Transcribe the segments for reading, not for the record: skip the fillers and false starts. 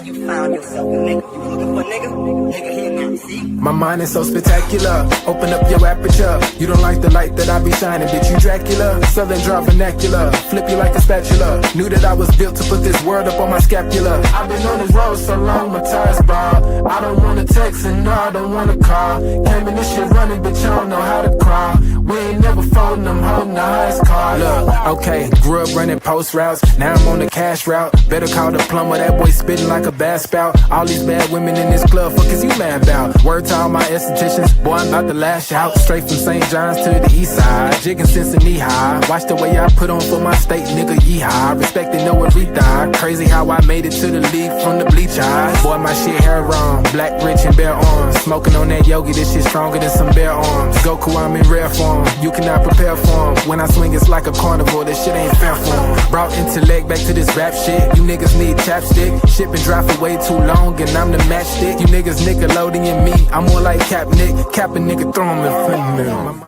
you found yourself a nigga. You looking for a nigga? Nigga here now, see? My mind is so spectacular. Open up your aperture. You don't like the light that I be shining, bitch, you Dracula. Southern draw vernacular, flip you like a spatula. Knew that I was built to put this word up on my scapula. I've been on this road so long, my tires bald. I don't wanna text and no, I don't wanna call. Came in this shit running, bitch, I don't know how to crawl. We ain't never folding, I'm holding the highest card. Look, okay, grew up running post routes. Now I'm on the cash route. Better call the plumber, that boy spitting like a bass spout. All these bad women in this club, fuck is you mad about? Word to all my estheticians, boy, I'm about to lash out. Straight from St. John's to the east side, jigging since knee high. Watch the way I put on for my state, nigga, yeehaw. Respected, know what we die. Crazy how I made it to the league from the bleach eyes. Boy, my shit hair on, black, rich, and bare arms. Smoking on that yogi, this shit stronger than some bare arms. Goku, I'm in rare form, you cannot prepare for him. When I swing, it's like a carnivore, this shit ain't fair for him. Brought intellect back to this rap shit. You niggas need chapstick. Ship and dry for way too long, and I'm the matchstick. You niggas Nickelodeon me, I'm more like Cap Nick. Cap a nigga, throw him in front of me.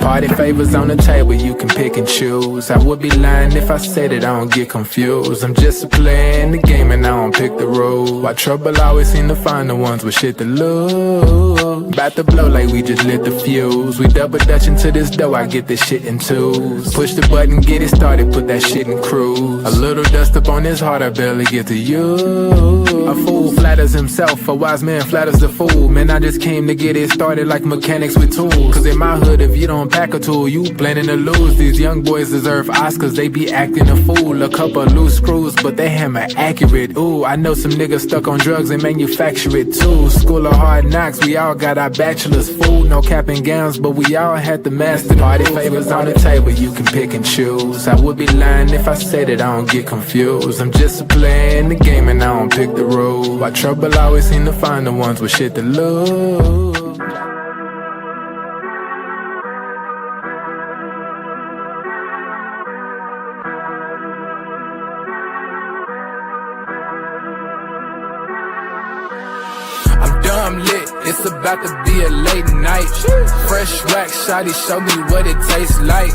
Party favors on the table, you can pick and choose. I would be lying if I said it, I don't get confused. I'm just a player in the game and I don't pick the rules. Why trouble always seem to find the ones with shit to lose. About to blow like we just lit the fuse. We double dutch into this dough, I get this shit in twos. Push the button, get it started, put that shit in cruise. A little dust up on his heart, I barely get to use. A fool flatters himself, a wise man flatters the fool. Man, I just came to get it started like mechanics with tools. Cause in my hood, if you don't pack a tool, you planning to lose. These young boys deserve Oscars, they be acting a fool. A couple loose screws, but they hammer accurate. Ooh, I know some niggas stuck on drugs and manufacture it too. School of hard knocks, we all got our bachelor's. Food, no cap and gowns, but we all had to master. Party favors on the table, you can pick and choose. I would be lying if I said it, I don't get confused. I'm just a player in the game and I don't pick the rules. Why trouble always seem to find the ones with shit to lose. I'm lit, it's about to be a late night. Fresh rack, shawty, show me what it tastes like.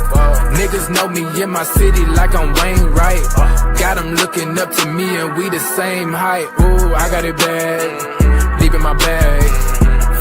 Niggas know me in my city like I'm Wayne Wright. Got them looking up to me and we the same height. Ooh, I got it bad, deep in my bag.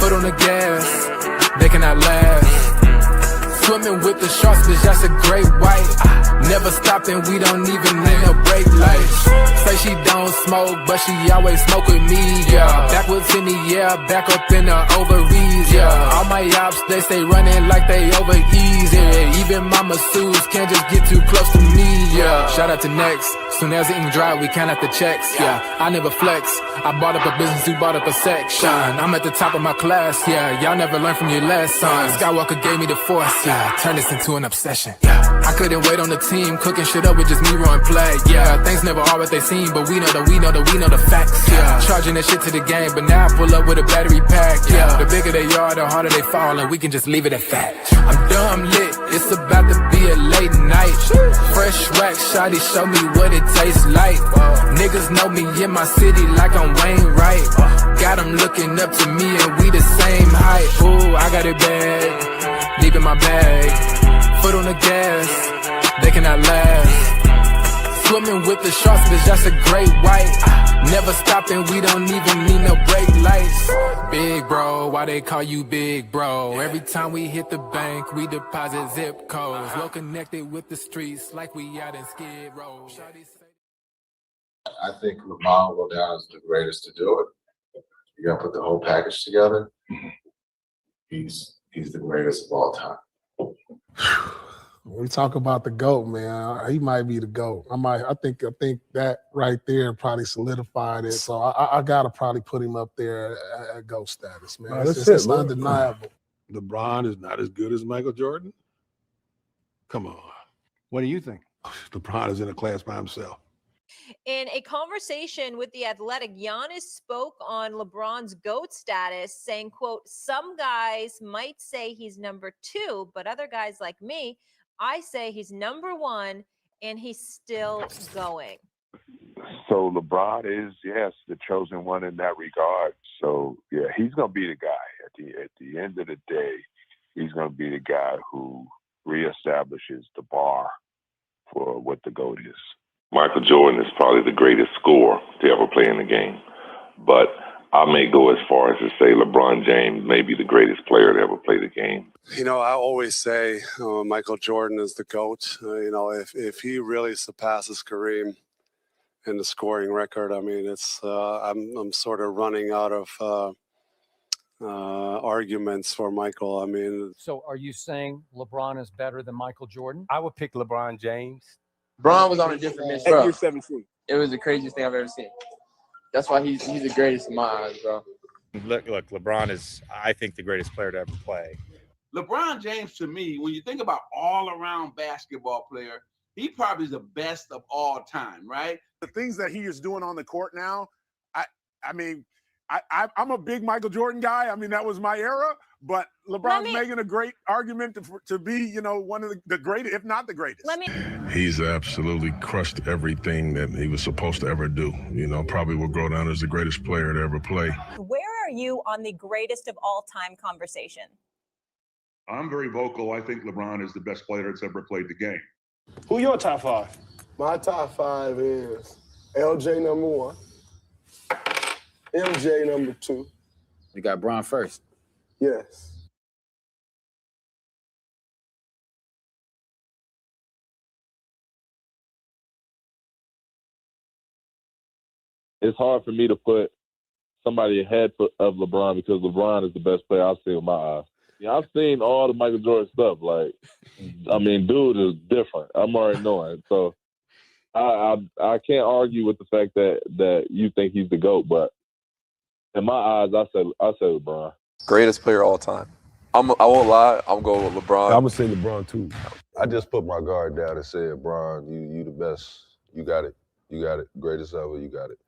Foot on the gas, they cannot last. Swimming with the sharks, bitch, that's a great white. Never stopping, we don't even need no brake lights. Say she don't smoke, but she always smoke with me, yeah. Backwards in the air, back up in the ovaries, yeah. All my ops, they stay running like they over easy. Even my masseuses can't just get too close to me, yeah. Shout out to Next, soon as the ink dry, we count out the checks, yeah. I never flex, I bought up a business, you bought up a section. I'm at the top of my class, yeah. Y'all never learned from your lessons. Skywalker gave me the force, yeah. Turn this into an obsession, yeah. I couldn't wait on the team, cooking shit up with just me run play, yeah. Things never are what they seem, but we know the facts, yeah. Charging that shit to the game, but now I pull up with a battery pack, yeah. The bigger they are, the harder they fall, and we can just leave it at fact. I'm dumb lit, it's about to be a late night. Fresh rack, shawty, show me what it tastes like. Niggas know me in my city like I'm Wayne Wright. Got them looking up to me and we the same height. Ooh, I got it bad, deep in my bag. Foot on the gas, they cannot last. Swimming with the sharks, bitch, that's a great white. Never stopping, we don't even need no brake lights. Big bro, why they call you big bro? Every time we hit the bank, we deposit zip codes. Well connected with the streets, like we out in Skid Row. I think LeBron will go down as the greatest to do it. You gotta put the whole package together. He's the greatest of all time. When we talk about the GOAT, man, he might be the GOAT. I think that right there probably solidified it. So I gotta probably put him up there at GOAT status, man. No, it's undeniable. LeBron is not as good as Michael Jordan. Come on. What do you think? LeBron is in a class by himself. In a conversation with The Athletic, Giannis spoke on LeBron's GOAT status, saying, quote, "Some guys might say he's number 2, but other guys like me I say he's number one, and he's still going. So LeBron is, yes, the chosen one in that regard. So yeah, he's gonna be the guy at the end of the day. He's gonna be the guy who reestablishes the bar for what the GOAT is. Michael Jordan is probably the greatest scorer to ever play in the game, but I may go as far as to say LeBron James may be the greatest player to ever play the game. You know, I always say Michael Jordan is the GOAT. You know, if he really surpasses Kareem in the scoring record, I mean, it's I'm sort of running out of arguments for Michael. I mean, so are you saying LeBron is better than Michael Jordan? I would pick LeBron James. LeBron was on a different mission. bro, 17. It was the craziest thing I've ever seen. That's why he's the greatest in my eyes, bro. Look, LeBron is, I think, the greatest player to ever play. LeBron James, to me, when you think about all-around basketball player, he probably is the best of all time, right? The things that he is doing on the court now, I mean, I'm a big Michael Jordan guy. I mean, that was my era. But LeBron's making a great argument to be, you know, one of the greatest, if not the greatest. He's absolutely crushed everything that he was supposed to ever do. You know, probably will go down as the greatest player to ever play. Where are you on the greatest of all time conversation? I'm very vocal. I think LeBron is the best player that's ever played the game. Who your top five? My top five is LJ number 1, MJ number 2. You got Bron first. Yes. It's hard for me to put somebody ahead of LeBron because LeBron is the best player I've seen with my eyes. Yeah, I've seen all the Michael Jordan stuff. Like, I mean, dude is different. I'm already knowing. So I can't argue with the fact that you think he's the GOAT, but in my eyes, I say LeBron. Greatest player of all time. I won't lie. I'm going with LeBron. I'm gonna say LeBron too. I just put my guard down and said, "Bron, you the best. You got it. You got it. Greatest ever. You got it."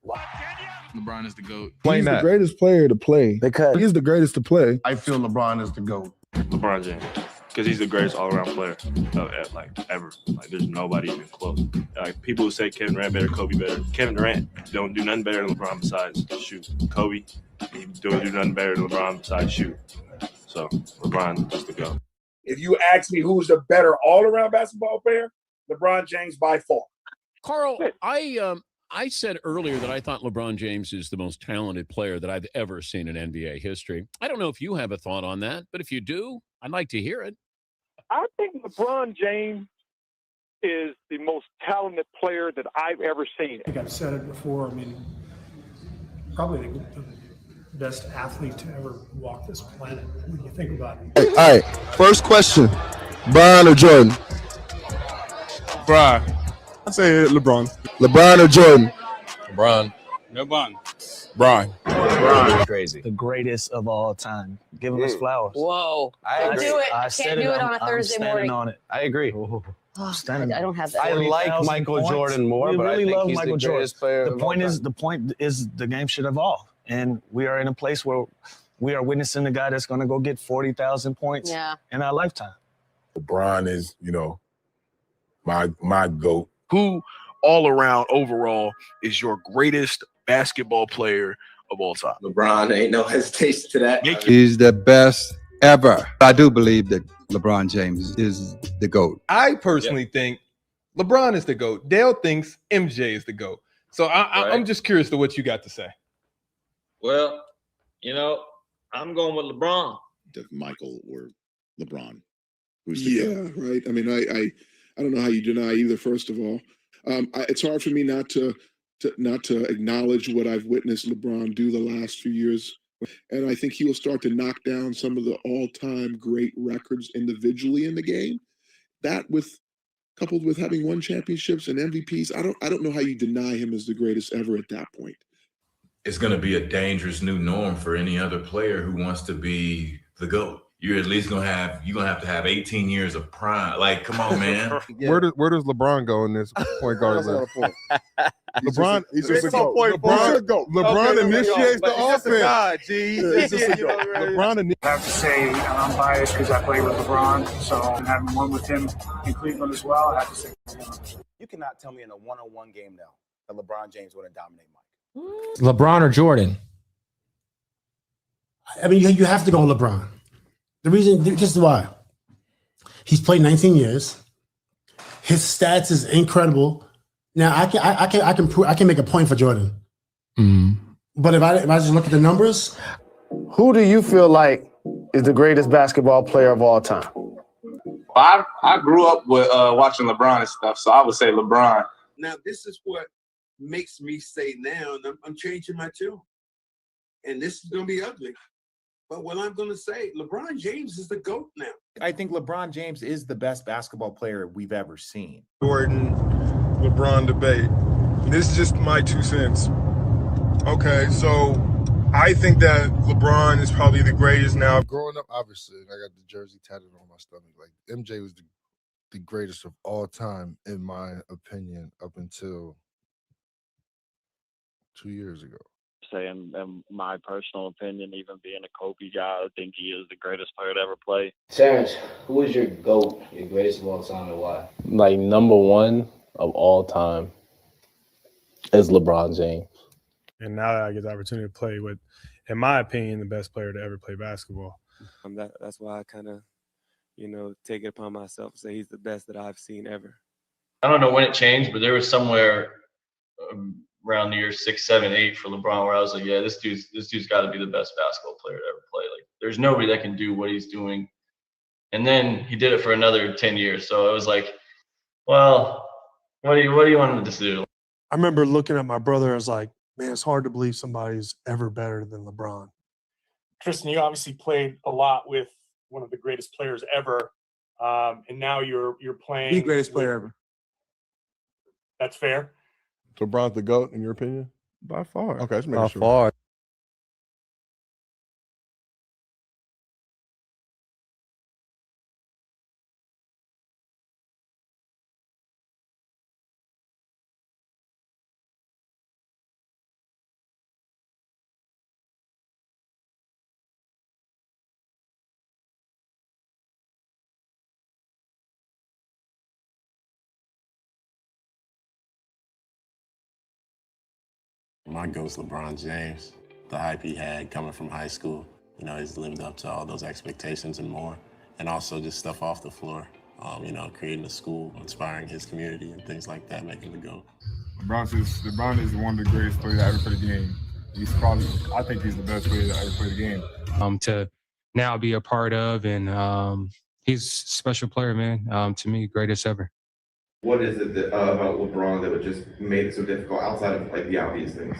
LeBron is the GOAT. He's the greatest player to play. Because he's the greatest to play. I feel LeBron is the GOAT. LeBron James, because he's the greatest all-around player ever. Like, there's nobody even close. Like, people who say Kevin Durant better, Kobe better. Kevin Durant don't do nothing better than LeBron besides shoot. Kobe, he don't do nothing better than LeBron besides shoot. So LeBron is the GOAT. If you ask me who's the better all-around basketball player, LeBron James by far. Carl, I said earlier that I thought LeBron James is the most talented player that I've ever seen in NBA history. I don't know if you have a thought on that, but if you do, I'd like to hear it. I think LeBron James is the most talented player that I've ever seen. I think I've said it before. I mean, probably the best athlete to ever walk this planet when you think about it. All right, first question: Bron or Jordan? Bron. I'd say LeBron. LeBron or Jordan? LeBron. LeBron. Bron. LeBron. Crazy. The greatest of all time. Give him his flowers. Whoa. I Can't agree. do it. I Can't said do it I'm- on a I'm Thursday standing morning. on it. I agree. I don't have that. I like 40,000 Michael points. Jordan more, We but I really think love he's Michael the greatest player The of all point is, time. the point is, the game should evolve, and we are in a place where we are witnessing the guy that's going to go get 40,000 points in our lifetime. LeBron is, you know, my GOAT. Who all around overall is your greatest basketball player of all time? LeBron, ain't no hesitation to that. He's the best ever. I do believe that LeBron James is the GOAT. I personally think LeBron is the GOAT. Dale thinks MJ is the GOAT. So I'm just curious to what you got to say. Well, you know, I'm going with LeBron. Michael or LeBron. Right. I mean, I don't know how you deny either. First of all, it's hard for me not to acknowledge what I've witnessed LeBron do the last few years, and I think he will start to knock down some of the all-time great records individually in the game. That coupled with having won championships and MVPs, I don't know how you deny him as the greatest ever at that point. It's going to be a dangerous new norm for any other player who wants to be the GOAT. You're at least going to have to have 18 years of prime. Like, come on, man. Where does LeBron go in this point guard list? LeBron, He's just a GOAT. LeBron initiates the He's just a offense. god, G. He's just a GOAT. LeBron I have to say I'm biased because I played with LeBron, so having one with him in Cleveland as well, I have to say. You cannot tell me in a one-on-one game now that LeBron James would dominate Mike. LeBron or Jordan? I mean, you have to go LeBron. The reason, just why. He's played 19 years. His stats is incredible. Now I can make a point for Jordan. But if I just look at the numbers, Who do you feel like is the greatest basketball player of all time? I grew up with watching LeBron and stuff, so I would say LeBron. Now, this is what makes me say now, and I'm changing my tune. And this is going to be ugly. But what I'm going to say, LeBron James is the GOAT now. I think LeBron James is the best basketball player we've ever seen. Jordan, LeBron debate. This is just my 2 cents. Okay, so I think that LeBron is probably the greatest now. Growing up, obviously, I got the jersey tatted on my stomach. Like, MJ was the greatest of all time, in my opinion, up until 2 years ago. Say in my personal opinion, even being a Kobe guy, I think he is the greatest player to ever play. Terrence, who is your GOAT, your greatest of all time, and why? Like, number one of all time is LeBron James. And now that I get the opportunity to play with, in my opinion, the best player to ever play basketball. That's why I kind of, take it upon myself to say he's the best that I've seen ever. I don't know when it changed, but there was somewhere around the year 6, 7, 8 for LeBron where I was like, yeah, this dude's got to be the best basketball player to ever play. Like, there's nobody that can do what he's doing. And then he did it for another 10 years. So it was like, well, what do you want him to do? I remember looking at my brother and I was like, man, it's hard to believe somebody's ever better than LeBron. Tristan, you obviously played a lot with one of the greatest players ever, and now you're playing The greatest player ever. That's fair. So LeBron's the GOAT, in your opinion? By far. Okay, let's make By sure. far. My GOAT's LeBron James. The hype he had coming from high school, he's lived up to all those expectations and more. And also just stuff off the floor, creating a school, inspiring his community and things like that, making the GOAT. LeBron is one of the greatest players that ever played the game. I think he's the best player that ever played the game. To now be a part of, and he's a special player, man. To me, greatest ever. What is it about LeBron that would just make it so difficult outside of the obvious things?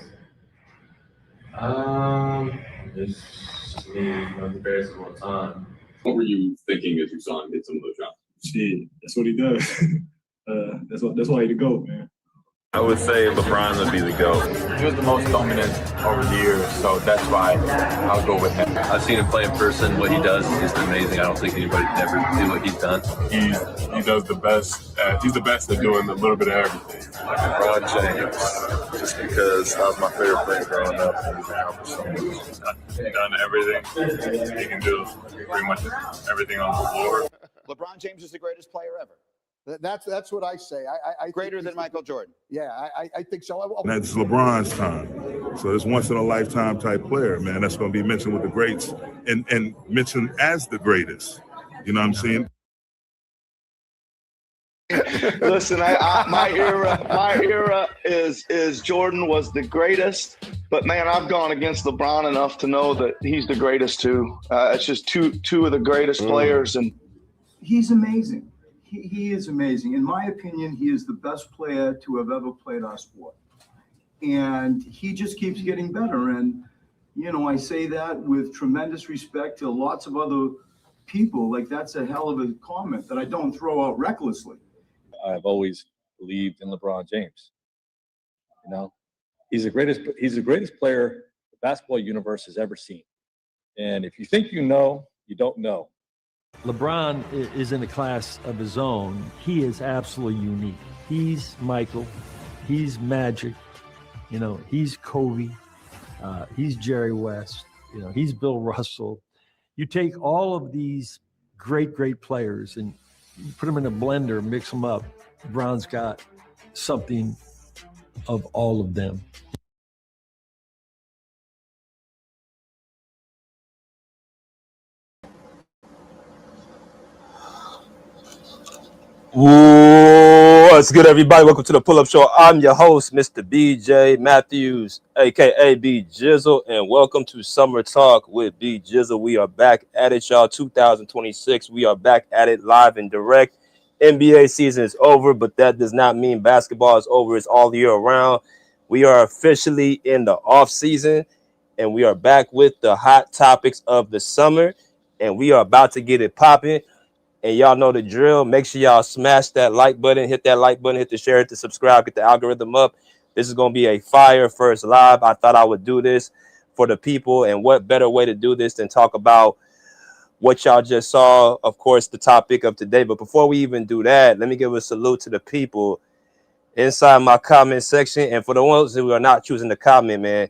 Just being one of the greatest of all time. What were you thinking as you saw him hit some of those shots? Shit, that's what he does. That's why he the GOAT, man. I would say LeBron would be the GOAT. He was the most dominant over the years, so that's why I'll go with him. I've seen him play in person. What he does is just amazing. I don't think anybody can ever do what he's done. He does the best. He's the best at doing a little bit of everything. Like LeBron James, just because that was my favorite player growing up. And he's accomplished so much. He's done everything. He can do pretty much everything on the floor. LeBron James is the greatest player ever. That's what I say. I Greater than Michael Jordan. Yeah, I think so. That's LeBron's time. So it's once in a lifetime type player, man. That's going to be mentioned with the greats and mentioned as the greatest. You know what I'm saying? Listen, my era is Jordan was the greatest, but man, I've gone against LeBron enough to know that he's the greatest too. It's just two of the greatest players, and he's amazing. He is amazing. In my opinion, he is the best player to have ever played our sport. And he just keeps getting better. And, I say that with tremendous respect to lots of other people. Like, that's a hell of a comment that I don't throw out recklessly. I've always believed in LeBron James. He's the greatest player the basketball universe has ever seen. And if you think you know, you don't know. LeBron is in a class of his own. He is absolutely unique. He's Michael. he's Magic. You know, he's Kobe. He's Jerry West. You know, he's Bill Russell. You take all of these great players and you put them in a blender, mix them up. LeBron's got something of all of them. What's good, everybody? Welcome to the Pull Up Show. I'm your host, Mr. BJ Matthews, aka B Jizzle, and welcome to Summer Talk with B Jizzle. We are back at it, y'all. 2026. We are back at it live and direct. NBA season is over, but that does not mean basketball is over. It's all year round. We are officially in the off season, and we are back with the hot topics of the summer, and we are about to get it popping. And y'all know the drill. Make sure y'all smash that like button, hit that like button, hit the share, hit the subscribe, get the algorithm up. This is going to be a fire first live. I thought I would do this for the people. And what better way to do this than talk about what y'all just saw, of course, the topic of today. But before we even do that, let me give a salute to the people inside my comment section. And for the ones who are not choosing to comment, man,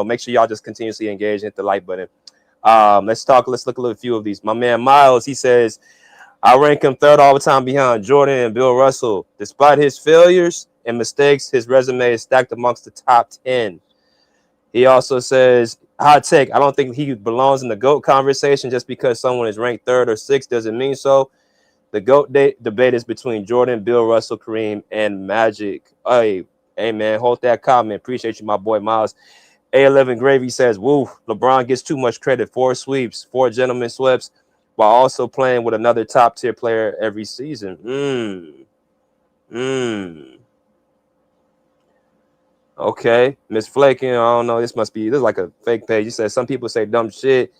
make sure y'all just continuously engage and hit the like button. Let's look at a few of these. My man Miles, he says, I rank him third all the time behind Jordan and Bill Russell. Despite his failures and mistakes, his resume is stacked amongst the top 10. He also says, hot take, I don't think he belongs in the GOAT conversation. Just because someone is ranked third or sixth doesn't mean so. The GOAT debate is between Jordan, Bill Russell, Kareem, and Magic. Hey, man, hold that comment. Appreciate you, my boy Miles. A11 Gravy says, woo, LeBron gets too much credit. 4 sweeps, 4 gentlemen sweeps, while also playing with another top-tier player every season. Okay. Miss Flaking, I don't know. This is like a fake page. He says, some people say dumb shit.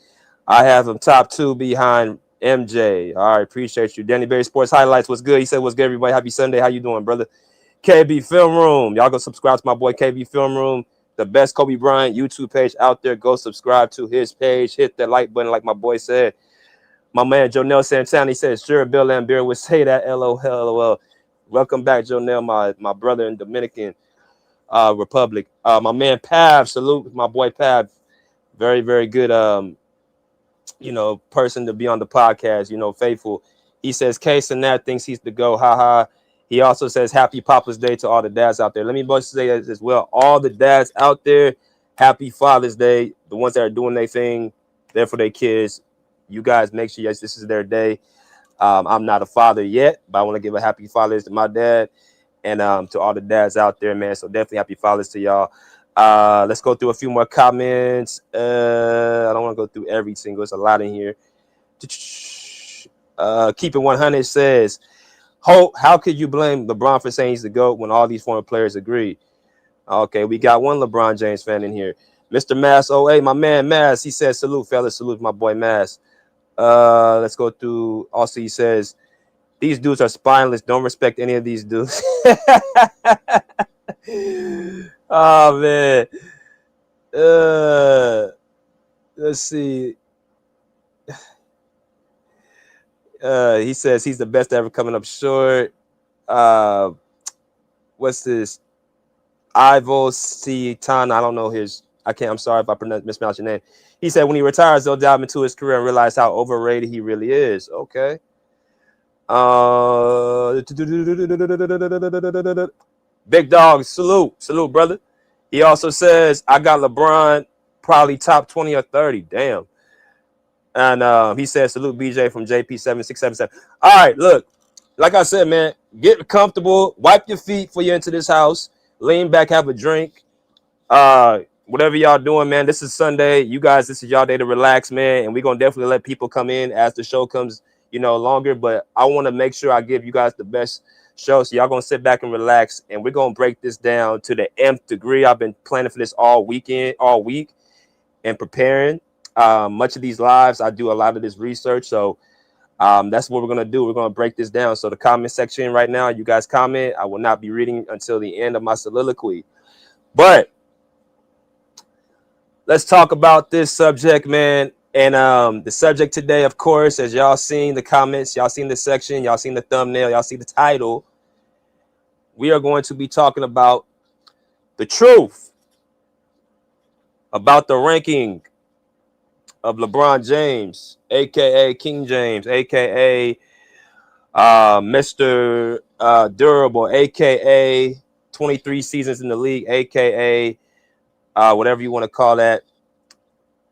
I have him top 2 behind MJ. All right, appreciate you. Danny Berry Sports Highlights, what's good? He said, what's good, everybody? Happy Sunday. How you doing, brother? KB Film Room. Y'all go subscribe to my boy KB Film Room. The best Kobe Bryant YouTube page out there. Go subscribe to his page. Hit that like button like my boy said. My man Jonell Santana, he says, sure, Bill Lambier would say that. LOL. Welcome back, Jonell, my brother in Dominican Republic. My man Pav, salute my boy Pav. Very, very good person to be on the podcast, faithful. He says Case and Nat thinks he's the GOAT. Haha. He also says happy Papa's Day to all the dads out there. Let me both say that as well. All the dads out there, happy Father's Day. The ones that are doing their thing, there for their kids. You guys make sure, yes, this is their day. I'm not a father yet, but I want to give a happy Father's to my dad and to all the dads out there, man. So definitely happy Father's to y'all. Let's go through a few more comments. I don't want to go through every single. It's a lot in here. Keep it 100 says, how could you blame LeBron for saying he's the GOAT when all these former players agree? Okay, we got one LeBron James fan in here. Mr. Mass, my man Mass, he says, salute, fellas, salute my boy Mass. Let's go through. Also, he says, these dudes are spineless. Don't respect any of these dudes. Oh, man. Let's see. He says he's the best ever coming up short. What's this? Ivo C. Tan. I don't know his. I'm sorry if I mispronounced your name. He said when he retires, they'll dive into his career and realize how overrated he really is. Okay. Big dog, salute, brother. He also says I got LeBron probably top 20 or 30. Damn. And he says salute BJ from JP7677. All right, look, like I said, man, get comfortable, wipe your feet before you enter this house, lean back, have a drink. Whatever y'all doing, man. This is Sunday. You guys, this is y'all day to relax, man. And we're gonna definitely let people come in as the show comes, longer. But I want to make sure I give you guys the best show. So y'all gonna sit back and relax, and we're gonna break this down to the nth degree. I've been planning for this all week, and preparing. Much of these lives, I do a lot of this research. So that's what we're gonna do. We're gonna break this down. So the comment section right now, you guys comment. I will not be reading until the end of my soliloquy. But let's talk about this subject, man. And the subject today, of course, as y'all seen the comments, y'all seen the section, y'all seen the thumbnail, y'all see the title. we are going to be talking about the truth about the ranking of LeBron James, aka King James, aka Mr. Durable, aka 23 seasons in the league, aka whatever you want to call that.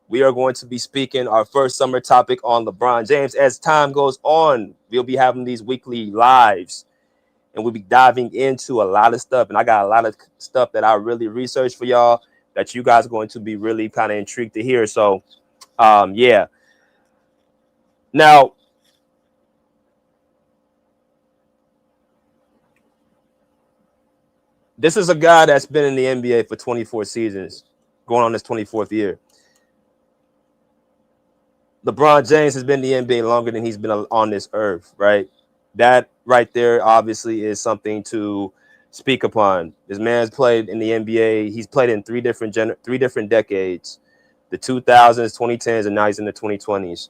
We are going to be speaking our first summer topic on LeBron James. As time goes on, we'll be having these weekly lives, and we'll be diving into a lot of stuff. And I got a lot of stuff that I really researched for y'all that you guys are going to be really kind of intrigued to hear. So, yeah. Now, this is a guy that's been in the NBA for 24 seasons, going on his 24th year. LeBron James has been in the NBA longer than he's been on this earth, right? That right there obviously is something to speak upon. This man's played in the NBA. He's played in three different decades, the 2000s, 2010s, and now he's in the 2020s.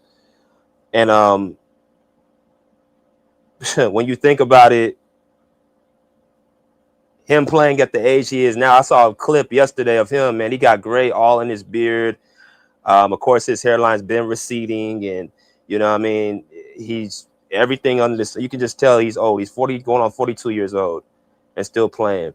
And when you think about it, him playing at the age he is now, I saw a clip yesterday of him, man. He got gray all in his beard. Of course, his hairline's been receding, and you know what I mean, he's everything under this. You can just tell he's old. He's 40, going on 42 years old, and still playing.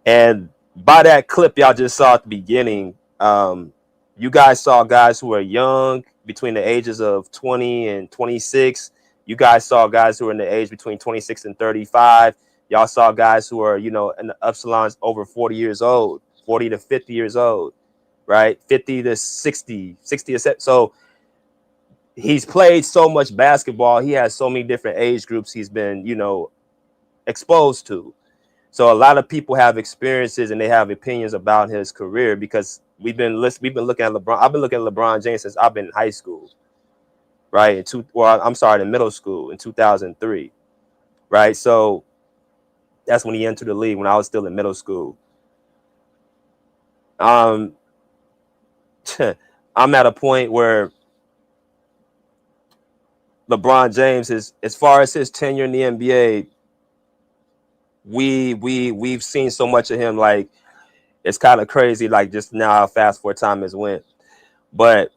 And by that clip y'all just saw at the beginning, you guys saw guys who were young, between the ages of 20 and 26. You guys saw guys who were in the age between 26 and 35. Y'all saw guys who are, you know, in the upsilons over 40 years old, 40 to 50 years old. Right, 50 to 60, 60 to 70. So he's played so much basketball. He has so many different age groups he's been, you know, exposed to. So a lot of people have experiences and they have opinions about his career because we've been looking at LeBron. I've been looking at LeBron James since I've been in high school, right? In middle school in 2003, right? So that's when he entered the league, when I was still in middle school. I'm at a point where LeBron James is, as far as his tenure in the NBA, we've seen so much of him, like it's kind of crazy, like just now how fast forward time has went. But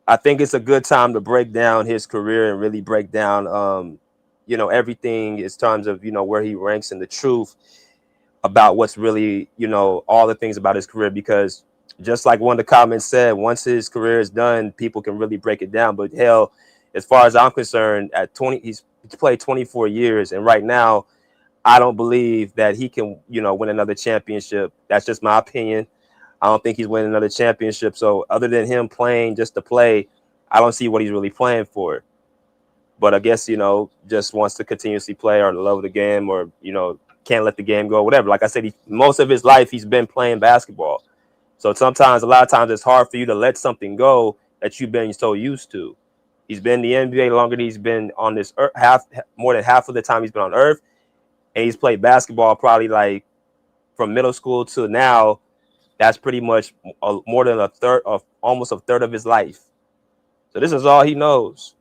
I think it's a good time to break down his career and really break down you know, everything in terms of, you know, where he ranks and the truth about what's really, you know, all the things about his career, because just like one of the comments said, once his career is done, people can really break it down. But hell, as far as I'm concerned, at 20, he's played 24 years, and right now, I don't believe that he can, you know, win another championship. That's just my opinion. I don't think he's winning another championship. So other than him playing just to play, I don't see what he's really playing for. But I guess, you know, just wants to continuously play or love the game, or, you know, can't let the game go, whatever. Like I said, most of his life he's been playing basketball. So sometimes, a lot of times, it's hard for you to let something go that you've been so used to. He's been in the NBA longer than he's been on this earth, more than half of the time he's been on earth. And he's played basketball probably like from middle school to now. That's pretty much more than almost a third of his life. So this is all he knows.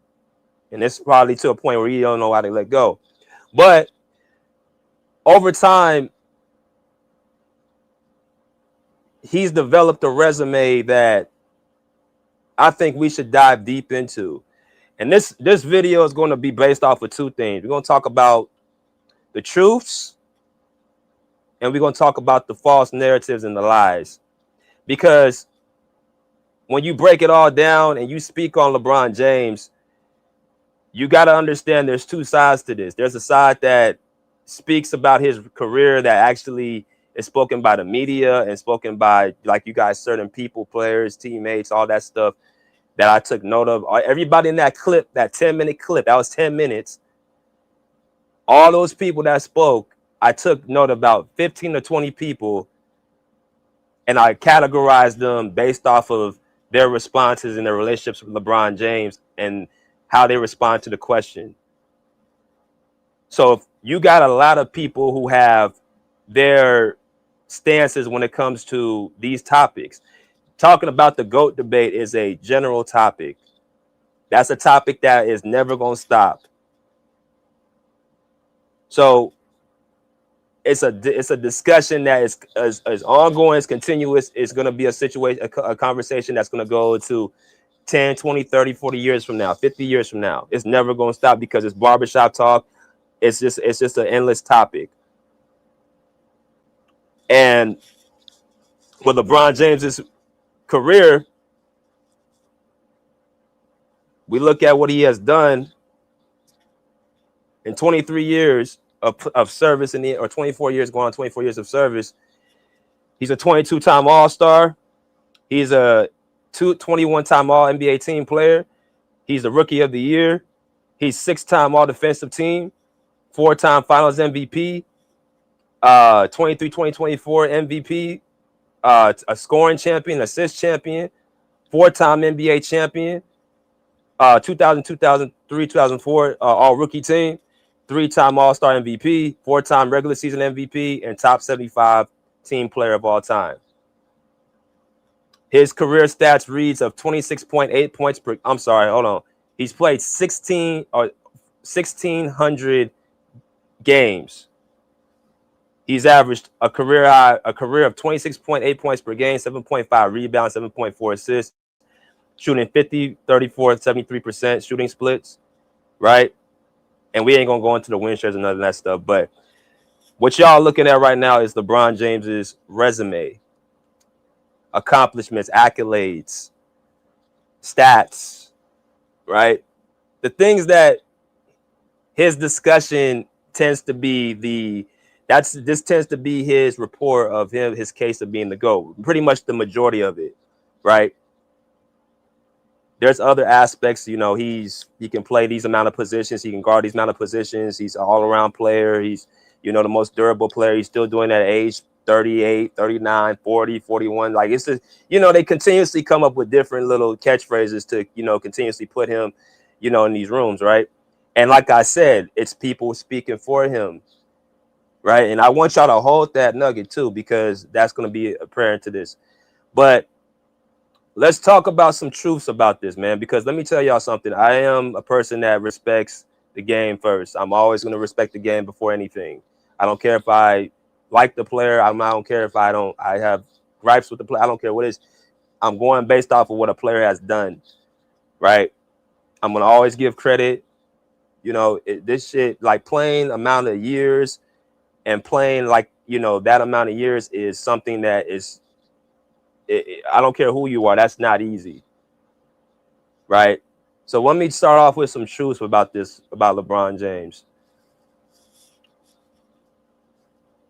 And it's probably to a point where he don't know how to let go. But over time, he's developed a resume that I think we should dive deep into. And this video is going to be based off of two things. We're going to talk about the truths, and we're going to talk about the false narratives and the lies. Because when you break it all down and you speak on LeBron James, you got to understand there's two sides to this. There's a side that speaks about his career that actually is spoken by the media and spoken by, like you guys, certain people, players, teammates, all that stuff that I took note of. Everybody in that clip, that 10-minute clip, that was 10 minutes. All those people that spoke, I took note about 15 to 20 people, and I categorized them based off of their responses and their relationships with LeBron James and how they respond to the question. So if you got a lot of people who have their stances when it comes to these topics. Talking about the GOAT debate is a general topic. That's a topic that is never going to stop. So it's a discussion that is ongoing, it's continuous. It's going to be a situation, a conversation that's going to go to 10, 20, 30, 40 years from now, 50 years from now. It's never going to stop because it's barbershop talk. It's just an endless topic. And with LeBron James's career, we look at what he has done in 23 years of service or 24 years, going on 24 years of service. He's a 22-time All-Star. He's a 21-time All-NBA team player. He's the Rookie of the Year. He's 6-time All-Defensive Team, 4-time Finals MVP, 2024 MVP, a scoring champion, assist champion, 4-time NBA champion, 2000, 2003, 2004 All-Rookie team, 3-time All-Star MVP, 4-time regular season MVP, and top 75 team player of all time. His career stats reads of 26.8 points per. I'm sorry, hold on. He's played 1,600 games. He's averaged a career of 26.8 points per game, 7.5 rebounds, 7.4 assists, shooting 50, 34, 73% shooting splits, right? And we ain't gonna go into the win shares and none of that stuff. But what y'all looking at right now is LeBron James's resume, accomplishments, accolades, stats, right? The things that his discussion tends to be this tends to be his report of his case of being the GOAT. Pretty much the majority of it, right? There's other aspects, you know, he can play these amount of positions, he can guard these amount of positions, he's an all-around player, he's, you know, the most durable player. He's still doing that at age 38, 39, 40, 41. Like, it's just, you know, they continuously come up with different little catchphrases to, you know, continuously put him, you know, in these rooms, right? And like I said, it's people speaking for him, right? And I want y'all to hold that nugget too, because that's going to be apparent to this. But let's talk about some truths about this, man, because let me tell y'all something. I am a person that respects the game first. I'm always going to respect the game before anything. I don't care if I like the player. I don't care if I have gripes with the player. I don't care what it is. I'm going based off of what a player has done, right? I'm going to always give credit. You know, this shit, like playing amount of years and playing like, you know, that amount of years is something that is, I don't care who you are, that's not easy, right? So let me start off with some truths about LeBron James.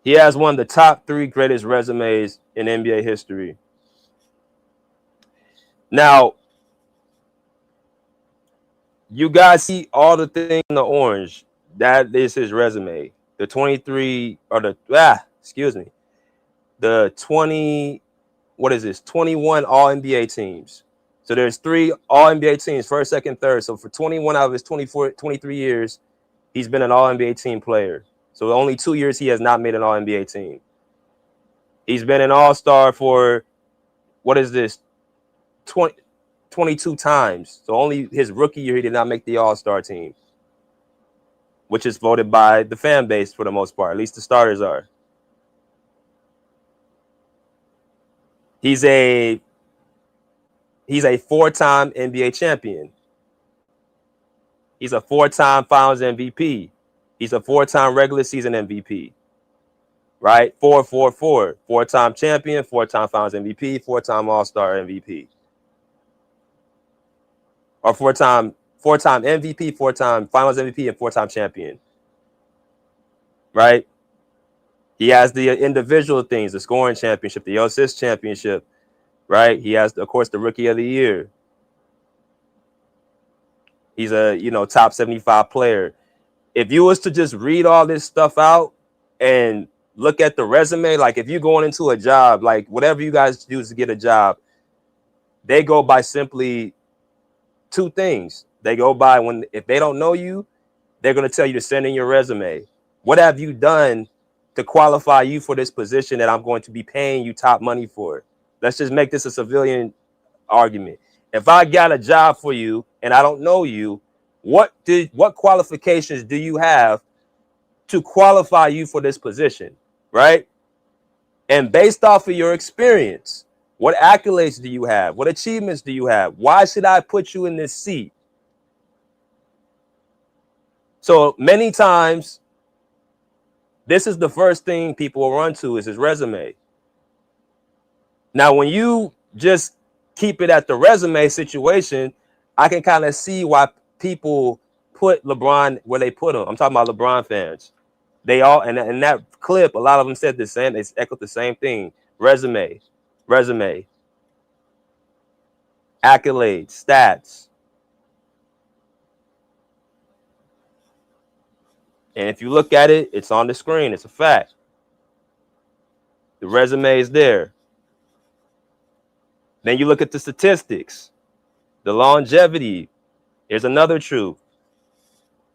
He has one of the top 3 greatest resumes in NBA history. Now, you guys see all the thing in the orange. That is his resume. The 23 or the 20, what is this? 21 All-NBA teams. So there's 3 All-NBA teams, first, second, third. So for 21 out of his 23 years, he's been an All-NBA team player. So only 2 years he has not made an All-NBA team. He's been an All-Star for, what is this, 22 times. So only his rookie year he did not make the All-Star team, which is voted by the fan base for the most part. At least the starters are. He's a 4-time NBA champion. He's a 4-time Finals MVP. He's a 4-time regular season MVP. Right? 4-4-4. 4-time champion, 4-time Finals MVP, 4-time All-Star MVP. Or 4-time MVP, 4-time Finals MVP, and 4-time champion. Right? He has the individual things, the scoring championship, the assist championship. Right? He has, of course, the Rookie of the Year. He's a, you know, top 75 player. If you was to just read all this stuff out and look at the resume, like if you're going into a job, like whatever you guys use to get a job, they go by simply 2 things. They go by if they don't know you, they're going to tell you to send in your resume. What have you done to qualify you for this position that I'm going to be paying you top money for? Let's just make this a civilian argument. If I got a job for you and I don't know you, what qualifications do you have to qualify you for this position, right? And based off of your experience, what accolades do you have? What achievements do you have? Why should I put you in this seat? So many times, this is the first thing people will run to is his resume. Now, when you just keep it at the resume situation, I can kind of see why people put LeBron where they put him. I'm talking about LeBron fans. They all, and in that clip, a lot of them said the same, they echoed the same thing. Resume, accolades, stats. And if you look at it, it's on the screen. It's a fact. The resume is there. Then you look at the statistics, the longevity. Here's another truth.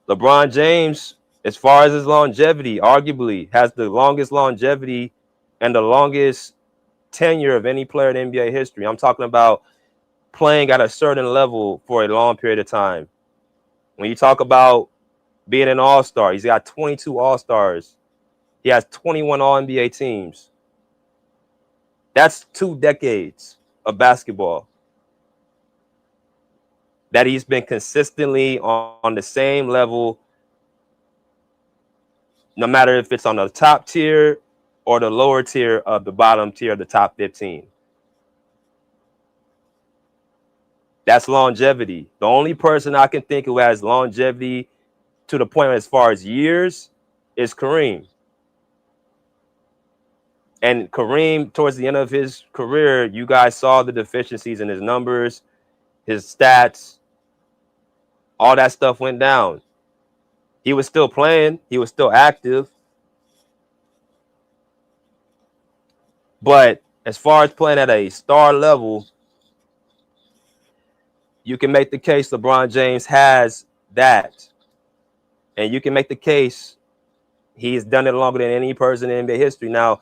LeBron James, as far as his longevity, arguably has the longest longevity and the longest tenure of any player in NBA history. I'm talking about playing at a certain level for a long period of time. When you talk about being an all-star, he's got 22 all-stars. He has 21 all-NBA teams. That's 2 decades of basketball that he's been consistently on the same level, no matter if it's on the top tier or the lower tier of the bottom tier of the top 15. That's longevity. The only person I can think who has longevity to the point as far as years is Kareem. And Kareem, towards the end of his career, you guys saw the deficiencies in his numbers, his stats. All that stuff went down. He was still playing. He was still active. But as far as playing at a star level, you can make the case LeBron James has that. And you can make the case he's done it longer than any person in NBA history. Now,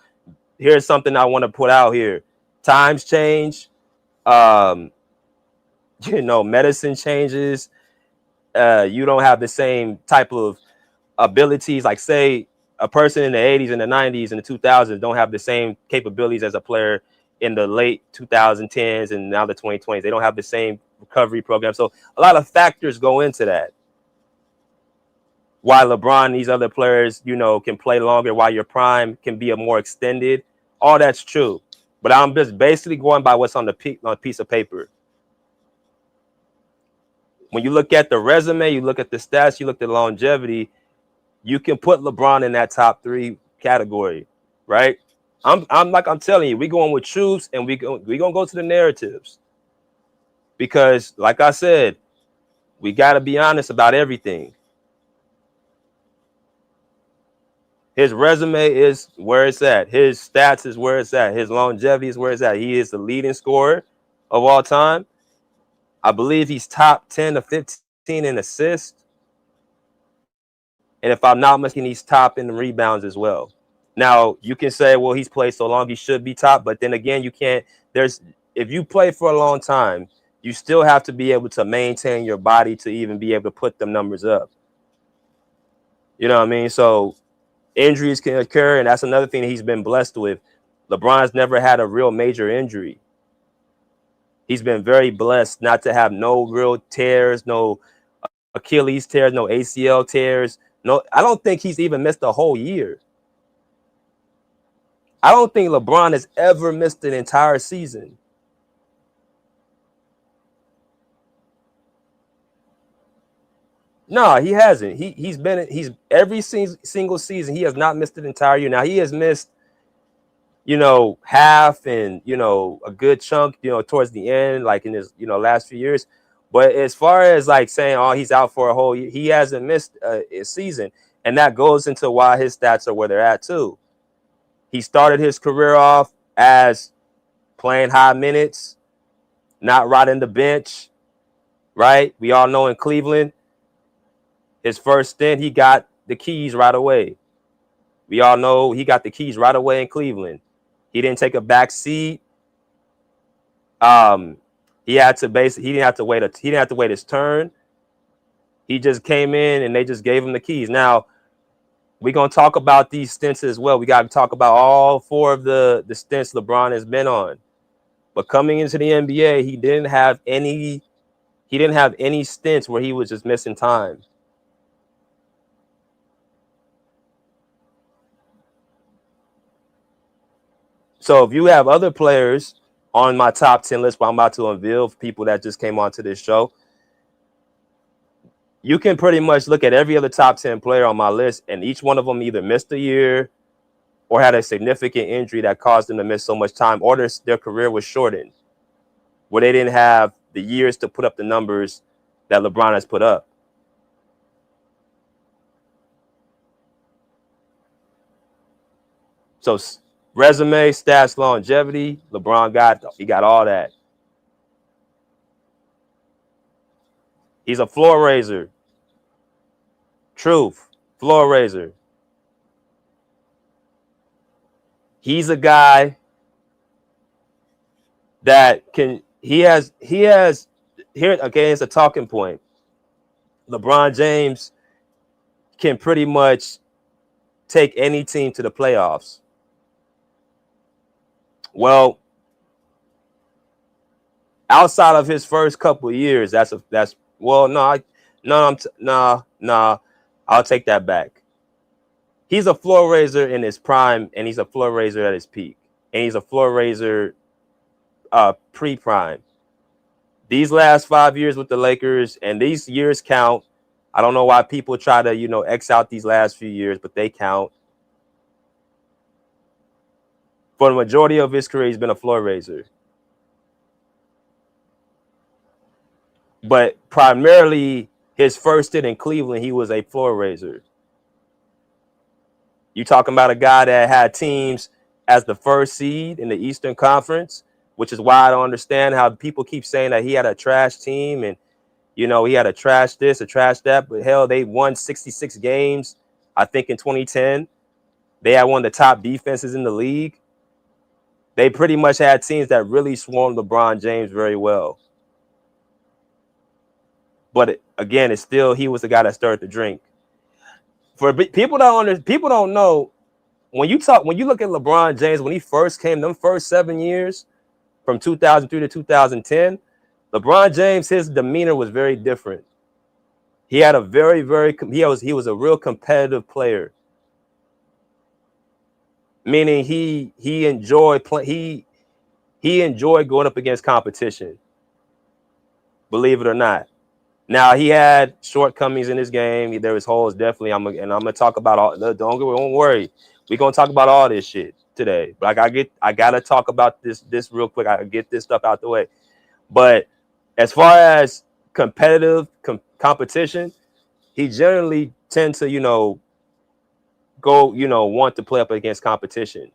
here's something I want to put out here. Times change. Medicine changes. You don't have the same type of abilities. Like, say, a person in the 80s and the 90s and the 2000s don't have the same capabilities as a player in the late 2010s and now the 2020s. They don't have the same recovery program. So a lot of factors go into that. Why LeBron and these other players, can play longer, why your prime can be a more extended. All that's true. But I'm just basically going by what's on the piece of paper. When you look at the resume, you look at the stats, you look at the longevity, you can put LeBron in that top 3 category, right? I'm telling you, we're going with truths and we're going to go to the narratives. Because, like I said, we got to be honest about everything. His resume is where it's at. His stats is where it's at. His longevity is where it's at. He is the leading scorer of all time. I believe he's top 10 to 15 in assists. And if I'm not mistaken, he's top in the rebounds as well. Now, you can say, well, he's played so long, he should be top. But then again, you can't. If you play for a long time, you still have to be able to maintain your body to even be able to put them numbers up. You know what I mean? So injuries can occur, and that's another thing that he's been blessed with. LeBron's never had a real major injury. He's been very blessed not to have no real tears, no Achilles tears, no ACL tears. No, I don't think he's even missed a whole year. I don't think LeBron has ever missed an entire season. No, he hasn't. He's every single season he has not missed an entire year. Now he has missed, half and a good chunk, towards the end, like in his last few years. But as far as like saying, oh, he's out for a whole year, he hasn't missed a season, and that goes into why his stats are where they're at too. He started his career off as playing high minutes, not riding the bench, right? We all know in Cleveland, his first stint, he got the keys right away. We all know he got the keys right away in Cleveland. He didn't take a back seat. He didn't have to wait his turn. He just came in and they just gave him the keys. Now, we're going to talk about these stints as well. We got to talk about all 4 of the stints LeBron has been on. But coming into the NBA, he didn't have any stints where he was just missing time. So if you have other players on my top 10 list, what I'm about to unveil for people that just came onto this show, you can pretty much look at every other top 10 player on my list, and each one of them either missed a year or had a significant injury that caused them to miss so much time, or their career was shortened, where they didn't have the years to put up the numbers that LeBron has put up. So resume, stats, longevity, LeBron got all that. He's a floor raiser. Truth, floor raiser. He's a guy that he has here again, it's a talking point. LeBron James can pretty much take any team to the playoffs. Well, outside of his first couple of years, I'll take that back. He's a floor raiser in his prime, and he's a floor raiser at his peak, and he's a floor raiser pre-prime. These last 5 years with the Lakers, and these years count. I don't know why people try to, X out these last few years, but they count. For the majority of his career, he's been a floor raiser. But primarily, his first stint in Cleveland, he was a floor raiser. You talking about a guy that had teams as the first seed in the Eastern Conference, which is why I don't understand how people keep saying that he had a trash team and, he had a trash this, a trash that. But hell, they won 66 games, I think, in 2010. They had one of the top defenses in the league. They pretty much had teams that really swarmed LeBron James very well. But again, it's still, he was the guy that started to drink. For people don't know, when you look at LeBron James, when he first came, them first 7 years from 2003 to 2010, LeBron James, his demeanor was very different. He had a he was a real competitive player. Meaning he enjoyed going up against competition. Believe it or not. Now, he had shortcomings in his game. There was holes, definitely. I'm gonna talk about all. Don't worry. We're gonna talk about all this shit today. But I gotta talk about this real quick. I get this stuff out the way. But as far as competitive competition, he generally tends to, want to play up against competition.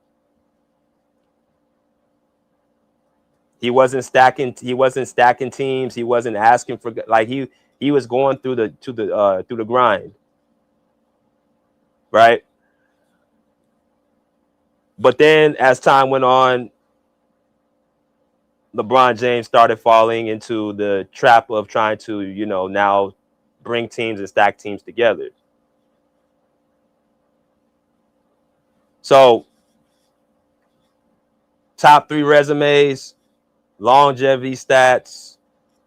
He wasn't stacking teams. He wasn't asking for, like, he was going through the grind. Right? But then as time went on, LeBron James started falling into the trap of trying to, now bring teams and stack teams together. So, top 3 resumes, longevity stats,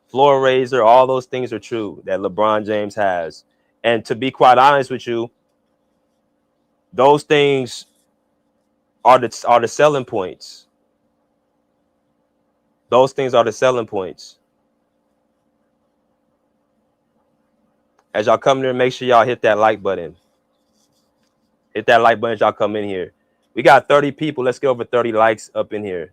floor raiser, all those things are true that LeBron James has. And to be quite honest with you, those things are the selling points. Those things are the selling points. As y'all come here, make sure y'all hit that like button. Hit that like button as y'all come in here. We got 30 people. Let's get over 30 likes up in here.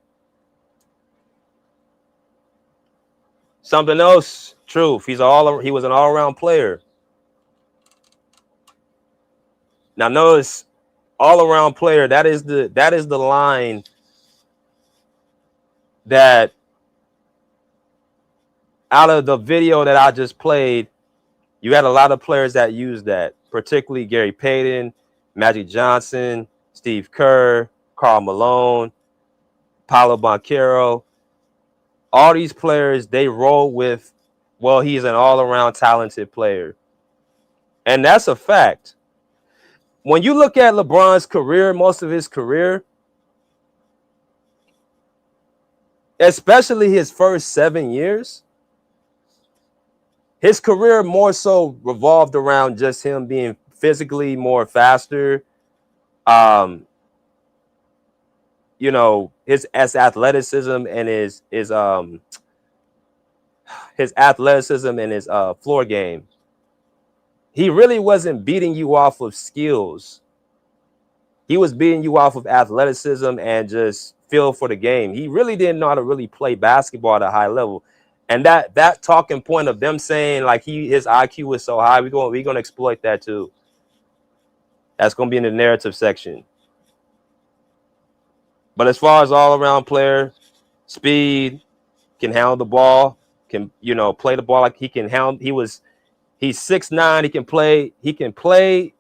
Something else, truth. He was an all-around player. Now notice, all-around player, that is the line that out of the video that I just played, you had a lot of players that used that, particularly Gary Payton, Magic Johnson, Steve Kerr, Karl Malone, Paolo Banchero. All these players, they roll with, well, he's an all-around talented player. And that's a fact. when you look at LeBron's career, most of his career, especially his first 7 years, his career more so revolved around just him being physically more faster. You know, his athleticism and his athleticism and his floor game. He really wasn't beating you off of skills. He was beating you off of athleticism and just feel for the game. He really didn't know how to really play basketball at a high level. And that talking point of them saying like his IQ was so high, we're gonna exploit that too. That's gonna be in the narrative section. But as far as all around player, speed, can handle the ball, can play the ball like he can handle. He's 6'9", he can play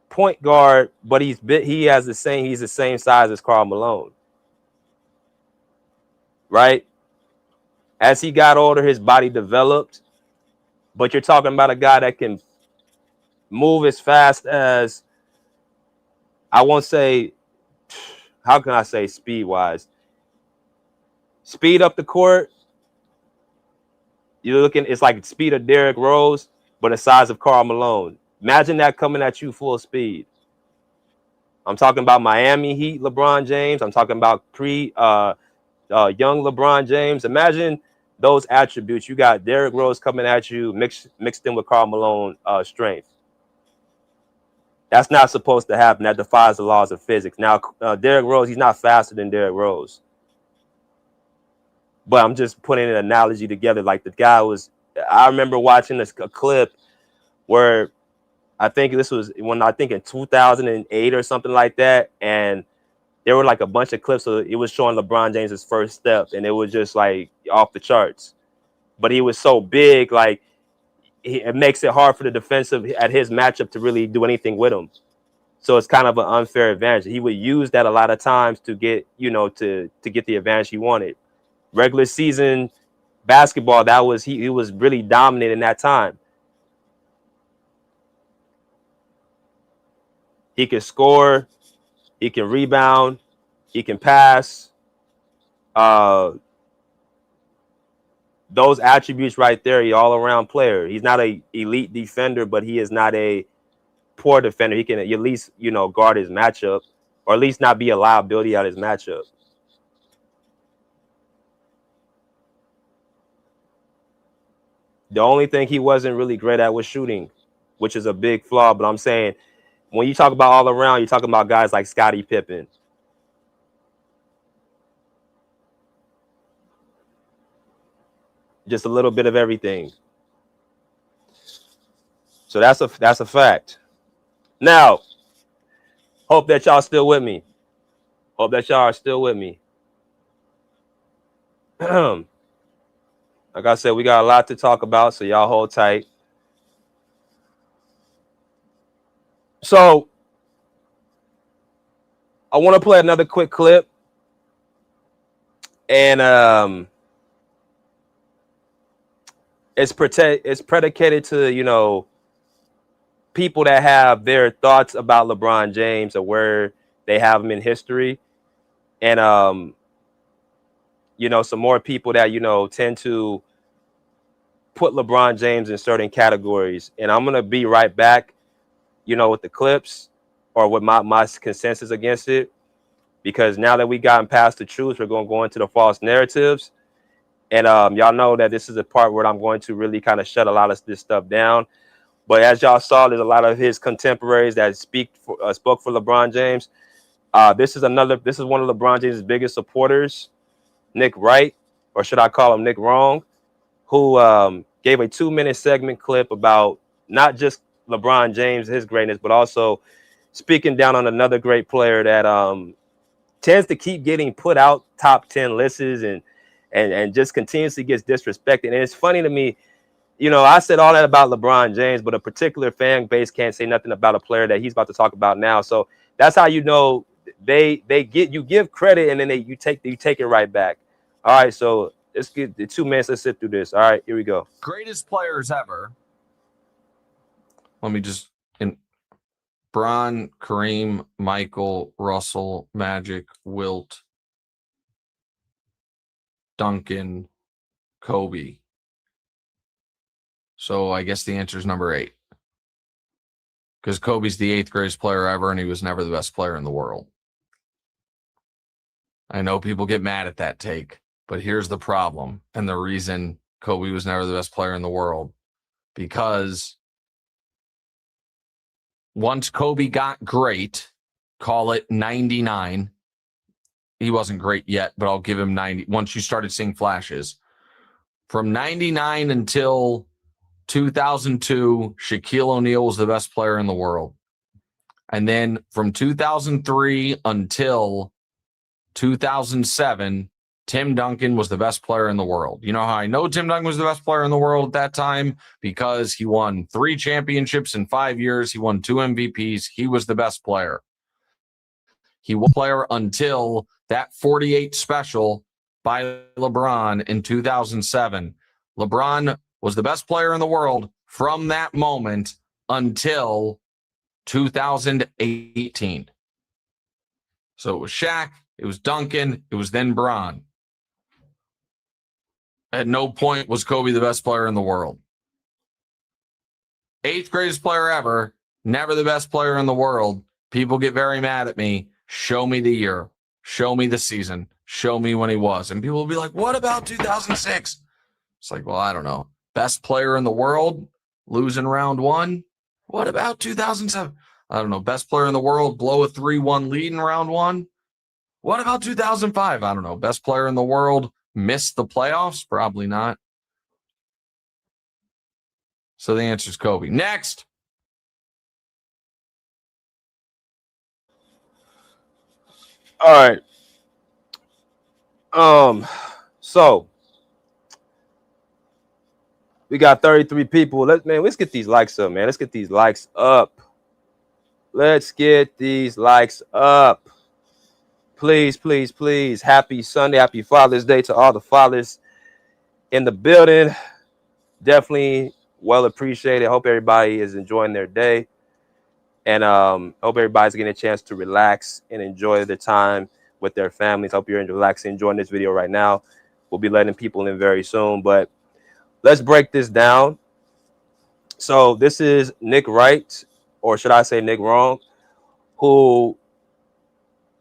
point guard, but he's the same size as Karl Malone. Right? As he got older, his body developed, but you're talking about a guy that can move as fast as, I won't say, how can I say speed-wise? Speed up the court, you're looking, it's like the speed of Derrick Rose, but the size of Karl Malone. Imagine that coming at you full speed. I'm talking about Miami Heat LeBron James. I'm talking about young LeBron James. Imagine those attributes. You got Derrick Rose coming at you, mixed in with Karl Malone strength. That's not supposed to happen. That defies the laws of physics. Now, Derrick Rose, he's not faster than Derrick Rose. But I'm just putting an analogy together. Like the guy was, I remember watching a clip where I think this was in 2008 or something like that. And there were like a bunch of clips. So it was showing LeBron James's first step, and it was just like off the charts. But he was so big, like it makes it hard for the defensive at his matchup to really do anything with him. So it's kind of an unfair advantage. He would use that a lot of times to get, to get the advantage he wanted. Regular season basketball, he was really dominant in that time. He can score, he can rebound, he can pass. Those attributes right there, he's all around player. He's not an elite defender, but he is not a poor defender. He can at least, guard his matchup, or at least not be a liability out his matchup. The only thing he wasn't really great at was shooting, which is a big flaw. But I'm saying, when you talk about all around, you're talking about guys like Scottie Pippen. Just a little bit of everything. So that's a fact. Now, hope that y'all still with me. Hope that y'all are still with me. Like I said, we got a lot to talk about, so y'all hold tight. So I want to play another quick clip. And it's predicated to, people that have their thoughts about LeBron James or where they have him in history. And some more people that tend to put LeBron James in certain categories. And I'm gonna be right back, with the clips or with my consensus against it, because now that we gotten past the truth, we're gonna go into the false narratives. And y'all know that this is a part where I'm going to really kind of shut a lot of this stuff down. But as y'all saw, there's a lot of his contemporaries that spoke for LeBron James. This is one of LeBron James' biggest supporters, Nick Wright, or should I call him Nick Wrong, who gave a 2-minute segment clip about not just LeBron James, his greatness, but also speaking down on another great player that tends to keep getting put out top 10 lists and just continuously gets disrespected. And it's funny to me, I said all that about LeBron James, but a particular fan base can't say nothing about a player that he's about to talk about now. So that's how they give credit, and then you take it right back. All right, so let's get the 2 minutes. Let's sit through this. All right, here we go. Greatest players ever. Let me just Bron, Kareem, Michael, Russell, Magic, Wilt, Duncan, Kobe. So I guess the answer is number 8. Because Kobe's the 8th greatest player ever, and he was never the best player in the world. I know people get mad at that take, but here's the problem and the reason Kobe was never the best player in the world. Because once Kobe got great, call it 99. He wasn't great yet, but I'll give him 90. Once you started seeing flashes. From 99 until 2002, Shaquille O'Neal was the best player in the world. And then from 2003 until 2007, Tim Duncan was the best player in the world. You know how I know Tim Duncan was the best player in the world at that time? Because he won 3 championships in 5 years. He won 2 MVPs. He was the best player. He was player until that 48 special by LeBron in 2007. LeBron was the best player in the world from that moment until 2018. So it was Shaq, it was Duncan, it was then Bron. At no point was Kobe the best player in the world. 8th greatest player ever, never the best player in the world. People get very mad at me. Show me the year. Show me the season. Show me when he was. And people will be like, what about 2006? It's like, well, I don't know. Best player in the world, losing round 1. What about 2007? I don't know. Best player in the world, blow a 3-1 lead in round 1. What about 2005? I don't know. Best player in the world, missed the playoffs? Probably not. So the answer is Kobe. Next. All right. So we got 33 people. Let's get these likes up, man. Let's get these likes up. Let's get these likes up. Please, please, please. Happy Sunday. Happy Father's Day to all the fathers in the building. Definitely well appreciated. Hope everybody is enjoying their day. And hope everybody's getting a chance to relax and enjoy the time with their families. Hope you're relaxing, enjoying this video right now. We'll be letting people in very soon. But let's break this down. So this is Nick Wright, or should I say Nick Wrong, who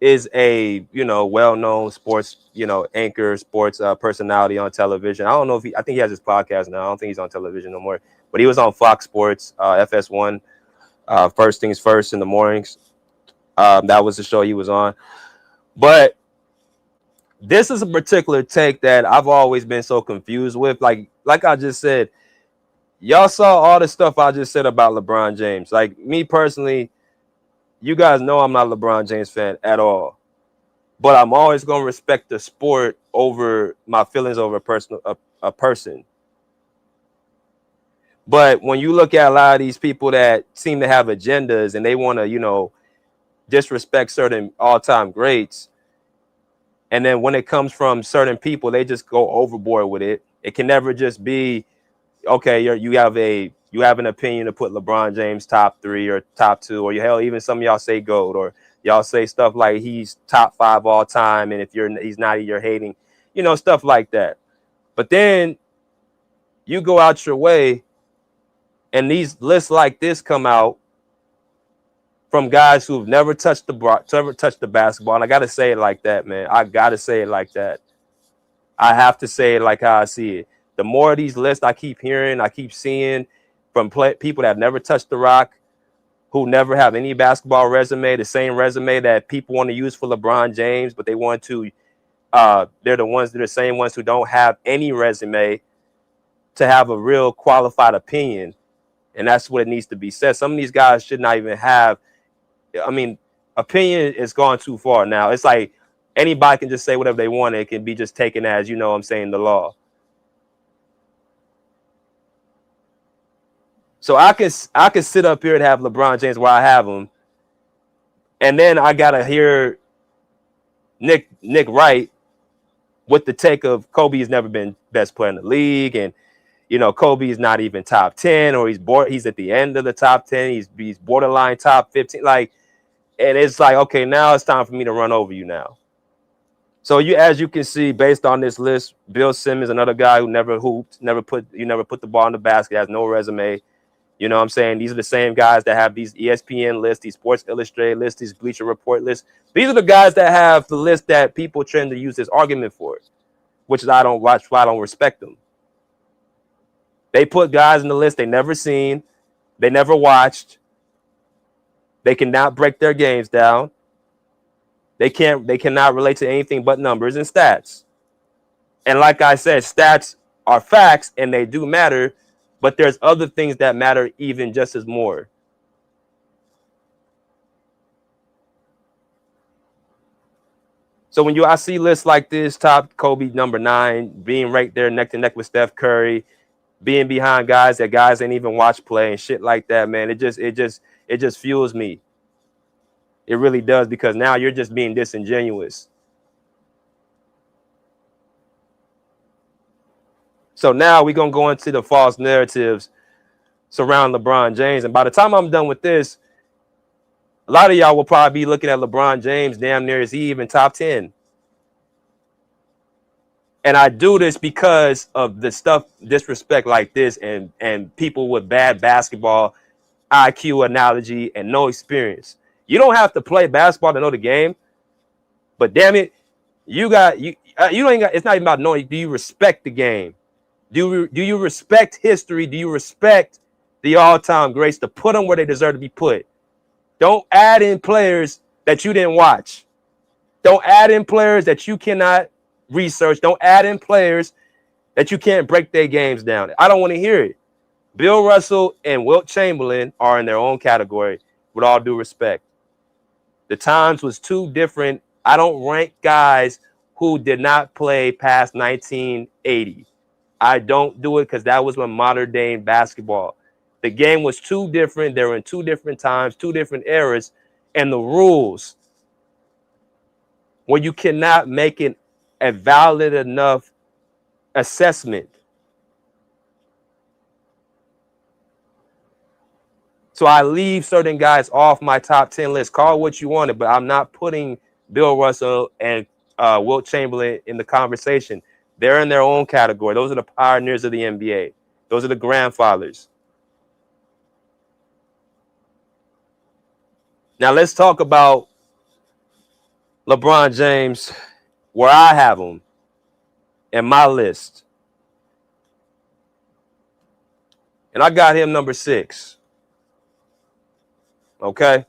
is a, well-known sports, anchor, sports personality on television. I don't know if I think he has his podcast now. I don't think he's on television no more. But he was on Fox Sports, FS1. First Things First in the mornings. That was the show he was on. But this is a particular take that I've always been so confused with. Like I just said, y'all saw all the stuff I just said about LeBron James. Like me personally, you guys know I'm not a LeBron James fan at all. But I'm always going to respect the sport over my feelings over a person. But when you look at a lot of these people that seem to have agendas and they want to, disrespect certain all-time greats, and then when it comes from certain people, they just go overboard with it. It can never just be, okay, you have an opinion to put LeBron James top 3 or top 2, or hell, even some of y'all say GOAT, or y'all say stuff like he's top 5 all time, and if he's not, you're hating, stuff like that. But then you go out your way, and these lists like this come out from guys who've never touched the basketball. And I got to say it like that, man. I got to say it like that. I have to say it like how I see it. The more of these lists I keep hearing, I keep seeing from people that have never touched the rock, who never have any basketball resume, the same resume that people want to use for LeBron James, but they want to, they're the same ones who don't have any resume to have a real qualified opinion. And that's what it needs to be said. Some of these guys should not even have, opinion is gone too far now. It's like anybody can just say whatever they want. It can be just taken as, the law. So I can sit up here and have LeBron James where I have him. And then I got to hear Nick Wright with the take of Kobe has never been best player in the league. And You know, Kobe is not even top 10, or he's at the end of the top 10. He's borderline top 15. Like, and it's like, okay, now it's time for me to run over you now. So as you can see, based on this list, Bill Simmons, another guy who never hooped, never put the ball in the basket, has no resume. You know what I'm saying? These are the same guys that have these ESPN lists, these Sports Illustrated lists, these Bleacher Report lists. These are the guys that have the list that people tend to use this argument for, which is why I don't respect them. They put guys in the list they never seen, they never watched. They cannot break their games down. They cannot relate to anything but numbers and stats. And like I said, stats are facts and they do matter, but there's other things that matter even just as more. So when I see lists like this, top Kobe number 9, being right there neck to neck with Steph Curry, being behind guys that guys ain't even watch play and shit like that, man, it just fuels me. It really does, because now you're just being disingenuous. So now we're going to go into the false narratives surrounding LeBron James. And by the time I'm done with this, a lot of y'all will probably be looking at LeBron James damn near as he even top 10. And I do this because of the stuff, disrespect like this, and people with bad basketball IQ analogy and no experience. You don't have to play basketball to know the game, but damn it, you don't even got, it's not even about knowing. Do you respect the game? Do you respect history? Do you respect the all-time greats to put them where they deserve to be put? Don't add in players that you didn't watch. Don't add in players that you cannot research. Don't add in players that you can't break their games down. I don't want to hear it. Bill Russell and Wilt Chamberlain are in their own category, with all due respect. The times was too different. I don't rank guys who did not play past 1980. I don't do it because that was when modern day basketball. The game was too different. They were in two different times, two different eras, and the rules, when you cannot make it a valid enough assessment. So I leave certain guys off my top 10 list. Call what you wanted, but I'm not putting Bill Russell and Wilt Chamberlain in the conversation. They're in their own category. Those are the pioneers of the NBA. Those are the grandfathers. Now let's talk about LeBron James, where I have him in my list. And I got him number 6. Okay?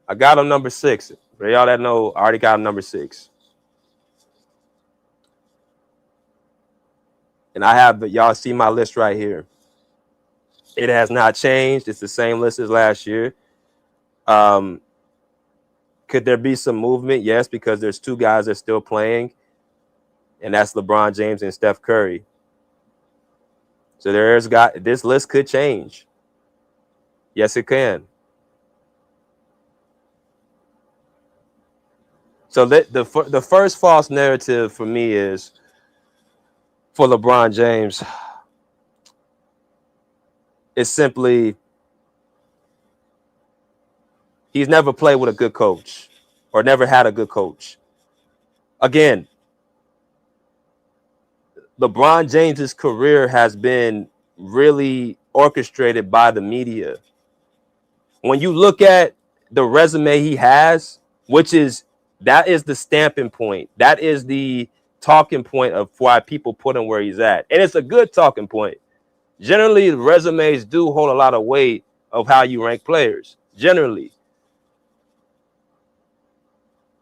I got him number 6. For y'all that know, I already got him number 6. And I have, y'all see my list right here. It has not changed. It's the same list as last year. Could there be some movement? Yes, because there's 2 guys that are still playing, and that's LeBron James and Steph Curry. So this list could change. Yes, it can. So the first false narrative for me is for LeBron James. It's simply he's never played with a good coach or never had a good coach. Again, LeBron James's career has been really orchestrated by the media. When you look at the resume he has, that is the stamping point. That is the talking point of why people put him where he's at. And it's a good talking point. Generally, resumes do hold a lot of weight of how you rank players. Generally,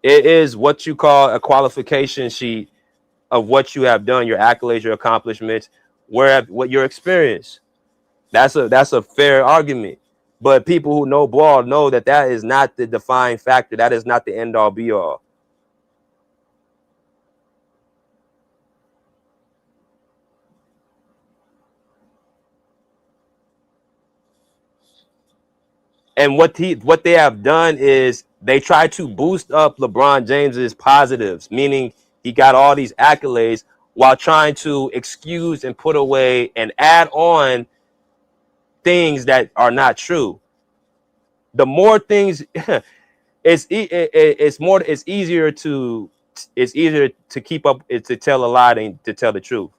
it is what you call a qualification sheet of what you have done, your accolades, your accomplishments, what your experience. That's a fair argument. But people who know ball know that is not the defining factor. That is not the end all be all. And what they have done is they try to boost up LeBron James's positives, meaning he got all these accolades, while trying to excuse and put away and add on things that are not true. The more things, it's easier to keep up, to tell a lie than to tell the truth.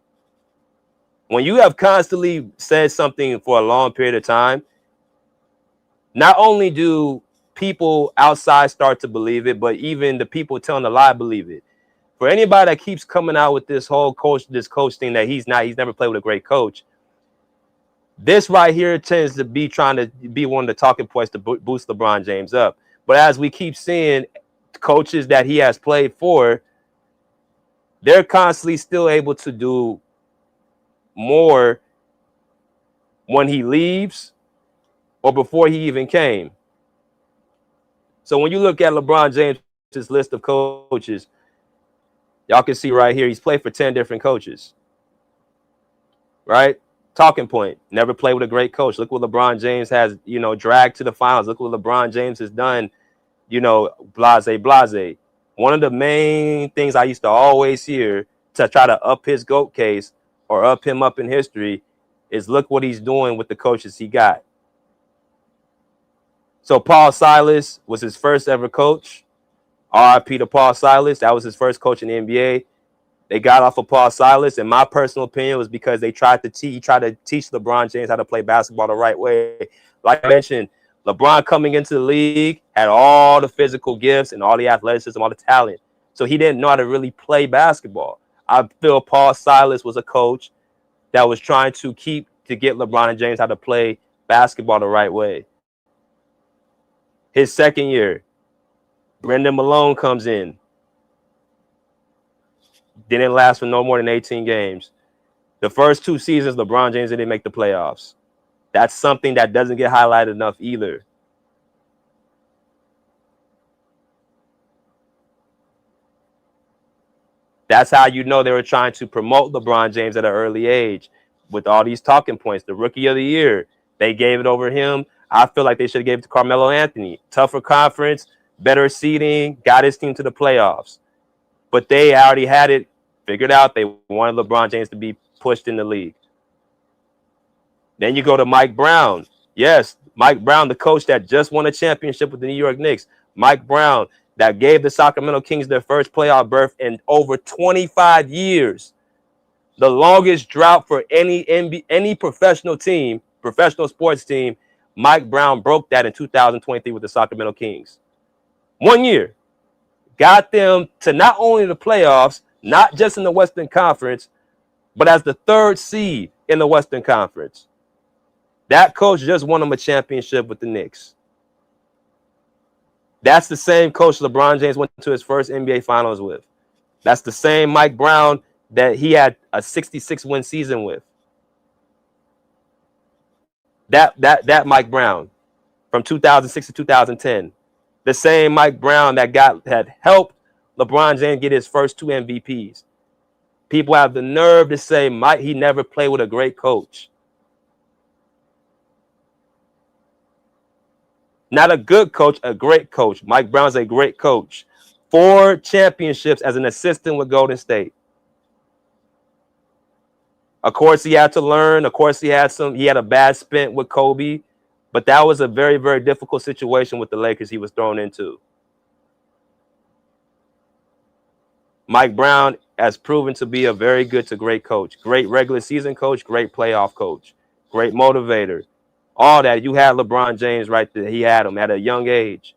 When you have constantly said something for a long period of time, not only do people outside start to believe it, but even the people telling the lie believe it. For anybody that keeps coming out with this whole coach thing that he's never played with a great coach, this right here tends to be trying to be one of the talking points to boost LeBron James up. But as we keep seeing, coaches that he has played for, they're constantly still able to do more when he leaves or before he even came. So when you look at LeBron James' list of coaches, y'all can see right here, he's played for 10 different coaches, right? Talking point, never played with a great coach. Look what LeBron James has, dragged to the finals. Look what LeBron James has done, blase. One of the main things I used to always hear to try to up his GOAT case or up him up in history is look what he's doing with the coaches he got. So Paul Silas was his first ever coach. RIP to Paul Silas. That was his first coach in the NBA. They got off of Paul Silas, and my personal opinion was because he tried to teach LeBron James how to play basketball the right way. Like I mentioned, LeBron coming into the league had all the physical gifts and all the athleticism, all the talent. So he didn't know how to really play basketball. I feel Paul Silas was a coach that was trying to get LeBron James how to play basketball the right way. His second year, Brendan Malone comes in. Didn't last for no more than 18 games. The first 2 seasons, LeBron James didn't make the playoffs. That's something that doesn't get highlighted enough either. That's how you know they were trying to promote LeBron James at an early age with all these talking points. The rookie of the year, they gave it over him. I feel like they should have gave it to Carmelo Anthony. Tougher conference, better seeding, got his team to the playoffs. But they already had it figured out. They wanted LeBron James to be pushed in the league. Then you go to Mike Brown. Yes, Mike Brown, the coach that just won a championship with the New York Knicks. Mike Brown, that gave the Sacramento Kings their first playoff berth in over 25 years. The longest drought for any professional team, professional sports team. Mike Brown broke that in 2023 with the Sacramento Kings. 1 year. Got them to not only the playoffs, not just in the Western Conference, but as the 3rd seed in the Western Conference. That coach just won them a championship with the Knicks. That's the same coach LeBron James went to his first NBA Finals with. That's the same Mike Brown that he had a 66-win season with. That Mike Brown from 2006 to 2010. The same Mike Brown that had helped LeBron James get his first 2 MVPs. People have the nerve to say he never played with a great coach. Not a good coach, a great coach. Mike Brown's a great coach. 4 championships as an assistant with Golden State. Of course, he had to learn. Of course, he had a bad stint with Kobe. But that was a very, very difficult situation with the Lakers he was thrown into. Mike Brown has proven to be a very good to great coach. Great regular season coach, great playoff coach, great motivator. All that. You had LeBron James right there. He had him at a young age.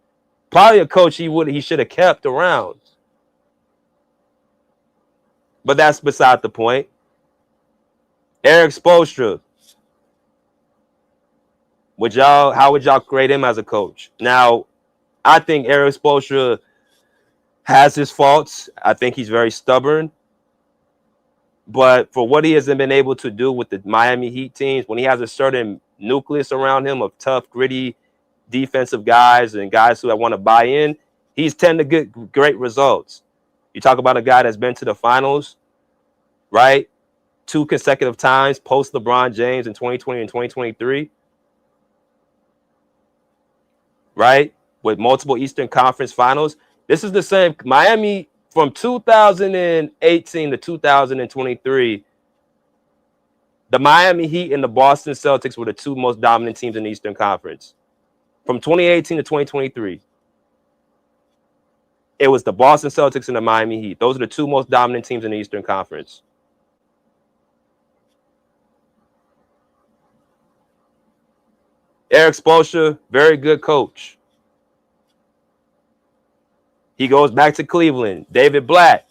Probably a coach he should have kept around. But that's beside the point. Eric Spoelstra. How would y'all grade him as a coach? Now, I think Eric Spoelstra has his faults. I think he's very stubborn. But for what he hasn't been able to do with the Miami Heat teams, when he has a certain nucleus around him of tough, gritty defensive guys and guys who want to buy in, he's tend to get great results. You talk about a guy that's been to the finals, right? 2 consecutive times post LeBron James in 2020 and 2023. Right? With multiple Eastern Conference finals. This is the same. Miami from 2018 to 2023, the Miami Heat and the Boston Celtics were the two most dominant teams in the Eastern Conference. From 2018 to 2023, it was the Boston Celtics and the Miami Heat. Those are the two most dominant teams in the Eastern Conference. Eric Spoelstra, very good coach. He goes back to Cleveland. David Blatt.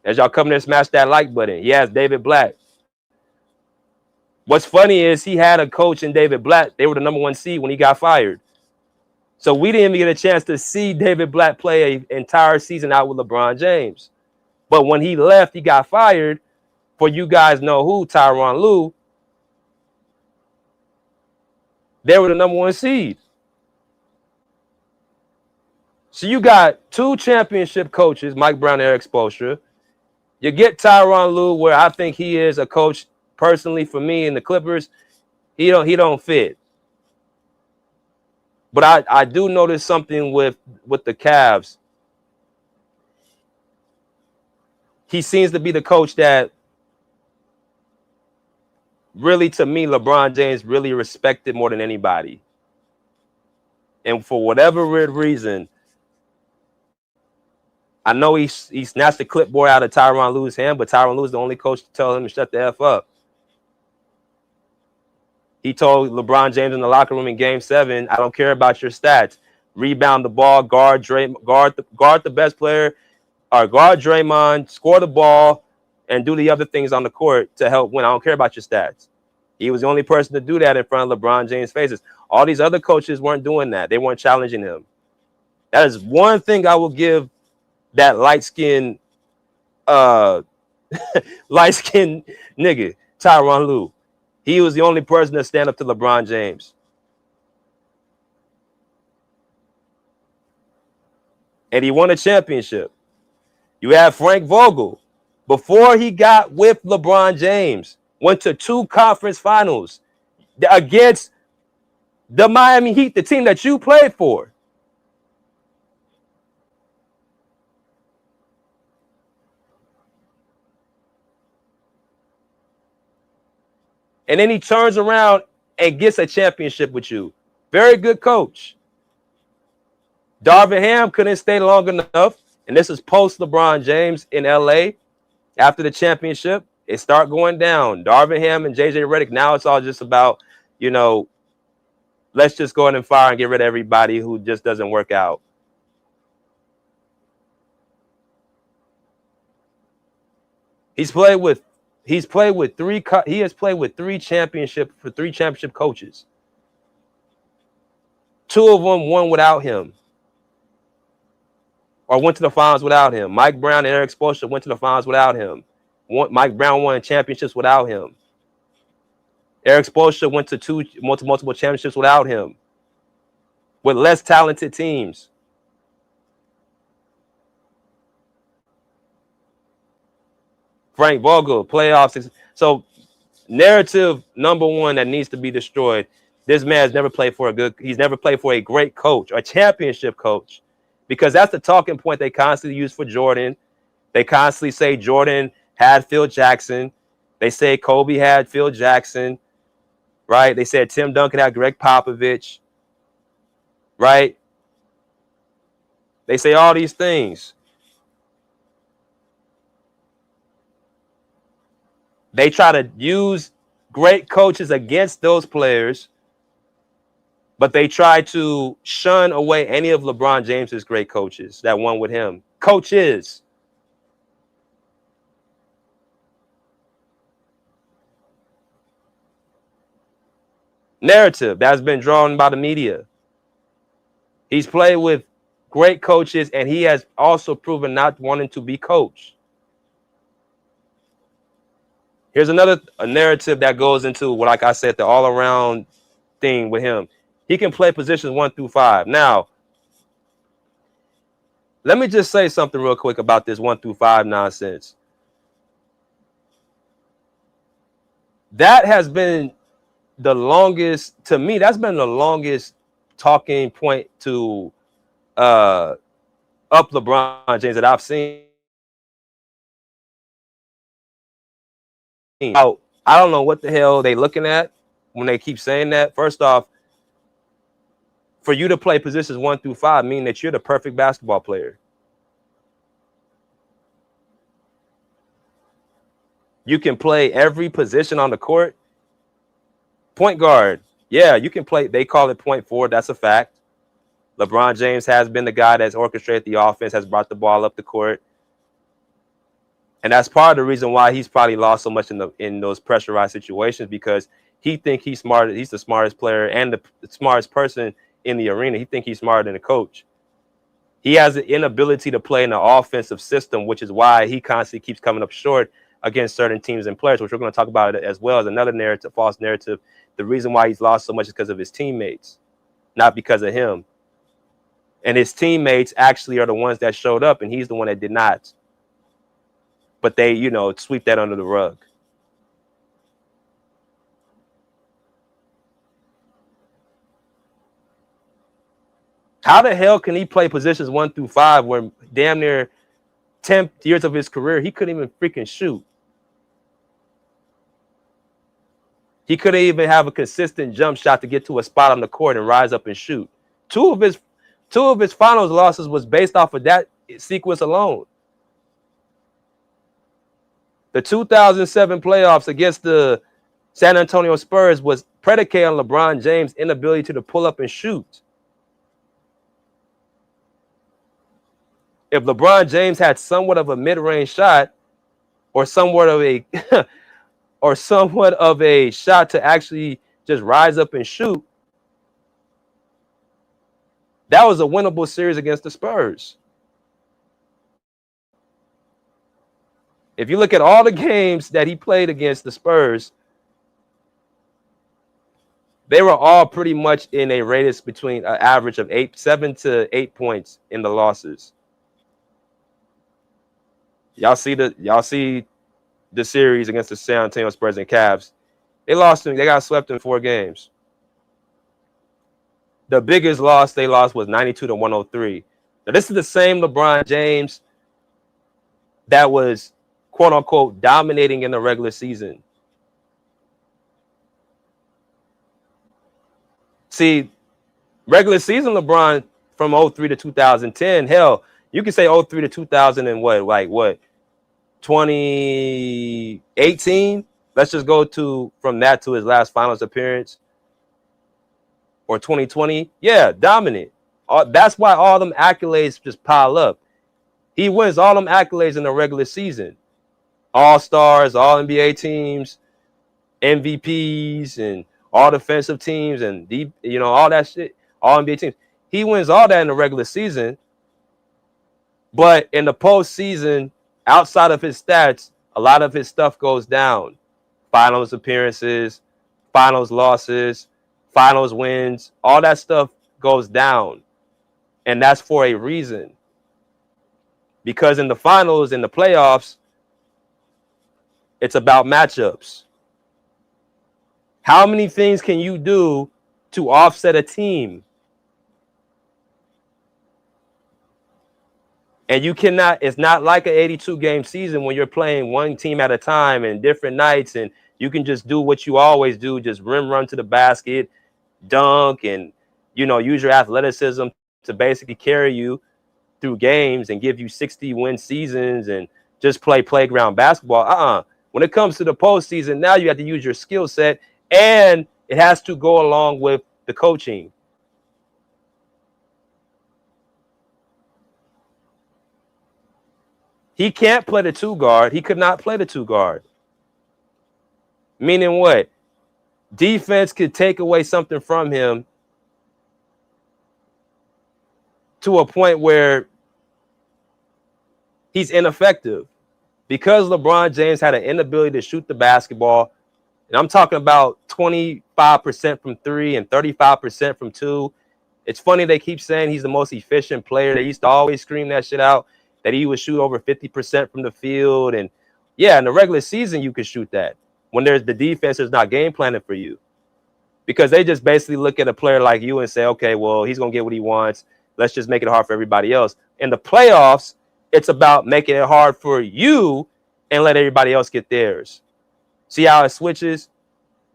As y'all come there, smash that like button. Yes, David Blatt. What's funny is he had a coach in David Blatt. They were the #1 seed when he got fired. So we didn't even get a chance to see David Blatt play an entire season out with LeBron James. But when he left, he got fired. For you guys know who, Tyronn Lue. They were the #1 seed. So you got two championship coaches, Mike Brown and Eric Spoelstra. You get Tyronn Lue, where I think he is a coach personally for me in the Clippers. He don't fit. But I do notice something with the Cavs. He seems to be the coach that really, to me, LeBron James really respected more than anybody. And for whatever weird reason, I know he snatched the clipboard out of Tyronn Lue's hand, but Tyronn Lue is the only coach to tell him to shut the F up. He told LeBron James in the locker room in Game 7, I don't care about your stats. Rebound the ball, guard the best player, or guard Draymond, score the ball, and do the other things on the court to help win. I don't care about your stats. He was the only person to do that in front of LeBron James' faces. All these other coaches weren't doing that. They weren't challenging him. That is one thing I will give that light-skinned nigga, Tyronn Lue. He was the only person to stand up to LeBron James. And he won a championship. You have Frank Vogel. Before he got with LeBron James, went to 2 conference finals against the Miami Heat, the team that you played for. And then he turns around and gets a championship with you. Very good coach. Darvin Ham couldn't stay long enough. And this is post LeBron James in LA. After the championship, it start going down. Darvin Ham and JJ Redick. Now it's all just about, let's just go ahead and fire and get rid of everybody who just doesn't work out. He has played with 3 championship coaches. 2 of them won without him, or went to the finals without him. Mike Brown and Eric Spoelstra went to the finals without him. Mike Brown won championships without him. Eric Spoelstra went to multiple championships without him, with less talented teams. Frank Vogel, playoffs. So narrative #1 that needs to be destroyed. This man has never played for he's never played for a great coach, a championship coach, because that's the talking point they constantly use for Jordan. They constantly say Jordan had Phil Jackson. They say Kobe had Phil Jackson, right? They said Tim Duncan had Greg Popovich, right? They say all these things. They try to use great coaches against those players, but they try to shun away any of LeBron James's great coaches that won with him. Coaches. Narrative that's been drawn by the media. He's played with great coaches, and he has also proven not wanting to be coached. Here's a narrative that goes into, like I said, the all-around thing with him. He can play positions 1 through 5. Now, let me just say something real quick about this 1 through 5 nonsense. That has been the longest, to me, that's been the longest talking point to up LeBron James that I've seen. Now, I don't know what the hell they looking at when they keep saying that. First off, for you to play positions 1 through 5 mean that you're the perfect basketball player. You can play every position on the court. Point guard, yeah, you can play. They call it point forward. That's a fact. LeBron James has been the guy that's orchestrated the offense, has brought the ball up the court. And that's part of the reason why he's probably lost so much in those pressurized situations, because he think he's smart. He's the smartest player and the smartest person in the arena. He think he's smarter than the coach. He has an inability to play in the offensive system, which is why he constantly keeps coming up short against certain teams and players, which we're going to talk about as well as another narrative, false narrative. The reason why he's lost so much is because of his teammates, not because of him. And his teammates actually are the ones that showed up, and he's the one that did not. But they, sweep that under the rug. How the hell can he play positions 1 through 5 where damn near 10 years of his career, he couldn't even freaking shoot? He couldn't even have a consistent jump shot to get to a spot on the court and rise up and shoot. Two of his finals losses was based off of that sequence alone. The 2007 playoffs against the San Antonio Spurs was predicated on LeBron James' inability to pull up and shoot. If LeBron James had somewhat of a mid-range shot or somewhat of a shot to actually just rise up and shoot, that was a winnable series against the Spurs. If you look at all the games that he played against the Spurs, they were all pretty much in a radius between an average of 7 to 8 points in the losses. Y'all see the series against the San Antonio Spurs and Cavs. They got swept in 4 games. The biggest loss they lost was 92-103. Now, this is the same LeBron James that was, quote unquote, dominating in the regular season. See, regular season LeBron from 03 to 2010, hell, you can say 03 to 2000 and what, 2018? Let's just go from that to his last finals appearance. Or 2020, yeah, dominant. That's why all them accolades just pile up. He wins all them accolades in the regular season. All-stars, all-NBA teams, MVPs, and all defensive teams, and all that shit, all NBA teams. He wins all that in the regular season. But in the postseason, outside of his stats, a lot of his stuff goes down. Finals appearances, finals losses, finals wins, all that stuff goes down. And that's for a reason. Because in the finals, in the playoffs, it's about matchups. How many things can you do to offset a team? And you cannot, it's not like an 82-game season when you're playing one team at a time and different nights, and you can just do what you always do, just run to the basket, dunk, and use your athleticism to basically carry you through games and give you 60-win seasons and just play playground basketball. When it comes to the postseason, now you have to use your skill set, and it has to go along with the coaching. He can't play the 2 guard. He could not play the 2 guard. Meaning what? Defense could take away something from him to a point where he's ineffective. Because LeBron James had an inability to shoot the basketball, and I'm talking about 25% from 3 and 35% from 2. It's funny they keep saying he's the most efficient player. They used to always scream that shit out, that he would shoot over 50% from the field. And yeah, in the regular season, you could shoot that when the defense is not game planning for you. Because they just basically look at a player like you and say, okay, well, he's going to get what he wants. Let's just make it hard for everybody else. In the playoffs, it's about making it hard for you and let everybody else get theirs. See how it switches?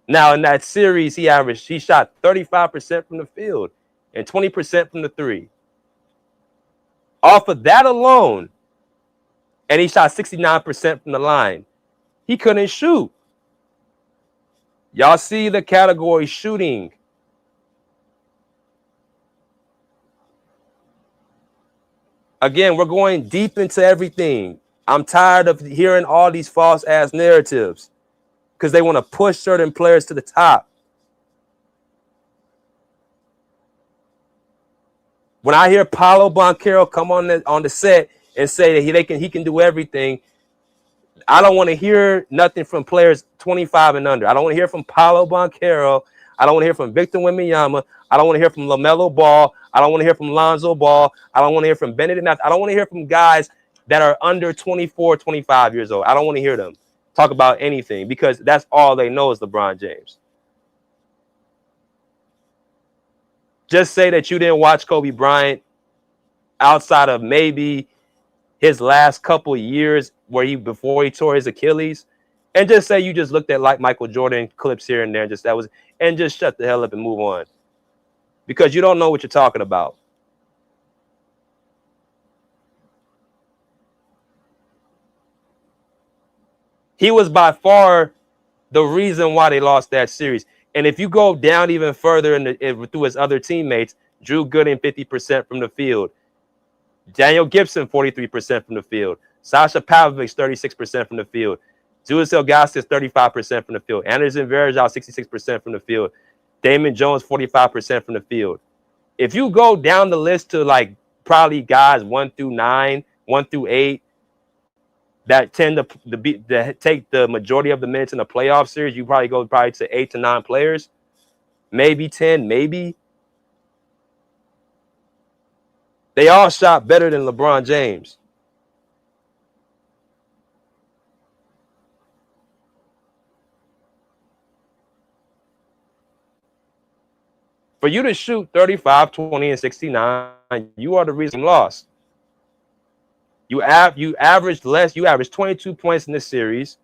Now in that series, he shot 35% from the field and 20% from the three. Off of that alone, and he shot 69% from the line. He couldn't shoot. Y'all see the category shooting. Again, we're going deep into everything. I'm tired of hearing all these false ass narratives because they want to push certain players to the top. When I hear Paolo Banchero come on the set and say that he can do everything, I don't want to hear nothing from players 25 and under. I don't want to hear from Paolo Banchero. I don't want to hear from Victor Wembanyama. I don't want to hear from LaMelo Ball. I don't want to hear from Lonzo Ball. I don't want to hear from Benedict. I don't want to hear from guys that are under 24, 25 years old. I don't want to hear them talk about anything because that's all they know is LeBron James. Just say that you didn't watch Kobe Bryant outside of maybe his last couple years before he tore his Achilles, and just say you just looked at like Michael Jordan clips here and there, and just shut the hell up and move on. Because you don't know what you're talking about. He was by far the reason why they lost that series. And if you go down even further through his other teammates, Drew Gooden 50% from the field, Daniel Gibson 43% from the field, Sasha Pavlovich 36% from the field, Julius Ilgauskas 35% from the field, Anderson Varejao 66% from the field, Damon Jones 45% from the field. If you go down the list to like probably guys 1 through 9, 1 through 8 that tend to take the majority of the minutes in the playoff series, you probably go to 8 to 9 players, maybe 10, maybe. They all shot better than LeBron James. For you to shoot 35, 20, and 69, you are the reason you lost. You averaged less. You averaged 22 points in this series,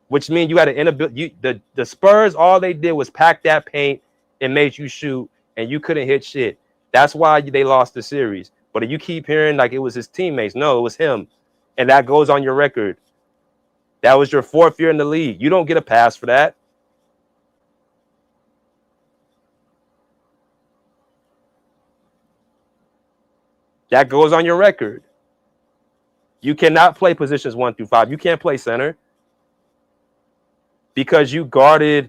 which means you had an inability. The Spurs, all they did was pack that paint and made you shoot, and you couldn't hit shit. That's why they lost the series. But if you keep hearing like it was his teammates, no, it was him, and that goes on your record. That was your 4th year in the league. You don't get a pass for that. That goes on your record. You cannot play positions 1 through 5. You can't play center because you guarded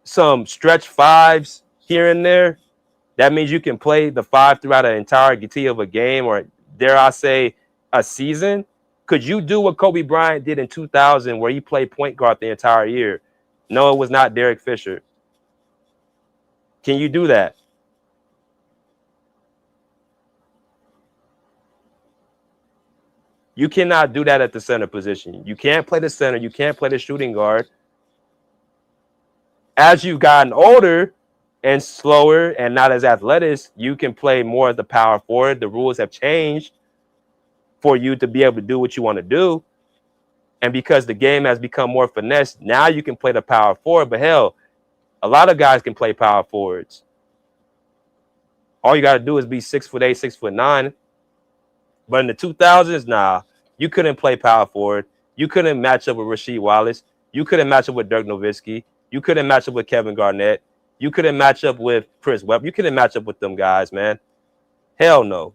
some stretch 5s here and there. That means you can play the 5 throughout an entirety of a game, or dare I say a season. Could you do what Kobe Bryant did in 2000 where he played point guard the entire year? No, it was not Derek Fisher. Can you do that? You cannot do that at the center position. You can't play the center. You can't play the shooting guard. As you've gotten older and slower and not as athletic, you can play more at the power forward. The rules have changed for you to be able to do what you want to do. And because the game has become more finesse, now you can play the power forward. But hell, a lot of guys can play power forwards. All you got to do is be 6'8", 6'9". But in the 2000s, nah, you couldn't play power forward. You couldn't match up with Rasheed Wallace. You couldn't match up with Dirk Nowitzki. You couldn't match up with Kevin Garnett. You couldn't match up with Chris Webber. You couldn't match up with them guys, man. Hell no.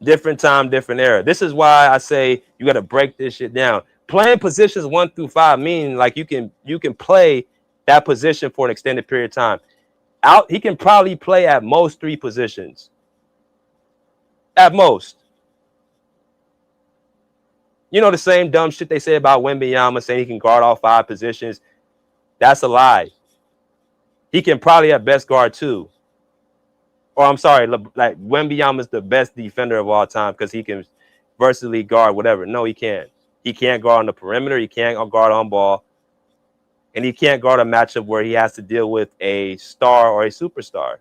Different time, different era. This is why I say you got to break this shit down. Playing positions 1 through 5 mean like you can play that position for an extended period of time. He can probably play at most 3 positions. At most. You know the same dumb shit they say about Wembanyama saying he can guard all 5 positions. That's a lie. He can probably at best guard 2. Or I'm sorry, like Wembanyama's the best defender of all time because he can versatily guard whatever. No, he can't. He can't guard on the perimeter. He can't guard on ball. And he can't guard a matchup where he has to deal with a star or a superstar.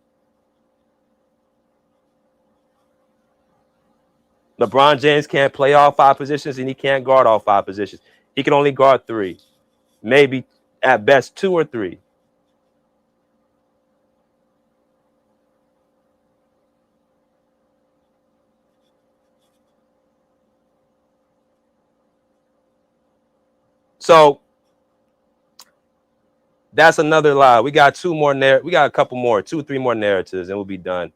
LeBron James can't play all 5 positions, and he can't guard all 5 positions. He can only guard 3, maybe at best 2 or 3. So that's another lie. We got 2 more. We got a couple more, 2, 3 more narratives, and we'll be done.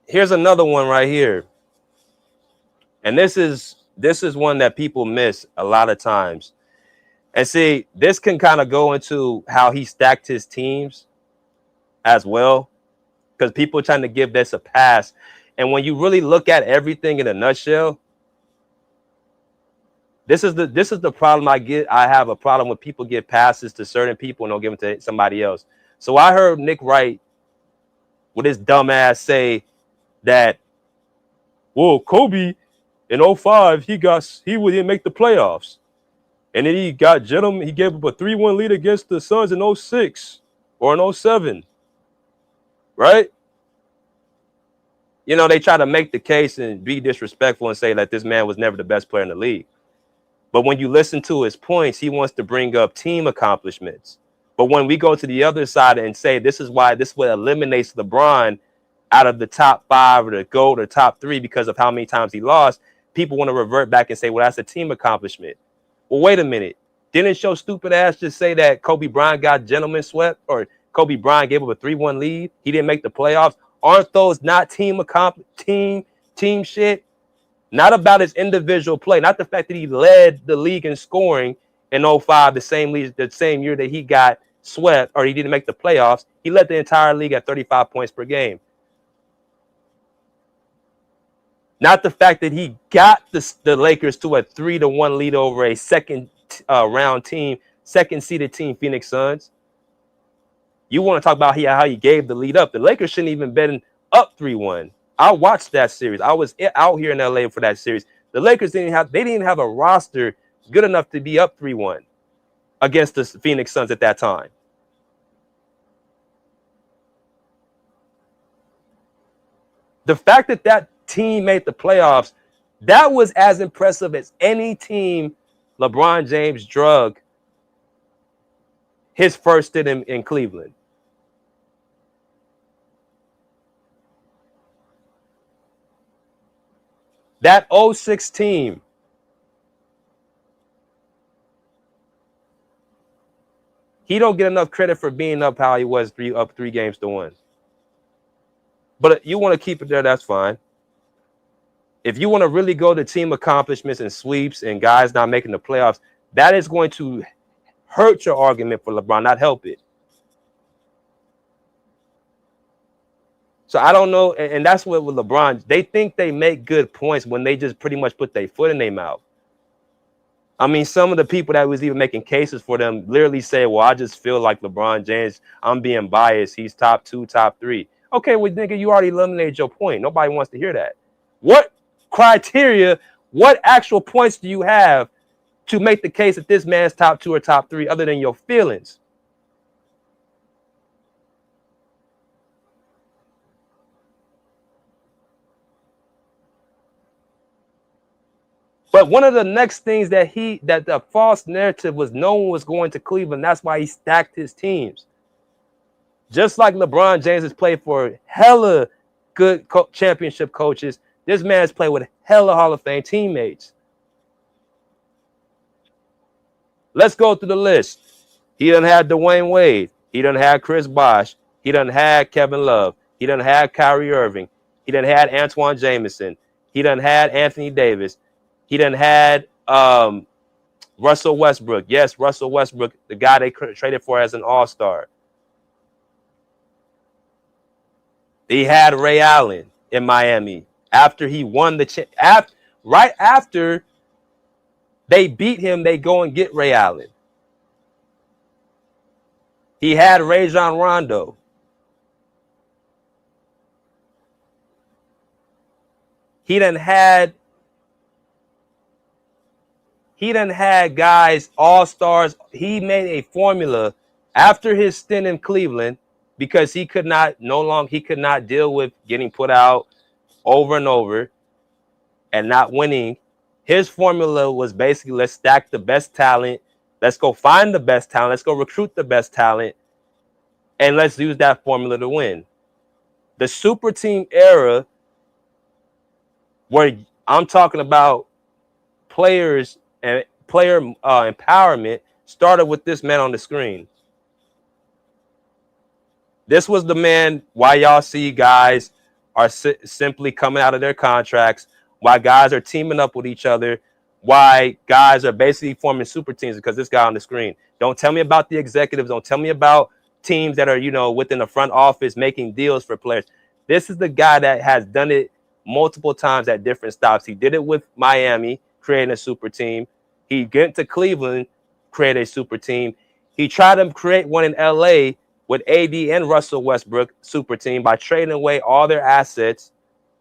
Here's another one right here, and this is one that people miss a lot of times. And see, this can kind of go into how he stacked his teams as well, because people are trying to give this a pass. And when you really look at everything in a nutshell, this is the problem I get. I have a problem when people give passes to certain people and don't give them to somebody else. So I heard Nick Wright with his dumb ass say that, well, Kobe in 05, he didn't make the playoffs. And then he got gentlemen, he gave up a 3-1 lead against the Suns in 06 or in 07. Right? You know, they try to make the case and be disrespectful and say that this man was never the best player in the league. But when you listen to his points, he wants to bring up team accomplishments. But when we go to the other side and say this is what eliminates LeBron out of the top 5 or the GOAT or top 3 because of how many times he lost, people want to revert back and say, well, that's a team accomplishment. Well, wait a minute. Didn't your stupid ass just say that Kobe Bryant got gentleman swept, or Kobe Bryant gave up a 3-1 lead? He didn't make the playoffs. Aren't those not team shit? Not about his individual play, not the fact that he led the league in scoring in 05, the same year that he got swept or he didn't make the playoffs. He led the entire league at 35 points per game. Not the fact that he got the Lakers to a 3-1 lead over a second round team, second seeded team, Phoenix Suns. You want to talk about how he gave the lead up. The Lakers shouldn't even been up 3-1. I watched that series. I was out here in LA for that series. The Lakers didn't even have a roster good enough to be up 3-1 against the Phoenix Suns at that time. The fact that that team made the playoffs, that was as impressive as any team LeBron James drug his first stint in Cleveland. That 06 team, he don't get enough credit for being up how he was 3 games to 1. But you want to keep it there, that's fine. If you want to really go to team accomplishments and sweeps and guys not making the playoffs, that is going to hurt your argument for LeBron, not help it. So I don't know, and that's what with LeBron, they think they make good points when they just pretty much put their foot in their mouth. I mean, some of the people that was even making cases for them literally say, well, I just feel like LeBron James, I'm being biased. He's top 2, top 3. Okay, well, nigga, you already eliminated your point. Nobody wants to hear that. What criteria, what actual points do you have to make the case that this man's top 2 or top 3 other than your feelings? But one of the next things that the false narrative was no one was going to Cleveland. That's why he stacked his teams. Just like LeBron James has played for hella good championship coaches, this man has played with hella Hall of Fame teammates. Let's go through the list. He done had Dwayne Wade. He done had Chris Bosh. He done had Kevin Love. He done had Kyrie Irving. He done had Antoine Jameson. He done had Anthony Davis. He done had Russell Westbrook. Yes, Russell Westbrook, the guy they traded for as an all-star. He had Ray Allen in Miami after he won the right after they beat him, they go and get Ray Allen. He had Rajon Rondo. He done had guys, all-stars. He made a formula after his stint in Cleveland because he could not deal with getting put out over and over and not winning. His formula was basically, let's stack the best talent. Let's go find the best talent. Let's go recruit the best talent. And let's use that formula to win. The super team era, where I'm talking about players and player empowerment, started with this man on the screen. This was the man why y'all see guys are simply coming out of their contracts, why guys are teaming up with each other, why guys are basically forming super teams, because this guy on the screen. Don't tell me about the executives. Don't tell me about teams that are, you know, within the front office making deals for players. This is the guy that has done it multiple times at different stops. He did it with Miami, creating a super team. He went to Cleveland, create a super team. He tried to create one in LA with AD and Russell Westbrook super team by trading away all their assets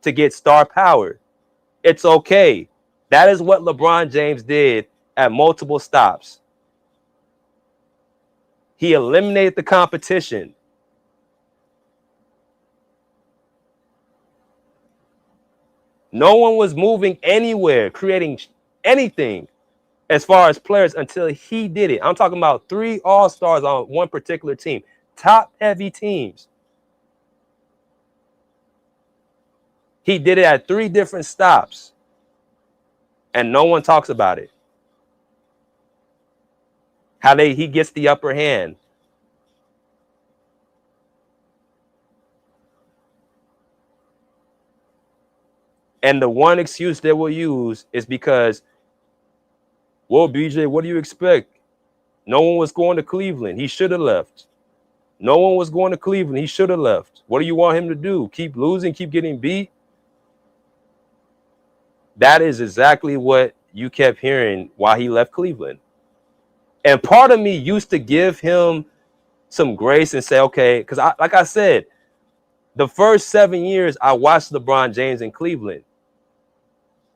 to get star power. It's okay. That is what LeBron James did at multiple stops. He eliminated the competition. No one was moving anywhere, creating anything as far as players until he did it. I'm talking about 3 all-stars on one particular team, top-heavy teams. He did it at 3 different stops, and no one talks about it. How he gets the upper hand. And the one excuse they will use is because, well, BJ, what do you expect? No one was going to Cleveland. He should have left. No one was going to Cleveland. He should have left. What do you want him to do? Keep losing, keep getting beat? That is exactly what you kept hearing while he left Cleveland. And part of me used to give him some grace and say, okay, because like I said, the first 7 years I watched LeBron James in Cleveland.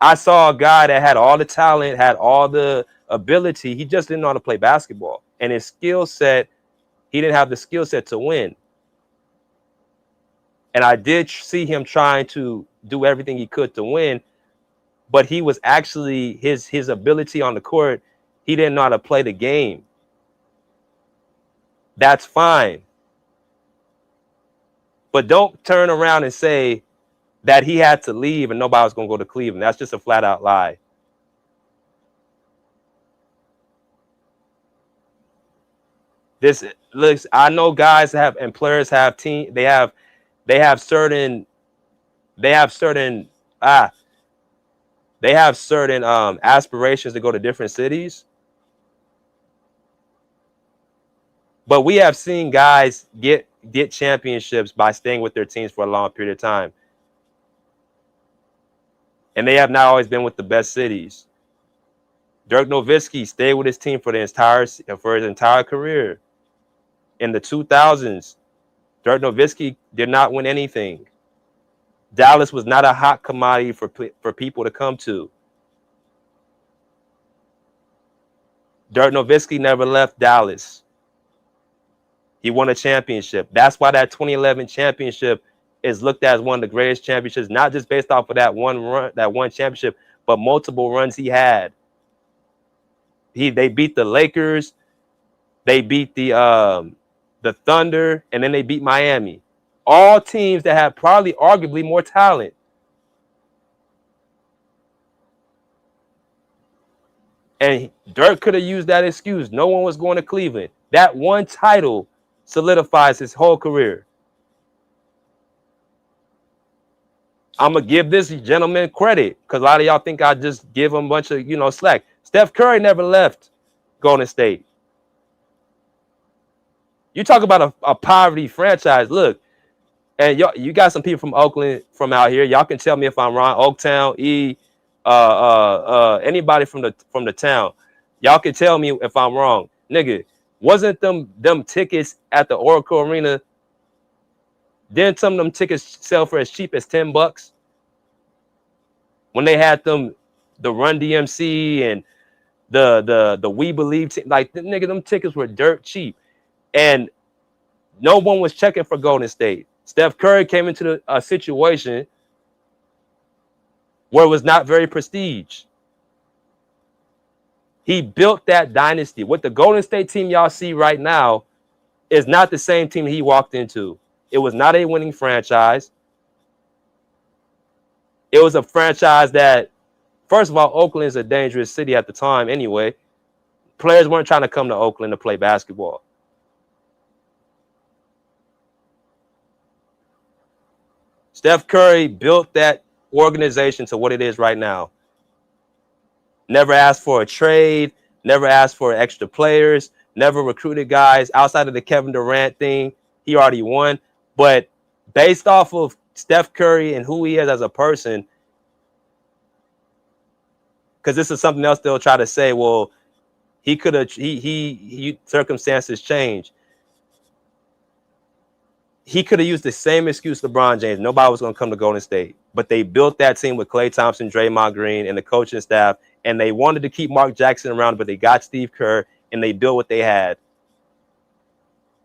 I saw a guy that had all the talent, had all the ability. He just didn't know how to play basketball. And his skill set, he didn't have the skill set to win. And I did see him trying to do everything he could to win. But he was actually, his ability on the court, he didn't know how to play the game. That's fine. But don't turn around and say that he had to leave and nobody was going to go to Cleveland. That's just a flat out lie. This looks, I know guys have, and players have team, they have certain aspirations to go to different cities. But we have seen guys get championships by staying with their teams for a long period of time. And they have not always been with the best cities. Dirk Nowitzki stayed with his team for his entire career. In the 2000s, Dirk Nowitzki did not win anything. Dallas was not a hot commodity for people to come to. Dirk Nowitzki never left Dallas. He won a championship. That's why that 2011 championship is looked at as one of the greatest championships, not just based off of that one run, that one championship, but multiple runs he had. They beat the Lakers, they beat the Thunder, and then they beat Miami. All teams that have probably arguably more talent. And Dirk could have used that excuse. No one was going to Cleveland. That one title solidifies his whole career. I'm going to give this gentleman credit because a lot of y'all think I just give him a bunch of, slack. Steph Curry never left Golden State. You talk about a poverty franchise. Look, and you got some people from Oakland from out here. Y'all can tell me if I'm wrong. Oaktown, anybody from the town. Y'all can tell me if I'm wrong. Nigga, wasn't them tickets at the Oracle Arena? Didn't some of them tickets sell for as cheap as $10 when they had the Run DMC and the We Believe team? Like, nigga, them tickets were dirt cheap. And No one was checking for Golden State. Steph Curry came into a situation where it was not very prestige. He built that dynasty. What the Golden State team y'all see right now is not the same team he walked into. It was not a winning franchise. It was a franchise that, first of all, Oakland is a dangerous city at the time anyway. Players weren't trying to come to Oakland to play basketball. Steph Curry built that organization to what it is right now. Never asked for a trade, never asked for extra players, never recruited guys outside of the Kevin Durant thing. He already won. But based off of Steph Curry and who he is as a person, because this is something else they'll try to say, well, he could have, he circumstances change. He could have used the same excuse LeBron James. Nobody was going to come to Golden State. But they built that team with Klay Thompson, Draymond Green, and the coaching staff. And they wanted to keep Mark Jackson around, but they got Steve Kerr, and they built what they had.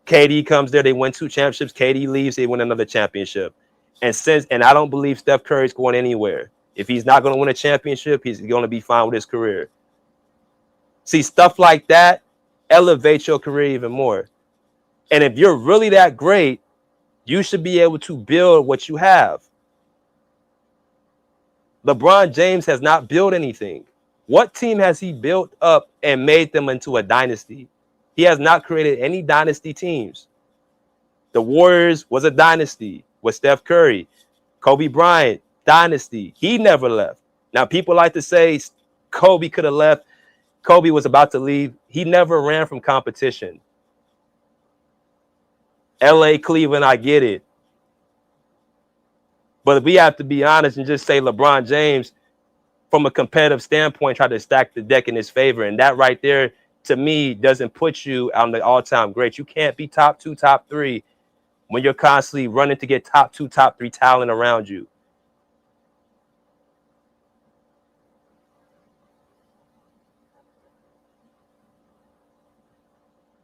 KD comes there. They win 2 championships. KD leaves. They win another championship. And I don't believe Steph Curry's going anywhere. If he's not going to win a championship, he's going to be fine with his career. See, stuff like that elevates your career even more. And if you're really that great, you should be able to build what you have. LeBron James has not built anything. What team has he built up and made them into a dynasty? He has not created any dynasty teams. The Warriors was a dynasty with Steph Curry. Kobe Bryant, dynasty. He never left. Now, people like to say Kobe could have left. Kobe was about to leave. He never ran from competition. LA, Cleveland, I get it. But we have to be honest and just say LeBron James, from a competitive standpoint, tried to stack the deck in his favor. And that right there, to me, doesn't put you on the all-time great. You can't be top 2, top 3 when you're constantly running to get top 2, top 3 talent around you.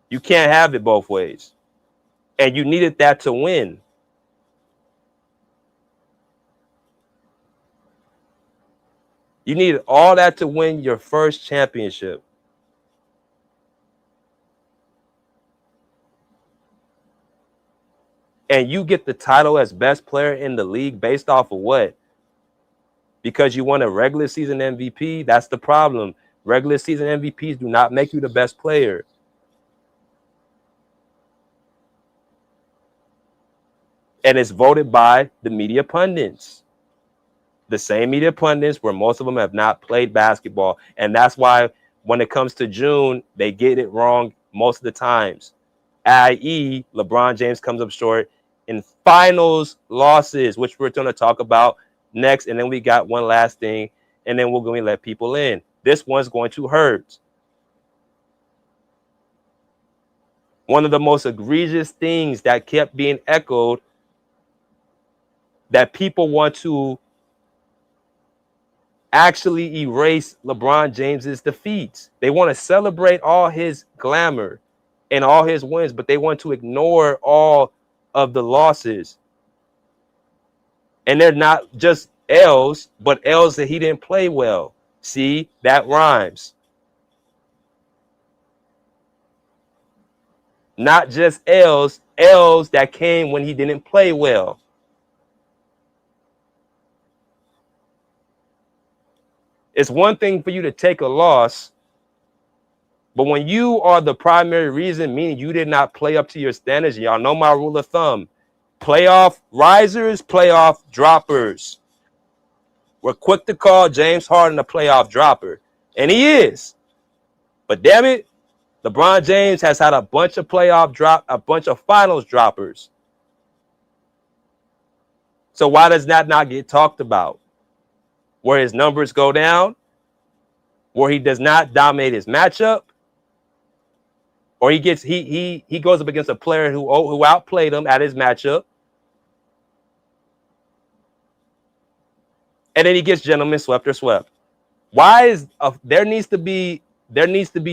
You can't have it both ways. And you needed that to win. You needed all that to win your first championship. And you get the title as best player in the league based off of what? Because you won a regular season MVP? That's the problem. Regular season MVPs do not make you the best player. And it's voted by the media pundits. The same media pundits where most of them have not played basketball. And that's why when it comes to June, they get it wrong most of the times. i.e., LeBron James comes up short in finals losses, which we're going to talk about next. And then we got one last thing, and then we're going to let people in. This one's going to hurt. One of the most egregious things that kept being echoed, that people want to actually erase LeBron James's defeats. They want to celebrate all his glamour and all his wins, but they want to ignore all of the losses. And they're not just L's, but L's that he didn't play well. See, that rhymes. Not just L's, L's that came when he didn't play well. It's one thing for you to take a loss, but when you are the primary reason, meaning you did not play up to your standards, y'all know my rule of thumb. Playoff risers, playoff droppers. We're quick to call James Harden a playoff dropper, and he is. But damn it, LeBron James has had a bunch of finals droppers. So why does that not get talked about? Where his numbers go down, where he does not dominate his matchup, or he goes up against a player who outplayed him at his matchup, and then he gets gentleman swept or swept. Why is there needs to be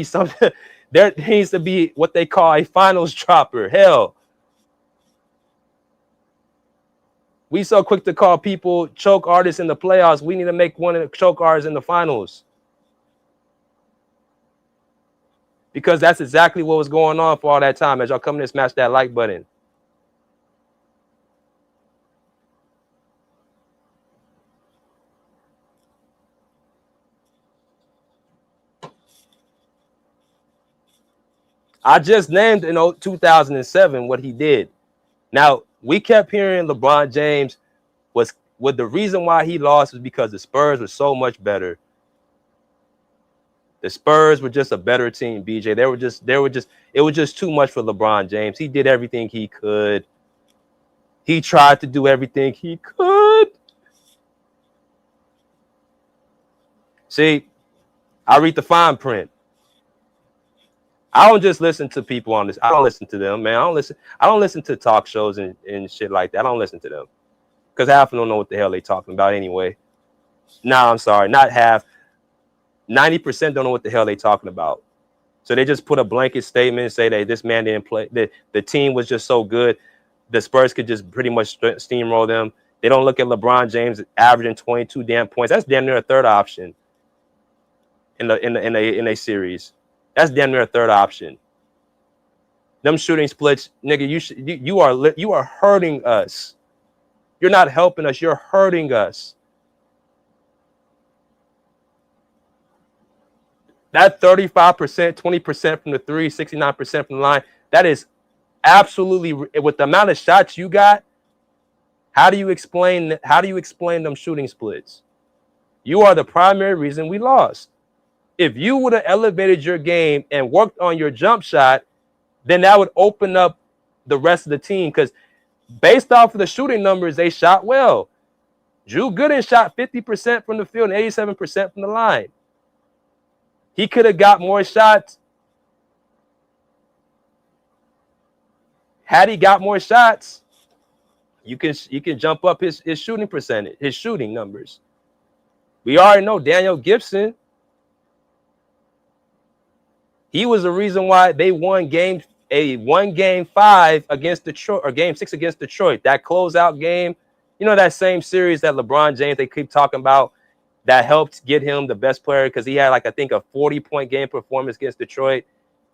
something? There needs to be what they call a finals dropper. Hell, We so quick to call people choke artists in the playoffs. We need to make one of the choke artists in the finals. Because that's exactly what was going on for all that time. As y'all come in and smash that like button. I just named in 2007 what he did. Now, we kept hearing LeBron James was the reason why he lost was because the Spurs were so much better. The Spurs were just a better team, BJ. It was just too much for LeBron James. He did everything he could. He tried to do everything he could. See, I read the fine print. I don't just listen to people on this. I don't listen to them, man. I don't listen to talk shows and shit like that. I don't listen to them. Because half of them don't know what the hell they talking about anyway. Nah, I'm sorry. Not half. 90% don't know what the hell they talking about. So they just put a blanket statement and say that this man didn't play. The team was just so good. The Spurs could just pretty much steamroll them. They don't look at LeBron James averaging 22 damn points. That's damn near a third option in a series. That's damn near a third option. Them shooting splits, nigga, you are hurting us. You're not helping us. You're hurting us. That 35%, 20% from the three, 69% from the line, that is absolutely, with the amount of shots you got, how do you explain them shooting splits? You are the primary reason we lost. If you would have elevated your game and worked on your jump shot, then that would open up the rest of the team, because based off of the shooting numbers, they shot well. Drew Gooden shot 50% from the field and 87% from the line. He could have got more shots. Had he got more shots, you can jump up his shooting percentage, his shooting numbers. We already know Daniel Gibson. He was the reason why they won game 5 against Detroit, or game 6 against Detroit. That closeout game, you know, that same series that LeBron James they keep talking about, that helped get him the best player because he had, like, I think a 40-point game performance against Detroit.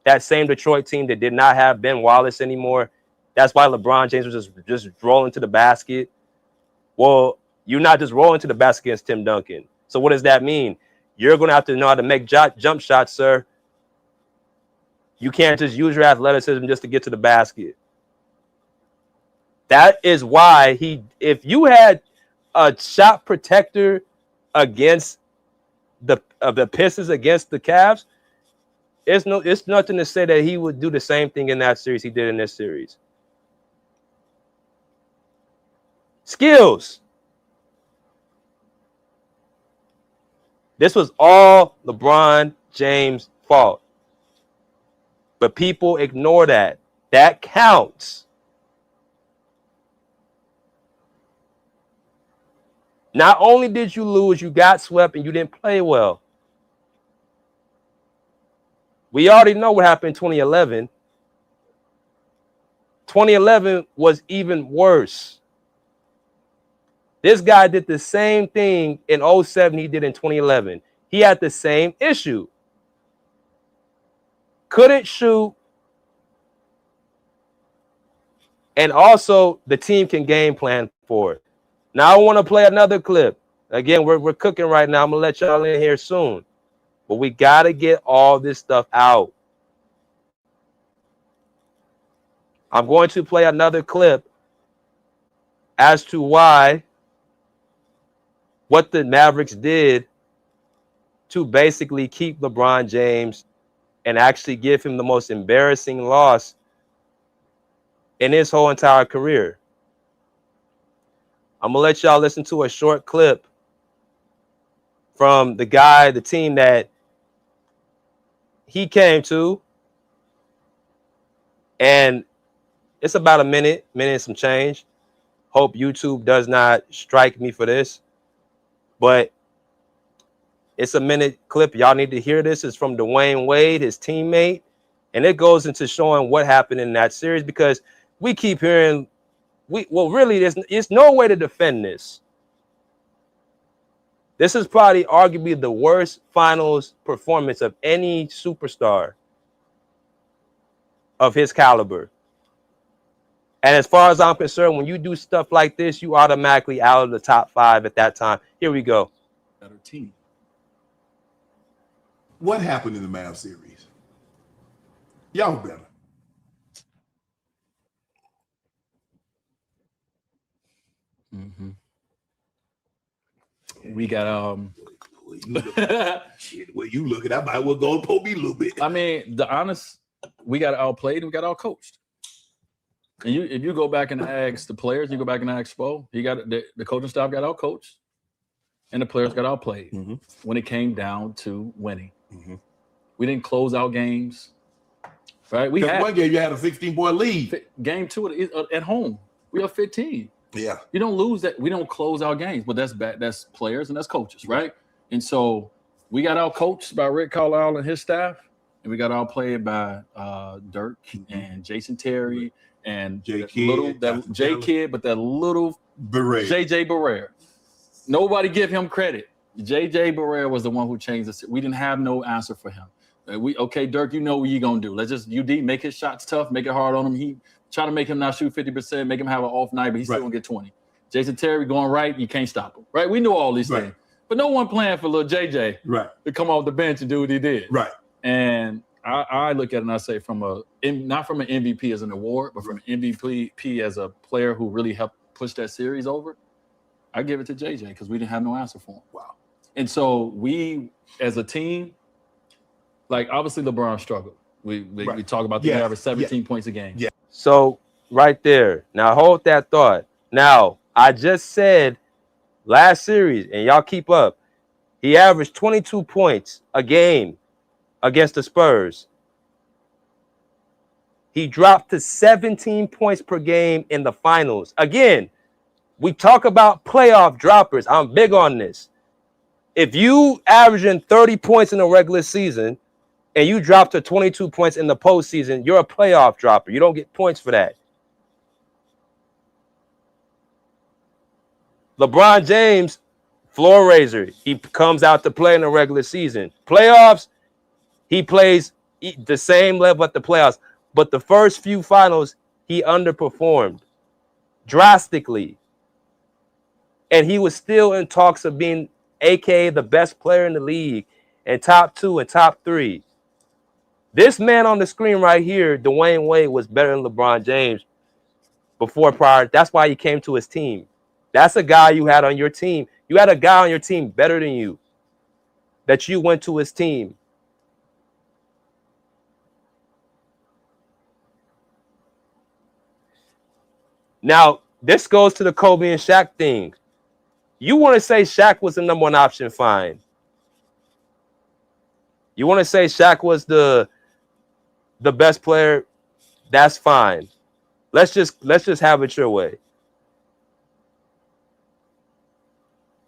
That same Detroit team that did not have Ben Wallace anymore. That's why LeBron James was just rolling to the basket. Well, you're not just rolling to the basket against Tim Duncan. So what does that mean? You're going to have to know how to make jump shots, sir. You can't just use your athleticism just to get to the basket. That is why if you had a shot protector against the Pistons against the Cavs, it's nothing to say that he would do the same thing in that series he did in this series. Skills. This was all LeBron James' fault. But people ignore that. That counts. Not only did you lose, you got swept and you didn't play well. We already know what happened in 2011. 2011 was even worse. This guy did the same thing in 2007 he did in 2011. He had the same issue. Couldn't shoot. And also, the team can game plan for it. Now, I want to play another clip. Again, we're cooking right now. I'm going to let y'all in here soon. But we got to get all this stuff out. I'm going to play another clip as to what the Mavericks did to basically keep LeBron James and actually give him the most embarrassing loss in his whole entire career. I'm going to let y'all listen to a short clip from the team that he came to. And it's about a minute and some change. Hope YouTube does not strike me for this. But it's a minute clip. Y'all need to hear this. It's from Dwayne Wade, his teammate. And it goes into showing what happened in that series, because we keep hearing really, there's no way to defend this. This is probably arguably the worst finals performance of any superstar of his caliber. And as far as I'm concerned, when you do stuff like this, you automatically out of the top 5 at that time. Here we go. Better team. What happened in the Mavs series? Y'all better. Mm-hmm. We got Shit, well, you look at that, might well go and poke me a little bit. I mean, we got outplayed and we got outcoached. And if you go back and ask the players, you go back and ask Spo, he got the coaching staff got outcoached, and the players got outplayed when it came down to winning. We didn't close out games. Right? We had one game you had a 16-point lead. Game 2 at home. We are 15. Yeah. You don't lose that. We don't close our games, but that's bad. That's players and that's coaches, right? And so we got out coached by Rick Carlisle and his staff, and we got outplayed by Dirk and Jason Terry and J Kid, but that little JJ Barrera. Nobody give him credit. JJ Barrera was the one who changed this. We didn't have no answer for him. Okay, Dirk, you know what you're gonna do. Let's just make his shots tough, make it hard on him. He try to make him not shoot 50%, make him have an off night, but he's still gonna get 20. Jason Terry going right, you can't stop him. Right? We know all these things. But no one planned for little JJ to come off the bench and do what he did. Right. And I look at it and I say not from an MVP as an award, but from an MVP as a player who really helped push that series over, I give it to JJ because we didn't have no answer for him. Wow. And so we as a team, like obviously LeBron struggled. We talk about the average 17 points a game. Yeah. So right there. Now hold that thought. Now, I just said last series, and y'all keep up, he averaged 22 points a game against the Spurs. He dropped to 17 points per game in the finals. Again, we talk about playoff droppers. I'm big on this. If you averaging 30 points in the regular season and you drop to 22 points in the postseason, you're a playoff dropper. You don't get points for that. LeBron James, floor raiser. He comes out to play in the regular season. Playoffs, he plays the same level at the playoffs. But the first few finals, he underperformed drastically. And he was still in talks of being AKA the best player in the league and top 2 and top 3. This man on the screen right here, Dwayne Wade, was better than LeBron James prior. That's why he came to his team. That's a guy you had on your team. You had a guy on your team better than you that you went to his team. Now, this goes to the Kobe and Shaq thing. You want to say Shaq was the number 1 option, fine. You want to say Shaq was the best player, that's fine. Let's just have it your way.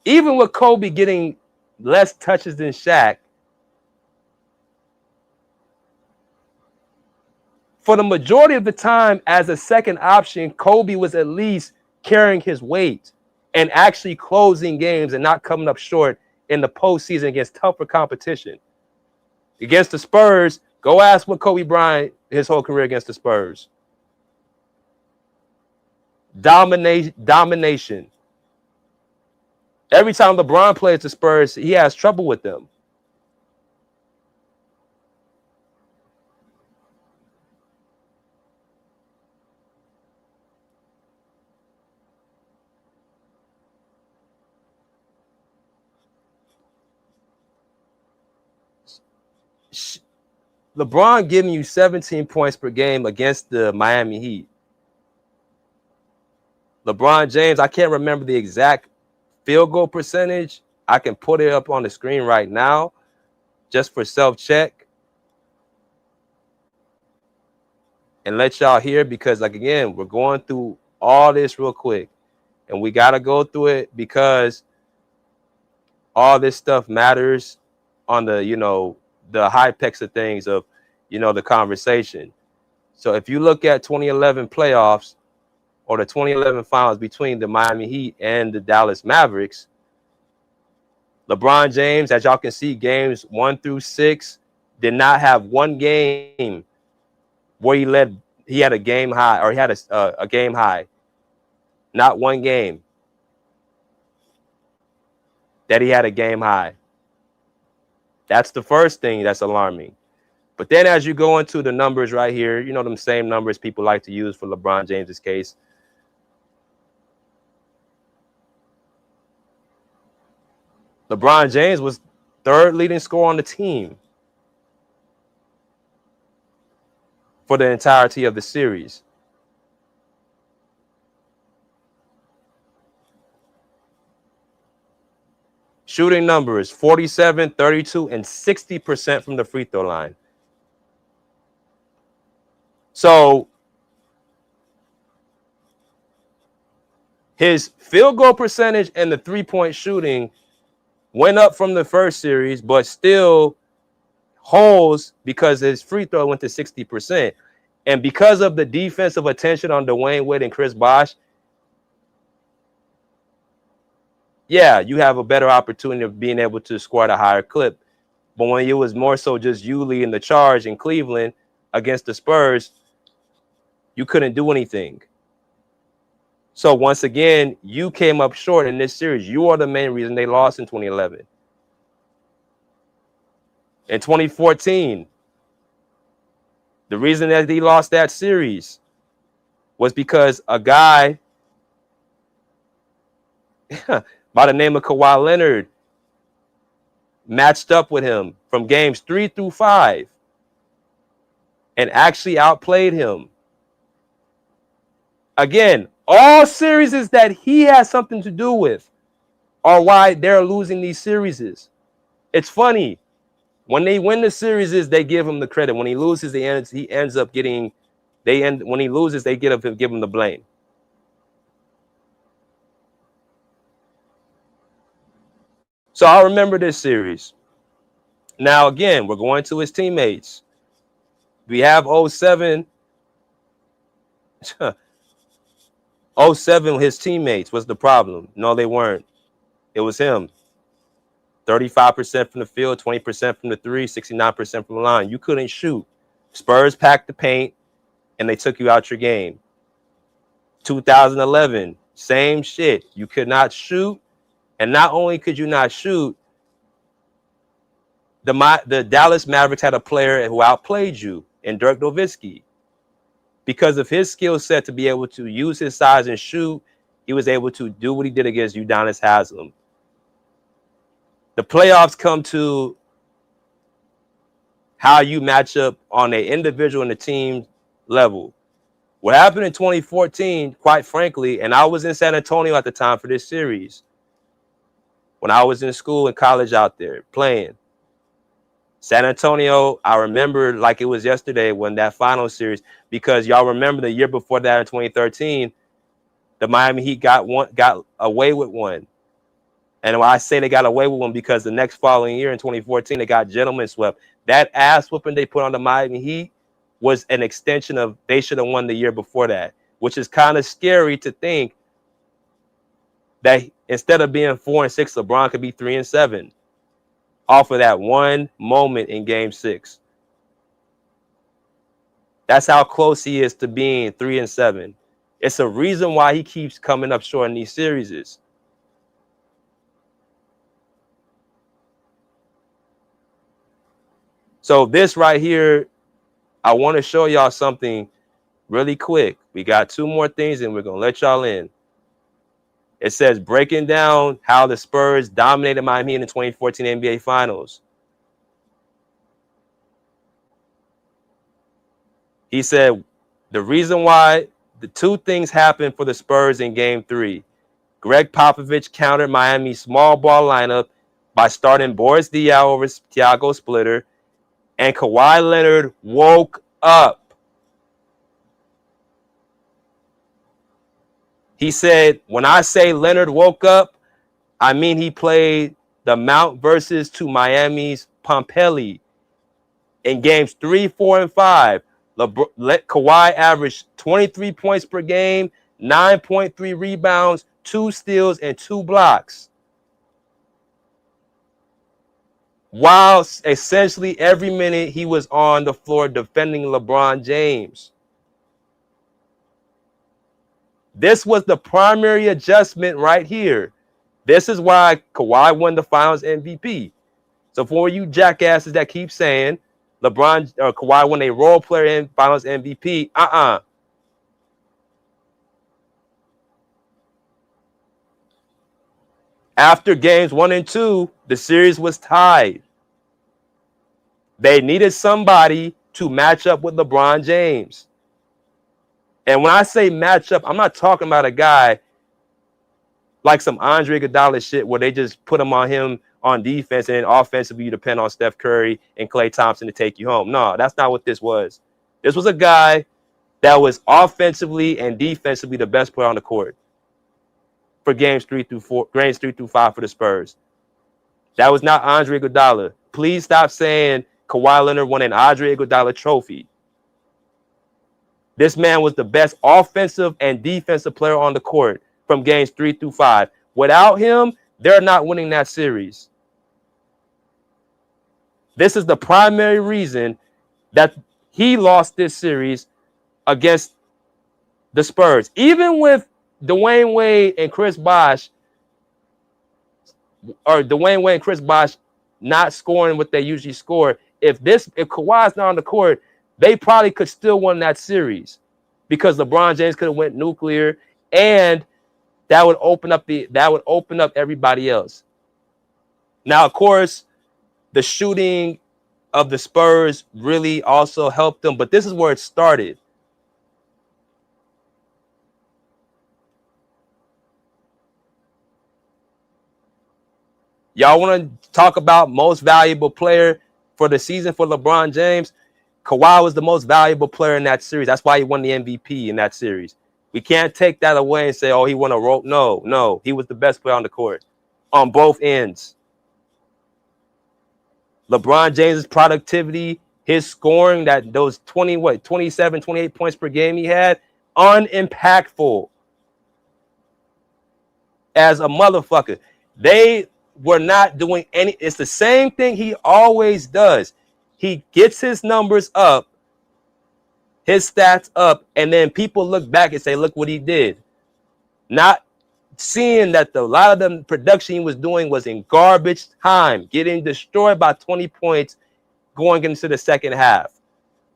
Even with Kobe getting less touches than Shaq, for the majority of the time as a second option, Kobe was at least carrying his weight and actually closing games and not coming up short in the postseason against tougher competition. Against the Spurs, go ask what Kobe Bryant, his whole career against the Spurs. Domination. Every time LeBron plays the Spurs, he has trouble with them. LeBron giving you 17 points per game against the Miami Heat. LeBron James, I can't remember the exact field goal percentage. I can put it up on the screen right now just for self-check and let y'all hear, because, like, again, we're going through all this real quick and we got to go through it because all this stuff matters on the, the high pecs of things of, the conversation. So if you look at 2011 playoffs, or the 2011 finals between the Miami Heat and the Dallas Mavericks, LeBron James, as y'all can see, games 1 through 6, did not have one game where he had a game high, or he had a game high. Not one game that he had a game high. That's the first thing that's alarming. But then as you go into the numbers right here, you know, them same numbers people like to use for LeBron James's case. LeBron James was third leading scorer on the team for the entirety of the series. Shooting numbers, 47, 32, and 60% from the free throw line. So his field goal percentage and the three-point shooting went up from the first series, but still holds because his free throw went to 60%. And because of the defensive attention on Dwayne Wade and Chris Bosh, yeah, you have a better opportunity of being able to score at a higher clip. But when it was more so just you leading the charge in Cleveland against the Spurs, you couldn't do anything. So once again, you came up short in this series. You are the main reason they lost in 2011. In 2014, the reason that he lost that series was because a guy by the name of Kawhi Leonard matched up with him from games 3 through 5 and actually outplayed him. Again, all series that he has something to do with are why they're losing these series. It's funny. When they win the series, they give him the credit. When he loses, he ends up getting when he loses, they give him the blame. So I remember this series. Now, again, we're going to his teammates. We have 07. 07, his teammates was the problem. No, they weren't. It was him. 35% from the field, 20% from the three, 69% from the line. You couldn't shoot. Spurs packed the paint, and they took you out your game. 2011, same shit. You could not shoot, and not only could you not shoot, the Dallas Mavericks had a player who outplayed you in Dirk Nowitzki. Because of his skill set to be able to use his size and shoot, he was able to do what he did against Udonis Haslem. The playoffs come to how you match up on an individual and a team level. What happened in 2014, quite frankly, and I was in San Antonio at the time for this series, when I was in school and college out there playing. San Antonio, I remember like it was yesterday when that final series, because y'all remember the year before that in 2013, the Miami Heat got away with one. And when I say they got away with one, because the next following year in 2014, they got gentlemen swept. That ass whooping they put on the Miami Heat was an extension of they should have won the year before that, which is kind of scary to think that instead of being 4-6, LeBron could be 3-7 off of that one moment in Game 6. That's how close he is to being 3-7. It's a reason why he keeps coming up short in these series. So this right here, I want to show y'all something really quick. We got 2 more things and we're going to let y'all in. It says breaking down how the Spurs dominated Miami in the 2014 NBA Finals. He said the reason why the 2 things happened for the Spurs in Game 3. Greg Popovich countered Miami's small ball lineup by starting Boris Diaw over Thiago Splitter, and Kawhi Leonard woke up. He said, when I say Leonard woke up, I mean he played the Mount versus to Miami's Pompelli. In games 3, 4, and 5, Kawhi averaged 23 points per game, 9.3 rebounds, 2 steals, and 2 blocks. While essentially every minute he was on the floor defending LeBron James. This was the primary adjustment right here. This is why Kawhi won the Finals MVP. So for you jackasses that keep saying LeBron or Kawhi won a role player in Finals MVP, After games 1 and 2, the series was tied. They needed somebody to match up with LeBron James. And when I say match up, I'm not talking about a guy like some Andre Iguodala shit where they just put him on defense and then offensively you depend on Steph Curry and Klay Thompson to take you home. No, that's not what this was. This was a guy that was offensively and defensively the best player on the court for games 3 through 5 for the Spurs. That was not Andre Iguodala. Please stop saying Kawhi Leonard won an Andre Iguodala trophy. This man was the best offensive and defensive player on the court from games 3 through 5. Without him, they're not winning that series. This is the primary reason that he lost this series against the Spurs. Even with Dwayne Wade and Chris Bosh, not scoring what they usually score, if Kawhi's not on the court, they probably could still win that series because LeBron James could have went nuclear, and that would open up everybody else. Now, of course, the shooting of the Spurs really also helped them, but this is where it started. Y'all want to talk about most valuable player for the season for LeBron James? Kawhi was the most valuable player in that series. That's why he won the MVP in that series. We can't take that away and say, oh, he won a rope. No, he was the best player on the court on both ends. LeBron James's productivity, his scoring, those 27, 28 points per game he had, unimpactful as a motherfucker. They were not doing any. It's the same thing he always does. He gets his numbers up, his stats up, and then people look back and say, look what he did. Not seeing that a lot of the production he was doing was in garbage time, getting destroyed by 20 points going into the second half.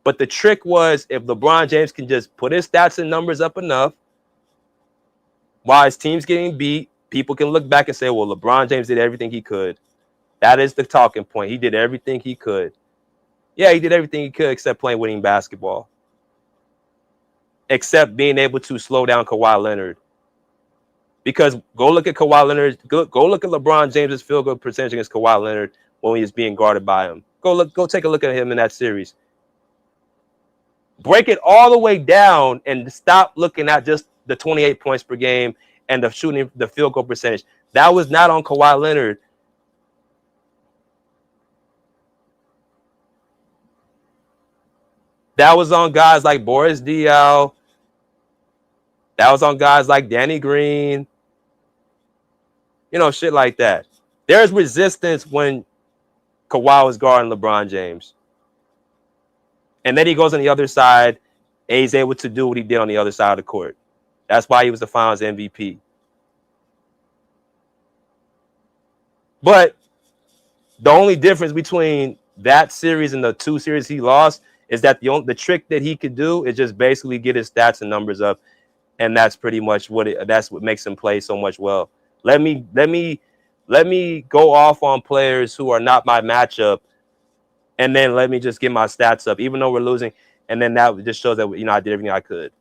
But the trick was if LeBron James can just put his stats and numbers up enough while his team's getting beat, people can look back and say, well, LeBron James did everything he could. That is the talking point. He did everything he could. Yeah, he did everything he could except playing winning basketball. Except being able to slow down Kawhi Leonard. Because go look at Kawhi Leonard. Go look at LeBron James's field goal percentage against Kawhi Leonard when he was being guarded by him. Go take a look at him in that series. Break it all the way down and stop looking at just the 28 points per game and the field goal percentage. That was not on Kawhi Leonard. That was on guys like Boris Diaw. That was on guys like Danny Green. Shit like that. There's resistance when Kawhi was guarding LeBron James. And then he goes on the other side and he's able to do what he did on the other side of the court. That's why he was the Finals MVP. But the only difference between that series and the 2 series he lost is that the trick that he could do is just basically get his stats and numbers up. And that's pretty much that's what makes him play so much well. Let me go off on players who are not my matchup, and then let me just get my stats up, even though we're losing. And then that just shows that I did everything I could.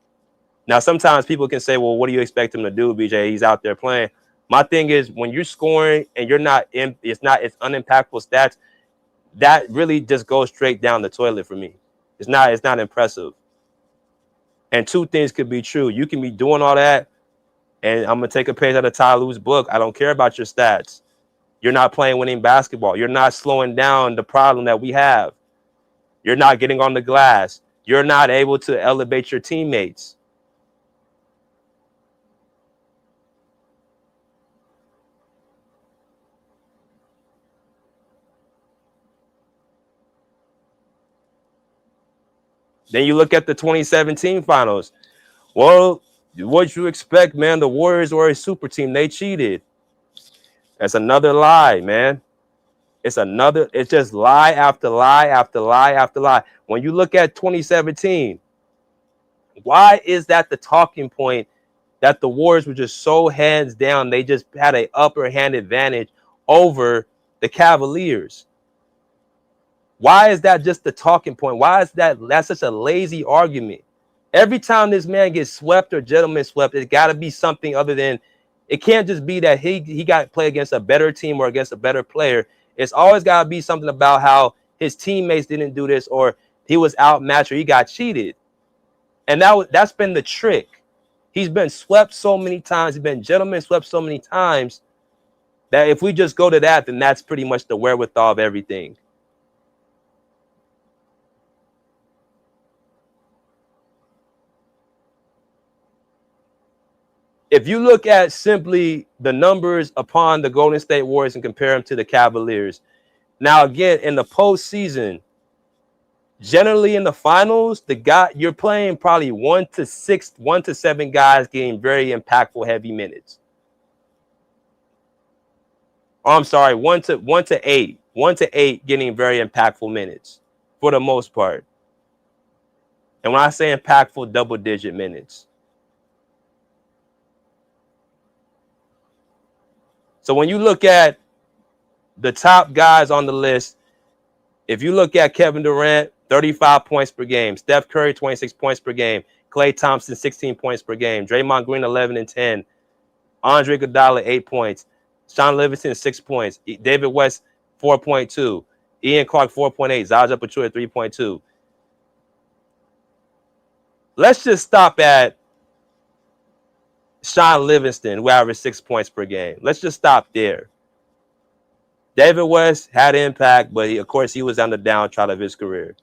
Now, sometimes people can say, "Well, what do you expect him to do, BJ? He's out there playing." My thing is, when you're scoring and it's unimpactful stats, that really just goes straight down the toilet for me. It's not impressive. And 2 things could be true. You can be doing all that, and I'm going to take a page out of Ty Lue's book. I don't care about your stats. You're not playing winning basketball. You're not slowing down the problem that we have. You're not getting on the glass. You're not able to elevate your teammates. Then you look at the 2017 finals. Well, what you expect, man? The Warriors were a super team. They cheated. That's another lie, man. It's just lie after lie after lie after lie. When you look at 2017, why is that the talking point that the Warriors were just so hands down? They just had an upper hand advantage over the Cavaliers. Why is that just the talking point? Why is that's such a lazy argument? Every time this man gets swept or gentleman swept, it's got to be something other than, it can't just be that he got to play against a better team or against a better player. It's always got to be something about how his teammates didn't do this, or he was outmatched, or he got cheated. And that's been the trick. He's been swept so many times. He's been gentleman swept so many times that if we just go to that, then that's pretty much the wherewithal of everything. If you look at simply the numbers upon the Golden State Warriors and compare them to the Cavaliers, now again in the postseason, generally in the finals, you're playing probably 1 to 6, 1 to 7 guys getting very impactful heavy minutes. Oh, I'm sorry, 1 to 8 getting very impactful minutes for the most part. And when I say impactful, double-digit minutes. So when you look at the top guys on the list, if you look at Kevin Durant, 35 points per game. Steph Curry, 26 points per game. Klay Thompson, 16 points per game. Draymond Green, 11 and 10. Andre Iguodala, 8 points. Sean Livingston, 6 points. David West, 4.2. Ian Clark, 4.8. Zaza Pachulia, 3.2. Let's just stop at Sean Livingston, who averaged 6 points per game. Let's just stop there. David West had impact, but of course he was on the downside of his career.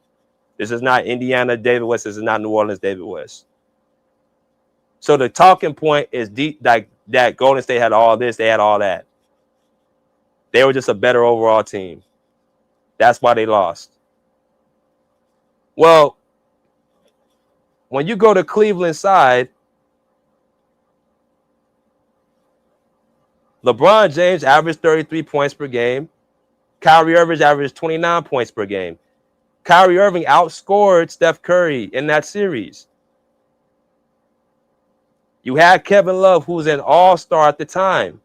This is not Indiana David West. This is not New Orleans David West. So the talking point is deep, like that Golden State had all this, they had all that. They were just a better overall team. That's why they lost. Well, when you go to Cleveland side, LeBron James averaged 33 points per game. Kyrie Irving averaged 29 points per game. Kyrie Irving outscored Steph Curry in that series. You had Kevin Love, who was an all-star at the time.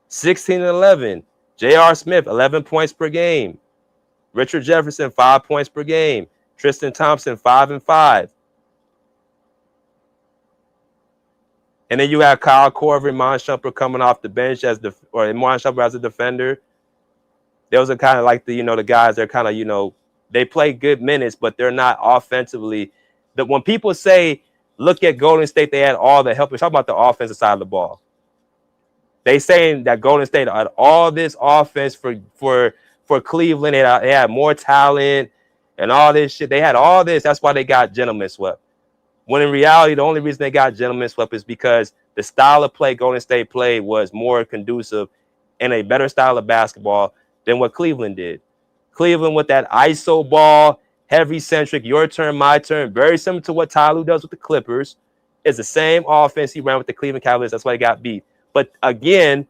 16 and 11. J.R. Smith, 11 points per game. Richard Jefferson, 5 points per game. Tristan Thompson, 5 and 5. And then you have Kyle Korver and Mon Shumpert coming off the bench Mon Shumpert as a defender. Those are kind of like the guys that are kind of, they play good minutes, but they're not offensively. When people say, look at Golden State, they had all the help. We're talking about the offensive side of the ball. They saying that Golden State had all this offense for Cleveland. They had more talent and all this shit. They had all this. That's why they got gentlemen swept. When in reality, the only reason they got gentlemen swept is because the style of play Golden State played was more conducive and a better style of basketball than what Cleveland did. Cleveland with that ISO ball, heavy-centric, your turn, my turn, very similar to what Ty Lue does with the Clippers. It's the same offense he ran with the Cleveland Cavaliers. That's why he got beat. But again,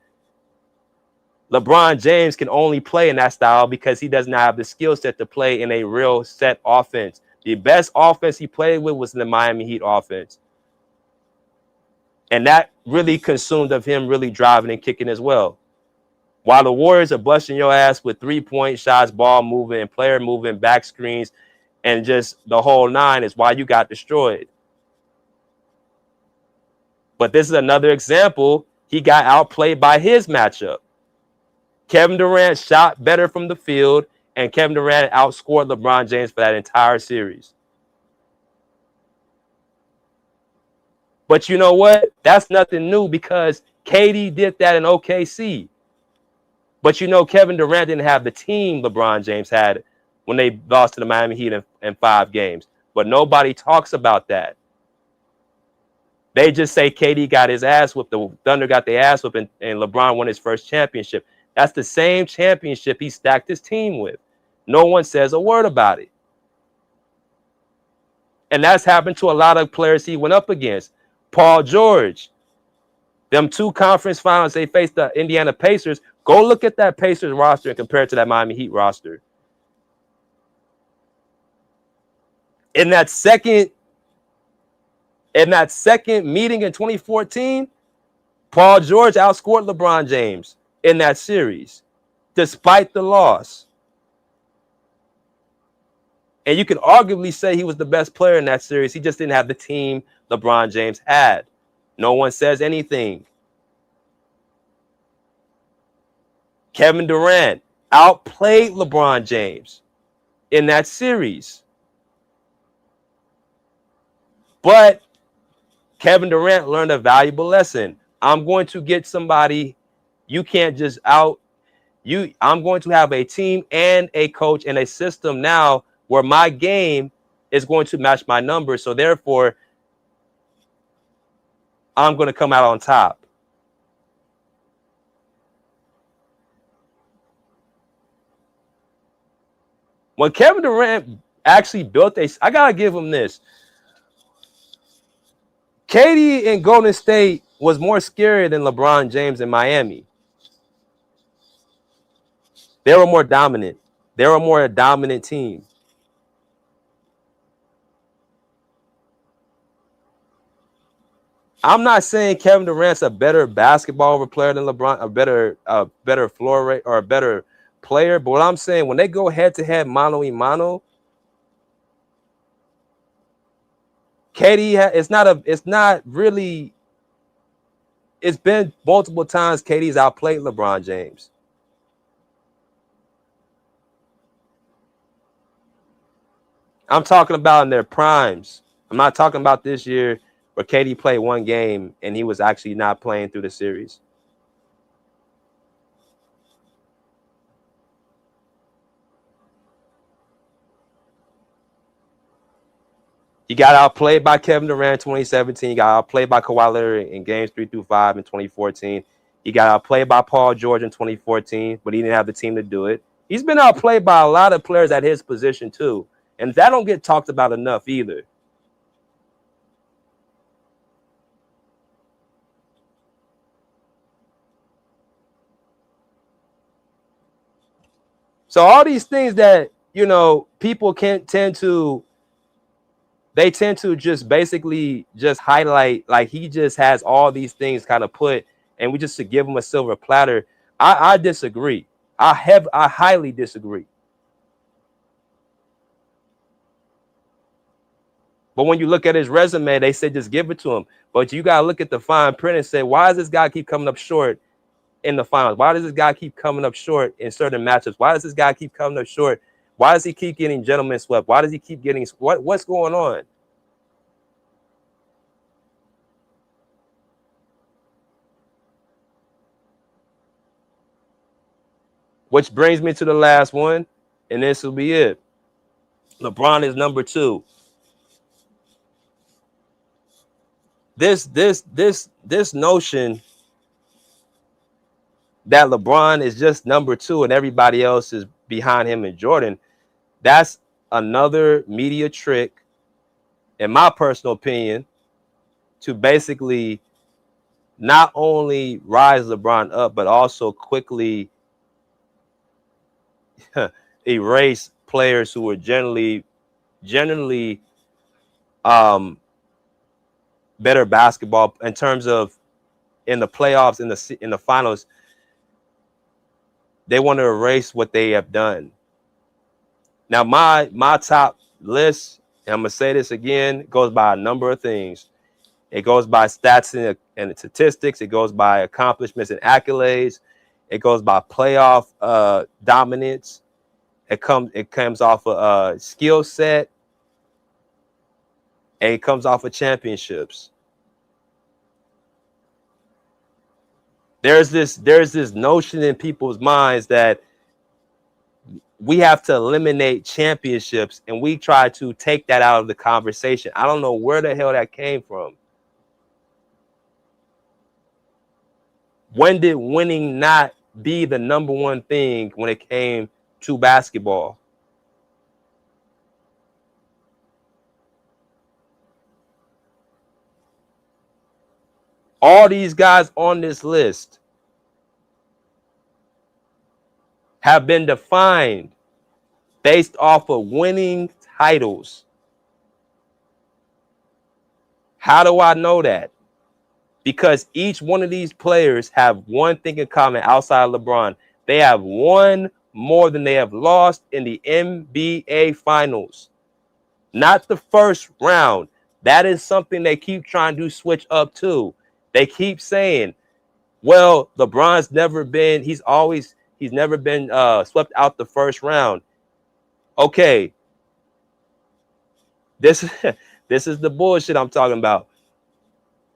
LeBron James can only play in that style because he does not have the skill set to play in a real set offense. The best offense he played with was the Miami Heat offense. And that really consumed of him really driving and kicking as well. While the Warriors are busting your ass with 3-point shots, ball moving, player moving, back screens, and just the whole nine is why you got destroyed. But this is another example. He got outplayed by his matchup. Kevin Durant shot better from the field, and Kevin Durant outscored LeBron James for that entire series. But you know what? That's nothing new because KD did that in OKC. But Kevin Durant didn't have the team LeBron James had when they lost to the Miami Heat in 5 games. But nobody talks about that. They just say KD got his ass whooped, the Thunder got their ass whooped, and LeBron won his first championship. That's the same championship he stacked his team with. No one says a word about it. And that's happened to a lot of players he went up against. Paul George, them 2 conference finals, they faced the Indiana Pacers. Go look at that Pacers roster and compare it to that Miami Heat roster. In that second meeting in 2014, Paul George outscored LeBron James in that series, despite the loss. And you can arguably say he was the best player in that series. He just didn't have the team LeBron James had. No one says anything. Kevin Durant outplayed LeBron James in that series. But Kevin Durant learned a valuable lesson. I'm going to get somebody. You can't just I'm going to have a team and a coach and a system now where my game is going to match my numbers. So therefore, I'm going to come out on top. When Kevin Durant actually built I got to give him this. KD in Golden State was more scary than LeBron James in Miami. They were more dominant. They were more a dominant team. I'm not saying Kevin Durant's a better basketball player than LeBron, a better floor rate or a better player. But what I'm saying, when they go head to head, mano y mano, KD it's been multiple times KD's outplayed LeBron James. I'm talking about in their primes. I'm not talking about this year where KD played 1 game and he was actually not playing through the series. He got outplayed by Kevin Durant in 2017. He got outplayed by Kawhi Leonard in games 3 through 5 in 2014. He got outplayed by Paul George in 2014, but he didn't have the team to do it. He's been outplayed by a lot of players at his position too, and that don't get talked about enough either. So all these things that, people tend to just basically just highlight, like he just has all these things kind of put, and we just to give him a silver platter. I disagree. I highly disagree. But when you look at his resume, they say just give it to him. But you gotta look at the fine print and say, why does this guy keep coming up short in the finals? Why does this guy keep coming up short in certain matchups? Why does this guy keep coming up short? Why does he keep getting gentleman swept? Why does he keep getting what's going on? Which brings me to the last one, and this will be it. LeBron is number 2. This notion that LeBron is just number 2 and everybody else is behind him and Jordan, that's another media trick, in my personal opinion, to basically not only rise LeBron up, but also quickly erase players who were generally better basketball in terms of in the playoffs, in the finals. They want to erase what they have done. Now, my top list, and I'm gonna say this again, goes by a number of things. It goes by stats and statistics. It goes by accomplishments and accolades. It goes by playoff dominance. It comes off a skill set, and it comes off of championships. There's this notion in people's minds that we have to eliminate championships, and we try to take that out of the conversation. I don't know where the hell that came from. When did winning not be the number one thing when it came to basketball? All these guys on this list have been defined based off of winning titles. How do I know that? Because each one of these players have one thing in common outside of LeBron. They have won more than they have lost in the NBA Finals. Not the first round. That is something they keep trying to switch up to. They keep saying, well, LeBron's never been, he's never been swept out the first round. Okay. This is the bullshit I'm talking about.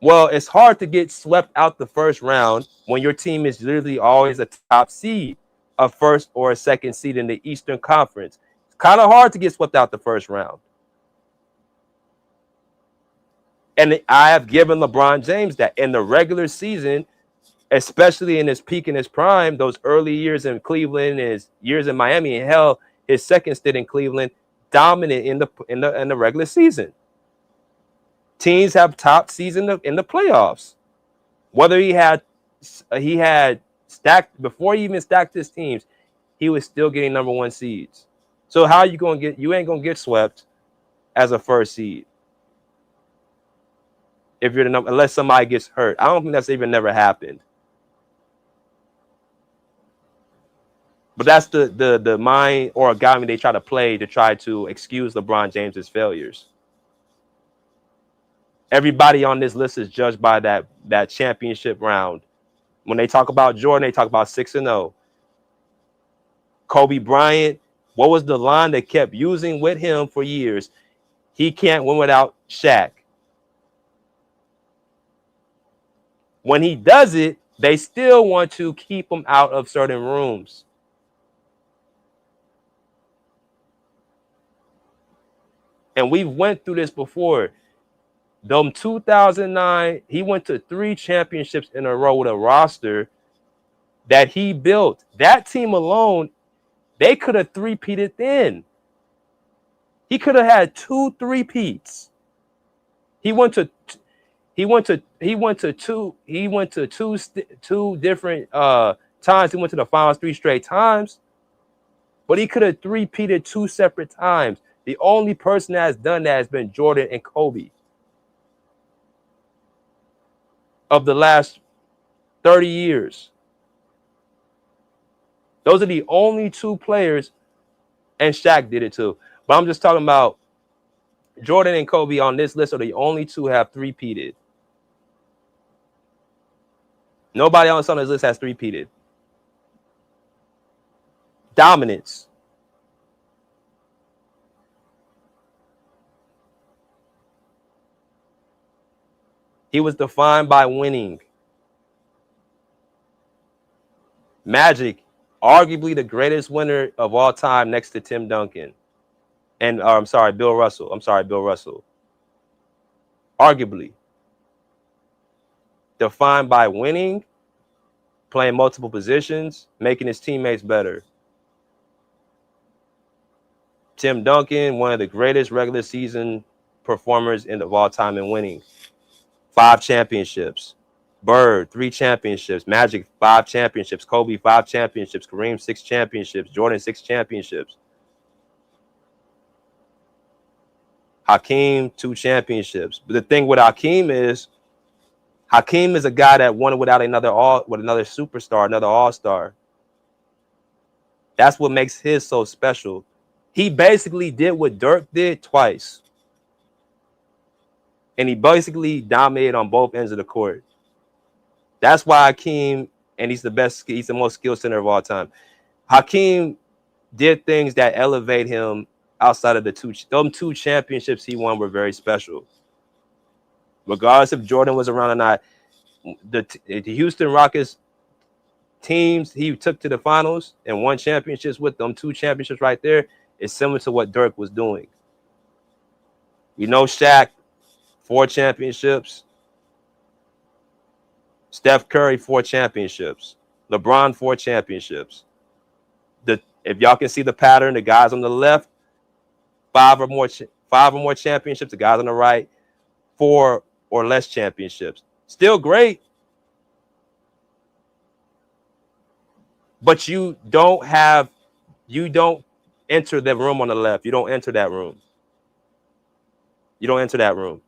Well, it's hard to get swept out the first round when your team is literally always a top seed, a first or a second seed in the Eastern Conference. It's kind of hard to get swept out the first round. And I have given LeBron James that in the regular season, especially in his peak in his prime, those early years in Cleveland, his years in Miami, and hell, his second stint in Cleveland, dominant in the regular season. Teams have top season in the playoffs. Whether he had stacked before he even stacked his teams, he was still getting number one seeds. So how you gonna get? You ain't gonna get swept as a first seed if you're the number, unless somebody gets hurt. I don't think that's even never happened. But that's the mind origami they try to play to try to excuse LeBron James's failures. Everybody on this list is judged by that championship round. When they talk about Jordan, they talk about 6-0. Kobe Bryant, what was the line they kept using with him for years? He can't win without Shaq. When he does it, they still want to keep him out of certain rooms. And we went through this before. Them 2009, he went to 3 championships in a row with a roster that he built. That team alone, they could have three-peated then. He could have had 2 three-peats. He went to two different times. He went to the finals 3 straight times, but he could have three-peated 2 separate times. The only person that has done that has been Jordan and Kobe. Of the last 30 years. Those are the only 2 players, and Shaq did it too. But I'm just talking about Jordan and Kobe on this list are the only 2 have three-peated. Nobody else on this list has three-peated. Dominance. He was defined by winning. Magic, arguably the greatest winner of all time next to Tim Duncan. And Bill Russell. Bill Russell. Arguably. Defined by winning, playing multiple positions, making his teammates better. Tim Duncan, one of the greatest regular season performers of all time in winning. 5 championships. Bird, 3 championships. Magic, 5 championships. Kobe, 5 championships. Kareem, 6 championships. Jordan, 6 championships. Hakeem, 2 championships. But the thing with Hakeem is a guy that won without another superstar, another all-star. That's what makes his so special. He basically did what Dirk did twice. And he basically dominated on both ends of the court. That's why Hakeem, and he's the most skilled center of all time. Hakeem did things that elevate him outside of those 2 championships he won were very special. Regardless if Jordan was around or not, the Houston Rockets teams he took to the finals and won championships with them 2 championships right there is similar to what Dirk was doing. You know, Shaq, 4 championships. Steph Curry, 4 championships. LeBron, 4 championships. If y'all can see the pattern, the guys on the left, 5 or more championships. The guys on the right, 4 or less championships. Still great. But you don't enter the room on the left. You don't enter that room. You don't enter that room.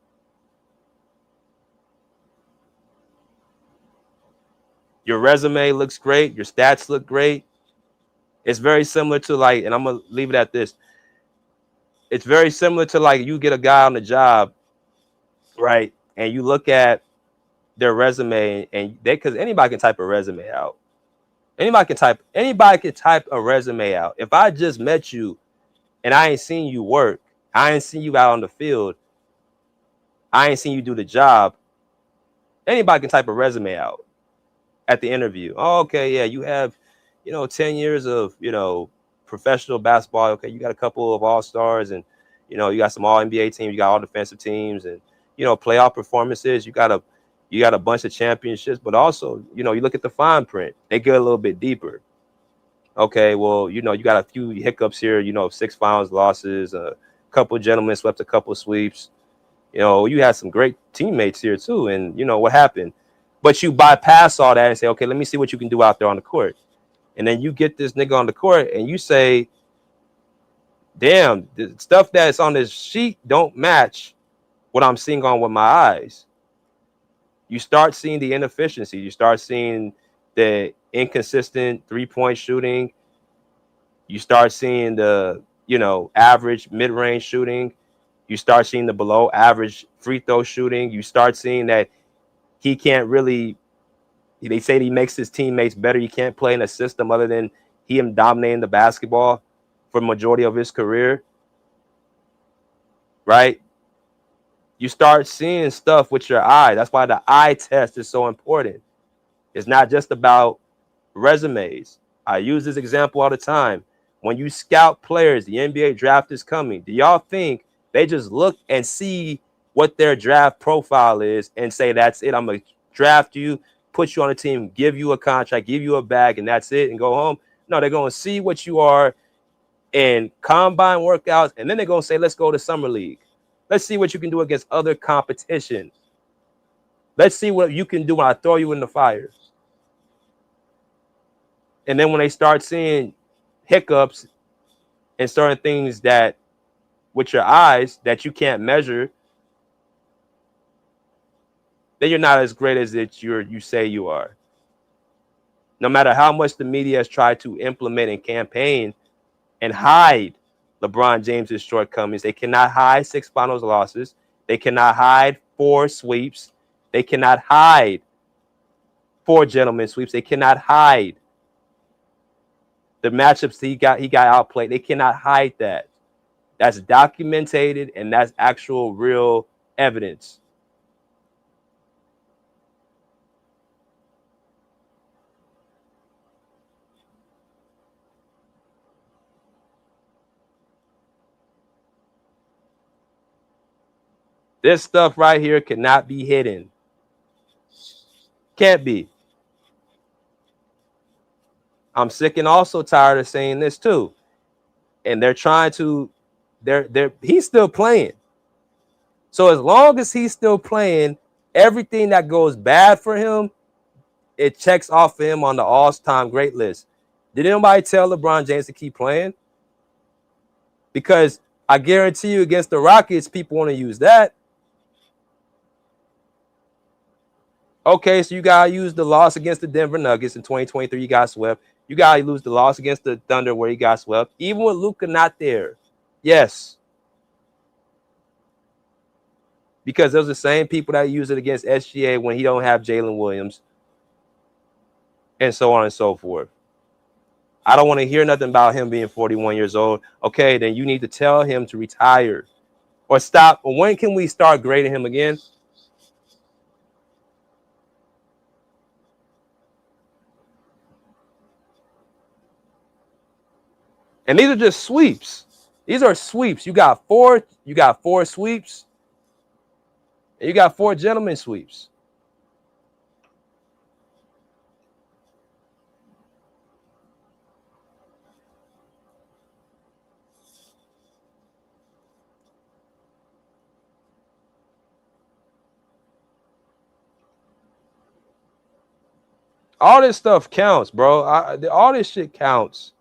Your resume looks great. Your stats look great. It's very similar to like, and I'm going to leave it at this. It's very similar to like you get a guy on the job, right? And you look at their resume and because anybody can type a resume out. Anybody can type a resume out. If I just met you and I ain't seen you work, I ain't seen you out on the field, I ain't seen you do the job, anybody can type a resume out at the interview. Oh, okay, yeah, you have, 10 years of, professional basketball. Okay, you got a couple of all-stars and, you got some all-NBA teams, you got all defensive teams and, playoff performances. You got a bunch of championships, but also, you look at the fine print. They get a little bit deeper. Okay, well, you got a few hiccups here, 6 finals losses, a couple of gentlemen swept a couple of sweeps. You had some great teammates here too. And what happened? But you bypass all that and say, okay, let me see what you can do out there on the court. And then you get this nigga on the court and you say, damn, the stuff that's on this sheet don't match what I'm seeing on with my eyes. You start seeing the inefficiency. You start seeing the inconsistent 3-point shooting. You start seeing the, average mid-range shooting. You start seeing the below average free throw shooting. You start seeing that he can't really, they say he makes his teammates better. You can't play in a system other than him dominating the basketball for the majority of his career. Right? You start seeing stuff with your eye. That's why the eye test is so important. It's not just about resumes. I use this example all the time. When you scout players, the NBA draft is coming. Do y'all think they just look and see what their draft profile is and say, that's it, I'm going to draft you, put you on a team, give you a contract, give you a bag, and that's it, and go home? No, they're going to see what you are in combine workouts, and then they're going to say, let's go to Summer League. Let's see what you can do against other competition. Let's see what you can do when I throw you in the fire. And then when they start seeing hiccups and certain things that with your eyes that you can't measure, then you're not as great as you say you are. No matter how much the media has tried to implement and campaign and hide LeBron James's shortcomings, they cannot hide 6 finals losses. They cannot hide 4 sweeps. They cannot hide 4 gentlemen sweeps. They cannot hide the matchups he got outplayed. They cannot hide that. That's documented and that's actual real evidence. This stuff right here cannot be hidden. Can't be. I'm sick and also tired of saying this too. And they're trying to, he's still playing. So as long as he's still playing, everything that goes bad for him, it checks off for him on the all-time great list. Did anybody tell LeBron James to keep playing? Because I guarantee you against the Rockets, people want to use that. Okay, so you got to use the loss against the Denver Nuggets in 2023. You got swept. You got to lose the loss against the Thunder where he got swept. Even with Luka not there. Yes. Because those are the same people that use it against SGA when he don't have Jalen Williams. And so on and so forth. I don't want to hear nothing about him being 41 years old. Okay, then you need to tell him to retire. Or stop. When can we start grading him again? And these are just sweeps. These are sweeps. You got 4 sweeps. And you got 4 gentlemen sweeps. all this stuff counts, bro. All this shit counts.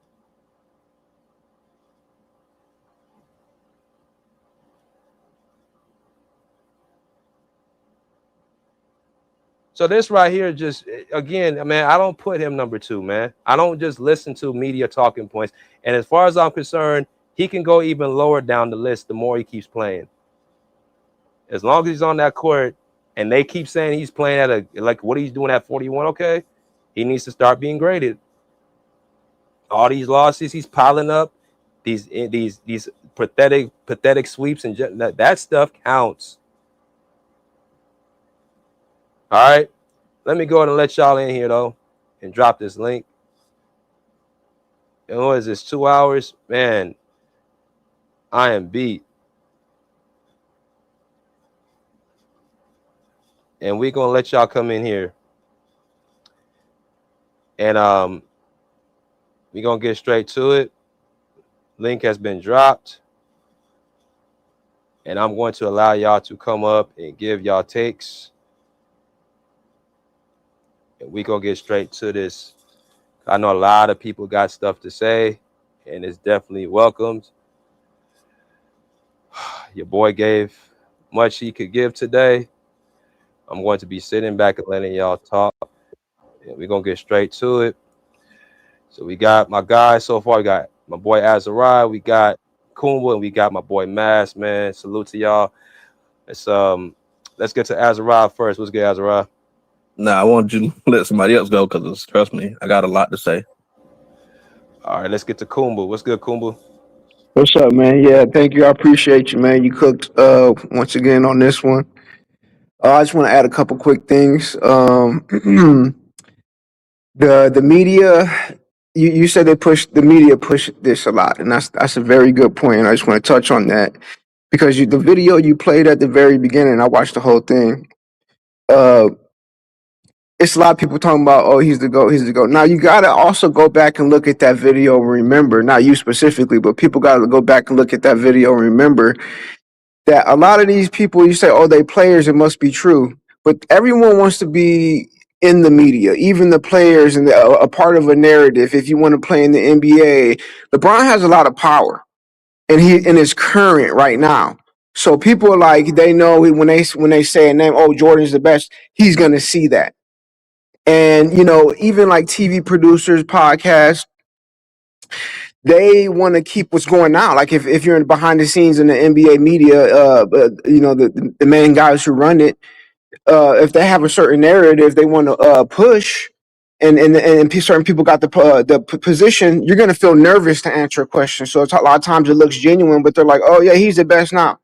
So this right here, just again, man, I don't put him number 2, man. I don't just listen to media talking points. And as far as I'm concerned, he can go even lower down the list the more he keeps playing. As long as he's on that court and they keep saying he's playing at like what he's doing at 41, okay, he needs to start being graded. All these losses he's piling up, these pathetic sweeps, and that stuff counts. All right, let me go ahead and let y'all in here though, and drop this link. And what is this? 2 hours, man? I am beat. And we're gonna let y'all come in here, and we're gonna get straight to it. Link has been dropped, and I'm going to allow y'all to come up and give y'all takes, and we're gonna get straight to this. I know a lot of people got stuff to say, and it's definitely welcomed. Your boy gave much he could give today. I'm going to be sitting back and letting y'all talk, and we're gonna get straight to it. So we got my guys so far. We got my boy Azariah, we got Kumba, and we got my boy Mass, man. Salute to y'all. Let's get to Azariah first. What's good, Azariah? Nah, I want you to let somebody else go because trust me, I got a lot to say. All right, let's get to Kumba. What's good, Kumba? What's up, man? Yeah, thank you. I appreciate you, man. You cooked once again on this one. I just want to add a couple quick things. The media, you said the media push this a lot, and that's a very good point. And I just want to touch on that because the video you played at the very beginning, I watched the whole thing. It's a lot of people talking about, oh, he's the GOAT, he's the GOAT. Now, you got to also go back and look at that video and remember, not you specifically, but people got to go back and look at that video and remember that a lot of these people, you say, oh, they players, it must be true. But everyone wants to be in the media, even the players, and a part of a narrative. If you want to play in the NBA, LeBron has a lot of power, and it's current right now. So people are like, they know when they say a name, oh, Jordan's the best, he's going to see that. And, even like TV producers, podcasts, they want to keep what's going on. Like if you're in behind the scenes in the NBA media, the main guys who run it, if they have a certain narrative they want to push, and certain people got the position, you're going to feel nervous to answer a question. So it's a lot of times it looks genuine, but they're like, oh yeah, he's the best now.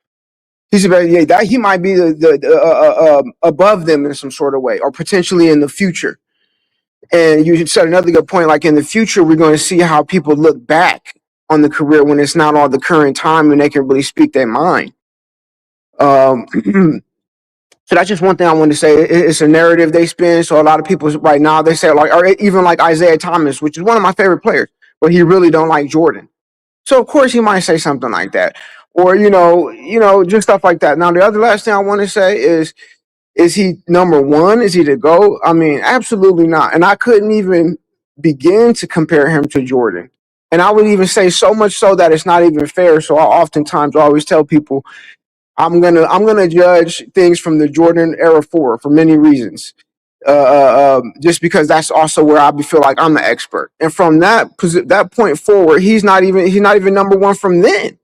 He's the best. Yeah, that he might be the above them in some sort of way, or potentially in the future. And you said another good point, like in the future, we're going to see how people look back on the career when it's not all the current time and they can really speak their mind. So that's just one thing I wanted to say. It's a narrative they spin. So a lot of people right now, they say like, or even like Isaiah Thomas, which is one of my favorite players, but he really don't like Jordan. So of course he might say something like that, or, just stuff like that. Now, the other last thing I want to say is he number one? Is he the GOAT? I mean, absolutely not. And I couldn't even begin to compare him to Jordan. And I would even say so much so that it's not even fair. So I oftentimes always tell people I'm gonna judge things from the Jordan era for many reasons. Just because that's also where I feel like I'm the expert. And from that point forward, he's not even number one from then.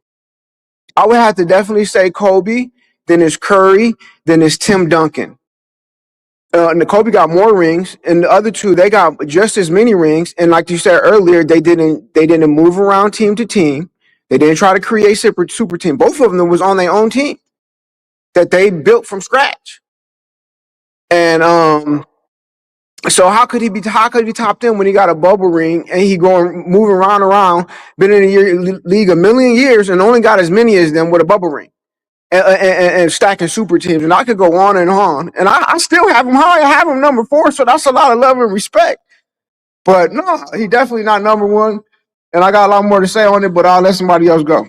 I would have to definitely say Kobe, then it's Curry, then it's Tim Duncan. And Kobe got more rings, and the other two, they got just as many rings. And like you said earlier, they didn't move around team to team. They didn't try to create super team. Both of them was on their own team that they built from scratch. And so how could he top them when he got a bubble ring and he moving around, been in the league a million years and only got as many as them with a bubble ring? And stacking super teams, and I could go on, and I still have him high. I have him number 4, so that's a lot of love and respect. But no, he definitely not number one, and I got a lot more to say on it, but I'll let somebody else go.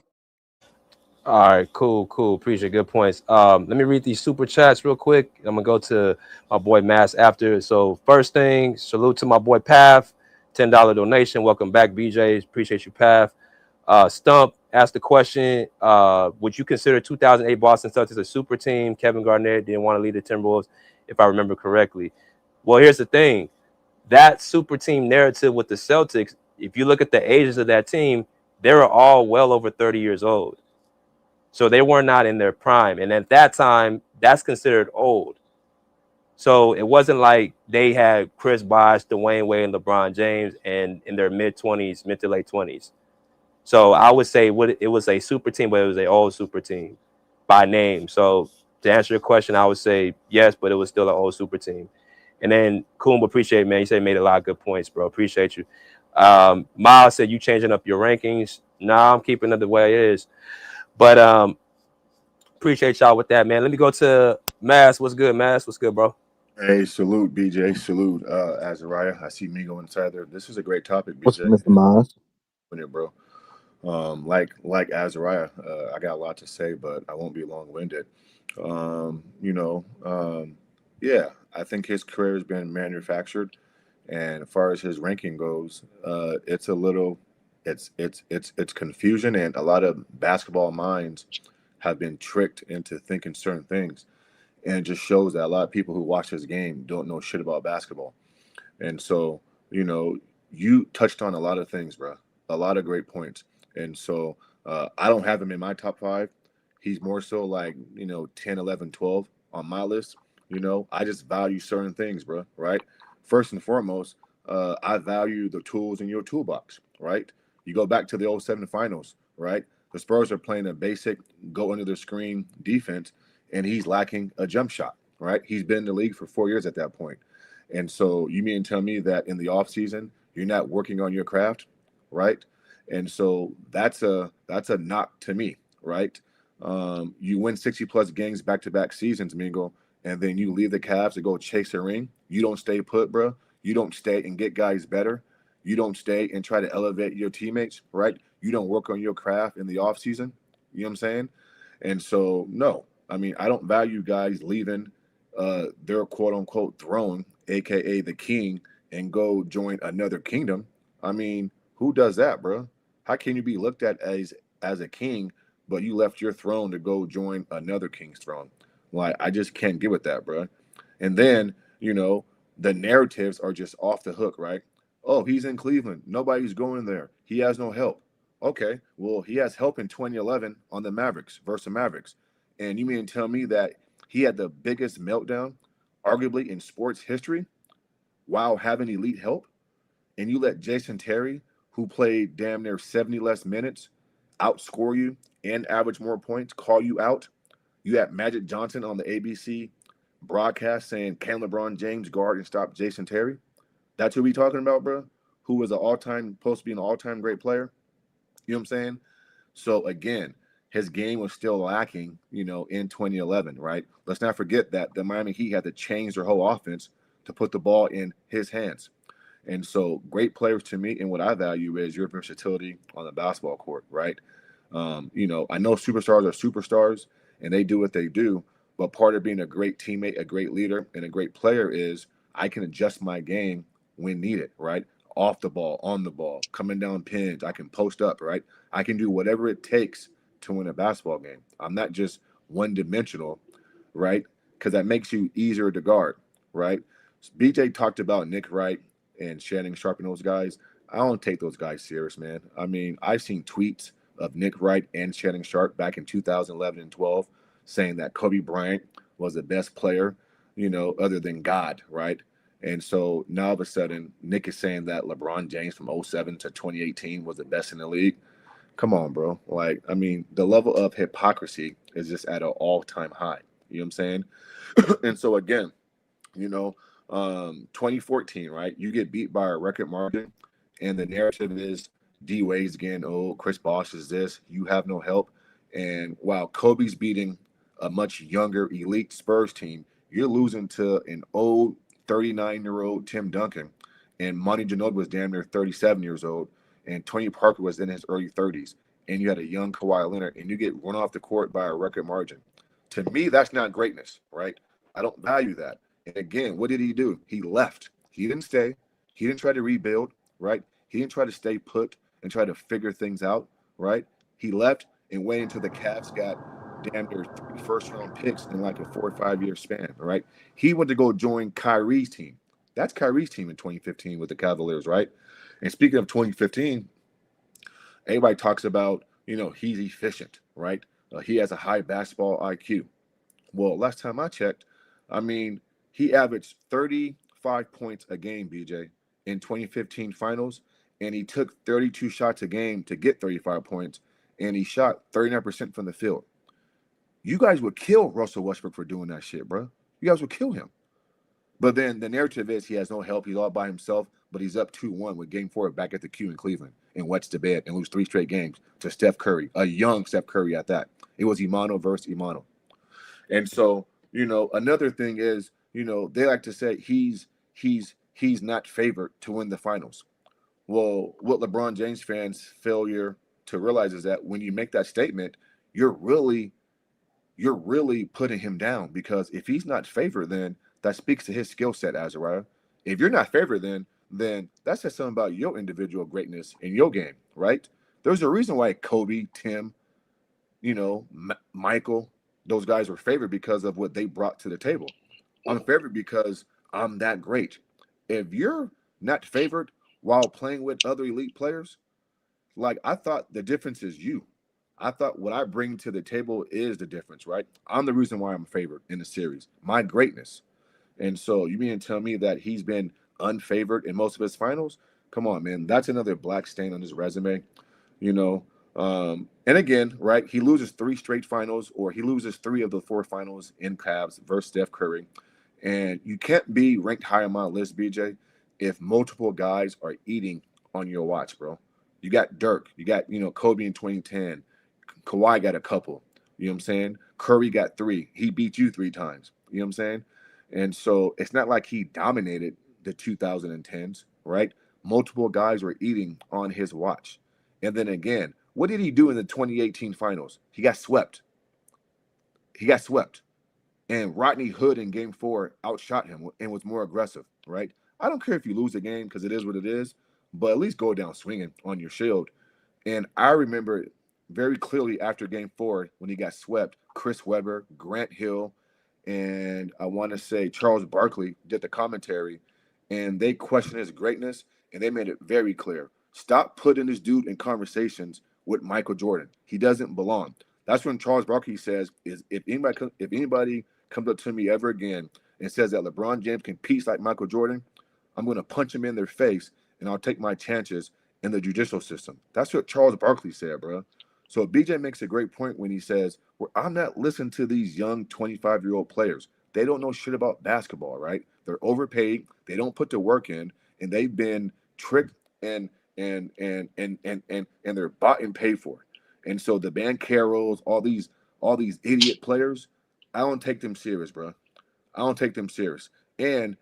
All right, cool. Appreciate good points. Let me read these super chats real quick. I'm gonna go to my boy Mass after. So first thing, salute to my boy Path, $10 donation. Welcome back, BJ. Appreciate you, Path. Stump asked the question: would you consider 2008 Boston Celtics a super team? Kevin Garnett didn't want to lead the Timberwolves, if I remember correctly. Well, here's the thing: that super team narrative with the Celtics. If you look at the ages of that team, they were all well over 30 years old. So they were not in their prime. And at that time, that's considered old. So it wasn't like they had Chris Bosh, Dwayne Wade, and LeBron James and in their mid-20s, mid to late 20s. So I would say it was a super team, but it was an old super team by name. So to answer your question, I would say yes, but it was still an old super team. And then Coombe, appreciate it, man. You said you made a lot of good points, bro. Appreciate you. Miles said you changing up your rankings. Nah, I'm keeping it the way it is. But appreciate y'all with that, man. Let me go to Mass. What's good, Mass? What's good, bro? Hey, salute, BJ. Salute, Azariah. I see Mingo inside there. This is a great topic, What's BJ. Mr. Miles? Bro. Like Azariah, I got a lot to say, but I won't be long-winded. Yeah, I think his career has been manufactured, and as far as his ranking goes, it's a little, it's confusion, and a lot of basketball minds have been tricked into thinking certain things, and it just shows that a lot of people who watch this game don't know shit about basketball. And so, you touched on a lot of things, bro. A lot of great points. And so, I don't have him in my top five. He's more so like, 10, 11, 12 on my list. I just value certain things, bro, right? First and foremost, I value the tools in your toolbox, right? You go back to the '07 finals, right? The Spurs are playing a basic go under the screen defense, and he's lacking a jump shot, right? He's been in the league for 4 years at that point. And so you mean to tell me that in the off season you're not working on your craft, right? And so that's a knock to me, right? You win 60 plus games back to back seasons, Mingo, and then you leave the Cavs to go chase a ring. You don't stay put, bro. You don't stay and get guys better. You don't stay and try to elevate your teammates, right? You don't work on your craft in the off season. You know what I'm saying? And so no, I mean I don't value guys leaving their quote unquote throne, aka the king, and go join another kingdom. I mean, who does that, bro? How can you be looked at as a king, but you left your throne to go join another king's throne? Like, I just can't get with that, bro. And then, the narratives are just off the hook, right? Oh, he's in Cleveland. Nobody's going there. He has no help. Okay, well, he has help in 2011 on the Mavericks versus the Mavericks. And you mean to tell me that he had the biggest meltdown, arguably in sports history, while having elite help? And you let Jason Terry, who played damn near 70 less minutes, outscore you and average more points, call you out? You had Magic Johnson on the ABC broadcast saying, can LeBron James guard and stop Jason Terry? That's who we talking about, bro? Who was supposed to be an all-time great player? You know what I'm saying? So again, his game was still lacking, in 2011, right? Let's not forget that the Miami Heat had to change their whole offense to put the ball in his hands. And so great players to me, and what I value is your versatility on the basketball court, right? I know superstars are superstars and they do what they do, but part of being a great teammate, a great leader, and a great player is I can adjust my game when needed, right? Off the ball, on the ball, coming down pins, I can post up, right? I can do whatever it takes to win a basketball game. I'm not just one dimensional, right? Because that makes you easier to guard, right? BJ talked about Nick Wright and Shannon Sharp and those guys. I don't take those guys serious, man. I mean, I've seen tweets of Nick Wright and Shannon Sharp back in 2011 and 12 saying that Kobe Bryant was the best player, other than God, right? And so now all of a sudden, Nick is saying that LeBron James from 07 to 2018 was the best in the league. Come on, bro. Like, I mean, the level of hypocrisy is just at an all-time high. You know what I'm saying? And so again, 2014, right? You get beat by a record margin, and the narrative is D Wade's getting old, Chris Bosh is this, you have no help. And while Kobe's beating a much younger elite Spurs team, you're losing to an old 39-year-old Tim Duncan, and Monty Ginobili was damn near 37 years old, and Tony Parker was in his early 30s. and you had a young Kawhi Leonard, and you get run off the court by a record margin. To me, that's not greatness, right? I don't value that. And again, what did he do? He left. He didn't stay. He didn't try to rebuild, right? He didn't try to stay put and try to figure things out, right? He left and waited until the Cavs got damn near 3 first-round picks in like a 4 or 5 year span, right? He went to go join Kyrie's team. That's Kyrie's team in 2015 with the Cavaliers, right? And speaking of 2015, everybody talks about, he's efficient, right? He has a high basketball IQ. Well, last time I checked, I mean, he averaged 35 points a game, BJ, in 2015 finals, and he took 32 shots a game to get 35 points, and he shot 39% from the field. You guys would kill Russell Westbrook for doing that shit, bro. You guys would kill him. But then the narrative is he has no help. He's all by himself, but he's up 2-1 with game 4 back at the Q in Cleveland and wets the bed and lose 3 straight games to Steph Curry, a young Steph Curry at that. It was Imano versus Imano. And so, another thing is, they like to say he's not favored to win the finals. Well, what LeBron James fans failure to realize is that when you make that statement, you're really putting him down, because if he's not favored, then that speaks to his skill set, Azariah. If you're not favored, then that says something about your individual greatness in your game, right? There's a reason why Kobe, Tim, Michael, those guys were favored because of what they brought to the table. I'm favored because I'm that great. If you're not favored while playing with other elite players, like, I thought the difference is you. I thought what I bring to the table is the difference, right? I'm the reason why I'm favored in the series, my greatness. And so you mean to tell me that he's been unfavored in most of his finals? Come on, man. That's another black stain on his resume, And again, right, he loses 3 straight finals, or he loses 3 of the 4 finals in Cavs versus Steph Curry. And you can't be ranked high on my list, BJ, if multiple guys are eating on your watch, bro. You got Dirk. You got, Kobe in 2010. Kawhi got a couple. You know what I'm saying? Curry got 3. He beat you 3 times. You know what I'm saying? And so it's not like he dominated the 2010s, right? Multiple guys were eating on his watch. And then again, what did he do in the 2018 finals? He got swept. And Rodney Hood in game 4 outshot him and was more aggressive, right? I don't care if you lose the game, because it is what it is, but at least go down swinging on your shield. And I remember very clearly after game 4 when he got swept, Chris Webber, Grant Hill, and I want to say Charles Barkley did the commentary, and they questioned his greatness, and they made it very clear. Stop putting this dude in conversations with Michael Jordan. He doesn't belong. That's when Charles Barkley says, "Is if anybody comes up to me ever again and says that LeBron James competes like Michael Jordan, I'm going to punch him in their face, and I'll take my chances in the judicial system." That's what Charles Barkley said, bro. So BJ makes a great point when he says, well, I'm not listening to these young 25-year-old players. They don't know shit about basketball, right? They're overpaid. They don't put the work in, and they've been tricked and they're bought and paid for. And so the Bancheros, all these idiot players, I don't take them serious, bro. I don't take them serious. And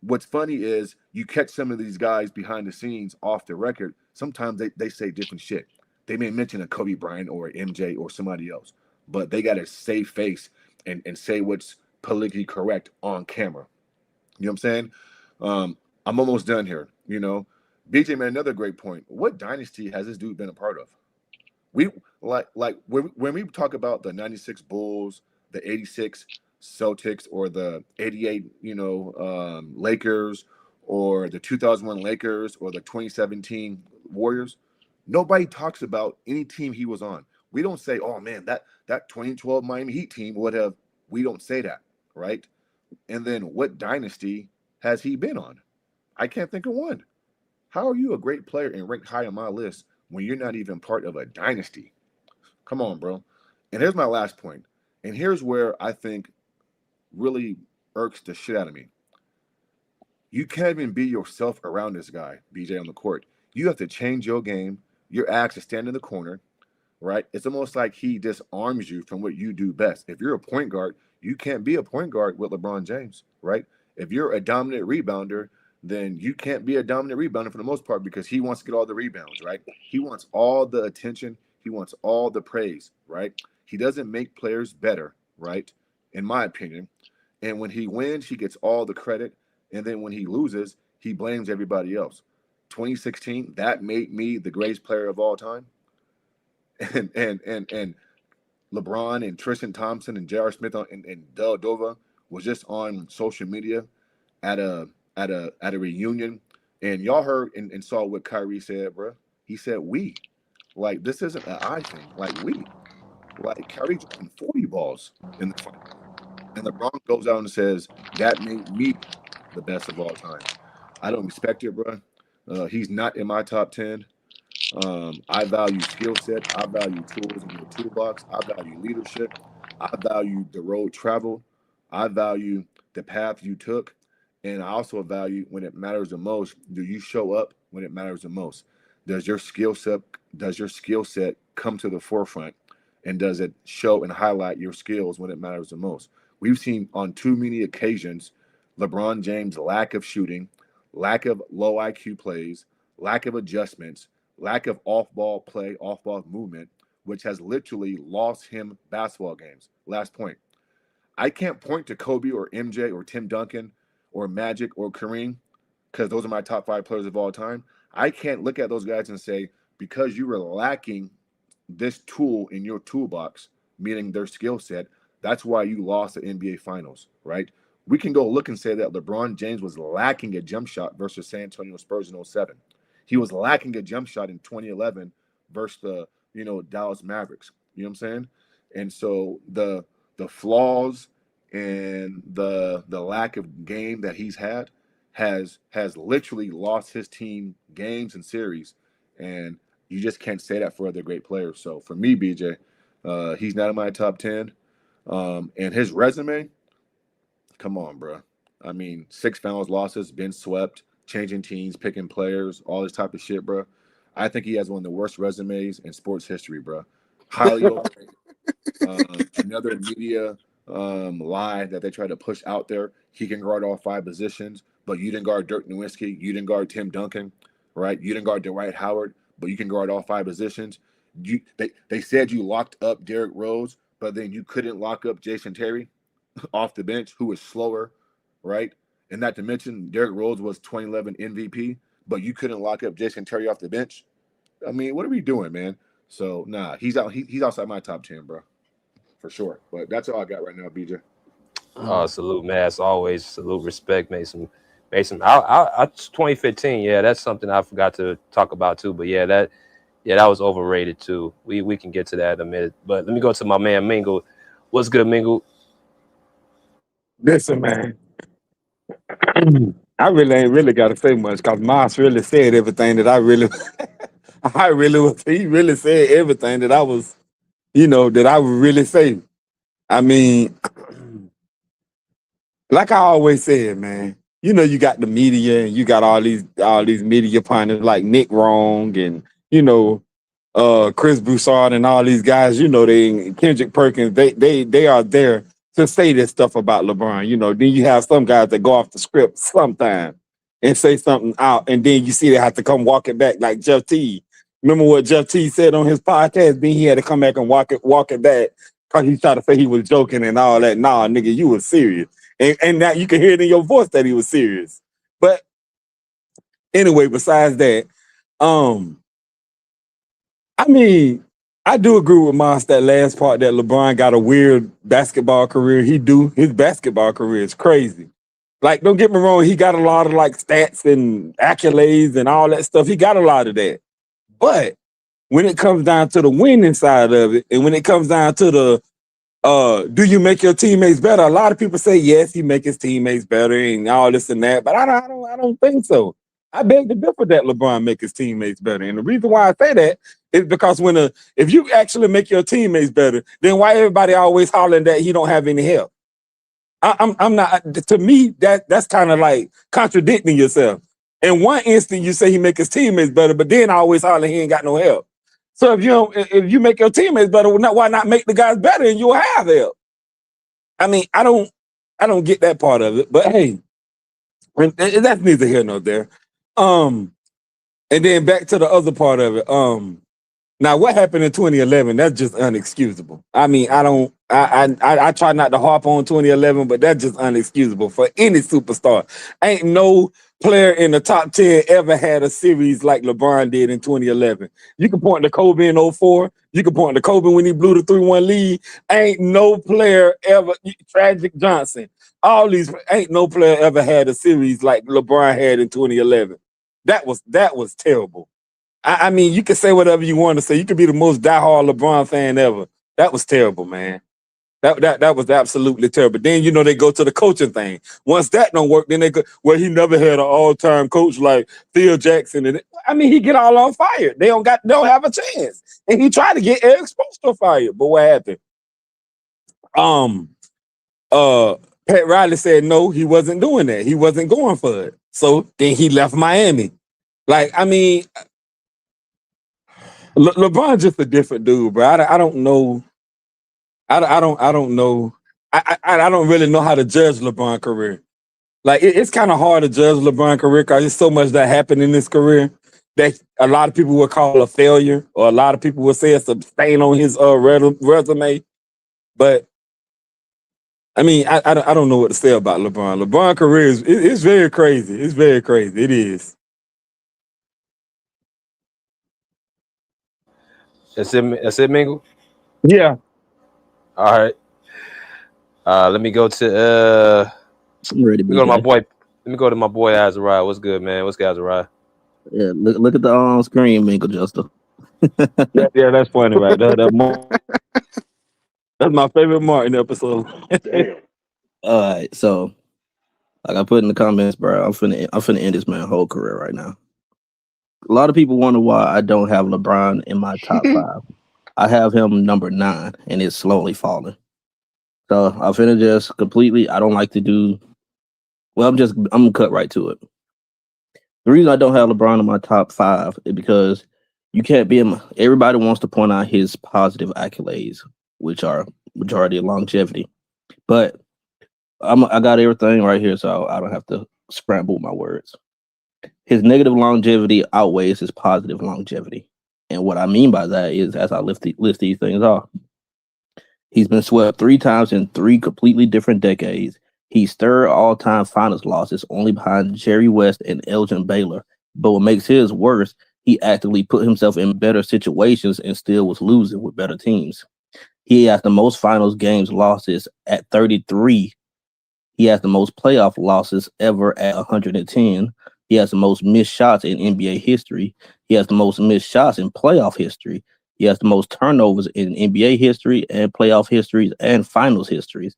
what's funny is you catch some of these guys behind the scenes off the record. Sometimes they say different shit. They may mention a Kobe Bryant or MJ or somebody else, but they got to save face and say what's politically correct on camera. You know what I'm saying? I'm almost done here. BJ made another great point. What dynasty has this dude been a part of? We like when we talk about the 96 Bulls, the 86 Celtics, or the 88, Lakers, or the 2001 Lakers, or the 2017 Warriors. Nobody talks about any team he was on. We don't say, oh man, that 2012 Miami Heat team would have. We don't say that, right? And then what dynasty has he been on? I can't think of one. How are you a great player and ranked high on my list when you're not even part of a dynasty? Come on, bro. And here's my last point. And here's where I think really irks the shit out of me. You can't even be yourself around this guy, BJ, on the court. You have to change your game. Your axe to stand in the corner, right? It's almost like he disarms you from what you do best. If you're a point guard, you can't be a point guard with LeBron James, right? If you're a dominant rebounder, then you can't be a dominant rebounder for the most part, because he wants to get all the rebounds, right? He wants all the attention. He wants all the praise, right? He doesn't make players better, right? In my opinion. And when he wins, he gets all the credit. And then when he loses, he blames everybody else. 2016, that made me the greatest player of all time. And LeBron and Tristan Thompson and J.R. Smith and Del Dova was just on social media at a reunion, and y'all heard and saw what Kyrie said, bro. He said we. Like, this isn't an I thing. Like, we. Like, Kyrie dropping 40 balls in the final. And LeBron goes out and says, that made me the best of all time. I don't respect it, bro. He's not in my top 10. I value skill set. I value tools in your toolbox. I value leadership. I value the road traveled. I value the path you took. And I also value when it matters the most, do you show up when it matters the most? Does your skill set come to the forefront? And does it show and highlight your skills when it matters the most? We've seen on too many occasions LeBron James' lack of shooting, lack of low IQ plays, lack of adjustments, lack of off-ball play, off-ball movement, which has literally lost him basketball games. Last point. I can't point to Kobe or MJ or Tim Duncan or Magic or Kareem because those are my top 5 players of all time. I can't look at those guys and say, because you were lacking this tool in your toolbox, meaning their skill set, that's why you lost the NBA Finals, right? We can go look and say that LeBron James was lacking a jump shot versus San Antonio Spurs in 07. He was lacking a jump shot in 2011 versus the Dallas Mavericks. You know what I'm saying? And so the flaws and the lack of game that he's had has literally lost his team games and series. And you just can't say that for other great players. So for me, BJ, he's not in my top 10. And his resume, come on, bro. I mean, 6 finals losses, been swept, changing teams, picking players, all this type of shit, bro. I think he has one of the worst resumes in sports history, bro. Highly overrated. Another media lie that they try to push out there. He can guard all 5 positions, but you didn't guard Dirk Nowitzki. You didn't guard Tim Duncan, right? You didn't guard Dwight Howard, but you can guard all 5 positions. They said you locked up Derrick Rose, but then you couldn't lock up Jason Terry off the bench, who was slower, right? And not to mention, Derrick Rose was 2011 MVP, but you couldn't lock up Jason Terry off the bench. I mean, what are we doing, man? So, nah, he's out. He's outside my top 10, bro, for sure. But that's all I got right now, BJ. Salute, man. As always, salute, respect. Made some. I 2015. Yeah, that's something I forgot to talk about too. But yeah, that was overrated too. We can get to that in a minute. But let me go to my man Mingle. What's good, Mingle? Listen, man. I really ain't really got to say much because Moss really said everything that I really he really said everything that I was, that I would really say. I mean, like I always said, man, you got the media and you got all these media pundits like Nick Wrong and, Chris Broussard and all these guys, they Kendrick Perkins, they are there to say this stuff about LeBron. Then you have some guys that go off the script sometime and say something out, and then you see they have to come walk it back, like Jeff T. Remember what Jeff T said on his podcast? Then he had to come back and walk it back because he tried to say he was joking and all that. Nah, nigga, you was serious. And now you can hear it in your voice that he was serious. But anyway, besides that, I mean, I do agree with Moss that last part that LeBron got a weird basketball career. His basketball career is crazy. Like, don't get me wrong, he got a lot of like stats and accolades and all that stuff. He got a lot of that. But when it comes down to the winning side of it, and when it comes down to the do you make your teammates better? A lot of people say yes, he make his teammates better and all this and that, but I don't think so. I beg to differ that LeBron make his teammates better. And the reason why I say that is because if you actually make your teammates better, then why everybody always hollering that he don't have any help? I'm not. To me, that's kind of like contradicting yourself. In one instant, you say he make his teammates better, but then always hollering he ain't got no help. So if you make your teammates better, why not make the guys better and you'll have help? I mean, I don't get that part of it. But hey, that's neither here nor there. And then back to the other part of it. Now, what happened in 2011? That's just unexcusable. I mean, I try not to harp on 2011, but that's just unexcusable for any superstar. Ain't no player in the top 10 ever had a series like LeBron did in 2011. You can point to Kobe in 04. You can point to Kobe when he blew the 3-1 lead. Ain't no player ever, Tragic Johnson, all these, ain't no player ever had a series like LeBron had in 2011. That was terrible. I mean, you can say whatever you want to say. You could be the most diehard LeBron fan ever. That was terrible, man. That was absolutely terrible. Then they go to the coaching thing. Once that don't work, then they go, well, he never had an all-time coach like Phil Jackson. And I mean, he get all on fire. They don't have a chance. And he tried to get Eric Spoelstra fired, but what happened? Pat Riley said no, he wasn't doing that. He wasn't going for it. So then he left Miami. Like, I mean, LeBron's just a different dude, bro. I don't know. I don't know. I don't really know how to judge LeBron's career. Like it's kind of hard to judge LeBron's career because there's so much that happened in his career that a lot of people would call a failure, or a lot of people would say it's a stain on his resume. But I mean, I don't know what to say about LeBron. LeBron's career is very crazy. It's very crazy. It is. That's it, Mingle? Yeah. All right. Let me go to I'm ready. Let me go to my boy. Let me go to my boy Azariah. What's good, man? What's good, Azariah? Yeah, look at the screen, Minkle Juster. yeah, that's funny, right? That's my favorite Martin episode. All right, so like I put in the comments, bro, I'm finna end this man's whole career right now. A lot of people wonder why I don't have LeBron in my top 5. I have him number 9, and it's slowly falling. So I'm finna just completely. I don't like to do. Well, I'm gonna cut right to it. The reason I don't have LeBron in my top 5 is because you can't be in. Everybody wants to point out his positive accolades, which are majority of longevity, but I got everything right here, so I don't have to scramble my words. His negative longevity outweighs his positive longevity. And what I mean by that is, as I list these things off, he's been swept 3 times in 3 completely different decades. He's third all-time finals losses, only behind Jerry West and Elgin Baylor. But what makes his worse, he actively put himself in better situations and still was losing with better teams. He has the most finals games losses at 33. He has the most playoff losses ever at 110. He has the most missed shots in NBA history. He has the most missed shots in playoff history. He has the most turnovers in NBA history and playoff histories and finals histories.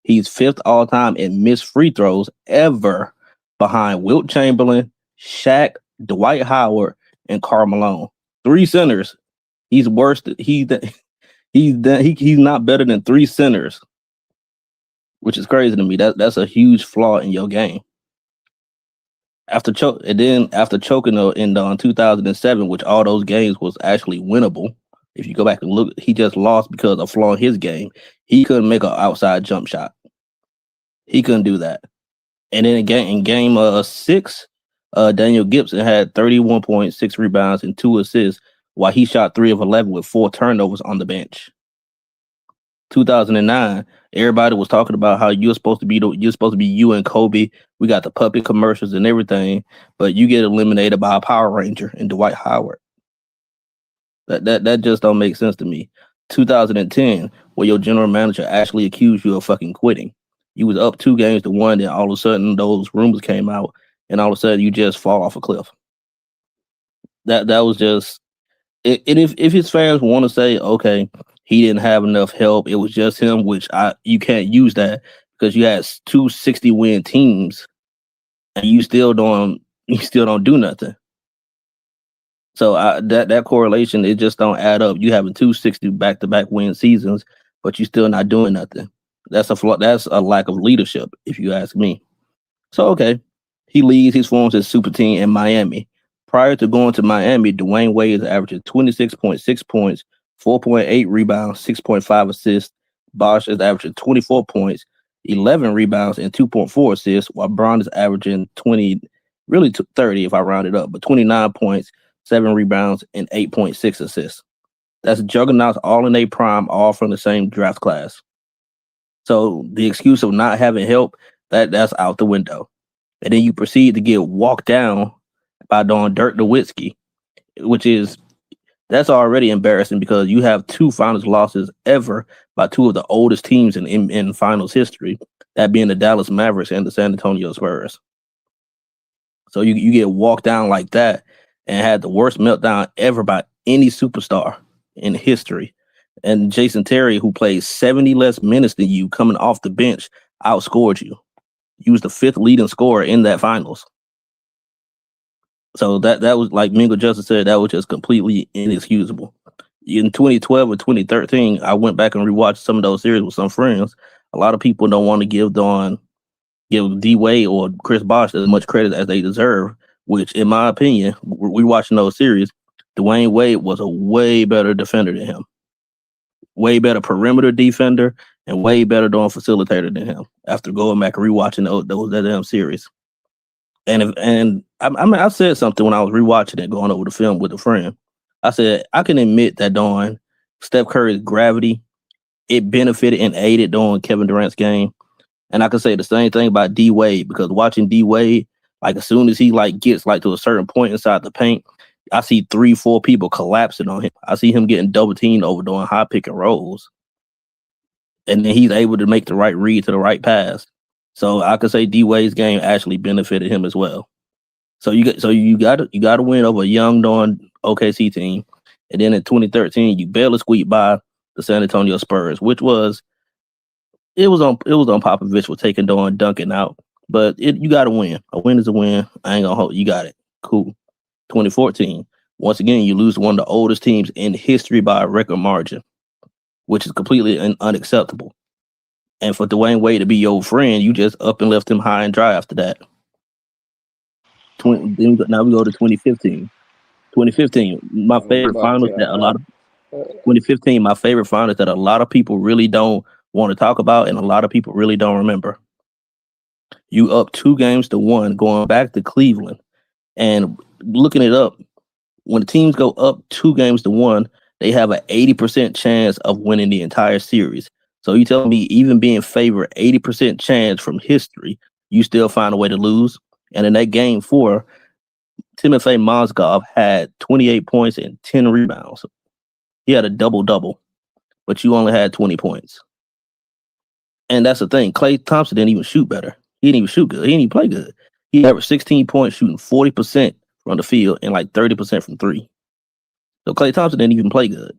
He's 5th all time in missed free throws ever, behind Wilt Chamberlain, Shaq, Dwight Howard, and Karl Malone. 3 centers. He's worse. He's not better than 3 centers, which is crazy to me. That's a huge flaw in your game. After choking in 2007, which all those games was actually winnable. If you go back and look, he just lost because of a flaw in his game. He couldn't make an outside jump shot. He couldn't do that. And then in game 6, Daniel Gibson had 31.6 rebounds and 2 assists, while he shot 3 of 11 with 4 turnovers on the bench. 2009, everybody was talking about how you're supposed to be you and Kobe. We got the puppet commercials and everything, but you get eliminated by a Power Ranger and Dwight Howard. That just don't make sense to me. 2010, where your general manager actually accused you of fucking quitting. You was up 2-1, then all of a sudden those rumors came out, and all of a sudden you just fall off a cliff. That was just it. If his fans want to say, okay, he didn't have enough help, it was just him, which you can't use that because you had 2 60-win teams and you still don't do nothing. So that correlation, it just don't add up. You having 2 60 back-to-back win seasons, but you still not doing nothing. That's a lack of leadership, if you ask me. So okay, he leads. He forms his super team in Miami. Prior to going to Miami, Dwayne Wade is averaging 26.6 points, 4.8 rebounds, 6.5 assists. Bosh is averaging 24 points, 11 rebounds, and 2.4 assists, while Bron is averaging 30 if I round it up, but 29 points, 7 rebounds, and 8.6 assists. That's juggernauts all in their prime, all from the same draft class. So the excuse of not having help, that's out the window. And then you proceed to get walked down by Dirk Nowitzki, which is that's already embarrassing because you have 2 finals losses ever by 2 of the oldest teams in finals history, that being the Dallas Mavericks and the San Antonio Spurs. So you get walked down like that and had the worst meltdown ever by any superstar in history. And Jason Terry, who played 70 less minutes than you coming off the bench, outscored you. He was the 5th leading scorer in that finals. So that was, like Mingo Justice said, that was just completely inexcusable. In 2012 or 2013, I went back and rewatched some of those series with some friends. A lot of people don't want to give D Wade or Chris Bosh as much credit as they deserve, which in my opinion, we watching those series, Dwayne Wade was a way better defender than him. Way better perimeter defender and way better doing facilitator than him after going back and rewatching those damn series. And I said something when I was rewatching it, going over the film with a friend. I said, I can admit that during Steph Curry's gravity, it benefited and aided during Kevin Durant's game. And I can say the same thing about D Wade, because watching D Wade, like as soon as he gets to a certain point inside the paint, I see 3-4 people collapsing on him. I see him getting double teamed over doing high pick and rolls. And then he's able to make the right read to the right pass. So I could say D Wade's game actually benefited him as well. So you got to win over a young OKC team, and then in 2013 you barely squeaked by the San Antonio Spurs, which was on Popovich for taking Duncan out, but you got to win. A win is a win. I ain't gonna hold you. Got it. Cool. 2014, once again you lose one of the oldest teams in history by a record margin, which is completely unacceptable. And for Dwayne Wade to be your friend, you just up and left him high and dry after that. Now we go to 2015. 2015, my favorite finals that 2015, my favorite finals that a lot of people really don't want to talk about and a lot of people really don't remember. You up 2-1 going back to Cleveland, and looking it up, when the teams go up 2-1, they have an 80% chance of winning the entire series. So you tell me, even being favored 80% chance from history, you still find a way to lose? And in that game 4, Timofey Mozgov had 28 points and 10 rebounds. He had a double-double, but you only had 20 points. And that's the thing. Klay Thompson didn't even shoot better. He didn't even shoot good. He didn't even play good. He averaged 16 points, shooting 40% from the field and 30% from 3. So Klay Thompson didn't even play good.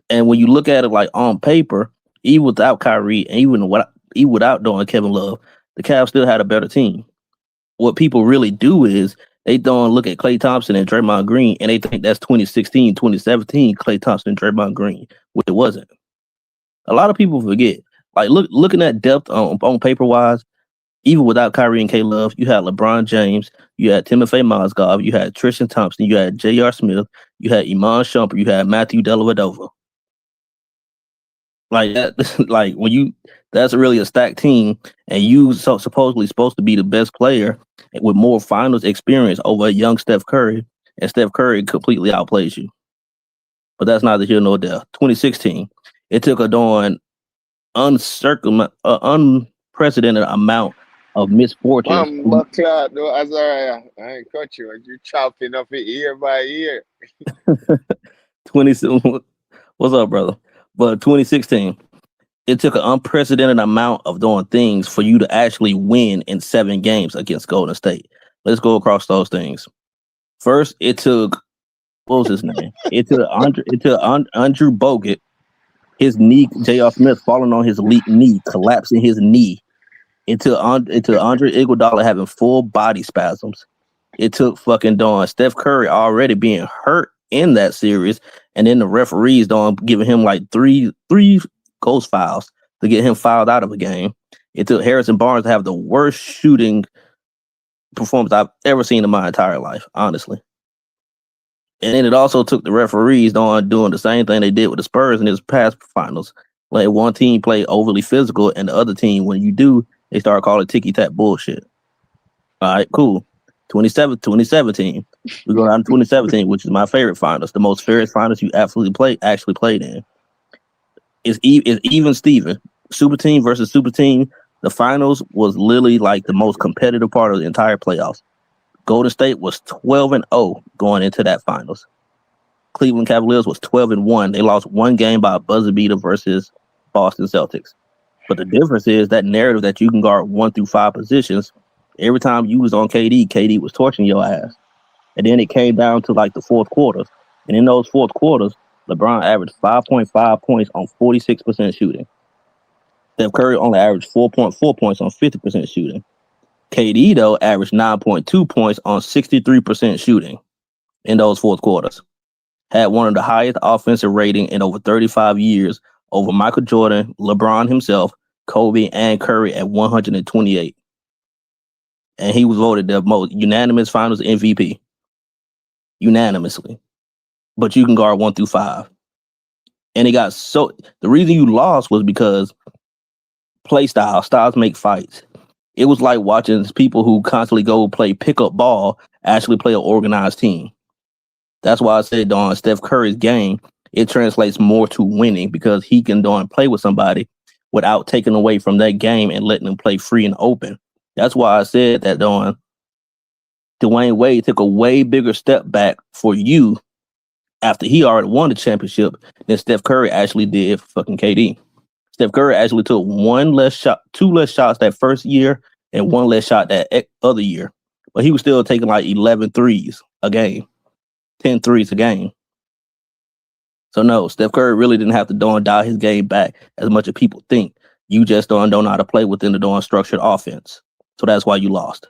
And when you look at it on paper, even without Kyrie and even without doing Kevin Love, the Cavs still had a better team. What people really do is they don't look at Klay Thompson and Draymond Green and they think that's 2016, 2017 Klay Thompson and Draymond Green, which it wasn't. A lot of people forget. Looking at depth on paper wise, even without Kyrie and K-Love, you had LeBron James, you had Timofey Mozgov, you had Tristan Thompson, you had J.R. Smith, you had Iman Shumpert, you had Matthew Dellavedova. That's really a stacked team, and you supposedly supposed to be the best player with more finals experience over a young Steph Curry, and Steph Curry completely outplays you. But that's neither here nor there. 2016, it took a unprecedented amount of misfortune. Azariah, I ain't cut you. You chopping up it ear by ear. 20. What's up, brother? But 2016, it took an unprecedented amount of doing things for you to actually win in 7 games against Golden State. Let's go across those things. First, it took, what was his name? It took Andrew Bogut, his knee, J.R. Smith falling on his knee, collapsing his knee. It took Andre Iguodala having full body spasms. It took fucking Steph Curry already being hurt in that series, and then the referees giving him three ghost fouls to get him fouled out of a game. It took Harrison Barnes to have the worst shooting performance I've ever seen in my entire life, honestly. And then it also took the referees doing the same thing they did with the Spurs in his past finals. One team play overly physical, and the other team, when you do, they start calling ticky-tack bullshit. All right, cool. 2017, We go down to 2017, which is my favorite finals, the most fairest finals you actually played in. It's even Steven. Super team versus super team. The finals was literally like the most competitive part of the entire playoffs. Golden State was 12-0 going into that finals. Cleveland Cavaliers was 12-1. They lost one game by a buzzer beater versus Boston Celtics. But the difference is that narrative that you can guard 1 through 5 positions. Every time you was on KD was torching your ass. And then it came down to like the fourth quarters. And in those fourth quarters, LeBron averaged 5.5 points on 46% shooting. Steph Curry only averaged 4.4 points on 50% shooting. KD, though, averaged 9.2 points on 63% shooting in those fourth quarters. Had one of the highest offensive rating in over 35 years over Michael Jordan, LeBron himself, Kobe, and Curry at 128. And he was voted the most unanimous finals MVP. Unanimously. But you can guard 1 through 5. And the reason you lost was because styles make fights. It was like watching people who constantly go play pickup ball actually play an organized team. That's why I said on Steph Curry's game, it translates more to winning because he can play with somebody without taking away from that game and letting them play free and open. That's why I said that Dwayne Wade took a way bigger step back for you after he already won the championship than Steph Curry actually did for fucking KD. Steph Curry actually took 2 less shots that first year and 1 less shot that other year. But he was still taking like 11 threes a game, 10 threes a game. So no, Steph Curry really didn't have to dial his game back as much as people think. You just don't know how to play within the structured offense. So that's why you lost.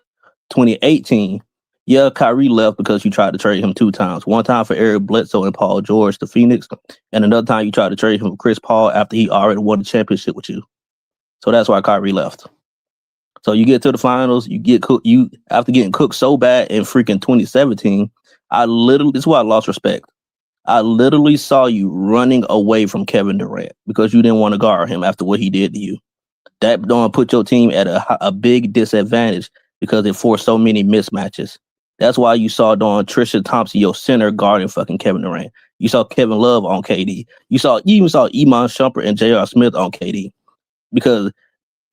2018, yeah, Kyrie left because you tried to trade him 2 times. One time for Eric Bledsoe and Paul George to Phoenix, and another time you tried to trade him for Chris Paul after he already won the championship with you. So that's why Kyrie left. So you get to the finals, you get cooked. You after getting cooked so bad in freaking 2017, this is why I lost respect. I literally saw you running away from Kevin Durant because you didn't want to guard him after what he did to you. That don't put your team at a big disadvantage because it forced so many mismatches. That's why you saw Trisha Thompson, your center, guarding fucking Kevin Durant. You saw Kevin Love on KD. You even saw Iman Shumpert and J.R. Smith on KD because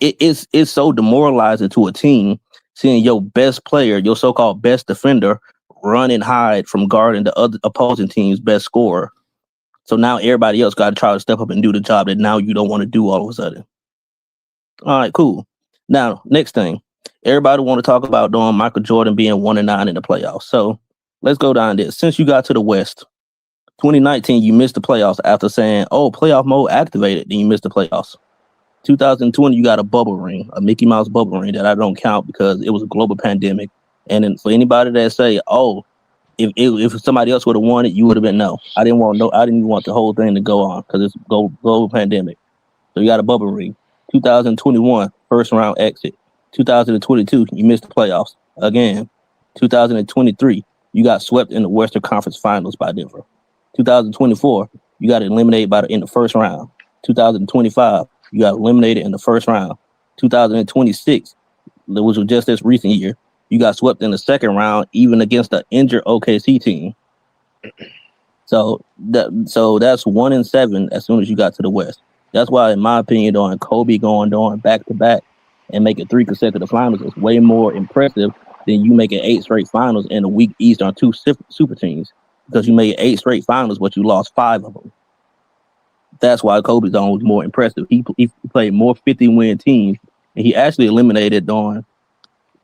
it's so demoralizing to a team seeing your best player, your so-called best defender, run and hide from guarding the other opposing team's best scorer. So now everybody else got to try to step up and do the job that now you don't want to do all of a sudden. All right, cool. Now, next thing. Everybody want to talk about Michael Jordan being 1-9 in the playoffs. So let's go down this. Since you got to the West, 2019, you missed the playoffs after saying, oh, playoff mode activated, then you missed the playoffs. 2020, you got a bubble ring, a Mickey Mouse bubble ring that I don't count because it was a global pandemic. And then for anybody that say, oh, if somebody else would have won it, you would have been no. I didn't even want the whole thing to go on because it's global pandemic. So you got a bubble ring. 2021, first round exit. 2022, you missed the playoffs again. 2023, you got swept in the Western Conference Finals by Denver. 2024, you got eliminated in the first round. 2025, you got eliminated in the first round. 2026, which was just this recent year, you got swept in the second round, even against the injured OKC team. So that's 1-7 as soon as you got to the West. That's why, in my opinion, Kobe going back to back and making 3 consecutive finals is way more impressive than you making 8 straight finals in a weak East on 2 super teams because you made 8 straight finals, but you lost 5 of them. That's why Kobe's was more impressive. He played more 50-win teams, and he actually eliminated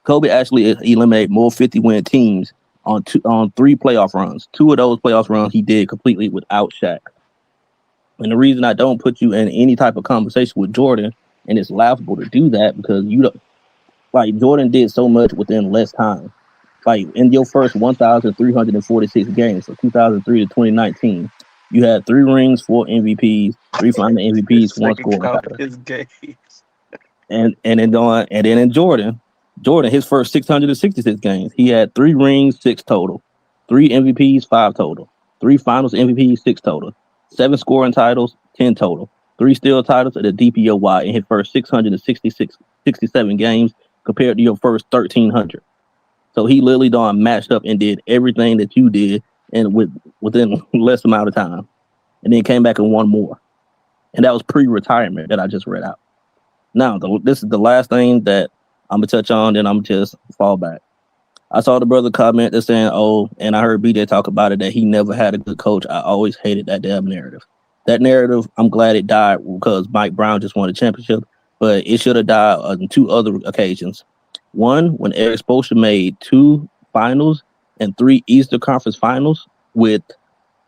Kobe actually eliminated more 50-win teams on 3 playoff runs. 2 of those playoff runs he did completely without Shaq. And the reason I don't put you in any type of conversation with Jordan, and it's laughable to do that because Jordan did so much within less time. Like in your first 1,346 games, from 2003 to 2019, you had 3 rings, 4 MVPs, 3 final MVPs, 1 scoring title. And then in Jordan, his first 666 games, he had 3 rings, 6 total, 3 MVPs, 5 total, 3 finals MVPs, 6 total, 7 scoring titles, 10 total, 3 steal titles at the DPOY in his first 667 games compared to your first 1,300. So he literally done matched up and did everything that you did and within less amount of time. And then came back and won more. And that was pre-retirement that I just read out. Now, this is the last thing that I'm gonna touch on, then I'm just fall back. I saw the brother comment that's saying, "Oh," and I heard BJ talk about it that he never had a good coach. I always hated that damn narrative. That narrative, I'm glad it died because Mike Brown just won a championship, but it should have died on 2 other occasions. One, when Eric Spoelstra made 2 finals and 3 Eastern Conference finals with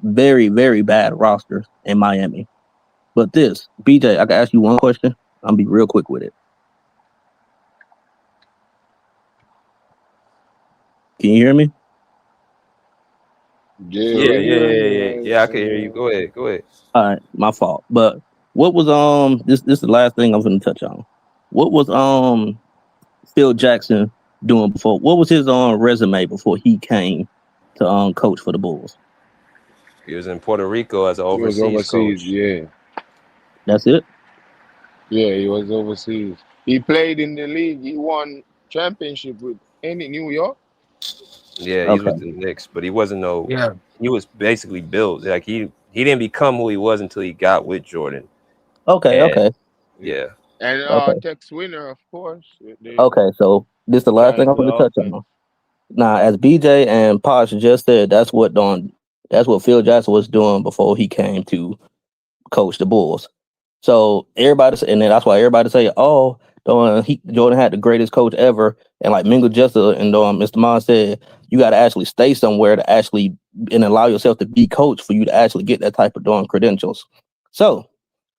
very, very bad rosters in Miami. But this, BJ, I can ask you one question. I'll be real quick with it. Can you hear me? Yeah. I can hear you. Go ahead. All right, my fault. But what was this is the last thing I'm gonna touch on. What was Phil Jackson doing before? What was his resume before he came to coach for the Bulls? He was in Puerto Rico as an He was overseas coach. yeah. That's it? Yeah, he was overseas. He played in the league. He won championship with New York. Yeah, he's Okay. with the Knicks, but he wasn't no. Yeah. He was basically built like he didn't become who he was until he got with Jordan. Okay, And, okay. Yeah. And Okay. Tex Winner, of course. Okay, so this is the last thing I'm gonna touch on. Now, as BJ and Posh just said, that's what Phil Jackson was doing before he came to coach the Bulls. So and then that's why everybody say, "Oh, Jordan had the greatest coach ever," and like Mingle Justice and Mr. Mon said, you got to actually stay somewhere to actually and allow yourself to be coached for you to actually get that type of credentials. So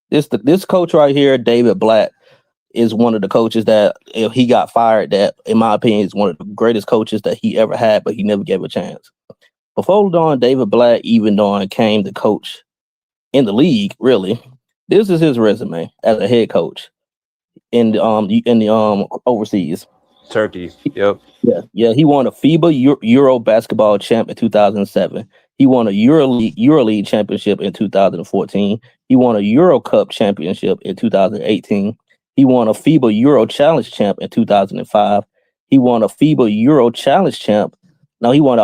this coach right here, David Blatt, is one of the coaches that if he got fired, that in my opinion is one of the greatest coaches that he ever had, but he never gave a chance. Before David Blatt even came to coach in the league, really, this is his resume as a head coach in the overseas. Turkey. Yep. Yeah. He won a FIBA Euro basketball champ in 2007. He won a EuroLeague championship in 2014. He won a Euro Cup championship in 2018. He won a FIBA Euro Challenge champ in 2005. He won a FIBA Euro Challenge champ. Now he won.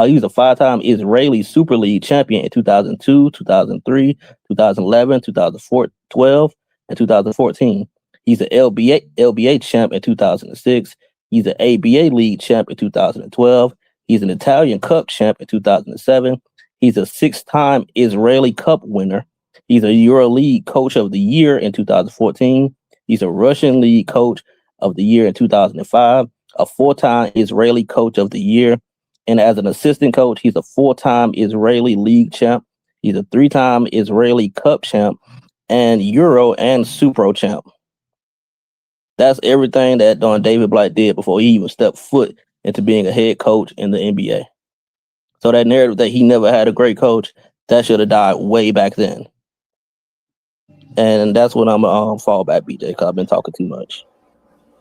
He was a 5-time Israeli Super League champion in 2002, 2003, 2011, 2012, and 2014. He's an LBA champ in 2006. He's an ABA League champ in 2012. He's an Italian Cup champ in 2007. He's a 6-time Israeli Cup winner. He's a EuroLeague Coach of the Year in 2014. He's a Russian League Coach of the Year in 2005. A 4-time Israeli Coach of the Year. And as an assistant coach, he's a 4-time Israeli League champ. He's a 3-time Israeli Cup champ and Euro and Supro champ. That's everything that David Blatt did before he even stepped foot into being a head coach in the NBA. So that narrative that he never had a great coach, that should have died way back then. And that's when I'm fall back, BJ, because I've been talking too much.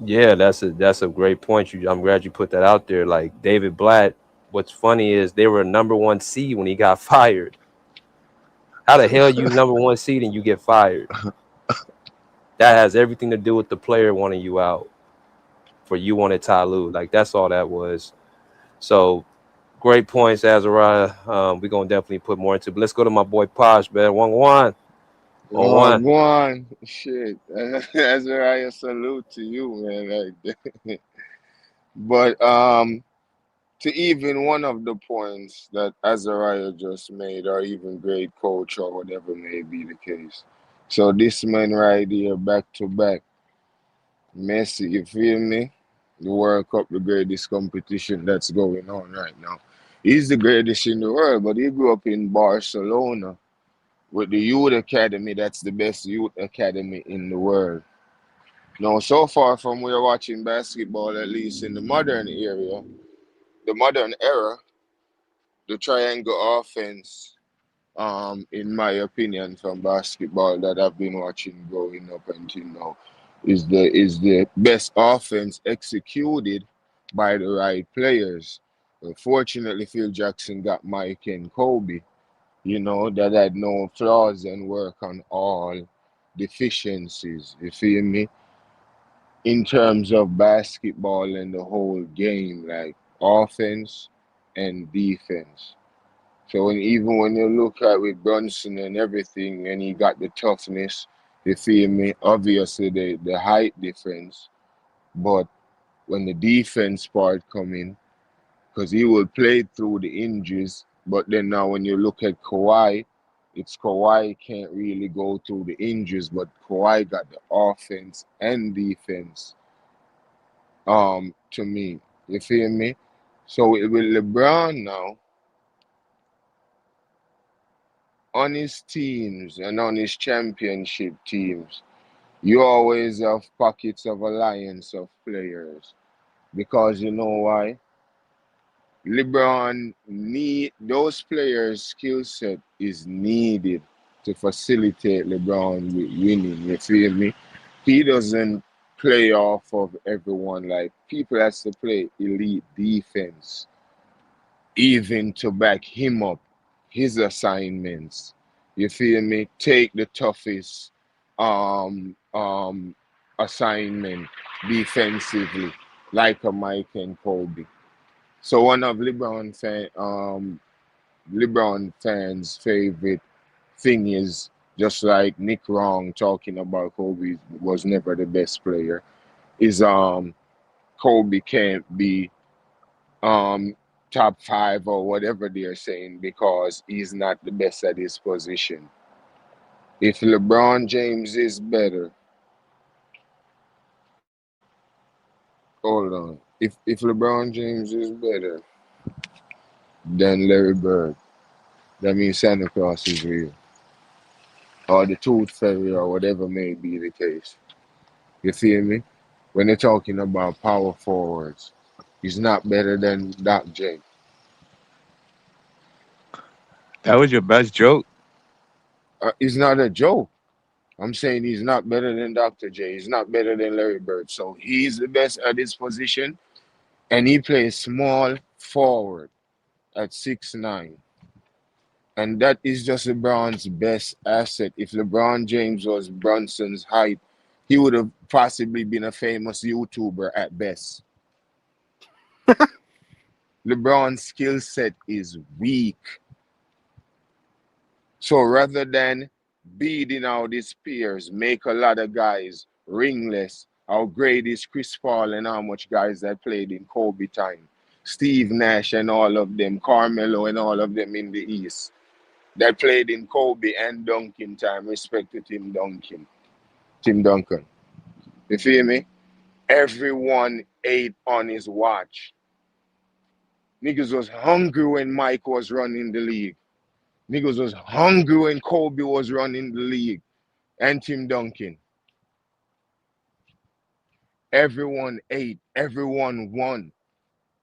Yeah, that's a great point. I'm glad you put that out there. Like David Blatt, what's funny is they were a #1 seed when he got fired. How the hell you #1 seed and you get fired? That has everything to do with the player wanting you out. For you wanted Ty Lue. Like that's all that was. So great points, Azariah. We're gonna definitely put more into it. But let's go to my boy Posh, man. One. Shit. Azariah, salute to you, man. Like, but to even one of the points that Azariah just made, or even great coach or whatever may be the case. So this man right here, back to back, Messi, you feel me? The World Cup, the greatest competition that's going on right now. He's the greatest in the world, but he grew up in Barcelona with the youth academy. That's the best youth academy in the world. Now, so far from we're watching basketball, at least in the modern era, the triangle offense, in my opinion, from basketball that I've been watching growing up until now, is the best offense executed by the right players. Unfortunately, Phil Jackson got Mike and Kobe, that had no flaws and work on all deficiencies. You feel me? In terms of basketball and the whole game, like offense and defense. So even when you look at with Brunson and everything, and he got the toughness, you feel me? Obviously the height difference, but when the defense part come in, because he will play through the injuries, but then now when you look at Kawhi, it's Kawhi can't really go through the injuries, but Kawhi got the offense and defense. To me, you feel me? So with LeBron now on his teams and on his championship teams, you always have pockets of alliance of players because you know why? LeBron need those players' skill set is needed to facilitate LeBron with winning. You feel me? He doesn't play off of everyone. Like people has to play elite defense, even to back him up, his assignments. You feel me? Take the toughest assignment defensively, like a Mike and Kobe. So one of LeBron fans' favorite thing is just like Nick Wrong talking about Kobe was never the best player. Is Kobe can't be top 5 or whatever they're saying because he's not the best at his position. If LeBron James is better, hold on. If LeBron James is better than Larry Bird, that means Santa Claus is real. Or the tooth fairy or whatever may be the case. You feel me? When they're talking about power forwards, he's not better than Doc J. That was your best joke. It's not a joke. I'm saying he's not better than Dr. J. He's not better than Larry Bird. So he's the best at his position, and he plays small forward at 6'9". And that is just LeBron's best asset. If LeBron James was Brunson's height, he would have possibly been a famous YouTuber at best. LeBron's skill set is weak. So rather than beating out his peers, make a lot of guys ringless, how great is Chris Paul and how much guys that played in Kobe time, Steve Nash and all of them, Carmelo and all of them in the East, that played in Kobe and Duncan time, respect to Tim Duncan. You feel me? Everyone ate on his watch. Niggas was hungry when Mike was running the league. Niggas was hungry when Kobe was running the league and Tim Duncan. Everyone ate, everyone won.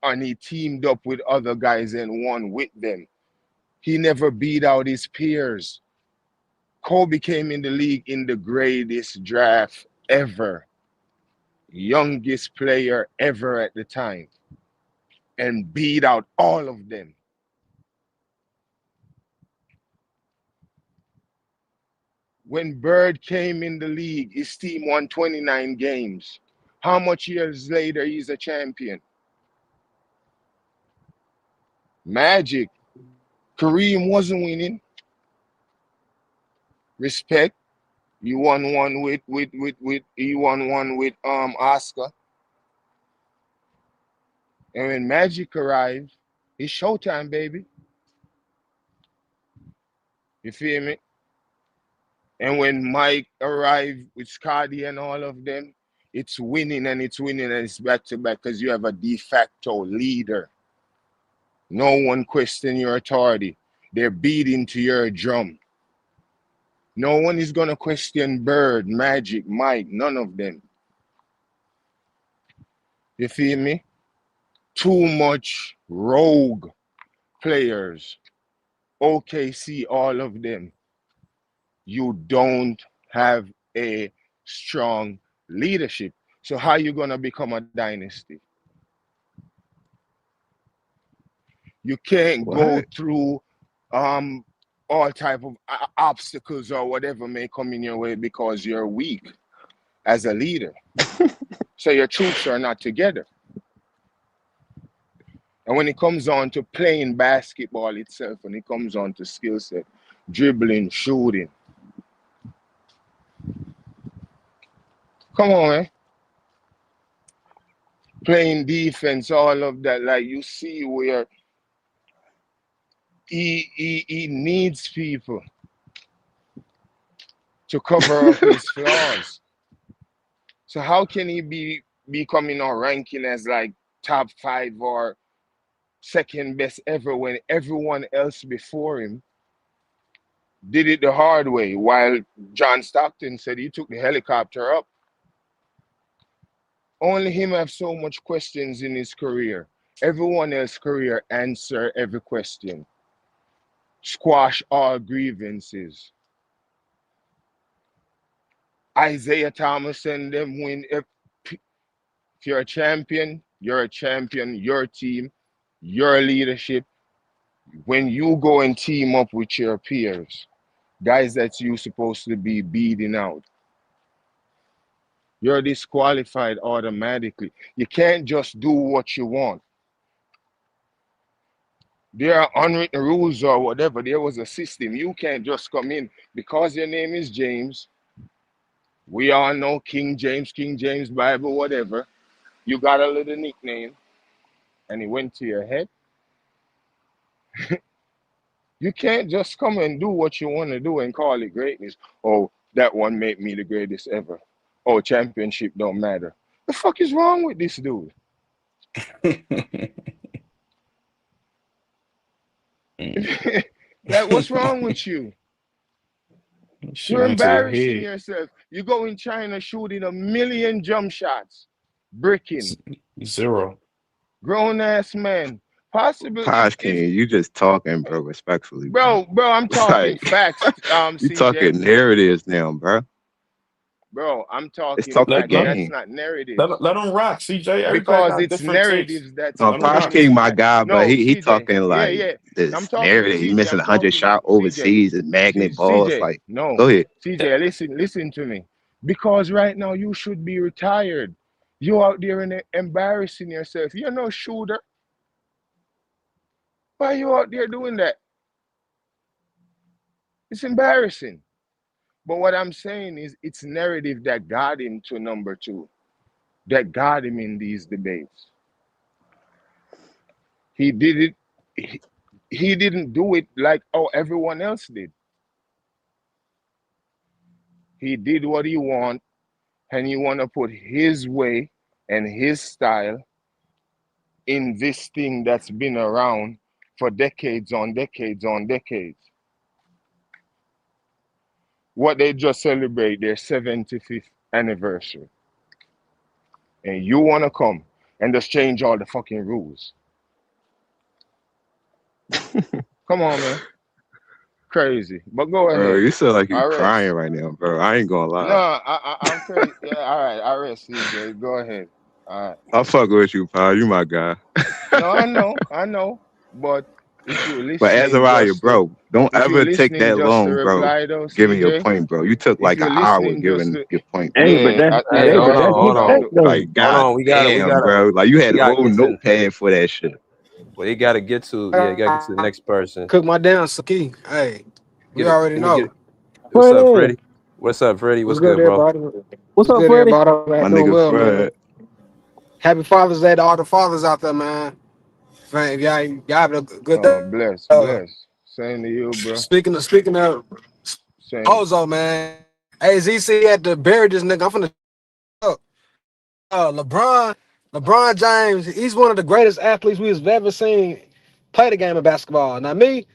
And he teamed up with other guys and won with them. He never beat out his peers. Kobe came in the league in the greatest draft ever. Youngest player ever at the time. And beat out all of them. When Bird came in the league, his team won 29 games. How much years later he's a champion? Magic. Kareem wasn't winning. Respect. You won one with Oscar. And when Magic arrived, it's showtime, baby. You feel me? And when Mike arrived with Scotty and all of them, it's winning and it's back to back because you have a de facto leader. No one question your authority. They're beating to your drum. No one is going to question Bird, Magic, Mike, none of them. You feel me? Too much rogue players. OKC, all of them. You don't have a strong leadership. So how are you going to become a dynasty? You can't go through all type of obstacles or whatever may come in your way because you're weak as a leader. So your troops are not together. And when it comes on to playing basketball itself, when it comes on to skill set, dribbling, shooting, come on, man. Playing defense, all of that. Like you see where he needs people to cover up his flaws. So how can he be coming on ranking as like top 5 or second best ever when everyone else before him did it the hard way? While John Stockton said he took the helicopter up. Only him have so much questions in his career. Everyone else's career answer every question. Squash all grievances. Isaiah Thomas and them win. If you're a champion, you're a champion. Your team, your leadership. When you go and team up with your peers, guys that you supposed to be beating out, you're disqualified automatically. You can't just do what you want. There are unwritten rules or whatever. There was a system. You can't just come in because your name is James. We all know King James Bible, whatever. You got a little nickname and it went to your head. You can't just come and do what you want to do and call it greatness. Oh, that one made me the greatest ever. Oh, championship don't matter. The fuck is wrong with this dude? Like, what's wrong with you? You're embarrassing yourself. You go in China shooting 1 million jump shots, bricking. 0. Grown ass man. Possible Posh King, you just talking, bro, respectfully. Bro, I'm talking Like, facts. you CJ. talking narratives now, bro. Bro, I'm It's talking talking facts. That's game. not narratives. Let them rock, CJ. Everybody Because got it's different takes. narratives that's No, Let 'em Posh rock. King, my guy, but no, he CJ. talking like Yeah. this I'm talking narrative. He CJ. missing I'm 100 talking shot CJ. overseas and magnet balls. CJ. Like, No. go ahead. CJ, listen to me. Because right now you should be retired. You out there and embarrassing yourself. You're no shooter. Why are you out there doing that? It's embarrassing. But what I'm saying is it's narrative that got him to number 2, that got him in these debates. He did it. He didn't do it like everyone else did. He did what he want, and he want to put his way and his style in this thing that's been around for decades on decades on decades. What they just celebrate their 75th anniversary. And you want to come and just change all the fucking rules. Come on, man. Crazy. But go ahead. Bro, you sound like you I rest. crying right now, bro. I ain't gonna lie. No, I'm crazy. Yeah, all right. I rest, CJ. Go ahead. All right. I fuck with you, pal. You my guy. No, I know. But if you're But listening Azariah, just to, bro, don't if you're ever take listening that just to long, bro, reply though, giving your CJ, point, bro. You took if like you're an hour listening just giving to, your point, Hey, bro. but that's I hey, but don't that's hold respect on. though. Like, Hold god on. We damn, bro. Like, you had a gotta whole get to notepad for that shit. well, you gotta get to you gotta get to the next person. Cook my damn ski. Hey, we Get it. already Let me get know. it. What's up, Freddie, Freddie? What's up, Freddie? What's What's good, good, bro? everybody? what's What's up, good, Freddie? everybody? Hope My y'all doing nigga well, man. Fred. Happy Father's Day to all the fathers out there, man. Man, if y'all having a good day. bless. Same to you, bro. Speaking of Same. Ozo, man. Hey, ZC had to bury this nigga. I'm finna up. LeBron James, he's one of the greatest athletes we've ever seen play the game of basketball. Now me,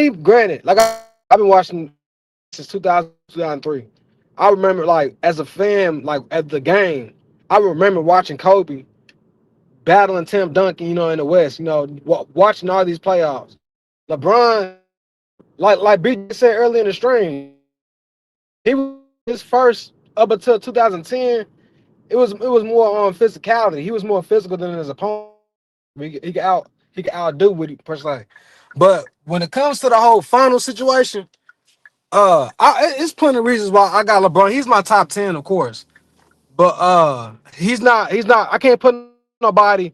granted, like I've been watching since 2000, 2003. I remember, like, as a fan, like, at the game, I remember watching Kobe battling Tim Duncan, in the West, watching all these playoffs. LeBron, like BJ said earlier in the stream, he was his first up until 2010. It was more on physicality. He was more physical than his opponent. He could outdo what he per se. But when it comes to the whole final situation, it's plenty of reasons why I got LeBron. He's my top 10, of course. But he's not I can't put nobody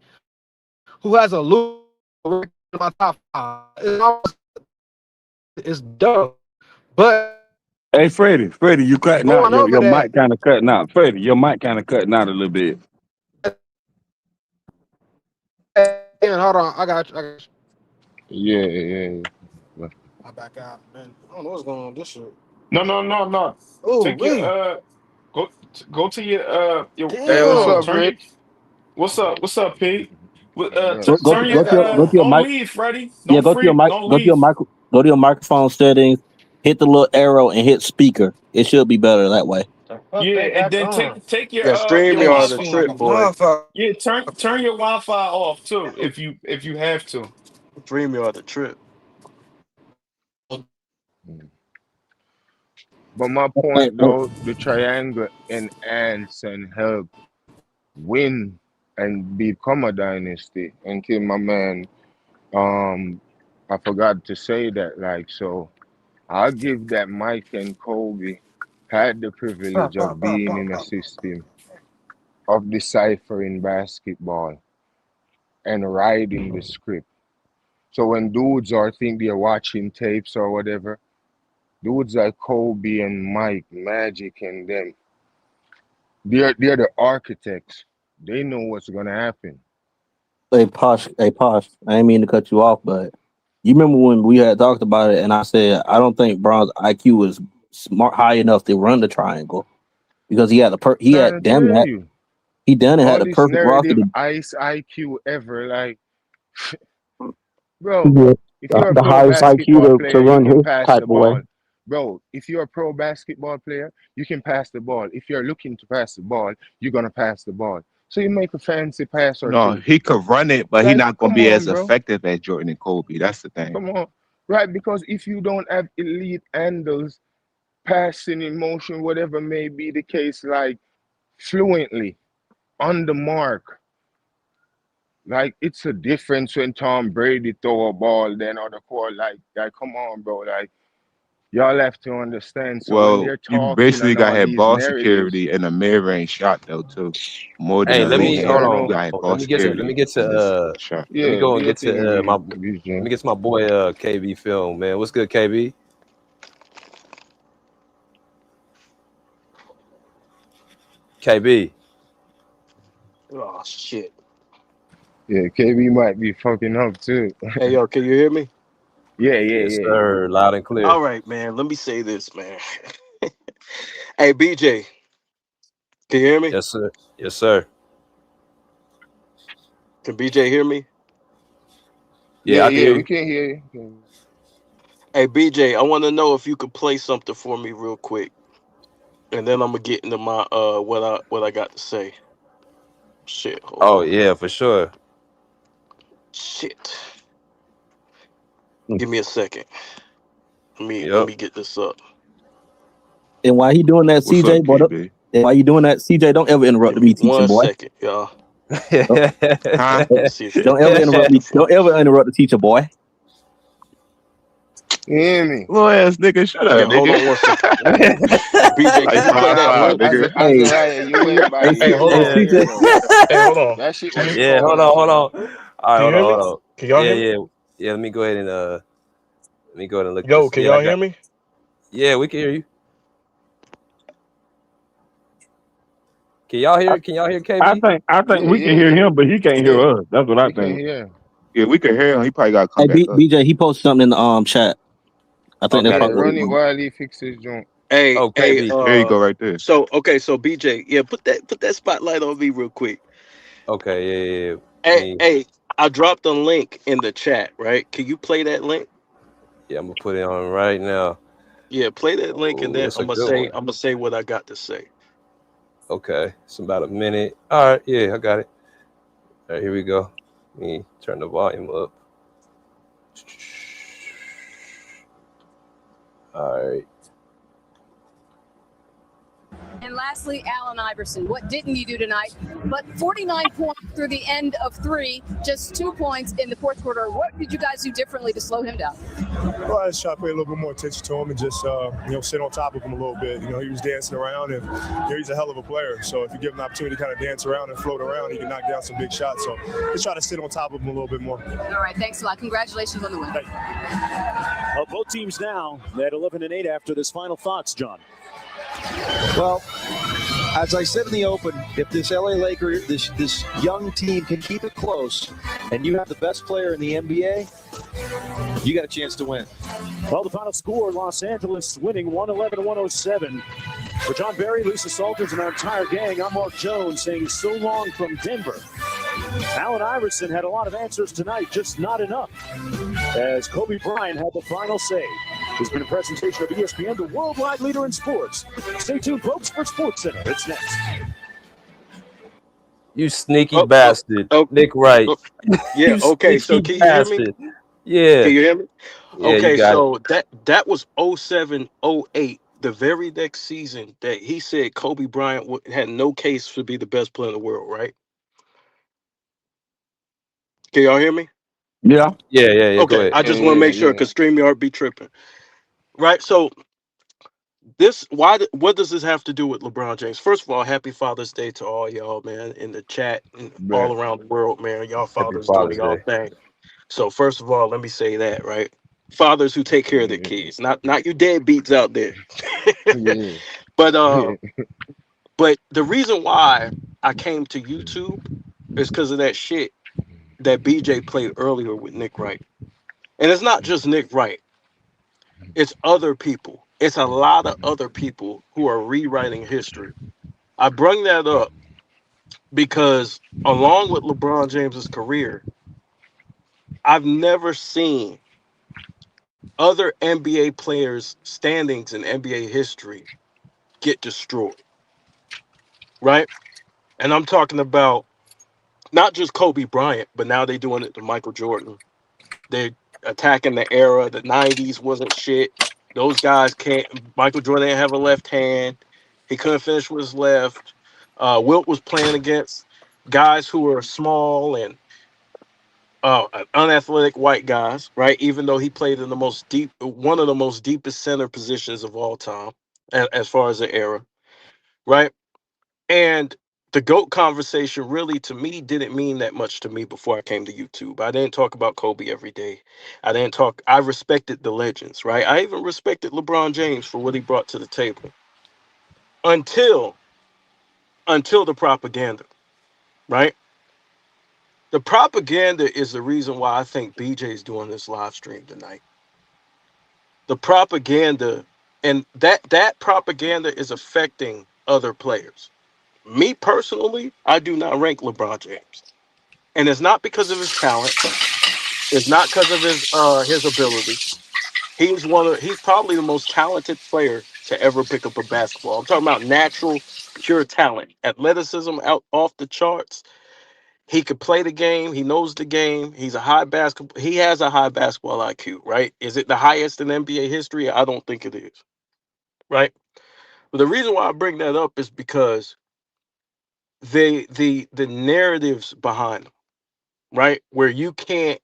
who has a losing record in my top 5. It's dumb. But Hey, Freddie, you cutting out. going over Your that, mic kind of cutting out. Freddie, your mic kind of cutting out a little bit. and hold on, I got you. Yeah. I back out, man. I don't know what's going on with this shit. No. Oh, Take your wait. go to your Hey, what's Damn. up, turn your Rich? what's up, Pete? Yeah. Go Turn to your go to your don't mic. leave, Freddie. Yeah, Don't go to your freak. mic. Don't leave. Go to your microphone settings. Hit the little arrow and hit speaker. It should be better that way. The fuck Yeah, they and got then going? take Yeah, your Hey, StreamYard this a phone like Wi-Fi. a trip, boy. motherfucker. Yeah, turn your Wi-Fi off too if you have to. StreamYard a trip. But my Hey, point though, the triangle enhance and help win and become a dynasty. Until my man, I forgot to say that. Like, so I'll give that Mike and Kobe had the privilege of being in a system of deciphering basketball and writing the script. So when dudes are think they're watching tapes or whatever, dudes like Kobe and Mike, Magic and them, they're the architects. They know what's gonna happen. Posh. I didn't mean to cut you off, but you remember when we had talked about it, and I said I don't think Bron's IQ was smart high enough to run the triangle because he had Trying to tell you, he done it had all the this perfect roster. narrative ice IQ ever, like, bro, Yeah, if you're a the pro highest basketball IQ to player, you run can his pass type the of way. ball. Bro, if you're a pro basketball player, you can pass the ball. If you're looking to pass the ball, you're gonna pass the ball. So you make a fancy pass or No, two. he could run it, but he Like, not gonna come be on, as bro. effective as Jordan and Kobe. That's the thing. Come on. Right, because if you don't have elite handles, passing in motion, whatever may be the case, like fluently, on the mark, like it's a difference when Tom Brady throw a ball then on the court. Like come on, bro. Like y'all have to understand. So when Well, they're you talking basically and got all had these ball narratives, security and a mid-range shot though too, more than Hey, a let low me yeah, hold I hand. on. You know. got had Let ball me get to let me security get to in this shot. let me Yeah, go do and your get thing, to my let me BJ. get to my boy KB film, man. What's good, KB? KB. Oh shit. Yeah, KB might be fucking up too. Hey yo, can you hear me? Yes, Yeah. sir. Loud and clear. All right, man. Let me say this, man. Hey BJ, can you hear me? Yes, sir. Yes, sir. Can BJ hear me? Yeah, I can hear We you. can hear you. Hey BJ, I want to know if you could play something for me real quick, and then I'm gonna get into my what I got to say. Shit, hold Oh on. yeah, for sure. Shit, give me a second. Let Yep. me get this up. And while he doing that, What's up, CJ, boy, KB? and while you doing that, CJ, don't ever interrupt Give me me teaching, one boy. second, y'all. Don't, Huh? Let me see if don't ever interrupt me. for Don't me. ever interrupt the teacher, boy. You hear me? Little ass nigga, shut Yeah, up, hold nigga. on one second. BJ, Like can you play that 5'5", link? nigga. Hey, Azariah, you went by Hey, hold years on. right yeah. here though. Hey, hold on. That shit Can was you Yeah, cold, hold on, hold Azariah. on. All right, can you hold hear on, me? hold on. Can y'all Yeah, hear me? yeah. Yeah, let me go ahead and let me go ahead and look Yo, this. can Yeah, I y'all hear got me? yeah, we can hear you. Can y'all hear KB? I think we can hear Yeah. him, but he can't hear us. That's what I We can think. hear. Yeah, we can hear him. He probably gotta come Hey, back up. BJ, he posted something in the chat. I think that's Okay. Yeah, probably what he run it wanted. while he fixes junk. Hey, Oh, hey, KB. There you go, right there. so okay, so BJ, yeah, put that spotlight on me real quick. Okay, yeah. Hey, Me. hey, I dropped a link in the chat, right? Can you play that link? Yeah, I'm gonna put it on right now. Yeah, play that link and Oh, then that's a good one. I'm gonna say what I got to say. Okay, it's about a minute. All right, yeah, I got it. All right, here we go. Let me turn the volume up. All right. And lastly, Allen Iverson. What didn't you do tonight? But 49 points through the end of 3, just 2 points in the fourth quarter. What did you guys do differently to slow him down? Well, I just try to pay a little bit more attention to him and just, sit on top of him a little bit. He was dancing around, and he's a hell of a player. So if you give him an opportunity to kind of dance around and float around, he can knock down some big shots. So just try to sit on top of him a little bit more. All right, thanks a lot. Congratulations on the win. Both teams now at 11-8 after this. Final thoughts, John. Well, as I said in the open, if this LA Laker, this young team can keep it close, and you have the best player in the NBA, you got a chance to win. Well, the final score, Los Angeles winning 111-107. For John Barry, Lisa Salters, and our entire gang, I'm Mark Jones saying so long from Denver. Allen Iverson had a lot of answers tonight, just not enough, as Kobe Bryant had the final say. It's been a presentation of ESPN, the worldwide leader in sports. Stay tuned, folks, for Sports Center. It's next. You sneaky bastard. Nick Wright. Yeah, You okay, so sneaky can you hear me? bastard. Yeah. Can you hear me? Yeah, Okay, you got so that was 07-08, the very next season that he said Kobe Bryant had no case to be the best player in the world, right? Can y'all hear me? Yeah. Yeah. Go Okay, ahead. I just want to make sure because StreamYard be tripping. Right, so what does this have to do with LeBron James? First of all, happy Father's Day to all y'all, man, in the chat and all around the world, man. Y'all fathers doing Father's y'all Day. thing. So first of all, let me say that, right? Fathers who take care of their kids, not you deadbeats out there. But the reason why I came to YouTube is because of that shit that BJ played earlier with Nick Wright. And it's not just Nick Wright. It's other people. It's a lot of other people who are rewriting history. I bring that up because along with LeBron James's career, I've never seen other NBA players' standings in NBA history get destroyed. Right? And I'm talking about not just Kobe Bryant, but now they're doing it to Michael Jordan. They're attacking the era. The 90s wasn't shit. Those guys can't. Michael Jordan didn't have a left hand. He couldn't finish with his left. Wilt was playing against guys who were small and unathletic white guys, right? Even though he played in one of the most deepest center positions of all time, as far as the era, right? And the GOAT conversation really, to me, didn't mean that much to me before I came to YouTube. I didn't talk about Kobe every day. I respected the legends, right? I even respected LeBron James for what he brought to the table. Until the propaganda, right? The propaganda is the reason why I think BJ's doing this live stream tonight. The propaganda, and that propaganda is affecting other players. Me personally, I do not rank LeBron James. And it's not because of his talent. It's not because of his ability. He's probably the most talented player to ever pick up a basketball. I'm talking about natural, pure talent. Athleticism out off the charts. He could play the game. He knows the game. He has a high basketball IQ, right? Is it the highest in NBA history? I don't think it is. Right? But the reason why I bring that up is because the narratives behind them, right? Where you can't,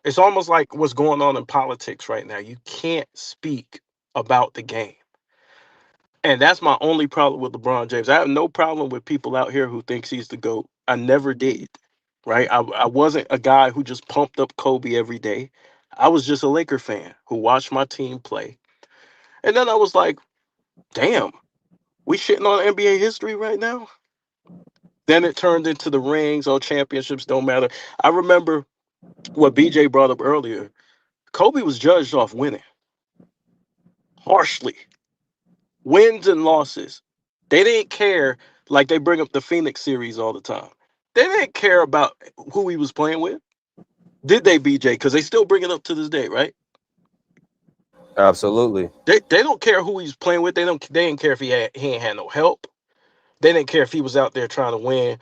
it's almost like what's going on in politics right now. You can't speak about the game. And that's my only problem with LeBron James. I have no problem with people out here who thinks he's the GOAT. I never did. Right? I wasn't a guy who just pumped up Kobe every day. I was just a Laker fan who watched my team play. And then I was like, damn, we shitting on NBA history right now? Then it turned into the rings, all championships don't matter. I remember what BJ brought up earlier. Kobe was judged off winning harshly, wins and losses. They didn't care, like they bring up the Phoenix series all the time. They didn't care about who he was playing with. Did they, BJ? Because they still bring it up to this day, right? Absolutely. They don't care who he's playing with. They didn't care if he ain't had no help. They didn't care if he was out there trying to win,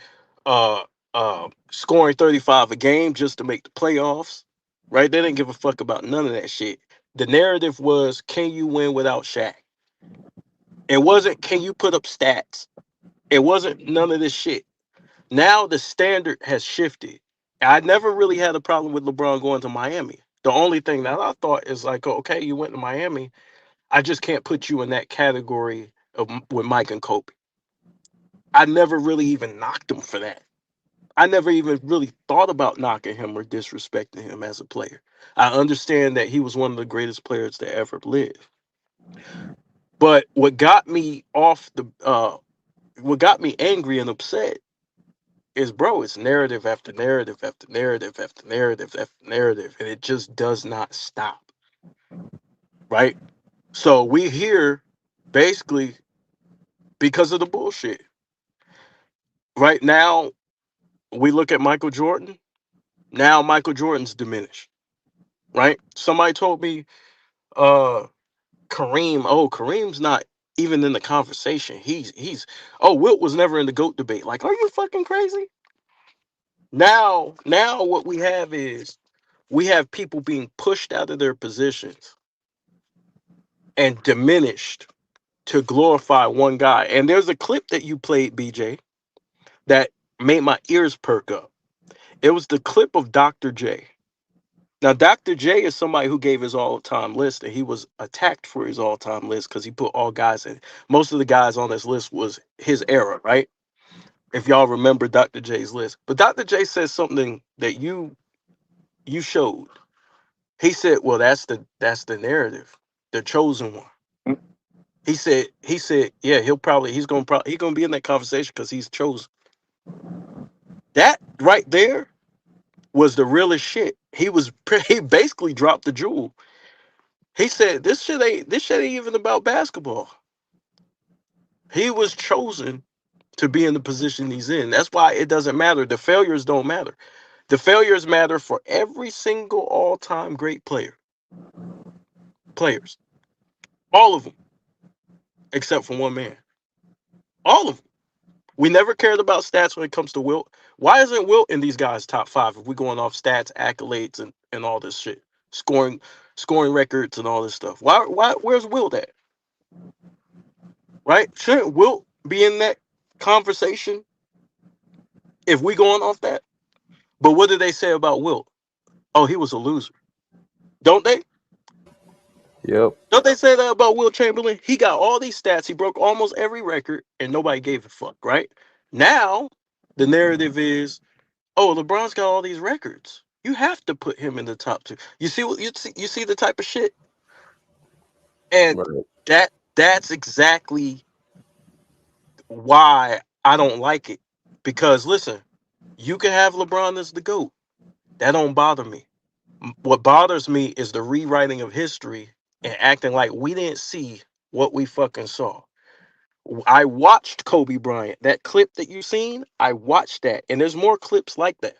scoring 35 a game just to make the playoffs. Right? They didn't give a fuck about none of that shit. The narrative was, can you win without Shaq? It wasn't, can you put up stats? It wasn't none of this shit. Now the standard has shifted. I never really had a problem with LeBron going to Miami. The only thing that I thought is like, okay, you went to Miami. I just can't put you in that category of with Mike and Kobe. I never really even knocked him for that. I never even really thought about knocking him or disrespecting him as a player. I understand that he was one of the greatest players to ever live. But what got me angry and upset is, bro, it's narrative after narrative after narrative after narrative after narrative, and it just does not stop. Right? So we here basically because of the bullshit. Right now, we look at Michael Jordan. Now Michael Jordan's diminished. Right? Somebody told me, Kareem's not even in the conversation. Wilt was never in the GOAT debate. Like, are you fucking crazy? Now what we have is we have people being pushed out of their positions and diminished to glorify one guy. And there's a clip that you played, BJ, that made my ears perk up. It was the clip of Dr. J. Now, Dr. J is somebody who gave his all-time list, and he was attacked for his all-time list because he put all guys in. Most of the guys on this list was his era, right? If y'all remember Dr. J's list. But Dr. J says something that you showed. He said, well, that's the narrative, the chosen one. He said, yeah, he's gonna be in that conversation because he's chosen. That right there was the realest shit. He basically dropped the jewel. He said, this shit ain't even about basketball. He was chosen to be in the position he's in. That's why it doesn't matter. The failures don't matter. The failures matter for every single all-time great players. All of them. Except for one man. All of them. We never cared about stats when it comes to Wilt. Why isn't Wilt in these guys' top 5 if we're going off stats, accolades, and all this shit? Scoring records and all this stuff. Why where's Wilt at? Right? Shouldn't Wilt be in that conversation if we going off that? But what do they say about Wilt? Oh, he was a loser. Don't they? Yep. Don't they say that about Wilt Chamberlain? He got all these stats. He broke almost every record, and nobody gave a fuck, right? Now, the narrative is, oh, LeBron's got all these records. You have to put him in the top 2. You see what you see the type of shit? And that's exactly why I don't like it. Because listen, you can have LeBron as the GOAT. That don't bother me. What bothers me is the rewriting of history and acting like we didn't see what we fucking saw. I watched Kobe Bryant. That clip that you seen, I watched that. And there's more clips like that.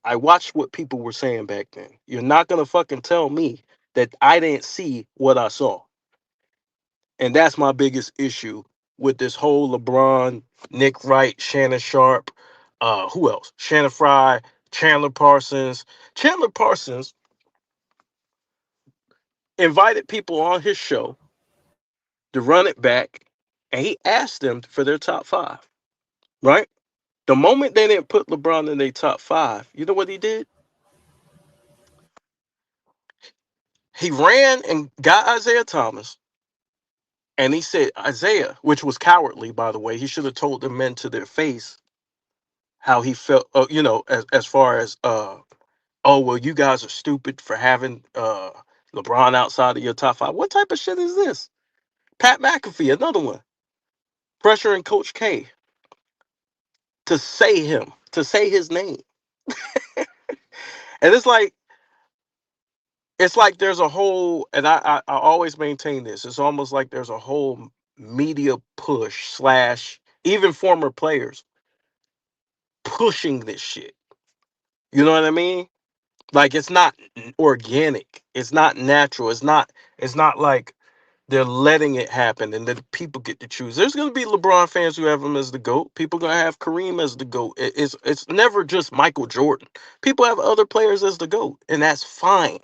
I watched what people were saying back then. You're not going to fucking tell me that I didn't see what I saw. And that's my biggest issue with this whole LeBron, Nick Wright, Shannon Sharp, who else? Shannon Fry, Chandler Parsons. Chandler Parsons invited people on his show to run it back, and he asked them for their top 5, right? The moment they didn't put LeBron in their top 5, you know what he did? He ran and got Isaiah Thomas, and he said, Isaiah, which was cowardly, by the way, he should have told the men to their face how he felt, as far as, oh, well, you guys are stupid for having LeBron outside of your top 5. What type of shit is this? Pat McAfee, another one, pressuring Coach K to say his name. And it's like there's a whole, and I always maintain this, it's almost like there's a whole media push / even former players pushing this shit. You know what I mean? Like, it's not organic. It's not natural. It's not like they're letting it happen and then people get to choose. There's going to be LeBron fans who have him as the GOAT. People going to have Kareem as the GOAT. It's never just Michael Jordan. People have other players as the GOAT, and that's fine.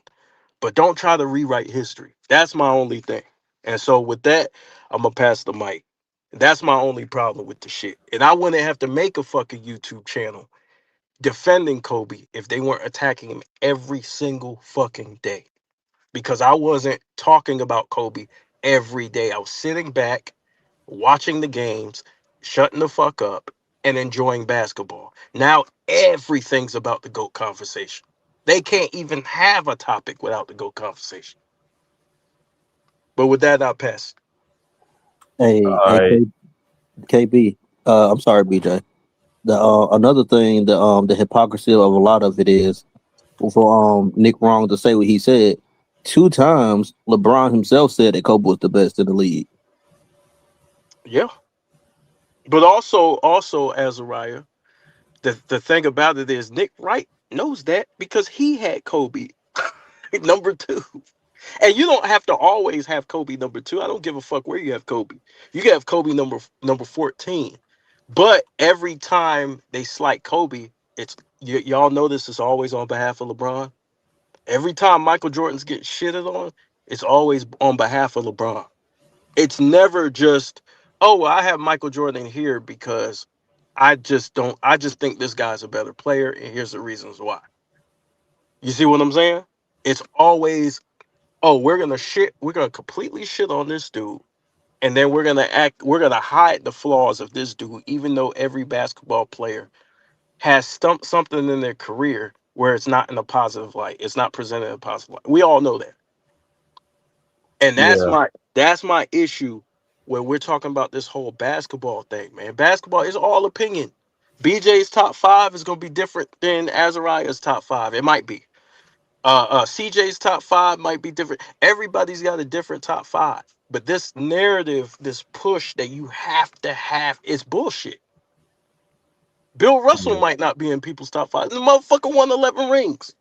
But don't try to rewrite history. That's my only thing. And so with that, I'm gonna pass the mic. That's my only problem with the shit. And I wouldn't have to make a fucking YouTube channel defending Kobe if they weren't attacking him every single fucking day. Because I wasn't talking about Kobe every day. I was sitting back, watching the games, shutting the fuck up, and enjoying basketball. Now everything's about the GOAT conversation. They can't even have a topic without the GOAT conversation. But with that, I'll pass. Hey, All right. KB. I'm sorry, BJ. The another thing, the hypocrisy of a lot of it is for Nick Wrong to say what he said. 2 times, LeBron himself said that Kobe was the best in the league. Yeah. But also Azariah, the thing about it is Nick Wright knows that because he had Kobe number 2. And you don't have to always have Kobe number 2. I don't give a fuck where you have Kobe. You can have Kobe number 14. But every time they slight Kobe, it's y'all know this is always on behalf of LeBron. Every time Michael Jordan's get shitted on, it's always on behalf of LeBron. It's never just, oh, I have Michael Jordan here because I just think this guy's a better player, and here's the reasons why. You see what I'm saying? It's always, oh, we're gonna completely shit on this dude, and then we're gonna hide the flaws of this dude, even though every basketball player has something in their career where it's not in a positive light. It's not presented in a positive light. We all know that. And Yeah. that's my issue when we're talking about this whole basketball thing, man. Basketball is all opinion. BJ's top 5 is gonna be different than Azariah's top 5. It might be. CJ's top 5 might be different. Everybody's got a different top 5. But this narrative, this push that you have to have, is bullshit. Bill Russell might not be in people's top 5. The motherfucker won 11 rings.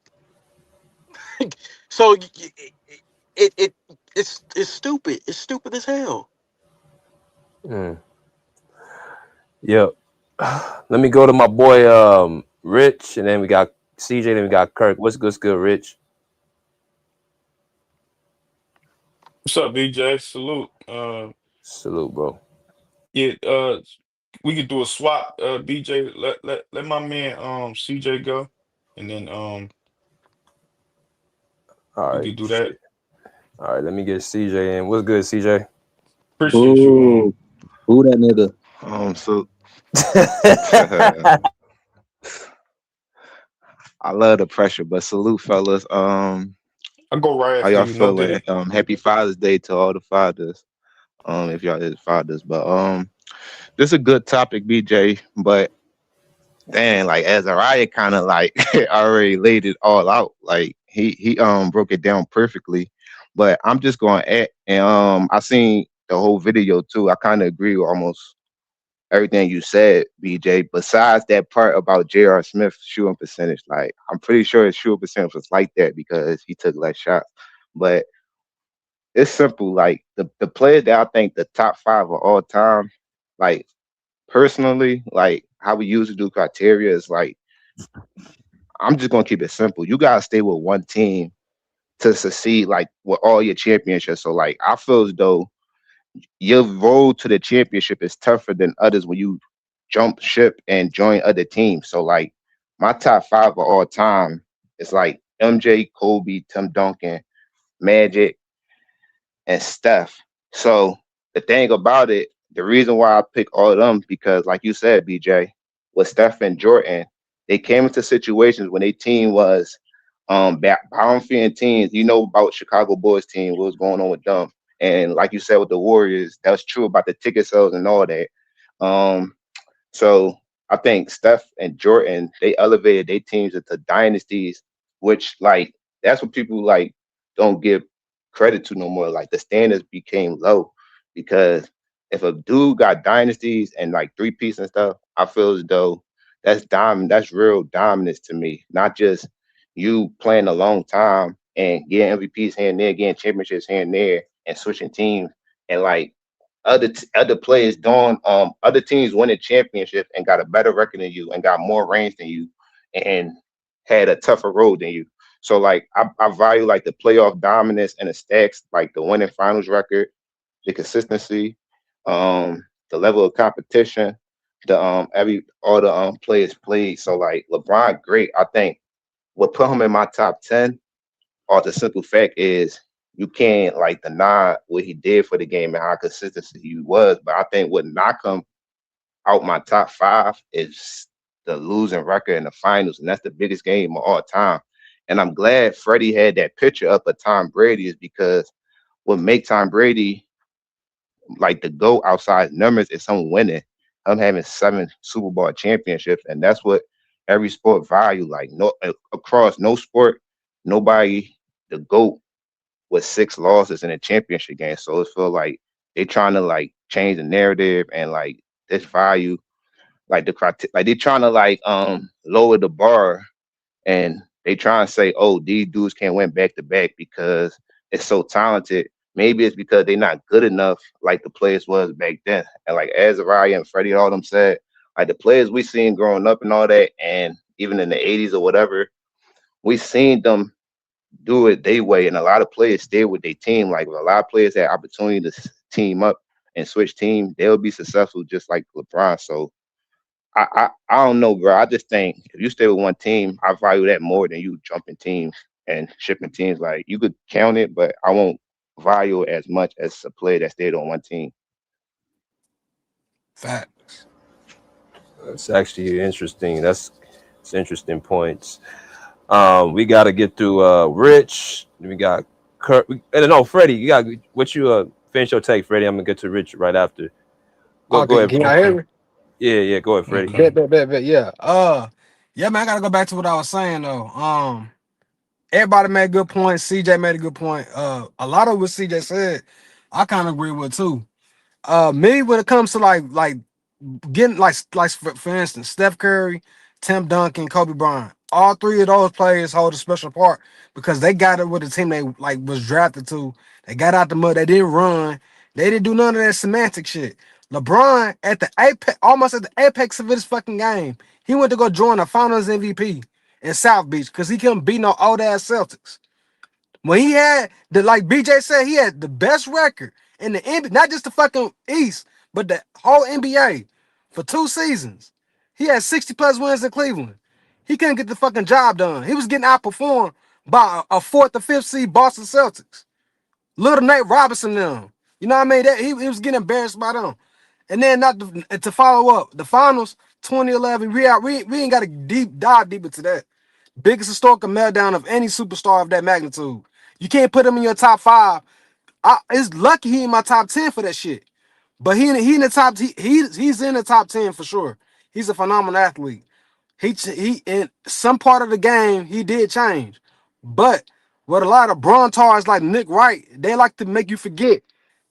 So it's stupid. It's stupid as hell. Yep. Let me go to my boy Rich, and then we got CJ, then we got Kirk. What's good, Rich? What's up, BJ? Salute. Salute, bro. Yeah, we could do a swap. BJ, let my man CJ go, and then All we right. could do that. All right, let me get CJ in. What's good, CJ? Appreciate you. Who that nigga? So I love the pressure, but salute, fellas. I go right How after y'all you. No feeling? diddy. Happy Father's Day to all the fathers. If y'all is fathers, but this is a good topic, BJ. But then, like Azariah, kind of like already laid it all out. Like he broke it down perfectly. But I'm just going at and I seen the whole video too. I kind of agree with almost everything you said, BJ. Besides that part about J.R. Smith's shooting percentage, like I'm pretty sure his shooting percentage was like that because he took less shots. But it's simple. Like the player that I think the top 5 of all time, like personally, like how we usually do criteria is like I'm just gonna keep it simple. You gotta stay with one team to succeed, like with all your championships. So like I feel as though your road to the championship is tougher than others when you jump ship and join other teams. So like my top 5 of all time is like MJ, Kobe, Tim Duncan, Magic, and Steph. So the thing about it, the reason why I pick all of them, because like you said, BJ, with Steph and Jordan, they came into situations when their team was bottom feeding teams. You know about Chicago Bulls team, what was going on with them. And like you said with the Warriors, that was true about the ticket sales and all that. So I think Steph and Jordan, they elevated their teams into dynasties, which like that's what people like don't give credit to no more. Like the standards became low because if a dude got dynasties and like 3-piece and stuff, I feel as though that's real dominance to me. Not just you playing a long time and getting MVPs here and there, getting championships here and there, and switching teams and like other players doing other teams winning championships and got a better record than you and got more rings than you and had a tougher road than you. So like I value like the playoff dominance and the stacks, like the winning finals record the consistency, the level of competition, the all the players played. So like LeBron, great. I think what put him in my top 10, or the simple fact is you can't like deny what he did for the game and how consistent he was. But I think what knocked him out my top 5 is the losing record in the finals, and that's the biggest game of all time. And I'm glad Freddie had that picture up of Tom Brady, is because what make Tom Brady like the go outside numbers is him winning. Him having 7 Super Bowl championships, and that's what every sport value. Like no across no sport, nobody the GOAT with 6 losses in a championship game. So it feel like they trying to like change the narrative and like this value, like like they trying to like lower the bar, and they try and say, oh, these dudes can't win back to back because it's so talented. Maybe it's because they're not good enough like the players was back then. And like Azariah and Freddie and all them said, like the players we seen growing up and all that, and even in the 80s or whatever, we seen them do it their way. And a lot of players stay with their team. Like if a lot of players had opportunity to team up and switch team, they'll be successful just like LeBron. So I don't know, bro. I just think if you stay with one team, I value that more than you jumping teams and shipping teams. Like you could count it, but I won't value it as much as a player that stayed on one team. Facts. That's actually interesting. That's interesting points. We got to get through Rich. We got Kurt. No, Freddie. You got what you finish your take, Freddie. I'm gonna get to Rich right after. Go Okay, ahead. can y'all hear me? Yeah. Go ahead, Freddie. Bet. Yeah. Yeah, man, I gotta go back to what I was saying though. Everybody made good points. CJ made a good point. A lot of what CJ said, I kind of agree with too. Me when it comes to like getting like for instance, Steph Curry, Tim Duncan, Kobe Bryant. All 3 of those players hold a special part because they got it with the team they like was drafted to. They got out the mud. They didn't run. They didn't do none of that semantic shit. LeBron at the apex, almost at the apex of his fucking game, he went to go join the Finals MVP in South Beach because he couldn't beat no old ass Celtics. When he had the like BJ said, he had the best record in the NBA, not just the fucking East, but the whole NBA for 2 seasons. He had 60 plus wins in Cleveland. He couldn't get the fucking job done. He was getting outperformed by a 4th or 5th seed Boston Celtics. Little Nate Robinson them. You know what I mean? He was getting embarrassed by them. And then not to follow up, the finals 2011, we ain't got to dive deep into that. Biggest historical meltdown of any superstar of that magnitude. You can't put him in your top 5. It's lucky he in my top 10 for that shit. But he in the top. He's in the top 10 for sure. He's a phenomenal athlete. He in some part of the game he did change, but what a lot of Brontards like Nick Wright, they like to make you forget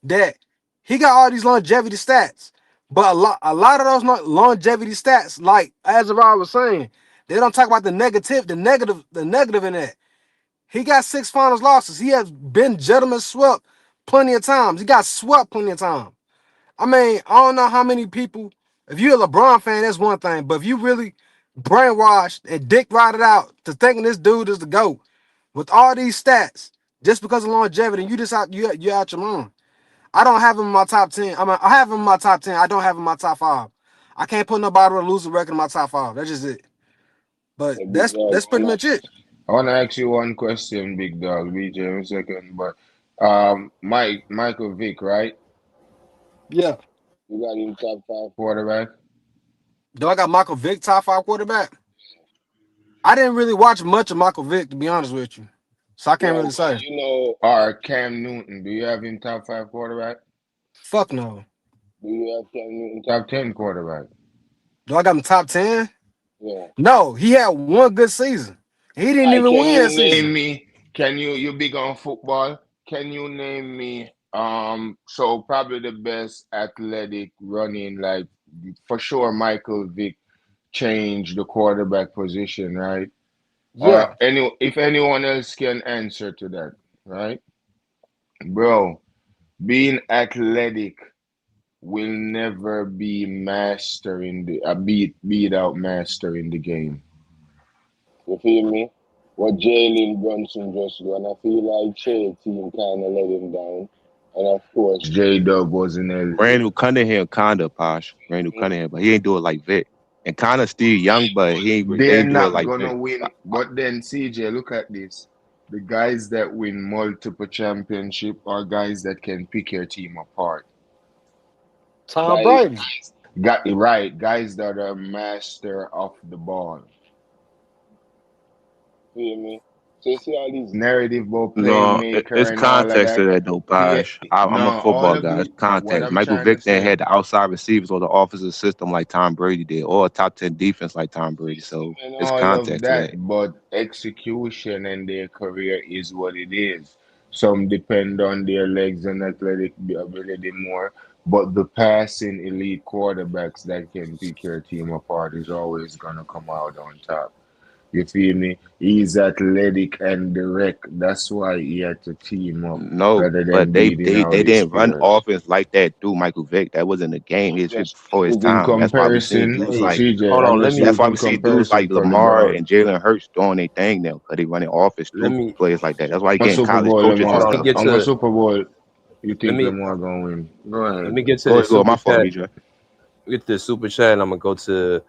that he got all these longevity stats. But a lot of those longevity stats, like as I was saying, they don't talk about the negative in that. He got 6 finals losses. He has been gentleman swept plenty of times. He got swept plenty of times. I mean, I don't know how many people, if you're a LeBron fan, that's one thing. But if you really brainwashed and dick rided out to thinking this dude is the GOAT with all these stats, just because of longevity, you just you're out your mind. I don't have him in my top 10. I have him in my top 10. I don't have him in my top 5. I can't put nobody with a losing record in my top 5. That's just it. But Hey, big dog, that's pretty much it. I wanna ask you one question, big dog, BJ, in a second. But Michael Vick, right? Yeah. You got him top 5 quarterback? Do I got Michael Vick top 5 quarterback? I didn't really watch much of Michael Vick, to be honest with you. So I can't Well, really say. you know, or Cam Newton, do you have him top 5 quarterback? Fuck no. Do you have Cam Newton top 10 quarterback? Do I got him top 10? Yeah. No, he had one good season. He didn't Right, even can win you that name season. me? Can you big on football? Can you name me? So probably the best athletic running, like for sure, Michael Vick changed the quarterback position, right? Yeah. If anyone else can answer to that, right, bro? Being athletic will never be master in the beat out master in the game. You feel me? What Jalen Brunson just do, and I feel like Shea team kind of let him down. And of course, J Dub wasn't healthy. Randall Cunningham kinda posh. Randall Cunningham, but he ain't do it like Vic. And kinda still young, but he They're ain't do it not like gonna Vic. win. But then, CJ, look at this. The guys that win multiple championship are guys that can pick your team apart. Tom Guys, Brady. got it right. Guys that are master of the ball. Feel me? So you see all these narrative about No, it's playmaker and all of context to that. that though, Yeah, Posh. no, I'm a all football of guy. It's the what context. I'm Michael trying to Vick didn't say. had the outside receivers or the offensive system like Tom Brady did, or a top 10 defense like Tom Brady. So And it's all of context to that, that. but execution and their career is what it is. Some depend on their legs and athletic ability more, but the passing elite quarterbacks that can pick your team apart is always gonna come out on top. You feel me? He's athletic and direct. That's why he had to team up No, rather but than they beating they out they his didn't run peers. offense like that through Michael Vick. That wasn't a game. It's Just before his using time. That's why we seen comparison, dudes Hey, like CJ. hold I'm on. just that's why using we see dudes comparison like for the Lamar dog. and Jalen Hurts doing their thing now because they running offense let through me players like that. That's why you I'm a getting Super college Bowl, coaches hold and on. Lamar. Let me stuff. get I'm a to Super Bowl. You let think me Lamar gonna win? Go let ahead. me get to Go the ahead, go. super My fault, chat. BJ. Get to the super chat, and I'm gonna go to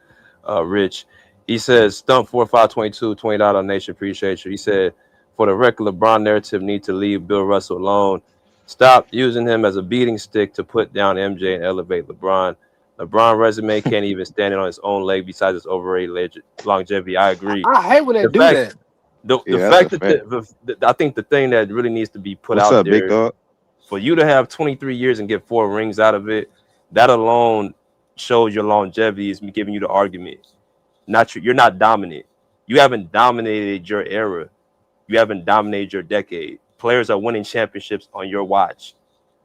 Rich. He says, "Stump 4522 $20 nation. Appreciate you." He said, "For the record, LeBron narrative need to leave Bill Russell alone. Stop using him as a beating stick to put down MJ and elevate LeBron. LeBron resume can't even stand it on his own leg. Besides his overrated longevity." I agree. I hate when they The do fact that. the Yeah, that's a fact that fact. I think the thing that really needs to be put What's out up, big there, dog? for you to have 23 years and get 4 rings out of it, that alone shows your longevity is me giving you the argument. You're not dominant. You haven't dominated your era. You haven't dominated your decade. Players are winning championships on your watch.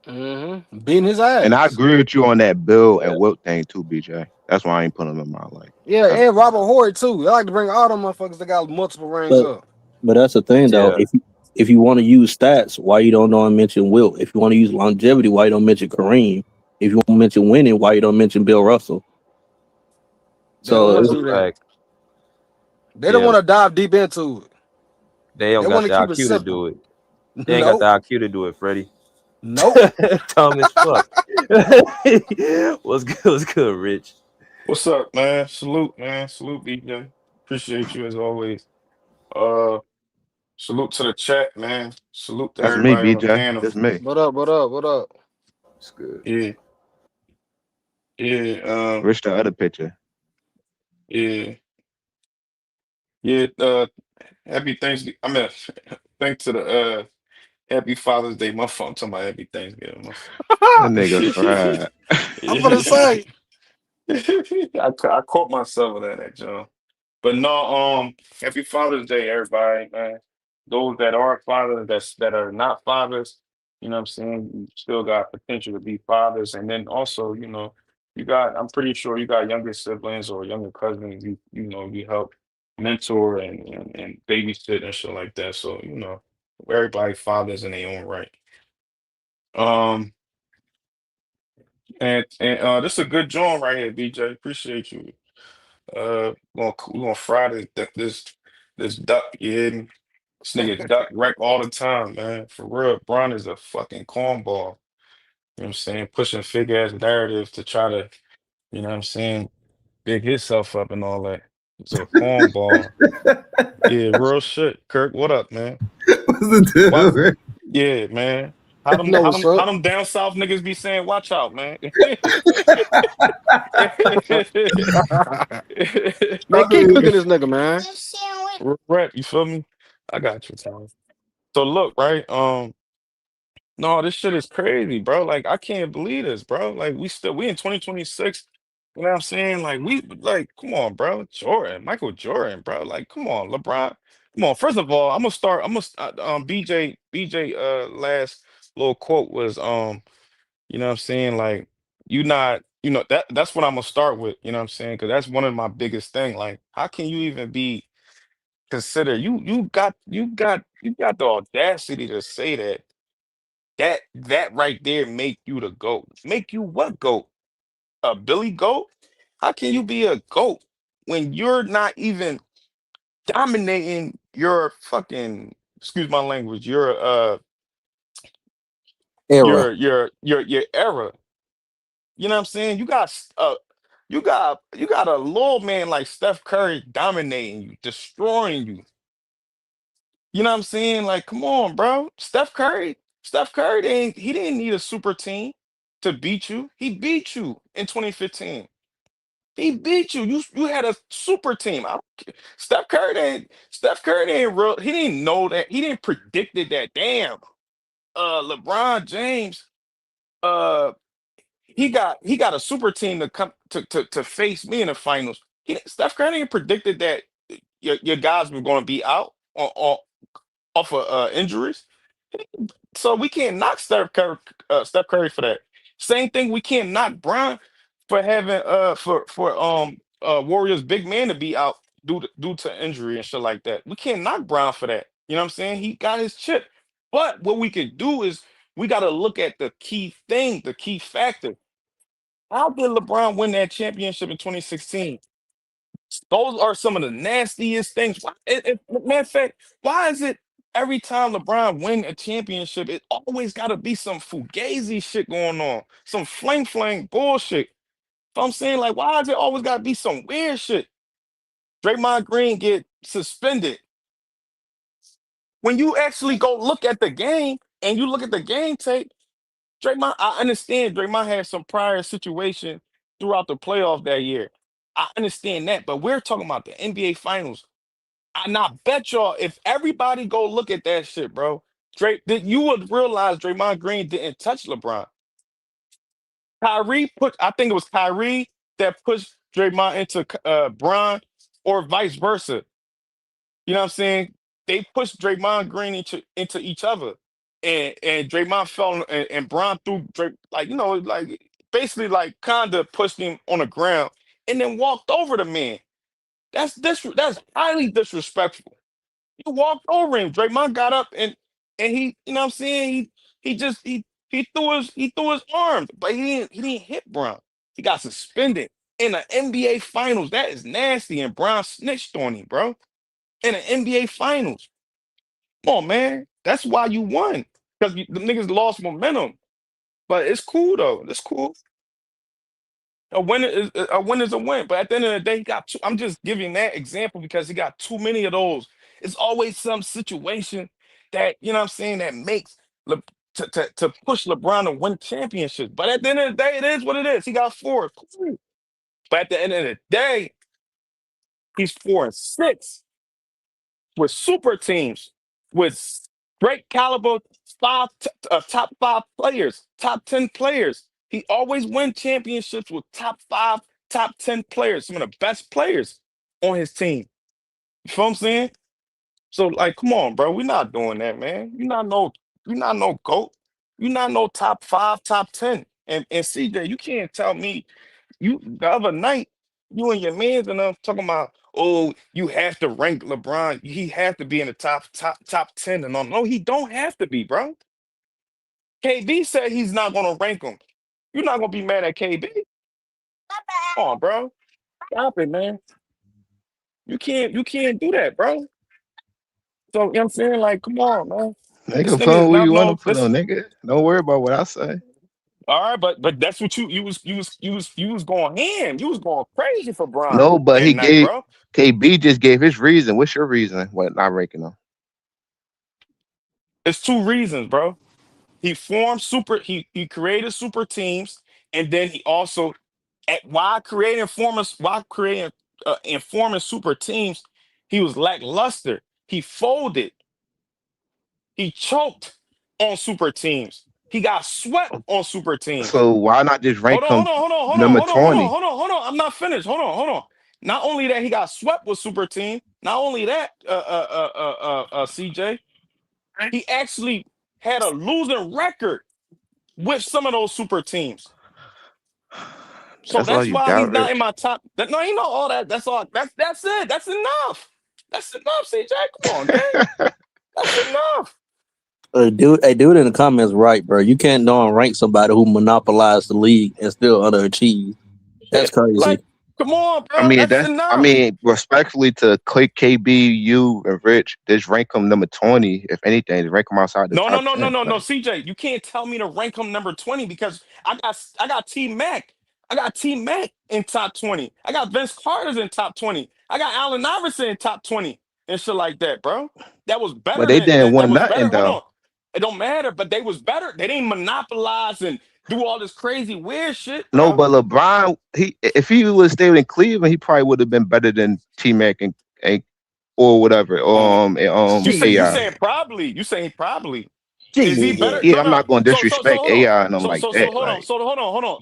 Beating his And I ass. agree with you on that Bill Yeah. and Wilt thing too, BJ. That's why I ain't putting him in my like. Yeah, That's and Robert Horry too. I like to bring all them motherfuckers that got multiple rings But up. but that's the thing though. Yeah. If you want to use stats, why you don't mention Wilt? If you want to use longevity, why you don't mention Kareem? If you want to mention winning, why you don't mention Bill Russell? They don't So want That's to a it's, do that. fact. They don't Yeah. want to dive deep into it. They They don't got want the to keep it IQ to simple. do it. They ain't got the Nope. IQ to do it, Freddie. Nope. Dumb as fuck. What's good? What's good, Rich? What's up, man? Salute, man. Salute, BJ. Appreciate you as always. Uh, salute to the chat, man. Salute to me, everybody on the BJ. panel. That's me. What up? What up? What up? It's good. Yeah, yeah, Rich the other picture. yeah, yeah. Happy Thanksgiving. I mean, thanks to the Happy Father's Day. My phone talking about Happy Thanksgiving. My phone. That nigga fried. I'm gonna say. I caught myself with that, John. But no, happy Father's Day, everybody, man. Those that are fathers, that are not fathers, you know what I'm saying? You still got potential to be fathers. And then also, I'm pretty sure you got younger siblings or younger cousins, you help mentor and babysit and shit like that. So, everybody fathers in their own right. Um, and this is a good joint right here, BJ. Appreciate you. We gonna fry this duck. You hear me? This nigga duck wreck all the time, man. For real, Bron is a fucking cornball. You know what I'm saying? Pushing fake ass narratives to try to, you know what I'm saying, big himself up and all that. He's a cornball. Yeah, real shit. Kirk, what up, man? What's the What? deal? Yeah, man. How them No, how what's them how up? them down south niggas be saying, watch out, man. Man, keep cooking this nigga, man. Rep, you feel me? I got you, Tom. So look, right? No, this shit is crazy, bro. Like, I can't believe this, bro. Like, we in 2026. You know what I'm saying? Like, come on, bro. Jordan, Michael Jordan, bro. Like, come on, LeBron. Come on. First of all, BJ last little quote was you know what I'm saying? Like, you not, that's what I'm gonna start with, you know what I'm saying? Because that's one of my biggest thing. Like, how can you even be considered you got the audacity to say that right there make you the GOAT. Make you what GOAT? A Billy GOAT? How can you be a GOAT when you're not even dominating your fucking, excuse my language, your Era. your era. You know what I'm saying? You got a little man like Steph Curry dominating you, destroying you. You know what I'm saying? Like, come on, bro. Steph Curry he didn't need a super team to beat you. He beat you in 2015. He beat you. You had a super team. Steph Curry didn't real he didn't know that. He didn't predicted that. Damn. LeBron James, uh he got a super team to come to face me in the finals. Steph Curry didn't predicted that your guys were going to be out off of injuries. So we can't knock Steph Curry for that. Same thing, we can't knock Bron for having for Warriors big man to be out due to injury and shit like that. We can't knock Brown for that. You know what I'm saying? He got his chip. But what we could do is we got to look at the key thing, the key factor. How did LeBron win that championship in 2016? Those are some of the nastiest things. Matter of fact, why is it every time LeBron win a championship, it always got to be some fugazi shit going on, some fling bullshit? So I'm saying, like, why is it always got to be some weird shit? Draymond Green get suspended. When you actually go look at the game and you look at the game tape, Draymond, I understand Draymond had some prior situation throughout the playoff that year. I understand that, but we're talking about the NBA Finals. And I bet y'all, if everybody go look at that shit, bro, you would realize Draymond Green didn't touch LeBron. I think it was Kyrie that pushed Draymond into Bron, or vice versa. You know what I'm saying? They pushed Draymond Green into each other, and Draymond fell and Bron threw like like basically like kinda pushed him on the ground and then walked over the man. That's highly disrespectful. He walked over him. Draymond got up and he, you know what I'm saying? He threw his arms, but he didn't hit Brown. He got suspended in the NBA finals. That is nasty. And Brown snitched on him, bro. In the NBA finals. Come on, man. That's why you won. Because the niggas lost momentum. But it's cool though. It's cool. A win is a win. But at the end of the day, he got two. I'm just giving that example because he got too many of those. It's always some situation that, you know what I'm saying, that makes to push LeBron to win championships. But at the end of the day, it is what it is. He got four. Cool. But at the end of the day, he's 4-6 with super teams, with great caliber top five players, top 10 players. He always win championships with top five, top 10 players, some of the best players on his team. You feel what I'm saying? So, like, come on, bro. We're not doing that, man. You're not no GOAT. You're not no top five, top 10. And CJ, you can't tell me the other night, you and your mans and them talking about, oh, you have to rank LeBron. He has to be in the top 10 and all. No, he don't have to be, bro. KB said he's not gonna rank him. You're not gonna be mad at KB. Come on, bro. Stop it, man. You can't do that, bro. So you know what I'm saying? Like, come on, man. This Nigga, nigga put is who not you want to no put this. on, nigga. Don't worry about what I say. All right, but that's what you was going ham. You was going crazy for Bron No, but that he night, gave bro. KB just gave his reason. What's your reason? What not ranking him? It's two reasons, bro. He created super teams, and then he also while creating and forming super teams, he was lackluster. He folded. He choked on super teams. He got swept on super teams. So why not just Hold rank on, hold him on, hold on, hold on, number hold on, hold on, 20? hold on, hold on. I'm not finished. Hold on. Not only that, he got swept with super team. Not only that, CJ, he actually had a losing record with some of those super teams. So That's all that's you why got, he's not in Rich. my top. No, you know all that. That's all. That's it. That's enough. That's enough, CJ. Come on, gang. That's enough. A dude in the comments, right, bro? You can't rank somebody who monopolized the league and still underachieve. Yeah, That's crazy. Come on, I bro. mean, That's that's. I enough. mean, respectfully to Clay, KB, you, and Rich, just rank him number 20. If anything, just rank him outside the No, no, top no, no, 10. no, no. Like, CJ, you can't tell me to rank him number 20 because I got T Mac. I got T Mac in top 20. I got Vince Carter's in top 20. I got Allen Iverson in top 20 and shit like that, bro. That was but better they than didn't that win was better. nothing Hold though. on. It don't matter, but they was better. They didn't monopolize and do all this crazy weird shit, No, bro. but LeBron, if he would have stayed in Cleveland, he probably would have been better than T Mac and or whatever. You say you AI. saying probably. You saying probably. Is he better? Yeah, No, I'm no. not going to So disrespect hold on. AI and them So like so so that. hold on. Like, So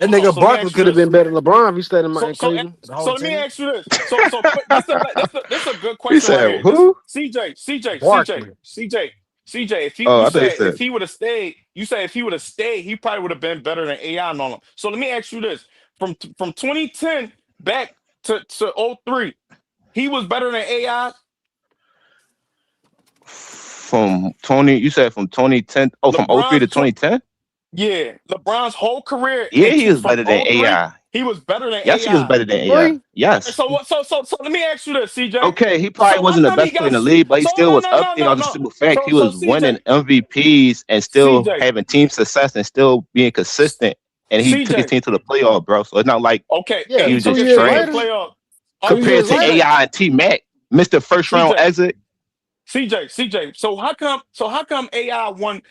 That hold on. nigga So let me Barkley ask you could have this. been better than LeBron if he stayed So in so Cleveland the so whole let me team. ask you this. So this a good he question right said, here. This "Who? CJ. CJ. If Oh, I thought he if said he would have stayed, you say if he would have stayed, he probably would have been better than AI and all them. So let me ask you this: from 2010 back to 03, he was better than AI. from Tony." You said from 2010. Oh, from 03 to LeBron's 2010. Yeah, LeBron's whole career Yeah, he was from better than '03, AI. he was better than Yes, he was AI. better than AI. Three? All right, Yes. so what? So let me ask you this, CJ. Okay, he probably So how wasn't the come he best player got? in the league, but he So still no was no up no there no on the no. simple fact he So was winning CJ, MVPs and still CJ, having team success and still being consistent. And he took his CJ. team to the playoff, bro. So it's not like Okay, and Yeah, he he was took two just his years team to later. trash playoff. All 2 right, so compared years to later. CJ, AI and T Mac. Mr. First round CJ, exit. CJ. So how come AI won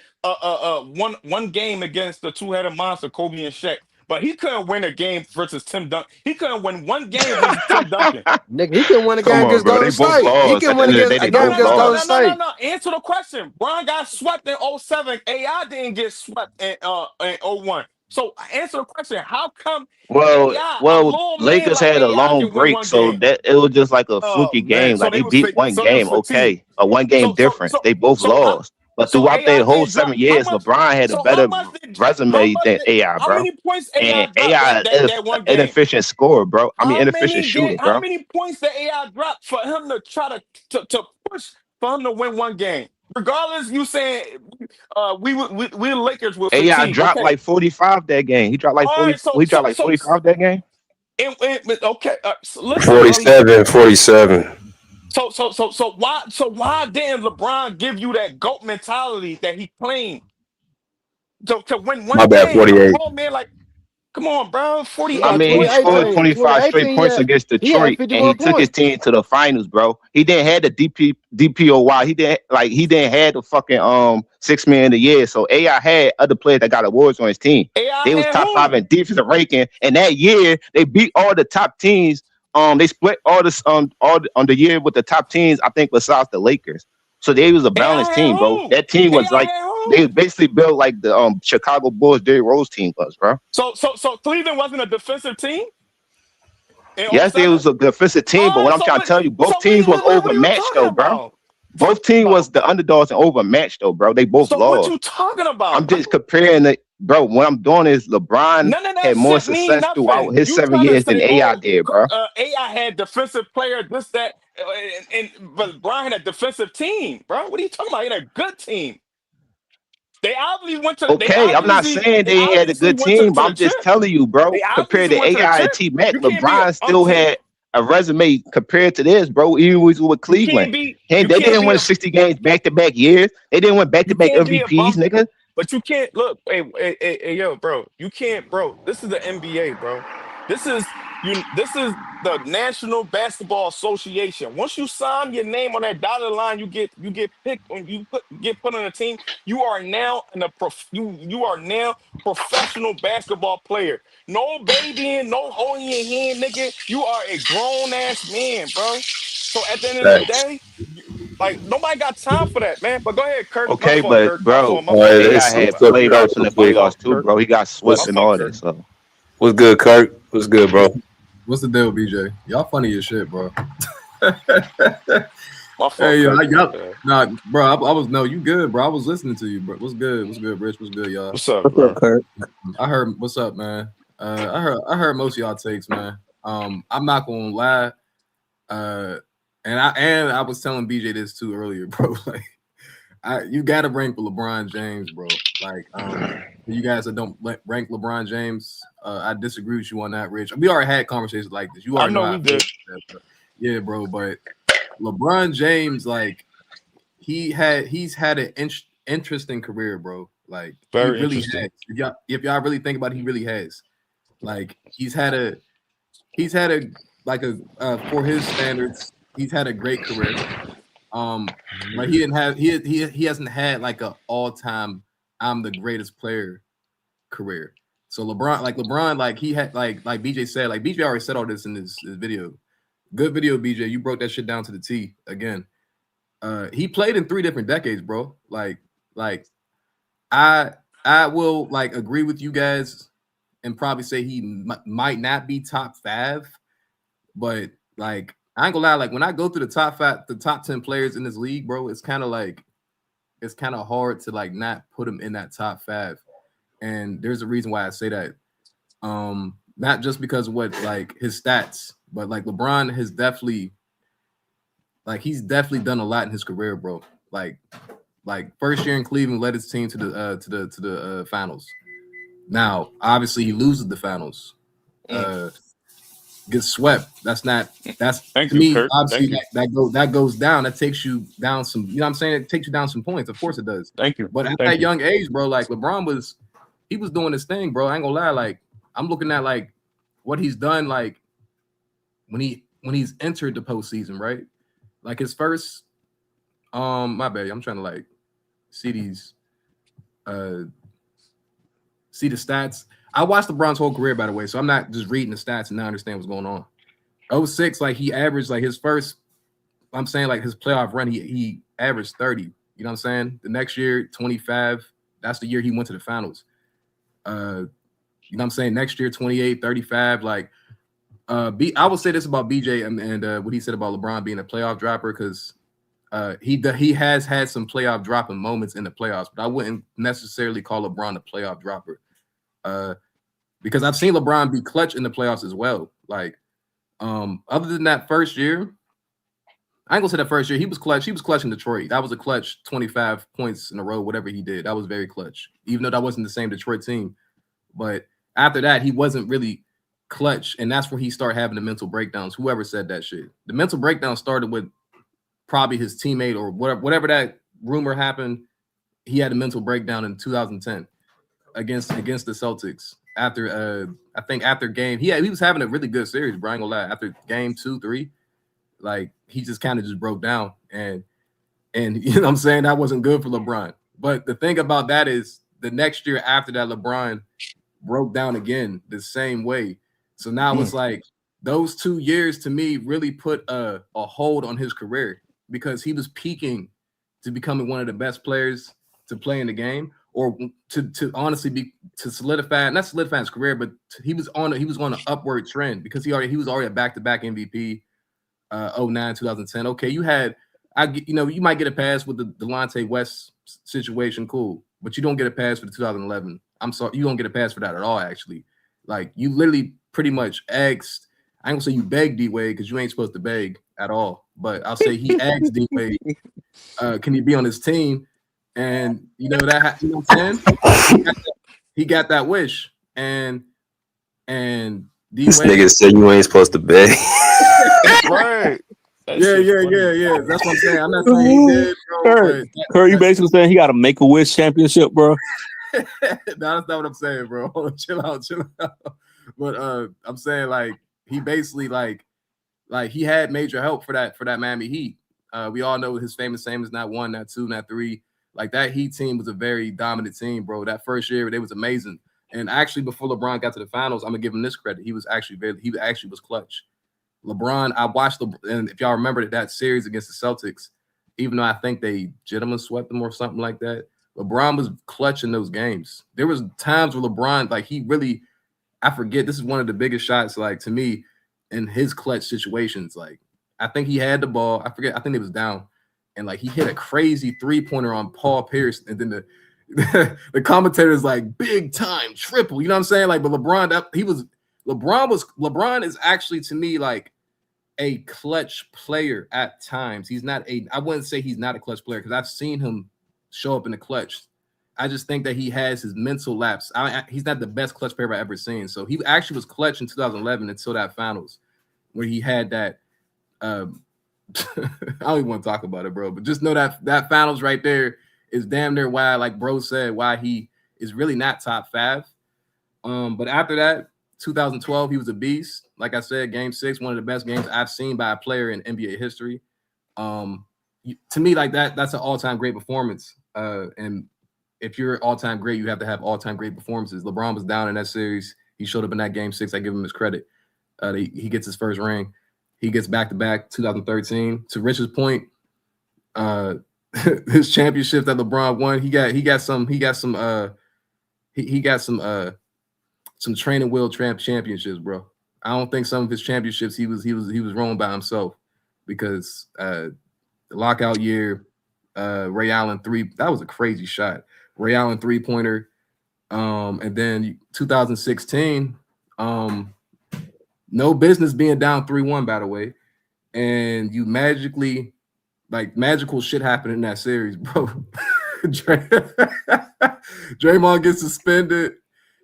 one game against the two-headed monster Kobe and Shaq, but he couldn't win a game versus Tim Duncan. He couldn't win one game versus Tim Duncan. Nigga, he can win a Come game on, against bro. They Golden both State. He lost. can At the win end of the against day, a they No, game both no, against no, no, Golden no, lost. no, no, State. no. Answer the question. Bron got swept in '07. AI didn't get swept in '01. So answer the question. How come Well, AI, a well, little man Lakers like had a AI, long can win break, one so game? that it was just like a Oh fluky man. game. So Like they beat one so they was game, fatigued. okay, a one game So difference. so They both so how lost, but so throughout their AI whole didn't drop 7 years, LeBron had a better resume than AI, how bro. many points AI And dropped AI that one game? inefficient scorer, bro. I mean, inefficient shooter, How bro. many points did AI drop for him to try to push for him to win one game? Regardless, you saying we the Lakers with AI fatigue. dropped Okay. like 45 that game. He dropped like All 40. right, He dropped like 45 that game. okay. So listen, bro. 47. So why didn't LeBron give you that GOAT mentality that he claimed to win My one bad, game? A 48. grown man like, come on, bro, He I 48 had mean, he points, bro. scored 25 straight 2018, points against he had Detroit, and 51 he took his points. team to the finals, bro. He didn't have the DPOY. He didn't have the fucking 6 man of the year. So AI had other players that got awards on his team. AI They was had top 5 who? in defensive ranking, and that year they beat all the top teams. They split on the year with the top teams. I think besides the Lakers. So they was a AI balanced had team, bro. who? That team was AI like had they who? basically built like the Chicago Bulls Derrick Rose team was, bro. So Cleveland wasn't a defensive team in Yes, there '07? was a defensive team, but All what right, I'm so trying to what? tell you, So both teams was what are you overmatched talking though, bro. about? Both teams was the underdogs and overmatched though, bro. They both So what you lost. talking I'm about, bro? just comparing it, bro. What I'm doing is LeBron None of that had more shit mean success throughout nothing. his You 7 years than say, AI did, bro. AI had defensive player, this, that, but Brian had a defensive team, bro. What are you talking about? He had a good team. They obviously went to. Okay, I'm not saying They they had a obviously good went team, to but the I'm chip. just telling you, They bro. Compared obviously to went to the AI chip. and T Mac, You can't be a LeBron still team. had a resume compared to this, bro. He was with You Cleveland. can't be. Hey, You they can't didn't be win a. 60 games back to back years. They didn't win back to You back can't be a MVPs, bum. nigga. But you can't look. Hey, yo, bro. You can't, bro. This is the NBA, bro. This is This is the National Basketball Association. Once you sign your name on that dotted line, you get picked when get put on a team. You are now you are now professional basketball player. No babying, no holding your hand, nigga. You are a grown ass man, bro. So at the end of the Thanks. day, like nobody got time for that, man. But go ahead, Kirk. My Okay, fault, but Kirk. My bro, fault. My All right, fault, AI Kirk. let's, My had let's fault. let Kirk playoffs in the real My quick. playoffs fault, too, Kirk. bro. He got My swept and fault, all Kirk. that. So What's good, Kirk? What's good, bro? What's the deal, BJ? Y'all funny as shit, bro. My fault, Hey, Kirk. My y'all, bad. nah, bro. I was no, you good, bro. I was listening to you, bro. What's good? What's good, Rich? What's good, y'all? What's up, What's up, bro? Kurt? I heard. What's up, man? I heard most of y'all takes, man. I'm not gonna lie. And I was telling BJ this too earlier, bro. Like, you got to bring for LeBron James, bro. Like, you guys that don't rank LeBron James, I disagree with you on that, Rich. We already had conversations like this. You I already know know how we I feel did. about that, bro. Yeah, bro. But LeBron James, like he's had an interesting career, bro. Like he Very really interesting. has. If y'all really think about it, he really has. Like he's had a for his standards, he's had a great career. But he didn't have he hasn't had like a all-time I'm the greatest player career. So LeBron, like he had like BJ said, like BJ already said all this in his video. Good video, BJ. You broke that shit down to the T again. He played in 3 different decades, bro. Like I will like agree with you guys and probably say he might not be top 5, but like I ain't gonna lie, like when I go through the top 10 players in this league, bro, it's kind of hard to like not put him in that top 5. And there's a reason why I say that. Not just because of what like his stats, but like LeBron has he's definitely done a lot in his career, bro. Like first year in Cleveland led his team to the finals. Now, obviously, he loses the finals. Gets swept. That's Thank to you, me. Kurt. Obviously, Thank you. that goes down. That takes you down some. You know what I'm saying? It takes you down some points. Of course, it does. Thank you. But at Thank that you. young age, bro, like LeBron was doing his thing, bro. I ain't gonna lie. Like I'm looking at like what he's done, like when he's entered the postseason, right? Like his first, my bad. I'm trying to like see these, see the stats. I watched LeBron's whole career, by the way, so I'm not just reading the stats and not understand what's going on. 06, like he averaged like his first, I'm saying like his playoff run, he averaged 30. You know what I'm saying? The next year, 25. That's the year he went to the finals. You know what I'm saying? Next year, 28, 35. Like, I will say this about BJ and what he said about LeBron being a playoff dropper because he has had some playoff dropping moments in the playoffs, but I wouldn't necessarily call LeBron a playoff dropper because I've seen LeBron be clutch in the playoffs as well. Like, other than that first year, I ain't gonna say that first year. He was clutch. He was clutch in Detroit. That was a clutch 25 points in a row, whatever he did. That was very clutch, even though that wasn't the same Detroit team. But after that, he wasn't really clutch. And that's where he started having the mental breakdowns. Whoever said that shit. The mental breakdown started with probably his teammate or whatever that rumor happened. He had a mental breakdown in 2010 against the Celtics. After I think after game, he was having a really good series, bro. I ain't gonna lie. After game 2, 3. Like he just kind of just broke down and you know what I'm saying that wasn't good for LeBron. But the thing about that is the next year after that, LeBron broke down again the same way. So now it's like those 2 years to me really put a hold on his career because he was peaking to becoming one of the best players to play in the game or to honestly be to not solidify his career, but he was on an upward trend because he was already a back-to-back MVP. 09, 2010. Okay, you might get a pass with the Delonte West situation, cool, but you don't get a pass for the 2011. I'm sorry, you don't get a pass for that at all, actually. Like, you literally pretty much asked, I ain't gonna say you begged D-Wade because you ain't supposed to beg at all, but I'll say he asked D-Wade, can he be on his team? And, you know what I'm saying? He got that wish, and D-Wade. This nigga said you ain't supposed to beg. Right. Yeah. That's what I'm saying. I'm not saying he did, bro. Kurt, you basically saying he got a Make-A-Wish championship, bro? No, that's not what I'm saying, bro. Chill out. But I'm saying like he basically like he had major help for that Miami Heat. We all know his famous saying is not 1, not 2, not 3. Like that Heat team was a very dominant team, bro. That first year, they was amazing. And actually, before LeBron got to the finals, I'm gonna give him this credit. He actually was clutch. LeBron, I watched and if y'all remember that series against the Celtics, even though I think they gentlemen swept them or something like that, LeBron was clutch in those games. There was times where LeBron, like he really, I forget, this is one of the biggest shots, like to me, in his clutch situations. Like I think he had the ball. I forget, I think it was down. And like he hit a crazy 3-pointer on Paul Pierce. And then the commentator's like, big time triple. You know what I'm saying? Like, but LeBron is actually to me like a clutch player at times. I wouldn't say he's not a clutch player because I've seen him show up in the clutch I just think that he has his mental lapse. He's not the best clutch player I've ever seen. So he actually was clutch in 2011 until that finals, where he had that. I don't even want to talk about it, bro. But just know that finals right there is damn near why, like bro said, why he is really not top 5. But after that, 2012, he was a beast. Like I said, Game 6, one of the best games I've seen by a player in NBA history. To me, like that's an all-time great performance. And if you're all-time great, you have to have all-time great performances. LeBron was down in that series. He showed up in that Game 6. I give him his credit. He gets his first ring. He gets back-to-back 2013. To Rich's point, his championship that LeBron won, he got some training wheel championships, bro. I don't think some of his championships he was rolling by himself, because the lockout year, Ray Allen 3, that was a crazy shot. Ray Allen 3-pointer. And then 2016, no business being down 3-1, by the way. And you magical shit happened in that series, bro. Draymond gets suspended.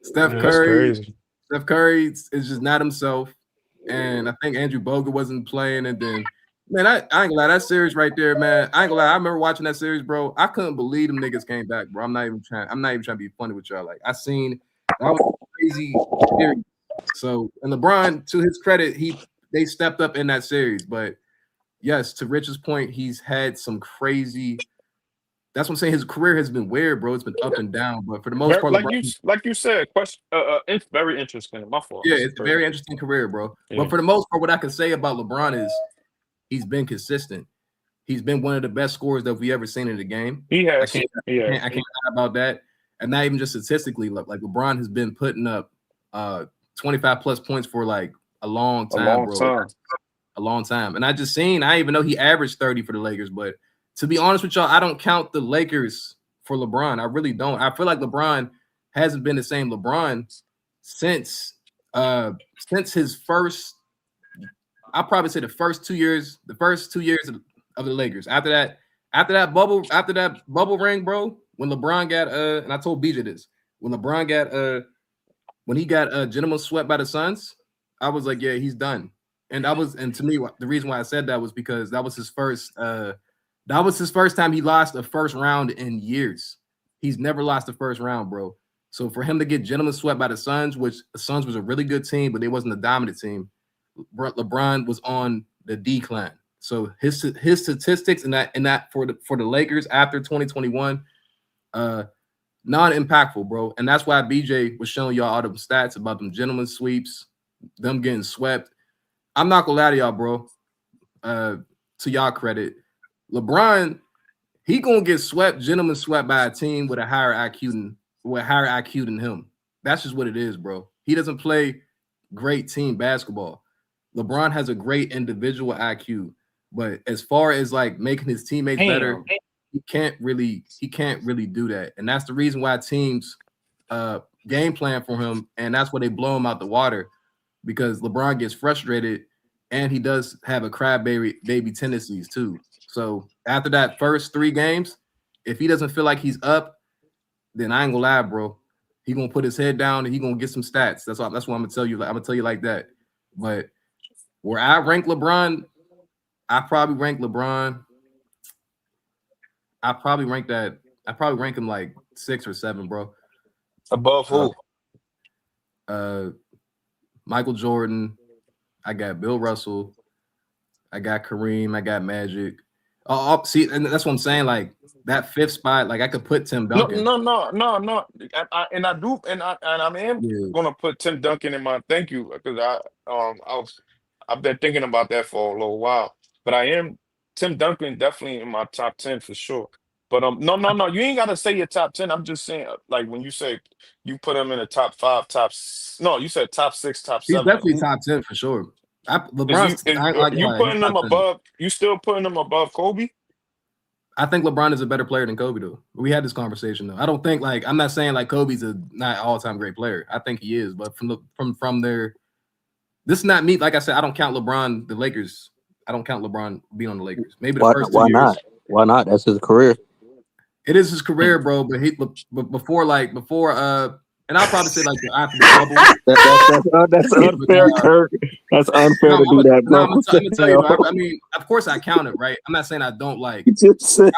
Steph Curry is just not himself. And I think Andrew Bogut wasn't playing. And then, man, I ain't gonna lie, that series right there, man. I ain't gonna lie. I remember watching that series, bro. I couldn't believe them niggas came back, bro. I'm not even trying to be funny with y'all. Like, that was a crazy series. So, and LeBron, to his credit, they stepped up in that series. But yes, to Rich's point, he's had some crazy. That's what I'm saying. His career has been weird, bro. It's been up and down. But for the most part, like you said, question. It's very interesting. My fault. Yeah, it's a very interesting career, bro. Yeah. But for the most part, what I can say about LeBron is he's been consistent. He's been one of the best scorers that we ever seen in the game. He has. I can't lie about that. And not even just statistically, like LeBron has been putting up 25 plus points for like a long time, bro. A long time. And I didn't even know he averaged 30 for the Lakers. But to be honest with y'all, I don't count the Lakers for LeBron. I really don't. I feel like LeBron hasn't been the same LeBron since his first, I'll probably say the first 2 years of the Lakers. After that bubble ring, bro, when LeBron got and I told BJ this, when LeBron got when he got gentleman swept by the Suns, I was like, yeah, he's done. And to me, the reason why I said that was because that was his first time he lost a first round in years. He's never lost the first round, bro. So for him to get gentlemen swept by the Suns, which the Suns was a really good team, but they wasn't a dominant team, LeBron was on the decline. So his statistics in that for the Lakers after 2021, non-impactful, bro. And that's why BJ was showing y'all all the stats about them gentlemen sweeps, them getting swept. I'm not gonna lie to y'all, bro. To y'all credit, LeBron, he gonna get swept, gentlemen swept by a team with a higher IQ than him. That's just what it is, bro. He doesn't play great team basketball. LeBron has a great individual IQ, but as far as like making his teammates better, he can't really do that. And that's the reason why teams game plan for him, and that's why they blow him out the water, because LeBron gets frustrated and he does have a crybaby tendencies too. So after that first 3 games, if he doesn't feel like he's up, then I ain't gonna lie, bro. He gonna put his head down and he gonna get some stats. That's what I'm gonna tell you. I'm gonna tell you like that. But where I rank LeBron, I probably rank him like 6 or 7, bro. Above who? Michael Jordan. I got Bill Russell. I got Kareem. I got Magic. Oh, see, and that's what I'm saying. Like that 5th spot, like I could put Tim Duncan. No. Gonna put Tim Duncan in my thank you, because I've been thinking about that for a little while. But Tim Duncan definitely in my top 10 for sure. But no, you ain't gotta say your top 10. I'm just saying, like when you say you put him in the top 5, you said top 6, top 7. He's definitely top 10 for sure. Putting him above? You still putting him above Kobe? I think LeBron is a better player than Kobe, though. We had this conversation, though. I don't think I'm not saying like Kobe's not all-time great player. I think he is, but from there, this is not me. Like I said, I don't count LeBron the Lakers. I don't count LeBron being on the Lakers. Maybe the first 2 years. Why not? That's his career. It is his career, bro. But before, and I'll probably say like after the bubble. That's unfair, Kirk. That's unfair to do that, bro. I'm gonna tell you. I mean, of course I count it, right? I'm not saying I don't like. Just said.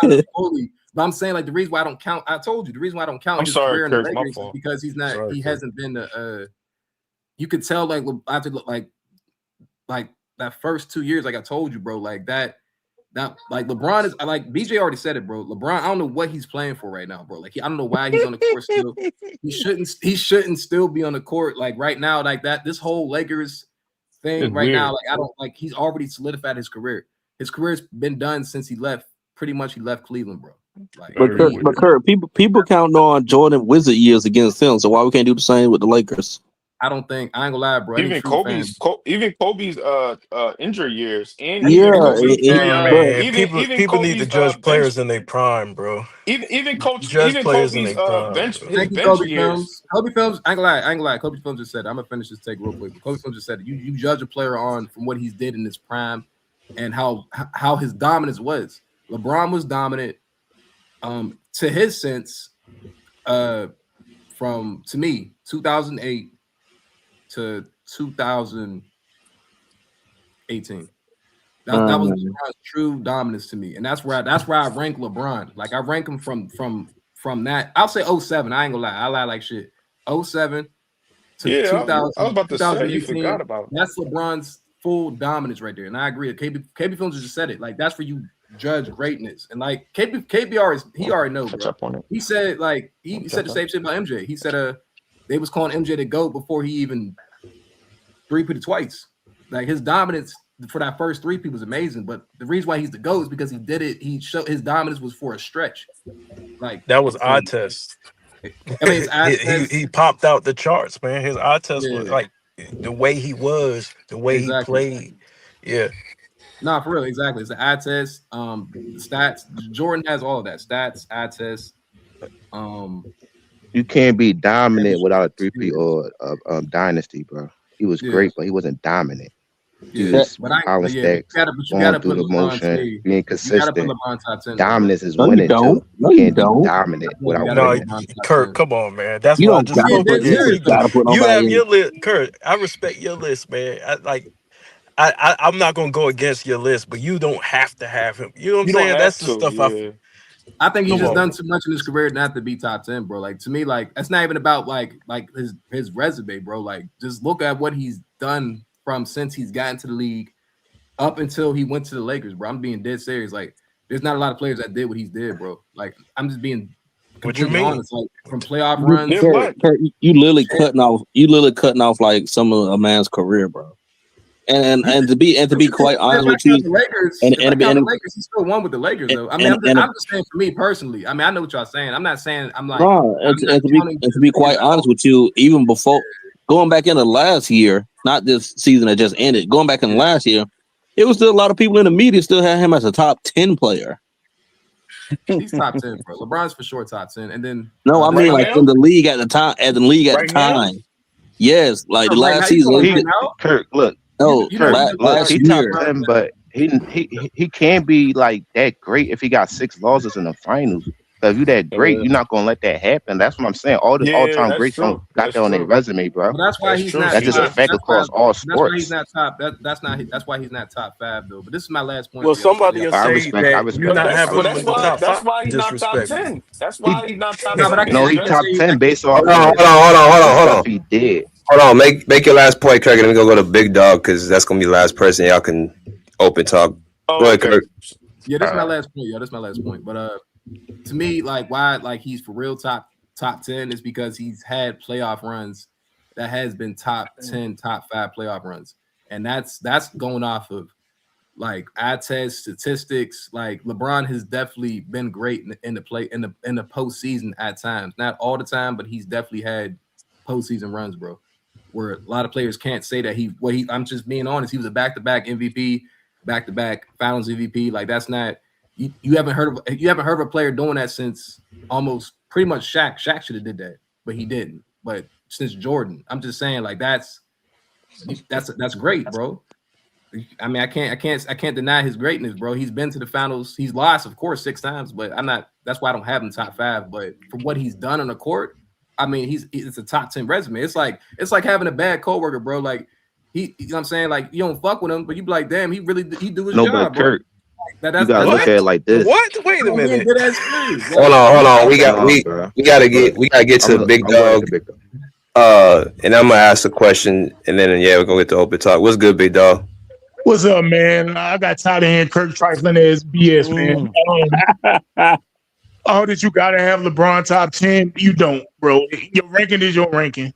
But I'm saying like the reason why I don't count. I told you the reason why I don't count his sorry, career in the Kirk, my Lakers is fault. because he's not. Sorry, he Kirk. hasn't been the. You could tell like after like that first 2 years, like I told you, bro, like that like LeBron is like BJ already said it, bro. LeBron, I don't know what he's playing for right now, bro. Like I don't know why he's on the court still. He shouldn't still be on the court like right now, like that. This whole Lakers thing It's right weird. now, like I don't like. He's already solidified his career. His career's been done since he left. Pretty much, he left Cleveland, bro. Like, But Kurt, people counting on Jordan Wizard years against him. So why we can't do the same with the Lakers? I don't think I ain't gonna lie, bro. Even Kobe's injury years, and Yeah, people need to judge players in their prime, bro. Even Kobe's bench Kobe years. Films. Kobe Films. I ain't gonna lie. Kobe Films just said it. I'm gonna finish this take real quick. Kobe Films just said it. You judge a player on from what he did in his prime and how his dominance was. LeBron was dominant, to his sense, from to me 2008 to 2018. That was LeBron's true dominance to me, and that's where I rank LeBron. Like I rank him from that. I'll say 07. I ain't gonna lie. I lie like shit. 07 to 2000. I was about to say you 2018, forgot about it. That's LeBron's full dominance right there, and I agree. KB Films just said it. Like that's where you judge greatness, and like KBR he already knows. Catch up on it. He said like he said the same shit about MJ. He said they was calling MJ the GOAT before he even three-peated twice. Like his dominance for that first three-peat was amazing, but the reason why he's the GOAT is because he did it. He showed his dominance was for a stretch. Like that was eye test. I mean, it's eye test. He popped out the charts, man. His eye test was like the way he was, the way he played. Yeah. Nah, for real, exactly. It's the eye test, the stats. Jordan has all of that. Stats, eye test. You can't be dominant without a three-peat or a dynasty, bro. He was great, but he wasn't dominant. He was balanced stacks, going through the motion, being consistent. Dominance is winning too. You can't be dominant without winning. Kurt, come on, man. That's You why I don't just gotta put, you gotta put you have nobody your list, Kurt. I respect your list, man. I'm not gonna go against your list, but you don't have to have him. You know what I'm saying? That's the stuff I think he's just done too much in his career not to be top 10, bro. Like to me, like that's not even about like his resume, bro. Like just look at what he's done from since he's gotten to the league up until he went to the Lakers, bro. I'm being dead serious. Like there's not a lot of players that did what he did, bro. Like I'm just being completely honest. Like from playoff runs, Kurt, you literally cutting off. You literally cutting off like some of a man's career, bro. And to be quite honest with you, the Lakers, and the Lakers, he still won with the Lakers though. I mean, I'm just saying for me personally. I mean, I know what y'all saying. I'm not saying I'm like. No, and to be quite honest with you, even before going back into last year, not this season that just ended, going back in last year, it was still a lot of people in the media still had him as a top 10 player. He's top 10, bro. LeBron's for sure top 10, and then no, I mean like in the league at the time. At the league at the time, yes, like the last season. Kirk, look. No, look, he top 10, but he can't be like that great if he got 6 losses in the finals. If you that great, you're not gonna let that happen. That's what I'm saying. All the all-time greats don't got that on their resume, bro. But that's why he's not. That's just a fact across all sports. That's why he's not top. That's why he's not top 5 though. But this is my last point. Well, somebody will say that you're not having him in the top 5. That's why he's not top 10. That's why he's not top 10. No, he top 10 based off. Hold on. He did. Hold on, make your last point, Kirk, and then we go to Big Dog because that's gonna be the last person. Y'all can open talk. Go ahead, Kirk. Yeah, this is my last point. Yeah, this is my last point. But to me, like why like he's for real top 10 is because he's had playoff runs that has been top 10, top 5 playoff runs, and that's going off of like eye test statistics. Like LeBron has definitely been great in the postseason at times, not all the time, but he's definitely had postseason runs, bro. Where a lot of players can't say that I'm just being honest. He was a back-to-back MVP, back-to-back Finals MVP. Like that's not you haven't heard of a player doing that since almost pretty much Shaq. Shaq should have did that, but he didn't. But since Jordan, I'm just saying like that's great, bro. I mean, I can't deny his greatness, bro. He's been to the finals. He's lost, of course, 6 times, but I'm not. That's why I don't have him top 5. But for what he's done on the court, I mean, it's a top 10 resume. It's like having a bad coworker, bro. Like you know what I'm saying? Like you don't fuck with him, but you be like, damn, he do his No, job, but bro. Kurt, That's you gotta that's look at it like this. What? Wait a minute. Hold on. We Nah, gotta get to the big I'm going dog. to big dog. And I'm gonna ask a question, and then we're gonna get to open talk. What's good, big dog? What's up, man? I got tired of hearing Kirk trifling as BS, man. That you gotta have LeBron top 10. You don't, bro. Your ranking is your ranking.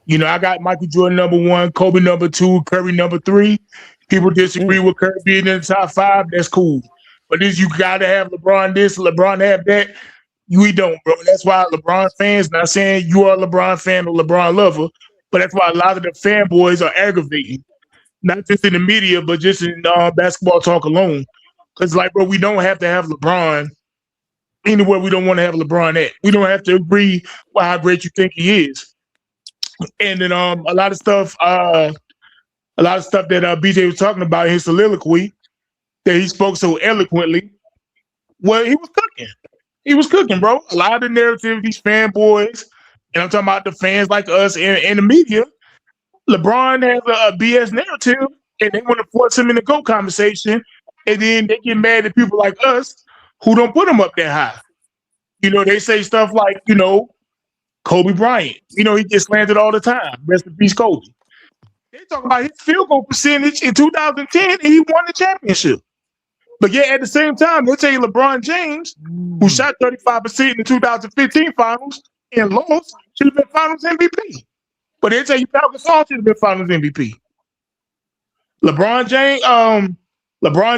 You know, I got Michael Jordan #1, Kobe #2, Curry #3. People disagree with Curry being in the top 5. That's cool. But this, you gotta have LeBron this, LeBron have that. We don't, bro. That's why LeBron fans, not saying you are a LeBron fan or LeBron lover, but that's why a lot of the fanboys are aggravating. Not just in the media, but just in basketball talk alone. Because, like, bro, we don't have to have LeBron anywhere we don't want to have LeBron at. We don't have to agree with how great you think he is. And then a lot of stuff that BJ was talking about in his soliloquy that he spoke so eloquently. Well, he was cooking. He was cooking, bro. A lot of the narrative, these fanboys, and I'm talking about the fans like us and the media, LeBron has a BS narrative, and they want to force him in the GOAT conversation, and then they get mad at people like us who don't put him up that high. You know, they say stuff like, you know, Kobe Bryant. You know, he gets slandered all the time. Rest in peace, Kobe. They talk about his field goal percentage in 2010, and he won the championship. But yet, at the same time, they'll tell you LeBron James, who shot 35% in the 2015 finals and lost, should have been finals MVP. But they'll tell you Pau Gasol should have been finals MVP. LeBron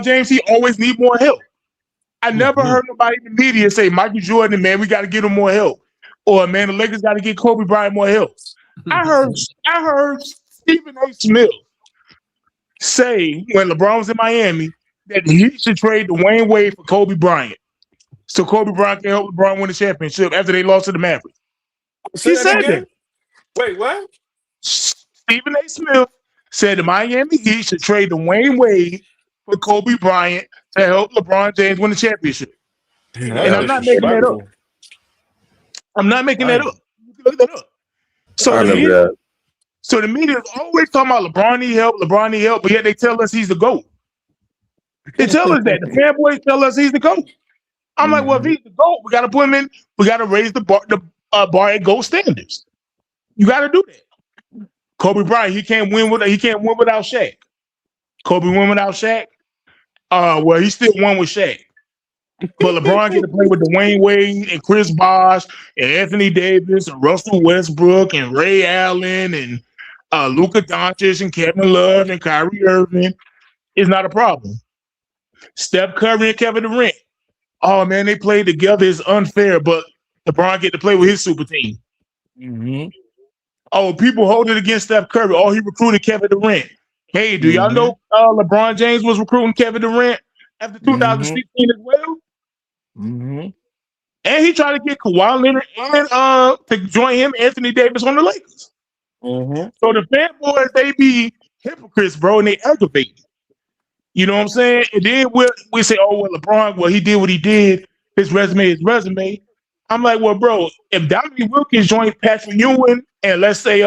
James, he always need more help. I never heard nobody in the media say, Michael Jordan, man, we got to get him more help. Or, man, the Lakers got to get Kobe Bryant more help. I heard Stephen A. Smith say when LeBron was in Miami that he should trade Dwayne Wade for Kobe Bryant. So Kobe Bryant can help LeBron win the championship after they lost to the Mavericks. He said that. Wait, what? Stephen A. Smith said the Miami Heat should trade Dwayne Wade for Kobe Bryant to help LeBron James win the championship. And I'm not making that up. I'm not making that up. You can look that up. So the media is always talking about LeBron need help, but yet they tell us he's the GOAT. They tell us that. The fanboys tell us he's the GOAT. I'm like, well, if he's the GOAT, we got to put him in. We got to raise the bar at GOAT standards. You got to do that. Kobe Bryant, he can't win without Shaq. Kobe won without Shaq. Well, he still won with Shaq. But LeBron get to play with Dwayne Wade and Chris Bosh and Anthony Davis and Russell Westbrook and Ray Allen and Luka Doncic and Kevin Love and Kyrie Irving. It's not a problem. Steph Curry and Kevin Durant. Oh, man, they played together. It's unfair, but LeBron get to play with his super team. Mm-hmm. Oh, people hold it against Steph Curry. Oh, he recruited Kevin Durant. Hey, do y'all know LeBron James was recruiting Kevin Durant after 2016 as well? Mm-hmm. And he tried to get Kawhi Leonard and to join him, Anthony Davis, on the Lakers. Mm-hmm. So the fanboys, they be hypocrites, bro, and they aggravate. You know what I'm saying? And then we say, oh, well, LeBron, well, he did what he did. His resume is resume. I'm like, well, bro, if Dominique Wilkins joined Patrick Ewing and let's say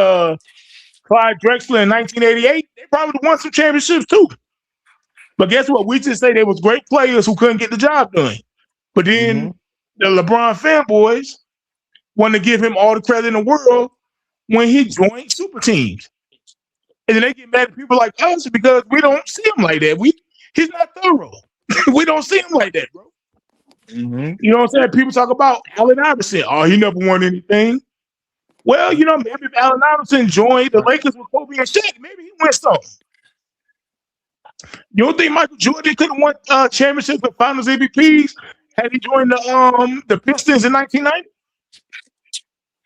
Clyde Drexler in 1988, they probably won some championships too. But guess what? We just say they was great players who couldn't get the job done. But then the LeBron fanboys want to give him all the credit in the world when he joined super teams. And then they get mad at people like us because we don't see him like that. He's not thorough. We don't see him like that, bro. Mm-hmm. You know what I'm saying? People talk about Allen Iverson. Oh, he never won anything. Well, you know, maybe if Allen Iverson joined the Lakers with Kobe and Shaq, maybe he wins something. You don't think Michael Jordan could have won championships with Finals MVPs had he joined the Pistons in 1990?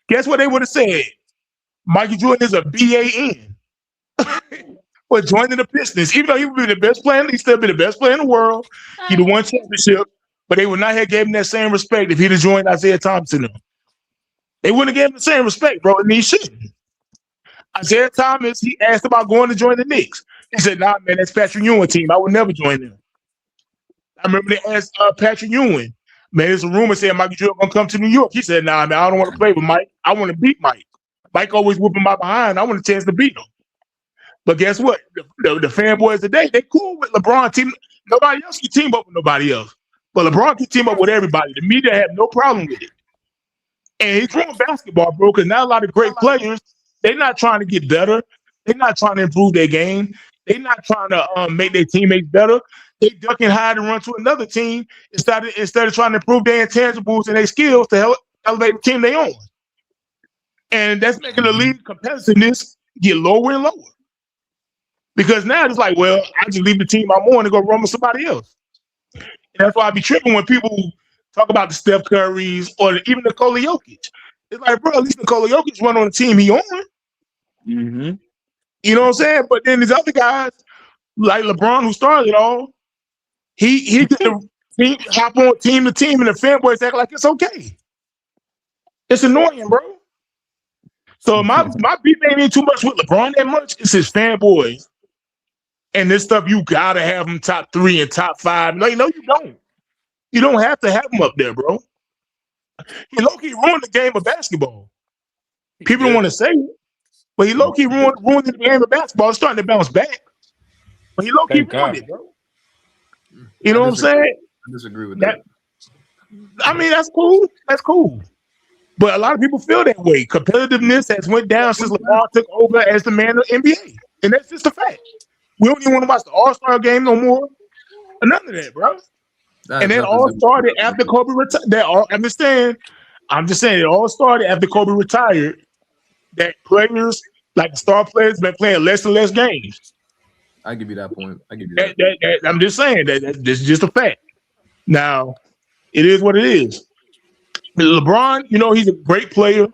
Guess what they would have said? Michael Jordan is a BAN. But joining the Pistons, even though he would be the best player, he'd still be the best player in the world. He'd have won championship, but they would not have given him that same respect if he'd have joined Isaiah Thomas. They wouldn't have given him the same respect, bro, and he shouldn't. Isaiah Thomas, he asked about going to join the Knicks. He said, "Nah, man, that's Patrick Ewing team. I would never join them." I remember they asked Patrick Ewing, man, there's a rumor saying Michael Jordan gonna come to New York. He said, "Nah, man, I don't want to play with Mike. I want to beat Mike. Mike always whooping my behind. I want a chance to beat him." But guess what? The fanboys today, they cool with LeBron team. Nobody else can team up with nobody else. But LeBron can team up with everybody. The media have no problem with it. And he's throwing basketball, bro, because now a lot of great players, they're not trying to get better. They're not trying to improve their game. They're not trying to make their teammates better. They duck and hide and run to another team instead of trying to improve their intangibles and their skills to help elevate the team they own. And that's making the league competitiveness get lower and lower. Because now it's like, well, I just leave the team I'm on and go run with somebody else. And that's why I be tripping when people talk about the Steph Currys or even Nikola Jokic. It's like, bro, at least Nikola Jokic run on the team he on. Mm-hmm. You know what I'm saying? But then these other guys, like LeBron, who started it all, he did the team, hop on team to team, and the fanboys act like it's okay. It's annoying, bro. So my beef ain't even too much with LeBron that much. It's his fanboys. And this stuff, you gotta have them top 3 and top 5. No, you don't. You don't have to have them up there, bro. He low-key ruined the game of basketball. People don't want to say it, but he low-key ruined the game of basketball. It's starting to bounce back. But he low-key ruined it, bro. You know what I'm saying? I disagree with that. I mean, that's cool. That's cool. But a lot of people feel that way. Competitiveness has went down since LeBron took over as the man of the NBA. And that's just a fact. We don't even want to watch the All-Star game no more. Or none of that, bro. And it all started after Kobe retired. I'm just saying it all started after Kobe retired. That players, like the star players, been playing less and less games. I give you that point. I give you that. I'm just saying that this is just a fact. Now, it is what it is. LeBron, he's a great player,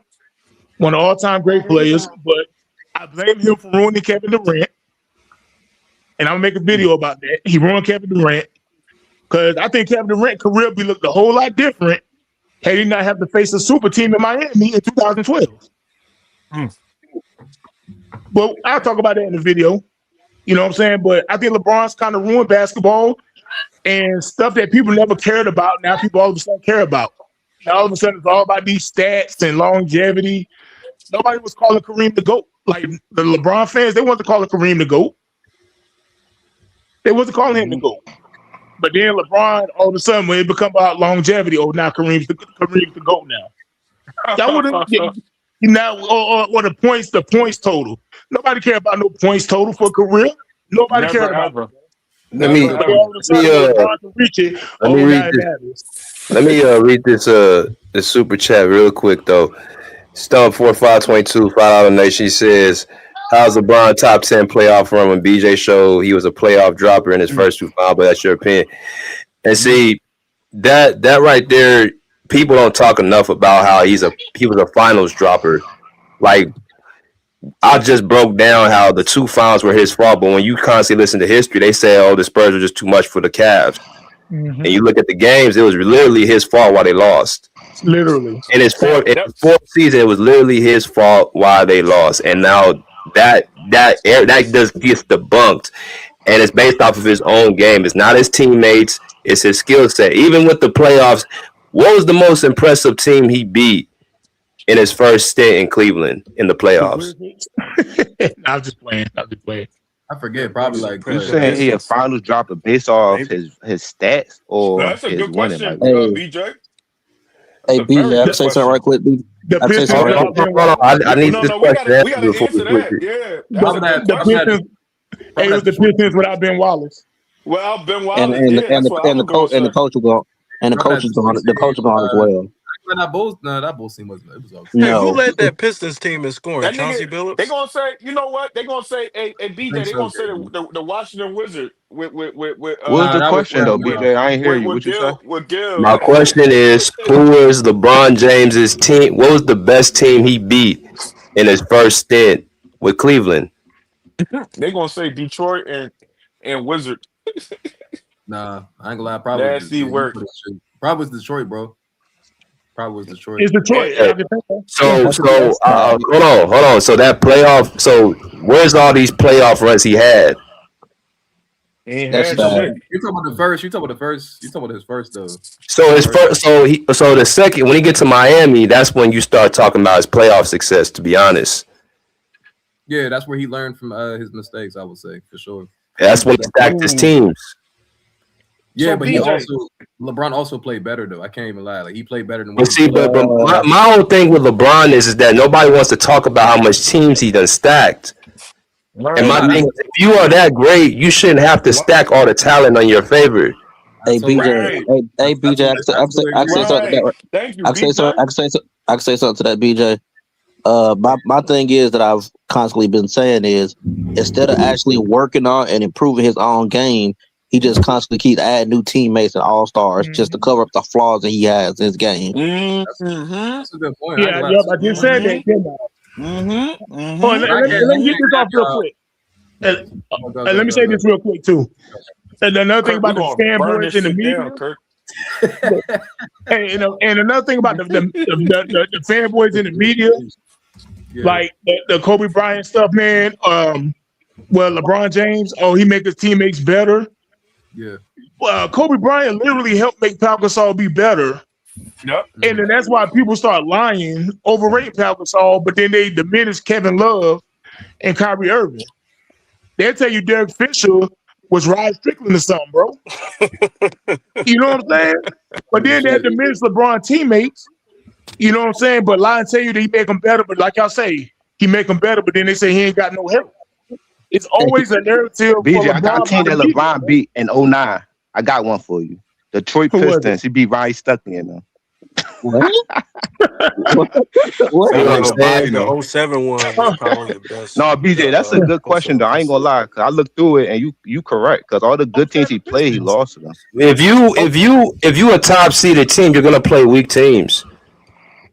one of all-time great players, but I blame him for ruining Kevin Durant. And I'm gonna make a video about that. He ruined Kevin Durant because I think Kevin Durant's career be looked a whole lot different had he not have to face a super team in Miami in 2012. But I'll talk about that in the video. You know what I'm saying? But I think LeBron's kind of ruined basketball and stuff that people never cared about. Now people all of a sudden care about. Now all of a sudden it's all about these stats and longevity. Nobody was calling Kareem the GOAT. Like the LeBron fans, they wanted to call Kareem the GOAT. They wasn't calling him the GOAT. But then LeBron, all of a sudden, when it become about longevity, now Kareem's the GOAT now. That would or the points total. Nobody care about no points total for a career. Nobody cared about it. Let me read this super chat real quick though. Stump 4522 $5 Nation says, how's LeBron top 10 playoff run when BJ showed he was a playoff dropper in his first 2 finals? But that's your opinion. And see, that right there, people don't talk enough about how he was a finals dropper. Like, I just broke down how the 2 finals were his fault, but when you constantly listen to history, they say, oh, the Spurs were just too much for the Cavs. And you look at the games, it was literally his fault why they lost. Literally. In his fourth season, it was literally his fault why they lost. And now that just gets debunked, and it's based off of his own game. It's not his teammates, it's his skill set. Even with the playoffs, what was the most impressive team he beat in his first stint in Cleveland in the playoffs? I'm just playing. I forget. Probably like you saying he a finals dropper based off his stats or That's a his good winning? question, BJ. Hey, BJ, I can say something right quick, BJ. I need this question. We got to answer that. Yeah. It was the Pistons without Ben Wallace. Well, Ben Wallace, and the coach will go, and the coach is on as well. That Bulls team was it was okay. Hey, who led that Pistons team in scoring? Chauncey Billups? They gonna say, you know what? They gonna say, hey BJ, they gonna say the Washington Wizards with what's the question though, BJ? I ain't hear you. What you say? My question is, who was LeBron James's team? What was the best team he beat in his first stint with Cleveland? They gonna say Detroit and Wizards. Nah, I ain't gonna lie. Probably was Detroit, bro. Probably was Detroit. It's Detroit. So hold on. So that playoff. So where's all these playoff runs he had? He ain't That's had bad. shit. You talking about the first? You talking about the first? You talking about his first though? So his first, so the second, when he get to Miami, that's when you start talking about his playoff success. To be honest, Yeah, that's where he learned from his mistakes. I would say for sure. that's when he stacked his teams. Yeah, So but he BJ, LeBron also played better though. I can't even lie. Like he played better than what But he see, was but my whole thing with LeBron is that nobody wants to talk about how much teams he done stacked. And my thing is, if you are that great, you shouldn't have to stack all the talent on your favor. Hey BJ, hey BJ, I can say something to that. Thank you, I can say something. BJ. I can say something to that, BJ. My thing is that I've constantly been saying is instead of actually working on and improving his own game, he just constantly keeps adding new teammates and all stars just to cover up the flaws that he has in his game. That's a good point. Yeah, I just said that. Didn't I? Oh, and let me get this off real quick. And let me say this real quick too. And another thing Kirk, we're about the gonna burn fanboys this in the shit media. down, Kirk. And another thing about the fanboys in the media, like the Kobe Bryant stuff, man. Well, LeBron James, he make his teammates better. Yeah. Well, Kobe Bryant literally helped make Pau Gasol be better. Yep. And then that's why people start lying, overrating Pau Gasol, but then they diminish Kevin Love and Kyrie Irving. They'll tell you Derek Fisher was Rod Strickland or something, bro. You know what I'm saying? But then they diminish LeBron teammates. You know what I'm saying? But lie and tell you that he make them better. But like y'all say, he make them better. But then they say he ain't got no help. It's always a narrative for BJ, LeBron. I got a team that LeBron beat in 09. I got one for you. Detroit Who was Pistons. He beat Ronnie Stuckey in them. What? What? I know Nobody nobody. know. The 07 one is probably the best. No, BJ, that's a good question though. I ain't gonna lie, cause I looked through it and you correct. Cause all the good teams he played, he lost to them. If you a top seeded team, you're gonna play weak teams.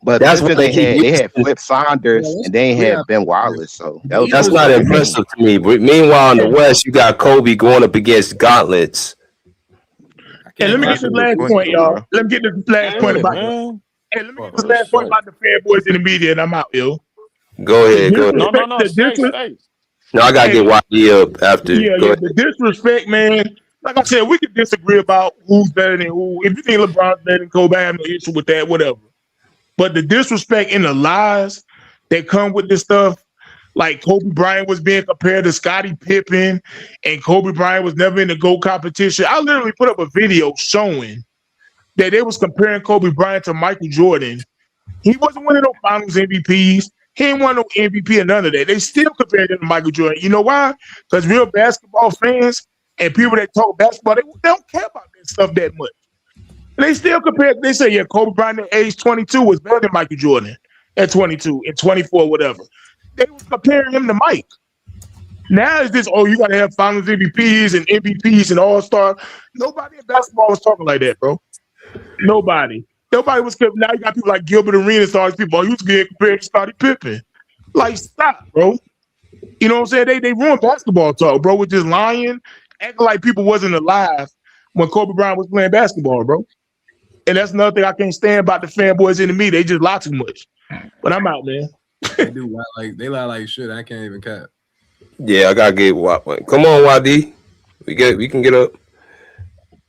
But That's Pistons what they had Flip Saunders and they ain't had Ben Wallace, so that's not impressive to me. But meanwhile, in the West, you got Kobe going up against gauntlets. And let me get this last point, y'all. Let me get this last point about the. Hey, let me get this last point about the fanboys in the media, and I'm out, yo. Go ahead, go ahead. No, stay. No, I gotta get YD up after. Yeah, Go ahead. the disrespect, man. Like I said, we could disagree about who's better than who. If you think LeBron's better than Kobe, I have no issue with that, whatever. But the disrespect and the lies that come with this stuff, like Kobe Bryant was being compared to Scottie Pippen, and Kobe Bryant was never in the GOAT competition. I literally put up a video showing that they was comparing Kobe Bryant to Michael Jordan. He wasn't winning no finals MVPs. He ain't won no MVP or none of that. They still compared him to Michael Jordan. You know why? Because real basketball fans and people that talk basketball, they don't care about that stuff that much. And they still compare. They say, yeah, Kobe Bryant at age 22 was better than Michael Jordan at 22 and 24, whatever. They was comparing him to Mike. Now it's this, you got to have finals MVPs and MVPs and all-star. Nobody in basketball was talking like that, bro. Nobody was. Now you got people like Gilbert Arenas, all these people. You was getting compared to Scottie Pippen. Like, stop, bro. You know what I'm saying? They ruined basketball talk, bro, with this lying, acting like people wasn't alive when Kobe Bryant was playing basketball, bro. And that's another thing I can't stand about the fanboys in the media. They just lie too much. But I'm out, man. They do lie like shit. I can't even cap. Yeah, I gotta get come on, YD. We can get up.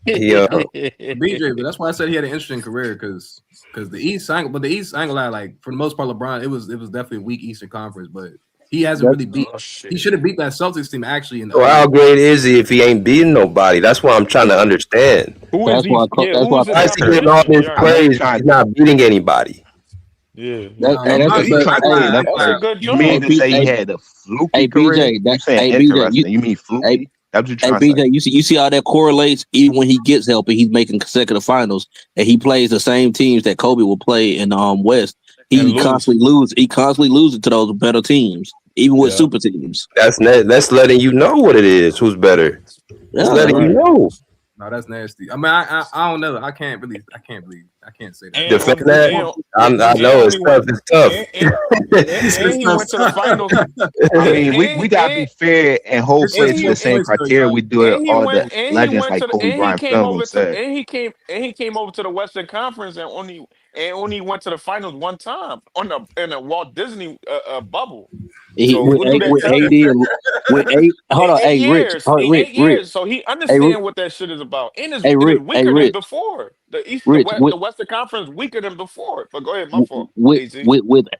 BJ, but that's why I said he had an interesting career because the East, I ain't gonna lie, like for the most part, LeBron, it was definitely a weak Eastern Conference, but he hasn't really beat. He should have beat that Celtics team actually. So how great is he if he ain't beating nobody? That's what I'm trying to understand. Why is he getting all this praise? He's not beating anybody. Yeah, that's a good job. You mean to say he had a fluky career? You mean fluky? That's what you're trying to say. BJ, you see how that correlates. Even when he gets healthy, he's making consecutive finals, and he plays the same teams that Kobe will play in West. He constantly loses. He constantly loses to those better teams, even with super teams. That's letting you know what it is. Who's better? That's letting you know. No, that's nasty. I mean, I don't know. I can't say that. Defend that. I know it's tough. It's tough. And he went to the finals. I mean, we gotta be fair and hold play to the same criteria we do it all the legends like Kobe Bryant film said. And he came over to the Western Conference and only went to the finals one time in a Walt Disney bubble. So we'll do that with together. AD and with eight. Hold In on, hey Rich, hold on, eight Rich, years, so he hey Rich, understand what that shit is about. And hey it is Rich, hey weaker than Rich, before. Rich The Western Conference weaker than before. But go ahead, my fault. AZ.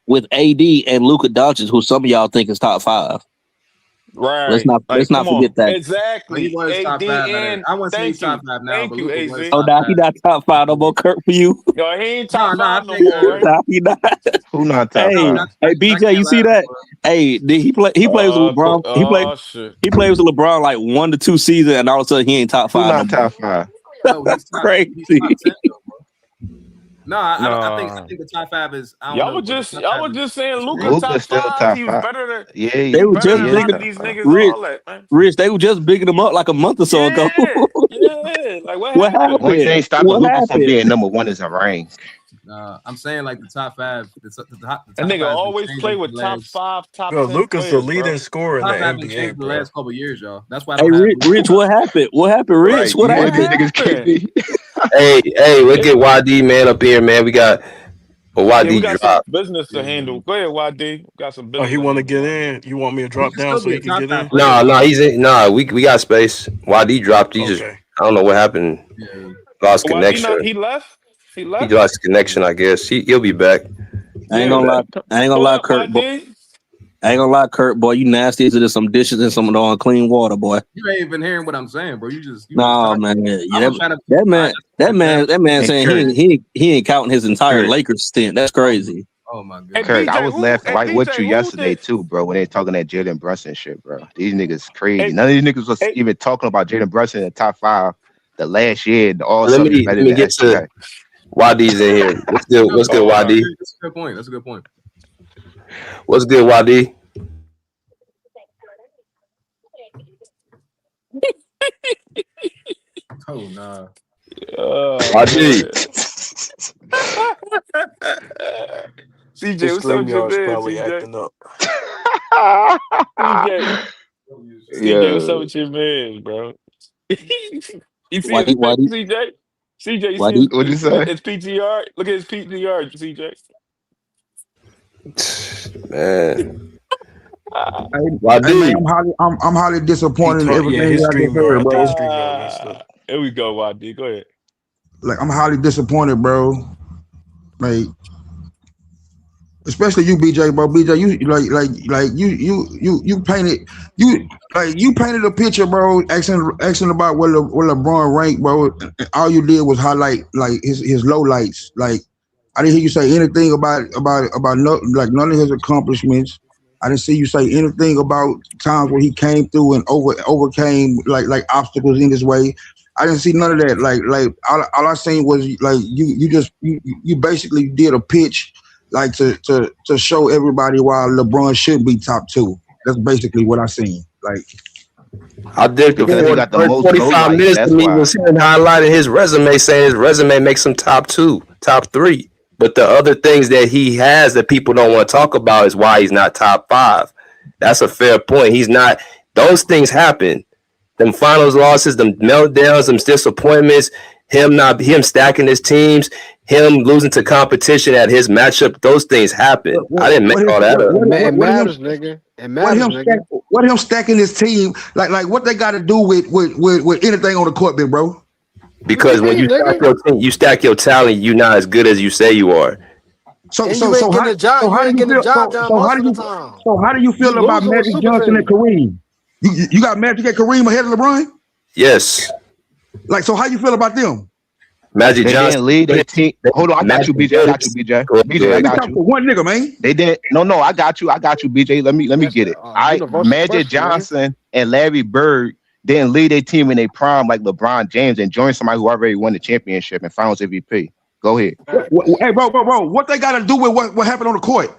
with AD and Luka Doncic, who some of y'all think is top 5. Let's Right. not Like, come on. forget that. But he Exactly. was top AD 5 at it. and I wouldn't say he's thank top you. 5 now, Thank but you, Luka AZ. was Oh, top now he 5. not top 5 no more, Kurt, for you. Yo, he ain't No, top no, I five no think more, right? Nah, he not. Who not top Hey, five? hey, BJ, you see that? Hey, did he play? He plays with LeBron. Oh shit. He plays with LeBron like 1 to 2 seasons, and all of a sudden he ain't top Who 5 no not more. top 5? No, That's he's top crazy. 10 though, bro. No, I think Nah. the top 5 is I don't Y'all know, were but the just top y'all 5 were just saying is Luca crazy. Luka's top still 5. top He was 5. better than Yeah, They were better just than a he is lot bigging of top these 5. niggas, Rich. all that, man. Rich, they were just bigging him up like a month or so ago. Yeah. Like what What happened? Only happened? thing stopping What Luka from happened? being number 1 is a ring. I'm saying like the top 5, the That top nigga 5 has been always play changing for with the top last. 5, top Bro, 10 Luca's the players, bro. leading scorer in the Top 5 been NBA, changing for the bro. last couple of years, y'all. That's why I Hey, don't have Rich, Luka. Rich, what happened? What happened, Rich? Right. What You hear What these happened? niggas happened? KD? Hey, let's get YD man up here, man. We got Yeah, we YD got some drop. business to Yeah. handle. Go ahead, YD. We got some Oh, business he to want to handle, get YD. in. You want me to He drop can down still so be he a can top get 5 in? player No, though. he's in. No, we got space. YD dropped. He just Okay. I don't know what happened. Yeah. Lost YD connection. not he left? He He left? lost connection. I guess he'll be back. I ain't Yeah. gonna lie. I ain't gonna Pull lie, up, Kurt. YD. I ain't gonna lie, Kurt. Boy, you nasty as there's some dishes and some of the unclean water, boy. You ain't even hearing what I'm saying, bro. You just No, talking. man. I Yeah, was trying to that find man, that man, that man And saying Kurt, he ain't counting his entire Kurt, Lakers stint. That's crazy. Oh my Hey goodness. Kurt, I BJ, was laughing right with you who's yesterday the too, bro, when they talking that Jalen Brunson shit, bro. These niggas crazy. hey, None of these niggas was hey, even talking about Jalen Brunson in the top 5 the last year, and all of a Let sudden he's me better let me than get to SGA. YD's in here. What's good? No, What's but good, oh, all right. YD? that's a good point. That's a good point. What's good, YD? Oh nah. Oh YD. man. CJ, His what's up stream with your yard's man, probably CJ? acting up. CJ. CJ, what's up Yeah. with your man, bro? You see Why his pic, do CJ? CJ, you why see do What'd you say? his PTR? Look at his PTR, CJ. Man. Hey man, YD. I'm highly disappointed in Yeah, everything his that I just stream yard. heard, I think his bro. stream yard messed up. Here we go, YD. Go ahead. Like I'm highly disappointed, bro. Like especially you, BJ, bro. BJ, you painted you painted a picture, bro. Asking about where LeBron ranked, bro. And all you did was highlight like his low lights. Like I didn't hear you say anything about no, like none of his accomplishments. I didn't see you say anything about times where he came through and overcame like obstacles in his way. I didn't see none of that. Like all I seen was like you basically did a pitch like to show everybody why LeBron should be top 2. That's basically what I seen. Like I did the Because he got the most low 45 lights. minutes to That's me why. was him highlighting his resume, saying his resume makes him top 2, top 3. But the other things that he has that people don't want to talk about is why he's not top 5. That's a fair point. He's not. Those things happen. Them finals losses, them meltdowns, them disappointments, him stacking his teams, him losing to competition at his matchup. Those things happen. I didn't make all that up. It matters, nigga. It matters, nigga. what him stacking his team like what they got to do with anything on the court, big bro? What you Because when mean, nigga? you stack your talent, you're not as good as you say you are. So And so you so ain't how getting the job. so You how do ain't you getting the feel? job done most of the time. So how do you You feel about losing with Magic super Johnson and teams. Kareem? You got Magic and Kareem ahead of LeBron? Yes. Like so, how you feel about them? Magic They Johnson. didn't lead their team. Hold on, I got Magic you, BJ. I got you, Johnson. BJ. Go BJ, I ahead. We got talk you. for one nigga, man. They didn't. No, I got you. I got you, BJ. Let me That's get it. a I universal Magic question, nigga. Johnson and Larry Bird didn't lead their team in their prime like LeBron James and join somebody who already won the championship and Finals MVP. Go ahead. Hey, bro, what they got to do with what happened on the court?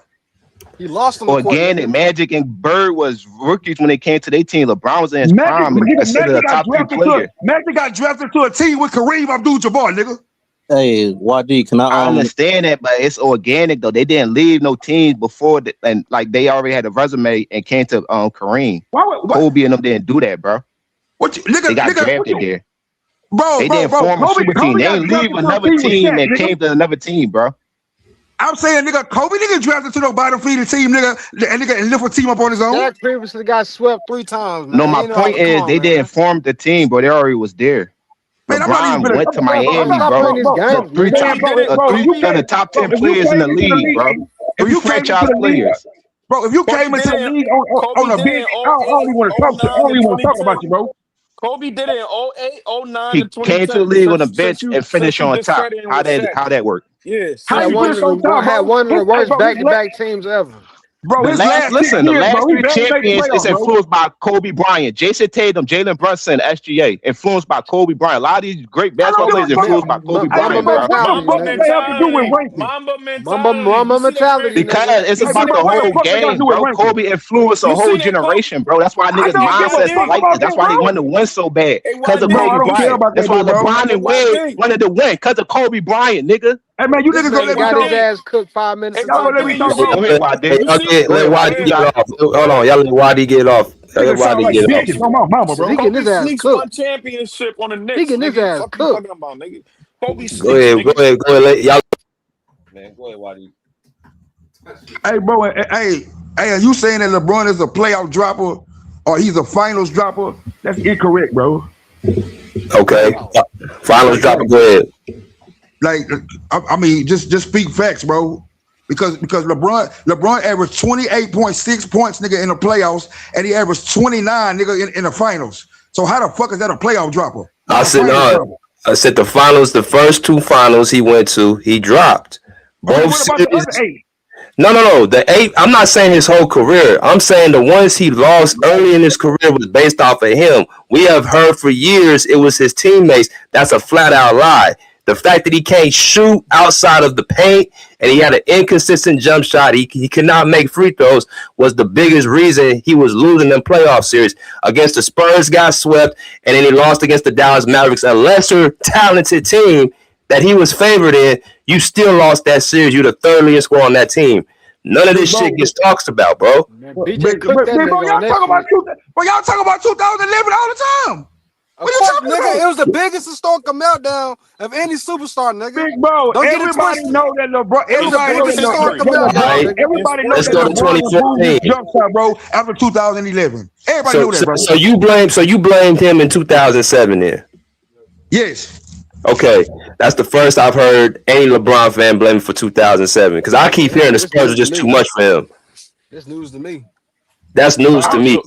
He lost on the court, Organic nigga. Magic and Bird was rookies when they came to their team. LeBron was in his Magic, prime and considered a top 3 player. Magic got drafted to a team with Kareem Abdul-Jabbar, nigga. Hey, YD, can I understand that, but it's organic though. They didn't leave no teams before and like they already had a resume and came to Kareem. Kobe and them didn't do that, bro. They got drafted there. Bro, they didn't form a super team. They didn't leave another team and came to another team, bro. I'm saying, nigga, Kobe nigga drafted to no bottom feeding team, nigga, and lift a team up on his own. Dak previously got swept 3 times, man. No, my Ain't point come is on, they man. didn't form the team, but they already was there. Man, I'm not even LeBron went to Miami, Stop bro. playing these games, Three man. top, three of the top 10 if you players in came the into the league, bro. league, if Three you came into franchise the league, players. bro, if you Kobe came did into the it. league Kobe on a did bench, it in I don't 08, even want to talk to. I 09, don't and even want to talk about 2010. you, bro. Kobe did it in 08, 09, He and came to the 2010. league on the Since bench you and finished on top. discrediting with Shaq. How that work? Yeah, How Had since you you one finish of on top, the bro? worst Bro, back-to-back teams ever. bro, The his last 6 the years, last bro, he three barely made the champions is playoffs, bro. influenced by Kobe Bryant, Jason Tatum, Jalen Brunson, SGA, influenced by Kobe Bryant. A lot of these great I don't basketball give players a fuck. influenced by Kobe Hey, Bryant, bro, bro. what the mentality, fuck Mamba does nigga. that have to do with mentality. ranking? Mamba mentality. Mamba You see that mentality, great? Because nigga. it's You Hey, see about bro, the that what the whole great? fuck does that got to game, do with bro. ranking? Kobe influenced a You whole see that Kobe? generation, bro. That's why I niggas' don't give a mindsets is fuck YD. like about this. That's that, why they bro. want to win so bad. Hey Because of Bro, I Kobe don't YD. care Bryant. about That's that, why dude, bro. LeBron Hey and Wade YD. wanted to win because of Kobe Bryant, nigga. Hey, man, you This niggas gonna nigga let me got his talk? YD. ass cooked 5 minutes Hey into Y'all the gonna let me YD. You talk, game. see bro? that Go great? ahead, YD. You see? Okay, Go let ahead, Go YD Wadi. ahead. get off. Hold Go on, ahead. y'all let YD get off. Let Nigga sound YD like get off. bitches on my mama, He bro. getting Kobe his ass Sneaks cooked. won championship on the He Knicks, getting his nigga. ass Fuck you cooked. talking about, nigga? Kobe Go Sneaks, ahead, go nigga. ahead, go ahead. Y'all. Man, go ahead, YD. Hey, bro, hey, are you saying that LeBron is a playoff dropper or he's a finals dropper? That's incorrect, bro. Okay. Finals Like, drop. Go ahead. like, I mean, just speak facts, bro. Because LeBron averaged 28.6 points, nigga, in the playoffs, and he averaged 29, nigga, in the finals. So how the fuck is that a playoff dropper? I Not a said finals no. dropper. I said the finals, the first 2 finals he went to, he dropped. Okay, Both what about the series. other 8? No. The 8. I'm not saying his whole career. I'm saying the ones he lost early in his career was based off of him. We have heard for years it was his teammates. That's a flat out lie. The fact that he can't shoot outside of the paint and he had an inconsistent jump shot, he could not make free throws, was the biggest reason he was losing them playoff series. Against the Spurs, got swept, and then he lost against the Dallas Mavericks, a lesser talented team that he was favored in. You still lost that series. You're the third leading scorer on that team. None of this shit gets talked about, bro. Man, Bro, BJ cooked that bro, nigga on that shit. y'all talk about 2011 all the time. Of What you course, talking nigga, about? it was the biggest historical meltdown of any superstar, nigga. Big bro, Don't get it everybody twisted. know that LeBron. It was the Everybody know biggest that historical LeBron. All meltdown, right. nigga. Everybody know Let's that go to LeBron improved 2014. his jump shot, bro, after 2011. Everybody So, know that, so, bro. so you blamed him in 2007 then? Yes. Okay, that's the first I've heard any LeBron fan blame him for 2007 because I keep hearing the This Spurs are news to just too me. much for him. This news to me. That's news to me.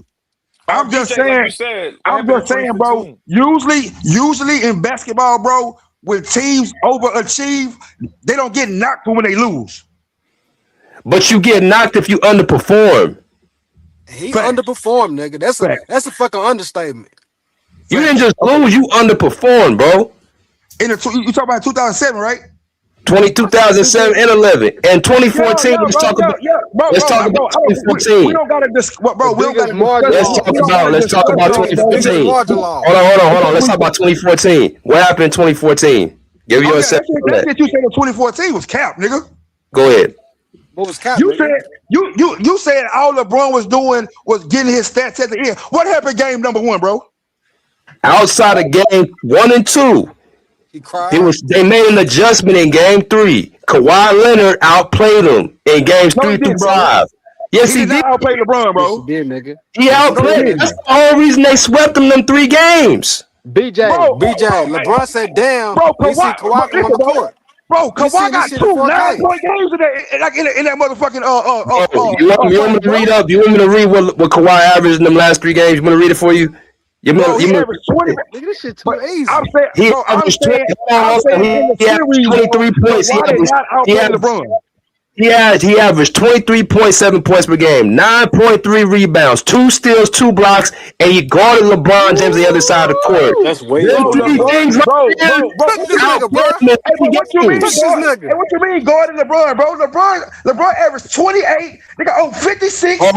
I'm just BJ, like you saying. said, what I'm happened in just saying, bro. 2015? Usually in basketball, bro, when teams overachieve, they don't get knocked when they lose. But you get knocked if you underperform. He underperformed, nigga. That's a fucking understatement. You didn't just lose, you underperformed, bro. You talking about 2007, right? 2007 and 11 and 2014. Let's talk about. Let's talk about We 2014. don't gotta discuss, bro. The We don't biggest gotta margin discuss. Let's loss. talk about. Let's talk about Biggest 2014. margin loss. Hold on. Let's talk about 2014. What happened in 2014? Give me Oh your yeah, assessment on that that. shit you said in 2014 was cap, nigga. Go ahead. What was cap, You nigga? said you said all LeBron was doing was getting his stats at the end. What happened game number 1, bro? Outside of game 1 and 2, He cried. they made an adjustment in game 3. Kawhi Leonard outplayed him in games No, 3 he through didn't, bro. 5. Yes, He he did not did. outplay LeBron, Yes, he bro. did, nigga. He Yes, he outplayed. did. That's the whole reason they swept them 3 games. BJ, LeBron said, damn, Bro, when he see Kawhi, Kawhi come on listen, the court. bro, He Kawhi seen this got shit in 2 4K. 9-point games in that motherfucking Oh, you want me to read up? You want me to read what Kawhi averaged in them last 3 games? You want to read it for you? Bro, he averaged 20. Nigga, this shit But too easy. I'm saying, He bro, averaged 20. I'm saying in the He averaged series, 23 bro, points. Kawhi did not outplay LeBron. He averaged 23.7 points per game, 9.3 rebounds, 2 steals, 2 blocks, and he guarded LeBron James on the other side of the court. That's way Them more than 3 LeBron. things right there Cook this nigga, bro. outplayed him in Hey, but what you 3 mean, Cook games. this guard? nigga. Hey, what you mean guarding LeBron, bro? LeBron averaged 28. Nigga, 56, Oh,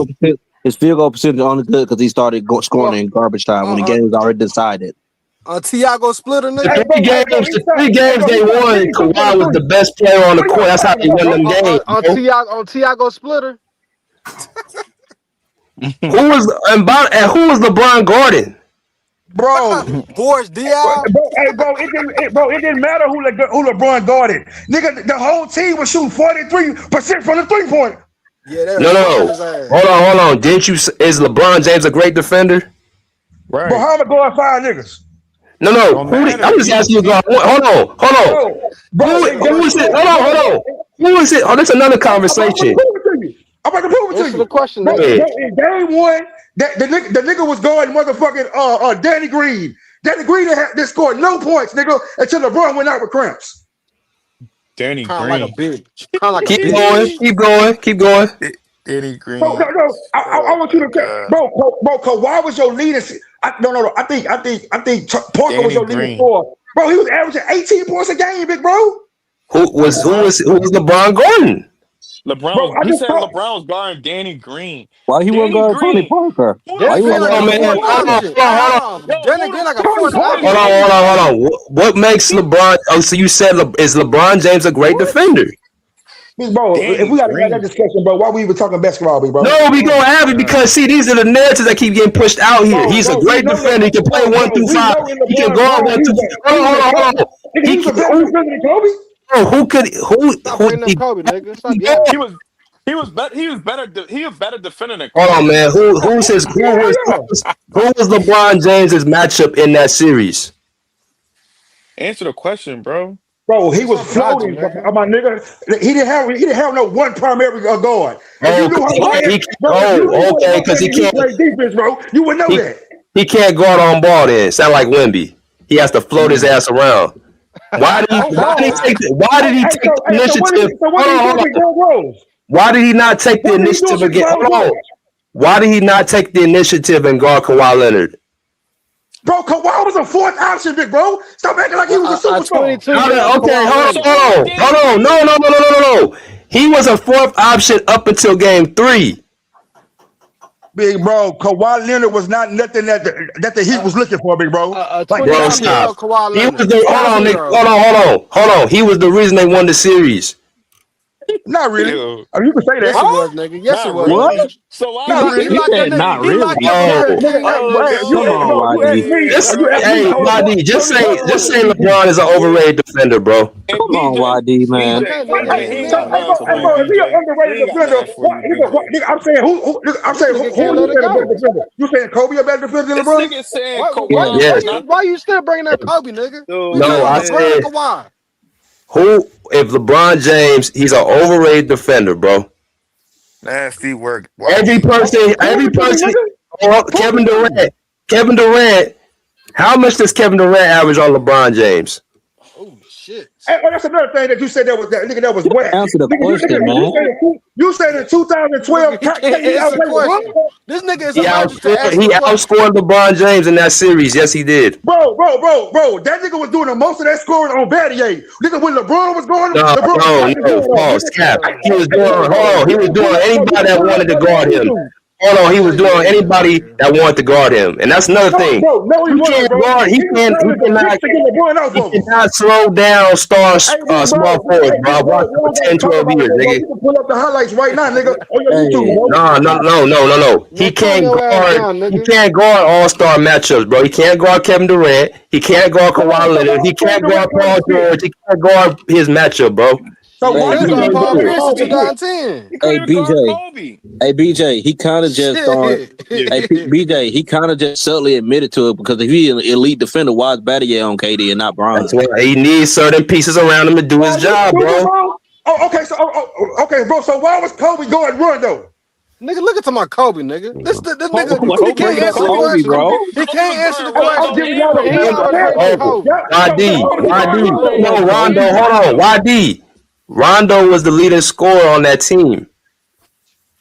52. His field goal percentage only good because he started scoring in garbage time when the game was already decided. Tiago Splitter, nigga. The 3 games they won, Kawhi was the best player on the court. That's how they won them games. On Tiago Splitter. Who was LeBron guarding? Bro, Boris Diaw. it didn't matter who LeBron guarded. Nigga, the whole team was shooting 43% from the 3-point. Yeah, they were No, smoking no. his ass. Hold on. Didn't you? Is LeBron James a great defender? But Right. how am I guard 5 niggas? No. Don't I'm matter. just asking you. Hold on. Bro, Who is it? Hold on. Who is it? Oh, that's another conversation. I'm about to prove it to Answer you. the question, Bro, nigga. in game 1, the nigga was guarding motherfucking Danny Green. Danny Green didn't score no points, nigga, until LeBron went out with cramps. Danny Kind of like a Green. bitch. Kind of like a bitch. Keep going. Danny Bro, Green. no. I Oh want you my to say, God. bro, Kawhi was your leading. No. I think Parker was Danny your leading Green. scorer. Bro, he was averaging 18 points a game, big bro. Who was LeBron Gordon? Bro, I He just said thought. LeBron was guarding Danny Green. Why he wasn't Danny guarding Tony Green. Parker? Who Why the Danny he Green wasn't fuck like is a guarding Man, Danny fourth Tony hold Parker? Green? option. on. Yo, Danny who Green the like a fuck fourth is Danny option. Green? Hold on. What makes LeBron? Oh, so you said is LeBron James a great defender? Big bro, if Danny we gotta have that Green. discussion, bro, why we even talking basketball, big bro? No, we Oh gonna my have it God. because see, these are the narratives that keep getting pushed out here. He's a Bro, we great know defender. He can play bro, 1 through we 5. know in He can LeBron's guard prime, 1 through. Hold on. he was a better defender than Kobe. Who could Stop who bringing up Kobe, nigga. Stop he yapping. He was better defending than Hold on, Kobe. man. Who was LeBron James's matchup in that series? Answer the question, bro. Bro, he It's was on logic, floating, nigga. my nigga. He didn't have no one primary guard. If you Oh, knew how Wyatt, bro, if you knew okay, what because he he can't played defense, bro, you would know he, that. he can't guard on ball. Then sound like Wemby. He has to float his ass around. On ball. Why did he take the initiative? What did he do with Derrick Rose? Why did he not take the What did he do initiative against again? Paul Hold on. George? Why did he not take the initiative and guard Kawhi Leonard? Bro, Kawhi was a fourth option, big bro. Stop acting like he was a superstar. 22 years Okay, Kawhi hold on. No. He was a fourth option up until game 3. Big bro, Kawhi Leonard was not nothing that the Heat was looking for, big bro. A Like 22 Bro, year stop. old Kawhi He was Leonard. the hold on. He was the reason they won the series. Not really. Ew. I mean, you can say Yes, that. it was, nigga. Yes, it Not was, really. nigga. So why He Not did locked really. that nigga. Not He really. locked up Oh, Derrick King up, Oh nigga. You Come on, asked YD. me. shit, You asked me. hey, YD, just say LeBron is an overrated defender, bro. And Come on, BJ, YD, man. Okay, Hey, nigga. he He ain't so, got meant nothing for you, if he an BJ. He underrated ain't got defender, nothing for you, BJ. nigga, I'm saying I'm this saying nigga who can't you let it saying a better go. defender? You saying Kobe a better defender than This LeBron? nigga saying Why Kawhi Yes. is not. you still bringing up Kobe, nigga? We Oh talking No, I about LeBron and man. said Kawhi. if LeBron James, he's an overrated defender, bro. Nasty work, Every YD. person, Prove it to me, nigga. Prove Kevin it to me. Durant. Kevin Durant. How much does Kevin Durant average on LeBron James? Oh shit. Hey, that's another thing that you said that was whack. Answer the Nigga, question, man. you said in 2012, Nigga, he can't KD answer the outplayed LeBron? question. This nigga is He allergic to answering the question. outscored LeBron James in that series. Yes, he did. Bro. That nigga was doing the most of that scoring on Battier. Nigga, when LeBron was going, No, LeBron was knocking his head off, false cap. nigga. He was doing. Hold on. He was doing anybody that wanted to guard him. Hold on, he was doing anybody that wanted to guard him, and that's another thing. No, he He wasn't, can't bro. guard. He was trying to Cannot. to get LeBron off He of him. cannot slow down Hey, big small bro. forwards, Hey, bro. I've big bro. watched We him for don't gotta 10, talk 12 about years, it, bro. nigga. You can pull up the highlights right now, nigga, on your YouTube, Hey, bro. No. He Man, calm can't your ass guard. down, He nigga. can't guard all-star matchups, bro. He can't guard Kevin Durant. He can't guard Kawhi Leonard. He Kevin can't guard Durant Paul ain't shit. George. He can't guard his matchup, bro. So He why hey, couldn't he guard couldn't Paul guard BJ. Pierce in Kobe? 2010. He Hey, couldn't even guard BJ. Kobe. Hey, BJ. He kind of just started. Hey, Shit. BJ. He kind of just subtly admitted to it because if he an elite defender, why is Battier on KD and not Bron? That's why he needs certain pieces around him to do his job, bro. Oh, okay. So, okay, bro. So why was Kobe going run though? Nigga, look at my Kobe, nigga. This nigga, What he you can't bringing up answer the Kobe, question. bro? He can't answer the I'm question. giving y'all the And he always best bring up example. Kobe. YD. Rondo was the leading scorer on that team.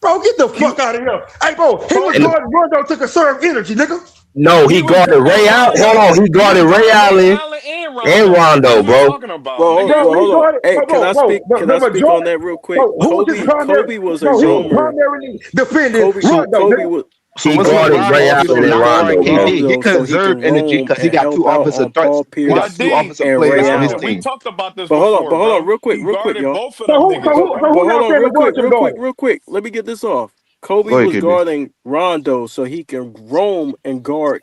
Bro, get the fuck out of here. Hey, bro, he was guarding Rondo to conserve energy, nigga. No, he guarded Ray Allen. Hold on, he guarded Ray Allen and Rondo, bro. Hold on. Hey, can I speak? Can I speak on that real quick? Kobe was a roamer. Primarily defending Kobe Rondo. was. He guarded Ray Allen and Rondo, bro. He conserved energy because he got two offensive threats. He got two offensive players on his We team. talked about this But before, hold on, bro. real quick, He y'all. both of them niggas, bro. But hold on, real quick. Let me get this off. Kobe Go ahead, was KB. guarding Rondo so he can roam and guard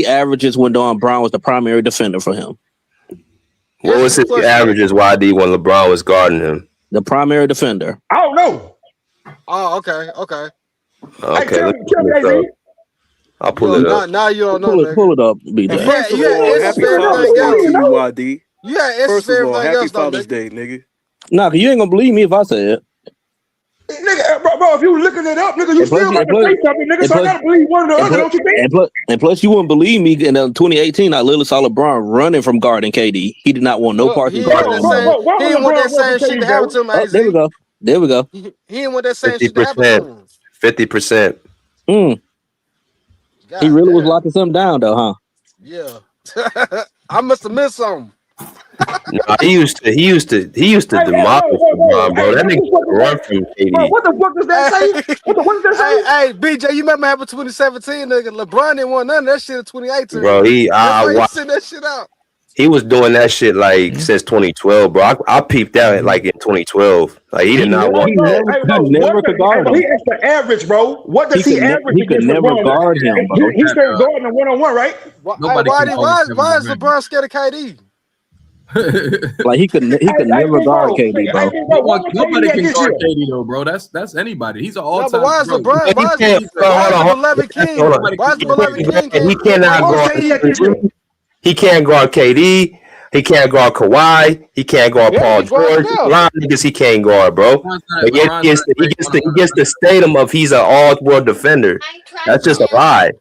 league averages when Brown was the primary defender for him? What was his averages? YD when LeBron was guarding him? The primary defender. I don't know. Oh, okay. Okay, Hey, tell me, AZ. I'll pull it up. Now you don't know, Pull nigga. it up, BJ. And first of You had all, answers happy for Father's everything Day else. to you, YD. You had answers First for of all, everything happy else, though, Father's nigga. Day, nigga. Nah, cause you ain't gonna believe me if I say it. Nigga, bro, if you looking it up, nigga, you And plus, still got to say something, nigga. So I gotta believe one or the other, don't you think? And plus, you wouldn't believe me. In 2018, I literally saw LeBron running from guarding KD. He did not want no parts of guarding him. He didn't want that same shit to happen to him, AZ. There we go. There we go. He didn't want that same shit to happen to him. 50%. He really was locking something down, though, huh? Yeah. I must have missed something. Nah, he used to Hey, demolish LeBron, bro. hey, That what nigga the fuck is run that? from Bro, KD, what the fuck does that say? What does that say? Hey, BJ, you remember happened 2017, nigga? LeBron didn't want none of that shit in 2018. bro. That's why he sent that shit out. He was doing that shit like since 2012, bro. I peeped out like in 2012. Like he did not want. Hey, bro, what the, hey, bro, he is the average, bro. What does he average He could against never LeBron? guard him, bro. He started guarding him one-on-one, right? Hey, why is LeBron scared of KD? Like he could never guard KD, bro. Nobody can guard KD though, bro. That's anybody. He's an all-time. No, but why is bro. LeBron? Why is the beloved king? Why is the beloved king? He cannot guard. He can't guard KD. He can't guard Kawhi. He can't guard Paul George. A lot of niggas he can't guard, bro. But yet he gets the statum of he's an all-world defender. That's just a lie.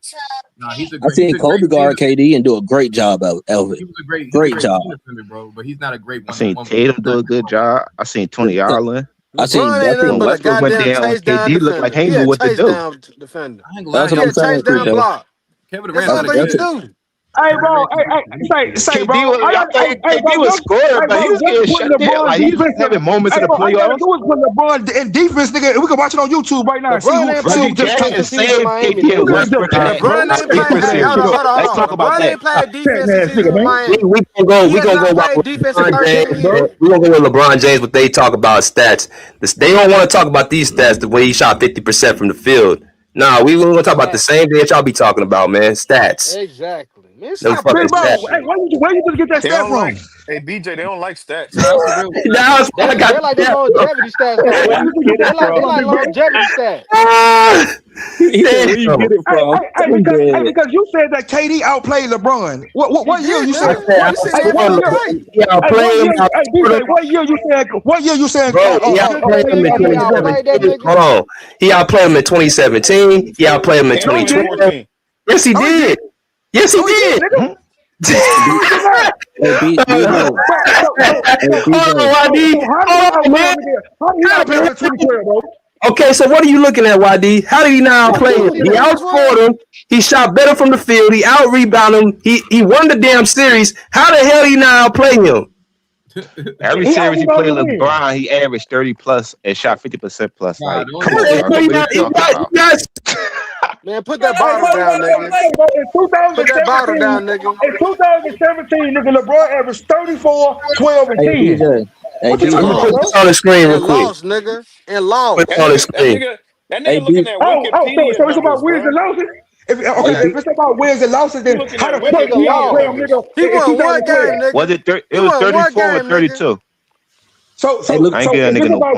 I seen Kobe guard KD and do a great job of it. He was a great job. defender, bro. But he's not a great I one. seen Tatum do a good job. I seen Tony Allen. I seen when Westbrook went down, KD looked like he knew what to do. Defender. That's what I'm saying. Kevin That's Durant what they do. Hey, bro. Say, bro. KD was scoring, but he was getting shut down. Like he was having moments in the All you gotta playoffs. do is put LeBron in defense, nigga. We can watch it on YouTube right now. Reggie Jackson saved KD and Westbrook. Let's talk about that. LeBron played defense in Miami. We gonna go watch LeBron James. We gonna go with LeBron James, but they talk about stats. They don't want to talk about these stats the way he shot 50% from the field. Nah, we gonna talk about the same thing that y'all be talking about, man. Stats. Exactly. Man, No stop fucking Bro, stats. hey, where you just get that They stat don't from? like. Hey, BJ, they don't like stats. That's why I got They're like the longevity stats. They like longevity stats. He said, where you get it from? Because you said that KD outplayed LeBron. What year you said? What year you said? What year you said? Bro, he outplayed him in 2017. Hold on. He outplayed him in 2017. He outplayed him in 2012. Yes, he did. Yes, he did. Okay, so what are you looking at, YD? How did he not outplay him? He outscored him. He shot better from the field. He out-rebounded him. He won the damn series. How the hell did he not outplay him? Every series he played LeBron, he averaged 30 plus and shot 50% plus. Like, come on, man, put that bottle down, nigga. Put that bottle down, nigga. In 2017, nigga, LeBron averaged 34, 12, and 10. Put this on the screen real quick. Lost, nigga. And lost. Put it on the screen. That nigga looking at Wikipedia. So it's about wins and losses? If it's about wins and losses, then how the fuck he outplay him, nigga? He won one game, nigga. Was it? It was 34 or 32. So if it's about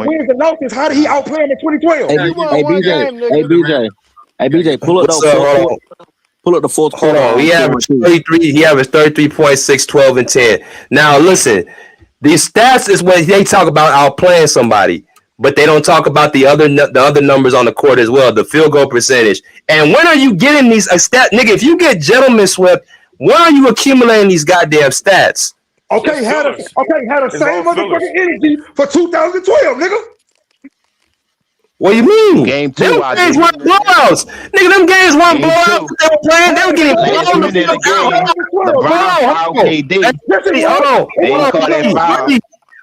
wins and losses, how did he outplay him in 2012? Hey, BJ, pull up the fourth quarter. Hold on. He averaged 33. He averaged 33.6, 12, and 10. Now listen, these stats is when they talk about outplaying somebody, but they don't talk about the other numbers on the court as well, the field goal percentage. And when are you getting these stats, nigga? If you get gentleman swept, when are you accumulating these goddamn stats? Okay, had the same motherfucking energy for 2012, nigga. What do you mean? Game 2, them games weren't blowouts. Nigga, them games weren't blowouts. They were playing. They were getting blown. Hold on.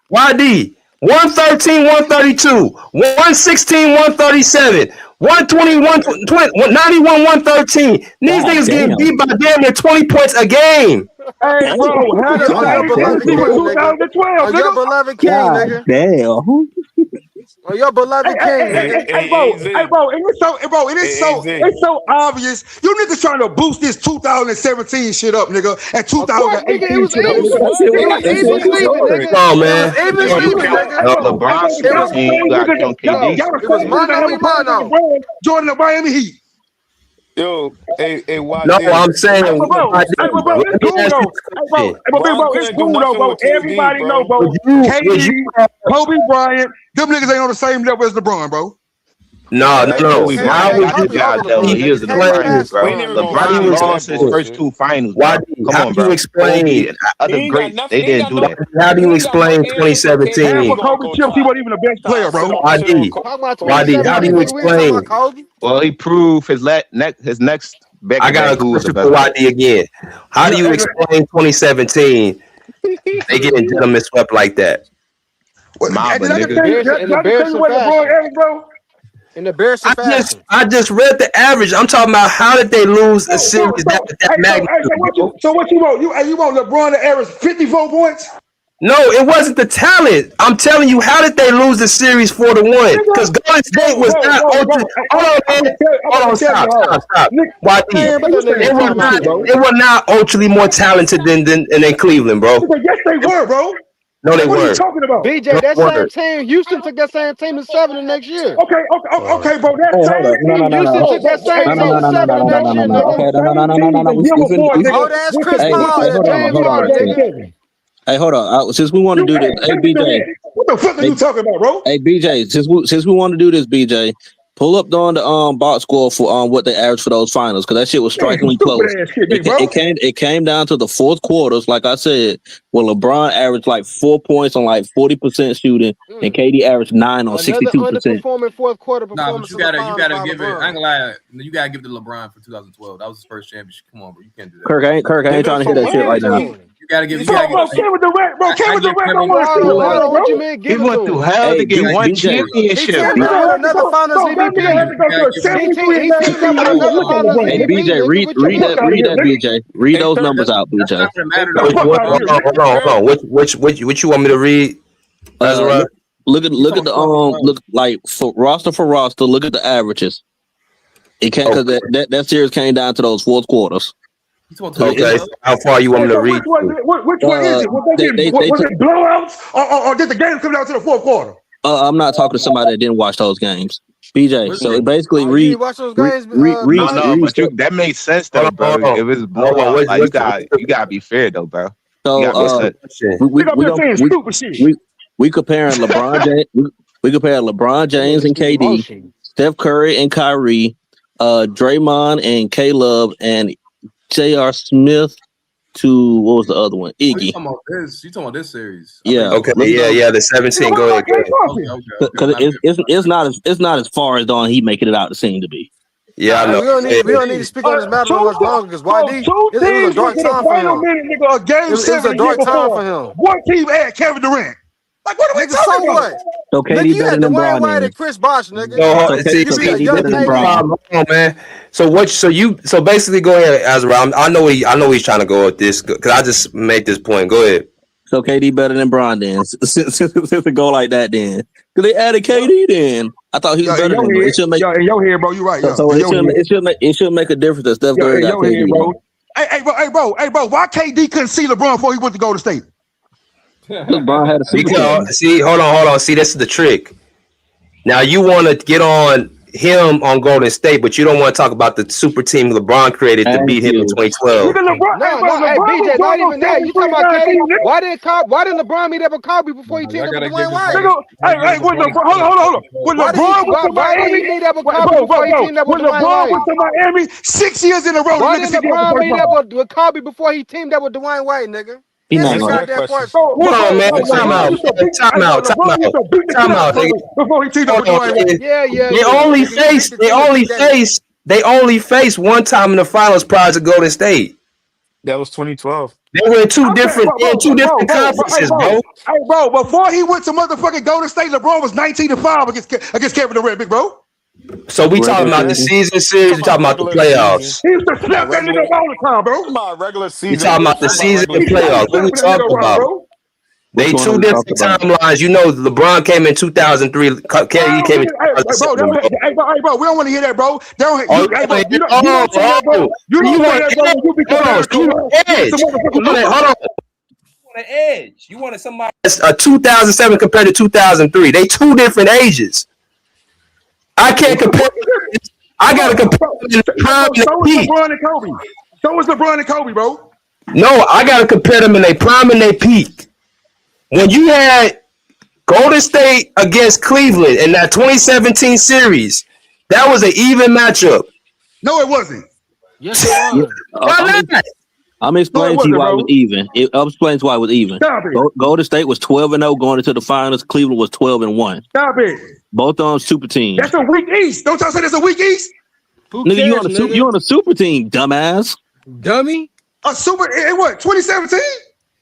YD. 113, 132, 116, 137, 120, 91, 113. These niggas getting beat by damn near 20 points a game. Hey, bro, how the beloved king, 2012, your beloved king, nigga. Damn. Oh, your beloved king, nigga. Hey, bro, it's so obvious. You niggas trying to boost this 2017 shit up, nigga, and 2018 shit up. Come on, man. LeBron's team got on KD. It was mono. Joining the Miami Heat. Yo, hey, why? No, I'm saying, it's cool though, bro. Everybody know, bro. KD, Kobe Bryant, them niggas ain't on the same level as LeBron, bro. No. He was the greatest, bro. LeBron lost his first 2 finals. Come on, bro. Explain other greats, they didn't do that. How do you explain 2017? And for Kobe Chips, he wasn't even the best player, bro. YD, how do you explain? Well, he proved his next. I got a question for YD again. How do you explain 2017? They getting gentlemen swept like that. Mamba, Did I just nigga. tell you, did I just tell you what LeBron average, bro? In embarrassing fashion. I just read the average. I'm talking about how did they lose a series that magnitude? So what you want? You want LeBron to average 54 points? No, it wasn't the talent. I'm telling you, how did they lose the series 4-1? Because Golden State was not. Hold on, stop. YD. They were not ultimately more talented than Cleveland, bro. Yes, they were, bro. No, they What are you weren't. talking about? BJ, that same team, Houston took that same team to 7 the next year. Okay, bro. That same team, Houston took that same team to 7 the next year, nigga. Oh, that's Chris Paul and James Harden, nigga. Hey, hold on. Since we want to do this, hey BJ, what the fuck are you talking about, bro? Hey BJ, since we want to do this, BJ, pull up on the box score for what they averaged for those finals, because that shit was strikingly close. It came down to the fourth quarters, like I said, where LeBron averaged like 4 points on like 40% shooting, and KD averaged 9 on 62%. Underperforming fourth quarter performance. But you gotta give it. I ain't gonna lie. You gotta give it to LeBron for 2012. That was his first championship. Come on, bro. You can't do that. Kirk, I ain't trying to hear that shit right now. You gotta give. Kevin Durant, bro. Kevin Durant don't want to see LeBron, What you bro. mean? He went through hell to get one championship, bro. Another Finals MVP. Hey BJ, read that BJ. Read those numbers out, BJ. Hold on. Which you want me to read? Look at the look like for roster, look at the averages. It can't, because that series came down to those fourth quarters. Okay, how far you want me to read? Which one is it? Was it blowouts or did the game come down to the fourth quarter? I'm not talking to somebody that didn't watch those games. BJ, so it basically that makes sense though, bro. If it's blowout, like you gotta be fair though, bro. So we comparing LeBron James. We compare LeBron James and KD, Steph Curry and Kyrie, Draymond and Caleb, and J.R. Smith to what was the other one? Iggy. You talking about this series? Yeah. Okay. Yeah. The 17. Go ahead. Because it's not as far as Don he making it out to seem to be. Yeah, I know. We don't need to speak on this matter much longer because YD, it was a dark time for him. It was a dark time for him. One team had Kevin Durant. Like, what are we talking about? So KD better than Dwayne White and Chris Bosh, nigga. KD better than Bron. Hold on, man. So basically, go ahead, Azra. I know he's trying to go with this because I just made this point. Go ahead. So KD better than Bron then. Since it go like that then. Because they added KD then. I thought he was better than him. It should make in your head, bro. You right. So it should make a difference that Steph Curry got KD. Bro. Hey, bro. Why KD couldn't see LeBron before he went to Golden State? LeBron had a see, hold on. See, this is the trick. Now you want to get on him on Golden State, but you don't want to talk about the super team LeBron created to beat him in 2012. BJ, not even that. You talking about KD? Why didn't LeBron meet up with Kobe before he teamed up with Dwayne White? Hold on. When LeBron went to Miami, when LeBron went to Miami 6 years in a row, why didn't LeBron meet up with Kobe before he teamed up with Dwayne White, nigga? Hold on, man. Time out. Before he teamed up with Dwayne White. They only faced one time in the finals prior to Golden State. That was 2012. They were in two different conferences, bro. Hey, bro, before he went to motherfucking Golden State, LeBron was 19-5 against Kevin Durant, big bro. So we talking about the season series, we talking about the playoffs. He used to slap that nigga all the time, bro. Regular season. We talking about the season and playoffs. What we talking about? They two different timelines. You know, LeBron came in 2003. KD came in 2007. Hey, bro, we don't want to hear that, bro. You don't edge. You wanted somebody that's 2007 compared to 2003. They two different ages. I can't compare. I gotta compare them in prime and peak. So was LeBron and Kobe, bro. No, I gotta compare them in their prime and their peak. When you had Golden State against Cleveland in that 2017 series, that was an even matchup. No, it wasn't. Yes, it was. Why not? I'm explaining to you why it was even. I'm explaining why it was even. Golden State was 12-0 going into the finals. Cleveland was 12-1. Stop it. Both on super teams. That's a weak East. Don't y'all say that's a weak East? Nigga, you on a super team, dumbass. Dummy. A super in what? 2017?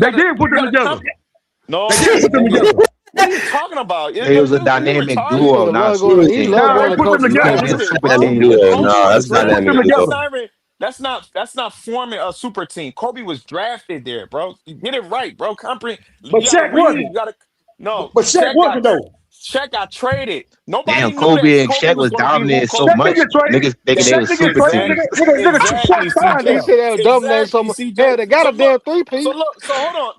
They did put you them gotta together. no, They did put them nigga. together. What are you talking about? They was a Are you dynamic retarded? duo, not a Love super going. He team. love Nah, going they to put them Kobe You together. can't be a grave. Drafted it, super bro. team duo. without Kobe No, was that's They not put that them drafted. nigga That's together. though. not even. That's not forming a super team. Kobe was drafted there, bro. You get it right, bro. Comprehend. But You gotta Shaq read. wasn't. You gotta. No, But Shaq wasn't though. Shaq got traded. damn, Nobody knew that Kobe and Kobe Shaq was was gonna be who dominating so Kobe Shaq didn't much. get was. traded. Niggas thinking That they Shaq was didn't get super traded. team. exactly, Shaq signed He CJ. there. said that was dumb name so Exactly, much. Hell, CJ. they got So a damn look. three So P. look. So hold on.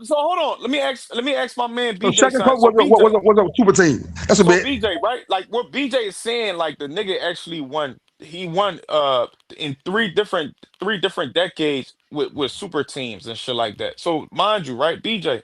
Let me ask my man So BJ Shaq and something. Kobe So BJ. was a super team. That's a So bet. BJ, right? Like what BJ is saying, like the nigga actually won. He won in three different decades with super teams and shit like that. So mind you, right, BJ.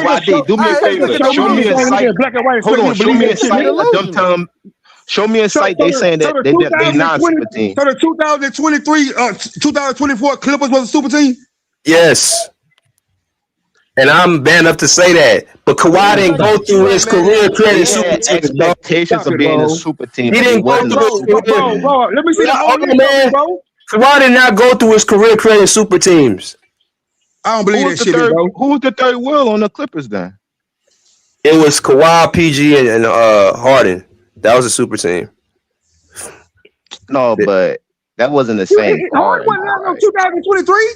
nigga, YD, do me a Hey, this favor. nigga don't show Show me me a a believe. thing. Look site. at black and white. Hold Expect me on. to Show believe me that a shit, He site. nigga. Them delusional. tell 'em- Show me a So, site. so They the saying so that the they not 2020 super team. so the 2023 2024 Clippers was a super team. Yes. And I'm man enough to say that. But Kawhi Man, didn't shut go up. You through ain't his man career enough. They creating super had teams, bro. expectations Stop of it, being a bro. super team, He but they didn't go wasn't a through his super Bro, career. team. let me see the whole Hold on, list of them, man. bro. Kawhi did not go through his career creating super teams. I don't believe that shit, bro. Who was the third wheel on the Clippers then? It was Kawhi, PG, and Harden. That was a super team. No, but that wasn't the same Harden Harden wasn't though, there no right? 2023.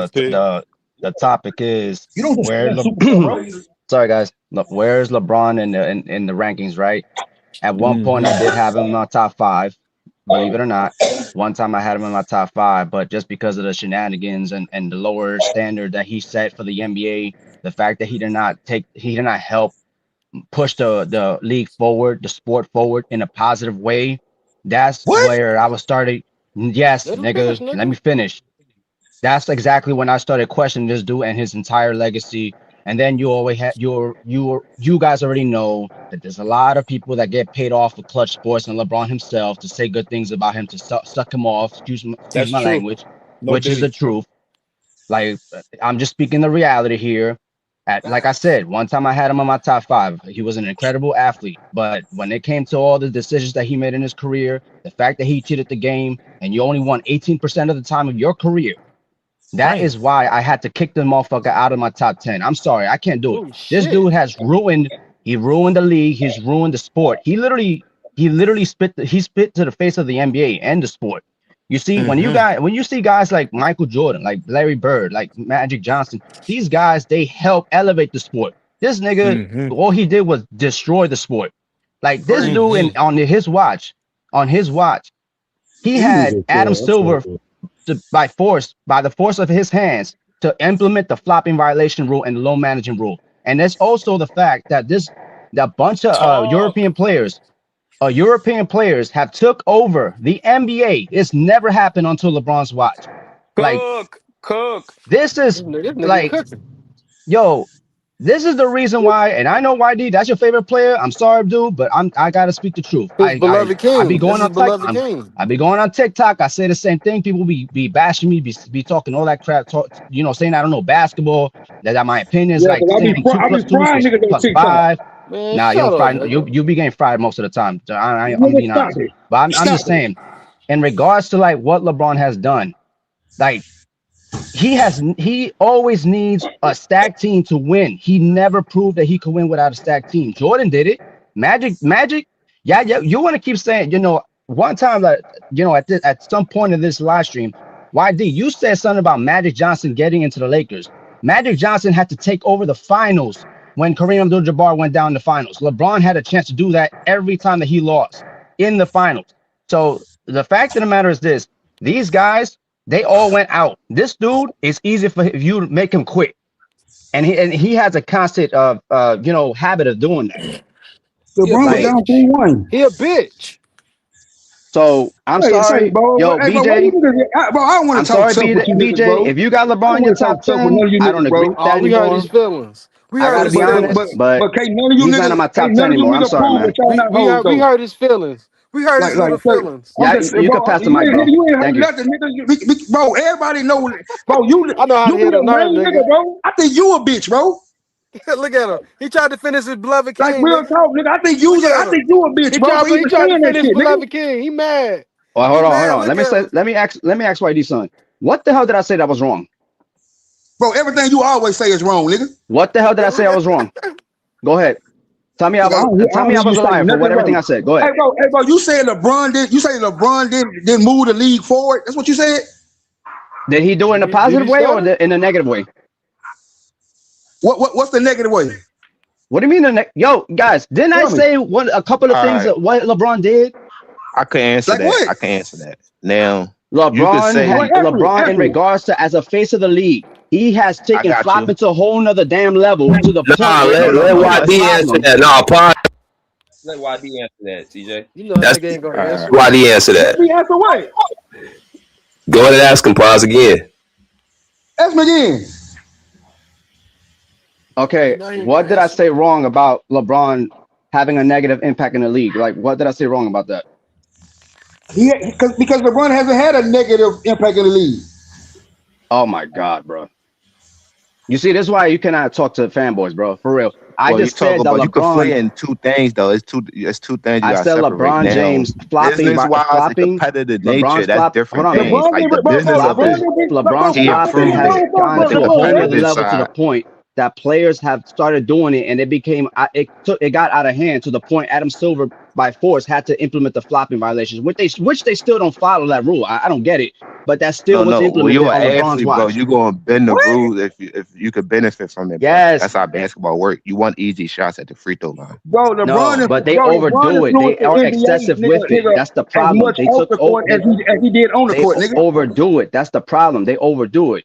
Next pick. the topic is You don't just where win a Super Bowl, bro. sorry guys, look, where's LeBron in the rankings, right? At one point I did have him in my top 5, believe it or not. One time I had him in my top 5, but just because of the shenanigans and the lower standard that he set for the NBA, the fact that he did not help push the league forward, the sport forward in a positive way, that's What? where I was starting. Yes, Let him finish, nigga, let nigga. me finish. That's exactly when I started questioning this dude and his entire legacy. And then you always had you guys already know that there's a lot of people that get paid off for Clutch Sports and LeBron himself to say good things about him, to suck him off. Excuse That's my true. language, No which is the diddy. truth. Like, I'm just speaking the reality here. Like I said, one time I had him on my top 5. He was an incredible athlete, but when it came to all the decisions that he made in his career, the fact that he cheated the game and you only won 18% of the time of your career, That Damn. is why I had to kick the motherfucker out of my top 10. I'm sorry, I can't do it. Oh This shit. dude has ruined. He ruined the league. He's ruined the sport. He literally spit to the face of the NBA and the sport. You see, when you see guys like Michael Jordan, like Larry Bird, like Magic Johnson, these guys they help elevate the sport. This nigga, all he did was destroy the sport. Like this dude, on his watch, he had Adam Silver by the force of his hands to implement the flopping violation rule and the low managing rule. And there's also the fact that that bunch of European players have took over the NBA. It's never happened until LeBron's watch. Like Cook. this is This nigga like, cooking. yo, this is the reason why, and I know YD, that's your favorite player. I'm sorry, dude, but I gotta speak the truth. His beloved I be king. This going is on beloved king. I be going on TikTok. I say the same thing. People be bashing me, be talking all that crap, saying I don't know basketball. That my opinions Yeah, like because saying I be 2 + 2 frying niggas on plus TikTok. 5. Man, Nah, you shut don't up, fry. nigga. You be getting fried most of the time. I'm Nigga, being stop honest, it. but I'm Stop just it. saying, in regards to like what LeBron has done, like he always needs a stacked team to win. He never proved that he could win without a stacked team. Jordan did it. Magic. Yeah. You want to keep saying, one time that at some point in this live stream, YD, you said something about Magic Johnson getting into the Lakers. Magic Johnson had to take over the finals when Kareem Abdul-Jabbar went down in the finals. LeBron had a chance to do that every time that he lost in the finals. So the fact of the matter is this: these guys, they all went out. This dude is easy for you to make him quit, and he has a constant habit of doing that. He a LeBron was Like, down bitch. 3-1. He a bitch. so I'm sorry, bro. yo, Hey, bro, why BJ. you niggas, bro, I don't want I'm to talk sorry, tough with you niggas, BJ. bro. If you got I LeBron don't in your want to talk top tough with 10, none of you I niggas, don't agree bro. with Oh, that we hurt his anymore. feelings. We I hurt gotta his be feelings. honest, but But can't none of you he's not in niggas, my top can't 10 none of you anymore. I'm niggas sorry, prove man. that y'all not hoes We though. hurt his feelings. We hurt his little Say, feelings. I'm Yeah, just, you can bro, pass the mic, bro. you ain't Thank heard you. nothing, nigga. Bro, everybody know, bro, you I know how to be hit a the nerve, main nigga, nigga. bro. I think you a bitch, bro. Look at him. He tried to finish his beloved Like king, real nigga. talk, nigga. I think Look at him. you a bitch, bro, for He even tried to saying that finish shit, nigga. beloved king. He mad. Oh, He hold mad. on. Look at him. Let me ask YD son. What the hell did I say that was wrong? Bro, everything you always say is wrong, nigga. What the hell did I say I was wrong? Go ahead. Tell me Nigga, I tell don't me I hear you was a say liar for nothing what everything right. I said. Go ahead. Hey, bro, you said LeBron didn't move the league forward. That's what you said? Did he do it in a Did positive he way or stutter? in a negative way? What's the negative way? What do you mean? Yo, guys, didn't I Tell me. say a couple of All things right. that what LeBron did? I can answer Like that. what? I can answer that. Now, you could say, LeBron in Answer. regards to as a face of the league, he has I taken got flop you. into a whole nother damn level to the point Nah, where No, let no, let no. it's a Let's YD answer problem. that. Nah, pause. Let YD answer that, CJ. You know that That's nigga ain't gonna all right. answer it. YD answer Let that. me answer what? Go ahead and ask him. Pause again. Ask me again. Okay, Now he ain't what gonna did I answer say it. wrong about LeBron having a negative impact in the league? Like, what did I say wrong about that? Because LeBron hasn't had a negative impact in the league. Oh my God, bro. You see, this is why you cannot talk to fanboys, bro. For real. I Well, you just talk said that about you could LeBron. flay in two things though. It's two things you I gotta said separate. LeBron Now, James flopping, business wise and flopping. competitive nature, LeBron's that's flop. Hold different on, man. things. LeBron Like did, the business of it, LeBron's he flopping improved has it. gone But the to a whole nother competitive level to the side, point that players have started doing it, and it became it got out of hand to the point Adam Silver by force had to implement the flopping violations, which they still don't follow that rule. I don't get it, but that still was no. Well, implemented you're on an LeBron's athlete, bro. watch. You're gonna bend the what? rules if you could benefit from it, bro. Yes, That's how basketball work. You want easy shots at the free throw line. Bro, no, but they LeBron overdo it. They influenced the are NBA, excessive with it. nigga, That's the as problem. much off the court as he did on the They court, nigga. overdo it. That's the problem. They overdo it.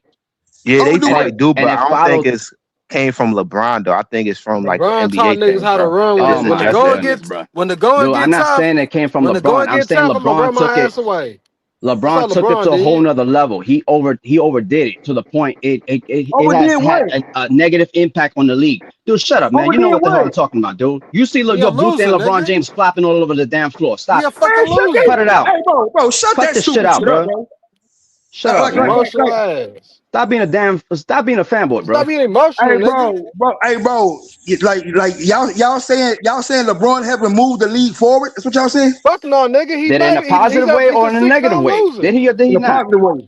Yeah, they Overdo probably what? do, but And it I don't think follows. it's came from LeBron though. I think it's from like the LeBron taught NBA niggas thing, how to bro. run They when Oh just when the my adjusted going it. goodness, get bro. when the going Dude, I'm get not tough. saying it came from When the LeBron. going I'm get saying tough, I'm gonna run my ass away. That's all LeBron took it LeBron to a whole did. nother level. He overdid it to the point it has Overdid had what? a negative impact on the league. Dude, shut up, man. You know Overdid what the hell what? I'm talking about, dude. You see, look, He a your blue thing, loser, LeBron nigga. James flopping all over the damn floor. He Stop a it. fucking Man, shut loser. that. Cut it out. Hey, bro, shut Cut that this shit stupid out, shit up, bro. bro. Shut up, man. Emotional ass. Stop being a fanboy, bro. Stop being emotional, Hey, nigga. bro, like y'all saying LeBron haven't moved the league forward. That's what y'all saying Fuck no, nigga. He Did it in a made he's positive a way he's or a in a negative 6-time way? loser. Did he or did in he a not? positive way.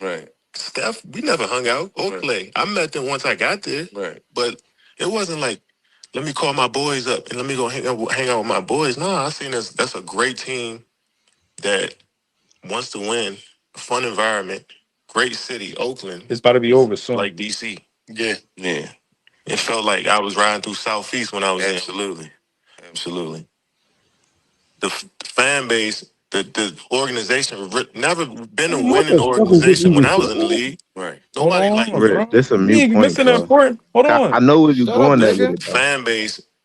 Right. Steph, we never hung out or play. I met them once I got there. Right. But it wasn't like, let me call my boys up and let me go hang out with my boys. No, I seen that's a great team that wants to win, a fun environment, great city, Oakland. It's about to be over soon. Like DC. Yeah. Yeah. It felt like I was riding through Southeast when I was Absolutely. Absolutely. The fan base, the organization, never been a What winning the fuck is this organization when even? I was in the league. Right. Nobody Hold like on, Rich, bro. this a You mute ain't point, missing that bro. part. Hold I on. know where you're Shut up, going at with nigga. it, though. fan base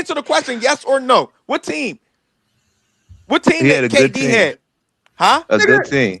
answer the question, yes or no. What team? What team He had that a good KD team. had? Huh? A good Nigga, team.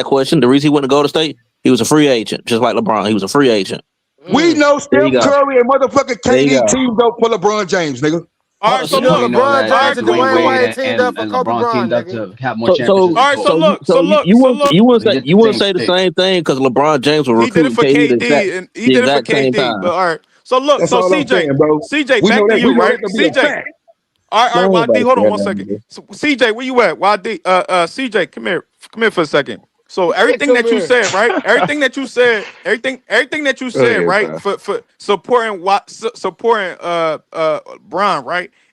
that question. The reason he went to Golden State, he was a free agent, just like LeBron. He was a free agent. We know There you Steph go. Curry and motherfucking There you KD go. teamed up for LeBron James, nigga. All right, so You know look, LeBron all James right, and cool, Dwayne cool. Wade teamed up for and Kobe LeBron Bryant, teamed up nigga. to have more So championships All right, than so Kobe. look, so look, you so wouldn't look. you wouldn't They say did you the wouldn't same say the stick. same thing because LeBron James was He did it recruiting for KD KD, and he the did it for exact same KD. But time. all right, so look, That's so all I'm saying, bro. CJ, We know back to that. you, We know that right? to be a CJ, fact. all right, Man, YD, nobody hold on care one that second. nigga. So, CJ, where you at? YD, CJ, come here for a second. So everything Come that you here. said, right? Everything that you said, everything that you Go said, ahead, right? bro. For supporting Brian, right?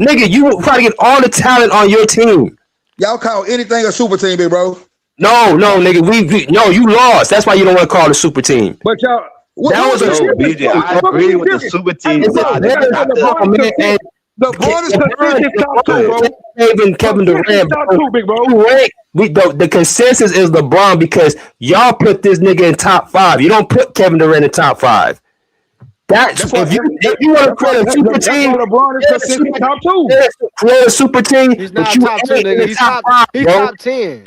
Nigga, you will probably get all the talent on your team. Y'all call anything a super team, big bro. No, nigga, no, you lost. That's why you don't want to call it a super team. But y'all, That was a No, BJ, I agree with the super team side of it. Not the LeBron is consistent top two, bro. Kevin Durant, top two, big bro. The consensus is LeBron because y'all put this nigga in top 5. You don't put Kevin Durant in top 5. That's if you want to create a super team. LeBron is consistent top two. Create a super team. He's not top 2, nigga. He's top 10.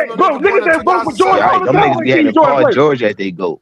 that, no bro. nigga born Niggas in that vote for George all two Right, the them time niggas when be they had see to George call play. George as they go.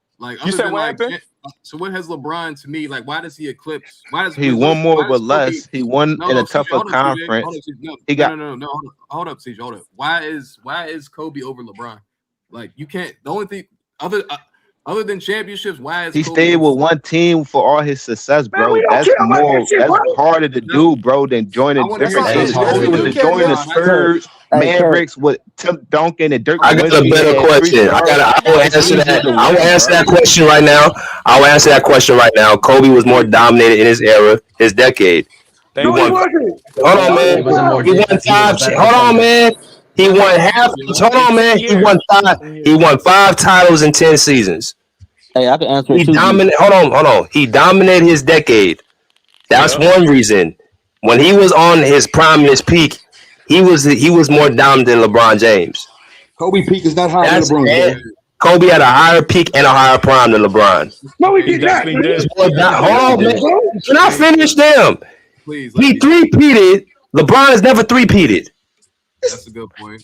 Like You other said than what like, happened? so what has LeBron to me? Like, why does he eclipse? Why does He wait, won more why with does Kobe? less. He won No, in a no, CJ, tougher hold up, CJ, hold conference. up, CJ. No, He no, got. no, no, no, hold up, CJ, hold up. Why is Kobe over LeBron? Like, you can't. The only thing other than championships, why is He Kobe stayed over with LeBron? one team for all his success, Man, bro. we don't That's care about that more. shit, That's bro. harder to No, do, bro, than I joining want. That's different what I'm Hey, teams. saying. Yes, Kobe we was Curry. do to care, join the John. Curry. Spurs, Hey, Curry. Mavericks with Tim Duncan and Dirk I got a Nowitzki. They better had three question. stars. I will It's answer easier that. to I will win, answer bro. that question right now. I will answer that question right now. Kobe was more dominated in his era, his decade. He No, Thank he won. you. wasn't. Hold Hey, on, I'm No, gonna he man. give was you some more not. He won defense. He was a five. better Hold on, defender. man. He One won half half. season, right? Hold In on, 10 man. He won years. five. 10 He years. won 5 titles in 10 seasons. Hey, I can answer it He too, B. dominated. Hold on. He dominated his decade. That's Yep. one reason. When he was on his prime, his peak, he was more dominant than LeBron James. Kobe Peak is not higher than That's LeBron, it. bro. Okay, Kobe had a higher peak and a higher prime than LeBron. No, he okay, He did not, definitely man. did. Hold okay. No, he on, He man. didn't, did. bro. Can I Hey, finish them? please let He BJ. three-peated. LeBron has never three-peated. That's a good point.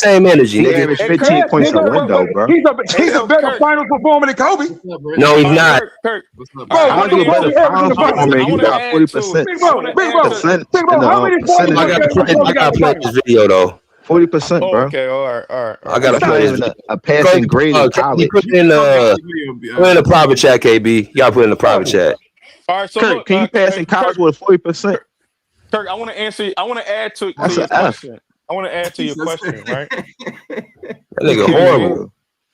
that same energy, He nigga. averaged Hey, 15 Kirk, Yes, points a nigga, window, bro. hey, he's a so better Kirk. final performer than Kobe. What's up, Brett? No, he's All right, not. Kirk. What's up, All Brett? right, Bro, I How what want you to the a fuck better he answer. averaging final the finals? performer? I You want to got add to. 40%. Big I bro, want to big add bro, to. Percent big in bro. the How many finals I percentage. gotta appearances play. Kobe I got gotta in the play finals? this video though. 40%, Oh, bro. okay. All right. I gotta That's Stop not play it. this even video. a Go ahead, passing grade in KB, college. put in the private chat, KB. You gotta put in the private Bro, chat. All right. So Kirk, look, can you pass in college Kirk, with 40%? Kirk. I want to answer. I want to add to That's an your F. question. I want to add to your question. Right. That nigga If horrible.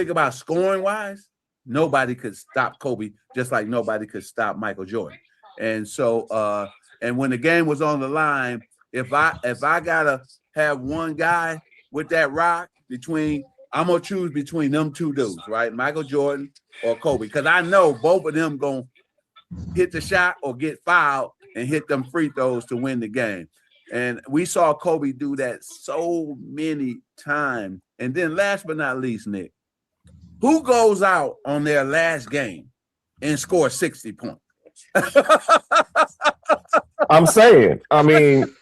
think about scoring wise, nobody could stop Kobe, just like nobody could stop Michael Jordan. And so, and when the game was on the line, if I gotta have one guy with that rock between I'm gonna choose between them two dudes, right? Michael Jordan or Kobe, because I know both of them gonna hit the shot or get fouled and hit them free throws to win the game. And we saw Kobe do that so many times. And then last but not least, Nick, who goes out on their last game and scores 60 points? I'm saying, I mean,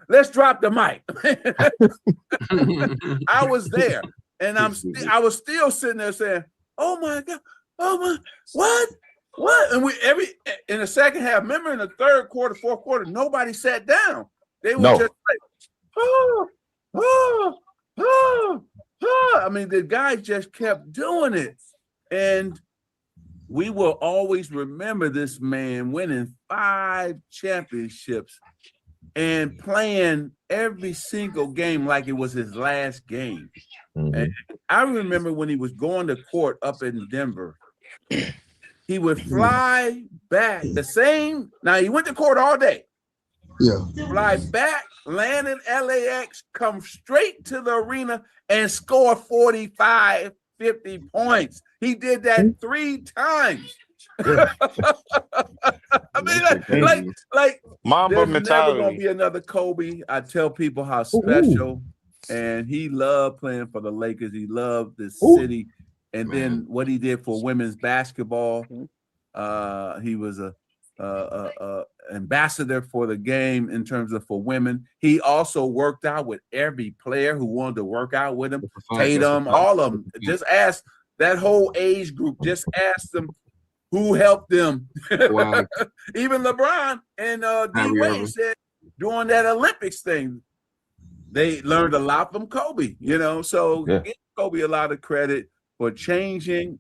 let's drop the mic. I was there, and I was still sitting there saying, "Oh my God, oh my, what?" And in the second half, remember in the third quarter, fourth quarter, nobody sat down. They were just like, I mean, the guys just kept doing it, and we will always remember this man winning 5 championships and playing every single game like it was his last game. Mm-hmm. And I remember when he was going to court up in Denver, he would fly back the same. Now, he went to court all day. Yeah. Fly back, land in LAX, come straight to the arena and score 45, 50 points. He did that 3 times. I mean, like Mamba there's mentality. never gonna be another Kobe. I tell people how special, and he loved playing for the Lakers. He loved the city, and then what he did for women's basketball. He was a ambassador for the game in terms of for women. He also worked out with every player who wanted to work out with him. Tatum, all of them. Just ask that whole age group. Just ask them who helped them. Wow. Even LeBron and D Wade said during that Olympics thing, they learned a lot from Kobe. You know, so give Kobe a lot of credit for changing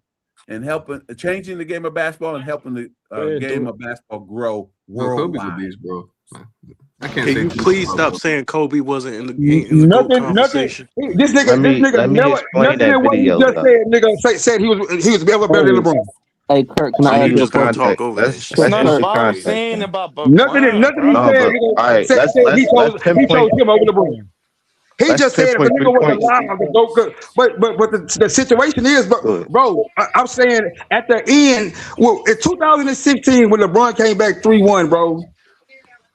the game of basketball and helping the game of basketball grow worldwide. Kobe's a beast, bro. I can't Can say you please stop saying Kobe wasn't in the Nothing. conversation? This nigga never. Nothing in what he just said. Nigga said he was ever better than LeBron. Hey, Kirk, can So I ask you you a just gonna question? talk over Let's that? It's not use about context. saying about Nothing he said. All right, said he chose him over LeBron. He let's just said if a pinpoint nigga 3 was points. alive to go good. But the situation is, bro, I'm saying at the end, well, in 2016 when LeBron came back 3-1, bro,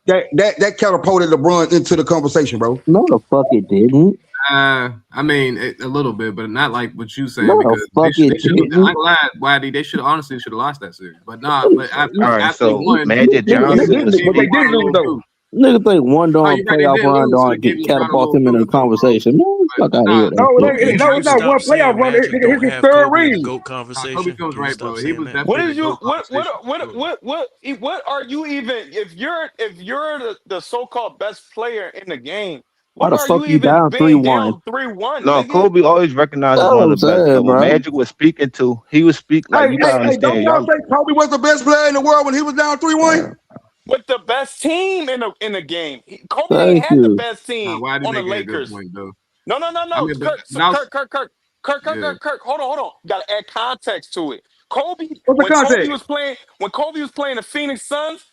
that catapulted LeBron into the conversation, bro. No, the fuck it didn't. I mean, a little bit, but not like what you saying, No, because the fuck it I didn't. lied, Waddy. They should honestly lost that series, but nah. But All right, after so they won, Magic Johnson. But they did lose though. Nigga think one Oh, darn you're right, they playoff did run lose, so don't it gave get LeBron a catapult little him in the boost, bro. conversation. Man, fuck out of here. No, That shit. it's not one playoff run. Magic It's don't his have third Kobe in the ring. GOAT Kobe conversation. feels Can you right, bro. stop He saying was that? What definitely is the you? GOAT conversation. What are you even? If you're the so-called best player in the game, Why what the are fuck you you even down being 3-1? down 3-1, No, nigga? Kobe always recognized as That's one what of I'm the best. saying, But when bro. Magic was speaking to, he was speaking like you gotta Hey, don't understand, y'all y'all. say Kobe was the best player in the world when he was down 3-1? With the best team in the game. Kobe ain't Thank had the you. best team Why did on the making a good Lakers. point though? No. I mean, but Kirk. Hold on. You gotta add context to it. What's the context? When Kobe was playing the Phoenix Suns,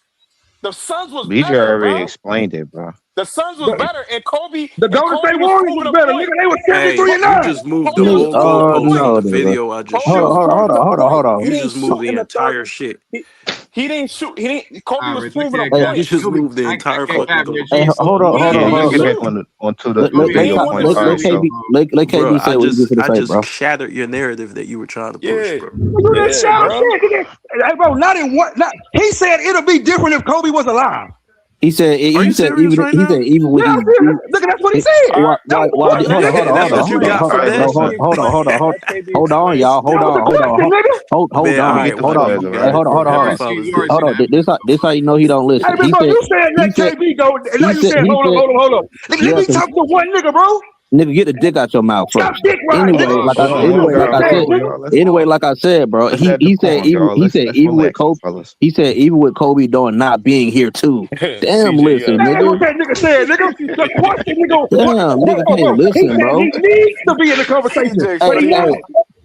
the Suns was BJ better, already bro. explained it, bro. The Suns was better, and Kobe The Golden State was Warriors proving was a better, point. nigga. They were Hey, 73-9. you just moved the Kobe was whole proving a goalpost from point. the nigga. video I just Kobe was showed. proving a point. Hold on. He You didn't just shoot moved the in the third. entire shit. He didn't shoot. Kobe was Rich, proving a Hey, point. You just Kobe, moved the I entire can't fucking have Rich. Hey, goalpost. hold on. Yeah, He you didn't get back shoot. onto the Let He video ain't win point. the All right, series. so KB Bro, say what you was I gonna say, just bro. shattered your narrative that you were trying to push, Yeah, bro. You didn't yeah, shout bro. shit, nigga. Hey, bro, not in what? He said it'll be different if Kobe was alive. He said Are you serious right now? even when Yeah, he nigga, that's what he It- said. All right. That was the why question, hold on, nigga. And that's hold what you on, got all from right, that? listen. hold on, y'all, That was the question, nigga. hold I'm on, gonna All get right, the hold Waddy, on. players, you all got Hey, right? it, bro. Happy hold on. Father's You Day. already Hold on. said This how you know he don't listen. Hey, but He bro, said you said let KB go, and now you saying hold on. Let me cause talk to one nigga, bro. nigga get the dick out your mouth Stop first. dick riding, Anyway, nigga. Hold on, What like you I said, said, nigga? like I said, bro. Let's have He said decorum, y'all. he Let's said even with relax, Kobe, fellas. he said even with Kobe doing not being here too. Damn, CJ, you listen, gotta That's chill. what nigga. that nigga said, nigga. The question, nigga, Damn, nigga can't He listen, said bro. he needs to be in the conversation, CJ, but he funny as won't.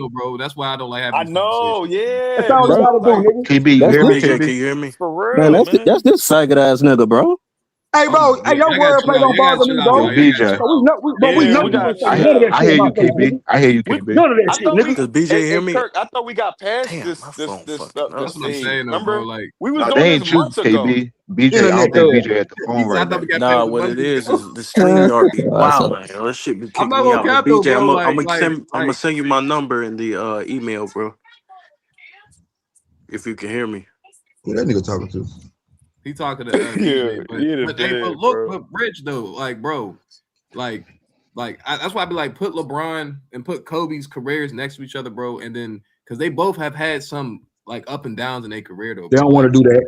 emotional, bro. That's why I don't like having I these know, conversations. That's yeah, all you because Bro, gotta do, like nigga. KB, you that's hear me, this like KB? Can you hear me? for man. real, man. That's this faggot ass nigga, bro. Hey, Oh bro. my Hey, god, your y'all gotta chill wordplay out. don't Y'all gotta bother chill me, out, Yo, bro. bro. Y'all gotta BJ, chill But out. we Yeah, know we you gotta don't say chill none of that out. I shit hear you, about that, KB. nigga. I hear you, We KB. None of that I shit, thought nigga. we Does BJ hear hey me? Kirk, I thought we got past Damn, my phone fucking this up. That's what I'm stage. saying, though, bro. Remember? Like, We was No, doing they this ain't you, months ago. KB. BJ, I Internet don't think bad. BJ at the he phone said, I right thought now. we got past Nah, the what money it thing. is the Man, StreamYard be your ass wow, up. man. That shit be I'm kicking not me gonna out. But cap though, BJ, bro. I'm gonna send you my number in the email, bro. If you can hear me. Who that nigga talking to? he talking to Yeah, BJ, he in the but bed, look, bro. but Rich though, like, bro, like, that's why I be like, put LeBron and put Kobe's careers next to each other, bro, and then because they both have had some like up and downs in their career, though, They bro. don't want to do that.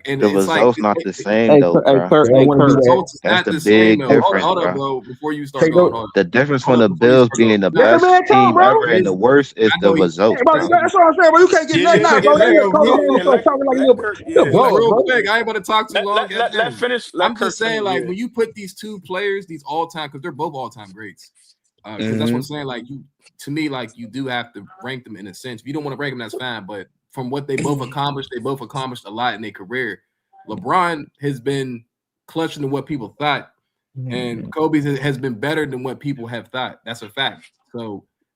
And The it's like results not the same Hey, though, Hey, bro. Kurt. They don't Hey, want to do Kurt. that. results is That's not the the same big though. difference, Hold up, bro. bro. Before you start Take going, those. hold up. The difference Hold from up the before you Bills start going. being the Nah, Let the best man talk, team bro. ever and the crazy. worst is I the know he. Hey, results, bro, bro. that's what I'm saying, bro. You can't get nothing Yeah, out, bro. and That let nigga Kobe yeah, Bryant and start talking like let Kirk he a yeah, Like boss, real bro. quick, I ain't about to talk too long. let I'm Kirk just saying, finish. like, Yeah. when you put these two players, these all time, because they're both all time greats. Because that's what I'm Hmm. saying. Like, to me, like, you do have to rank them in a sense. If you don't want to rank them, that's fine. But from what they both accomplished a lot in their career. LeBron has been clutching to what people thought, and Kobe has been better than what people have thought. That's a fact. So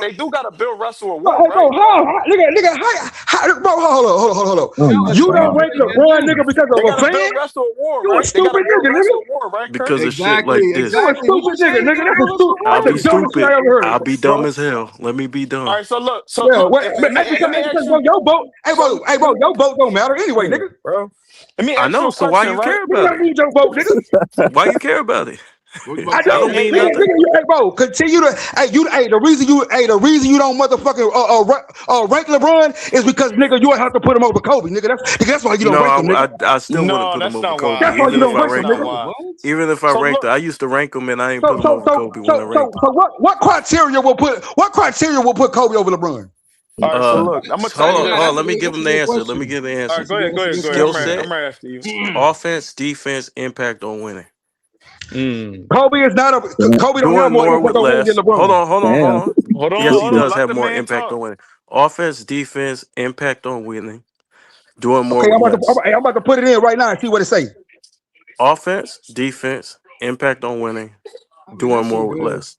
they do got a Bill Russell Oh, award, hey, bro, right? bro, hold up. Oh my You don't god. rank LeBron, nigga, because They of a got a fan? Bill Russell award, You a right? They got a stupid Bill nigga, nigga. Russell award, right, Kurt? Because of shit like this. You a stupid nigga, nigga. I'll That's be the dumbest shit stupid. I ever heard, I'll be dumb bro. as hell. Let me be All dumb. right, so look, Yeah, let me ask bro, you. your vote. Hey, bro, your vote don't matter anyway, nigga. Bro. Let me I ask you know. a So why question, you right? care We about don't it? need your vote, nigga. Why you care about it? I That don't, don't mean nigga, nothing. hey, bro, continue to, the reason you don't motherfucking rank LeBron is because nigga, you have to put him over Kobe, nigga. That's why you don't No, rank him, nigga. I still wouldn't No, put him that's over not Kobe, That's why. why you even if don't I That's rank him, not ranked him. nigga. why. Even if I So ranked look, him, I used to rank him and I didn't So, put him so, over so, Kobe when I so, ranked so, him. so, what criteria will put Kobe over LeBron? all right, so look, I'm gonna tell Hold you on, hold on. this. Let me give him the answer. Let me give the All answer. right, go ahead, go ahead. Skill I'm set, right after you. offense, defense, impact on winning. Kobe don't have Doing more more with impact on winning than less. LeBron. Hold on. Yes, he does Let have the more man impact talk. on winning. Offense, defense, impact on winning. Doing more Okay, with less. I'm about to put it in right now and see what it say. Offense, defense, impact on winning. Doing more with less.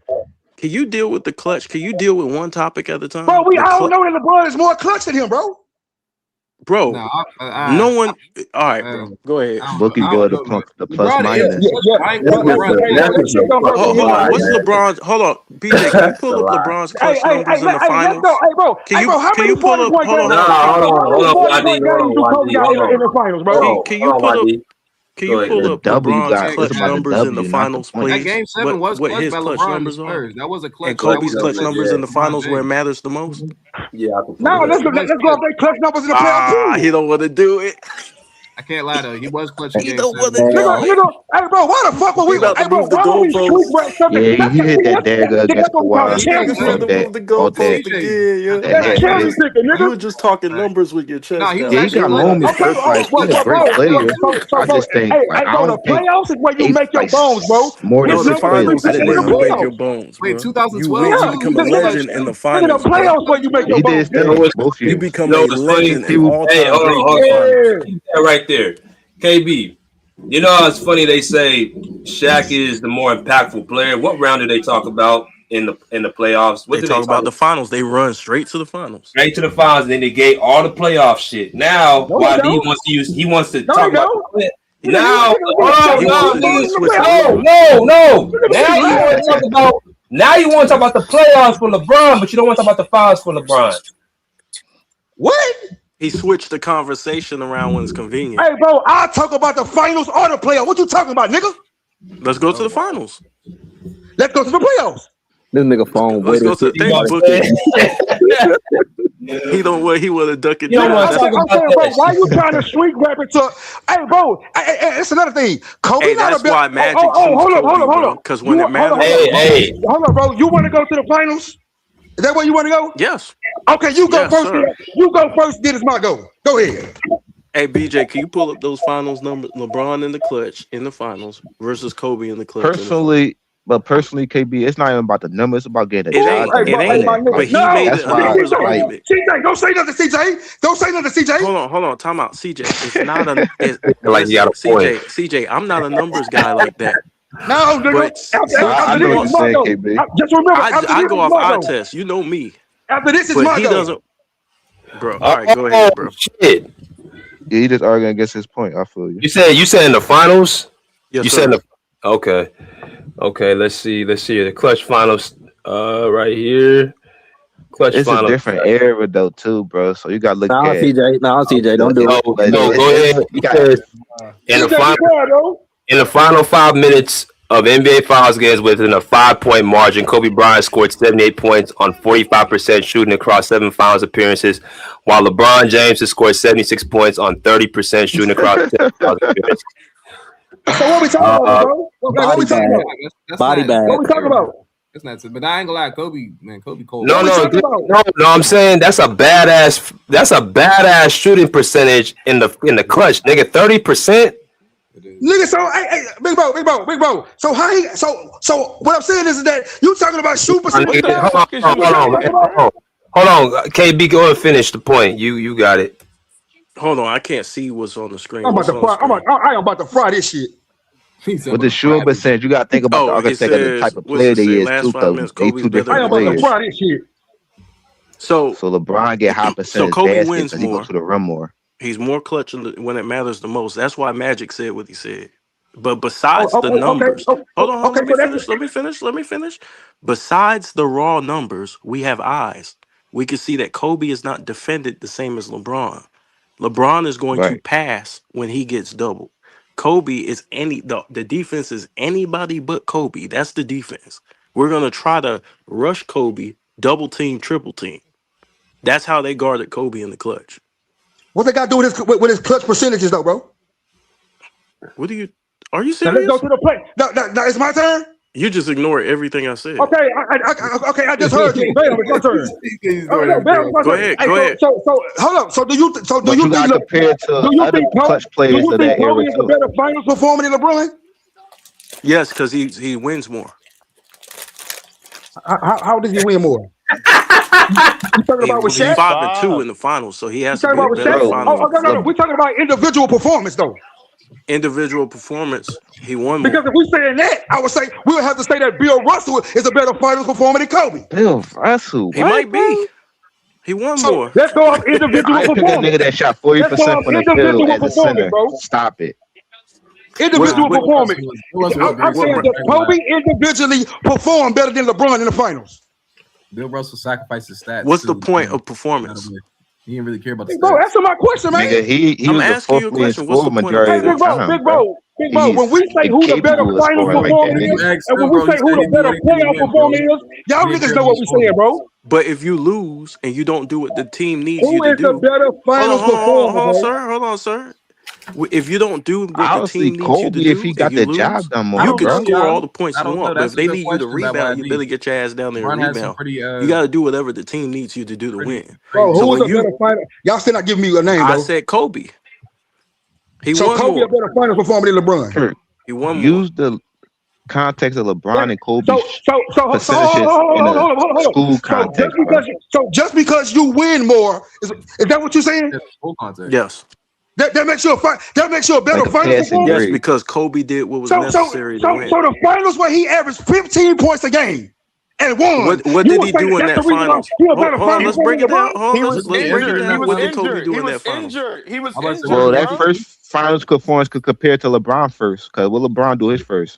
Can you deal with the clutch? Can you deal with one topic at a time? Bro, we The all clu- know that LeBron is more clutch than him, bro. Bro, No, no one. All right, bro. Go ahead. Bookie I boy, don't know, man. the plus LeBron is minus. clutch, but I ain't But putting hey, LeBron hey, in hey, that let's get conversation. go first. Hold on. What's Let's get, LeBron's? Hold on, BJ. Can you pull up LeBron's hey, clutch hey, numbers hey, in the hey, let's go. finals? Hey, bro. Hey, bro, how Can many you pull 40 up? point Hold games? on. Hey, bro, how many 40 point games do Kobe got in the finals, bro? Can you pull up? Can you pull The up W LeBron's got. It's clutch about the numbers in the W, not the finals, points. That please? game 7 was What clutch his by clutch LeBron and the numbers are, Spurs. That was a and clutch. That Kobe's was a clutch clutch numbers game in from the LeBron finals where it James. matters the most. Yeah, I can No, pull it let's up. go. Was Let's go. clutch. If they clutch numbers in the playoff, Ah, he period. don't want to do it. I can't lie though. He was clutch in He game don't want 7 to against Nigga, do Dallas. it. nigga, hey, bro, why the fuck were We we? about to Hey, bro, move the why were we goalposts. shooting, bro? Stuff Yeah, that's he hit that dagger that's against what we call Kawhi This nigga cherry said on to picking. that move the on that goalposts BJ, again, not yo. gonna That's lie, that he was cherry that picking, You nigga. were just talking man. numbers with your No, chest he was yeah, out. he actually got clutch. moments. Okay, Like but, he's a but great bro, player. I so, just think hey, like hey, I bro, the don't think playoffs is where you eight make your like bones, bro. more No, than His the six numbers wins speak finals is is in where the you make phenomenal. your playoffs. bones, Wait, bro. You 2012 win, you Yeah, too. become He a was clutch legend too. in the nigga, the finals, bro. playoffs where you make your He did bones, still gang. win both You You years. become know a what's funny? legend and People, hey, all-time hold on, great in hold the finals. Yeah. on. Keep that right there. KB, you know how it's funny they say Shaq is the more impactful player. What round do they talk about in the playoffs? What They do they talk talk about the about? finals. They run straight to the finals. Straight to the finals, and then they gave all the playoff shit. Now, No, they why he don't. wants to use, he wants to No, they talk about the don't. play. Nigga, Now, Shaq hold He got wants on, more to no, bones use nigga, in the switch playoffs. no, rules. no, no. Look at Now me, you man. want to talk about Now you want to talk about the playoffs for LeBron, but you don't want to talk about the finals for LeBron. What? He switched the conversation around when it's convenient. Hey, bro, I'll talk about the finals or the playoffs. What you talking about, nigga? Let's go to the finals. Let's go to the playoffs. This nigga phone Let's go to the thing booking. He don't what he would have ducked it down. I'm saying, bro, why you trying to shrink rap it to? Hey, bro, it's another thing. Kobe Hey, not that's a better. why Magic Hold hold up. Because when it matters, Hold on, bro. You want to go to the finals? Is that where you want to go? Yes. Okay, you go Yes, first. sir. You go first. Then it's my go. Go ahead. Hey, BJ, can you pull up those finals numbers? LeBron in the clutch in the finals versus Kobe in the clutch. Personally, KB, it's not even about the numbers. It's about getting the It job ain't. done. It ain't. But he made it a numbers argument. CJ, don't say nothing, CJ. Don't say nothing, CJ. Hold on. Time out, CJ. It's not a. Like you got a point. CJ, I'm not a numbers guy like that. No, but I know what you're saying, KB. Just remember, I go off eye test. You know me. After this is but my he go. Doesn't. Bro, all right, go ahead, bro. Shit. Yeah, he just arguing against his point. I feel you. You said in the finals? Yes, you sir. said in the Okay, let's see the clutch finals right here. Clutch It's finals. a different era though too, bro. So you gotta look Nah, at CJ, don't do it. No, go ahead. In the final 5 minutes of NBA Finals games within a 5-point margin, Kobe Bryant scored 78 points on 45% shooting across 7 finals appearances, while LeBron James has scored 76 points on 30% shooting across 7 finals appearances. So what we talking about, bro? What we talking about? Body bag. What we talking about? That's not it. But I ain't gonna lie, Kobe cold. No, I'm saying that's a badass shooting percentage in the clutch, nigga. 30%. Nigga, so hey, big bro. So how he so what I'm saying is that you talking about shoot percentage. Hold on, KB, go and finish the point. You got it. Hold on, I can't see what's on the screen. I'm about to fry this shit. With the shooting percentage, you gotta think about the architect of the type of player they is too, though. They two different players. This shit. So LeBron get high percentage Kobe baskets wins because he more. goes to the rim more. He's more clutch when it matters the most. That's why Magic said what he said. But besides the numbers, hold on, let me finish. Besides the raw numbers, we have eyes. We can see that Kobe is not defended the same as LeBron. LeBron is going to pass when he gets doubled. Kobe is the defense is anybody but Kobe. That's the defense. We're gonna try to rush Kobe, double team, triple team. That's how they guarded Kobe in the clutch. What they got to do with his clutch percentages, though, bro? Are you serious? Now let's go to the play. Now it's my turn. You just ignore everything I said. Okay, I just heard you. Bam, it's my turn. Go ahead. So hold up. So do you think compared to other clutch players of that era Kobe is a better finals performer than LeBron? Yes, because he wins more. How does he win more? You talking about with Shaq? He's 5-2 in the finals, so he has to be a better finals. No. We're talking about individual performance, though. Individual performance, he won more. Because if we saying that, I would say we would have to say that Bill Russell is a better finals performer than Kobe. Bill Russell, he might be. He won more. Let's go off individual I performance. pick a nigga that shot 40% from the field as a center. Bro. Stop it. Individual performance. I'm saying that Kobe individually performed better than LeBron in the finals. Bill Russell sacrificed his stats. What's the point of performance? He didn't really care about the bro, stats. answer my question, man. Nigga, he I'm was asking you a question. What's the point of majority of the time, Big bro. When we say who the better finals performer is, and when we say who the better playoff performer is, y'all niggas know what we saying, bro. But if you lose and you don't do what the team needs Who you to is do, the better finals performer? Hold on, sir. If you don't do what the team needs Kobe, you to do, if he got the job done more, you can bro. score all the points you want. But That's if they a good need you to question, rebound, you Bobby. better get your ass down there and LeBron has some rebound. pretty, You got to do whatever the team needs you to do to win. Bro, who is a better final? Y'all still not giving me a name, I though. said Kobe. He So won Kobe more. a better finals performer than LeBron. He won more. Use the context of LeBron and Kobe percentages hold in on. a school context. So just because you win more, is that what you're saying? Yes. That makes you a better finals performer? Yes, because Kobe did what was necessary to win. So the finals where he averaged 15 points a game and won. What did he do in that finals? Hold on, let's break it down. Let's break it down. What did Kobe do in that finals? He was injured. Well, that first finals performance could compare to LeBron first, because what LeBron do his first?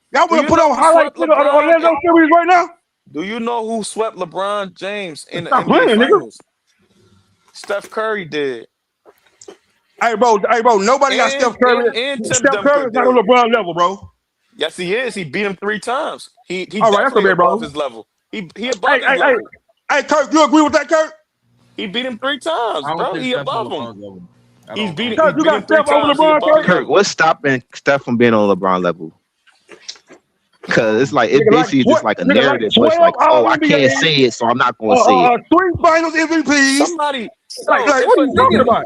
Y'all Do want to you put know on who highlights swept for the LeBron? Orlando series right now? Do you know who swept LeBron James in the Stop NBA playing, nigga. Finals? Steph Curry did. Hey, bro. Nobody got Steph Curry. And Tim Steph Curry Duncan is not on did. LeBron level, bro. Yes, he is. He beat him 3 times. He All right, that's a definitely bit, above bro. his level. He Hey, above his hey, hey, level. hey, Kirk, you agree with that, Kirk? He beat him 3 times, I don't bro. think He Steph's on above him. LeBron's level at He all. I don't Kirk, you beat got him 3 Steph over times. He LeBron, above his Kirk? Kirk, level. what's stopping Steph from being on LeBron level? Because it's like it Nigga like basically just like a nigga like narrative. So it's 12 like, oh, All I can't NBA, say it, so I'm not going to say it. 3 Finals MVPs. Somebody, Like, if what are a you talking nigga, about?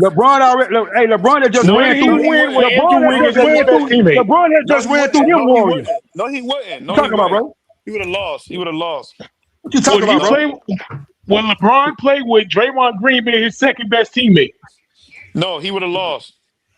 LeBron already. Hey, LeBron had just No, ran When he no, through. he win wouldn't. with LeBron Andrew had Wiggins just as his ran best through. teammate. LeBron had No, just he ran through wouldn't. them No, he Warriors. wouldn't. No, he wouldn't. What No, you he talking about, wouldn't. bro? He would have lost. He would have lost. What you talking When about, he bro? played, when LeBron played with Draymond Green being his second best teammate. No, he would have lost.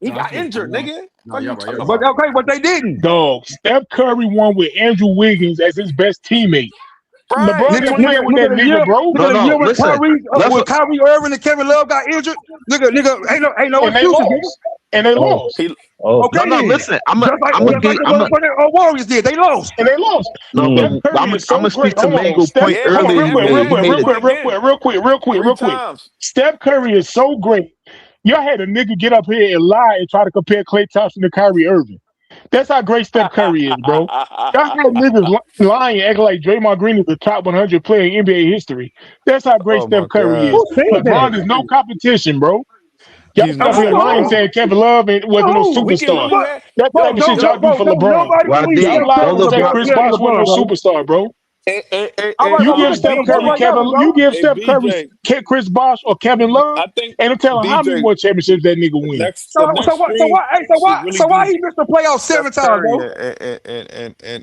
He No, got injured, nigga. No, What are you y'all right. talking Y'all about? right. But okay, but they didn't. Dog, Steph Curry won with Andrew Wiggins as his best teammate. Right. LeBron Nigga, didn't 20. play with that the nigga, year, bro. nigga, No, the year no. Listen. Let's. with Kyrie Irving and Kevin Love got injured. Nigga, ain't no And they excuses, nigga. lost. And they Oh, lost. He oh. Okay No, no. then. Listen. I'm Just like gonna give. the motherfucking Warriors did. They lost. And they lost. No, Steph but Curry I'm is so gonna great. speak to Hold on. Mango point yeah, Hold but on, he earlier. real He quick, averaged made. real He quick, games made real it. won quick, again real 3 quick. times. Steph Curry is so great. Y'all had a nigga get up here and lie and try to compare Klay Thompson to Kyrie Irving. That's how great Steph Curry is, bro. Y'all had niggas lying, acting like Draymond Green is the top 100 player in NBA history. That's how great Oh Steph my Curry God. is. Who said LeBron that? is no competition, bro. Y'all He's come Who? here not, lying bro. saying Kevin Love wasn't no Who? We can superstar. we But had That's the type of shit y'all do for LeBron. nobody Well, believes D. Steph Y'all lied Don't Curry and said about LeBron. Chris yeah, Bosh wasn't no LeBron, bro. superstar, bro. All right, so who you Steph got Curry, right now, bro? You give Hey Steph Curry BJ. Chris Bosh or Kevin Love, I think and tell him how many BJ more championships that nigga win. the next stream should really So why be he missed the playoffs Steph 7 times, Curry bro?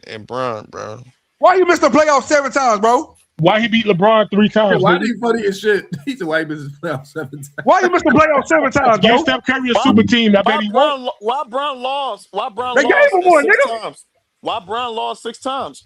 and Bron, bro. Why you missed the playoffs 7 times, bro? Why he beat LeBron 3 times, Why nigga? he funny as shit? He's a white business playoff 7 times. Why you missed the playoffs 7 times, Give bro? Steph Curry a super team. I bet he won't. Why Bron lost? Why Bron They gave lost him one, six nigga. times? Why Bron lost 6 times?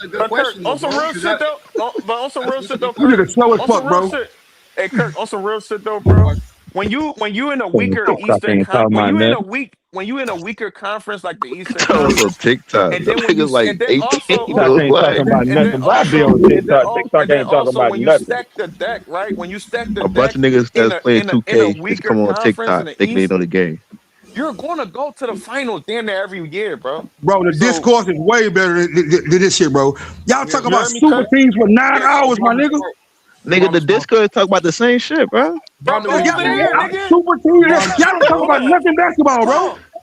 That's a good But Kirk, question, though, on some bro. real Because shit though, but on some real that's a shit good though, You Kirk. nigga slow as On fuck, some real bro. shit. Hey Kirk, on some real shit though, bro. When you in a weaker TikTok Eastern ain't con talking about nothing. when you in a weaker conference like the Eastern That was on Conference, TikTok. and Them then when you niggas like and then 18 also hold TikTok or on, ain't what? talking about and then nothing. But I be also on TikTok. TikTok and then ain't talking also about when you nothing. stack the deck, right? When you stack the A bunch deck of niggas in that's a playing in a 2K just weaker come on conference in TikTok the thinking they East, know the game. you're gonna go to the finals damn near every year, bro. Bro, the So discourse is way better than this shit, bro. Y'all talk you about heard me, super Kirk? teams for 9 hours, my nigga. Nigga, the Discord talk about the same shit, bro. Bro, Bro knew what he go was Y'all, doing, there, bro. yeah, nigga. super teams. Bro, Y'all don't talk Hold about on. nothing basketball, Hold bro. on.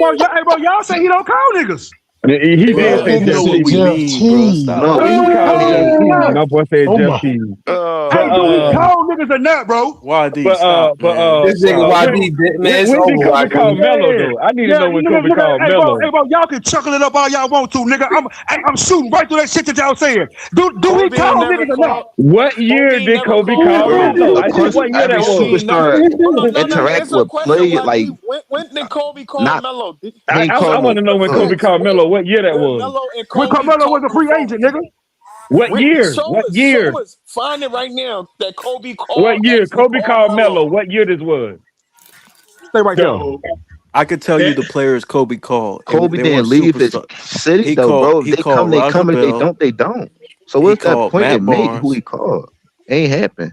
bro, y'all say he don't call niggas. He We did all say know Jeff what we Teague. mean, bro. Stop. No, He we called Jeff mean Teague. My boy said Oh Jeff my. Teague. Hey, do he But call niggas or not, bro? YD, stop, man. This nigga Stop, when, YD, bro. man, it's when did over, Kobe call YD. Melo though? I need to know when Kobe called Melo. Hey, bro, y'all can chuckle it up all y'all want to, nigga. I'm shooting right through that shit that y'all saying. Do he Kobe ain't call never niggas or not? called. What Kobe year ain't did never Kobe called call bro. Melo? Melo. I Of said course, what year every that Kobe was. ain't never. superstar Hold on, no. interact Answer a with question, play like YD. When did Kobe call not. Melo? He ain't I called want no. to know when Go Kobe ahead. called Melo. What year that When was? Melo and When Kobe Carmelo was talked a on the free phone. agent, nigga. What year? Show What us. year? Show us. Find it right now that Kobe What year? actually Kobe called called Melo. Melo. What year this was? Stay right there. So I could tell you the players Kobe called, and Kobe they weren't didn't leave his superstar. city though, bro. If He they come, called they Raja come. If they Bell. don't, they don't. So He what's that called point it Matt make? Who Barnes. he called? Ain't happen.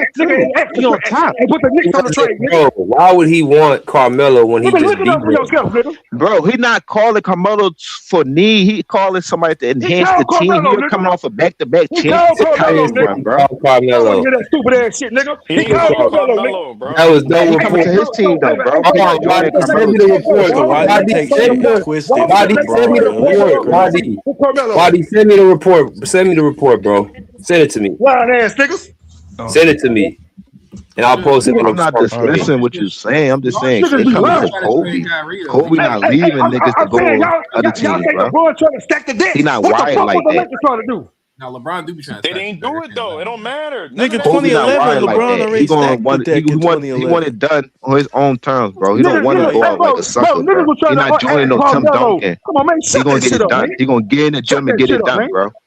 nigga, He on top. Hey, put the Knicks on the trade, nigga. Bro, why would he want Carmelo when he Nigga, just look it beat up for him? yourself, nigga. Bro, he not calling Carmelo for need. He calling somebody to He enhance called the team. Carmelo, He nigga. coming off a back-to-back He called Carmelo, championship nigga. run, bro. I don't want to Carmelo. hear that stupid ass shit, nigga. He He didn't called call Carmelo, nigga. Carmelo, bro. That was no He coming report. to his team though, bro. Hold He on, not joining Wadi, send me Carmelo. the report. So why do you Wadi, take send me shit the twisted for Wadi, send me the LeBron? That's report. crazy. Wadi, send me the report. Send me the report, bro. Send it to me. Lying ass niggas. Send it to me, and I'll post it in I'm not the story. dismissing what you're saying. I'm just saying Niggas they be coming lying. to Kobe. Kobe not Hey, leaving I'm niggas to go saying on other y'all teams, say bro. LeBron trying to stack the deck. He not What the wired fuck was like the that. Lakers trying to do? Now LeBron do be trying to They stack didn't the deck. do it though. It don't matter. None of Nigga, that Kobe shit not 2011, wired mattered, like bro. LeBron that. already He gonna stacked the want deck in he want 2011. it done on his own terms, bro. He don't want to Niggas, go hey out like a bro, sucker, niggas bro. was trying He to not joining add no Tim Carmelo. Duncan. Come on, man, He shut gonna that get shit it up, man. done. He gonna get in the Shut gym and that get shit it up, done, man. bro.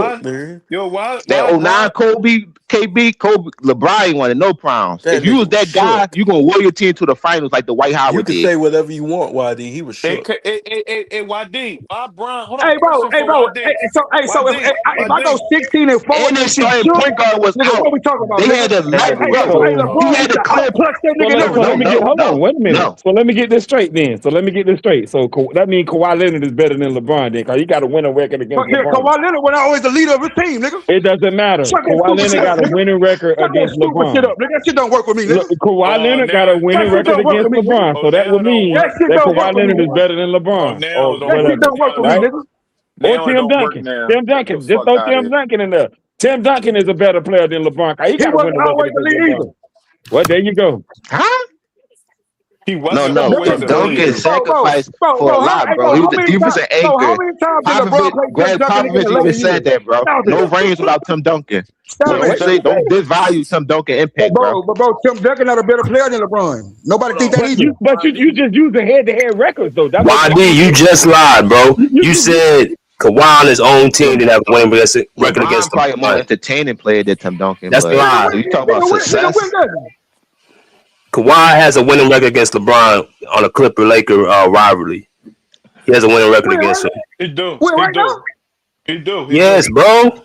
why? man. Yo, That why? 09 Kobe, LeBron ain't wanted no problems. That If you nigga was was that guy, shook. you gonna roll your team to the finals like the White You Howard can did. say whatever you want, YD. He was Hey, shook. YD, why Bron? Hold on, Hey, bro. question Hey, for bro. YD. So YD, if I go YD. 16-4 And and their that shit starting shook, point guard was nigga, what out. we talking about, They nigga? had to That like, nigga Hey, was bro. so hey, cold, He LeBron, dog. he had to got clip. outclassed that So nigga let, never so let me though. get hold on, wait a minute. No. So let me get this straight then. So let me get this straight. So that means Kawhi Leonard is better than LeBron then, because he got a winning record But against yeah, LeBron. Kawhi Leonard was always the leader of his team, nigga. It doesn't matter. Shut that Kawhi stupid Leonard shit up, got a nigga. winning record Shut that against stupid shit LeBron. up, nigga. That shit don't work with me, Look, nigga. Kawhi Oh, Leonard got a now, That winning shit record don't work with against me, nigga. LeBron. oh, So that now would it don't mean That work. shit that don't work Kawhi with me, Leonard is nigga. better than Oh, LeBron now or it That don't shit work. whatever. don't work Now it with me, don't Right? work. nigga. Or Now it Tim don't work. Duncan. Now, Tim get the Duncan. Just fuck throw out of Tim here. Duncan in there. Tim Duncan is a better player than LeBron. 'Cause he He got a wasn't winning record always the against lead LeBron. either. Well, there you go. Huh? He No, wasn't no. always Tim the Duncan leader. sacrificed for a lot, bro. He How was the many times, defensive bro, how anchor. many times did LeBron play Tim Greg Duncan in Popovich the even later said years? that, bro. Stop it. No rings without Tim Duncan. So Stop don't it. say, don't disvalue Tim Duncan impact, bro. But Tim Duncan not a better player than LeBron. Nobody think that But either. you just use the head-to-head records though. That was YD, you just lied, bro. You said Kawhi on his own team didn't have a winning record LeBron against probably a more LeBron. entertaining player than Tim Duncan, That's a but lie. if you talk about Nigga win success, that. Kawhi has a winning record against LeBron on a Clipper-Laker rivalry. He has a winning record Win against right, him. He do. win He right do. now. He do. He do. Yes, bro.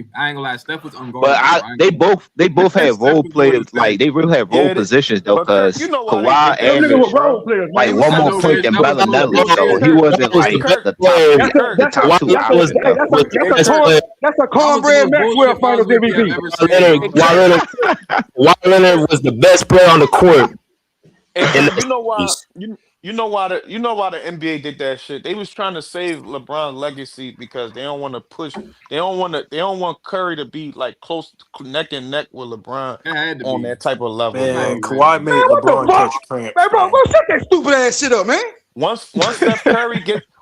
agree. I ain't gonna lie. Steph was unguardable. But they both had Steph role was more than players, Steph. like they really had role Yeah, positions though, but Kirk, because you know why they Kawhi did that Them niggas shit, were averaged role bro. players, like man. one I more know, point Reg. than That was the most Bellinelli, important. so Hey, he Kirk, wasn't was hey, the like best Kirk, the top player. three, hey, Kirk, the top two Kawhi was option though. hey, That's a Kirk. That was the cornbread most Maxwell bullshit Finals positive thing I've MVP. ever Kawhi seen, Leonard. bro. Hey, Kawhi Kirk, Leonard. Kawhi Leonard was the best player on the court hey, in Kirk. that You know why? series. You know why the NBA did that shit. They was trying to save LeBron's legacy because they don't want to push. They don't want Curry to be like close neck and neck with LeBron It had to on be. that type of level, I Man, bro. agree with Kawhi you. Man, made what the LeBron fuck? catch cramps, Man, bro, man. shut that stupid ass shit up, man. Once Steph Curry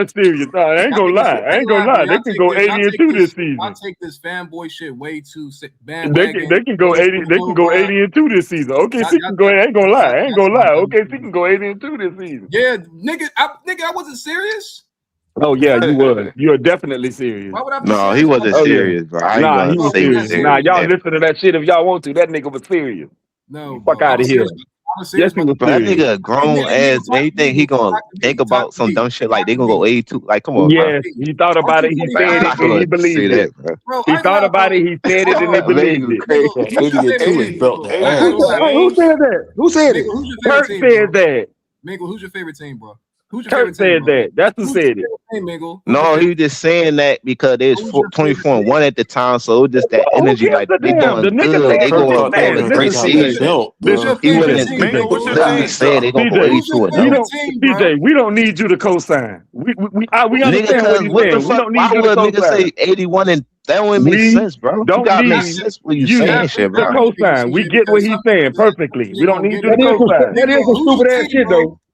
was serious. Nah, I ain't gonna lie. I ain't gonna lie. They can go 80-2 this I season. take this fanboy shit way too They bandwagon. can go 80. They can go 80-2 this season. OKC can go. I ain't gonna lie. I ain't gonna lie. OKC can go 80-2 this season. Yeah, nigga, I wasn't serious. Oh yeah, you was. You're definitely serious. Why would I be No, serious? he wasn't serious, bro. I ain't Nah, he gonna was say he was serious. serious. Nah, y'all listen to that shit if y'all want to. That nigga was serious. No, Fuck bro. out of here. I was serious, Yes, he was But that serious. nigga a grown ass man. You think he gonna think about some dumb shit like they gonna go 82? Like, come on, bro. Yes, he thought about it. He Like, I'm said not it and he gonna say believed it. that, bro. He thought about it. He said it and he believed it. Crazy. 80-2 is built to ass. Who said that? Who said it? Who's your Kurt favorite team, said that. Mingle, who's your favorite team, bro? Who's your Kurt favorite team, said bro? that. That's who Who's said your it. favorite team, Mingle? No, he was just saying that because they was 24-1 at the time, so it was just that energy. Like they Damn, the doing nigga good, said they Kurt going man. having a great Listen, CJ. season. Listen, He CJ. wouldn't Mingo, what's your literally team? said they gonna go CJ, 82 and we 0. don't, CJ, we don't need you to co-sign. We Nigga, understand what cause he's what the saying. We fuck? don't Why need you to would a nigga co-sign. say 81 and that wouldn't make We sense, bro? You don't gotta make need sense when you you saying shit, to bro. co-sign. We get what he's saying perfectly. We don't need you to co-sign. That is some stupid ass shit though.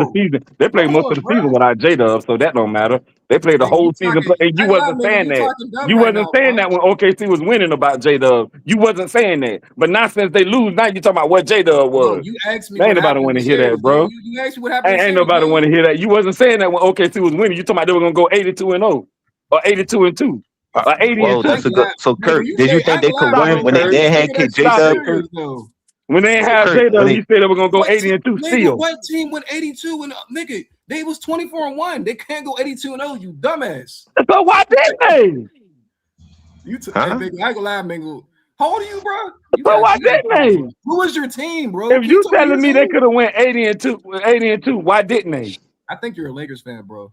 of the season. They played most of the season without J-Dub, so that don't matter. They played the Hey, whole you season, talking? and you I lie, wasn't nigga. saying You that. talking dumb You right wasn't now, saying bro. that when OKC was winning about J-Dub. You wasn't saying that. But now since they lose, now you talking about what J-Dub No, was. you asked me Ain't what nobody happened in want the to hear series, that, nigga. bro. You asked me what happened in the Ain't series, nobody nigga. want to hear that. You wasn't saying that when OKC was winning. You talking about they were gonna go 82-0 or 82-2 or 80 Whoa, and I that's ain't 2. a gonna good. lie, So nigga. Kurt, You did you say I think ain't they gonna could lie, Stop win it, bro. when they You Kurt. did nigga, have that J shit's Stop Dub, it. Kurt? serious though. When they ain't So have Kurt, when J-Dub, they you said they were gonna go What 80 team, and 2 nigga? still. What team went 82 and nigga? They was 24-1. They can't go 82-0. You dumbass. So why didn't they? Hey, huh? nigga, I ain't gonna lie, nigga. How old are you, bro? So why didn't Calm, they? bro. Who was your team, bro? If Can you you tell me your telling me they team? could have went 80 and 2, why didn't they? I think you're a Lakers fan, bro.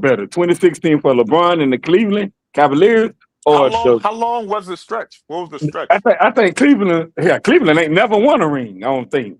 better, 2016 for LeBron and the Cleveland Cavaliers, or the? How long was the stretch? What was the I stretch? think Cleveland. Yeah, Cleveland ain't never won a ring. I don't think.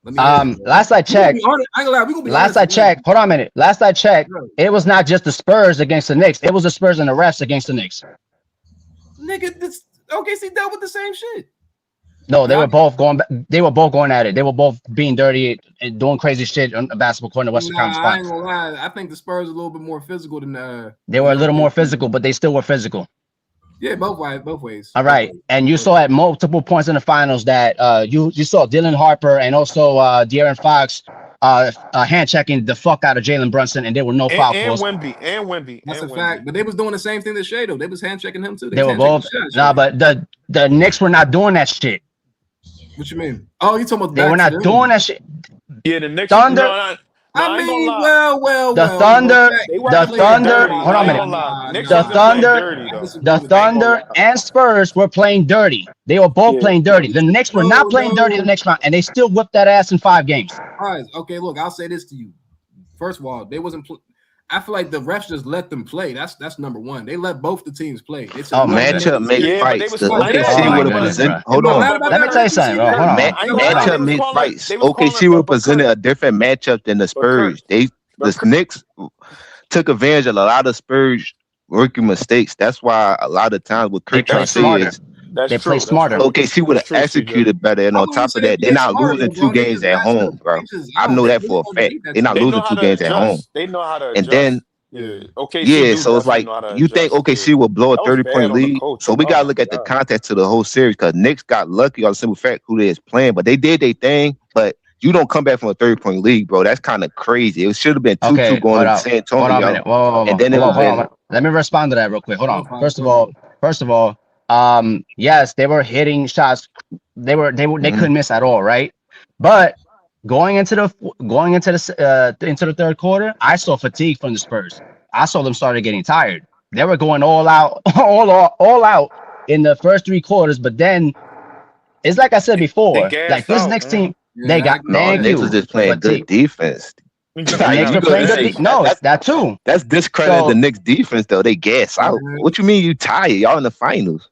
Let me hear it, bro. Last I checked, We gonna be honest. I ain't gonna lie. We gonna be last honest. I checked, hold on a minute. Last I checked, it was not just the Spurs against the Knicks. It was the Spurs and the refs against the Knicks. Nigga, this OKC dealt with the same shit. No, they were both going. They were both going at it. They were both being dirty and doing crazy shit on the basketball court in the Western Conference I ain't Finals. gonna lie. I think the Spurs are a little bit more physical than They were a little more physical, but they still were physical. Yeah, both ways. All right, and you saw at multiple points in the finals that you saw Dylan Harper and also De'Aaron Fox hand checking the fuck out of Jalen Brunson, and there were no foul And calls. Wemby. That's a fact. But they was doing the same thing to Shea though. They was hand checking him too. They were was hand both checking nah, but the Knicks were not doing that shit. What you mean? Oh, you talking about They were not doing that shit. Yeah, the Knicks. Thunder. No, I ain't gonna mean, lie. well. The Thunder, They the wasn't playing Thunder. dirty. Hold on a I ain't minute. gonna lie. Knicks The wasn't playing Thunder, dirty though. the Thunder and Spurs were playing dirty. They were both playing dirty. The Knicks were not playing dirty the next round, and they still whipped that ass in 5 games. All right, okay, look, I'll say this to you. First of all, they wasn't. I feel like the refs just let them play. That's number one. They let both the teams play. They said, matchup make fights. The OKC would have presented. Hold on. Let me tell you something, bro. Hold on. Matchup make fights. OKC would present a different matchup than the Spurs. The Knicks took advantage of a lot of Spurs rookie mistakes. That's why a lot of times what Kirk trying to say is they play smarter. OKC would have executed better, and on top of that, they're not losing 2 games at home, bro. I know that for a fact. They're not losing 2 games at home. They know how to And adjust. then so it's like you think OKC will blow a 30-point lead. So we gotta look at the context of the whole series because Knicks got lucky on the simple fact who they is playing, but they did their thing. But you don't come back from a 30-point lead, bro. That's kind of crazy. It should have been 2-2 going to San Antonio. Hold on a minute. Whoa. And then Hold on. Let me respond to that real quick. Hold on. First of all, yes, they were hitting shots. They couldn't miss at all, right? But going into the third quarter, I saw fatigue from the Spurs. I saw them started getting tired. They were going all out, all out in the first 3 quarters. But then it's like I said before, like this next team, they got Knicks was just playing good defense. Knicks were playing good. No, that too. That's discrediting the Knicks defense though. They gas out. What you mean you tired? Y'all in the finals.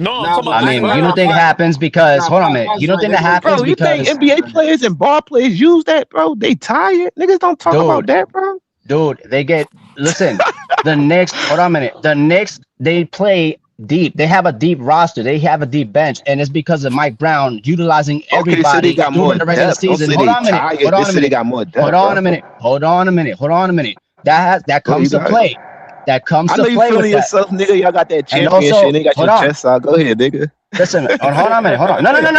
No, I mean, you don't think it happens because hold on a minute. You don't think that happens bro, you because think NBA players and ball players use that, bro? They tired. Niggas don't talk about that, bro. Dude, listen, the Knicks, hold on a minute. The Knicks, they play deep. They have a deep roster. They have a deep bench, and it's because of Mike Brown utilizing everybody so they got during the regular season. Hold on a minute. Hold on a minute. That comes to play. That comes to I know you play feeling with yourself, that. nigga. Y'all got that And championship. also, And they got your chest out. Go ahead, nigga. Listen, hold on a minute. Hold on. No. Hold on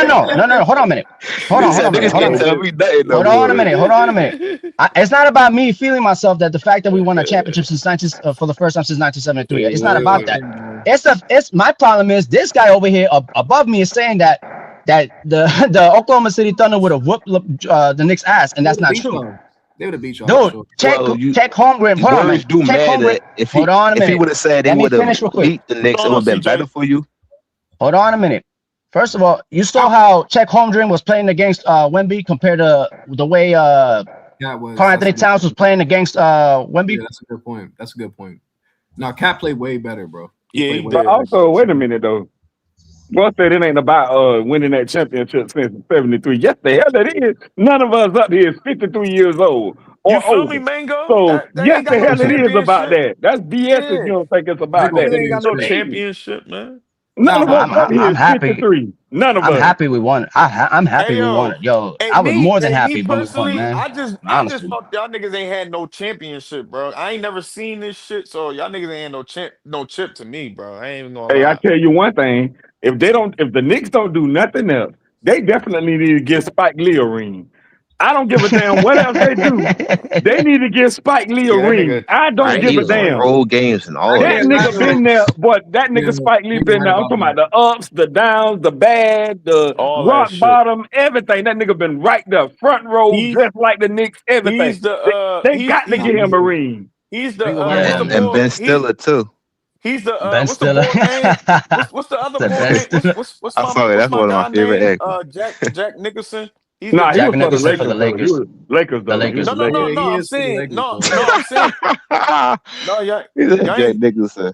a minute. Hold on a minute. It's not about me feeling myself that the fact that we won a championship for the first time since 1973. It's not about that. It's my problem is this guy over here above me is saying that the Oklahoma City Thunder would have whooped the Knicks' ass, and that's not true. They would have beat you. Dude, check Holmgren. Hold on a minute. Check Holmgren. If he would have said they would have beat the Knicks, it would have been better for you. Hold on a minute. First of all, you saw how Chet Holmgren was playing against Wemby compared to the way Karl-Anthony Towns was playing against Wemby. Yeah, that's a good point. Now, Cat played way better, bro. But also, wait a minute though. Boy said it ain't about winning that championship since '73. Yes, the hell it is. None of us up here is 53 years old. You feel me, Mango? So yes, the hell it is about that. That's BS if you don't think it's about that. They ain't got no championship, man. None of us up here is happy. 53. None of us. I'm happy we won. I'm happy we won it. Yo, I was more than happy when we won, man. I just thought y'all niggas ain't had no championship, bro. I ain't never seen this shit, so y'all niggas ain't no chip to me, bro. I ain't even gonna lie. I tell you one thing. If the Knicks don't do nothing else, they definitely need to get Spike Lee a ring. I don't give a damn what else they do. They need to get Spike Lee a ring. I don't give a damn. Road games and all that nigga been there, but that nigga Spike Lee been there. I'm talking about the ups, the downs, the bad, the rock bottom, everything. That nigga been right there, front row, dressed like the Knicks, everything. They got to get him a ring. He's the and Ben Stiller too. He's the Ben Stiller. What's the other boy name? What's I'm sorry, that's one of my favorite actors. Jack Nicholson. He was for the Lakers. Lakers, though. No. I'm saying, no. Y'all Jack Nicholson.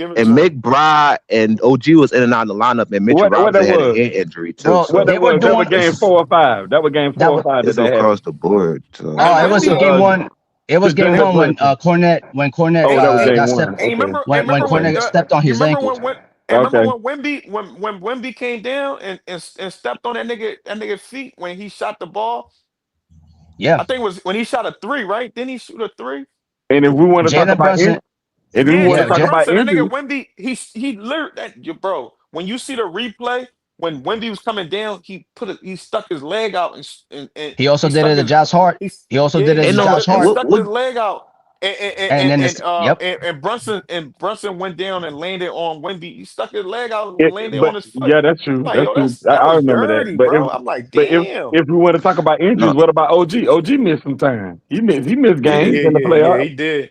McBride and OG was in and out of the lineup, and Mitchell What that Robinson had an was? ear injury too. Well, What So they that were was? That was doing game 4 or 5. That was game 4 or 5 that it's they had. across the board. So. it was game one. It was game one when Cornette Oh, that was game got 1. stepped And Okay. when remember when Cornette stepped on you his remember ankle. Okay. when Wemby came down and stepped on that nigga feet when he shot the ball. Yeah, I think it was when he shot a 3, right? Didn't he shoot a 3? And if we want to talk Jalen about Brunson. if we want to talk Jalen about Brunson, that nigga injuries, Wemby, he literally bro. When you see the replay, when Wemby was coming down, he stuck his leg out and He also he did stuck it to his Josh Hart. He also did it he to Josh Hart. stuck his leg out And then and Brunson went down and landed on Wemby. He stuck his leg out and landed on his foot. yeah, that's true. Like, That's yo, true. that I was remember that. dirty, But bro. I'm like, if damn. if we want to talk about injuries, what about OG? OG missed some time. He missed games in the Yeah, playoffs. he did.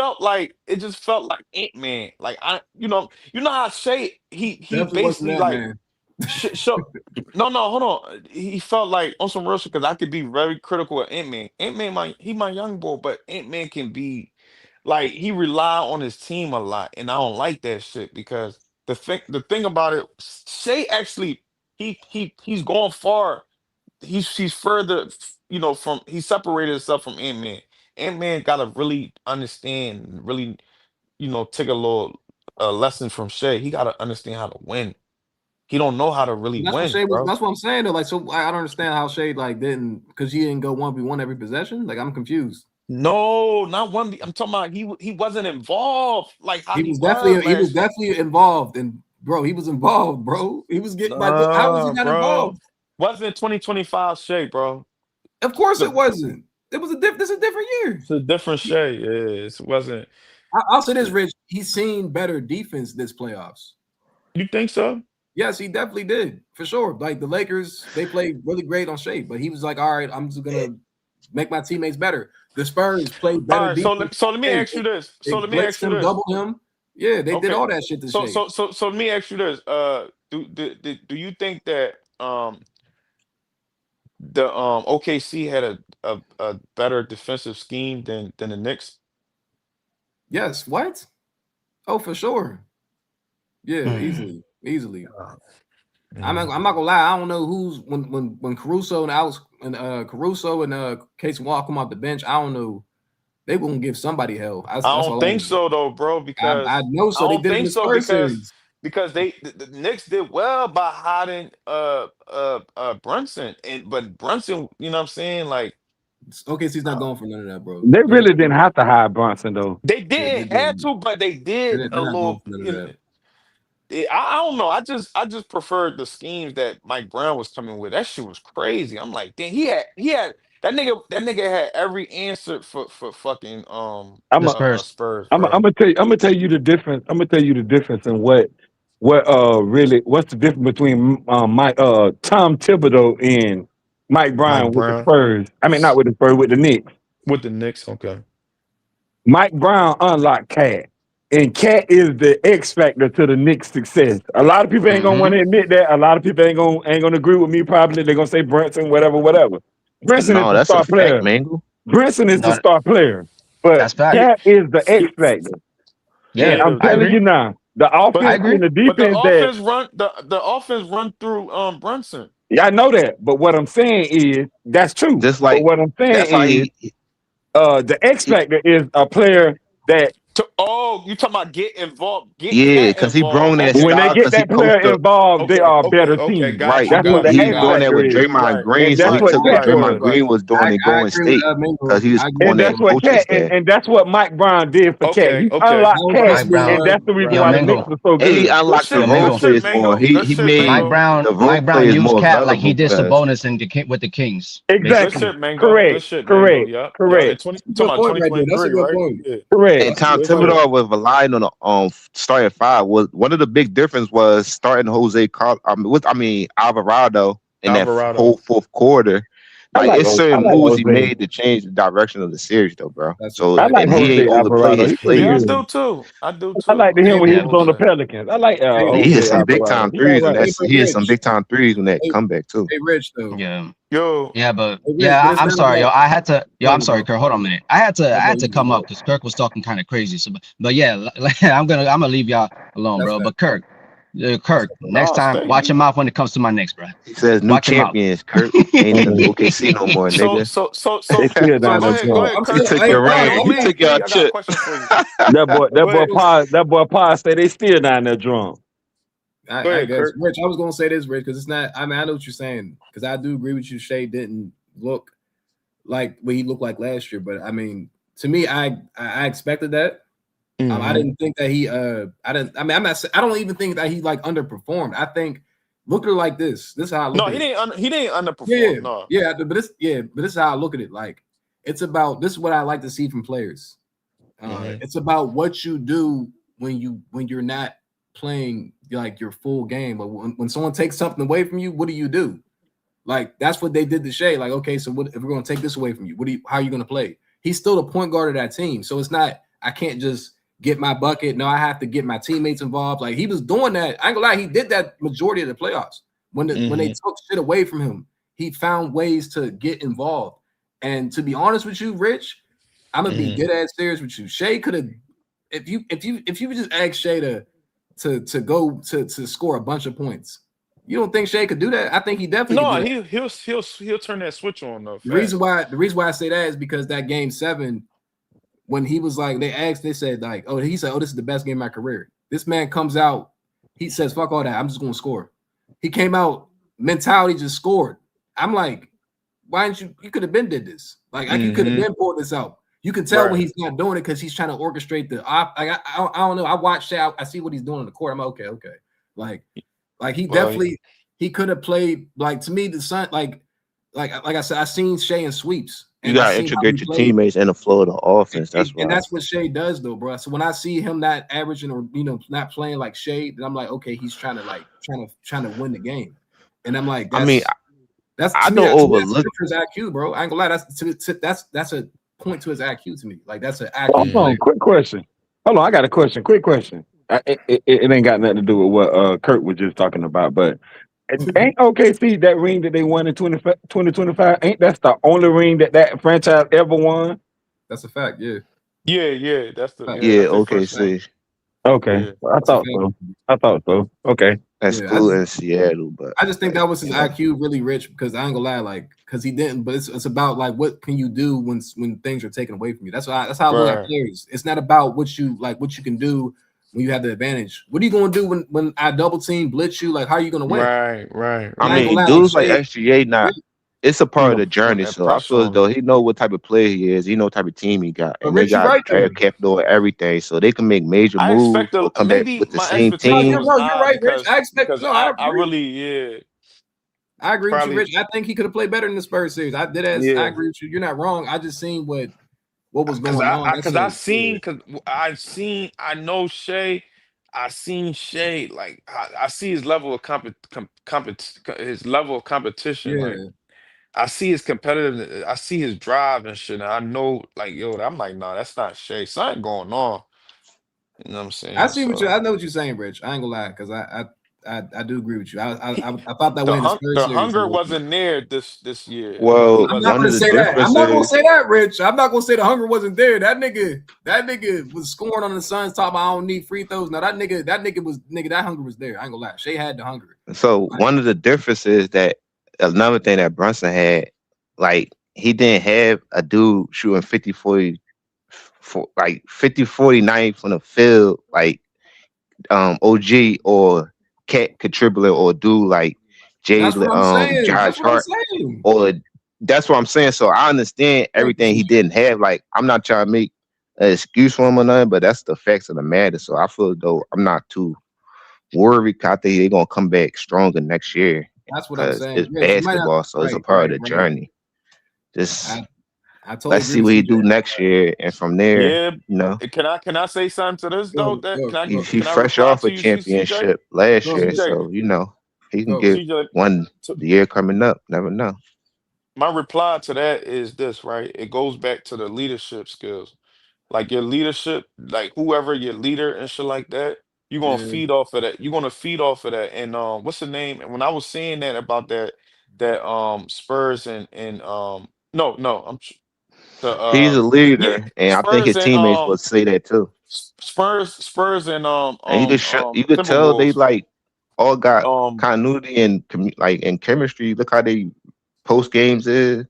felt like Ant-Man. Like you know how Shay he Definitely wasn't basically that like man. no, hold on. He felt like on some real shit because I could be very critical of Ant-Man. Ant-Man, he my young boy, but Ant-Man can be like he rely on his team a lot, and I don't like that shit because the thing about it, Shay actually he's going far. He's further, from he separated himself from Ant-Man. Ant-Man gotta really understand, really, take a little lesson from Shay. He gotta understand how to win. He don't know how to really That's what win, Shea was. bro. That's what I'm saying though. Like, so I don't understand how Shea like didn't because he didn't go 1v1 every possession. Like, I'm confused. No, not one. I'm talking about he wasn't involved like how He he was was last year. definitely involved, and bro, he was involved, bro. He was getting like, how was he Nah, not bro. involved? Wasn't 2025 Shay, bro. Of course it wasn't. It was this is a different year. It's a different shade. Yeah, it wasn't. I'll say this, Rich. He's seen better defense this playoffs. You think so? Yes, he definitely did, for sure. Like the Lakers, they played really great on shape, but he was like, all right, I'm just gonna make my teammates better. The Spurs played better All right, defense. so let me ask you this. They So let me ask blitzed you him, this. doubled him. Yeah, they did all that shit to Shea. So let me ask you this. Do you think that the OKC had a better defensive scheme than the Knicks? Yes, what? Oh, for sure. Yeah, Mm. easily. I'm not gonna lie. I don't know who's when Caruso and Alex and Caruso and Casey Walker come off the bench. I don't know. They gonna give somebody hell. I That's don't all I think know. so though, bro. Because I know. I So they don't did it in think the so Spurs series. because the Knicks did well by hiding Brunson, but Brunson, you know what I'm saying? Like OKC's not going for none of that, bro. They really didn't have to hire Brunson though. they Yeah, didn't have to, but they did they're a not going little. for none of You know, that. I don't know. I just preferred the schemes that Mike Brown was coming with. That shit was crazy. I'm like, damn, he had that nigga had every answer for fucking I'm The a, Spurs. Spurs, I'm bro. gonna tell you the difference. I'm gonna tell you the difference in what really what's the difference between Mike Tom Thibodeau and Mike Mike Brown with the Brown Spurs. I mean not with the Spurs, with the Knicks. with the Knicks, okay. Mike Brown unlocked Cat. And Cat is the X factor to the Knicks' success. A lot of people ain't gonna want to admit that. A lot of people ain't gonna agree with me. Probably they're gonna say Brunson, whatever. Brunson is No, the that's a star fact, player. Mangle. Brinson is the No, star player, but that's fact. Cat is the X factor. Yeah, And I'm I telling agree. you now, the I offense agree. and the But the defense that offense run through Brunson. yeah, I know that. But what I'm saying is that's true. Just But like what I'm saying that's how is the X he factor is a player that You talking about get involved, get yeah, Cat because he involved. brought that Okay, when they style got get because you. he that coached player the involved, they are a better Okay, team. got right. you, That's what the got He you, X was doing got that you. factor with is. Draymond Right, Green, And so that's he right, what took what Cat right, Draymond was. right. Green was doing in I Golden agree with State Mingo. because he was I agree doing And with that that's and Mingo. what coaches Cat there. and that's what Mike Brown did for Cat. Okay, He okay. unlocked That was Cat, Mike supposed to be Brown. and that's the reason Yo, why the Right. Knicks Mingo. are so And he good. Good unlocked the shit, Yo, role good Mingo. shit, players more. Mango. He Good he shit, made Mango. the role Mike Brown players used more Cat like he valuable did because Sabonis with the Kings, Good basically. Exactly. shit, Mango. Good Correct. shit, Mango. Correct. Yup, yup. And Correct. 20, you a good talking about point right there. That's a 2023, good right? point. Yeah. and Correct. That's a Tom good Good point. shit. Thibodeau was relying on the starting five. Was one of the big difference was starting Jose Carl. Alvarado in that Alvarado. whole fourth quarter. Like it's I certain like moves he Jose. made to change the direction of the series, though, bro. That's a So I fact. like and he Jose ain't overplay Alvarado. his He's pretty Yeah, I players. good. do too. I do I too. liked him Hey, when he Yeah, was on the Jose. Pelicans. I like hey, He hit Jose some big Alvarado. time He all threes, and right. hey, that's but he hit some Rich. big time threes in that Hey, comeback too. hey, Rich though. Yeah. Yo, Yeah, but Hey, Rich, but yeah, it's I'm not sorry, yo. about. Yo, Go I'm ahead, sorry, bro. Kirk. Hold on a minute. I No, had bro, to you can come up go. because Kirk was talking kind of crazy. So, but yeah, I'm gonna leave y'all alone, That's bro. fact. But Kirk, next no, time, stay. watch your mouth when it comes to my Knicks, bro. He says new Watch your mouth. champions, Kurt. Ain't in OKC no more, So, nigga. so, so, They so, still so down go there ahead, go drunk. ahead, I'm He still. Kurt. took Hey, your Kurt, Bron, ring. don't He leave. took your P, I got a chip. question for you. That Go ahead, boy Pa said they still down there drunk. go I ahead, guess, Kurt. Rich. I was gonna say this, Rich, because it's not. I mean, I know what you're saying, because I do agree with you. Shea didn't look like what he looked like last year, but I mean, to me, I expected that. I Mm-hmm. didn't think that he. I didn't. I mean, I'm not. I don't even think that he like underperformed. I think look at it like this. This is how I look No, at it. he didn't Yeah, underperform. No. yeah, but this is how I look at it. Like it's about this is what I like to see from players. Mm-hmm. It's about what you do when you're not playing like your full game. But when someone takes something away from you, what do you do? Like that's what they did to Shea. Like, okay, so what if we're gonna take this away from you? How are you gonna play? He's still the point guard of that team. So it's not, I can't just get my bucket. No, I have to get my teammates involved. Like he was doing that. I ain't gonna lie, he did that majority of the playoffs. When they Mm-hmm. took shit away from him, he found ways to get involved. And to be honest with you, Rich, I'm gonna be Mm-hmm. dead ass serious with you. Shea could have, if you would just ask Shea to go to score a bunch of points. You don't think Shea could do that? I think he definitely could do No, that. he'll turn that switch on though. The Fast. reason why I say that is because that game 7, when he was like, they said like, oh, he said, oh, this is the best game of my career. This man comes out, he says, fuck all that, I'm just gonna score. He came out, mentality just scored. I'm like, why didn't you could have been did this? Like you could have Mm-hmm. been pulled this out. You can tell when Right. he's not doing it because he's trying to orchestrate the I don't know. I watch Shea, I see what he's doing on the court. I'm like, okay. Like he Well, definitely he could have played like to me the Sun like like I said, I seen Shea in sweeps, You and I gotta seen how he integrate your played. teammates in the flow of the offense. That's And why. that's what Shea does, though, bro. So when I see him not averaging or not playing like Shea, then I'm like, okay, he's trying to win the game. And I'm like, I mean, that's I to me don't that's a overlook. point to his IQ, bro. I ain't gonna lie, that's a point to his IQ to me. Like that's an Well, IQ hold on, player. quick question. Hold on, I got a question. Quick question. It ain't got nothing to do with what Kurt was just talking about, but ain't OKC that ring that they won in 2025? Ain't that's the only ring that franchise ever won? That's a fact, yeah. Yeah. Yeah, That's their first one. OKC, Okay, Yeah. I That's a thought fact. so. I thought so. Okay. Yeah, excluding Seattle, but I just think that was his you know, IQ really rich because I ain't gonna lie, like because he didn't. But it's about like what can you do when things are taken away from you. That's how I look at Right. players. It's not about what you can do when you have the advantage. What are you gonna do when I double team blitz you? Like how are you gonna win? Right. And I I ain't gonna mean, lie, like dudes like Shea, SGA not. It's a He part of gonna the put journey. that So I pressure feel as on though him. he know what type of player he is. He know what type of team he got, but and they Rich, you got right though. draft capital and everything, so they can make major I expect moves or come back maybe with the my same No, expectation team. was you're high right, Rich. I expect because no, I I agree. really I agree with you, probably Rich. I think he could have played better in the Spurs series. I yeah. agree with you. You're not wrong. I just seen what was Cause going on. That's a yeah. I know Shay. I seen Shay like I see his level of his level of competition. Like Yeah. I see his competitive. I see his drive and shit. And I know like I'm like nah, that's not Shay. Something going on. You know what I'm I saying? see what you. So I know what you're saying, Rich. I ain't gonna lie, because I do agree with you. I thought that way in the Spurs the series. hunger wasn't there this year. It Well, I'm not wasn't. one gonna of the say that. I'm not gonna differences. say that, Rich. I'm not gonna say the hunger wasn't there. That nigga was scoring on the Suns. Talking about I don't need free throws. Now that hunger was there. I ain't gonna lie. Shea had the hunger. So one of the differences that another thing that Brunson had, like he didn't have a dude shooting 50 40, like 50 40 90 from the field, like OG or Cat contributor or dude like That's what I'm saying. That's Josh what I'm Hart saying. or that's what I'm saying. So I understand Thank you, everything he CJ. didn't have. Like I'm not trying to make an excuse for him or nothing, but that's the facts of the matter. So I feel as though I'm not too worried. 'Cause I think they're gonna come back stronger next year That's what I'm because saying. it's Rich, you might not. basketball, so it's a Right, part right, of the right. journey. Just I totally let's agree see with what he CJ. do next year, and from there, Yeah. you know, Can I say something to this though? Go, That go, go, he can I fresh reply off to a you, CJ? championship last go, year, Rich. CJ, so you know he can Go. get CJ. one the year coming up. Never know. My reply to that is this, right? It goes back to the leadership skills. Like your leadership, like whoever your leader and shit like that, you're gonna Yeah. feed off of that. You're gonna feed off of that. And what's the name? And when I was saying that about that Spurs and no, the He's a yeah, leader, and I think Spurs his and teammates would say that too. Spurs and And you could tell they Timberwolves. like all got Um continuity and like in chemistry. Look how they post games is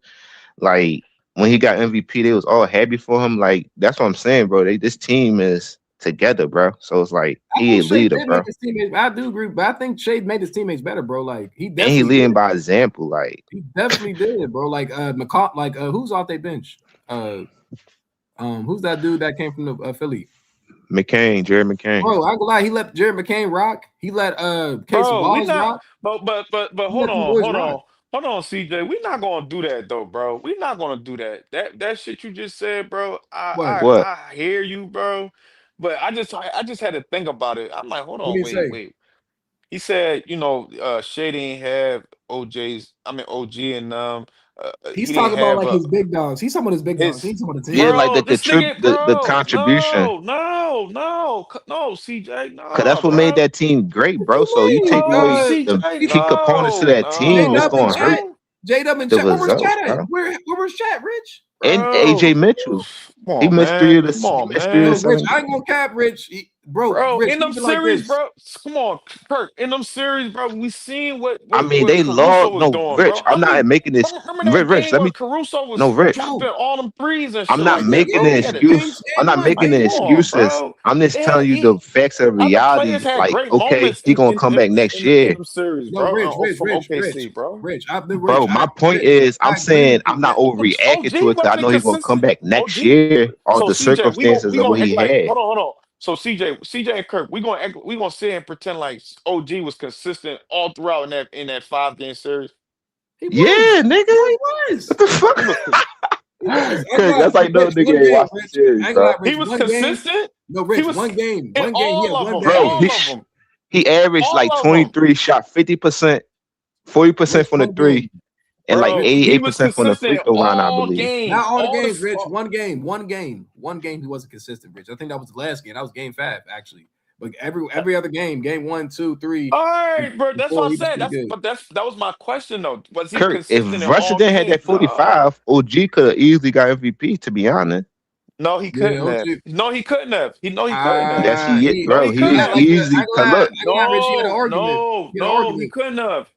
like when he got MVP, they was all happy for him. Like that's what I'm saying, bro. This team is together, bro. So it's like I he think a Shea leader, did make bro, his teammates. I do agree, but I think Shea made his teammates better, bro. Like he and he definitely leading did. by example. Like He definitely did, bro. Like who's off their bench? Who's that dude that came from the Philly? Jerry McCain. Bro, I ain't gonna lie, he let Jared McCain rock. He let Casey Bro, we Wallace not, rock. but He let them boys rock. hold on, CJ. We not gonna do that though, bro. We not gonna do that. That shit you just said, bro. What? What? I hear you, bro. But I just had to think about it. I'm like, hold What do on, you say? wait. He said, Shay didn't have OG and He's he didn't talking about have like his big dogs. He's talking about his big dogs. his He's talking about the Yeah, team. like bro. This nigga, the bro. contribution, No, CJ, cause no, that's what made bro. that team great, What bro. So you you take mean? No, away the CJ, key components to that J team, it's Dub and gonna hurt Chat. no, J Dub and the Chat. Where was results, Chat at? bro. Where was Chat, Rich? And bro. AJ Mitchell, Come on, man. Come he on, missed three of Yo, the man. Rich, seven I ain't games. gonna cap, Rich. Bro, Bro, Rich, in them keep it like series, this. bro. Come on, Kirk. In them series, bro, we seen I mean, what they Caruso lost. was No, doing, Rich, bro. I'm not making this. Remember that Rich, game let where me. Caruso was No, Rich, dropping all them threes and I'm shit not like that, making bro? an We had it. Games excuse. I'm and not one making Like, the come game. on, excuses. bro. I'm just telling you the facts of Other players reality. had Like, great okay, moments he gonna come back next in year, them series, No, bro. Rich, Rich, From Rich, Rich, OKC, bro. Rich. I've been Rich. bro. My point is, I'm I agree saying with you, I'm not Rich. overreacting to OG it because I know wasn't he's gonna come consistent. back next OG. year. All So the CJ, circumstances we of gonna what act he like had. hold on. So CJ and Kirk, we gonna sit and pretend like OG was consistent all throughout in that 5 game series. Yeah, nigga. He was. What the fuck? He was. That's like no Rich, nigga one ain't game, watched the Rich. series, I ain't gonna bro. lie, Rich. He was One game. consistent. No, He Rich. was One game. in One game. He all had of one them. bad Bro, game. he averaged All like of them. 23, shot 50%, 40% Rich, from the one three, game. and like Bro, he was 88% from the consistent free in throw line, I all believe. games. Not all the All games, the Rich. One game. One game he wasn't consistent, Rich. I think that was the last game. That was game 5, actually. But every other game, game 1, 2, 3, all right, bro. and That's 4, what I he was said. pretty good. That was my question though. Was he Kirk, if consistent in all Rushington had that games? No. 45, OG could have easily got MVP, to be honest. No, he Yeah, couldn't have. OG. No, he couldn't have. He couldn't have. Yes, he is, He No, he bro. he couldn't He had have. like a, easily, cause look, I got Rich. He had an No, argument. no, He had an no, he argument. couldn't have.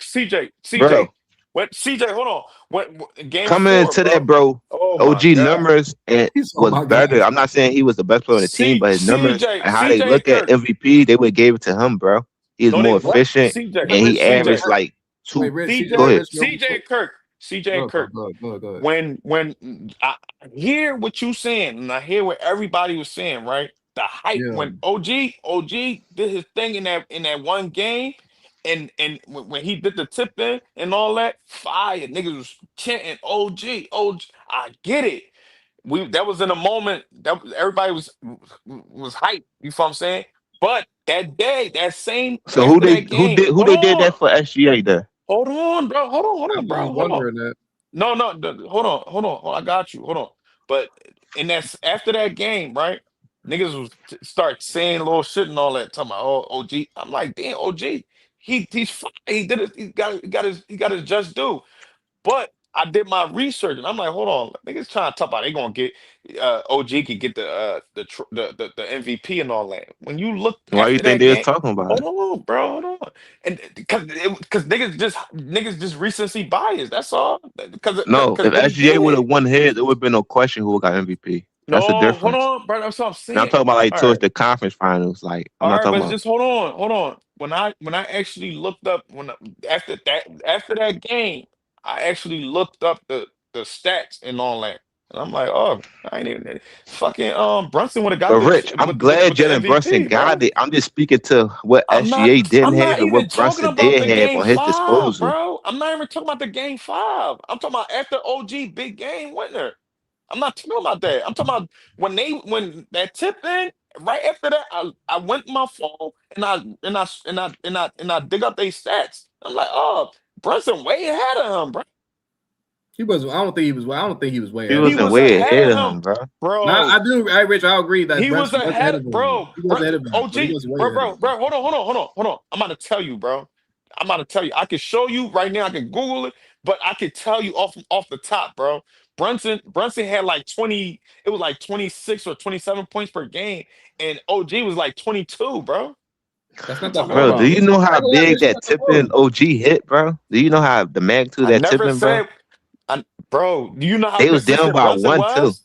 CJ, bro, what? CJ, hold on. What game coming 4, into that, bro? bro, Oh OG my God. numbers and He's oh was my better. gosh. I'm not saying he was the best player on the team, but his numbers and how they CJ look at Kirk. MVP, they would gave it to him, bro. He is No, they more what? efficient, CJ, and he CJ, averaged like Wait, two. Rich. Go ahead. CJ Kirk. CJ Kirk. Go ahead. When I hear what you saying, and I hear what everybody was saying, right? The hype Yeah. when OG did his thing in that one game, and when he did the tip in and all that, fire niggas was chanting OG. I get it. That was in a moment that everybody was hyped. You feel what I'm saying? But that day, that same So after that game, who they did that for SGA there? hold on, bro, hold I on, was bro, just hold on. wondering that. No, hold on. I got you. Hold on. But after that game, right? Niggas was start saying little shit and all that. Talking about OG. I'm like, damn, OG. He's fine. He did it. He got his just due. But I did my research and I'm like, hold on, niggas trying to talk about they gonna get OG could get the MVP and all that. When you look Why you after think that they was game, talking about hold it? on, bro, hold on, and because niggas just recency bias. That's all. No, Because if what he SGA would did. have won his, there would have been no question who got MVP. That's the No, hold difference. on, bro. That's what I'm And I'm saying. talking about like All towards right. the conference finals. Like I'm All not right, talking but about. just hold on. When I actually looked up after that game, I actually looked up the stats and all that, and I'm like, oh, I ain't even fucking Brunson would have got But the Rich, I'm glad with the Jalen Brunson MVP, got bro. it. I'm just speaking to what SGA didn't I'm have not and even what talking Brunson about did the have game on his five, disposal. bro. I'm not even talking about the game five. I'm talking about after OG big game winner. I'm not talking about that. I'm talking about when that tip in right after that. I went to my phone and I dig up their stats. I'm like, oh, Brunson way ahead of him, bro. He was. I don't think he was. I don't think he was way He ahead of He wasn't him. was way ahead ahead of of him, him, bro. Now bro. I do. I Rich. I agree that He was Brunson was ahead ahead, of him. bro. He was ahead of him, but he OG, was way bro, ahead of bro, him. bro. Hold on. I'm about to tell you, bro. I'm about to tell you. I can show you right now. I can Google it, but I can tell you off the top, bro. Brunson had like 20. It was like 26 or 27 points per game, and OG was like 22, bro. That's What you not that talking far Bro, off. do about? you know I how ain't gonna lie, big Rich. It's that not that far tipping off. OG hit, bro? Do you know how the magnitude of I that never tipping, bro? said, do you know how They was down consistent by Brunson one, two. was?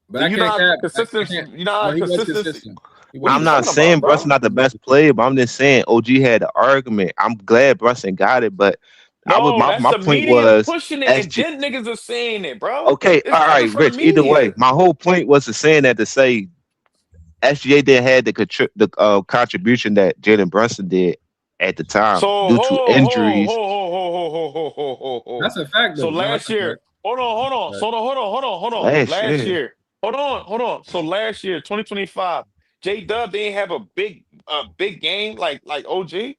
But Do I you know can't how cap. I consistent? can't. You know how No, he was consistency? consistent. He What was are you I'm not talking consistent. saying about, Brunson bro? not the best player, but I'm just saying OG had the argument. I'm glad Brunson got it, but No, that's my the point media was pushing it, and SG. then niggas are saying it, bro. Okay, It's all coming right, from the Rich. Either way, media. my whole point was to saying that to say SGA didn't have the contribution that Jalen Brunson did at the So time due to hold, hold, hold, injuries hold, hold, hold, hold, hold, hold, hold. That's a fact, So though. No, last that's a year, fact. hold on. But So hold on. last Last year. year, hold on. So last year, 2025, J Dub didn't have a big game like OG.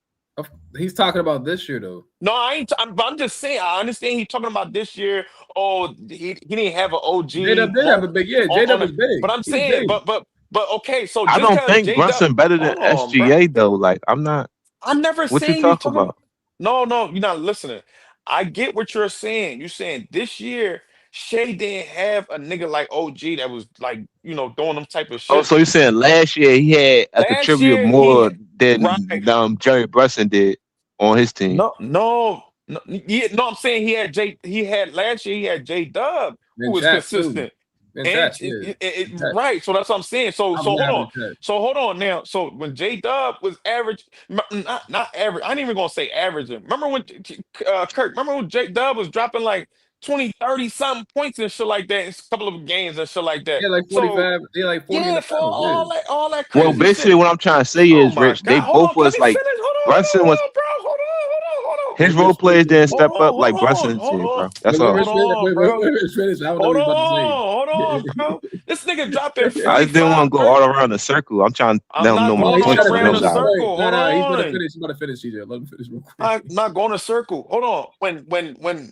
he's talking about this year, though. No, I ain't. I'm just saying. I understand he's talking about this year. Oh, he didn't have an J Dub OG did have a moment big year. J on Dub it. is big. But I'm He was saying, big. but okay. So I just don't because think J Dub, Brunson better than hold on, bro. SGA though. Like I'm not. I'm never What you saying you talking talking. about? No, you're not listening. I get what you're saying. You're saying this year Shay didn't have a nigga like OG that was like doing them type of Oh, shit. so you saying last year he had a Last contributor year he more than right. Jerry Brunson did on his team? No. Yeah, no, I'm saying he had last year he had J Dub who And was chat, too. consistent. And And chat, yeah. And chat. right, so that's what I'm saying. So I was hold having on. a chat. So hold on now. So when J Dub was average, not average. I ain't even gonna say averaging. Remember when Kirk? Remember when J Dub was dropping like 20, 30 something points and shit like that in a couple of games and shit like that. Yeah, like So 45. Yeah, like 40 in yeah, the for finals. Yeah. all that Well, crazy basically shit. what I'm trying to say Oh is, my Rich, they God! Hold both on, let was me like finish. Brunson Hold was. on, bro. Hold on. His role players didn't step up like Brunson did, bro. That's all. Wait, bro. finish. I don't know Hold what he's about to say. on, hold on, bro. This nigga dropping I just didn't 45, want to go Kirk. all around the circle. I'm trying to let I'm him know not my going points for around them the guys. circle. Hold He's about to on. finish. He's about to finish, CJ. Let him finish real quick. I'm not going to circle. Hold on.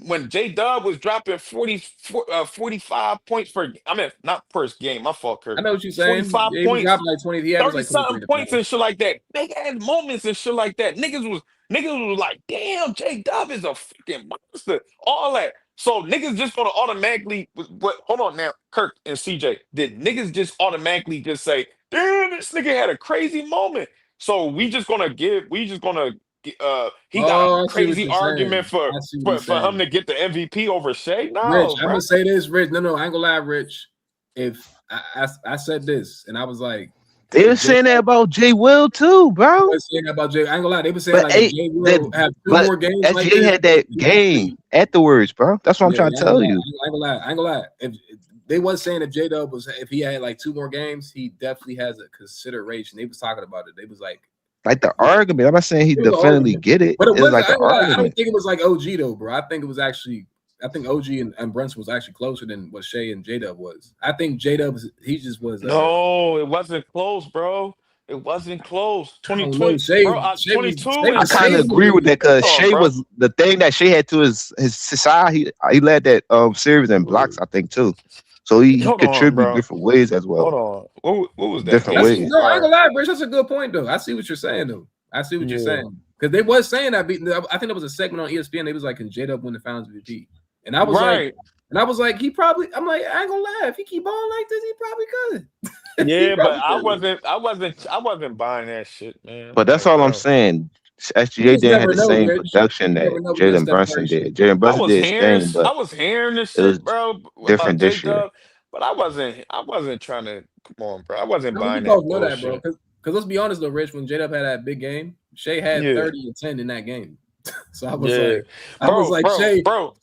When J Dub was dropping 45 points per, I mean, not per game. My fault, I Kirk. know what you're saying. 45 Yeah, he was points, dropping like 20. He averaged 30 like 23 something in the points playoffs. and shit like that. They had moments and shit like that. Niggas was like, damn, J Dub is a freaking monster. All that. So niggas just gonna automatically, but hold on now, Kirk and CJ. Did niggas just automatically just say, damn, this nigga had a crazy moment? So we just gonna he got a Oh, I see what crazy you're argument saying. for I see what he's for him saying. to get the MVP over Shea? Rich, No, I'm bro. gonna say this, Rich. No, I ain't gonna lie, Rich. If I said this, and I was like, They were saying that about Jay Will too, bro. saying about Jay. I ain't gonna lie. They were saying But like if Jay Will have two more games like SGA this, had that game afterwards, bro. That's what I'm trying to I ain't tell gonna you. lie. I ain't gonna lie. If they was saying if J-Dub if he had like two more games, he definitely has a consideration. They was talking about it. They was like Like the argument. I'm not saying he it was an definitely argument. get it. But it It's wasn't. like I the ain't gonna lie. I don't argument. think it was like OG though, bro. I think it was actually. I think OG and Brunson was actually closer than what Shea and J-Dub was. I think J-Dub he just was. No, it wasn't close, bro. It wasn't close. I don't know. 2020, Shea bro. was 22 I and kind of Shea. agree with that because Hold on, Shea bro. was the thing that Shea had to his side. He led that series in blocks, I think too. So he Hold on, contributed bro. different ways as well. Hold on. What was that Different game? That's ways. no, I ain't All right. gonna lie, Rich. That's a good point though. I see what you're saying though. I see what you're Yeah. saying because they was saying that. I think there was a segment on ESPN. They was like, "Can J-Dub win the Finals MVP?" And I was Right. like, he probably. I'm like, I ain't gonna lie. If he keep balling like this, he probably could. Yeah, but probably I wasn't buying that shit, man. But that's Like, all I'm bro. saying. You SGA just didn't have never the know, same Rich. production You that never know because Jalen Steph Brunson Curry did. shit. Jalen I Brunson was did his hearing thing, but I was hearing this it was shit, bro, about different J this year. Dub, but I wasn't trying to come on, bro. I wasn't No, we buying both that know that, bro. bullshit. Because let's be honest though, Rich. When J-Dub had that big game, Shea had Yeah. 30 and 10 in that game. So I was Yeah. like, Shea, Bro.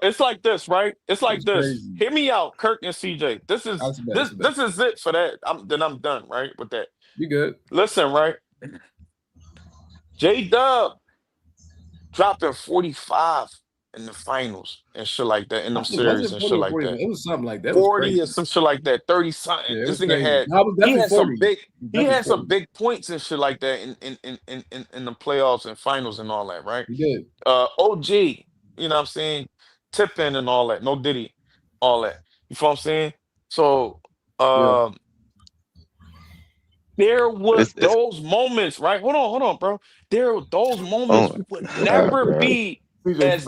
It's like this, right? It's like it's this. crazy. Hear me out, Kirk and CJ. This is That's bad. this is it for that. I'm done, right? With that. You good? Listen, right? J Dub dropping 45 in the finals and shit like that, in them Was series it and 40 shit or like 41? that. It was something like that. It was 40 crazy. or some shit like that, 30 something. Yeah, it This was nigga crazy. No, it was he definitely had 40. some big he Definitely had some 40. big points and shit like that in the playoffs and finals and all that, right? You did. OG, you know what I'm saying? Tipping and all that, no Diddy, all that. You feel what I'm saying? So Yeah. there was It's those moments, right? Hold on, bro. Those oh moments my would god, never bro. be as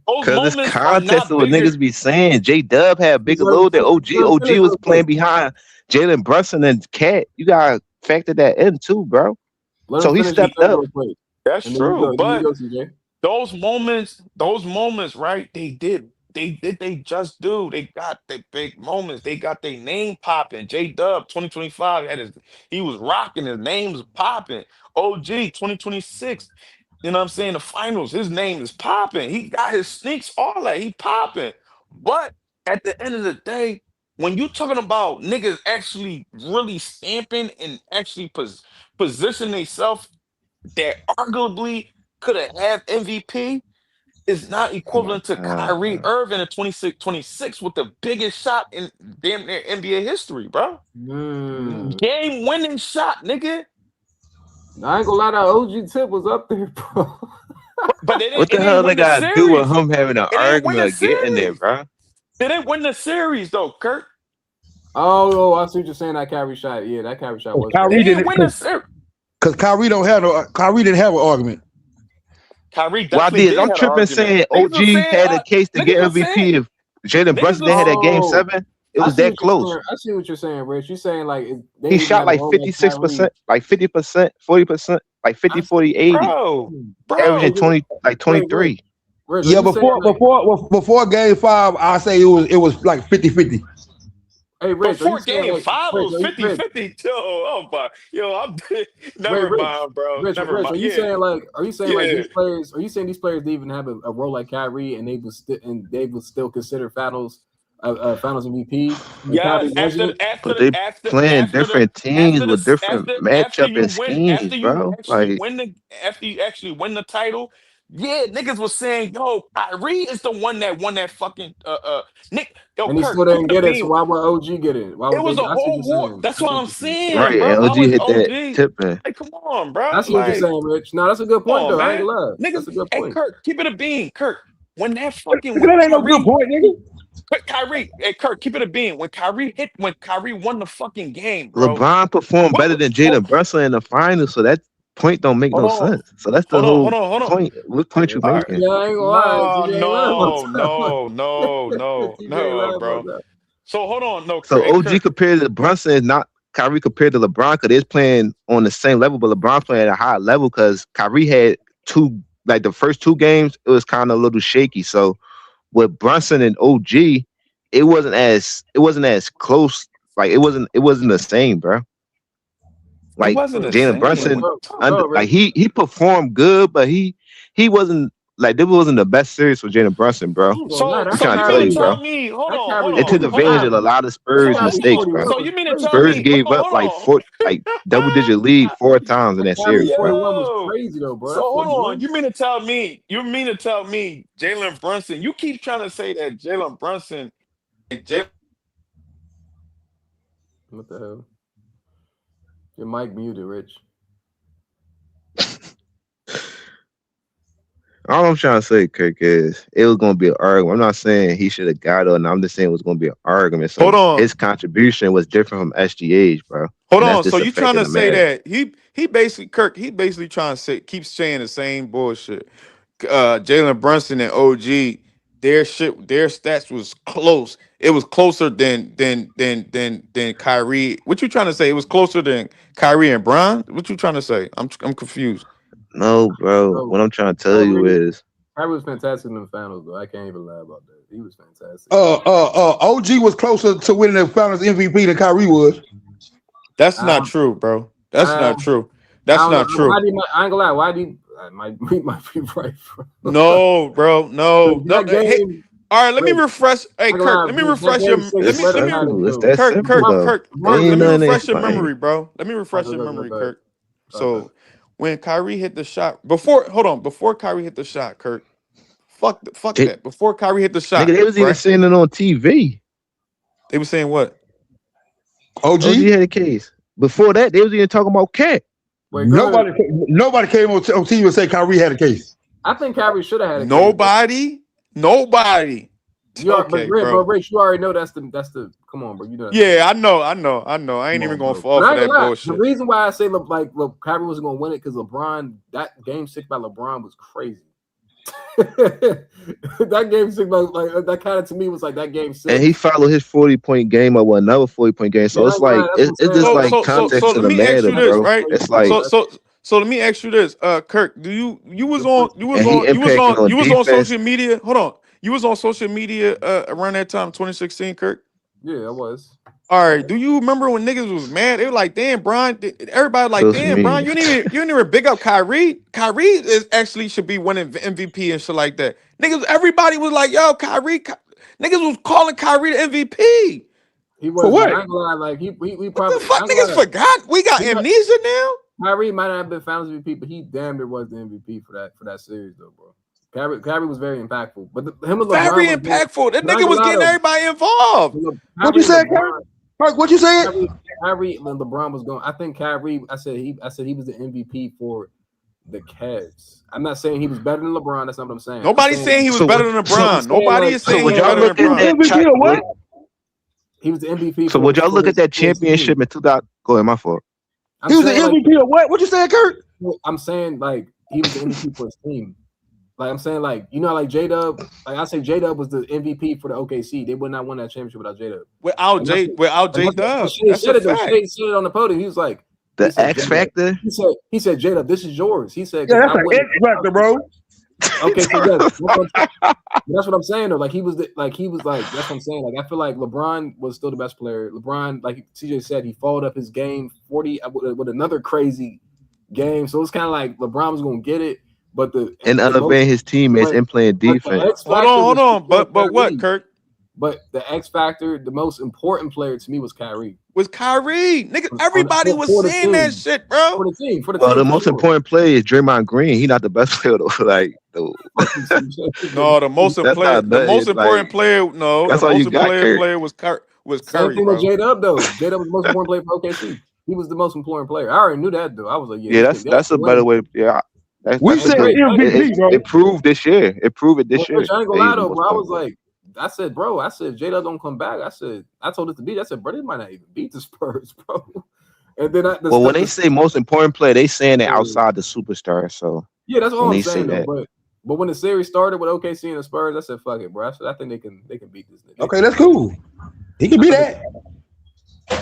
those Cause it's moments are context of not what bigger. niggas be saying. J Dub had a bigger So load than OG. OG finish was real quick. playing behind Jalen Brunson and Cat. You gotta factor that in too, bro. Let So him he finish his stepped thing up. real quick. That's And then you true, go. Then you but go, CJ. those moments, right? They just do. They got the big moments. They got their name popping. J Dub 2025 he was rocking. His name was popping. OG 2026. You know what I'm saying? The finals, his name is popping. He got his sneaks, all that. He popping. But at the end of the day, when you talking about niggas actually really stamping and actually position themselves that arguably could have had MVP is not Oh my equivalent to god, Kyrie bro. Irving in 26 with the biggest shot in damn near NBA history, bro. Game winning shot, nigga. I ain't gonna lie, that OG tip was up there, bro. But What it the didn't hell they win the gotta do with series. him having an It didn't win argument the of getting there, series. bro? They didn't win the series though, Kurt. Oh, I see what you're saying. That Kyrie shot. Yeah, that Kyrie shot was They crazy. didn't win the series. Because Kyrie didn't have an argument. Kyrie Well, I definitely did. did I'm have an tripping argument. saying Niggas was OG saying, had a case to get niggas was saying, MVP. If Jalen niggas Brunson was they had that game Oh, 7, it I was see that what you're close. saying. I see what you're saying, Rich. You're saying like they He didn't even shot have a like role like Kyrie. 56%, like 50%, 40%, like 50, 40, 80, bro. averaging Hey, 20, like wait, Rich. 23. Rich, are Yeah, you saying like, before game 5, I say it was like 50-50. hey, Rich, are you Before saying game like, five, it Rich, was are you, Rich, 50-50 too. Oh my, I'm wait, never mind, bro. Never Rich, mind. are you Yeah, saying like, yeah. these players? Are you saying these players didn't even have a role like Kyrie, and they would still consider finals Finals MVP. Yes, But they playing different teams with different after matchup you and win schemes, bro. Like after you actually win the title, yeah, niggas was saying, yo, Kyrie is the one that won that fucking Nick, yo, And he still Kirk, keep didn't it a get it. So beam. why would OG get it? Why It would was they? a I see what whole you're war. saying. That's I see what what I'm you're saying. saying, right, bro. and How OG is hit that OG? tipping. Like, come on, I bro. see what you're Like, saying, Rich. No, that's a good come point on, though. I ain't man. gonna lie. Niggas, That's a good hey, point. Kirk, keep it a beam. Kirk, when that fucking That ain't no good point, nigga. Kyrie, hey Kirk, keep it a beam. When Kyrie won the fucking game, bro. LeBron performed What better was than Jalen Brunson in the finals, so that point don't make hold no on, sense. So that's the hold on, whole hold on, hold on. point. What point you Yeah, All right. making? I ain't gonna lie. No, TJ ain't lying about no, no, no, that. no, TJ ain't no, lying about bro. that. So hold on, no, So Kirk, hey OG Kirk. compared to Brunson is not Kyrie compared to LeBron because they're playing on the same level, but LeBron playing at a high level because Kyrie had the first two games, it was kind of a little shaky. So with Brunson and OG, it wasn't as close. Like it wasn't the same, bro. It Like wasn't the Jalen same. Brunson, What you talking about? like he performed good, but he wasn't like this wasn't the best series for Jalen Brunson, I bro. ain't gonna lie. So, I'm That so trying to you mean tell to you, Kyrie, bro. tell me? that It took Hold advantage on. of a lot of that Spurs Kyrie mistakes, 41 bro. So you was mean to tell crazy. Spurs me? gave up like double digit lead 4 times in That that Kyrie series, bro. 41 was Yo. crazy though, bro. So That hold on. 41. You mean to tell me Jalen Brunson? You keep trying to say that Jalen Brunson. What the hell? Your mic muted, Rich. All I'm trying to say, Kirk, is it was gonna be an argument. I'm not saying he should have got it, and I'm just saying it was gonna be an argument. Hold So on. his contribution was different from SGA's, bro. Hold And that's on. So just you trying affecting to the say matter. that he basically Kirk, he basically trying to say keeps saying the same bullshit. Jalen Brunson and OG, their stats was close. It was closer than Kyrie. What you trying to say? It was closer than Kyrie and Bron? What you trying to say? I'm confused. No, bro. Bro, What I'm trying to tell you Kyrie, is Kyrie was fantastic in the finals, though. I can't even lie about that. He was fantastic. OG was closer to winning the Finals MVP than Kyrie was. That's not true, bro. That's not true. I That's don't know. not true. I ain't gonna lie. Why do you, I might be right, bro. No, bro. No. No. That Hey, game, all right, let me Rich, refresh. Hey, I ain't gonna Kirk, lie, let me Rich, that refresh your game six, it's let Brett me had it simple. It's though. that simple though. There Kirk, ain't let me nothing to refresh your explain. memory, bro. Let me refresh Okay, your go memory, ahead. Kirk. So when Kyrie hit the shot, before Kyrie hit the shot, Kirk, fuck J- that. Before Kyrie hit the Nigga, shot, they was even right? saying it on TV. They were saying what? OG. OG had a case. Before that, they was even talking about Cat. Wait, go ahead. Nobody came on TV and said Kyrie had a case. I think Kyrie should have had a case. Nobody. But Okay, bro. Rich, you already know that's the. Come on, bro. You know. Yeah, I know. I ain't Come even on, gonna bro. fall But I for ain't gonna that lie. The bullshit. reason why I say Kyrie wasn't gonna win it because LeBron, that game 6 by LeBron was crazy. That game 6 by that kind of to me was like that game 6. And he followed his 40-point game up with another 40-point game. So Yeah, it's like that's what it's I'm just saying. like So context to let the me ask matter, you this, bro. right? It's like So let me ask you this, Kirk. You was on and he impacting on you was on defense. social media. Hold on, you was on social media around that time, 2016, Kirk. Yeah, I was. All right. Do you remember when niggas was mad? They were like, "Damn, Brian." Everybody like, Social "Damn, Brian, media. you didn't even big up Kyrie. Kyrie is actually should be winning MVP and shit like that." Niggas, everybody was like, "Yo, Kyrie." Niggas was calling Kyrie the MVP. He For was, but what? I ain't gonna lie, like he What the probably I fuck, ain't gonna niggas lie. forgot? We got He might, amnesia now. Kyrie might not have been Finals MVP, but he damn near was the MVP for that series though, bro. Kyrie was very impactful, but him and Very LeBron was going. impactful. That But I ain't nigga gonna was lie getting though, everybody involved. What you Kyrie and said, Kirk? LeBron, Kirk, what you said? Kyrie and LeBron was going. I think Kyrie. I said he was the MVP for the Cavs. I'm not saying he was better than LeBron. That's not what I'm saying. I'm Nobody's saying saying he was better than I'm LeBron. saying Nobody like is I'm So saying would he's saying y'all better like than look at LeBron. that MVP or what? he was the MVP So would y'all for look at his that team. championship in 2000? Go ahead, my fault. I'm He was the saying like MVP or what? What you said, Kirk? I'm saying like he was the MVP for his team. Like I'm saying like like J-Dub, like I say J-Dub was the MVP for the OKC. They would not win that championship without J-Dub. Without J But Dub. Shea That's a said it though. fact. Shea said it on the podium. He was like, he The said X J-Dub. factor. He said J-Dub, this is yours. He said Yeah, because that's I an wouldn't. X factor, bro. Okay, so yes, that's what I'm saying though. Like he was that's what I'm saying. Like I feel like LeBron was still the best player. LeBron, like CJ said, he followed up his game 40 with another crazy game. So it's kind of like LeBron was gonna get it, but And the most elevating his teammates but and playing but the defense. X factor Hold was on. But what, Kyrie. Kirk? But the X factor, the most important player to me was Kyrie. Was Kyrie. Nigga, everybody was for the saying that team. shit, bro. For the team. Well, the for most sure. important player is Draymond Green. He's not the best player though. Like, No, the most important player. No, that's the all you most got, important Kurt. player was Same Curry, thing bro. with J-Dub though. J-Dub was the most important player for OKC. He was the most important player. I already knew that though. I was like, Yeah, that's a better way. Yeah, We that's a said good. MVP, bro. It proved this year. It proved it this year. Rich, I ain't that gonna he's lie the though, most bro. I important was player. like, I said, J-Dub don't come back. I told it to beat. I said, bro, they might not even beat the Spurs, bro. And then Well, when they say most important player, they saying it outside the superstar. So yeah, that's all when I'm they say saying though. that, But when the series started with OKC and the Spurs, I said, fuck it, bro. I think they can beat this nigga. Okay, that's cool. He can be that.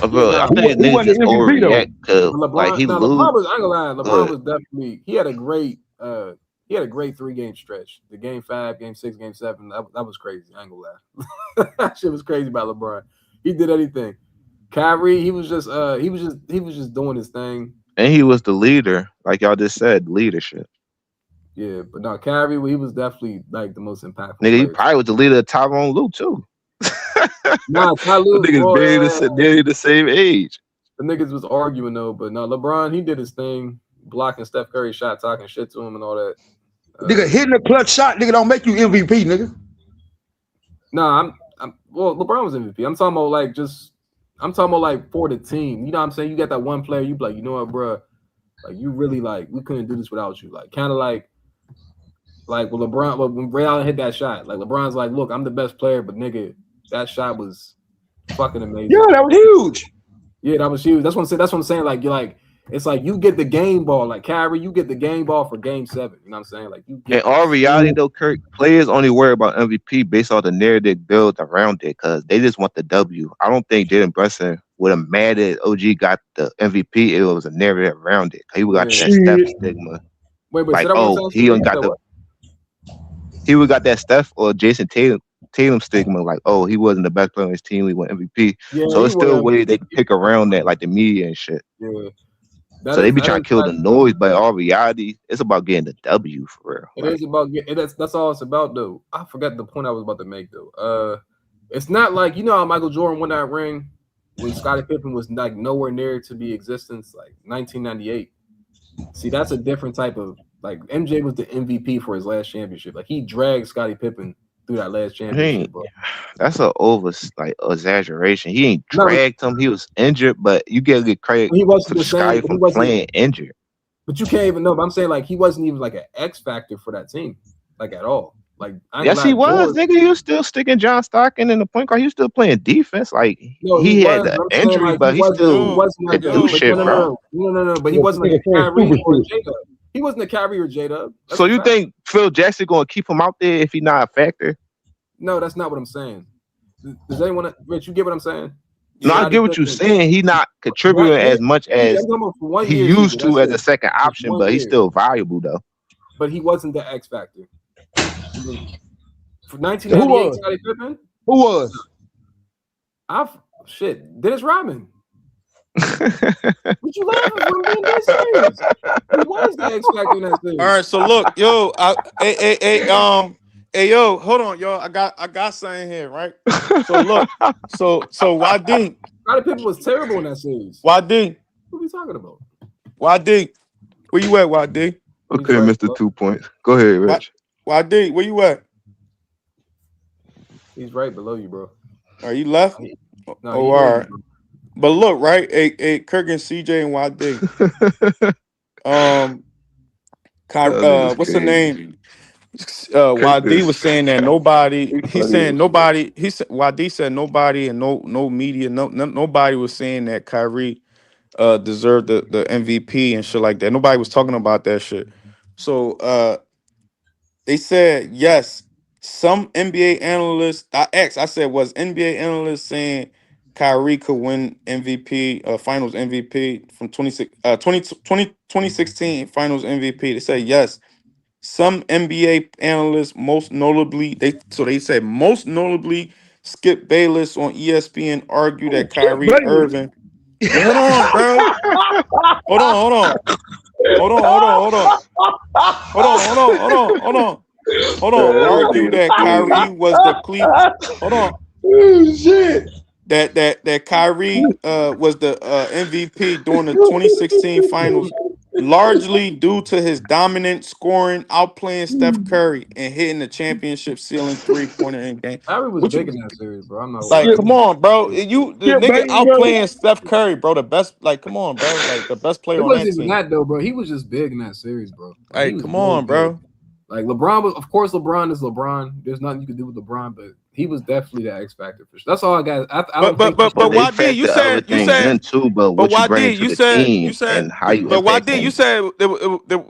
bro, I think He niggas wasn't just the MVP though. overreact because LeBron, like he LeBron lose. was, I ain't gonna lie, LeBron was definitely he had a great 3-game stretch. The game 5, game 6, game 7. That was crazy. I ain't gonna lie. That shit was crazy about LeBron. He did anything. Kyrie, he was just doing his thing. And he was the leader, like y'all just said, leadership. Yeah, but no, Kyrie, he was definitely like the most impactful. Nigga, he player. probably was the leader of Tyrone Lue too. Nah, Ty Lue, niggas barely the same age. The niggas was arguing though, but no, LeBron, he did his thing, blocking Steph Curry shot, talking shit to him and all that. Nigga, hitting a clutch shot, nigga, don't make you MVP, nigga. Nah, well, LeBron was MVP. I'm talking about like for the team. You know what I'm saying? You got that one player, you be like, you know what, bro? Like you really like we couldn't do this without you. Like kind of like when LeBron when Ray Allen hit that shot, like LeBron's like, look, I'm the best player, but nigga, that shot was fucking amazing. Yeah, that was huge. Yeah, that was huge. That's what I'm saying. Like you're like, it's like you get the game ball, like Kyrie, you get the game ball for game 7. You know what I'm saying? Like you get in all reality though, Kirk, players only worry about MVP based on the narrative built around it because they just want the W. I don't think Jalen Brunson would have mad that OG got the MVP. It was a narrative around it. He would got that Steph stigma. Wait, like, he would got that Steph or Jason Tatum stigma, like, oh, he wasn't the best player on his team, he won MVP. Yeah, so it's still a way they can pick around that, like the media and shit. Yeah. So they be trying to kill the noise, but in all reality, it's about getting the W for real. It is about getting that's all it's about though. I forgot the point I was about to make though. It's not like you know how Michael Jordan won that ring when Scottie Pippen was like nowhere near to be existence, like 1998. See, that's a different type of like MJ was the MVP for his last championship. Like he dragged Scottie Pippen through that last championship. Bro. That's an exaggeration. He ain't dragged him. He was injured, but you get credit to Scottie for playing injured. But you can't even know. But I'm saying like he wasn't even like an X factor for that team, like at all. Like yes, he was. Nigga, he was still sticking John Stockton in the point guard. He was still playing defense. Like he had the injury, like, but he still wasn't could do shit, bro. No. But he wasn't like Kyrie or J-Dub. He wasn't a Kyrie or J-Dub. So you think Phil Jackson gonna keep him out there if he's not a factor? No, that's not what I'm saying. Does anyone, Rich? You get what I'm saying? No, I get what you're saying. He's not contributing as much as he used to as a second option, but he's still valuable though. But he wasn't the X factor. For 1998, Scottie Pippen. Who was? Dennis Rodman. What you laughing for? I'm being dead serious. He was the X factor in that series. All right, so look, yo, hey, yo, hold on, yo. I got something here, right? So look, so YD. Scottie Pippen was terrible in that series. YD. What are you talking about? YD. Where you at, YD? Okay, Mr. 2 points. Go ahead, Rich. YD, where you at? He's right below you, bro. Are you left? No, all right. But look, right? Hey, Kirk and CJ and YD. What's the name? YD was saying that nobody. He's saying nobody. He said YD said nobody and no media. Nobody was saying that Kyrie deserved the MVP and shit like that. Nobody was talking about that shit. So they said yes. Some NBA analysts. I said was NBA analysts saying Kyrie could win MVP, Finals MVP from 2016 Finals MVP. They said yes. Some NBA analysts, most notably, they said most notably, Skip Bayless on ESPN argued that Kyrie Irving. Hold on, bro. Hold on. Argued that Kyrie was the Cleveland. Hold on. Oh, shit. that Kyrie was the MVP during the 2016 finals, largely due to his dominant scoring, outplaying Steph Curry and hitting the championship ceiling 3-pointer in game. Kyrie was What big you in that series, bro. I'm not like? lying. Come on, bro. You the Yeah, nigga baby, bro. outplaying Steph Curry, bro. The best. Like, come on, bro. Like the best player It on wasn't that even team. that though, bro. He was just big in that series, bro. Like he Like, was come really on, big. bro. Like LeBron was, of course, LeBron is LeBron. There's nothing you can do with LeBron, but he was definitely that X factor for sure. That's all I got. I don't think But they YD, you factor other said things in too, but what you bring YD, to the team and how you but impact YD, you things. said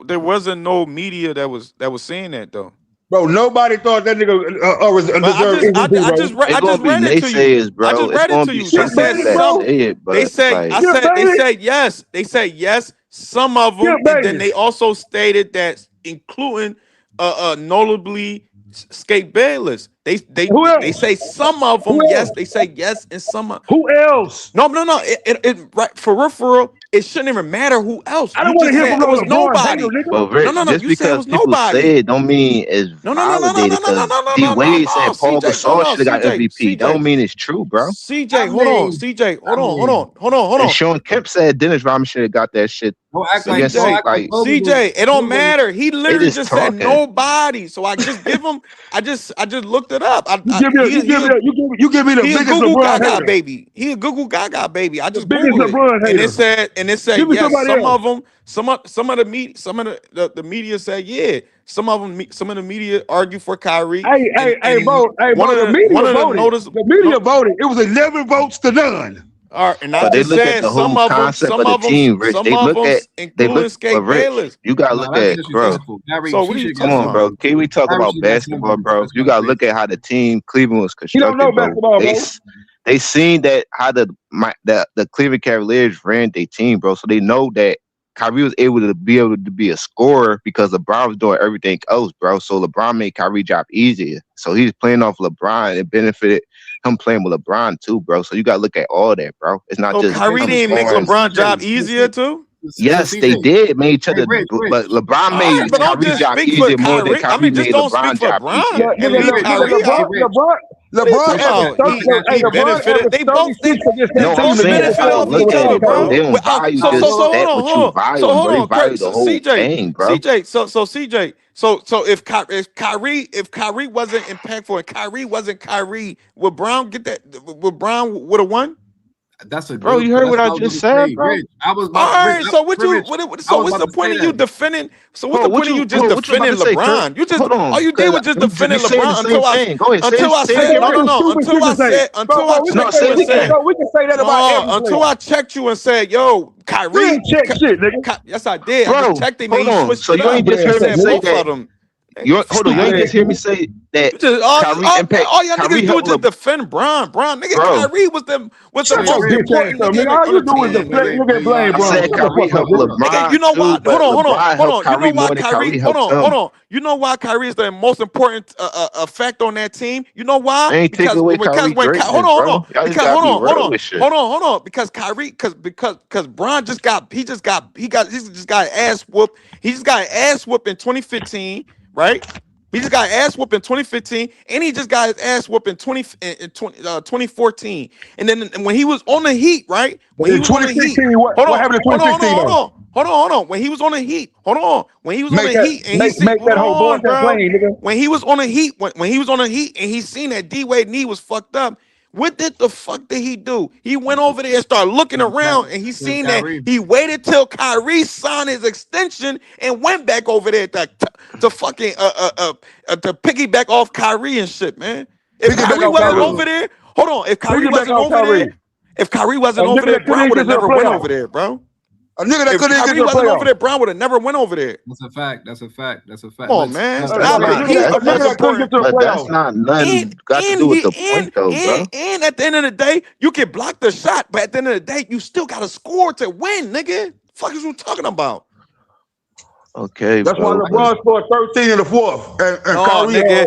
there wasn't no media that was saying that though. Bro, nobody thought that nigga But deserved MVP, bro. It's I gonna just be read it to you. naysayers, I bro. just It's read it gonna to be you. They some said people that some. say it, They but say like they said yes. They said yes. Some of them, and then they also stated that including notably Skate Bayless. Who They else? say some of them Who yes. else? They say yes, and some. Who else? No. It right for real. It shouldn't even matter who else. I You don't want to just hear said from it no was LeBron hater, nobody. nigga. but Rich, No. just You said it because was people nobody. say it don't mean it's No. validated because D Wade said Paul CJ. No, Gasol should have got MVP. That CJ. don't mean it's true, bro. CJ, hold on. CJ, hold And on. Sean Kemp said Dennis Rodman should have got that shit Don't act like against CJ, like Kobe was. CJ, it don't matter. He it literally is just said talking. nobody. So I just give him. I just looked it up. You give me the He a biggest Google LeBron Gaga hater. baby. He a Google Gaga baby. I The just biggest Googled it, LeBron and hater. it said Give me yes. somebody Some else. of them, some of the media said yeah. Some of the media argue for Kyrie. Hey, bro. The One media of the voted. notice. The media voted. It was 11 votes to none. All right, and I But they just look at said the whole concept of the team, Rich. They look at including but Skate Rich, Bayless. you gotta Nah, look that's at bro. disrespectful. Kyrie, So he what are you should Come get talking on, about? bro. Can we talk Kyrie about should get 10 basketball, votes. bro? That's You kind of gotta crazy. look at how the team Cleveland was You don't know constructed, bro. basketball, bro. They seen that how the Cleveland Cavaliers ran their team, bro. So they know that Kyrie was able to be a scorer because LeBron was doing everything else, bro. So LeBron made Kyrie job easier. So he's playing off LeBron. It benefited him playing with LeBron too, bro. So you gotta look at all that, bro. It's not So just Kyrie him didn't make scoring. LeBron's job easier too. Yes, CJ, they did made each other, Rich, but LeBron All right, made but don't Kyrie's just job speak for easier more than Kyrie. I Kyrie mean, just made don't speak LeBron's for job easier. Bron and leave Rich, Kyrie hey, out. Rich. What are you talking Rich, about? He benefited. They both 36 against that No, I'm team to get saying the benefited how they off championship each look at other, without it, bro. Kyrie. They bro. don't value So just that hold what you on. value So them, hold bro. They on, value the whole thing, bro. CJ. So CJ. So if Kyrie wasn't impactful and Kyrie wasn't Kyrie, would Brown get that? Would Brown would have won? That's a Bro, good you question. heard That's what what I I was just going to said, say. bro? Rich, I was All about Rich. right. So Rich, I was what's about the to say point of you that. defending? So what's Hold the on, point of you just what you about defending to say, Kurt? LeBron? You just Hold all on, you did because was just we defending saying the LeBron same thing. Go ahead, until I say it said again, no Rich. Stupid shit to say. Bro, I we can No, checked say say you it and again. we can say that about no every until player. I checked you and said, yo, You Kyrie. ain't check shit, nigga. Yes, I did. I just Bro, checked him and hold he on. switched So it you up. ain't just He heard me said say both of that. them. Hold on, you ain't just hear me say that You just Kyrie impact all y'all niggas Kyrie do is helped just defend Bron. Nigga, bro. Kyrie was the Shut your most bitch ass important up, nigga nigga. All on you the do is team, deflect. nigga. You get blamed, I bro. said Shut the Kyrie fuck up, helped nigga. Nigga, LeBron you know why? too, but LeBron Hold helped on. You know Kyrie why more than Kyrie? Kyrie helped him. You know why Kyrie is the most important factor on that team? You know why? I ain't taking away Kyrie greatness, bro. Y'all just gotta be real with shit. Hold on. Because Kyrie, because Bron just got ass whooped. He just got ass whooped in 2015, right? He just got ass whooped in 2015, and he just got his ass whooped in 2014. And then when he was on the Heat, right? When he In was on the Heat, 2016, what happened in 2016 though? hold on. When he was on the Heat, when he was on the Make that Heat, and he see, make hold that whole boy on, that bro. plane, nigga. When he was on the Heat, when he was on the Heat, and he seen that D-Wade knee was fucked up. What the fuck did he do? He went over there and started looking around, and he seen that Kyrie. he waited till Kyrie signed his extension and went back over there to fucking to piggyback off Kyrie and shit, man. If Piggyback Kyrie off wasn't Kyrie. over there, hold on. If Kyrie Piggyback wasn't off over there, Kyrie. A Brown nigga that couldn't would get have to the never went over playoffs. there, bro. A nigga that If couldn't get Kyrie to the wasn't over playoffs. there, Brown would have never went over there. That's a fact. That's a fact. That's a fact. Come on, man. But That's Stop it. not He's A the nigga most that couldn't get important. to the but that's playoffs. not nothing got to do with the point though, bro. And at the end of the day, you can block the shot, but at the end of the day, you still got to score to win, nigga. Fuck is you talking about? Okay, That's why bro. LeBron scored 13 in the fourth, and No, Kyrie nigga.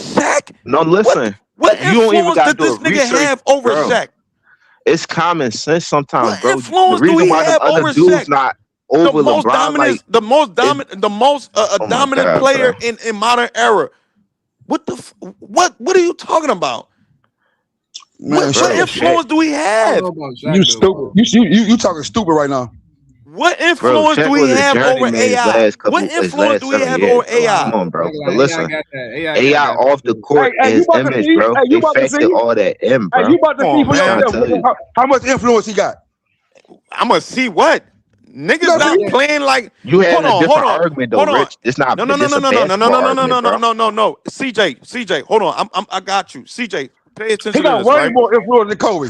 Shaq? No, listen. What You don't even influence got to did do this a nigga research, have over bro. Shaq? It's common sense sometimes, What bro. The influence do reason he why them have other over dudes Shaq? not The over most LeBron, like, dominant, the most is, dominant, the most oh my dominant God, bro. player in modern era. What the what are you talking about? Man, What Shaq, influence do he I don't have? know about you Shaq though, stupid. bro. You talking stupid right now. What Bro, influence do Shaq he was a have over journeyman AI? What his influence last do he 7 have years, over bro. Come AI? on, bro. But AI listen, got that. AI got AI that. off the court Hey, and you his about to image, see? bro, Hey, you they about to factored see? all that in, Hey, bro. you about to Come see on, for Trying man. to tell yourself you. how much influence he got. I'm gonna see what You niggas gonna But not see? playing like. You Hold having a on, hold different on, argument though, hold on. Rich. It's not No, no, no, this no, a no, no, no, no, basketball no, no, no, argument, no, bro. no, no, no. CJ, hold on. I got you. CJ, pay He attention to got this, way right? more influence than Kobe.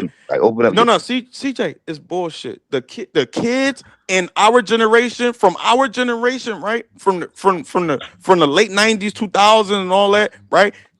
bullshit. Like open up. No, CJ, it's bullshit. The kids in our generation, from right, from the late 90s, 2000s, and all that, right,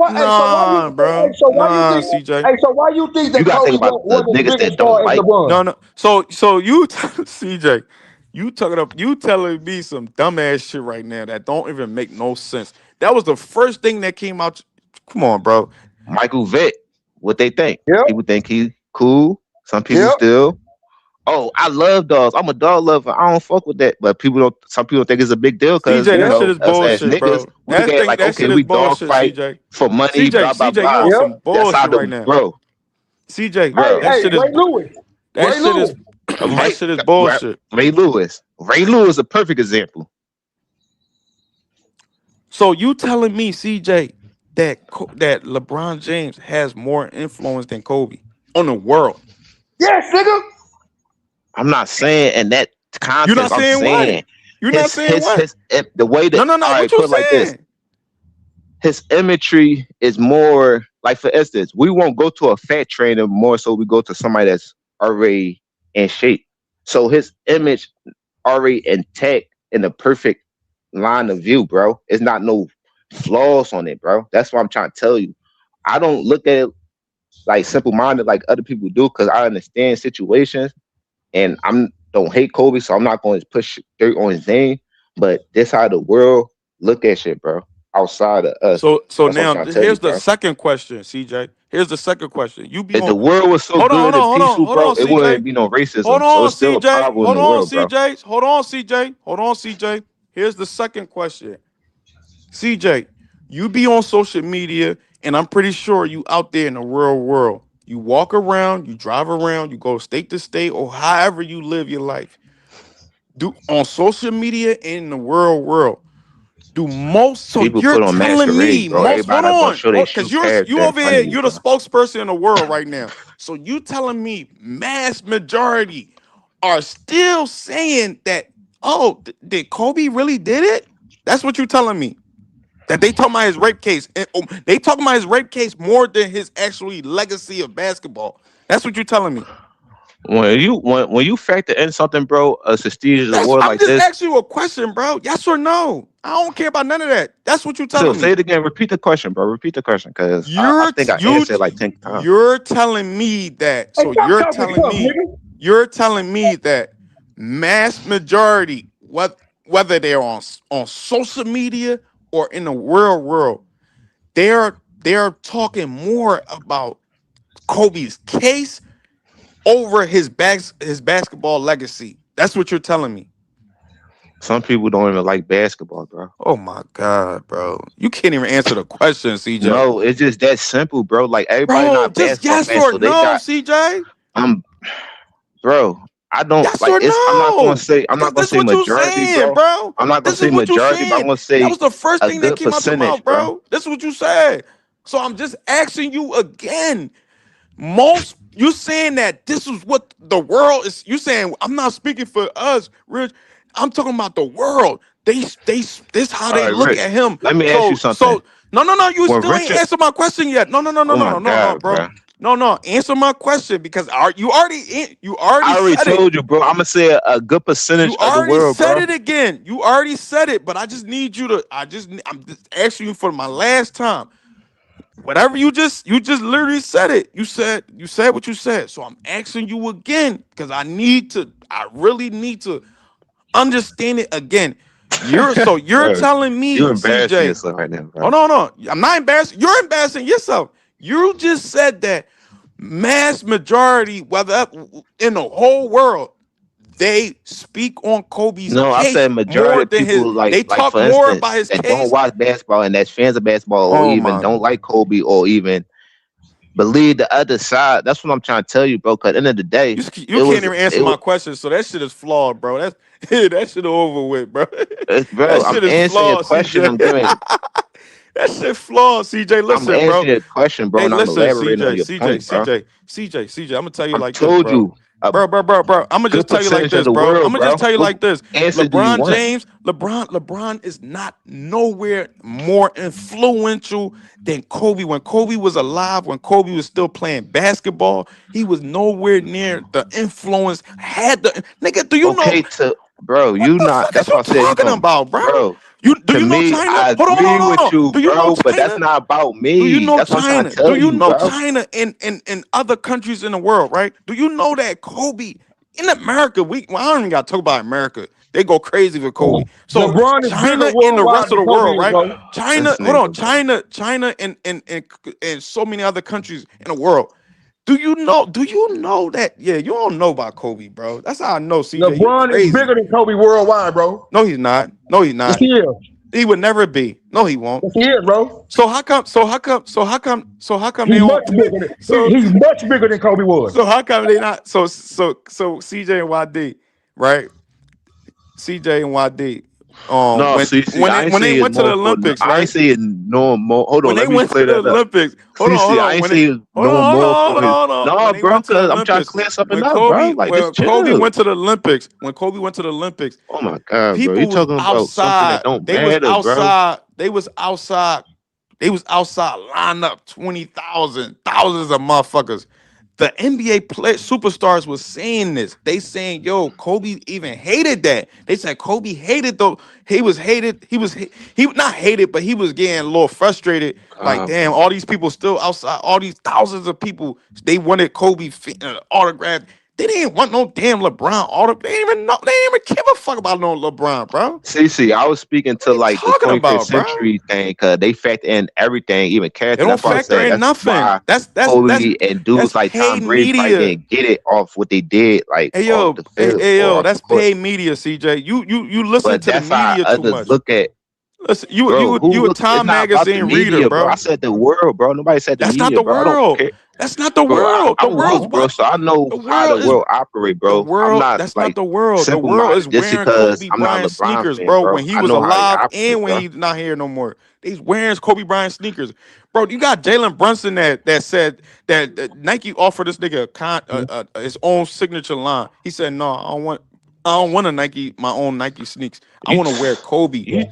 why? Hey, so why you? Nah, Hey, bro. so why you Nah, think? CJ. Hey, so why you think You that gotta think Kobe about the wasn't as niggas big a that don't star as like. LeBron? No. So you, CJ, you talking up? You telling me some dumbass shit right now that don't even make no sense. That was the first thing that came out. Come on, bro. Michael Vick, what they think? Yep. People think he's cool. Some people Yep. still Oh, I love dogs. I'm a dog lover. I don't fuck with that. But some people think it's a big deal because, CJ, that shit is us as bullshit, niggas, bro. we look at it like, That okay, shit is we dog bullshit, fight CJ. for money, CJ, blah, blah, CJ, you blah. on some That's how bullshit right now. bro. CJ, Bro. that shit is that Ray shit is Lewis. that shit is bullshit. Ray Lewis. Ray Lewis is a perfect example. So you telling me, CJ, that LeBron James has more influence than Kobe on the world? Yes, nigga. I'm not saying in that context. You're not I'm saying what? saying You're not saying what? the way that No. all What right, you put it like this. saying? His imagery is more like, for instance, we won't go to a fat trainer more so we go to somebody that's already in shape. So his image already intact in the perfect line of view, bro. It's not no flaws on it, bro. That's what I'm trying to tell you. I don't look at it like simple minded like other people do because I understand situations and don't hate Kobe, so I'm not going to push dirt on his name. But this how the world look at shit, bro. Outside of us. So That's what I'm now trying to tell you, here's the bro. second question, CJ. Here's the second question. You be If the on. world was so good and peaceful, bro, it wouldn't be no racism. So it's still a CJ. problem in the world, bro. Hold on, CJ. Here's the second question. CJ, you be on social media, and I'm pretty sure you out there in the real world. You walk around, you drive around, you go state to state, or however you live your life. Do on social media and in the real world. Do most so People you're put on telling masquerades, me bro. most hold Everybody not gonna on show their because true character you in over front here, of you, you're the bro. spokesperson in the world right now. So you telling me mass majority are still saying that, oh, did Kobe really did it? That's what you're telling me. That they talking about his rape case. And, they talking about his rape case more than his actually legacy of basketball. That's what you're telling me. When you factor in something, bro, a prestigious award I'm like just this. asking you a question, bro. Yes or no? I don't care about none of that. That's what you're So telling say me. it again. Repeat the question, bro. Repeat the question, because I think I answered it like 10 times. You're telling me that. Hey, So stop talking tough, nigga. you're telling me that mass majority, whether they're on social media or in the real world, they're talking more about Kobe's case over his basketball legacy. That's what you're telling me. Some people don't even like basketball, bro. Oh my God, bro. You can't even answer the question, CJ. No, it's just that simple, bro. Like everybody Bro, not just basketball yes fans, or so they no, got CJ. Bro, I don't Yes like or it's no? I'm Because not gonna this say what you majority, saying, bro. bro. I'm not gonna This say is what you majority, but I'm saying. gonna That say was the first a thing that good came out your percentage, mouth, bro. bro. This is what you said. So I'm just asking you again. Most you saying that this is what the world is. You saying I'm not speaking for us, Rich. I'm talking about the world. This how All they right, look Rich. at him. Let me ask you So something. no. You When still ain't Richard, answered my question yet. oh my No, God, bro. bro. No. Answer my question because you I already already said it. told you, bro. I'm gonna say a good You percentage of the already world, said bro. it again. You already said it, but I just need you to. I'm just asking you for my last time. Whatever you just literally said it. You said what you said. So I'm asking you again because I really need to understand it again. You're Bro, telling you me, embarrassing CJ. yourself right now, Oh bro. no. I'm not embarrassed. You're embarrassing yourself. You just said that mass majority, whether in the whole world, they speak on Kobe's No, I case said majority more of than his. people They like talk for more about instance his that don't case. watch basketball and that's fans of basketball or Oh even my. don't like Kobe or even believe the other side. That's what I'm trying to tell you, bro. Cause at the end of the day, You can't even answer my question, so that shit is flawed, bro. That shit over with, bro. bro. That I'm shit is answering your flawed, question. CJ. That shit flawed, CJ. I'm Listen, bro. answering your question, bro, Hey, and I'm listen, elaborating on CJ, your CJ, point, bro. CJ, CJ, CJ. I'm gonna tell you I like this, told bro. you a Bro. I'm gonna good just tell you like percentage of this, the bro. I'm world, gonna just bro. tell you What like this. answer do you LeBron want? James, LeBron is not nowhere more influential than Kobe. When Kobe was alive, when Kobe was still playing basketball, he was nowhere near the influence. Had the nigga, do you know Okay, bro, what you the not. fuck is That's you why I said you talking don't, about, bro? bro. Do To you know me, China? I Hold agree with on. you, Do you know bro, but that's China? not about Do you me. know That's what I'm trying to China? Do tell you you, know bro. China and other countries in the world, right? Do you know that Kobe in America, I don't even gotta talk about America. They go crazy for Kobe. So LeBron is bigger China and the worldwide rest of than the Kobe world, is, right? bro. This China, hold on, nigga, bro. China and so many other countries in the world. Do you know that? Yeah, you don't know about Kobe, bro. That's how I know, CJ. You LeBron is crazy. bigger than Kobe worldwide, bro. No, he's not. No, he's not. Yes, he is. He would never be. No, he won't. Yes, he is, bro. So how come they He's don't? much bigger. So He's much bigger than Kobe was. so how come they not? So CJ and YD, right? CJ and YD. No, When see, I ain't when they say it's went to the more for. Olympics, I ain't right? say it no more. Hold When on, they let me went to clear the that up. Olympics, hold See, on. I ain't When say it's no more for his. No, When they bro, went to the cause I'm trying to Olympics, clear something up, bro. Like, just when Kobe chill. went to the Olympics, Oh my god, bro, you people was talking about something that outside. don't They was matter, bro. outside. They was outside, lined up 20,000, thousands of motherfuckers. The NBA superstars was saying this. They saying, "Yo, Kobe even hated that." They said Kobe hated though. He was hated. He not hated, but he was getting a little frustrated. Like, damn, all these people still outside. All these thousands of people, they wanted Kobe autograph. They didn't want no damn LeBron autograph. They didn't even know. They didn't even give a fuck about no LeBron, bro. See, I was speaking to like the Talking 21st about, bro. century thing, cause they factor in everything, even They character. don't That's why I factor said in that's nothing. why That's Kobe and dudes like paid Tom Brady probably media. didn't get it off what they did, like off the field or off the That's court. paid media, CJ. You listen But to the that's how media too others much. look at, Listen, bro. you a It's Time not about the magazine reader, media, bro. I bro. said the world, bro. Nobody said the That's not media, the bro. I don't world. care. That's not the Bro, world. The I'm world's woke, bro, what so I know the how the world is. world operate, The bro. I'm world, not that's not like the world. The simple world is minded just wearing because Kobe I'm not a Bryant LeBron sneakers, fan, bro. bro. When he I was know how they alive operate, and when bro. he's not here no more. He's wearing Kobe Bryant sneakers. Bro, you got Jalen Brunson that said that Nike offered this nigga his own signature line. He said, "No, I don't want my own Nike sneaks. I You want to wear Kobe."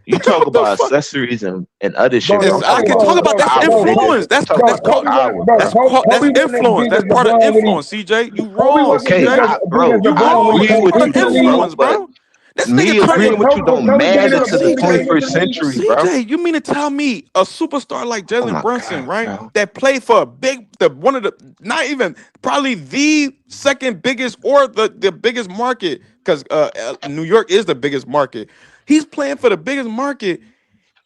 you talk What the about fuck? accessories and other shit, Bro, bro. I'm I talking can about talk about that's hours, nigga. influence. I'm talking about Kobe wasn't, hours, bro, bro. That's Kobe wasn't as influence. big That's as part of LeBron when he influence, CJ. You Kobe wrong, wasn't Okay, big CJ. as bro, You I LeBron when he wrong. agree That's came with part you of though, instantly. bro. influence, But bro. This me nigga agreeing turning with you don't Kobe bigger matter than to the LeBron when he came 21st into the league. century, bro. CJ, you mean to tell me a superstar like Oh Jalen my Brunson, god, right? bro. That played for one of the, not even probably the second biggest or the biggest market, because New York is the biggest market. He's playing for the biggest market,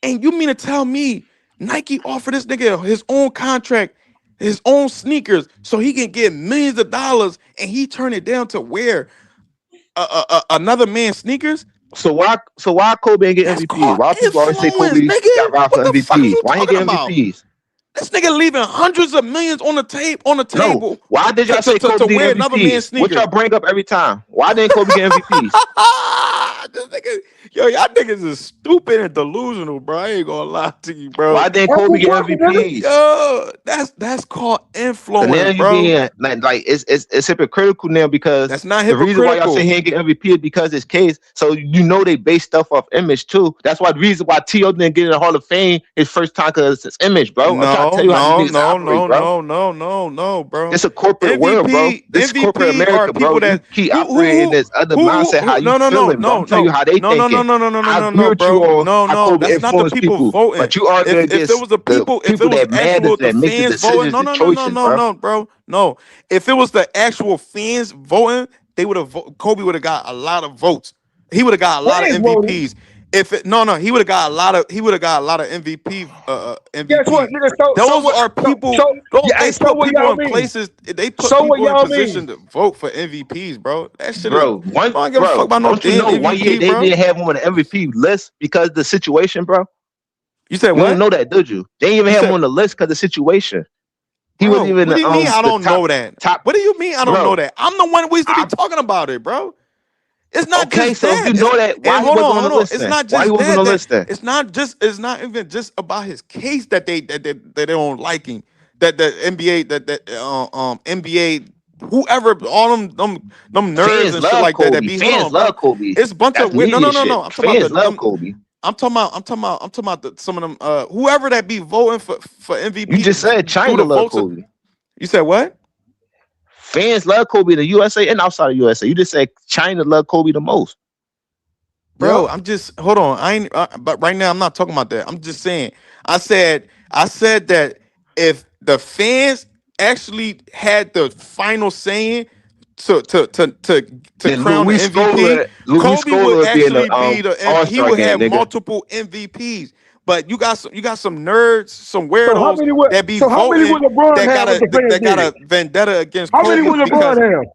and you mean to tell me Nike offered this nigga his own contract, his own sneakers, so he can get millions of dollars, and he turned it down to wear another man's sneakers? So why Kobe ain't get That's MVP? called Why people always say influence, Kobe got nigga. robbed What for the fuck is MVPs? you Why ain't talking get about? MVPs? This nigga leaving hundreds of millions on the No. table Why did y'all say to Kobe wear didn't get another man's MVPs? What sneakers. y'all bring up every time? Why didn't Kobe get MVPs? This nigga, yo, y'all niggas is stupid and delusional, bro. I ain't gonna lie to you, bro. Why didn't Kobe get MVPs? Yo, that's called So now influence, you bro. being like it's hypocritical now because That's not the reason why y'all say hypocritical. he ain't get MVP is because it's case. So you know they base stuff off image too. That's why the reason why T.O. didn't get in the Hall of Fame his first time because it's image, bro. I'm trying to No, tell you how you no, niggas no, operate, no, bro. no, no, no, no, bro. It's a corporate world, bro. This is corporate MVP are America, bro. people You that keep operating in this other mindset how you no, no, no, feeling, bro. I'm no, telling you no, how they no, no, no, thinking. no, no, no, no, I no, agree no, with you bro. on No, how no, Kobe that's not the influenced people people, voting. but you argue If it against was the the people, if it people was that matters the that make the fans voting, decisions no, and no, no, no, choices, no, bro. no, bro, no. If it was the actual fans voting, they would have Kobe would have got a lot of votes. He would have got a lot of Fans voted. MVPs. He would have got a lot of MVP Guess what, MVPs. nigga? So Those what? are people. Those Yeah, they hey, so put what people y'all in mean? places. They put So what people in y'all mean? position to vote for MVPs, bro. That shit is. Bro, I don't give a fuck about no don't you damn know 1 year MVP, they bro. didn't have him on the MVP list because of the situation, bro? You said You don't what? know that, did you? They didn't even You have him said, on the list because of the situation. He wasn't bro. even What do you mean I the don't know that? top, What do you mean I don't know bro. that? I'm the one who used to be talking about it, bro. It's not Okay, just so if that. you It's know that, and why he wasn't on the hold on. list It's then? not Why he just wasn't on the that. list then? It's not even just about his case that they don't liking. That the NBA NBA whoever all them nerds Fans and shit love like that Kobe. be hold Fans on, bro. love Kobe. It's a bunch That's of weird. No, media no, no, shit. no. I'm talking Fans about love them. Kobe. I'm talking about some of them whoever that be voting for You just MVP said through China the love votes. Kobe. You said what? Fans love Kobe in the USA and outside of USA. You just said China love Kobe the most. Bro, Yep. I'm just hold on. I ain't but right now I'm not talking about that. I'm just saying. I said that if the fans actually had the final saying to Then crown the MVP, Louis Kobe Scola would would be in the actually be the All he Star would game, have nigga. multiple MVPs. But you got some nerds, some So how weirdos many would that be would voting LeBron have if the fans that got did it? a vendetta against How many Kobe would LeBron have?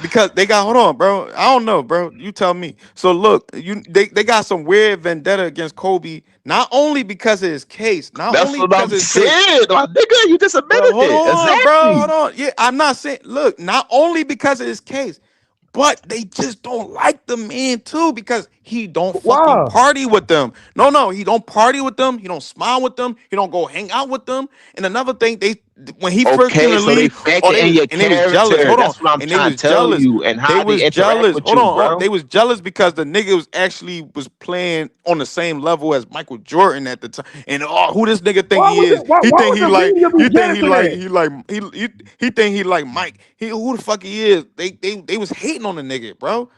because they got hold on, bro. I don't know, bro. You tell me. So look, they got some weird vendetta against Kobe, not only because of his case, not That's only what I'm because of his case. saying, my nigga. You just But admitted hold it. on, bro. Hold Exactly. on. Yeah, I'm not saying look, not only because of his case, but they just don't like the man too because he don't fucking Why? party with them. No, he don't party with them. He don't smile with them. He don't go hang out with them. And another thing, when he first came Okay, to the so they league, factor in your and they was jealous. character. Hold on, That's what I'm and they trying was to tell jealous. you, and They how was they interact jealous. with Hold you, on, bro. they was jealous because the nigga was playing on the same level as Michael Jordan at the time. And who this nigga think he is? Why He think would he the like. media be You think jealous he of like. that? He think he like Mike. Who the fuck he is? They was hating on the nigga, bro.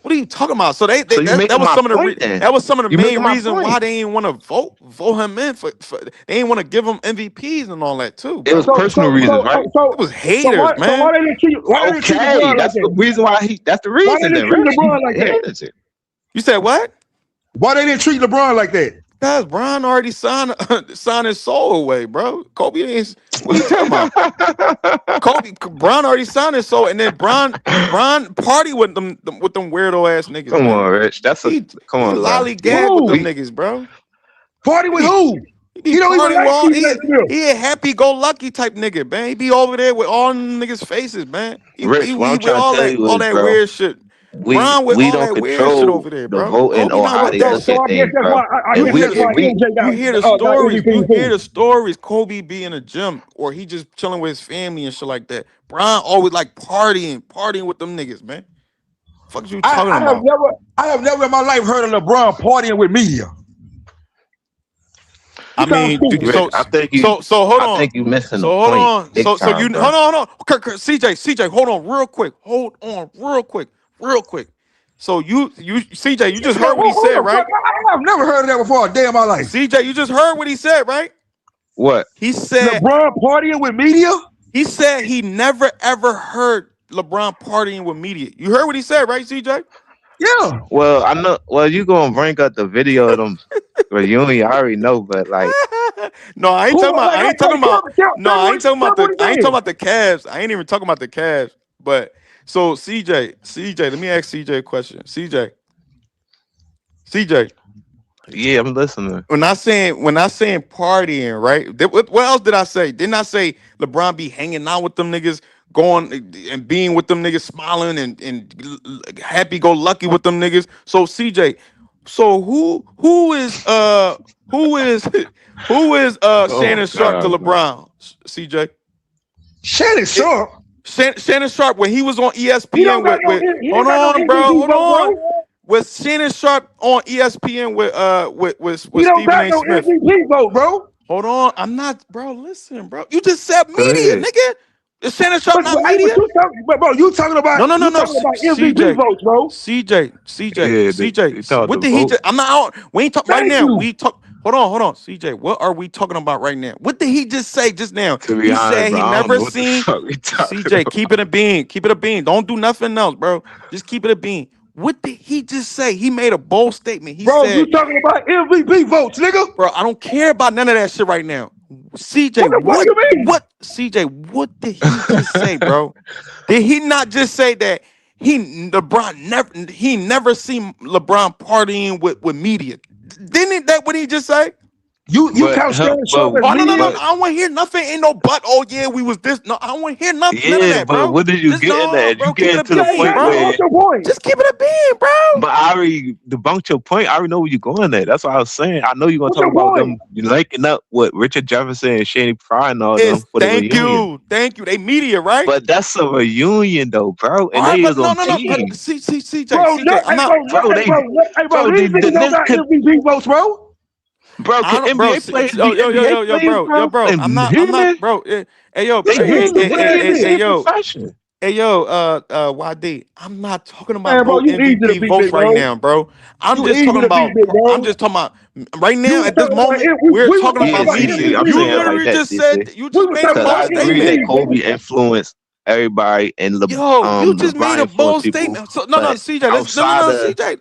What are you talking about? So So you that making was my some of the point then? that was some of the You main making my reason why point. they didn't want to vote him in for they didn't want to give him MVPs and all that too, It was bro. personal reasons, right? It was haters, man. Why they didn't treat Okay, LeBron like that's the that? reason why that's the Why they reason didn't then, treat right? LeBron like that? You said what? Why they didn't treat LeBron like that? Because Bron already signed signed his soul away, bro. Kobe ain't. What are you talking about? Bron already signed his soul, and then Bron party with them weirdo ass niggas, Come man. on, Rich. Come He on, bro. lollygag with them niggas, bro. Party with who? He be He don't even party with like all these niggas. he a happy go lucky type nigga, man. He be over there with all them niggas' faces, man. He Rich, what I'm with trying to tell you all is, that bro, weird shit. we Bron with we all don't that weird shit over control there, the bro. voting Kobe or not how with they that look So at shit. I guess things, that's bro. why I If guess we that's if why we MJ You hear the got stories. MVP You hear too. the stories. Kobe be in the gym, or he just chilling with his family and shit like that. Bron always like partying with them niggas, man. Fuck you talking about? I have never in my life heard of LeBron partying with media. I You sound mean, stupid. Rich, so hold I on. think you missing So the hold point on. big So time, you bro. hold on. CJ, hold on real quick. Hold on real quick. So you CJ, you just heard what he Who said, the fuck? right? I've never heard of that before a day in my life. CJ, you just heard what he said, right? What? He said LeBron partying with media? he said he never ever heard LeBron partying with media. You heard what he said, right, CJ? Yeah. Well, I know. Well, you gonna bring up the video of them reunion? I already know, but like, No, I ain't Who talking about. like I ain't talking about. No, tell me I ain't talking about what the. he I ain't said. talking about the Cavs. I ain't even talking about the Cavs. But so CJ, let me ask CJ a question. CJ. yeah, I'm listening. When I saying partying, right? What else did I say? Didn't I say LeBron be hanging out with them niggas, going and being with them niggas, smiling and happy go lucky with them niggas? So CJ, so who is who is Oh my Shannon Sharp to god, bro. LeBron? CJ. Shannon Sharp. Shannon Sharp when he was on He don't ESPN got no hold on, bro, MVP hold vote, on. bro. Was Shannon Sharp on ESPN He with don't Stephen got A. no Smith? MVP vote, bro. Hold on, I'm not, bro. Listen, bro. You just said Go media, ahead. nigga. Is Shannon Sharp But not hey, media? but bro, you talking about No. MVP CJ, votes, bro. Yeah, they talk What the did he vote. just? I'm not. We ain't talk right Thank now. you. We talk. Hold on, CJ. What are we talking about right now? What did he just say just now? To be He honest, said bro, he I don't never know what the seen. fuck we talking CJ, about. keep it a bean. Keep it a bean. Don't do nothing else, bro. Just keep it a bean. What did he just say? He made a bold statement. He Bro, you said, talking about MVP votes, nigga. bro, I don't care about none of that shit right now. CJ, What the fuck you mean? CJ, what did he just say, bro? Did he not just say that he never seen LeBron partying with media? Didn't that what he just say? You But count Shannon Sharp as Oh no, media? I don't want to hear nothing. Ain't no but. Oh yeah, we was this. No, I don't want to hear nothing. None of yeah, that, but bro. what did you Just get no, at? You bro. Keep it getting a to the bean, point Exactly. bro. What's where, your point? Just keep it a bean, bro. but I already debunked your point. I already know where you're going at. That's what I was saying. I know you're gonna What's talk your about point? them linking up with Richard Jefferson and Shady Fry and all them It's for the reunion. thank you. They media, right? But that's a reunion though, bro, All and right, they but is on no. But team, Bro, CJ, I'm not, bro. hey, bro, these The niggas don't Knicks got could, MVP votes, bro. bro. I Can don't, bro. NBA players Yo, be NBA players, bro. and I'm not, human? bro. Hey, yo, They The human. human, They what be that in the hey, mean? same yo, profession. YD. I'm not talking about Man, bro, no you easy to MVP beat, votes big right bro. now, bro. You easy to beat, big I'm bro. just talking about right You now was at this talking about moment. We're we was talking talking Yeah, about about media. CC. I'm MVP, saying You it bro. like literally that, just CC. said you We just was made a talking Because about I bold agree statement. that MVP, Kobe nigga. influenced everybody and Yo, you just made LeBron a bold influenced people. statement. So no, But CJ, let's outside no, of CJ.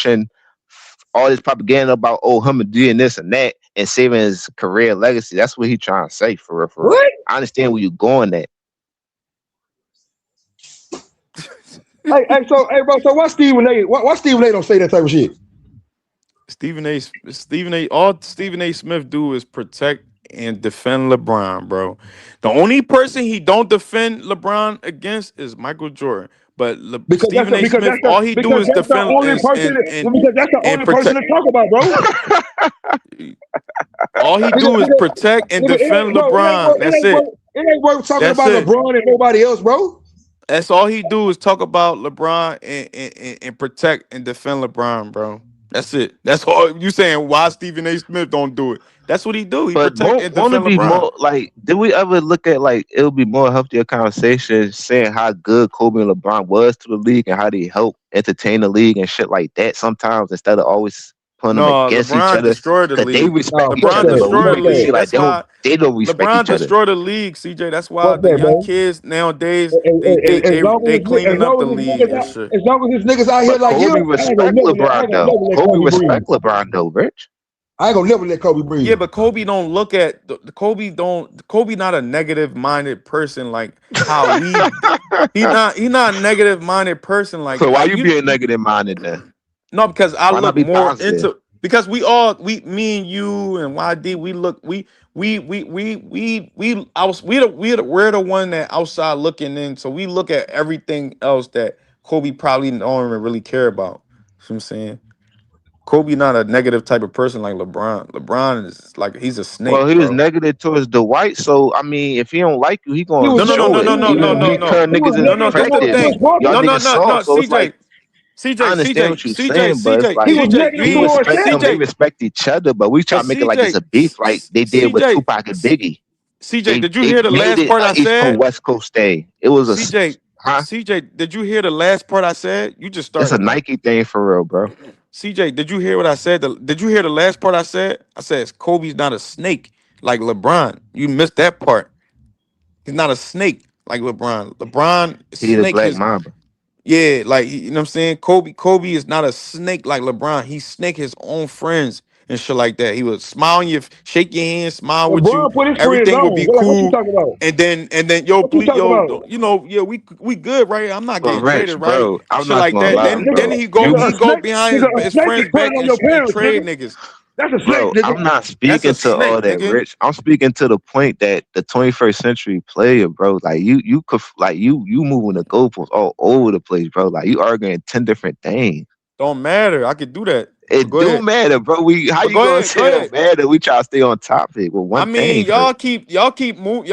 pushing all this propaganda about him doing this and that and saving his career legacy. That's what he's trying to say for real. For real. What? I understand where you're going at. Hey, bro. So why Stephen A? Why Stephen A don't say that type of shit? All Stephen A. Smith do is protect and defend LeBron, bro. The only person he don't defend LeBron against is Michael Jordan. But Because that's Stephen A. because Smith, all he do because is that's the defend only person because that's the and only person protect. to talk about, bro. All he Because, do is because protect and defend bro, LeBron. That's it. it ain't worth talking That's about it. LeBron and nobody else, bro. That's all he do is talk about LeBron and protect and defend LeBron, bro. That's it. That's all you saying. Why Stephen A. Smith don't do it? That's what he do. He But protect and won't it defend be LeBron. more like? Did we ever look at like it would be more healthier conversation saying how good Kobe and LeBron was to the league and how they help entertain the league and shit like that sometimes instead of always putting them No, against each LeBron other destroyed the because they league. respect No, each fuck LeBron other, that. but we destroyed the Fuck make it that. seem league. like That's why they don't respect LeBron each other. destroyed the league, CJ. That's why Fuck the that, young bro. kids nowadays As long they as cleaning up the his league niggas and out, shit. as long as his niggas out here But like you, Kobe I ain't gonna respect never let LeBron though. Kobe Kobe breathe. respect LeBron though, Rich. I ain't gonna never let Kobe Yeah, breathe. but Kobe don't look at Kobe not a negative minded person like how he not a negative minded person So why like you you being negative minded then? no, because I Why not look be more positive? into because me and you and YD we look we I was we're the one that outside looking in, so we look at everything else that Kobe probably don't even really care about. You know what I'm saying? Kobe not a negative type of person like LeBron. LeBron is like he's a Well, snake, he was bro. negative towards the white, so I mean, if he don't like you, he He gonna was No, no, no, show no, it. no, no, no, Even no, we no. turn niggas No, in no, this the practice, thing. y'all No, no, niggas no, no, soft. So it's like I understand what you're saying, but it's He like was negative he towards respect them, they CJ, respect each other, but we try but to make it like it's CJ, a beef, like they did with CJ, Tupac and Biggie. CJ, They did you they hear the made last it part I East Coast said? West Coast thing. It was CJ, huh? CJ, did you hear the last part I said? You just It's a started, man. Nike thing for real, bro. CJ, did you hear what I said? Did you hear the last part I said? I said Kobe's not a snake like LeBron. You missed that part. He's not a snake like LeBron. LeBron He the snake Black his Mamba. yeah, like you know what I'm saying? Kobe is not a snake like LeBron. He snake his own friends and shit like that. He would smile on you, shake your hand, smile with you. LeBron put his friends Everything would on. be What you cool. talking about? And then yo, What you please, talking yo, about? you know, yeah, we good, right? I'm not But getting Rich, traded, right? bro, I'm Shit not like gonna that. lie, Then bro. Nigga, he go behind a his snake is friends back putting on your and parents, trade nigga. niggas. That's a snake, Bro, nigga. I'm not That's a speaking to all snake, that, nigga. Rich. I'm speaking to the point that the 21st century player, bro, like you could like you moving the goalposts all over the place, bro. Like you arguing 10 different things. Don't matter. I could do that. But It go do ahead. matter, bro. How But you gonna go say it don't ahead. matter? We try to stay on topic with I one mean, thing first. y'all keep moving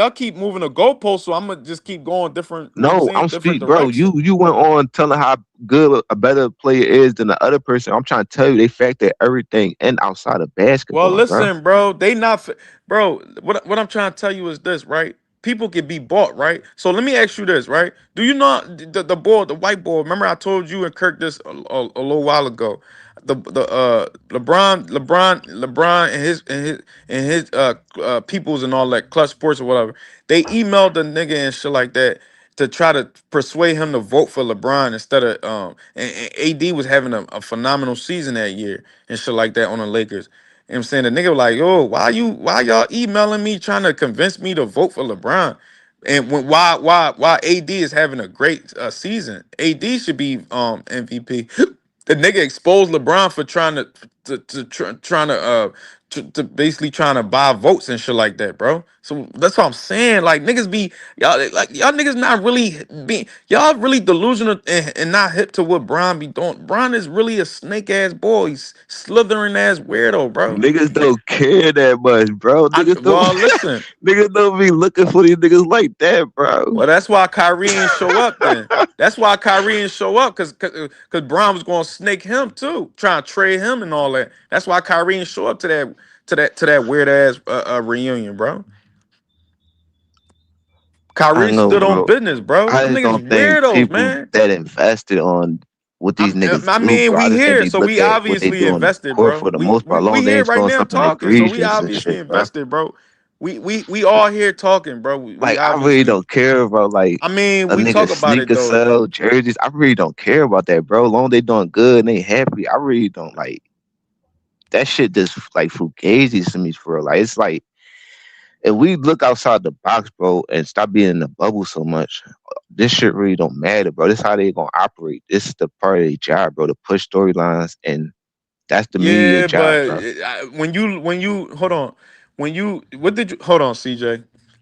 the goalpost, so I'm gonna just keep going different. You know what I'm No, saying? I'm Different speak, bro. direction. You went on telling how good a better player is than the other person. I'm trying to tell you, they factor everything in outside of Well, basketball, bro. listen, bro. They not, bro. What I'm trying to tell you is this, right? People can be bought, right? So let me ask you this, right? Do you know the white boy? Remember I told you and Kirk this a little while ago. LeBron and his peoples and all that clutch sports or whatever. They emailed the nigga and shit like that to try to persuade him to vote for LeBron instead of and AD was having a phenomenal season that year and shit like that on the Lakers. You know what I'm saying? The nigga was like, yo, why y'all emailing me trying to convince me to vote for LeBron? And why AD is having a great season. AD should be MVP. The nigga exposed LeBron for trying to basically trying to buy votes and shit like that, bro. So that's what I'm saying. Like niggas be y'all niggas not really being y'all really delusional and not hip to what Bron be doing. Bron is really a snake ass boy. He's slithering ass weirdo, bro. Niggas don't care that much, bro. Niggas don't. Well, listen. Niggas don't be looking for these niggas like that, bro. Well, that's why Kyrie ain't show up then. That's why Kyrie ain't show up because Brown was gonna snake him too, trying to trade him and all that. That's why Kyrie ain't show up to that weird ass reunion, bro. I Kyrie know, stood on bro. business, bro. I Them just niggas don't think weirdos, people man. that invested on what these niggas I do, mean, bro. I we just think here, they so look we at what they obviously do on the invested, court bro. for the We most we part. we Long they here ain't right scoring now something talking, so we egregious and obviously shit, bro. invested, bro. We all here talking, bro. We Like I really obviously. don't care about like I mean, a we nigga talk about it sneaker though. sell jerseys. I really don't care about that, bro. Long they doing good and they happy. I really don't like that shit. Just like fugazi to me for real. Like it's like if we look outside the box, bro, and stop being in the bubble so much, this shit really don't matter, bro. This is how they gonna operate. This is the part of their job, bro, to push storylines, and that's the media Yeah, job, but bro. when you hold on, when you what did you hold on, CJ?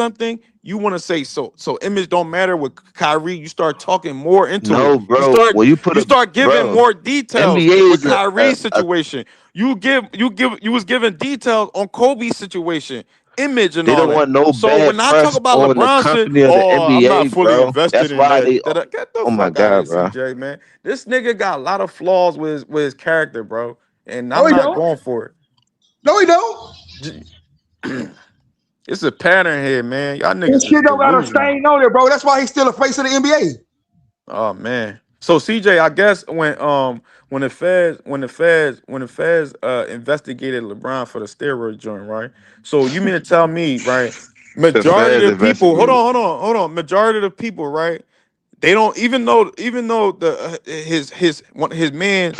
something, you want to say so image don't matter with Kyrie. You start talking more into it. No, bro. Well, you put You a start giving bro. more details NBA with is Kyrie's situation. You was giving details on Kobe's situation. image and They all don't that. want no So bad when I talk press about on the LeBron shit, company of the oh, I'm not NBA, fully bro. invested That's in why that. they. Get the Oh my fuck out of here, god, bro. CJ, man. This nigga got a lot of flaws with his character, bro. And No, I'm he not don't. going for it. No, he don't. It's a pattern here, man. Y'all This niggas is shit don't got a delusional. stain on it, bro. That's why he's still a face of the NBA. Oh man. So CJ, I guess when the feds investigated LeBron for the steroid joint, right? So you mean to tell me, right? The Majority fans of the people, investigated. hold on. Majority of the people, right? They don't even though the his man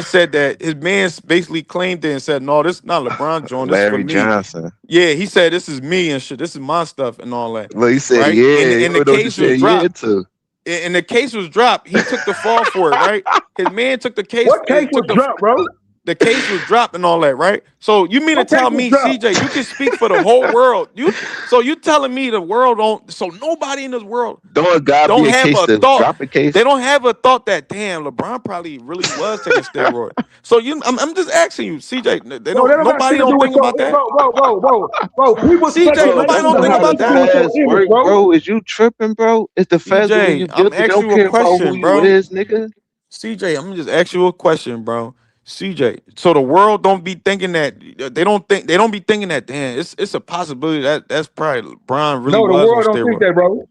said that his man basically claimed it and said, no, this is not LeBron joint, this is for Larry me. Johnson. Yeah, he said this is me and shit. This is my stuff and all that. Look, he said, Right? yeah. You And the know what you case was said, yeah, dropped. too. And the case was dropped. He took the fall for it, right? His man took the case. What case was dropped, bro? The case was dropped and all that, right? So you mean to What case tell was me, dropped? CJ, you can speak for the whole world? You telling me the world don't? So nobody in this world Don't God don't be a have case a to thought. drop a case? They don't have a thought that damn LeBron probably really was taking steroid. So I'm just asking you, CJ. They Bro, that don't. don't got shit Nobody to do don't with think so, about that. bro. People CJ, Bro, nobody that's don't not think how about the that. feds image, work, bro. bro. Is you tripping, bro? Is the feds believe CJ, you I'm guilty? They asking don't you a care about who question, you bro. is, nigga. CJ, I'm gonna just ask you a question, bro. CJ, so the world don't be thinking that they don't be thinking that damn it's a possibility that's probably LeBron really No, the was on world don't think steroid. that, bro.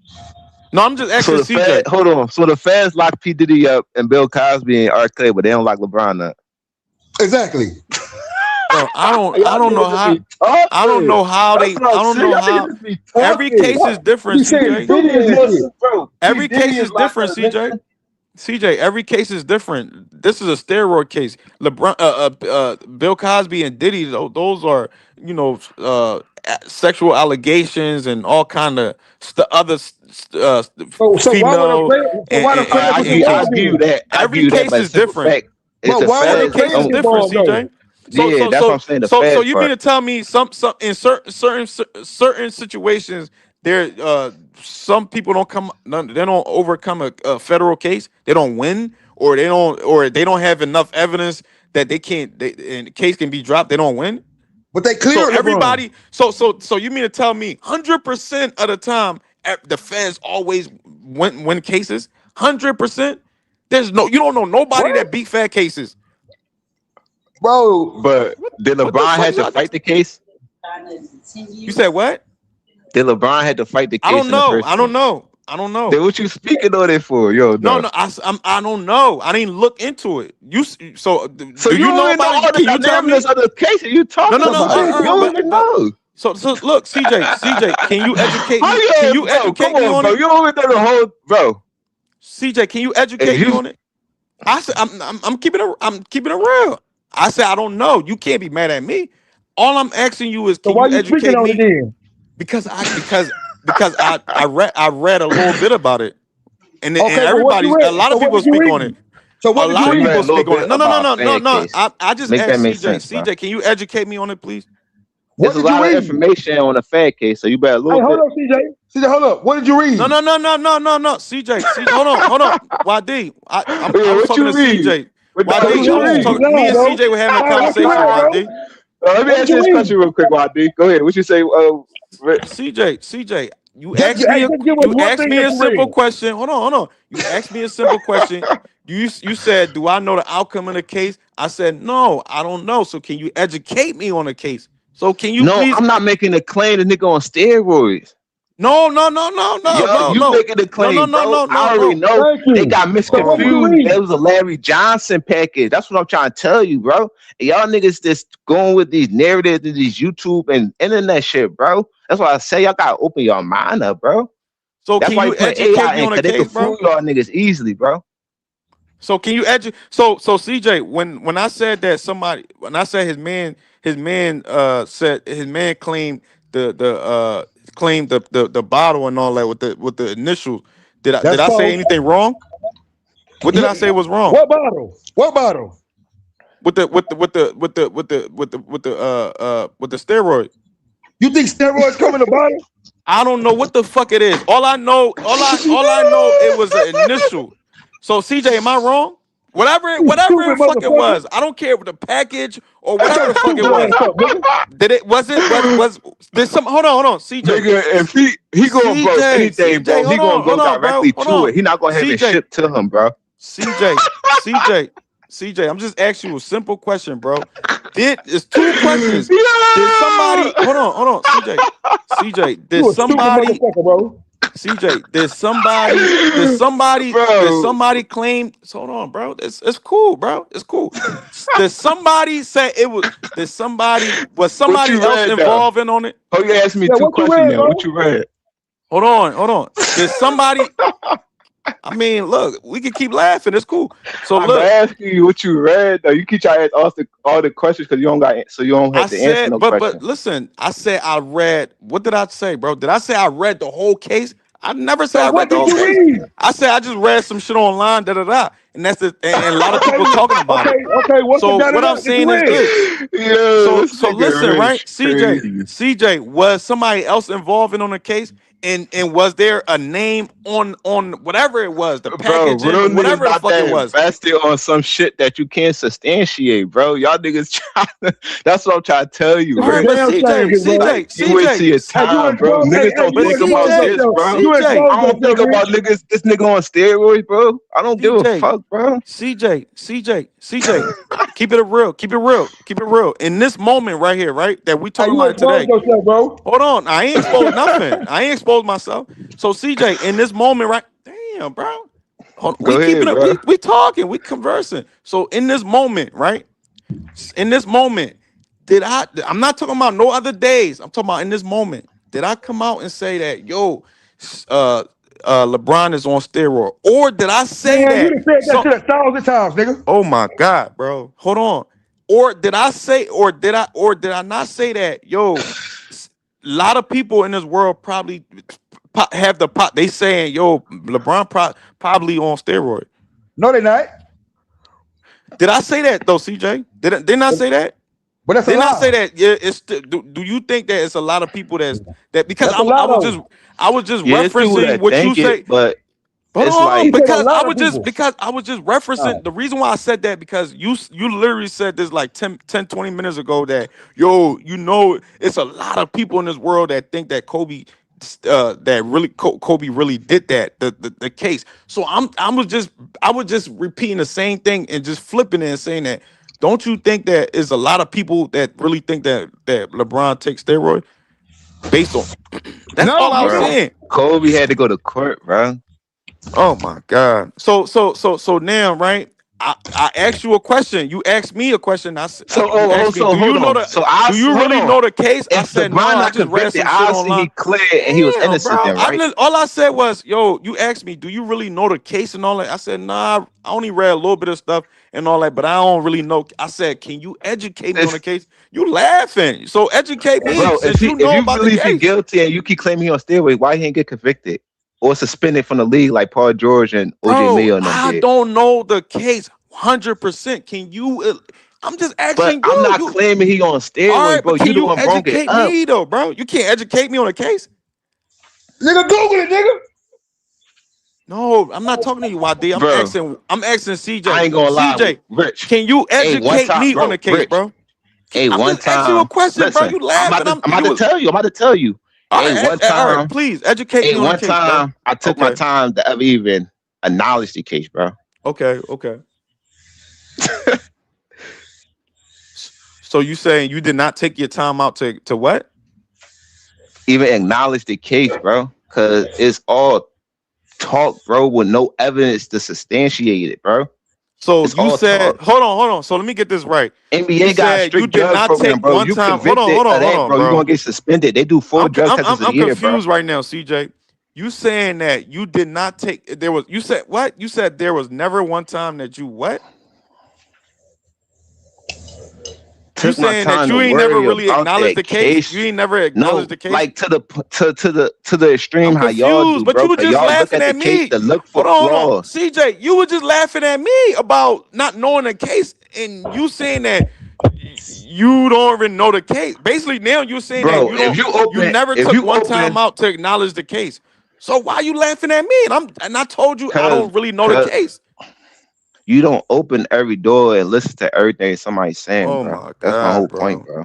No, I'm just So asking the Fed, CJ. hold on. So the feds lock P Diddy up and Bill Cosby and R. Kelly, but they don't lock LeBron up. Exactly. Bro, I don't Y'all know niggas just how be talking. That's what I I'm don't saying. know Y'all how niggas just be every talking. case is You different, saying CJ. You Diddy be and shit. listening, bro. P Every Diddy case is is locked different, up, CJ. nigga. CJ, every case is different. This is a steroid case. LeBron, Bill Cosby and Diddy, those are sexual allegations and all kind of other So why would a female player? So why the I, players I was give, I involved give you in? that. I give every you that. case But is simple different. fact is But the why would Every the feds case players is don't. different, involved though? CJ. Yeah, that's what I'm saying. The So feds you mean part. to tell me some in certain situations there some people don't they don't overcome a federal case, they don't win, or they don't have enough evidence that they can't and the case can be dropped, they don't win. But they So cleared LeBron. everybody, so you mean to tell me 100% of the time the feds always win cases? 100%. You don't know nobody What, that beat fat cases. bro? But did What the LeBron fuck had is to y'all? fight the case? You said what? Did LeBron had to fight the I case don't in the know. first I don't place? know. I don't know. Then what you speaking on it for? Yo, No, no. no. I don't know. I didn't look into it. So So do you you don't know even know about all it? the Can you tell dynamics me? of the case that you No, talking no, no. about. You don't even But know. so look, CJ, can you educate How me? Can you, you bro? Come educate me on, on bro. it? You don't even know the whole, bro. CJ, can you If educate me you, on it? I said I'm keeping it real. I said I don't know. You can't be mad at me. All I'm asking you is, So can why you you speaking educate on it me? then? Because I read a little bit about it, and Okay, but what you a read? lot So of what people did you speak on read? it. So A what did you so lot of you read read? a people little speak on bit it. No, no, no, about no, no, fan no. case. I just Make that asked make CJ. sense, bro. CJ, can you educate me on it, please? It's What a did you lot of read? information on the Fed case, so you better a Hey, little hold bit. up, CJ. CJ, hold up. What did you No, read? no, no, no, no, no, no. CJ, hold on. YD, I Yeah, was what talking to you read? CJ. Bro, you YD, I was lying. You talking. Me lying, and bro. CJ were having a All right, what you conversation. read, bro? YD, Let me What did ask you you this read? question real quick, YD. Go ahead. What you say? CJ, Just give us you one asked thing me that a you simple read. question. Hold on. You asked me a simple question. You said, "Do I know the outcome of the case?" I said, "No, I don't know." So can you educate me on the case? So can you No, please? I'm not making a claim the nigga on steroids. No. Yo, you making the claim, bro. I already No. know Thank they you. got So what did you misconfused. read? That was a Larry Johnson package. That's what I'm trying to tell you, bro. And y'all niggas just going with these narratives and these YouTube and internet shit, bro. That's why I say y'all gotta open your mind up, bro. So That's can why you you put educate AI me in, on the cause they can case, fool bro? y'all niggas easily, bro. So can you So CJ, when I said that when I said his man said his man claimed the bottle and all that with the initials. Did That's I say false. anything wrong? What did I say was wrong? What bottle? What bottle? With the steroid. You think steroids come in a bottle? I don't know what the fuck it is. All I know it was an initial. So CJ, am I wrong? Whatever You the stupid fuck it motherfucker. was. I don't care what the package or Shut whatever your the fuck it stupid ass was. up, nigga. Did it? Was there's some? Hold on, CJ. Nigga, if he going bro, if anything, CJ, bro, he gonna go hold on, bro, directly hold to on. it. He not gonna have it CJ, shipped to him, bro. CJ. I'm just asking you a simple question, bro. It's two questions. Yeah! Did somebody? Hold on, CJ. Did You a stupid somebody? motherfucker, bro. CJ, did Bro, somebody claim? Hold on, bro. It's cool, bro. It's cool. Did somebody say it was? Was what somebody you else read though? involved on it? Oh, you asked me Yeah, two what you questions read, now. bro? What you read? Hold on. Did somebody? I mean, look, we can keep laughing. It's cool. So I'm look, asking you what you read though. You keep trying to ask all the questions because you don't got so you don't I have to answer said, no but question. listen, I said I read. What did I say, bro? Did I say I read the whole case? I never said So I read what the did whole you case. read? I said I just read some shit online, and that's the and a lot of Okay, people talking about it. okay. What's the So what I'm that you saying is read? this. Yo, this So nigga listen, right? rich CJ, crazy. CJ, was somebody else involved in on the case? And was there a name on whatever it was, the Bro, packaging real or niggas whatever the not fuck it that was? invested on some shit that you can't substantiate, bro. Y'all niggas that's what I'm trying to tell you, All The right, Rich. but damn CJ, thing, bro. CJ, Like, you wait till CJ, your Hey, you time, bro. exposed. Hey, Niggas don't but you think about exposed CJ, this, yourself. bro. You CJ, exposed I don't think yourself, about Rich. niggas, this nigga on steroids, bro. I don't give a CJ, fuck, bro. CJ, keep it real, keep it real, keep it real. In this moment right here, right, that we Hey, talking you about exposed today. yourself, bro. Hold on, I ain't exposed nothing. I ain't exposed myself. So CJ, in this moment, right? Damn, bro. Hold on, we Go keeping ahead, it. bro. We talking. We conversing. So in this moment, right? In this moment, I'm not talking about no other days. I'm talking about in this moment. Did I come out and say that, yo, uh, LeBron is on steroid, or did I say Man, you that? done said that So, shit 1,000 times, nigga. oh my God, bro, hold on. Or did I say, or did I not say that, yo? A lot of people in this world probably have the pot. They saying, yo, LeBron probably on steroid. No, they not. Did I say that though, CJ? Didn't I say that? But that's a Didn't I say lie. that? Yeah, do you think that it's a lot of people that because That's a lie, though. I was just Yeah, it's people referencing that what you think it, say. but Hold it's on, He like, said a lot of people. because I was just referencing the reason why I said that because you literally said this like 20 minutes ago that yo, it's a lot of people in this world that think that Kobe really did that the case. So I was just repeating the same thing and just flipping it and saying that don't you think that is a lot of people that really think that LeBron takes steroid based on that's all No, I was nigga. bro, saying. Kobe had to go to court, bro. Oh my God. So now, right? I asked you a question. You asked me a question. You asked me, So do hold you know on. the So do you hold really on. know the case? I If said, no, LeBron I not just read convicted, some shit obviously he online. clear and he was Damn, innocent bro. then, right? All I said was, yo, you asked me, do you really know the case and all that? I said, nah, I only read a little bit of stuff and all that, but I don't really know. I said, can you educate me on the It's, case? You laughing. So educate me bro, since you if know you about the believe he case. guilty and you keep claiming he on steroids, why he ain't get convicted or suspended from the league like Paul George and OJ Bro, Mayo and them I did? don't know the case 100%. Can you? I'm just But asking I'm you. not claiming he on All steroids, right, bro. but You can the you one brought it educate up. me though, bro? You can't educate me on a case. Nigga, Google it, nigga. No, I'm not talking to you, YD. Bro, I'm asking I CJ. ain't gonna lie, CJ, Rich. can you Hey, one educate time, me on bro, the case, Rich. bro? Hey, I'm one just asking you a time. question, bro. Listen, You laughing? I'm about to tell you. I'm about to tell you. All Hey, right, one all right. time. Please educate Hey, me on the one case, bro. time. I took my Okay, time to ever even acknowledge the case, bro. okay. So you saying you did not take your time out to what? Even acknowledge the case, bro, because it's all talk, bro, with no evidence to substantiate it, bro. So It's you all said, talk. hold on. So let me get this right. You NBA got a said you strict did drug not program, take bro. one You time. convicted of Hold that, on, bro, you're gonna bro. get suspended. They do 4 drug tests a I'm year, bro. confused right now, CJ. You saying that you did not take there was you said what? You said there was never one time that you what? You Took my saying that time to you ain't never worry really about acknowledged that the case? You case. ain't never acknowledged No, the case? like to the extreme I'm how y'all confused, do, but bro. you were Cause just y'all look laughing at the at case me. to look for Hold on. flaws. CJ, you were just laughing at me about not knowing the case and you saying that you don't even know the case. Basically, now you're saying that Bro, you never if took you one time open, out to acknowledge the case. So why you laughing at me? And I told you I cause don't really know the cause case. you don't open every door and listen to everything somebody's saying, Oh bro. my That's my whole God, point, bro. bro.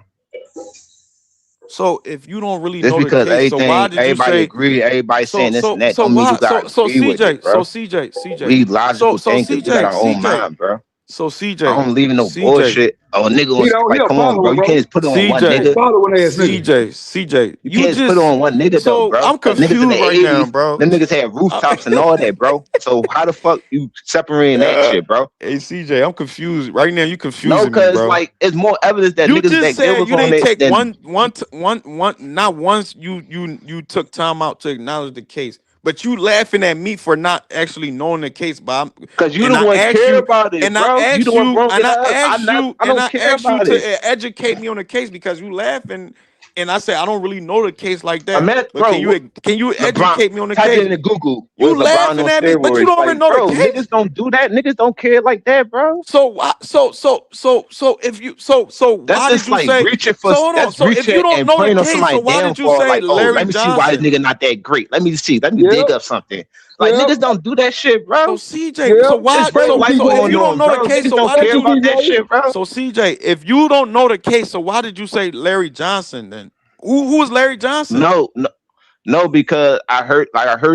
So if you don't really Just know the because case, so why everything did you everybody say agree, everybody so saying this and so that, so don't mean you why gotta so agree with it, bro. CJ We so logical so thinkers. We got CJ our own CJ mind, bro. so I CJ don't believe in no CJ bullshit. Oh, a nigga He was don't. He like, a come on, bro. follower, You can't bro. just put it on one He a CJ nigga. following ass nigga. CJ You you can't just put it just on one nigga though, so bro. I'm Cause niggas in the confused right now, 80s, bro. them niggas had rooftops and all that, bro. So how the fuck you separating that shit, bro? Hey CJ, I'm confused right now. You No, confusing me, cause bro. like it's more evidence that You niggas just that they said was you on didn't it take than not once you took time out to acknowledge the case, but you laughing at me for not actually knowing the case, Bob. cause you And the I one asked care you, about it, and I bro. You the asked one you, broke and it I up. asked you, I and don't I care asked you about it. to educate me on the case because you laughing, and I said I don't really know the case like I that. meant, But bro, can you LeBron, educate me on the type it case? into Google. You Was LeBron laughing on at me, but you steroids? don't even Like, know the bro, case. niggas don't do that. Niggas don't care like that, bro. So why? So if you That's why did just you like say? reaching for So hold on. that's So if reaching you don't and know the praying on case, so somebody's why did you downfall. say Like, oh, Larry let me see why this Johnson? nigga not that great. Let me see. Let me Yep. dig up something. Like Yep. niggas don't do that shit, So bro. CJ, Yep. so why? It's real Thank you, life So if going you CJ. don't on, know the bro. case, Niggas so don't why Thank did care you, you? about that CJ. shit, bro. So CJ, if you don't know the case, so why did you say Larry Johnson then? Who was Larry Johnson? No, no, no, because I heard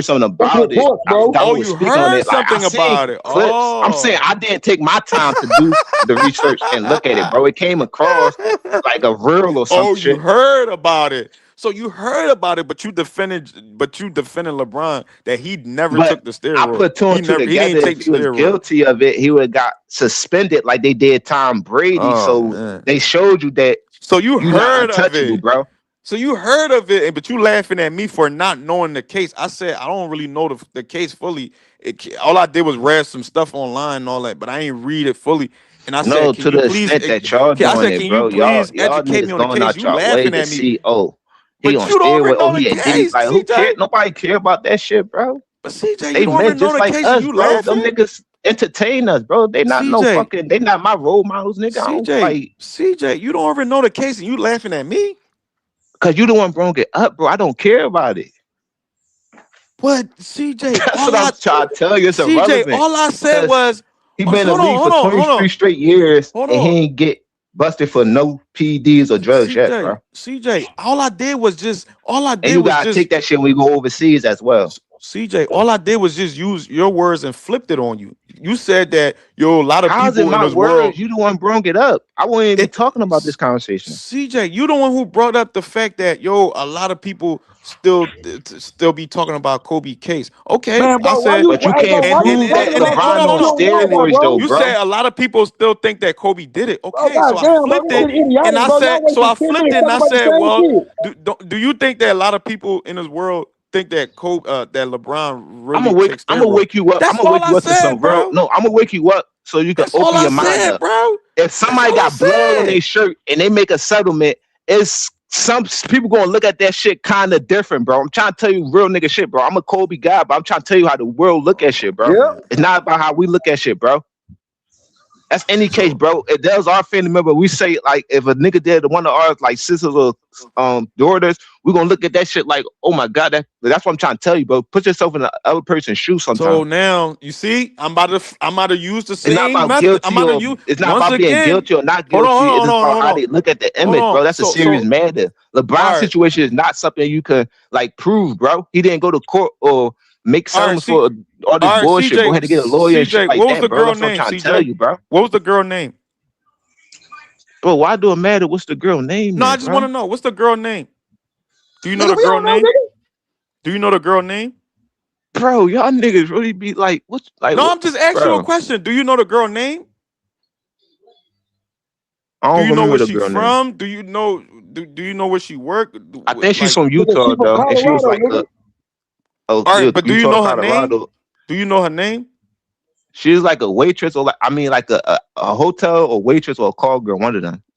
something That's about it. reports, I bro. forgot Oh, who was you speaking on heard it. Like I something seen about it. clips. I'm saying Oh. I didn't take my time to do the research and look at it, bro. It came across like a reel or some Oh, you shit. heard about it. So you heard about it, but you defended LeBron that he never But took the I steroid. put two and two He together. didn't If take the he was steroid. guilty of it, he would have got suspended like they did Tom Brady. Oh So man. they showed you that So you you're not heard of untouchable, it. bro. So you heard of it, but you laughing at me for not knowing the case. I said I don't really know the case fully. All I did was read some stuff online and all that, but I ain't read it fully. And I said, No, can to you the please? extent that y'all I doing said, it, can you bro. Y'all please y'all educate me niggas on the going case? out You y'all way laughing to at me, see, oh, he but on you don't even steroid, oh, know the he a Diddy. case, Like, who CJ. care? Nobody care about that shit, bro. But CJ, you They don't men even know just the like case, and us, you bro. Them laughing, niggas entertain us, bro. They not no CJ. fucking, they not my role models, nigga. I don't like, CJ, you don't even know the case, and you laughing at me. cause you the one brought it up, bro. I don't care about it. But CJ, That's what I'm trying to tell you. It's CJ, irrelevant. all I said Cause was, he been in the hold on, league for hold on, hold 23 on, straight years hold and he on. ain't get busted for no PDs or drugs yet, bro. CJ, all I did was just, And you gotta take that shit when we go overseas as well. CJ, all I did was just use your words and flipped it on you. You said that a lot of How's it people in my this world. words? You the one brung it up. I wouldn't even be talking about this conversation. CJ, you the one who brought up the fact that a lot of people still be talking about Kobe case. Okay, Man, I bro, said, But you hey, bro, can't why you prove talking that about hold LeBron something on, on you don't know about, steroids though, bro? you bro. said a lot of people still think that Kobe did it. Bro, Okay, so I goddamn, bro, flipped this it, shit and idiotic, I bro. Y'all said, so wasting I 10 flipped minutes it, and talking I about the said, same well, shit. do you think that a lot of people in this world think that Kobe, that LeBron I'm really gonna took steroids? wake you up. I'm That's gonna all wake I you up to said, some real. bro. No, I'm gonna wake you up so you can That's all open I your mind said, up. bro. If That's somebody all I got blood on said. their shirt and they make a settlement, it's some people gonna look at that shit kind of different, bro. I'm trying to tell you real nigga shit, bro. I'm a Kobe guy, but I'm trying to tell you how the world look at shit, bro. Yep. It's not about how we look at shit, bro. That's any case, So bro. If that was our family member, we say like if a nigga did one of ours, like sisters or daughters, we gonna look at that shit like, oh my god, that's what I'm trying to tell you, bro. Put yourself in the other person's shoes So sometimes. now you see, I'm about to use the It's not same about method. I'm guilty about to or use it's not once about being again. guilty or not Hold on, guilty. hold It's on, about hold how on, they look at the hold image, on. bro. That's a serious So matter. all LeBron's right, situation is not something you can like prove, bro. He didn't go to court or make all right. settlements for all this All right, bullshit, bro. Had to get a lawyer and shit CJ. like What was that, the bro. girl That's what I'm name? trying to tell CJ. you, bro. What was the girl name? Bro, why do it matter what's the girl name No, I then, just want bro? to know what's the girl name. Do you know Nigga, the we girl don't know, name? nigga. Do you know the girl name? Bro, y'all niggas really be like, what's like No, what, I'm just asking you a bro? question. Do you know the girl name? I Do don't you know remember where the she girl name. from? Do you know where she worked? I think she's Like, from Nigga, she Utah from though, and she was Colorado, like nigga. all right, but do you Utah, know her name? Colorado. Do you know her name? She's like a waitress or like I mean like a hotel or waitress or a call girl, one of them.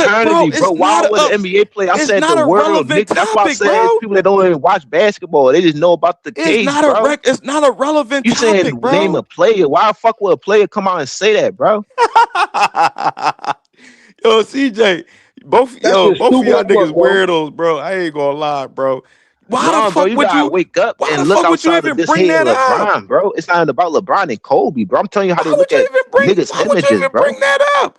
fraternity, It's bro. Why not would a an NBA player? I it's said not the a world, relevant nigga. That's why I topic, said it's bro. people that don't even watch basketball. They just know about the case, bro. It's not a relevant You saying topic, name bro. a player? Why the fuck would a player come out and say that, bro? Yo, CJ, both That's yo, just both of stupid y'all as fuck, niggas bro. weirdos, bro. I ain't gonna lie, bro. Why the No, bro, fuck you would gotta you? wake up Why and the look fuck would you outside of even this bring here that up? LeBron, bro. It's not about LeBron and Kobe, bro. I'm telling you how they Why would look you at even bring? niggas' Why would you images, even bro. bring that up?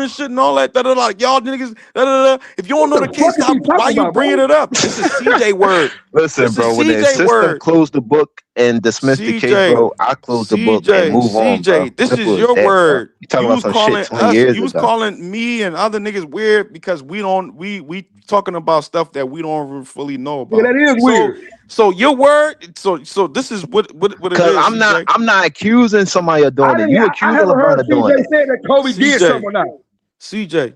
and shit and all that. Y'all niggas. If you don't know the case, What the fuck is he why talking you about, bringing bro? it up? This is CJ word. Listen, This is bro, when the CJ system word. closed the book and dismissed the case, CJ, bro, I close the book and move on, bro. CJ, this is Simple as your that, bro. word. You talking You about was some shit calling 20 us, years you was ago. calling me and other niggas weird because we talking about stuff that we don't fully know Yeah, about. that is weird. So your word, so this is what it Cause is, CJ. I'm not accusing somebody of doing it. You I accusing haven't LeBron heard of doing CJ it. say that Kobe did CJ, something or not. CJ.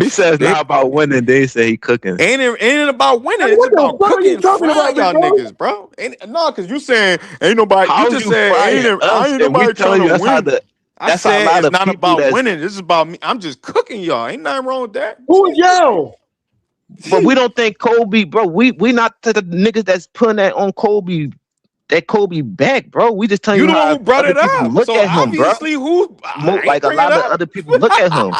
He says it's not about winning. They say he cooking. Ain't it about winning? Hey, It's what the about fuck are you cooking, talking frying about, big y'all bro? niggas, bro. No, because you saying ain't nobody. You How just you said frying us ain't and we nobody trying telling to you that's how win. the I that's how a said lot it's of not people about that's winning. This is about me. I'm just cooking y'all. Ain't nothing wrong with that. Who is y'all? but we don't think Kobe, bro. We not to the niggas that's putting that on Kobe. That Kobe back, bro. We just telling You you the one how who brought other it people up. look So at him, bro. obviously, I ain't Like a bring it lot of up. other people look at him.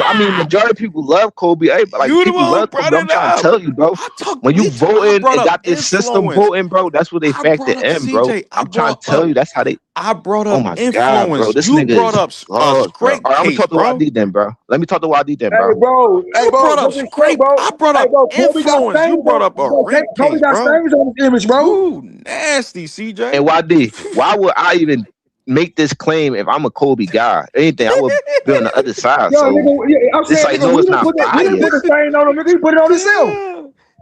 I mean, majority of people love Kobe. Like You the people one who love brought Kobe. I'm it trying to up. tell you, bro. When you We talking about I voting brought and up got this system influence. voting, bro, that's what they I brought factor up in, bro. CJ. I'm trying to tell you, that's how they. I brought Oh up my god, bro, influence. this You nigga brought is up a lost, bro. All scrape right, I'm gonna case, talk to bro. YD then, bro. Let me talk to YD then, Hey, bro. bro. Hey, You bro. brought up Check this shit, scrape. bro. I brought Hey, up bro. Kobe got influence. You stains brought on. up a Bro, ring Kobe case, got bro. stains on his image, bro. You nasty, CJ. And YD, why would I even make this claim if I'm a Kobe guy? Anything, I would be on the other side. Yo, So nigga. Yeah, I'm it's saying, like, nigga, no, we it's didn't not put that. We didn't fire. put the stain on him, nigga. He put it on himself.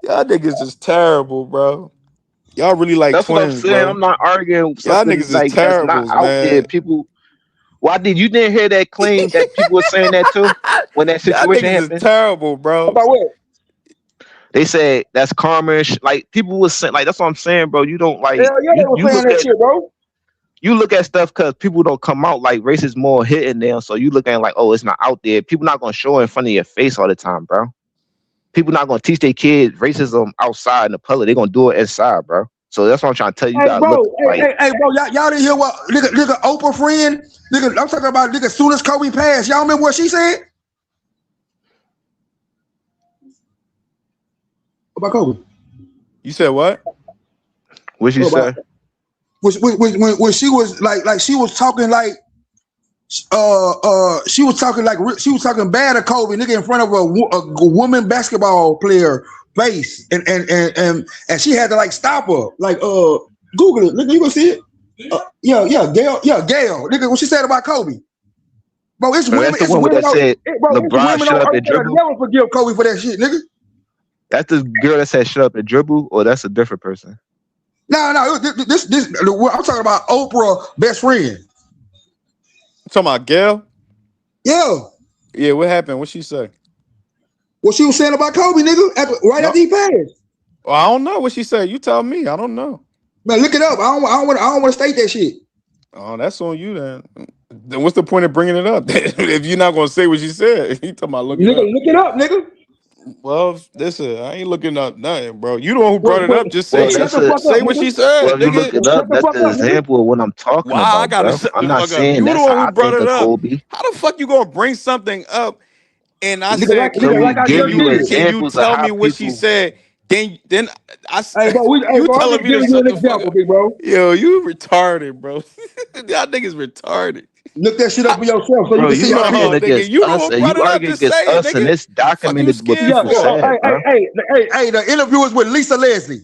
Y'all niggas is terrible, bro. Y'all really like That's what I'm twins, saying. bro. I'm not arguing Y'all something niggas is like that's not terribles, out there. man. People, why did you didn't hear that claim that people were saying that too when that Y'all situation niggas is happened? terrible, bro. About what? They said that's karma. Like people was saying, like that's what I'm saying, bro. You don't like Hell yeah, they was you saying look that at shit, bro. stuff because people don't come out like race is more hitting them. So you look at it like, oh, it's not out there. People not gonna show it in front of your face all the time, bro. People not gonna teach their kids racism outside in the public. They're gonna do it inside, bro. So that's what I'm trying to tell you. You Hey, gotta look bro. like Hey, bro. Y'all didn't hear what nigga Oprah friend? Nigga, I'm talking about nigga. As soon as Kobe passed, y'all remember what she said about Kobe? You said what? what you What say. about when she was like she was talking like she was talking like she was talking bad of Kobe, nigga, in front of a woman basketball player face, and she had to like stop her, like Google it, nigga, you gonna see it. Gail, nigga, what she said about Kobe, bro. And that's the one with that said It's LeBron women shut on up earth and that'll dribble. never forgive Kobe for that shit, nigga. That's the girl that said shut up and dribble, or that's a different person. No, this I'm talking about Oprah best friend. Talking about Gail? Yeah. Yeah, what happened? What she say? What she was saying about Kobe, nigga, right No, after he passed. well, I don't know what she said. You tell me. I don't know. Man, look it up. I don't want to state that shit. Oh, that's on you then. Then what's the point of bringing it up if you're not gonna say what she said? You talking about look it Nigga, up? look it up, nigga. Well, listen, I ain't looking up nothing, bro. You the one who brought it Well, up. Just Well, say shut that's the it. a fuck up, Say what nigga. she said, well. If you look nigga. it Shut up, the that's fuck the up, nigga. example of what I'm talking Why I about, gotta bro. shut I'm the not fuck up? saying You the that's one how who I brought think it of up. Kobe. How the fuck you gonna bring something up? And I Nigga, said, So we like I give just you did. can you examples of tell how me what she people. said? Then Hey, you bro, I'm telling just me to giving you shut an the fuck example, up? big bro. Yo, you retarded, bro. Y'all niggas retarded. Look that shit up for yourself so you Bro, can see you how it arguing No, is. nigga, against you the us, one and brought you it up. arguing Just against say it, us, and nigga. it's Fuck you documented what scared Yeah, people for? said, bro. hey, the interview was with Lisa Leslie.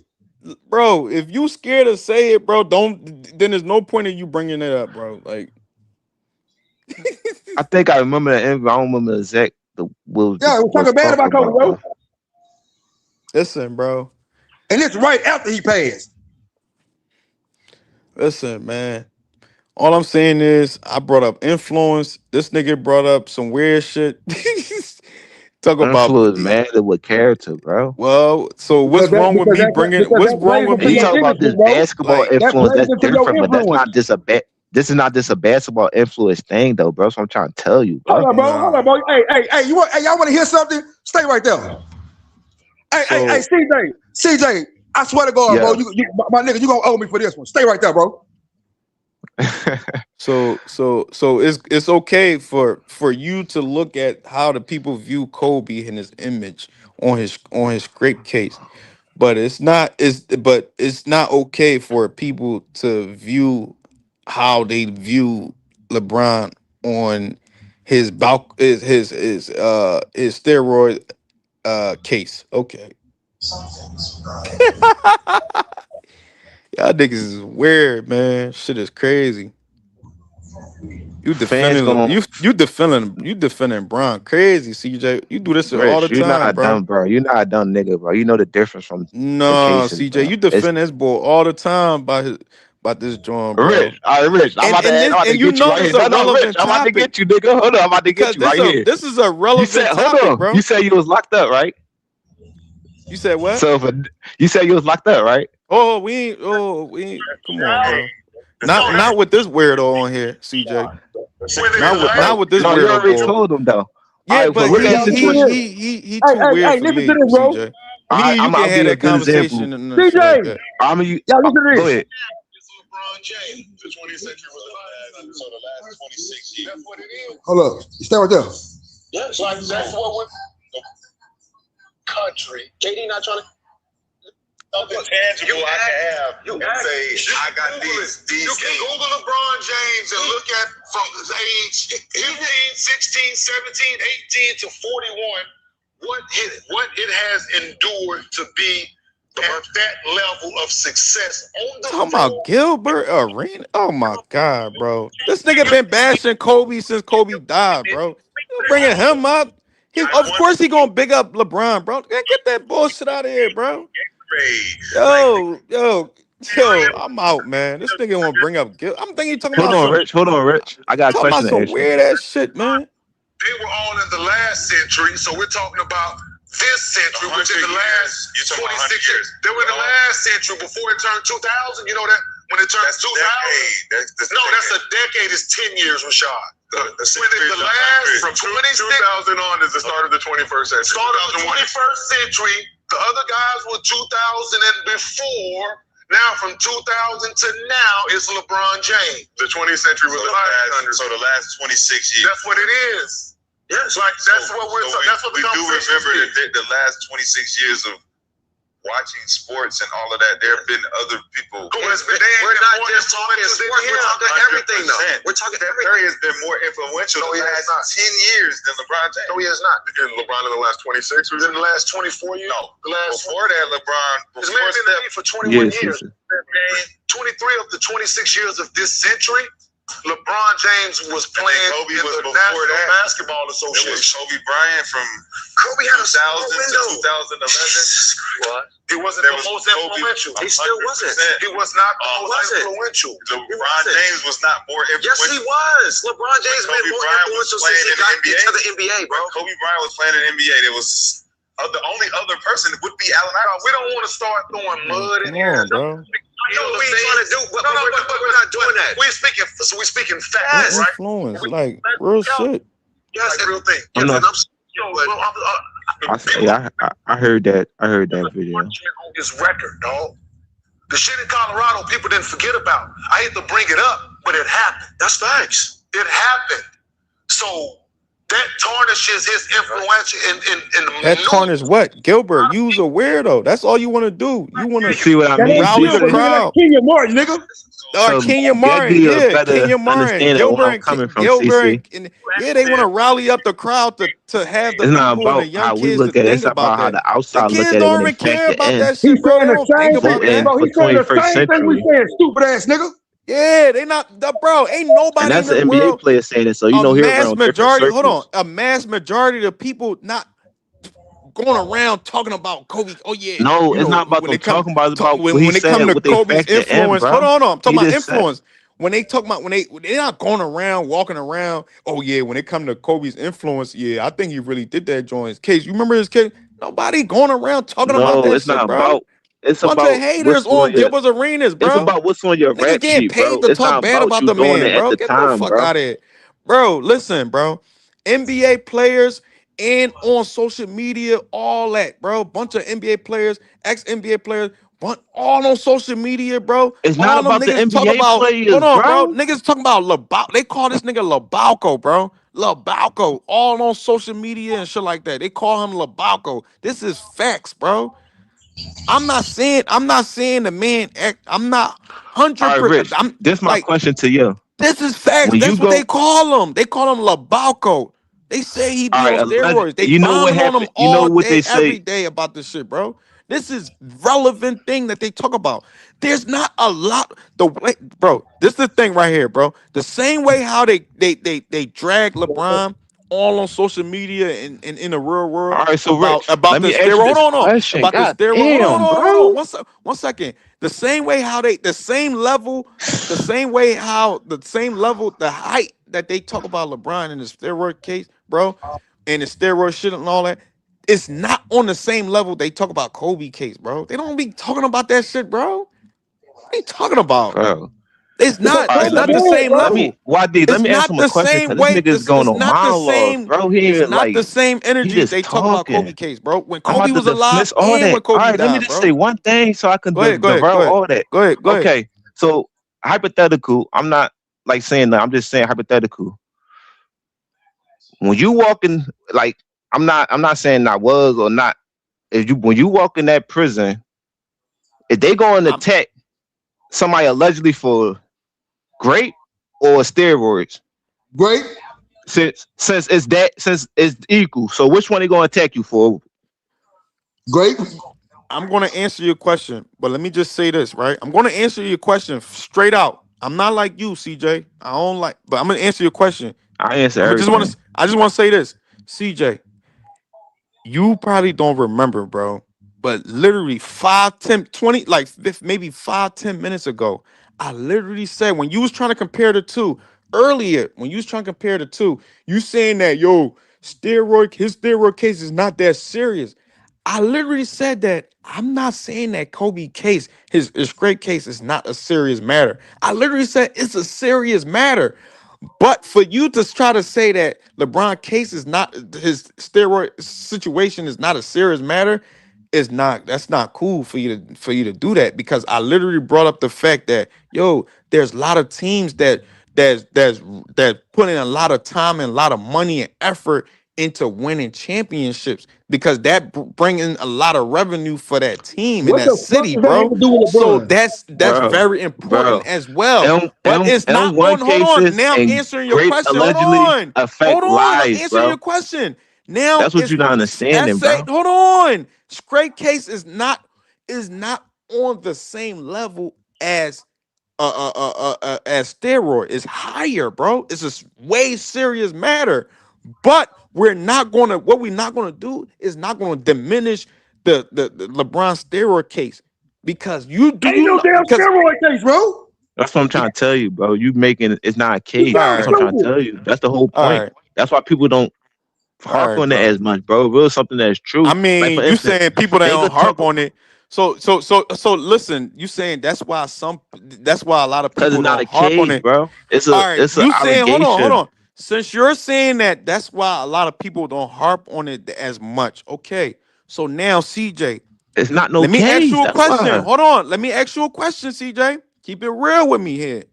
Bro, if you scared to say it, bro, then there's no point in you bringing it up, bro. Like, I think I remember the interview. I don't remember the exact what Yeah, we're was talking bad talked about Kobe, about bro. though. listen, bro. And it's right after he passed. Listen, man. All I'm saying is I brought up influence. This nigga brought up some weird shit. Talk about Influence matter with character, bro. well, so what's wrong with me bringing Because what's that wrong plays with And into you your talk me? about image, this big bro. basketball Like, That influence, plays that's into your different, but that's influence. not just a this is not just a basketball influence thing though, bro. So I'm trying to tell you, bro. Hold on, bro. Hey, y'all want to hear something? Stay right there. Hey, so CJ, I swear to God, bro, Yeah. you my nigga, you gonna owe me for this one. Stay right there, bro. so it's okay for you to look at how the people view Kobe and his image on his scrape case. But it's not okay for people to view how they view LeBron on his steroid case. Okay. Y'all niggas is weird, man. Shit is crazy. You Fans defending gonna you defending Bron crazy, CJ. You do this shit all the Rich, you're time, not bro. dumb, bro. You're not a dumb nigga, bro. You know the difference from No, cases, CJ, bro. you It's defend this boy all the time by about this joint, bro. Rich, all right, Rich. I'm about to You get you know right this here. a No, Rich. relevant I'm about to topic get you, nigga. Hold on, I'm about to because get you right here. this is a You said, relevant hold topic, on. bro. You said you was locked up, right? You said what? So you said you was locked up, right? We ain't. Come on, bro. Not with this weirdo on here, CJ. Not with this No, you weirdo already boy. told him though. Yeah, All right, so but look at the situation. he too weird for Listen to me, this, bro. CJ. Me and you I'll can have give you a that good example. conversation and shit like that. I'm you. Yeah, listen to Go this. ahead. LeBron James. The 20th century was the last 26 years. That's what it is. Hold up. Stay right there. Yeah, so that's what we're country. KD not trying to. Something tangible I can have. You can say, I got these. You can Google LeBron James and look at from his age 15, 16, 17, 18 to 41, what it has endured to be at that level of success on the Talking about Gilbert Arena. Oh my God, bro. This nigga been bashing Kobe since Kobe died, bro. You bringing him up? Of course he gonna big up LeBron, bro. Get that bullshit out of here, bro. Yo, I'm out, man. This nigga want to bring up Gil. I'm thinking you talking Hold about on, Rich. Hold on, Rich. I got a talking about question to some ask you. weird ass shit, man. They were all in the last century, so we're talking about this century, which is the last 26 years. They were in the last century before it turned 2000. You know that when it turned 2000? That's a decade. It's 10 years, Rashad. The last from 2000 on is the start of the 21st century. Start of the 21st century. The other guys were 2000 and before. Now from 2000 to now is LeBron James. The 20th century was the last 26 years. That's what it is. Yes, like that's what we're. That's what we do remember the last 26 years of watching sports and all of that. There have been other people. We're not just talking sports. We're talking everything, though. We're talking everything. Curry has been more influential the last 10 years than LeBron James. No, he has not. And LeBron in the last 26 was in the last 24 years. No, before that, LeBron. This man been in the league for 21 years. 23 of the 26 years of this century. LeBron James was playing in the National Basketball Association. It was Kobe Bryant from 2000 to 2011. What? He wasn't the most influential. He still wasn't. He was not the most influential. LeBron James was not more influential. Yes, he was. LeBron James been more influential since he got into the NBA, bro. Kobe Bryant was playing in the NBA. There was the only other person would be Allen Iverson. We don't want to start throwing mud in here, bro. I know what we're trying to do, but we're not doing that. We're speaking facts, right? Influence, like real shit. Yes, real thing. I heard that. I heard that video. On his record, dog. The shit in Colorado, people didn't forget about. I hate to bring it up, but it happened. That's facts. It happened. So that tarnishes his influence in that tarnishes what? Gilbert, you's a weirdo. That's all you want to do. You want to see what I mean? Rally the crowd. Kenya Martin, nigga. Kenya Martin, Kenya Martin, Gilbert, and they want to rally up the crowd to have the people and the young kids to think about that. How the outside the look kids at it don't when even they care about that He's shit, bro. saying They the don't think same about thing, that. bro. He's saying the same thing we saying, stupid ass nigga. Yeah, they not, bro. Ain't nobody and that's in the an NBA world. player saying it, so you know here around majority. Hold on, circles. a mass majority of the people not going around talking about Kobe. Oh yeah, no, it's not about them talking about. It's about when it comes to Kobe's influence. Hold on, I'm talking about influence. When they talk about they're not going around walking around. Oh yeah, when it come to Kobe's influence, yeah, I think he really did that. Join his case. You remember his case? Nobody going around talking about that it's shit, not bro. About. It's bunch about of haters on Gilbert's arenas, bro. It's about what's on your rap getting sheet, paid bro. to It's talk not bad about you the doing man, it bro. at the Get time, the fuck bro. out of here, bro. Listen, bro. NBA players and on social media, all that, bro. Bunch of NBA players, ex-NBA players, all on social media, bro. It's all not about the NBA players, hold on, bro. Niggas talking about LeBalco. They call this nigga LeBalco, bro. LeBalco, all on social media and shit like that. They call him LeBalco. This is facts, bro. I'm not saying the man. I'm not 100%. All right, Rich. This my question to you. This is facts. That's what they call him. They call him LeBalco. They say he be on steroids. They bombing on him all day, every day about this shit, bro. This is relevant thing that they talk about. There's not a lot. Bro, this is the thing right here, bro. The same way how they drag LeBron all on social media and in the real world All right, so Rich, about let the me ask you steroid. this Hold on. question. About the God steroid. damn, Hold on. bro. One second. The same way how the same level, the height that they talk about LeBron in the steroid case, bro, and the steroid shit and all that, it's not on the same level they talk about Kobe case, bro. They don't be talking about that shit, bro. What are you talking about? Bro. It's Because not. All right, It's Kobe not the good, same bro. level. Let It's me ask not him a the question same because this way. nigga is going It's on not the monologues, same. bro. It's He not the like same he energy just they talk about talking. Kobe case, bro. When I'm Kobe about to was alive dismiss all and that. when All Kobe right, let me died, just bro. say one thing so I can Go ahead. Go ahead. Go derail ahead. all that. Go ahead. Go ahead. Okay, so hypothetical. I'm not like saying that. I'm just saying hypothetical. When you walk in, like I'm not saying I was or not. If you when you walk in that prison, if they go and I'm attack somebody allegedly for grape or steroids, Great. since it's equal. So which one they gonna attack you for? Great. I'm going to answer your question, but let me just say this, right? I'm going to answer your question straight out. I'm not like you, CJ. I don't like, but I'm going to answer your question. I answer I just want everything. to. I just want to say this, CJ. You probably don't remember, bro, but literally 5, 10, 20, like maybe 5, 10 minutes ago, I literally said when you was trying to compare the two earlier, when you was trying to compare the two, you saying that his steroid case is not that serious. I literally said that I'm not saying that Kobe case, his great case is not a serious matter. I literally said it's a serious matter. But for you to try to say that LeBron case is not his steroid situation is not a serious matter, is not that's not cool for you to do that because I literally brought up the fact that there's a lot of teams that put in a lot of time and a lot of money and effort into winning championships because that bring in a lot of revenue for that team in What that the fuck city, does that have bro. to do with So LeBron? that's Bro, very important bro. as well. But it's not M1 on. Hold on. cases Now I'm and answering your grape question. Hold allegedly on. Hold affect on. I'm lives, answering your bro. question. Now That's what it's you're not understanding, essay. bro. Hold on. Straight case is not on the same level as steroid. It's higher, bro. It's a way serious matter. But what we're not gonna do is not gonna diminish the LeBron steroid case because Ain't no damn because steroid case, bro. That's what I'm trying to tell you, bro. You making it's not a You case. sound That's all what I'm trying to stupid. tell you. That's the whole point. right, That's why people don't all harp right, on it bro. as much, bro. Real something that's I true. Like for mean, you instance, saying people that they don't could talk harp on it. So listen, you saying that's why a lot of because it's people not don't a harp on case, it. bro. All right, It's an you saying hold allegation. on. Since you're saying that that's why a lot of people don't harp on it as much. Okay. So now, CJ, It's not no let me ask case. you a That's question. why. Hold on. Let me ask you a question, CJ. Keep it real with me here.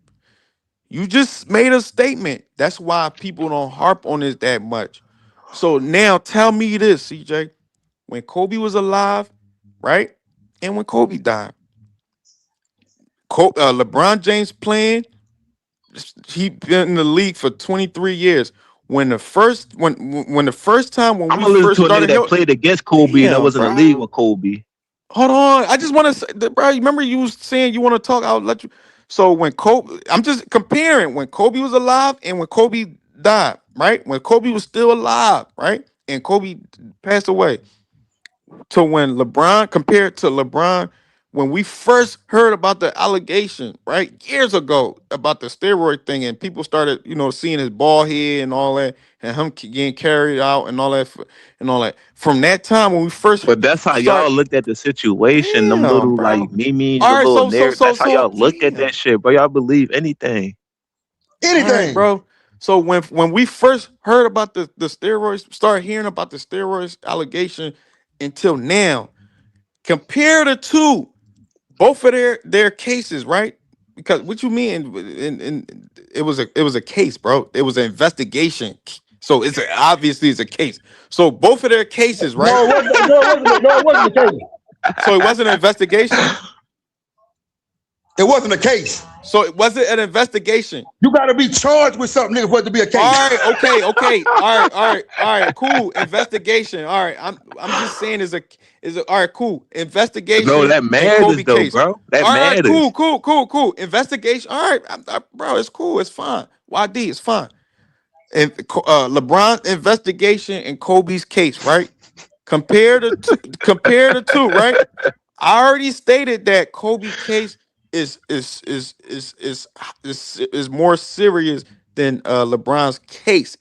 You just made a statement. That's why people don't harp on it that much. So now tell me this, CJ. When Kobe was alive, right? And when Kobe died, LeBron James playing, he been in the league for 23 years. When the first time when I'm we gonna listen first to a nigga started, that played against Kobe and that damn, was in the league bro. with Kobe. Hold on. I just want to say, bro. Remember you was saying you want to talk? I'll let you. So when Kobe, I'm just comparing when Kobe was alive and when Kobe died, right? When Kobe was still alive, right? And Kobe passed away. To when LeBron compared to LeBron, when we first heard about the allegation, right, years ago about the steroid thing, and people started, seeing his bald head and all that, and him getting carried out and all that, and all that. From that time when we first But that's how started, y'all looked at the situation. Them damn, little like bro. memes, the All right, little so narrative. so That's how so y'all look at that damn. shit, bro. Y'all believe anything. All right, Anything. bro. So when we first heard about the steroids, started hearing about the steroids allegation until now, compare the two. Both of their cases, right? Because what you mean? It was a case, bro. It was an investigation. So obviously it's a case. So both of their cases, right? No, it wasn't. No, it wasn't. No, it wasn't the case. So it wasn't an investigation. It wasn't a case. So it wasn't an investigation. You got to be charged with something, nigga, for it to be a case. All right, okay. All right, cool. Investigation. All right, I'm just saying is a all right, cool. No, Investigation that and matters Kobe though, case. bro. That All right, matters. cool. Investigation. All right, bro, it's cool. It's fine. YD, it's fine. and LeBron's investigation and Kobe's case, right? Compare the two, right? I already stated that Kobe case is more serious than LeBron's case.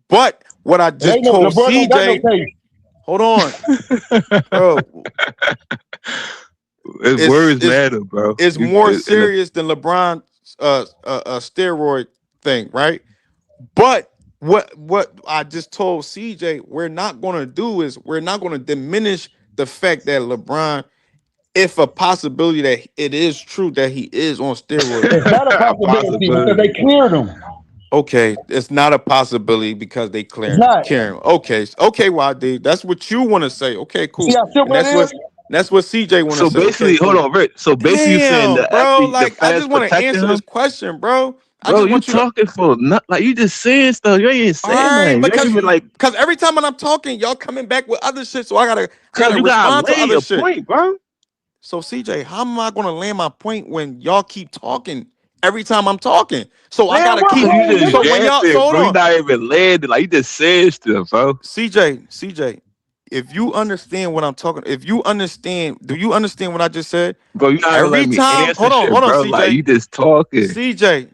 But what I It just ain't no told LeBron don't got no CJ, case. hold on, bro, His it's words it's matter, bro. it's You more in the serious than LeBron's steroid thing, right? But what I just told CJ, we're not gonna do is we're not gonna diminish the fact that LeBron, if a possibility that it is true that he is on steroids. It's not a possibility because they possibility. cleared him. Okay, it's not a possibility because they It's clear not. him. Okay, okay, YD, that's what you want to say. Okay, See cool, how and simple it is? that's what CJ want to So say. Okay, basically, hold cool. on, Rick. So basically, you saying Damn, the bro, the like I fans just want to protecting answer this him, question, bro. I bro? just You want you to. talking for not like you just saying stuff. You ain't All saying right, nothing. You ain't even like, because every time when I'm talking, y'all coming back with other shit, so I cause gotta you gotta respond to lay other your shit. point, bro. So CJ, how am I gonna land my point when y'all keep talking every time I'm talking? So I Man, gotta what Cause keep. you wrong, just So nigga? when y'all, yapping, so hold bro. You on, not even landing. Like you just saying stuff, bro. CJ, if you understand what I'm talking, if you understand, do you understand what I just said? Bro, you not even Every letting me time, answer shit, hold on, bro. Like CJ, you just talking.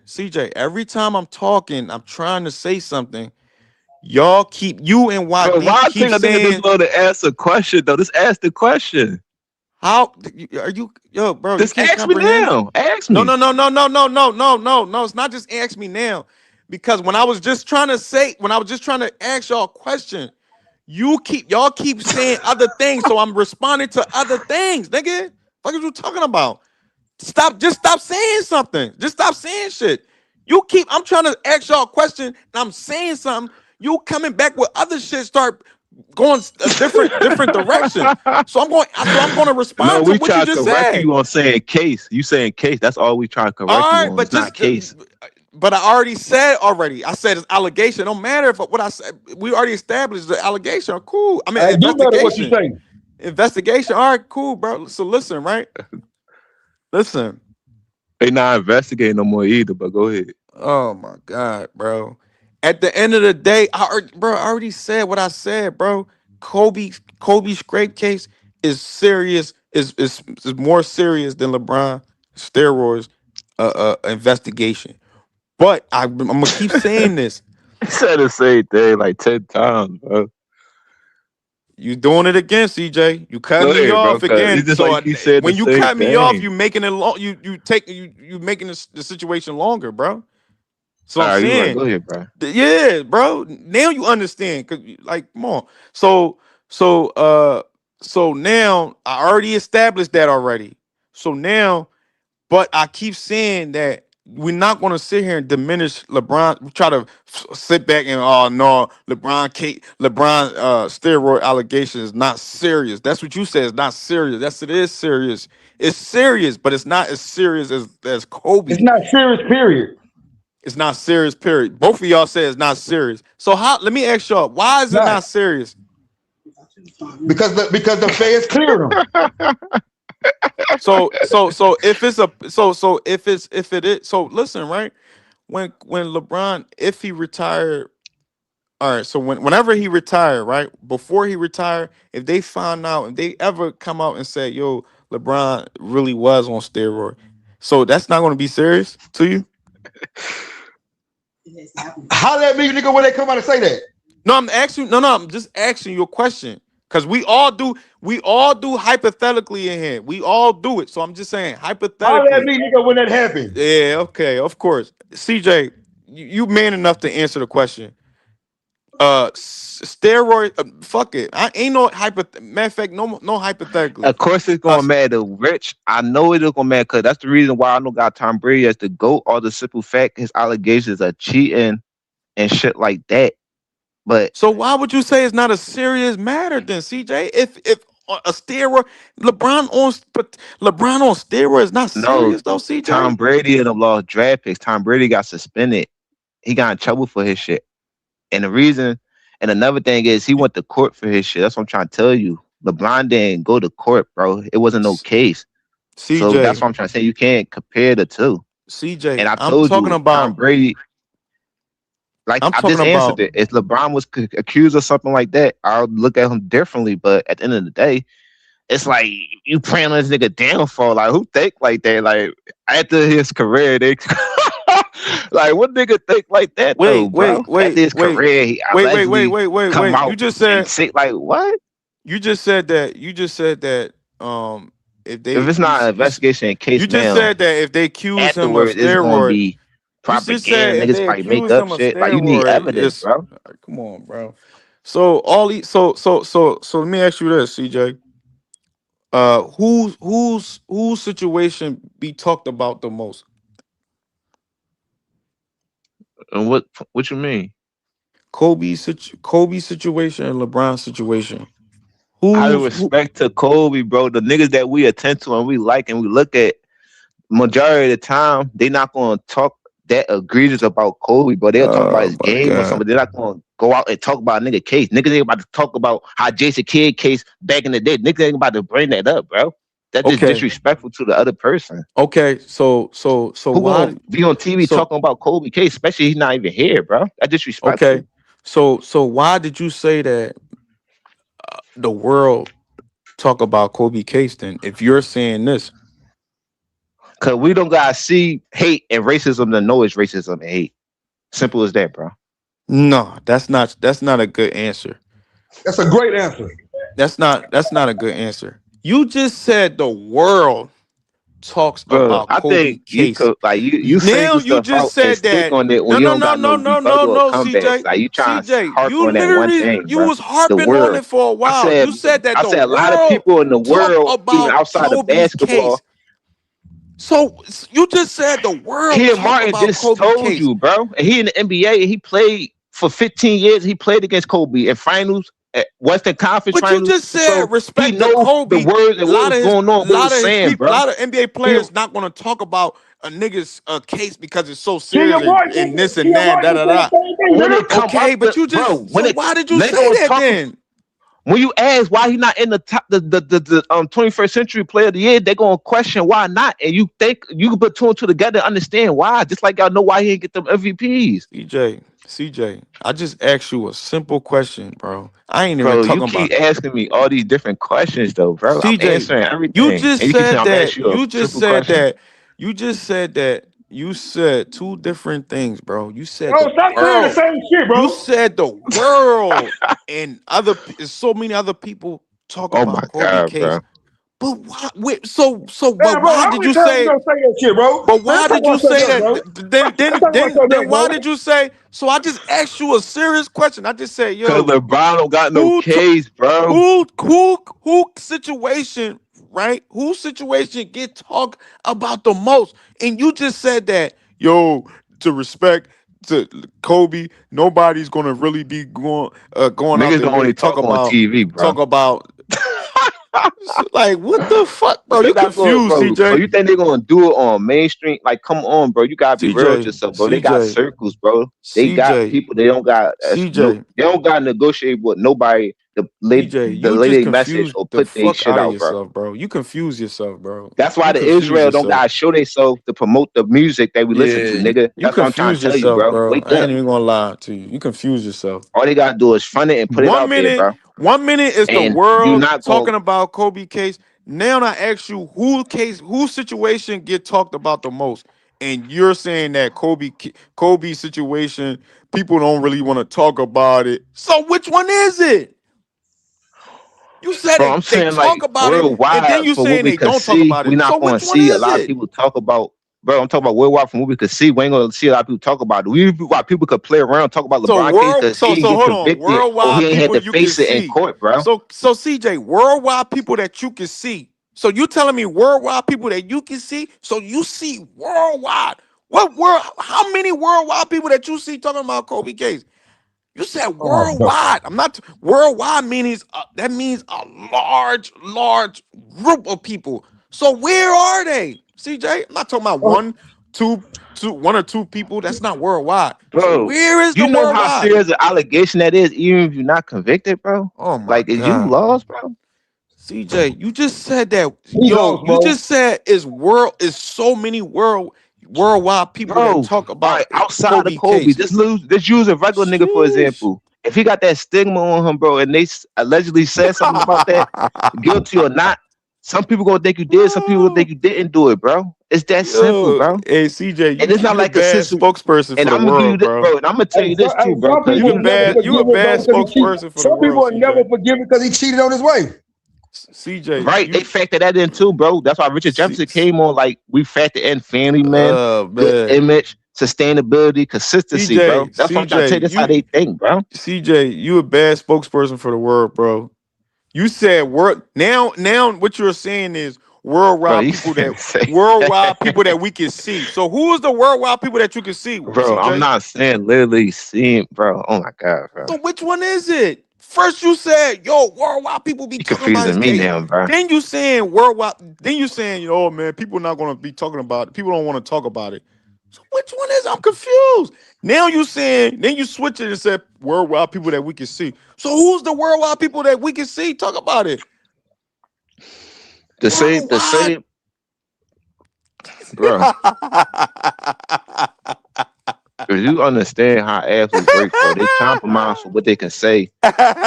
CJ. Every time I'm talking, I'm trying to say something. Y'all keep you and Bro, YD why I keep think a nigga just saying love to ask a question though? Just ask the question. how are you, yo, bro? You Just can't ask me comprehend. now. Ask No, me. no, no, no, no, no, no, no, no, no. It's not just ask me now. Because when I was just trying to say, when I was just trying to ask y'all a question, y'all keep saying other things. So I'm responding to other things, nigga. What are you talking about? Stop saying something. Just stop saying shit. I'm trying to ask y'all a question, and I'm saying something. You coming back with other shit, start going a different direction. So I'm going to No, respond to we what you try to just correct said. you on saying case. You saying case. That's all we trying to correct All you right, on. but It's not case. but I already said already. I said it's allegation. Don't matter if what I said. We already established the allegation. Cool. I mean I do matter what you investigation. say. Investigation. All right, cool, bro. So listen, right? Listen. They not investigating no more either, but go ahead. Oh my God, bro. At the end of the day, I already said what I said, bro. Kobe's scrape case is serious, is more serious than LeBron steroids investigation. But I'm gonna keep saying this. He said the same thing like 10 times, bro. You doing it again, CJ. You cut Go me ahead, bro. off Cause it's again. just So like you said the when you same cut me off, thing. you making it long. You making the situation longer, bro. So All I'm right, you right. saying, Go ahead, bro. yeah, bro. Now you understand, cause like, come on. So now I already established that already. So now, but I keep saying that we're not going to sit here and diminish LeBron. We try to sit back and oh no, LeBron steroid allegation is not serious. That's what you said. It's not serious. Yes, it is serious. It's serious, but it's not as serious as It's Kobe. not serious, period. It's not serious, period. Both of y'all say it's not serious. So how? Let me ask y'all, why is it Not not serious? because the feds cleared him. So if it's a if it is so listen, right? When LeBron, if he retired, all right, so whenever he retired, right? Before he retired, if they found out, if they ever come out and say, yo, LeBron really was on steroid, so that's not gonna be serious to you? How that me, nigga, when they come out and say that? No, I'm just asking you a question. Cause we all do hypothetically in here. We all do it. So I'm just saying How that hypothetically. me, nigga, when that happened? Yeah, okay, of course. CJ, you man enough to answer the question. Steroid, fuck it. I ain't no matter of fact, no hypothetically. Of course, it's Uh, gonna matter. Rich, I know it's gonna matter because that's the reason why I don't got Tom Brady as the GOAT. All the simple fact his allegations are cheating and shit like that. But so why would you say it's not a serious matter then, CJ? If a steroid, LeBron on steroids is not no, serious though, Tom CJ. Brady and them lost draft picks. Tom Brady got suspended. He got in trouble for his shit. And the reason, and another thing is he went to court for his shit. That's what I'm trying to tell you. LeBron didn't go to court, bro. It wasn't no case. So that's CJ, what I'm trying to say. You can't compare the two. CJ, And I I'm told talking you, Tom about Brady. Like I'm I talking just answered about it. If LeBron was accused of something like that, I would look at him differently. But at the end of the day, it's like you praying on this nigga downfall. Like who think like that? Like after his career, they like what nigga think like that though, bro? After his career, he allegedly come wait. out and say like what? You just said that if If they it's not an investigation you case just now, said that if they accuse him of afterwards it's gonna steroid, be you just said propaganda. if Niggas they probably make accuse up him of shit. Like you need steroid, evidence, it's bro. come on, bro. So all these so let me ask you this, CJ. Whose situation be talked about the most? And what you mean? Kobe's situation and LeBron's situation. Out of Who respect to Kobe, bro, the niggas that we attend to and we like and we look at, majority of the time, they not gonna talk that egregious about Kobe, but they'll talk about oh his my game or god. something. They're not gonna go out and talk about a nigga case. Niggas ain't about to talk about how Jason Kidd case back in the day. Niggas ain't about to bring that up, bro. That's just Okay. disrespectful to the other person. Okay. So Who why gonna be on TV so talking about Kobe case, especially he's not even here, bro? That's disrespectful. okay. So why did you say that the world talk about Kobe case then if you're saying this? Cause we don't gotta see hate and racism to know it's racism and hate. Simple as that, bro. No, that's not a good answer. That's a great answer. That's not a good answer. You just said the world talks Bro, about I Kobe think you case. could like you Now single you stuff just out and said stick that on it when no you no don't no got no no no no rebuttal or no comebacks. CJ. Like you trying to CJ, harp you on that one literally thing, you bro. was The harping on world. it for a while. You said that I the said a lot of world people in the talk world, even about outside of Kobe's case. basketball. So you just said the world Kid talk Martin about just Kobe told case. you, bro. And he in the NBA, he played for 15 years. He played against Kobe in finals, at Western Conference But you finals. just said So he respect to know the Kobe. words and what was going on, what it was saying, A bro. lot of NBA He, players not going to talk about a nigga's case because it's so serious Kenya and Martin, this and Kenya that, da Martin da said the da. same thing, when nigga. it come Okay, up, but you bro, just when so it why did you nigga say was that talking. then? When you ask why he not in the top, the 21st century player of the year, they gonna question why not, and you think you can put two and two together and understand why. Just like y'all know why he didn't get them MVPs, CJ, I just asked you a simple question, bro. I ain't even bro. You talking keep about asking me all these different questions, though, bro. I'm CJ. answering You everything, just and you keep saying said I'm that. asking you a simple question. You just said that. You said two different things, bro. You said Bro, the stop saying the world. same shit, You bro. said the world and so many other people talk Oh my about Kobe god, case. bro. But why? Wait, so, but Damn, bro, why how did many you times you say? gonna say that shit, bro? But Man, why talk did about you something say else, that? bro. Let's talk about something Then else, why bro. did you say? So I just asked you a serious question. I just said, Cause yo, LeBron don't got no who to, case, bro. who situation, right? Whose situation get talked about the most? And you just said that, yo, to respect to Kobe, nobody's gonna really be going out Niggas their can way to only talk on TV, bro. talk about like what the fuck, bro? They're You not going, confused, bro. CJ. You think they're gonna do it on mainstream? Like, come on, bro. You gotta be real with CJ, yourself, bro. They got CJ, circles, bro. They got CJ, people. They don't got no. CJ, They don't got to negotiate with nobody. CJ, The you just lady message confused or the put their fuck shit out of out, bro. yourself, bro. You confuse yourself, bro. That's why You the confuse Israel don't yourself. gotta show themselves to promote the music that we listen to, Yeah, nigga. you That's what I'm trying to confuse tell you, yourself, bro. bro. Wake I up. ain't even gonna lie to you. You confuse yourself. All they gotta do is fund it and put it out there, bro. One minute is the And you world not gonna, talking about Kobe case. Now I ask you whose situation get talked about the most, and you're saying that Kobe situation people don't really want to talk about it. So which one is it? You said bro. I'm they saying talk like about it, and then worldwide you for what saying we they could don't talk see, about we it. So not gonna which one see a is lot of it? people talk about. Bro, I'm talking about worldwide from what we could see. We ain't gonna see a lot of people talk about it. Why people could play around talk about So LeBron case because he didn't get hold on, convicted or he worldwide ain't had people to you can face it in see. court, bro. So CJ, worldwide people that you can see. So you telling me worldwide people that you can see? So you see worldwide. What world? How many worldwide people that you see talking about Kobe case? You said Oh, bro. worldwide. I'm not worldwide means that means a large group of people. So where are they, CJ? I'm not talking about one or two people. That's not worldwide. So Bro, where is you the know how worldwide? serious an allegation that is, even if you're not convicted, bro? Oh my Like, is you god, lost, bro? CJ, you just said that. He Yo, lost, you bro. just said is so many worldwide people that Bro, talk all about right, outside Kobe of Kobe, case. just use a regular nigga for Sheesh. example. If he got that stigma on him, bro, and they allegedly said something about that, guilty or not, some people gonna think you did, some people gonna think you didn't do it, bro. It's that simple, Yo, bro. hey CJ, And it's not you the like a bad sister. spokesperson And for the I'm gonna give you world, this, bro. bro, and I'm gonna tell you this too, bro, Some because people will never You a forgive it, bro, bad because he cheated. spokesperson for the Some people world, will never CJ. forgive it because he cheated on his wife. CJ, right, they factor that in too, bro. That's why Richard Jefferson came on. Like we factor in family man, good man. image, sustainability, consistency, bro. That's what I'm trying to tell you. That's how they think, bro. CJ, you a bad spokesperson for the world, bro. You said now what you're saying is Bro, worldwide you people that we can see. So who is the worldwide people that you can see, bro, I'm CJ? not saying literally seeing, bro. Oh my god, bro. So which one is it? First you said, yo, worldwide people be You talking about his confusing me case. now, bro. Then you saying worldwide, then you saying, oh man, people not gonna be talking about it. People don't want to talk about it. So which one is it? I'm confused. Now you saying, then you switch it and said worldwide people that we can see. So who's the worldwide people that we can see? Talk about it. The same, bro. Because you understand how athletes work, bro. They compromise for what they can say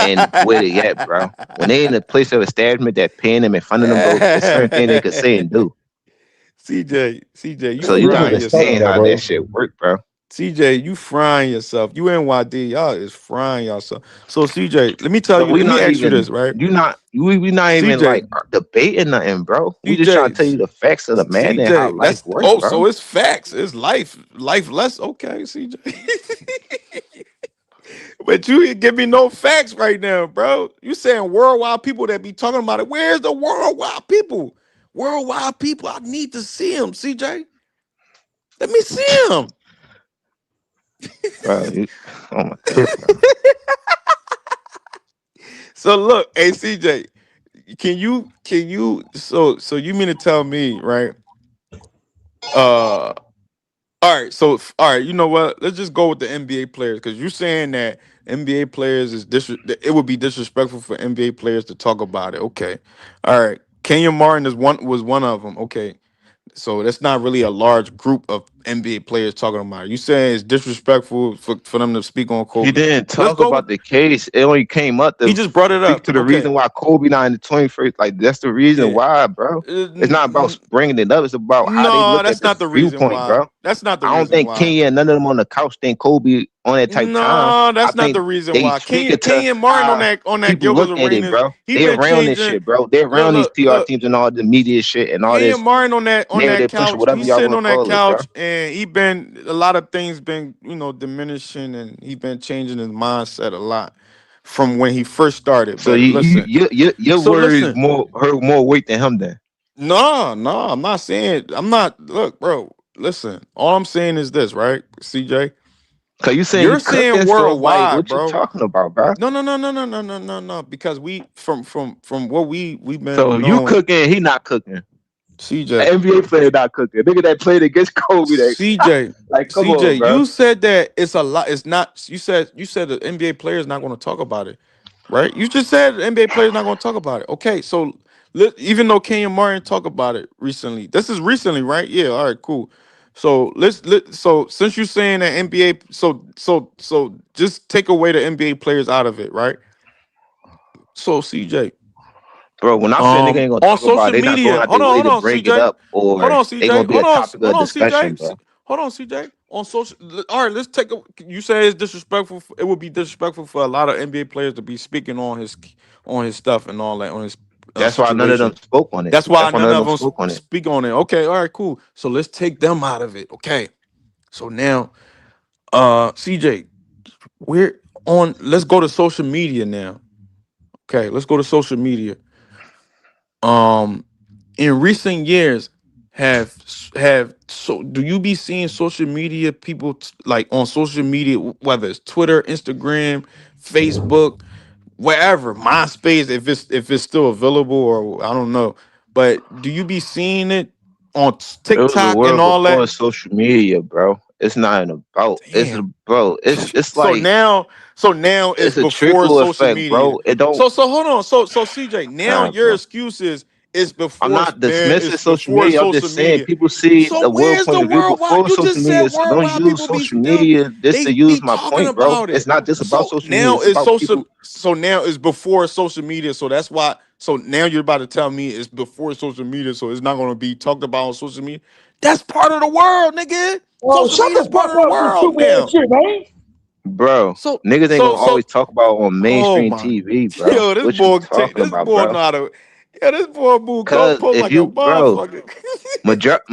and where they at, bro. When they in a place of establishment that paying them and funding them, bro, there's certain things they can say and do. CJ, you So you gotta frying understand yourself. how that shit work, bro. CJ, you frying yourself. You NYD, y'all is frying yourself. So CJ, let me tell So you, we let me not ask you even this, right? we not even like CJ, debating nothing, bro. We just trying to tell you CJ, the facts of the matter and how CJ, life work, so bro. it's facts. It's life less. Okay, CJ. But you ain't give me no facts right now, bro. You saying worldwide people that be talking about it. Where's the worldwide people? Worldwide people, I need to see them, CJ. Let me see them. Bro, oh my god, bro. So look, hey CJ, can you so you mean to tell me, right? All right, so all right, you know what? Let's just go with the NBA players because you're saying that NBA players it would be disrespectful for NBA players to talk about it. Okay, all right. Kenyon Martin was one of them. Okay, so that's not really a large group of NBA players talking about it. You saying it's disrespectful for them to speak on He Kobe? didn't Let's talk go with. about the case. It only came up He to just brought it speak up. to the Okay. reason why Kobe not in the 21st. Like that's the reason Yeah. why, bro. It's not about bringing it up. It's about how they No, look at that's the not the reason viewpoint, why. bro. That's not the I don't reason think why. Kenya and none of them on the couch think Kobe on that type time. No, I that's not the think reason they why. speaking to Kenyon Martin how on that people Gilbert look at it, Arenas, bro. he They been around this changing. shit, bro. They around these PR Look. teams and all the media shit and all Kenyon this Martin on that narrative push, couch. whatever He's y'all sitting want to on that call it, bro. couch, and he been a lot of things been diminishing, and he been changing his mindset a lot from when he first started. So But listen, your so words listen. more heard more weight than him then. No, I'm not saying. I'm not. Look, bro. Listen. All I'm saying is this, right, CJ? Cause you saying you You're saying cooking, so it's like, worldwide, what you bro. talking about, bro? No. Because we from what we've So been you knowing, cooking, he not cooking. CJ. An NBA player not cooking. Nigga that played against Kobe, CJ, like, come on, bro. you said that it's a lot. It's not. You said the NBA player is not going to talk about it, right? You just said the NBA player is not going to talk about it. Okay, so even though Kenyon Martin talked about it recently, this is recently, right? Yeah. All right. Cool. So so since you're saying that NBA, so just take away the NBA players out of it, right? So CJ, Bro, when I say nigga ain't gonna on talk about social it, they not going media, out their way hold to on, bring it CJ. up or they gonna be a topic Hold of on, discussion, CJ. bro. Hold on, CJ. On social, all right. Let's take a. You say it's disrespectful. It would be disrespectful for a lot of NBA players to be speaking on his stuff and all that on his That's why none of them situation. spoke on it. That's why That's why none none of of them them spoke on it. speak on it. Okay, all right, cool. So let's take them out of it. Okay. So now, CJ, we're on. Let's go to social media now. Okay, let's go to social media. Um, in recent years, have so do you be seeing social media people like on social media, whether it's Twitter, Instagram, Facebook, wherever, MySpace, if it's still available, or I don't know, but do you be seeing it on It was a TikTok and world all before that? social media, bro. It's not an about. Damn. It's So like now, it's it's a before trickle social effect, media. bro. It don't. So hold on. So CJ, now your Bro. excuse is It's before. I'm not man, dismissing it's social before media. I'm social just saying media. people see So the world where's the point of view worldwide? before You social just said media. So don't worldwide use people be social still media just to they use be my talking point, bro. about It's it. not just about So social media. now It's it's about social. people. So now it's before social media. So that's why. So now you're about to tell me it's before social media. So it's not going to be talked about on social media. That's part of the world, nigga. Oh, Social shut media the is part fuck of the up with this world stupid ass now. shit, man. Bro, So niggas ain't so gonna so. always talk about on Oh mainstream my. TV, bro. Yo, this What you boy take talking this about, boy bro? not a. Yeah, this boy move Cause goalpost if like a you, bro, motherfucker. majority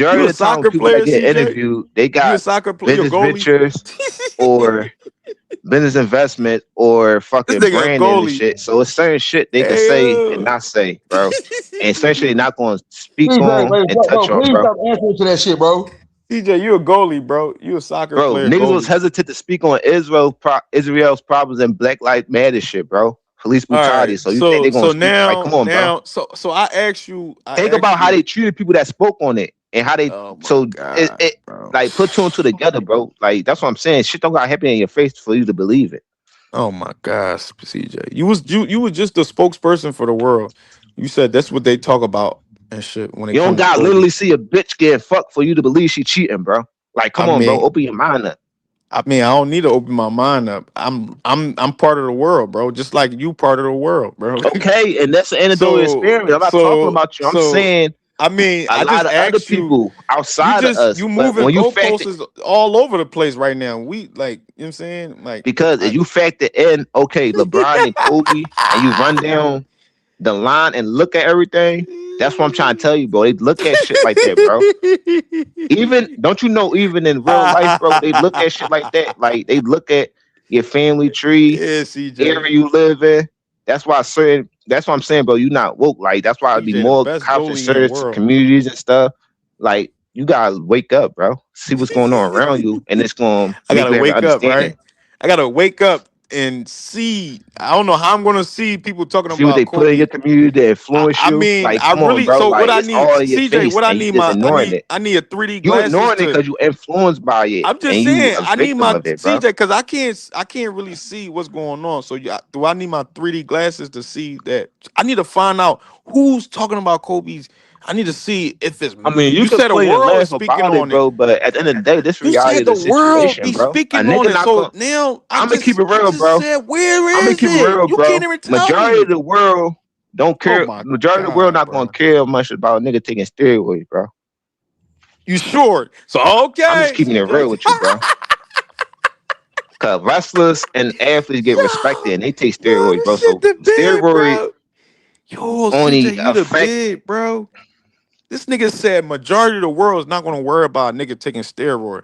You of a the time, soccer people player, that get CJ? interviewed, they You a got soccer player? You a business goalie? ventures or business investment or This fucking nigga a branding and goalie. shit. So it's certain shit they could Hey, say and not say, bro. And certain shit they not gonna speak CJ, on wait, and bro, touch on, please bro. stop answering to that shit, bro. CJ, you a goalie, bro. You a soccer Bro, player, niggas was goalie. hesitant to speak on Israel's problems and Black Lives Matter shit, bro. Police All right. brutality. So you think they gonna So speak? Like, come on, bro. so I asked you. Think about how they treated people that spoke on it and how they Oh my so god, it bro. like put two and two together, bro. Like that's what I'm saying. Shit don't got happen in your face for you to believe it. Oh my gosh, CJ. You was just the spokesperson for the world. You said that's what they talk about and shit when it You don't come to got Kobe. literally see a bitch get fucked for you to believe she cheating, bro. Like, I come on, bro. mean, Open your mind up. I don't need to open my mind up. I'm part of the world, bro. Just like you part of the world, bro. Okay, and that's the anecdotal so experience. I'm not talking so about you. I'm so saying I mean, a I just lot of other asked you. people outside of us. You But moving when you factor, goalposts all over the place right now. We like, you know what I'm saying? Like because if I you factor in, okay, LeBron and Kobe, and you run down the line and look at everything, that's what I'm trying to tell you, bro. They look at shit like that, bro. Even don't you know, even in real life, bro, they look at shit like that. Like they look at your family tree, yeah, CJ. area you live in. That's why certain. That's what I'm saying, bro. You not woke. Like that's why I'd be CJ, the more best cops and goalie in the certain world. communities and stuff. Like you gotta wake up, bro. See what's going on around you, and it's gonna I make gotta you have an wake up, understanding. right? I gotta wake up and see. I don't know how I'm gonna see people talking See what about they put in Kobe. your community to influence I you. mean, Like, I come on, really. bro. So what Like I it's need, all in your CJ, face, what I and you need just ignoring it. I need a 3D You glasses ignoring it to. because you influenced by it, I'm just and you saying, a I need victim my of it, bro. CJ because I can't really see what's going on. So do I need my 3D glasses to see that? I need to find out who's talking about Kobe's. I need to see if it's. I mean, you You could said the play and world is laugh speaking about it, on it. bro. But at the end of the day, this You reality said of the the world situation, be bro. A speaking on nigga it. not So gonna. now I'm gonna keep it I real, just bro. said, where I'm gonna is keep it it? real, You can't bro. even tell Majority of me. the world don't Oh care. my Majority of the world God, not gonna bro. care much about a nigga taking steroids, bro. You sure? So I'm just okay, keeping it real CJ. with you, bro. Cause wrestlers and athletes get respected and they take Yo, steroids, bro. this shit So the big, steroid bro. Yo, only CJ, you the affect. big, bro. This nigga said majority of the world is not gonna worry about a nigga taking steroid.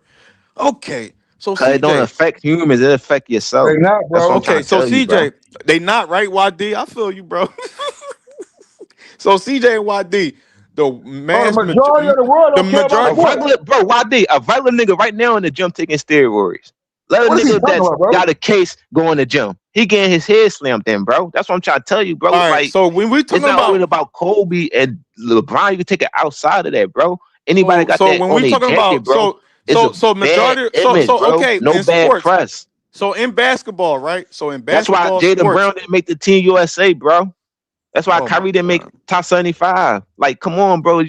Okay, so Cause it don't CJ. affect humans, it affect They yourself. not, That's what I'm bro. trying Okay, to so tell you, bro. CJ, they not right, YD. I feel you, bro. So CJ and YD, Bro, the majority of the world the don't care about A majority. sports. regular bro, why they a regular nigga right now in the gym taking steroids? Let a What is he nigga talking that's about, bro? got a case go in the gym. He getting his head slammed in, bro. That's what I'm trying to tell you, bro. All right, Like so when we're it's talking not about always about Kobe and LeBron. You can take it outside of that, bro. Anybody got so that when on we're their talking jacket, about bro, it's a bad majority image, bro. okay No in bad sports. press. So in basketball, right? So in That's why basketball Jalen sports. Brown didn't make the Team USA, bro. That's why Oh my Kyrie didn't make god. top 75. Like, come on, bro.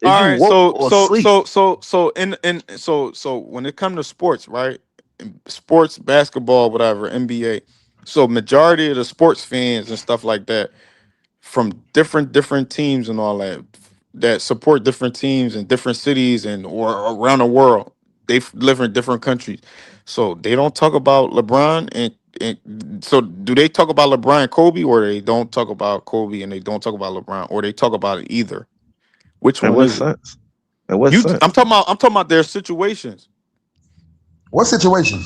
Is All you right, woke or sleep? so when it comes to sports, right? In sports, basketball, whatever, NBA. So majority of the sports fans and stuff like that from different teams and all that support different teams in different cities and or around the world. They live in different countries, so they don't talk about LeBron and so do they talk about LeBron and Kobe, or they don't talk about Kobe and they don't talk about LeBron, or they talk about it either? Which In one what is it? sense? In what sense? I'm talking about their situations. What situation?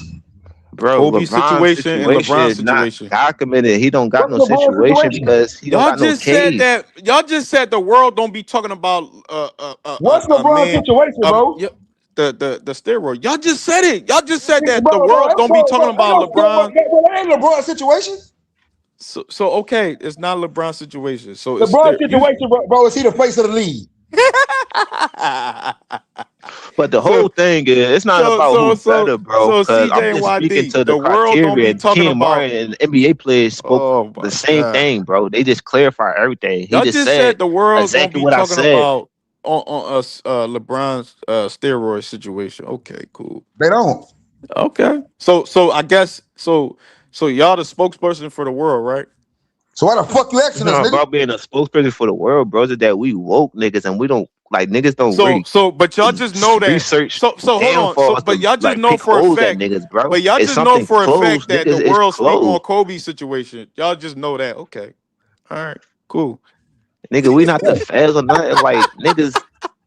Bro, Kobe's LeBron's situation and LeBron's situation not situation. documented. He don't got What's no LeBron's situation situation? because he don't Y'all got no just said case. that. Y'all just said the world don't be talking about What's a LeBron's man. situation, bro? Yeah, the steroid. Y'all just said it. Y'all just said that the Bro, world I'm don't be sorry, bro. talking Ain't about no shit about LeBron. that, bro. That ain't LeBron's situation. So okay, it's not LeBron's situation. So it's LeBron's you. situation, bro, is he the face of the league? But the So whole thing is, it's not so about so who's so better, bro. so Because I'm CJ and just speaking YD, to the the world don't criteria. be And talking Ken about. Martin and NBA players spoke Oh the my same god. thing, bro. They just clarify everything. He Y'all just just said said the world don't exactly be what I talking said. about on us LeBron's steroid situation. Okay, cool. They don't. Okay. So I guess so y'all the spokesperson for the world, right? So why the fuck you It's asking us, not nigga? about being a spokesperson for the world, bro. It's that we woke niggas and we don't like niggas don't So really but y'all just know that research so hold on. So downfalls but to y'all just like know pick for a holes at fact. niggas, bro. But y'all If just know something for a fact closed, that the niggas is world speak on closed. Kobe's situation. Y'all just know that. Okay. All right. Cool. Nigga, we not the feds or nothing. Like niggas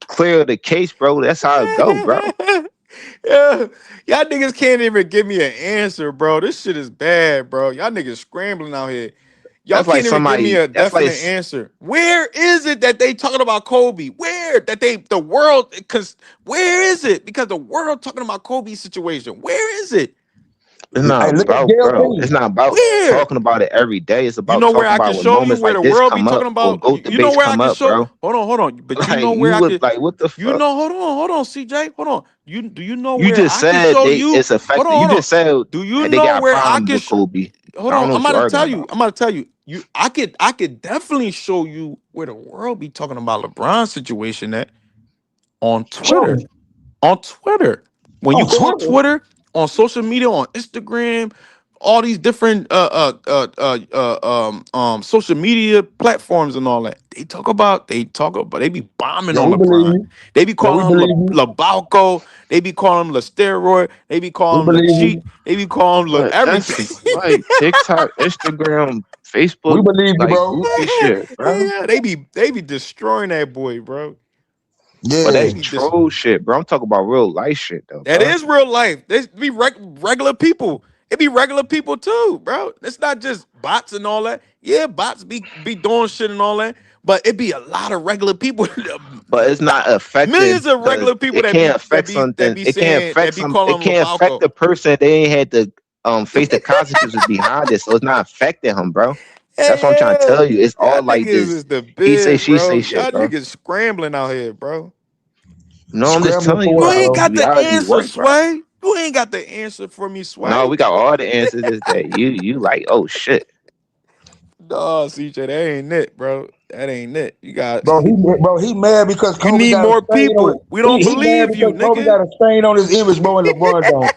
clear the case, bro. That's how it go, bro. Yeah, y'all niggas can't even give me an answer, bro. This shit is bad, bro. Y'all niggas scrambling out here. Y'all That's like can't even give me somebody. a That's like definite answer. Where is it that they talking about Kobe? Where that the world? Because where is it? Because the world talking about Kobe's situation. Where is it? it's not Hey, look at about, bro. It's JLP. not about Where? talking about it every day. It's You about know where talking I can about when show you moments where like the this world be come talking up or about? goat You know debates where I come can up, show? bro. Hold on. But you Like know where you I would could. like what the You fuck? know, hold on, CJ, hold on. Do you know You where just I can said show they you? it's affected. You Hold on. just said Do you they know got a where I problem can? with Kobe. Hold I don't on. know what you're arguing about. I'm about to tell you. I could definitely show you where the world be talking about LeBron's situation at on Show Twitter. me. On Twitter. When you On go on Twitter. Twitter, on social media, on Instagram, all these different social media platforms and all that. They be bombing Yeah, on we believe LeBron. you. They be Yeah, we calling him believe you. LeBalco. They be calling him Le Steroid. They be We calling him Le believe you. Cheat. They be calling him Le But everything. that's like TikTok, Instagram, We Facebook, believe you, like bro. goofy shit, bro. Yeah, they be destroying that boy, bro. But Yeah. They that's be just troll shit, bro. I'm talking about real life shit though, that bro. is real life. They be regular people. It be regular people too, bro. It's not just bots and all that. Yeah, bots be doing shit and all that, but it be a lot of regular people, But it's not affecting millions of because regular people it that can't be that affect be that something. be It can't saying that affect be some. It calling him can't affect Labalco. the person. They ain't had to face the consequences behind it, so it's not affecting him, bro. That's what I'm trying to Yeah, tell you. It's y'all all like niggas this. is the He say, biz, she bro. say shit, Y'all bro. niggas scrambling out here, bro. No, I'm just Scrambling telling for you You what, how ain't bro? got the reality answer, work, bro. Sway. You ain't got the answer for me, No, Sway. we got all the answers. Is that you like, oh shit, No, CJ, that ain't it, bro. That ain't it. You got Bro, he mad because you Kobe need got a more stain on it. people. We don't He mad believe you, because Kobe nigga. got a stain on his image, bro, and LeBron don't.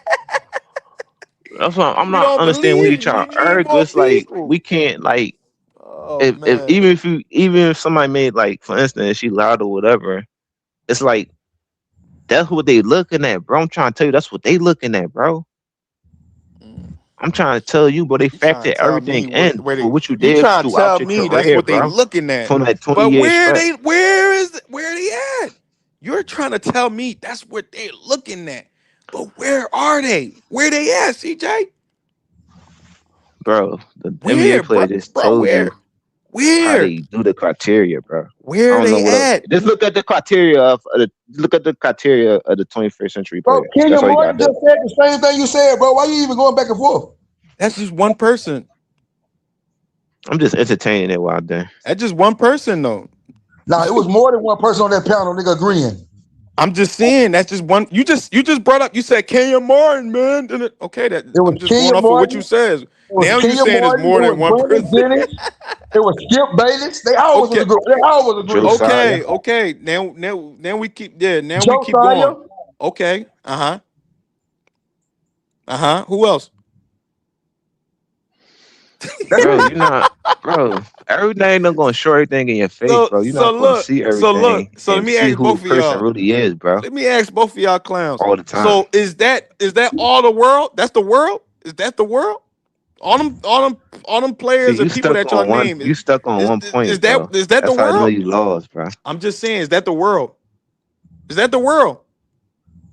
that's what I'm We not don't understanding. What you believe you. trying You to need argue? more It's like people. we can't like Oh if man. even if somebody made like for instance she loud or whatever, it's like that's what they looking at, bro. I'm trying to tell you that's what they looking at, bro. Mm. I'm trying to tell you, but they You trying factor to tell everything me where in where for they what you you did trying to throughout tell your me that's career, what they bro. looking at. From that 20 But year stretch. where they at? You're trying to tell me that's what they're looking at. But where are they? Where they at, CJ? Bro, the NBA Where, bro? player just Bro, told you where? how Where? they do the criteria, bro. I Where don't know they what else. at? Just look at the criteria look at the criteria of the 21st century Bro, players. That's Kenyon all you gotta Martin do. just said the same thing you said, bro. Why you even going back and forth? That's just one person. I'm just entertaining it while there. That's just one person though. Nah, it was more than one person on that panel, nigga, agreeing. I'm just saying that's just one. You just brought up. You said Kenyon Martin, man. Okay, that It was I'm just going Kenyon off of what you Martin. says. It was Now you Kenyon saying it's Martin. more It than was one Brandon person. Jennings. It was Skip Bayless. They always was Okay, agree. They always agreed. Josiah. okay. Now we keep Now we keep Josiah. going. Okay. Who else? That's Bro, it. you're not bro. Everything not gonna show everything in your face, So bro. You're so not gonna look. see So look. everything So let and me see ask who a both of person y'all. really is, bro. Let me ask both of y'all clowns. All the time. So is that all the world? That's the world? Is that the world? All them See, players and people that y'all name you stuck on is one is point, that bro. is that the That's how I know world? you lost, bro. I'm just saying, is that the world? Is that the world?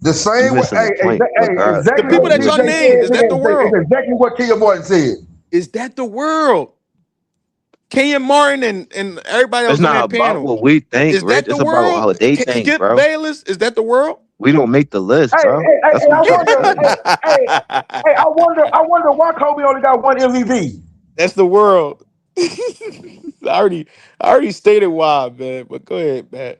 The You same way. missing the point, Hey, regardless, The exactly bro. people what You that y'all BJ missing the name, point. is that the said. It's world? exactly what Kenyon Martin said. Is that the world? Kenyon Martin and everybody It's else on not that about panel. what we think, Is Rich. that the It's about world? how they think, Skip bro. Bayless, is that the world? We don't make the list, Hey, bro. hey, hey, That's hey, what I'm I trying to wonder. tell you. Hey, I wonder why Kobe only got one MVP. That's the world. I already stated why, man. But go ahead, man.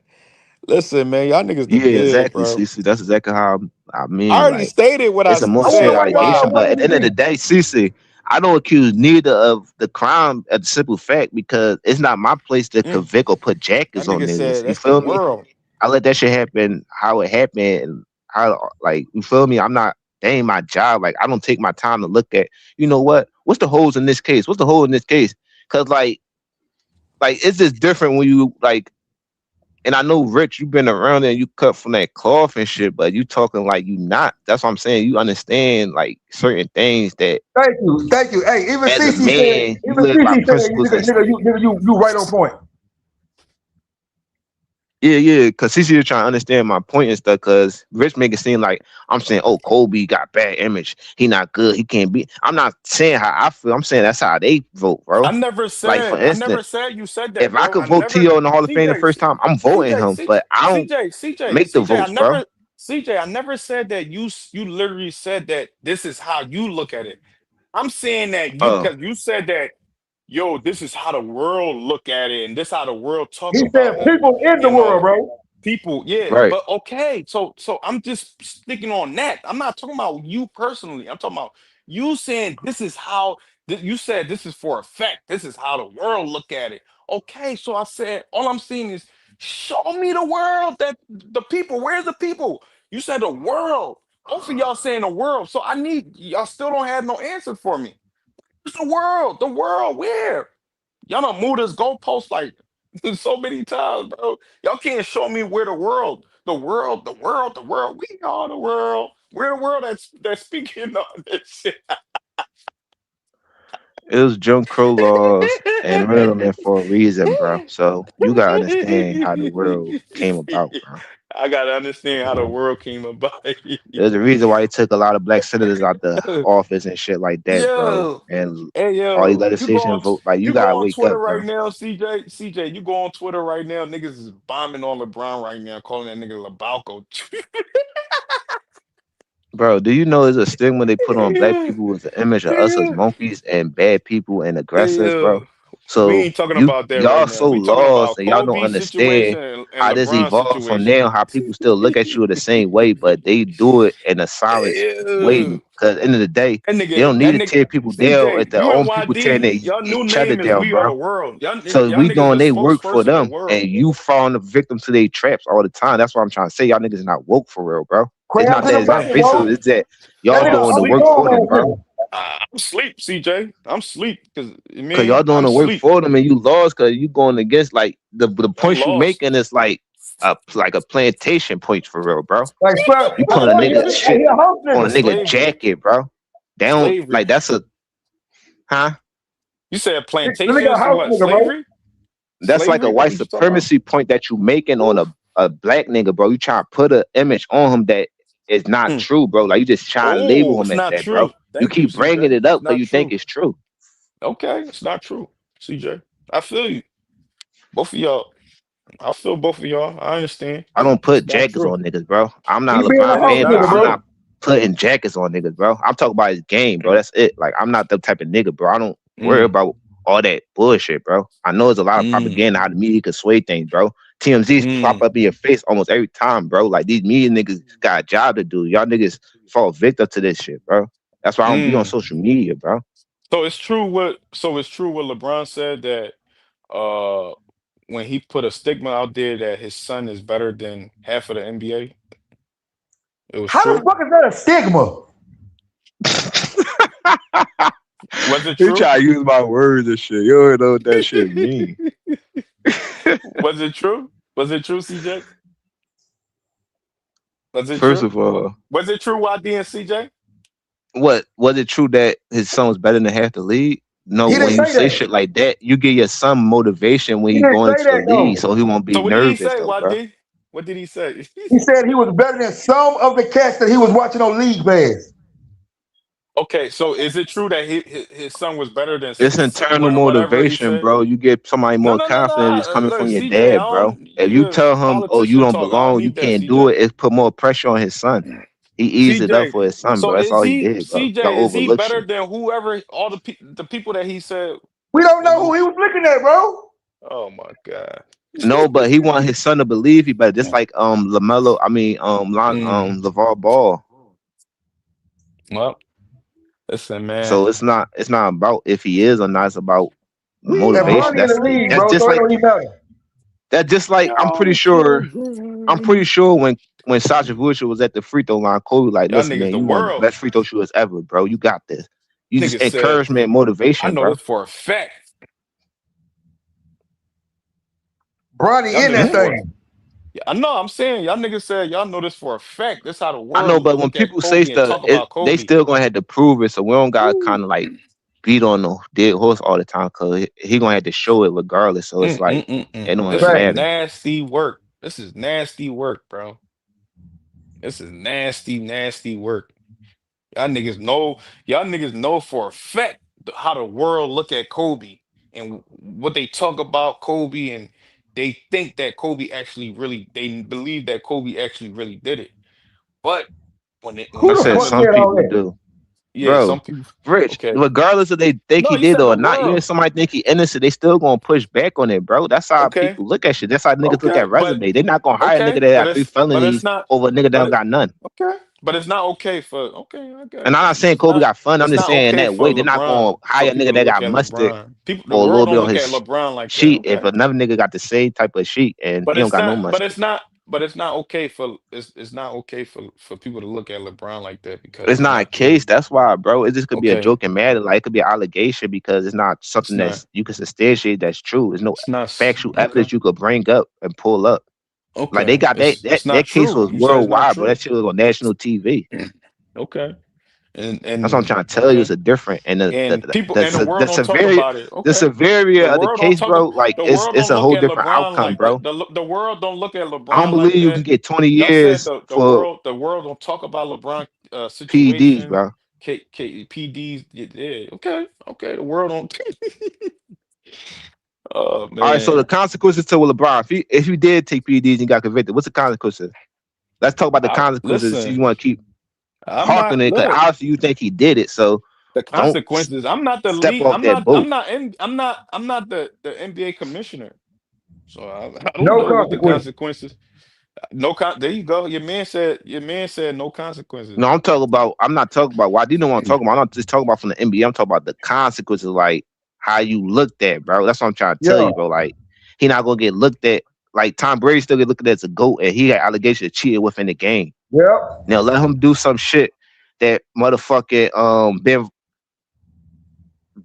Listen, man, y'all niggas the Yeah, bid, exactly, bro. Cece. That's exactly how I I mean. already Like, stated what I it's a more I want to serious said. know why y'all allegation, Why? don't but want at him the to end of the be. day, Cece, I don't accuse neither of the crime at the simple fact because it's not my place to Mm. convict or put That jackets on nigga niggas. said You that's the feel me? world. I let that shit happen how it happened, and how, like, you feel me? I'm not. That ain't my job. Like, I don't take my time to look at. You know what? What's the holes in this case? What's the hole in this case? Cause like it's just different when you like. And I know, Rich, you've been around and you cut from that cloth and shit, but you talking like you not. That's what I'm saying. You understand like certain things that Thank you, thank you. Hey, even as a CC said, man you even live by CC said, principles nigga, and nigga, you right on point. yeah, because CC is trying to understand my point and stuff. Because Rich make it seem like I'm saying, oh, Kobe got bad image. He not good. He can't be. I'm not saying how I feel. I'm saying that's how they vote, I bro. never Like for said instance, you said if that, I bro. could I vote never T.O. in the Hall of Fame the CJ first time, I'm voting him. But I don't make the votes, bro. I never said that you literally said that this is how you look at it. I'm saying that you Oh, because you said that, yo, this is how the world look at it, and this how the world talk He said about it. people in the You world, know, bro. people, yeah, right. but okay. So I'm just sticking on that. I'm not talking about you personally. I'm talking about you saying this is how you said this is for a fact. This is how the world look at it. Okay, so I said all I'm seeing is show me the world that the people. Where's the people? You said the world. Both of y'all saying the world. So I need y'all still don't have no answer for me. It's the world. The world. Where? Y'all done moved this goalpost like so many times, bro. Y'all can't show me where the world, the world, the world, the world. We are the world. We're the world that's speaking on this shit. It was Jim Crow laws and ran them in for a reason, bro. So you gotta understand how the world came about, bro. I gotta understand how the world came about. There's a reason why he took a lot of black senators out the office and shit like that, bro. Yo, And hey all these yo, legislation vote, like you you go gotta on wake Twitter up, bro. right now, CJ. CJ, you go on Twitter right now. Niggas is bombing on LeBron right now, calling that nigga LeBalco. Bro, do you know there's a stigma they put on black Yeah, people with the image of us as yeah. monkeys and bad people and Hey aggressors, bro? yo, we So ain't talking about that right y'all now. so We talking lost about and y'all don't Kobe understand situation and how this LeBron evolved from situation. now, how people still look at you the same way, but they do it in a silent way. Ew. Because at the end of the day, they don't need That to nigga, tear people down if CJ, their you and own people tearing YD, y'all new each other name is down, We Are bro. the World. So Y'all we niggas the doing they work for spokesperson of the them, world. and you falling the victim to their traps all the time. That's what I'm trying to say. Y'all niggas not woke for real, bro. It's not Crabs in that the it's not bucket, Okay. racism. bro. It's that That y'all nigga doing the I'm Uncle work sleep. John for them, ass bro. nigga. I'm sleep, CJ. I'm sleep because I Cause y'all mean doing I'm the work sleep. for them, and you lost. Cause you going against like the I'm points you lost. making is like a plantation point for real, bro. Like, swear, You I putting a swear nigga he shit a host on a nigga. nigga Slavery. jacket, bro. They don't Slavery. like that's a huh? You said This nigga a plantations and house what? nigga, bro. Slavery? That's like a Slavery? That white what you talking about? supremacy point that you making on Ooh. a black nigga, bro. You trying to put an image on him that is not Mm. true, bro. Like you just trying to label Oh, him it's as not that, bro. true. You Thank you, keep bringing CJ. it It's up because not you think true. it's true. Okay, it's not true, CJ. I feel you. Both of y'all. I feel both of y'all. I understand. I don't It's put not jackets true. on niggas, bro. I'm He not a being a LeBron It's house fan, but not nigga, I'm bro. not true. putting jackets on niggas, bro. I'm talking about his game, bro. That's it. Like I'm not the type of nigga, bro. I don't worry Mm, about all that bullshit, bro. I know there's a lot of mm, propaganda how the media can sway things, bro. TMZ's pop mm, up in your face almost every time, bro. Like these media niggas got a job to do. Y'all niggas fall victim to this shit, bro. That's why I don't be on mm. social media, bro. So it's true what LeBron said that uh when he put a stigma out there that his son is better than half of the NBA. It was How the true. fuck is that a stigma? Was it He true? try to use my words and shit. You don't know what that shit mean. Was it true? Was it true, CJ? Was it First true? of all, Was it true, YD and CJ? what was it true that his son was better than half the league? No, He didn't when you say say that. shit like that, you give your son motivation when He he didn't going say into the that league, though. so he won't So be what did he nervous say, though, bro. YD? What did he say? He said he was better than some of the cats that he was watching on League Pass. Okay, so is it true that his son was better than It's internal whatever he motivation, said? bro. You get somebody No, more no, no, confident it's no. coming Look, from your CJ, I dad, bro. don't. If you You're tell him, "Oh, you politician don't talk. I don't belong, you need that, can't do CJ. it," it put more pressure on his son. He eased it up CJ. for his son, So bro. That's is all he he did, bro. CJ? Y'all Is he overlook better shit. than whoever the people that he said We don't was? know who he was looking at, bro. Oh my God. No, but he want his son to believe he better. Just like LaMelo, LeVar Ball. Well, listen, man. So it's not about if he is or not. It's about And motivation. Bronny in the league, That's bro. just So it like don't even matter. I'm pretty sure when Sasha Vujic was at the free throw line, Kobe like, Y'all listen, niggas man, the you one of the world. best free throw shooters ever, bro. You got this. You just Niggas said, encouragement, I motivation, know bro. this for a fact. Bronny Y'all in that niggas for thing. Yeah, I know. I'm saying y'all niggas said y'all know this for a fact. That's how the I know, world but when look at people say Kobe and stuff, talk about they Kobe. still gonna have to prove it. So we don't gotta kind of like beat on the dead horse all the time, cause he gonna have to show it regardless. So it's like it don't This even is matter. nasty work. This is nasty work, bro. This is nasty, nasty work. Y'all niggas know. Y'all niggas know for a fact how the world look at Kobe and what they talk about Kobe, and they think that Kobe actually really. They believe that Kobe actually really did it. But when Who I it the said come fuck to some said all people that? do. yeah, Bro, some people. Rich, Okay. regardless if they think No, he you did said or the not, even world. if somebody think he innocent, they still gonna push back on it, bro. That's how Okay. people look at shit. That's how niggas look Okay. at resume. They not gonna hire a nigga Okay. that got 3 felonies Not. over a nigga that But don't it, got none. okay. But it's not okay for. Okay, I got And it. I'm not saying Kobe got fun. I'm It's just not saying okay that for way they're not LeBron gonna for hire a people nigga to that look got at mustard LeBron. People, the for a world little bit don't on look at his LeBron like that. sheet. If Okay. another nigga got the same type of sheet and But he don't it's got no not. But mustard, it's not. But it's not okay for. It's not okay for people to look at LeBron like that it's because not a case. That's why, bro. It just could be a okay, joke and matter. Like it could be an allegation because it's not it's something not. that's you can substantiate. That's true. There's no It's not. factual Okay. evidence you could bring up and pull up. Like they Okay. got that that It's not that case true. was You said it's not worldwide, bro. true. That shit was on national TV. Okay. That's what I'm And trying to tell you. It's okay. a different and And people and the world don't talk severity about it. Okay. The of the world don't case, talk bro. Like the world it's don't a look whole at different LeBron outcome, like the, bro. the world don't look at I don't LeBron like believe you can that. get 20 Y'all said years for the world don't talk about LeBron PEDs, situation. bro. PDs. Yeah. Okay. Okay. The world don't. Oh All right, so the man. consequences to LeBron, if you did take PEDs and got convicted, what's the consequences? Let's talk about the consequences. See, Listen. you want to keep I'm harking not. it because Look. obviously you think he did it. So The don't consequences. I'm not the step lead. off that boat. I'm not the NBA commissioner. So I don't No know what the consequence. consequences. There you go. Your man said no consequences. No, I'm not talking about why. Do you know what I'm talking about? I'm not just talking about from the NBA. I'm talking about the consequences, like how you looked at, bro. That's what I'm trying to tell Yeah. you, bro. Like he not gonna get looked at. Like Tom Brady still get looked at as a GOAT, and he had allegations of cheating within the game. Yep. Now let him do some shit that motherfucking Ben.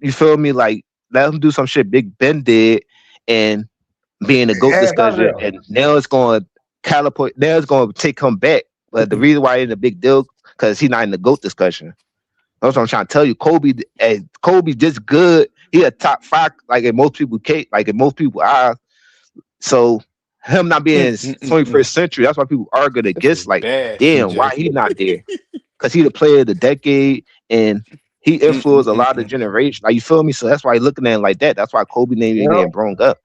You feel me? Like let him do some shit Big Ben did, and be in the GOAT Ass out of discussion, there. and now it's going to catapult. Now it's going to take him back. But the reason why it's a big deal because he's not in the GOAT discussion. That's what I'm trying to tell you. Kobe just good. He a top 5, like in most people like in most people eyes. So him not being in 21st century, that's why people argue This is against. Like, bad, damn, why CJ. he not there? Because he the player of the decade and he influenced a lot of generation. Like you feel me? So that's why he looking at it like that. That's why Kobe name even Yep. getting brought up.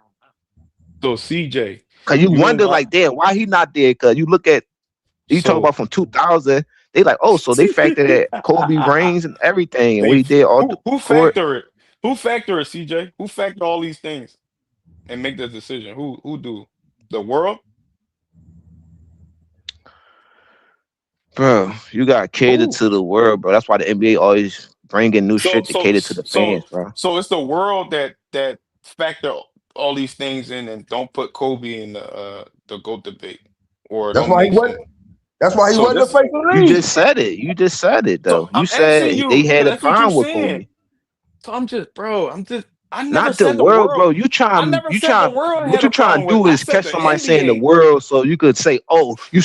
So CJ, Cause you you know wonder what? like, damn, why he not there? Cause you look at you talk So about from 2000, they like, oh, so they factored at Kobe reigns and everything, and they we did all the who court. factor it? Who factor it, CJ? Who factor all these things and make the decision? Who do? The world? Bro, you got to cater Who? to the world, bro. That's why the NBA always bringing new So shit to so cater to the so fans, bro. so it's the world that factor all these things in and don't put Kobe in the GOAT debate or That's don't why he make went. him. That's why he So wasn't the this face of the You league. just said it. You just said it so though. You I'm asking said they you had because a that's what you problem with saying. Kobe. So I never Not the said the world, world. bro. I never said the world What had you a trying to problem with. do I is said catch the somebody saying the NBA. world so you could say, oh, you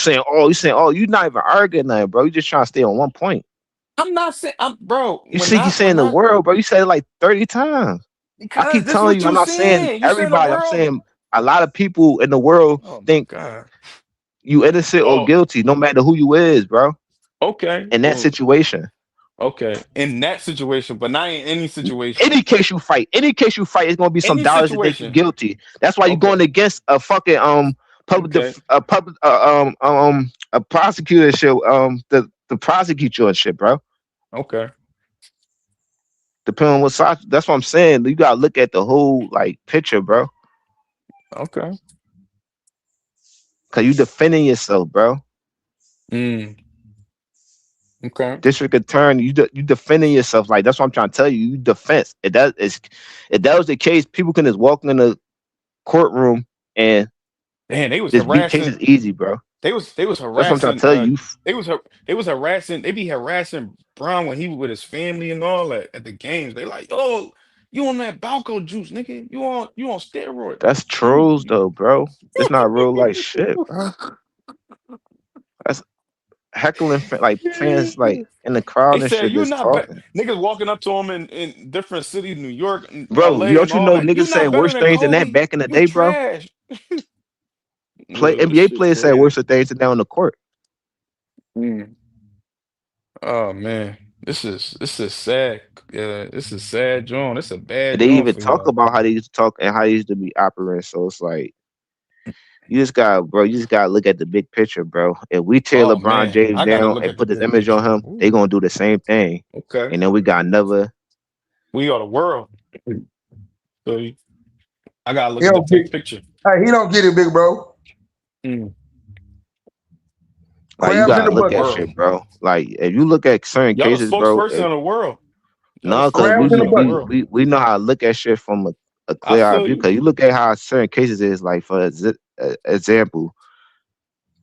not even arguing nothing, bro. You just trying to stay on one point. I'm not saying I'm bro, You see, you saying when the I world, bro. You said it like 30 times. I because keep this telling what you, I'm you not saying saying. You said the everybody. I'm world. saying a lot of people in the world Oh my think God. you innocent or Well, guilty, no matter who you is, bro. okay. In that Well, situation, okay. In that situation, but not in any situation. any case you fight, it's gonna be some Any dollars that think you situation. guilty. That's why you're going Okay. against a fucking Okay. a prosecutor shit to prosecute you and shit, bro. Okay. Depending on what side. That's what I'm saying. You gotta look at the whole like picture, bro. Okay. Cause you defending yourself, bro. Mm. Okay. District attorney, you defending yourself. Like that's what I'm trying to tell you. You defense. If that was the case, people can just walk in the courtroom and Man, they was just beat harassing. cases easy, bro. They was That's what I'm trying to harassing. tell you. They was harassing. They be harassing Brown when he was with his family and all that at the games. They like, oh, you on that Balco juice, nigga? You on steroid? That's trolls though, bro. It's not real life shit, bro. That's heckling like fans like in the They crowd and said shit you just not talking. niggas walking up to him in different cities, New York, and Bro, L.A. don't and you all know that. niggas You said not better worse than things than that Kobe. back in the You day, bro? trash. Play This NBA shit players said crazy. worse things than that on the court. Mm. Oh man, this is sad. This is sad, John. This a And bad they John even for talk y'all. about how they used to talk and how they used to be operating. So it's like you just gotta look at the big picture, bro. If we tear Oh LeBron man, James I gotta down look and at the put this big image on picture. him, they Ooh, gonna do the same thing. okay, And then we got another. we are the world. So I gotta He look at the don't get. big picture. Hey, he don't get it, big bro. Mm. Like you Crabs in We the gotta are the look at bucket. world. shit, bro. Like if you look at certain Y'all the cases, bro. spokesperson of the world. Y'all the No, cause Crabs we, in the spokesperson of the bucket. we world. we we know how to look at shit from a I clear eye feel view. you. Cause you look at how certain cases is. Like for example,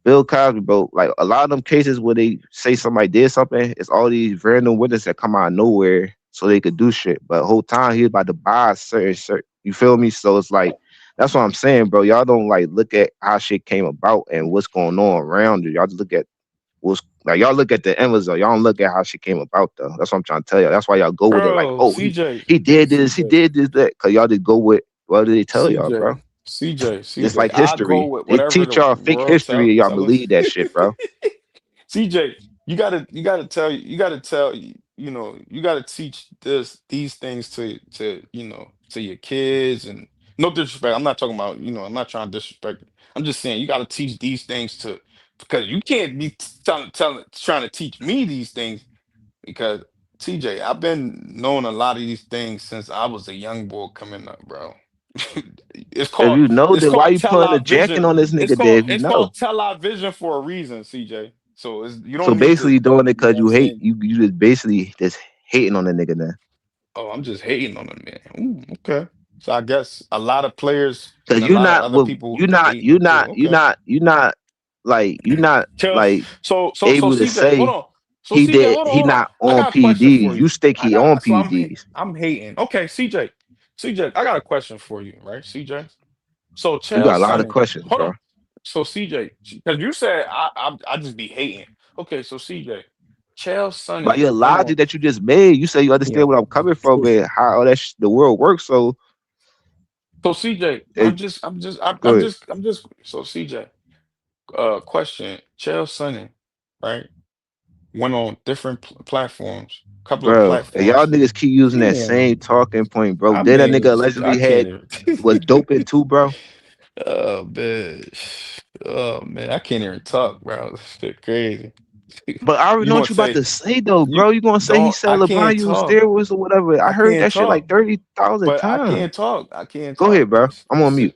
Bill Cosby, bro. Like a lot of them cases where they say somebody did something, it's all these random witnesses that come out of nowhere so they could do shit. But the whole time he was about to buy certain. You feel me? So it's like that's what I'm saying, bro. Y'all don't like look at how shit came about and what's going on around you. Y'all just look at what's like y'all look at the end result. Y'all don't look at how she came about though. That's what I'm trying to tell you. That's why y'all go with it like, Bro, oh, he did this, he did this, that. Cause y'all just go with what do they tell y'all, bro? CJ, CJ, Just CJ. like I go history. with They whatever teach the y'all fake world history and y'all tell us. believe that shit, bro. CJ, you gotta teach these things to to your kids and no disrespect. I'm not talking about, I'm not trying to disrespect. I'm just saying you gotta teach these things to because you can't be trying to teach me these things because TJ, I've been knowing a lot of these things since I was a young boy coming up, bro. It's If called you know, it's then why called you putting a jacking television. on this It's nigga there called if you it's know? called television for a reason, CJ. So you So don't need to, basically you doing it you know cause what I'm you hate saying? you just basically just hating on the nigga now. Oh, I'm just hating on him, man. Ooh, okay. So I guess a lot of players Cause and a you're lot of not other well, people you're not hate you're too. not you're Okay. not you're not like you're not Chels, like so able to CJ, hold say on. So CJ, he hold on. not I on got a question PDs. for You you. stick I he got on so PDs. I'm hating. Okay, CJ, I got a question for you, right? CJ. So You got Chael a lot of Sonnen, questions, hold on. bro. So CJ, because you said I just be hating. Okay, so CJ, Chael By Sonnen your went on. logic that you just made, you say you Yeah. understand what I'm coming from and how all that the world works. So So CJ, it, go ahead, I'm just. So CJ, question: Chael Sonnen, right? Went on different platforms, couple of bro. And y'all platforms. niggas keep using that same Damn, talking point, bro. I Then that nigga mean, I allegedly can't had even. was doping too, bro. Oh man, oh man, I can't even talk, bro. This shit crazy. But I already You know what gonna you about say to say though, you bro. You gonna say he don't? said I LeBron can't used talk. steroids or whatever. I I heard can't that shit talk. like 30,000 But I times. can't talk. I can't Go ahead, talk. bro. I'm on mute.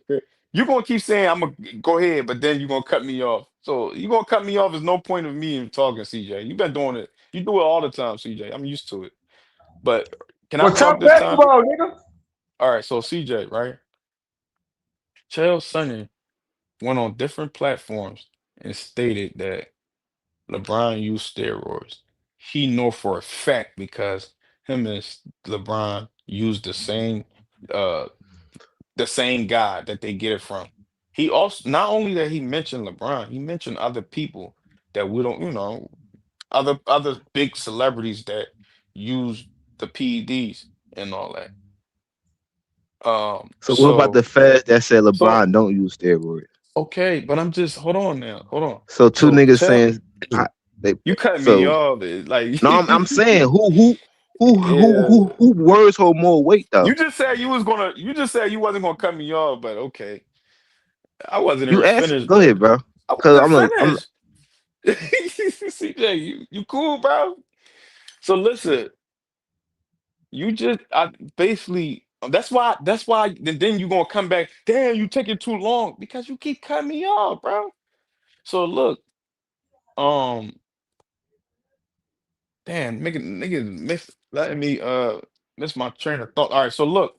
You're gonna keep saying I'm gonna go ahead, but then you're gonna cut me off. So you're gonna cut me off. There's no point of me talking, CJ. You've been doing it. You do it all the time, CJ. I'm used to it. But can I Well, talk talk this time? basketball, nigga. All right. So CJ, right? Chael Sonnen went on different platforms and stated that LeBron used steroids. He know for a fact because him and LeBron used uh the same guy that they get it from. He also not only that he mentioned LeBron, he mentioned other people that we don't, other big celebrities that use the PEDs and all that. So what about the So feds that said so LeBron don't use steroids? okay, but I'm just hold on now, hold on. So two So niggas tell saying I, they you cut me so off, like no, I'm saying yeah. who words hold more weight though? You just said you wasn't gonna cut me off, but okay. I wasn't You even ask, finished, go bro. ahead, bro. I Cause wasn't I'm finished. CJ, you cool, bro? So listen, you just I basically that's why then you gonna come back. Damn, you taking too long because you keep cutting me off, bro. So look, um, damn, nigga letting me miss my train of thought. All right, so look,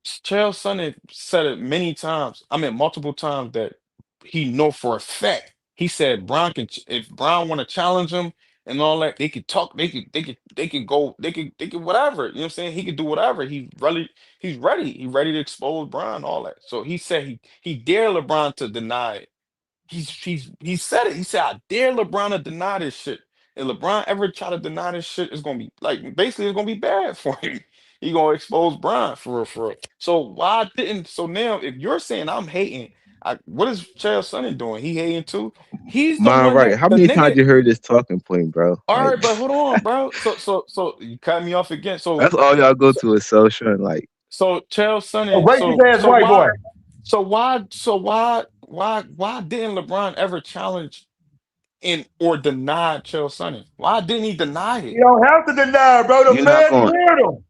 Chael Sonnen said it many times. I mean, multiple times that he know for a fact. He said Brown can if Brown want to challenge him and all that, they could talk. They could go. They could whatever. You know what I'm saying? He could do whatever. He's ready. He's ready to expose Brown. All that. So he said he dare LeBron to deny it. He said it. He said, I dare LeBron to deny this shit. If LeBron ever try to deny this shit, it's gonna be like basically it's gonna be bad for him. He gonna expose Brian for real, for real. So why didn't so now if you're saying I'm hating, what is Chael Sonnen doing? He hating too? He's the Mind one right. that How the many times nigga. you heard this talking point, bro? All Like right, but hold on, bro. So you cut me off again. that's all y'all go to is social and like So Chael A Sonnen. racist ass So white boy. why didn't LeBron ever challenge or deny Chael Sonnen? Why didn't he deny it? You don't have to deny, bro. The you're not fans gonna cleared him.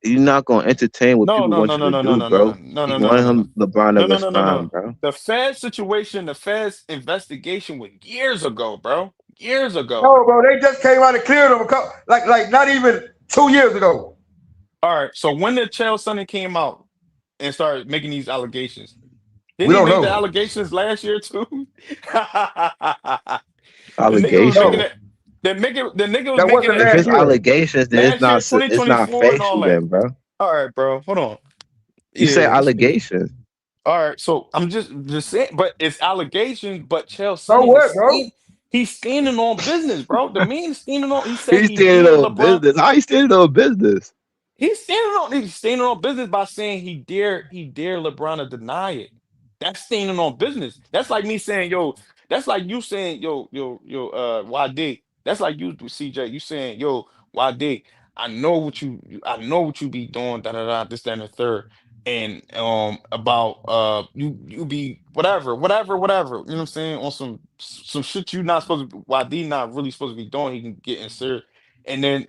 you're not gonna entertain what No, people no, want no, you no, to no, no, do, no, no, bro. no, no, You no, no, want no, no, him LeBron to no, no, no, no, respond, no. bro. The Fed situation, the Fed's investigation was years ago, bro. Years ago. No, bro. They just came out and cleared him. Like not even 2 years ago. All right. So when the Chael Sonnen came out and started making these allegations, We didn't he don't make the know. allegations last year too? The nigga was making Allegations. No, it. The nigga was that making wasn't it If last it's year. allegations, then last year, it's not 2024, and all factual, that. then, bro. All right, bro. Hold on. You say Yeah, this nigga. allegations. All right, so I'm just saying, but it's allegations. But Chael So Sonnen what, bro? he's standing on business, bro. The man is standing on. He said He's he standing dared on LeBron. business. How you standing on business? He's standing on business by saying he dare LeBron to deny it. That's standing on business. That's like me saying, yo, that's like you saying, yo, YD. That's like you, CJ. You saying, yo, YD, I know what you be doing, da da da, this, that, and the third. And about you be whatever. You know what I'm saying? On some shit you not supposed to YD not really supposed to be doing, he can get inserted. And then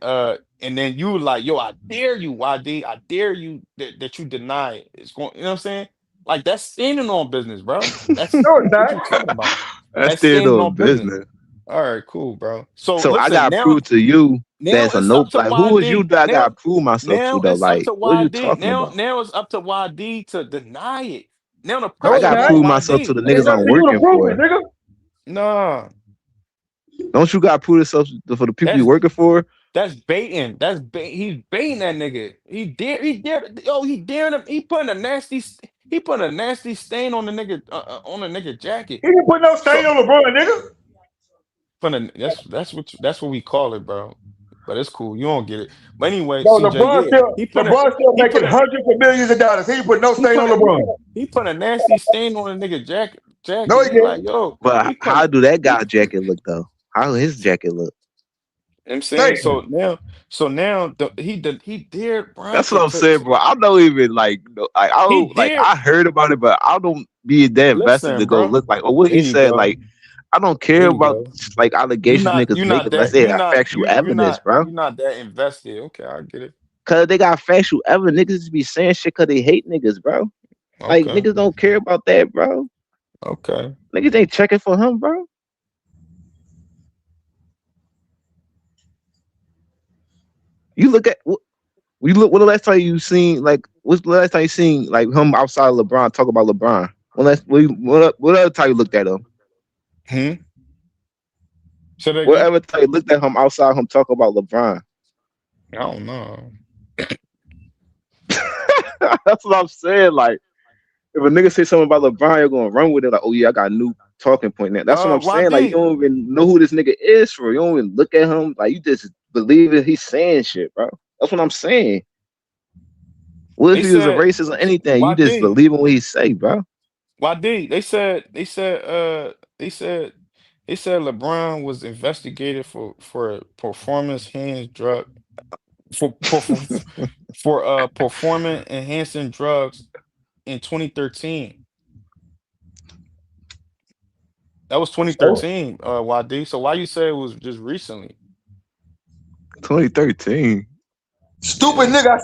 you like, yo, I dare you, YD. I dare you that you deny it. It's going, you know what I'm saying? Like that's standing on business, bro. That's No, it's what not. you talking about. That's That's standing standing on on business. business. All right, cool, bro. So So I listen, gotta now prove to you now that's a it's up no. to Like, who is you YD. that I Now gotta prove myself to now though? it's up Like, to what are you YD. talking Now about? now it's up to YD to deny it. Now the No, I it's pressure gotta is not. on prove myself to YD. the Ain't niggas up I'm to you to working prove it, for. nigga. Nah, Don't you gotta prove yourself for the people you're that's working for? That's baiting. He's baiting that nigga. He dare. Yo, he daring him. He putting a nasty stain on the nigga jacket. He didn't put no stain So on LeBron, nigga. that's what we call it, bro. But it's cool. You don't get it. But anyway, No, CJ, LeBron yeah, still LeBron still he put making a hundreds of millions of dollars. He didn't put no he stain put on a LeBron. he put a nasty stain on the nigga jacket. No, Jacket. he He like, didn't. yo, But he put. how do that He, guy jacket look though? How his jacket look? I'm saying Thank you. so now he dared Brian That's what I'm saying, bro. I don't even like like I he don't like dared. I heard about it, but I don't be that invested to Listen, go bro. look like or what There he you said. go. Like I don't There care you about go. like You allegations not niggas you make not unless that they you got not factual you you evidence, not bro. you not that invested. Okay, I get it. Cause they got factual evidence. Niggas just be saying shit cause they hate niggas, bro. Like Okay, niggas don't care about that, bro. okay. Niggas ain't checking for him, bro. You look at we look. When the last time you seen like? What's the last time you seen like him outside of LeBron talk about LeBron? What other time you looked at him? Hmm. Say that again. Whatever time you looked at him outside him talk about LeBron? I don't know. That's what I'm saying. Like if a nigga say something about LeBron, you're gonna run with it. Like, oh yeah, I got a new talking point now. That's what I'm saying. Like you YD. don't even know who this nigga is for. You don't even look at him. Like you just believe it. He's saying shit, bro. That's what I'm saying. What if They he was a said racist or anything? You just YD. believe in what he say, bro. YD. They said LeBron was investigated for performance hands drug for performance enhancing drugs in 2013. That was So 2013, YD. So why you say it was just recently? 2013. stupid Yeah. nigga.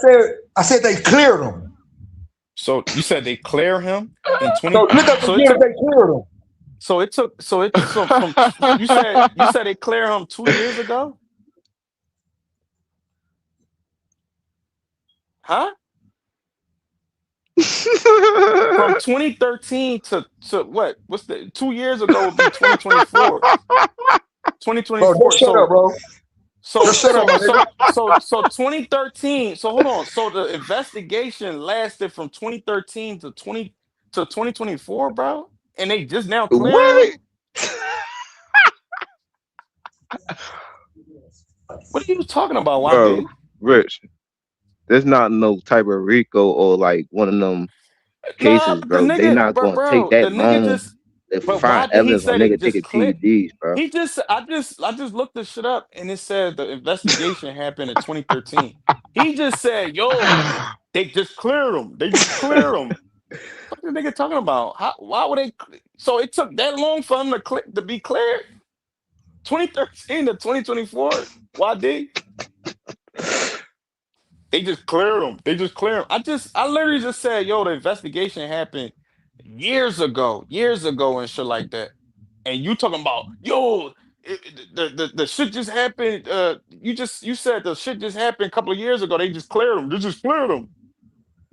I said they cleared him. So you said they clear him in So 20. look up So it again if took they cleared him. So it took. So from you said they cleared him 2 years ago, huh? From 2013 to what? What's the 2 years ago would be 2024. Bro, 2024. just shut up, bro. Just shut up, my nigga. So 2013. So hold on. So the investigation lasted from 2013 to 2024, bro. And they just now clearing him. What? What are you talking about, Bro, YD? Rich, there's not no type of RICO or like one of them Nah, cases, but the bro. They nigga, not but gonna take bro, the that nigga long just. to But why find did he evidence on say they nigga just taking clear? PEDs, bro. He just, I just looked this shit up and it said the investigation happened in 2013. He just said, "Yo, they just cleared him. They just cleared him." What the nigga talking about? How? Why would they? So it took that long for him to be cleared? 2013 to 2024. YD? They just cleared him. They just cleared him. I literally just said, "Yo, the investigation happened years ago, and shit like that." And you talking about, "Yo, the shit just happened." You said the shit just happened a couple of years ago. They just cleared him. They just cleared him.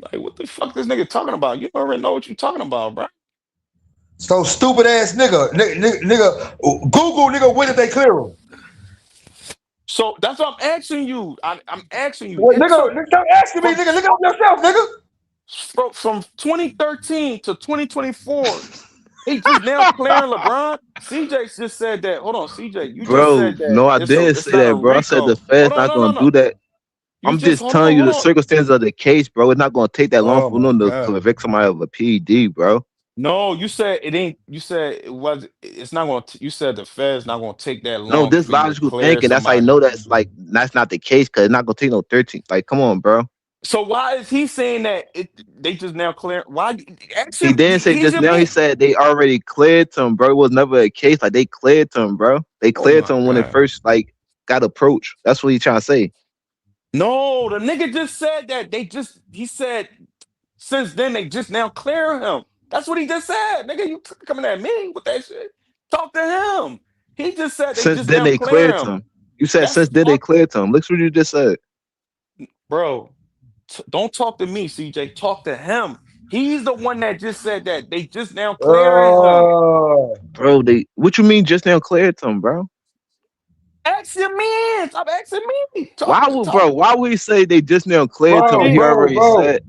Like, what the fuck this nigga talking about? You don't already know what you talking about, bro. So stupid ass nigga. Nigga, Google nigga, when did they clear him? So that's what I'm asking you. I'm asking you. Well, It took nigga, stop asking me, nigga. Look up yourself, nigga. from 2013 to 2024. He just now clearing LeBron. CJ just said that. Hold on, CJ. You just Bro, said that no, I didn't it's say not a that, bro. I said the RICO. Fed's Hold on, not no, no, gonna no. do that. You I'm just just telling you hold the on. circumstances of the case, bro. It's not gonna take that long Oh for my them to God. convict somebody of a PED, bro. No, you said it ain't. You said it was. It's not going to. You said the Fed's not going to take that No, long this for you to logical clear thinking. That's how I somebody. know that's not the case because it's not gonna take no 13. Like, come on, bro. So why is he saying that they just now clear? Why? Ask He him. didn't say He's just your now. He man. said they already cleared him, bro. It was never a case. Like they cleared him, bro. They Oh cleared my him when it God. first got approached. That's what he trying to say. No, the nigga just said that they just. He said since then they just now clear him. That's what he just said. Nigga, you coming at me with that shit? Talk to him. He just said they Since just then now they clear cleared him. him. You said That's since then they fuck, cleared him. Look what you just said. bro. Don't talk to me, CJ. Talk to him. He's the one that just said that they just now clearing him. Bro, what you mean just now cleared him, bro? Ask your man. Stop asking me. Why would he say they just now cleared him? Bro, He already said.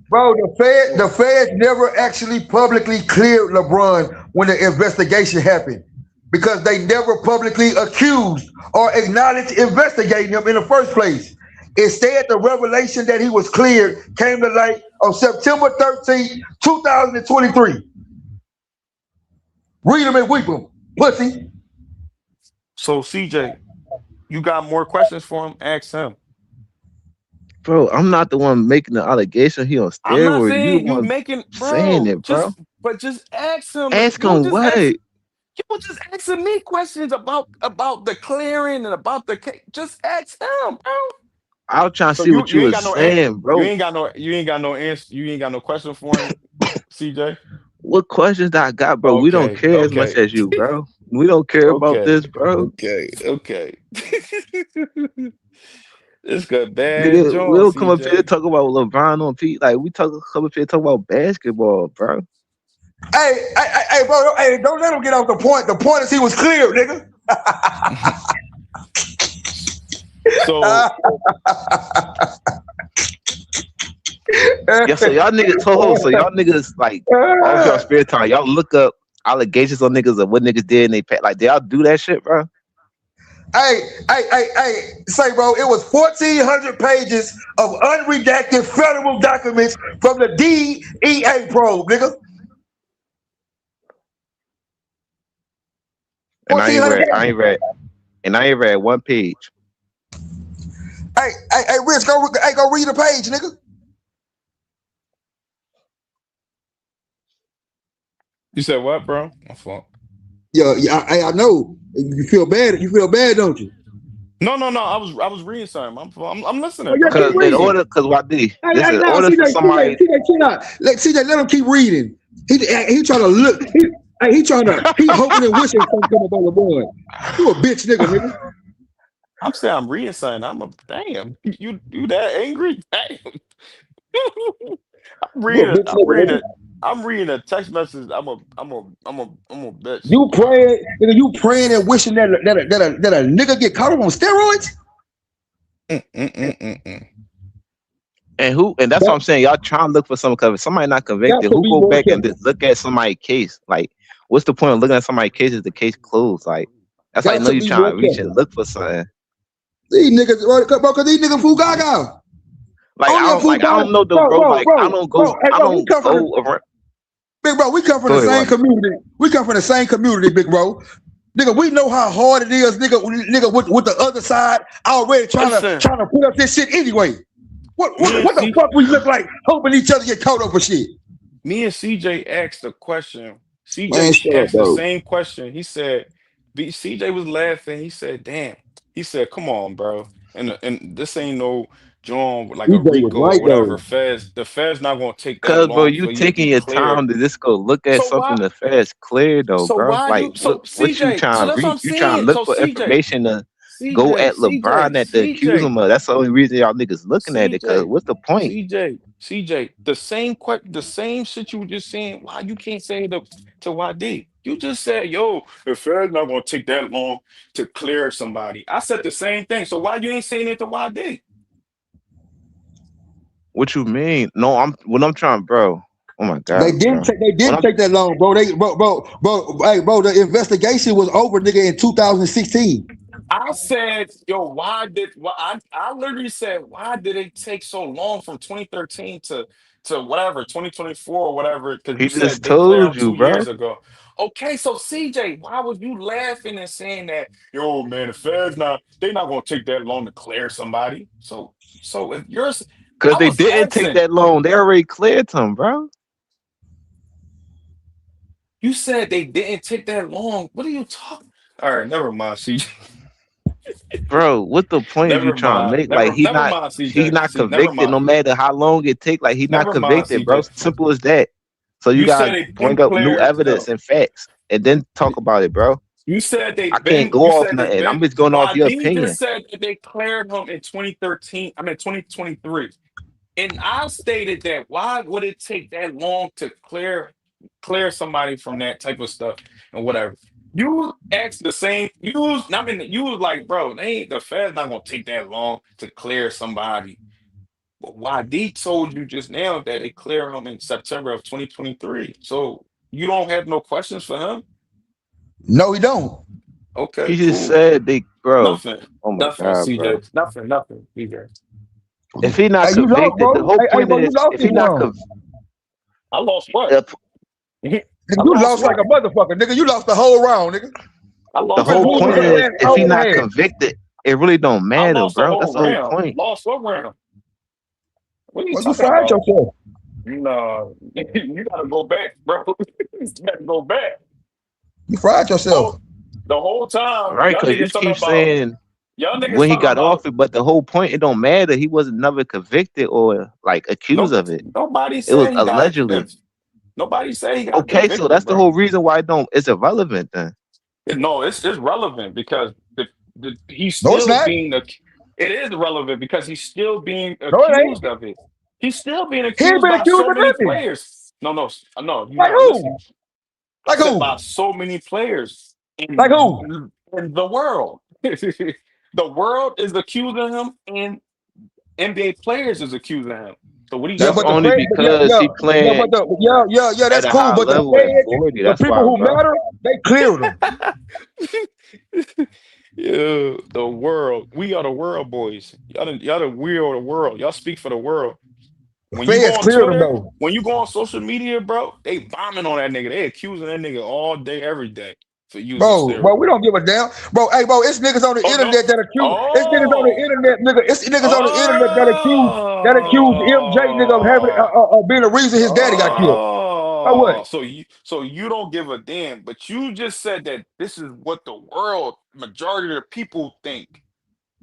the Fed never actually publicly cleared LeBron when the investigation happened because they never publicly accused or acknowledged investigating him in the first place. Instead, the revelation that he was cleared came to light on September 13th, 2023. Read them and weep them, pussy. So, CJ, you got more questions for him? Ask him. Bro, I'm not the one making the allegation. He on I'm not steroids. You the saying you one making, saying bro. it, bro. Just ask him. Ask You him just what? ask. You were just asking me questions about the clearing and about the case. Just ask him, bro. I was trying to So see what you you ain't was got no saying, bro. you ain't got no answer. You ain't got no question for him, CJ. What questions that I got, bro? We don't care as much Okay. as you, bro. We don't care about Okay. this, bro. Okay. It's got bad Nigga, we John, don't come up here to CJ. talk about LeBron on Pete. Like come up here to talk about basketball, bro. Hey, bro, hey, don't let him get off the point. The point is he was clear, nigga. So Yeah, so y'all niggas so y'all niggas like off your spare time, y'all look up allegations on niggas of what niggas did and they like did y'all do that shit, bro? Hey, say, bro, it was 1,400 pages of unredacted federal documents from the DEA probe, nigga. And I ain't read one page. Hey, Rich, go read a page, nigga. you said what, bro? My fault. Yeah, I know. You feel bad, don't you? No. I was reading something. I'm listening, Oh, yeah, bro. keep reading. Why D? Hey, This is now, order for somebody. CJ, let him keep reading. He trying to look. Hey, he hoping and wishing something come about LeBron. You a bitch nigga. I'm saying I'm reading something. Damn. You that angry? Damn. You a bitch nigga. I'm reading a text message. I'm a bitch. You praying and wishing that a nigga get caught up on steroids? And that's what I'm saying. Y'all trying to look for someone, because if somebody not convicted, who go back and just look at somebody's case? Like, what's the point of looking at somebody's case if the case closed? Like, that's like, no, you trying to reach and look for something. These niggas, bro, because these niggas fool gaga. Like, I don't know the bro. Like, I don't go around. Big bro, we come from the same community. We come from the same community, big bro. Nigga, we know how hard it is, nigga with the other side already trying to put up this shit anyway. What the fuck we look like hoping each other get caught up for shit? Me and CJ asked a question. CJ asked the same question. He said, CJ was laughing. He said, damn. He said, come on, bro. And this ain't no John like a Rico or whatever. The Feds not gonna take that long. Bro, you taking your time to just go look at something the Feds clear though, bro. Like, what you trying to read? You trying to look for information to go at LeBron at the accuse him of. That's the only reason y'all niggas looking at it. Because what's the point? CJ, the same shit you were just saying. Why you can't say to YD? You just said, yo, the Fed's not gonna take that long to clear somebody. I said the same thing. So why you ain't saying it to YD? What you mean? No, I'm trying, bro. Oh my god. They didn't take that long, bro. Bro, the investigation was over, nigga, in 2016. I said, yo, I literally said, why did it take so long from 2013 to whatever, 2024 or whatever? Because you said they cleared them 2 years ago. Okay, so CJ, why was you laughing and saying that, yo, man, the Feds they're not gonna take that long to clear somebody. So if yours, because they didn't take that long, they already cleared them, bro. You said they didn't take that long. What are you talking? All right, never mind, CJ. Bro, what the point is you trying to make? Like, he's not convicted no matter how long it take. Like, he's not convicted, bro. Simple as that. So you gotta bring up new evidence and facts and then talk about it, bro. You said I can't go off nothing. I'm just going off your opinion. Just said that they cleared him in 2013. I mean 2023. And I stated that why would it take that long to clear somebody from that type of stuff and whatever? You asked the same. You was like, bro, the Fed's not gonna take that long to clear somebody. But YD told you just now that they clear him in September of 2023. So you don't have no questions for him? No, he don't. Okay. He just said bro. Nothing. Oh my god, CJ. bro. Nothing, CJ. If he not convicted, the whole point is if he not convicted. I lost what? You lost like a motherfucker, nigga. You lost the whole round, nigga. The whole point is if he not convicted, it really don't matter, bro. That's the whole point. Lost what round? What are you talking about? Yourself? No, you gotta go back, bro. You gotta go back. You fried yourself. The whole time. Right, because you keep saying when he got off it, but the whole point, it don't matter. He wasn't never convicted or like accused of it. Nobody said it was allegedly. Nobody said he got okay, convicted, so that's the whole reason why it's irrelevant then. No, it's relevant because he's still being it is relevant because he's still being accused of it. He's still being accused by so many players. No, you're not listening. Like who? By so many players. Like who? In the world. The world is accusing him, and NBA players is accusing him. So what do you? That's only because he playing. That's cool. But the people who matter, they cleared him. Yeah, the world. We are the world, boys. Y'all the we are the world. Y'all speak for the world. When you go on Twitter, when you go on social media, bro, they bombing on that nigga. They accusing that nigga all day, every day for using steroids. Bro, we don't give a damn. Bro, hey, bro, it's niggas on the internet that accuse. It's niggas on the internet, nigga. It's niggas on the internet that accuse MJ, nigga, of having being the reason his daddy got killed. What? So you don't give a damn, but you just said that this is what the world majority of the people think.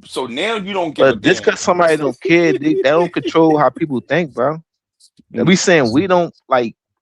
So now you don't give a damn. But just because somebody don't care, they don't control how people think, bro. And we saying we don't like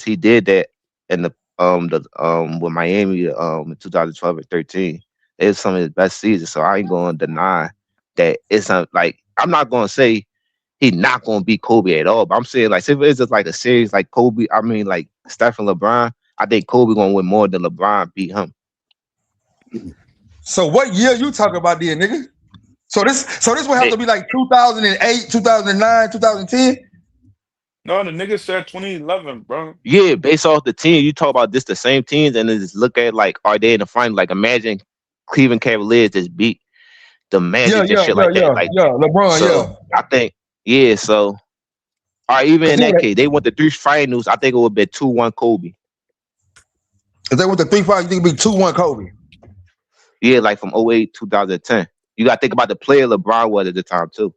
because he did that in the with Miami in 2012 and 13. It's some of his best seasons. So I ain't gonna deny that it's not like I'm not gonna say he's not gonna beat Kobe at all. But I'm saying like if it's just like a series like Kobe, I mean like Steph and LeBron, I think Kobe gonna win more than LeBron beat him. So what year you talking about then, nigga? So this would have to be like 2008, 2009, 2010. No, the nigga said 2011, bro. Yeah, based off the team, you talk about this the same teams, and then just look at like are they in the final? Like imagine Cleveland Cavaliers just beat the Magic and shit like that. Like LeBron, so, I think so. Or even in that case, they went to 3 finals. I think it would be 2-1 Kobe. If they went to 3 finals, you think it'd be 2-1 Kobe. Yeah, like from 08, 2010. You gotta think about the player LeBron was at the time too.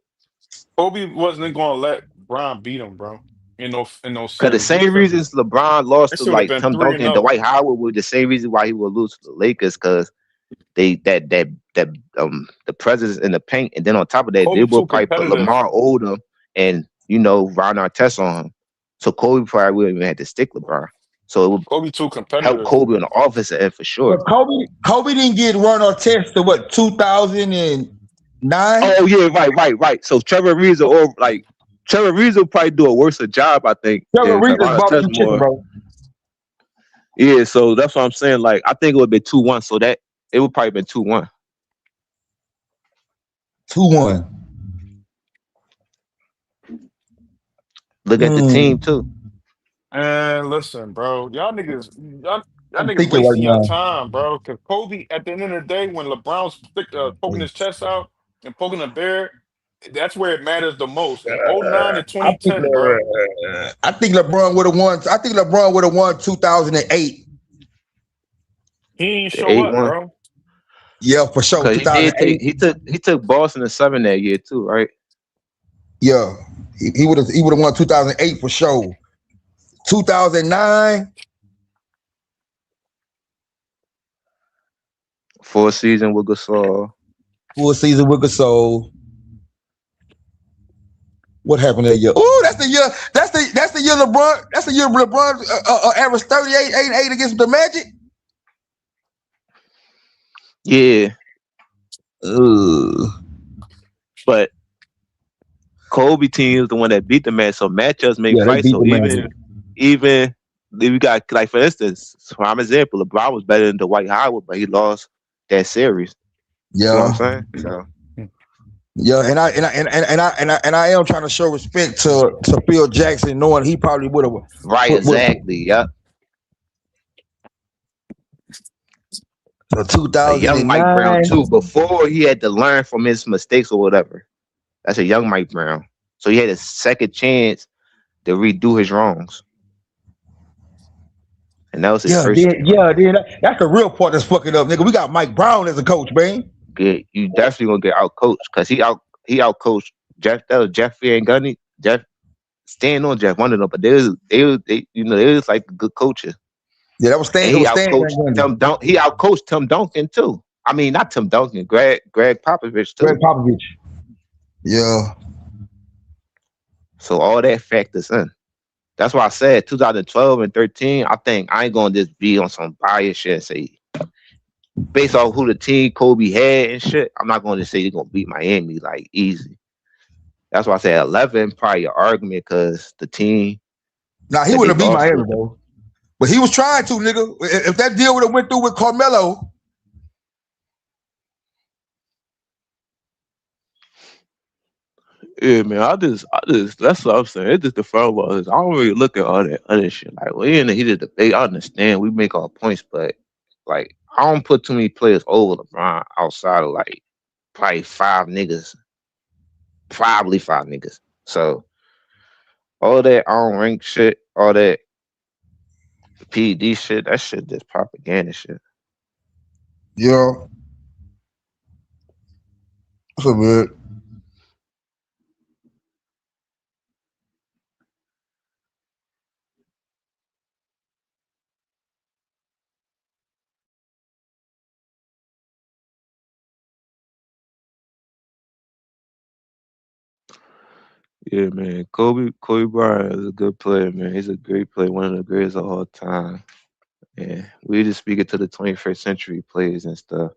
Kobe wasn't gonna let Bron beat him, bro. In no Because the series. same reasons LeBron lost It to should have like been Tim Duncan and 3-0. Dwight Howard were the same reason why he would lose to the Lakers because they the presence in the paint, and then on top of that, they Kobe will too probably put competitive. Lamar Odom and Ron Artest on him. So Kobe probably wouldn't even have to stick LeBron. So it would Kobe too competitive. help Kobe on the offensive end for sure. But Kobe didn't get Ron Artest to what 2009. Oh yeah, right. So Trevor Reeves will probably do a worse job, I think. Trevor Reeves is barbecue chicken, bro. Yeah, so that's what I'm saying. Like, I think it would be 2-1. So that it would probably be 2-1. 2-1. Look at the team too. And listen, bro, y'all niggas I'm niggas thinking wasting right your now. time, bro. Because Kobe, at the end of the day, when LeBron's poking his chest out and poking a bear, that's where it matters the most. In 09 and 2010, bro. I think LeBron would have won. I think LeBron would have won 2008. He ain't The show 8-1. up, bro. Yeah, for sure. Because 2008. he took Boston to 7 that year too, right? Yeah, he would have won 2008 for sure. 2009. 4 season with Gasol. 4 season with Gasol. What happened that year? Oh, that's the year. That's the year LeBron. That's the year LeBron averaged 38, 8, and 8 against the Magic. Yeah. But Kobe team is the one that beat the Magic, so matchups make fights. So even if you got like for instance, prime example, LeBron was better than Dwight Howard, but he lost that series. Yeah, you know what I'm saying? So. Yeah, and I am trying to show respect to Phil Jackson, knowing he probably would have. Right, exactly. Yep. So 2009. A young Mike Brown too. Before he had to learn from his mistakes or whatever. That's a young Mike Brown. So he had a second chance to redo his wrongs. And that was his first game. That's the real part that's fucking up, nigga. We got Mike Brown as a coach, man. Good. You definitely gonna get out coached because he out coached Jeff. That was Jeff Van Gundy. Jeff staying on Jeff, one of them, but they was like good coaches. Yeah, that was Stan. He out coached Tim Duncan too. I mean, not Tim Duncan, Greg Popovich too. Greg Popovich. Yeah. So all that factors in. That's why I said 2012 and 13. I think I ain't gonna just be on some bias shit and say based off who the team Kobe had and shit. I'm not gonna just say you're gonna beat Miami like easy. That's why I said 11 probably your argument because the team. Nah, he wouldn't have beat Miami though. But he was trying to, nigga. If that deal would have went through with Carmelo. Yeah, man. I just that's what I'm saying. It's just the fun was I don't really look at all that other shit. Like we in the heat of the debate. I understand we make our points, but like I don't put too many players over LeBron outside of like probably 5 niggas. Probably 5 niggas. So all that on rank shit, all that PD shit, that shit just propaganda shit. Yeah. What's up, man? Yeah, man. Kobe Bryant is a good player, man. He's a great player, one of the greatest of all time. Yeah, we just speaking to the 21st century players and stuff,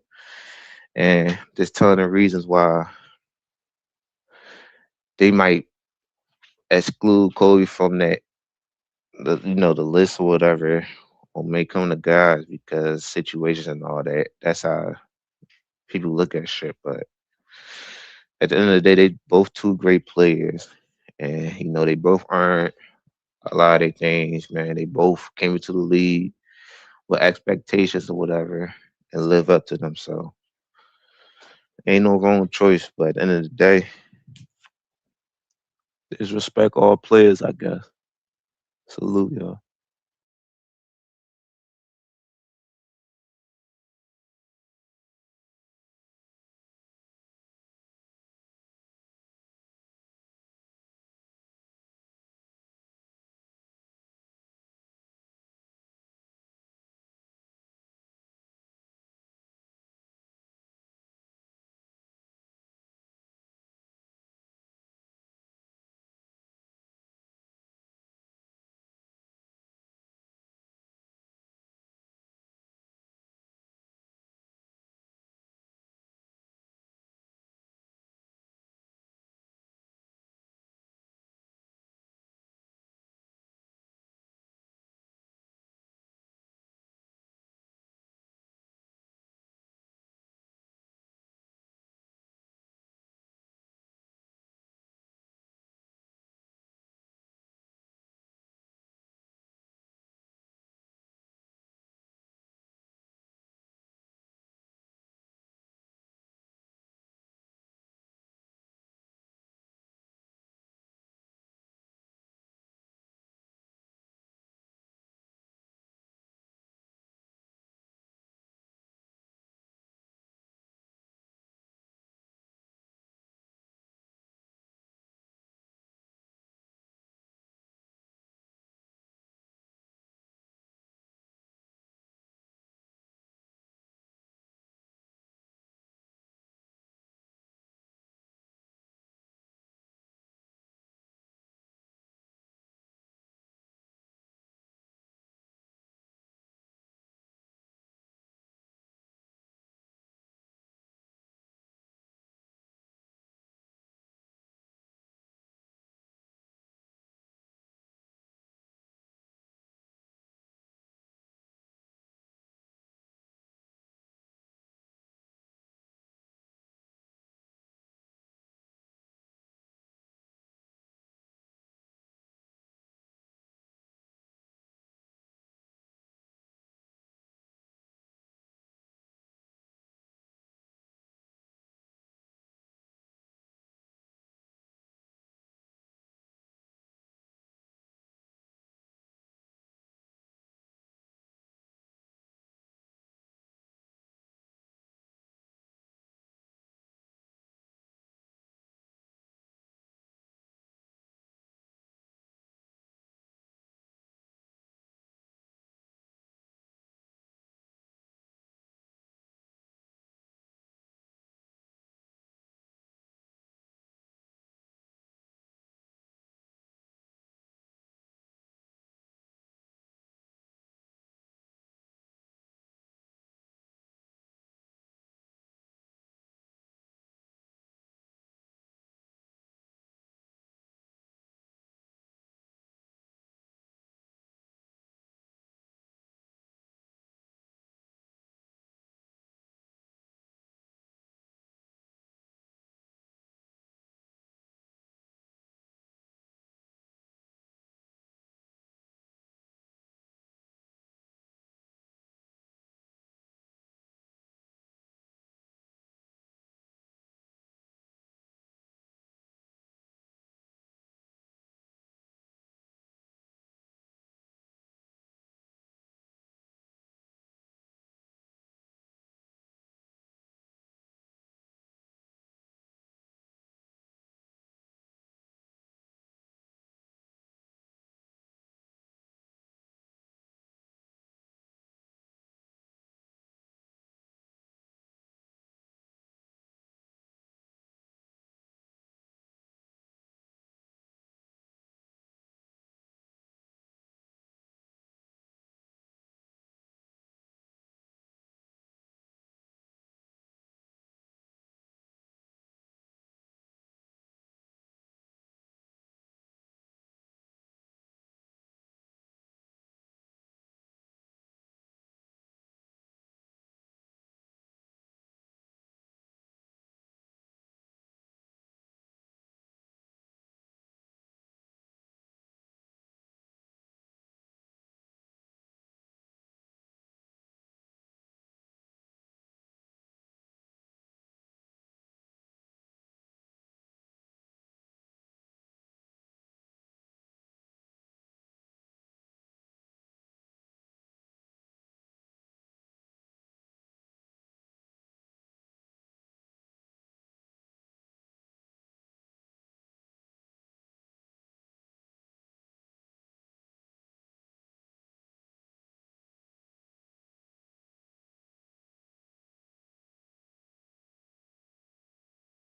and just telling them reasons why they might exclude Kobe from the list or whatever, or make him the guys because situations and all that. That's how people look at shit. But at the end of the day, they both two great players, and they both earned a lot of their things. Man, they both came into the league with expectations or whatever, and live up to them. So ain't no wrong choice. But at the end of the day, just respect all players, I guess. Salute y'all.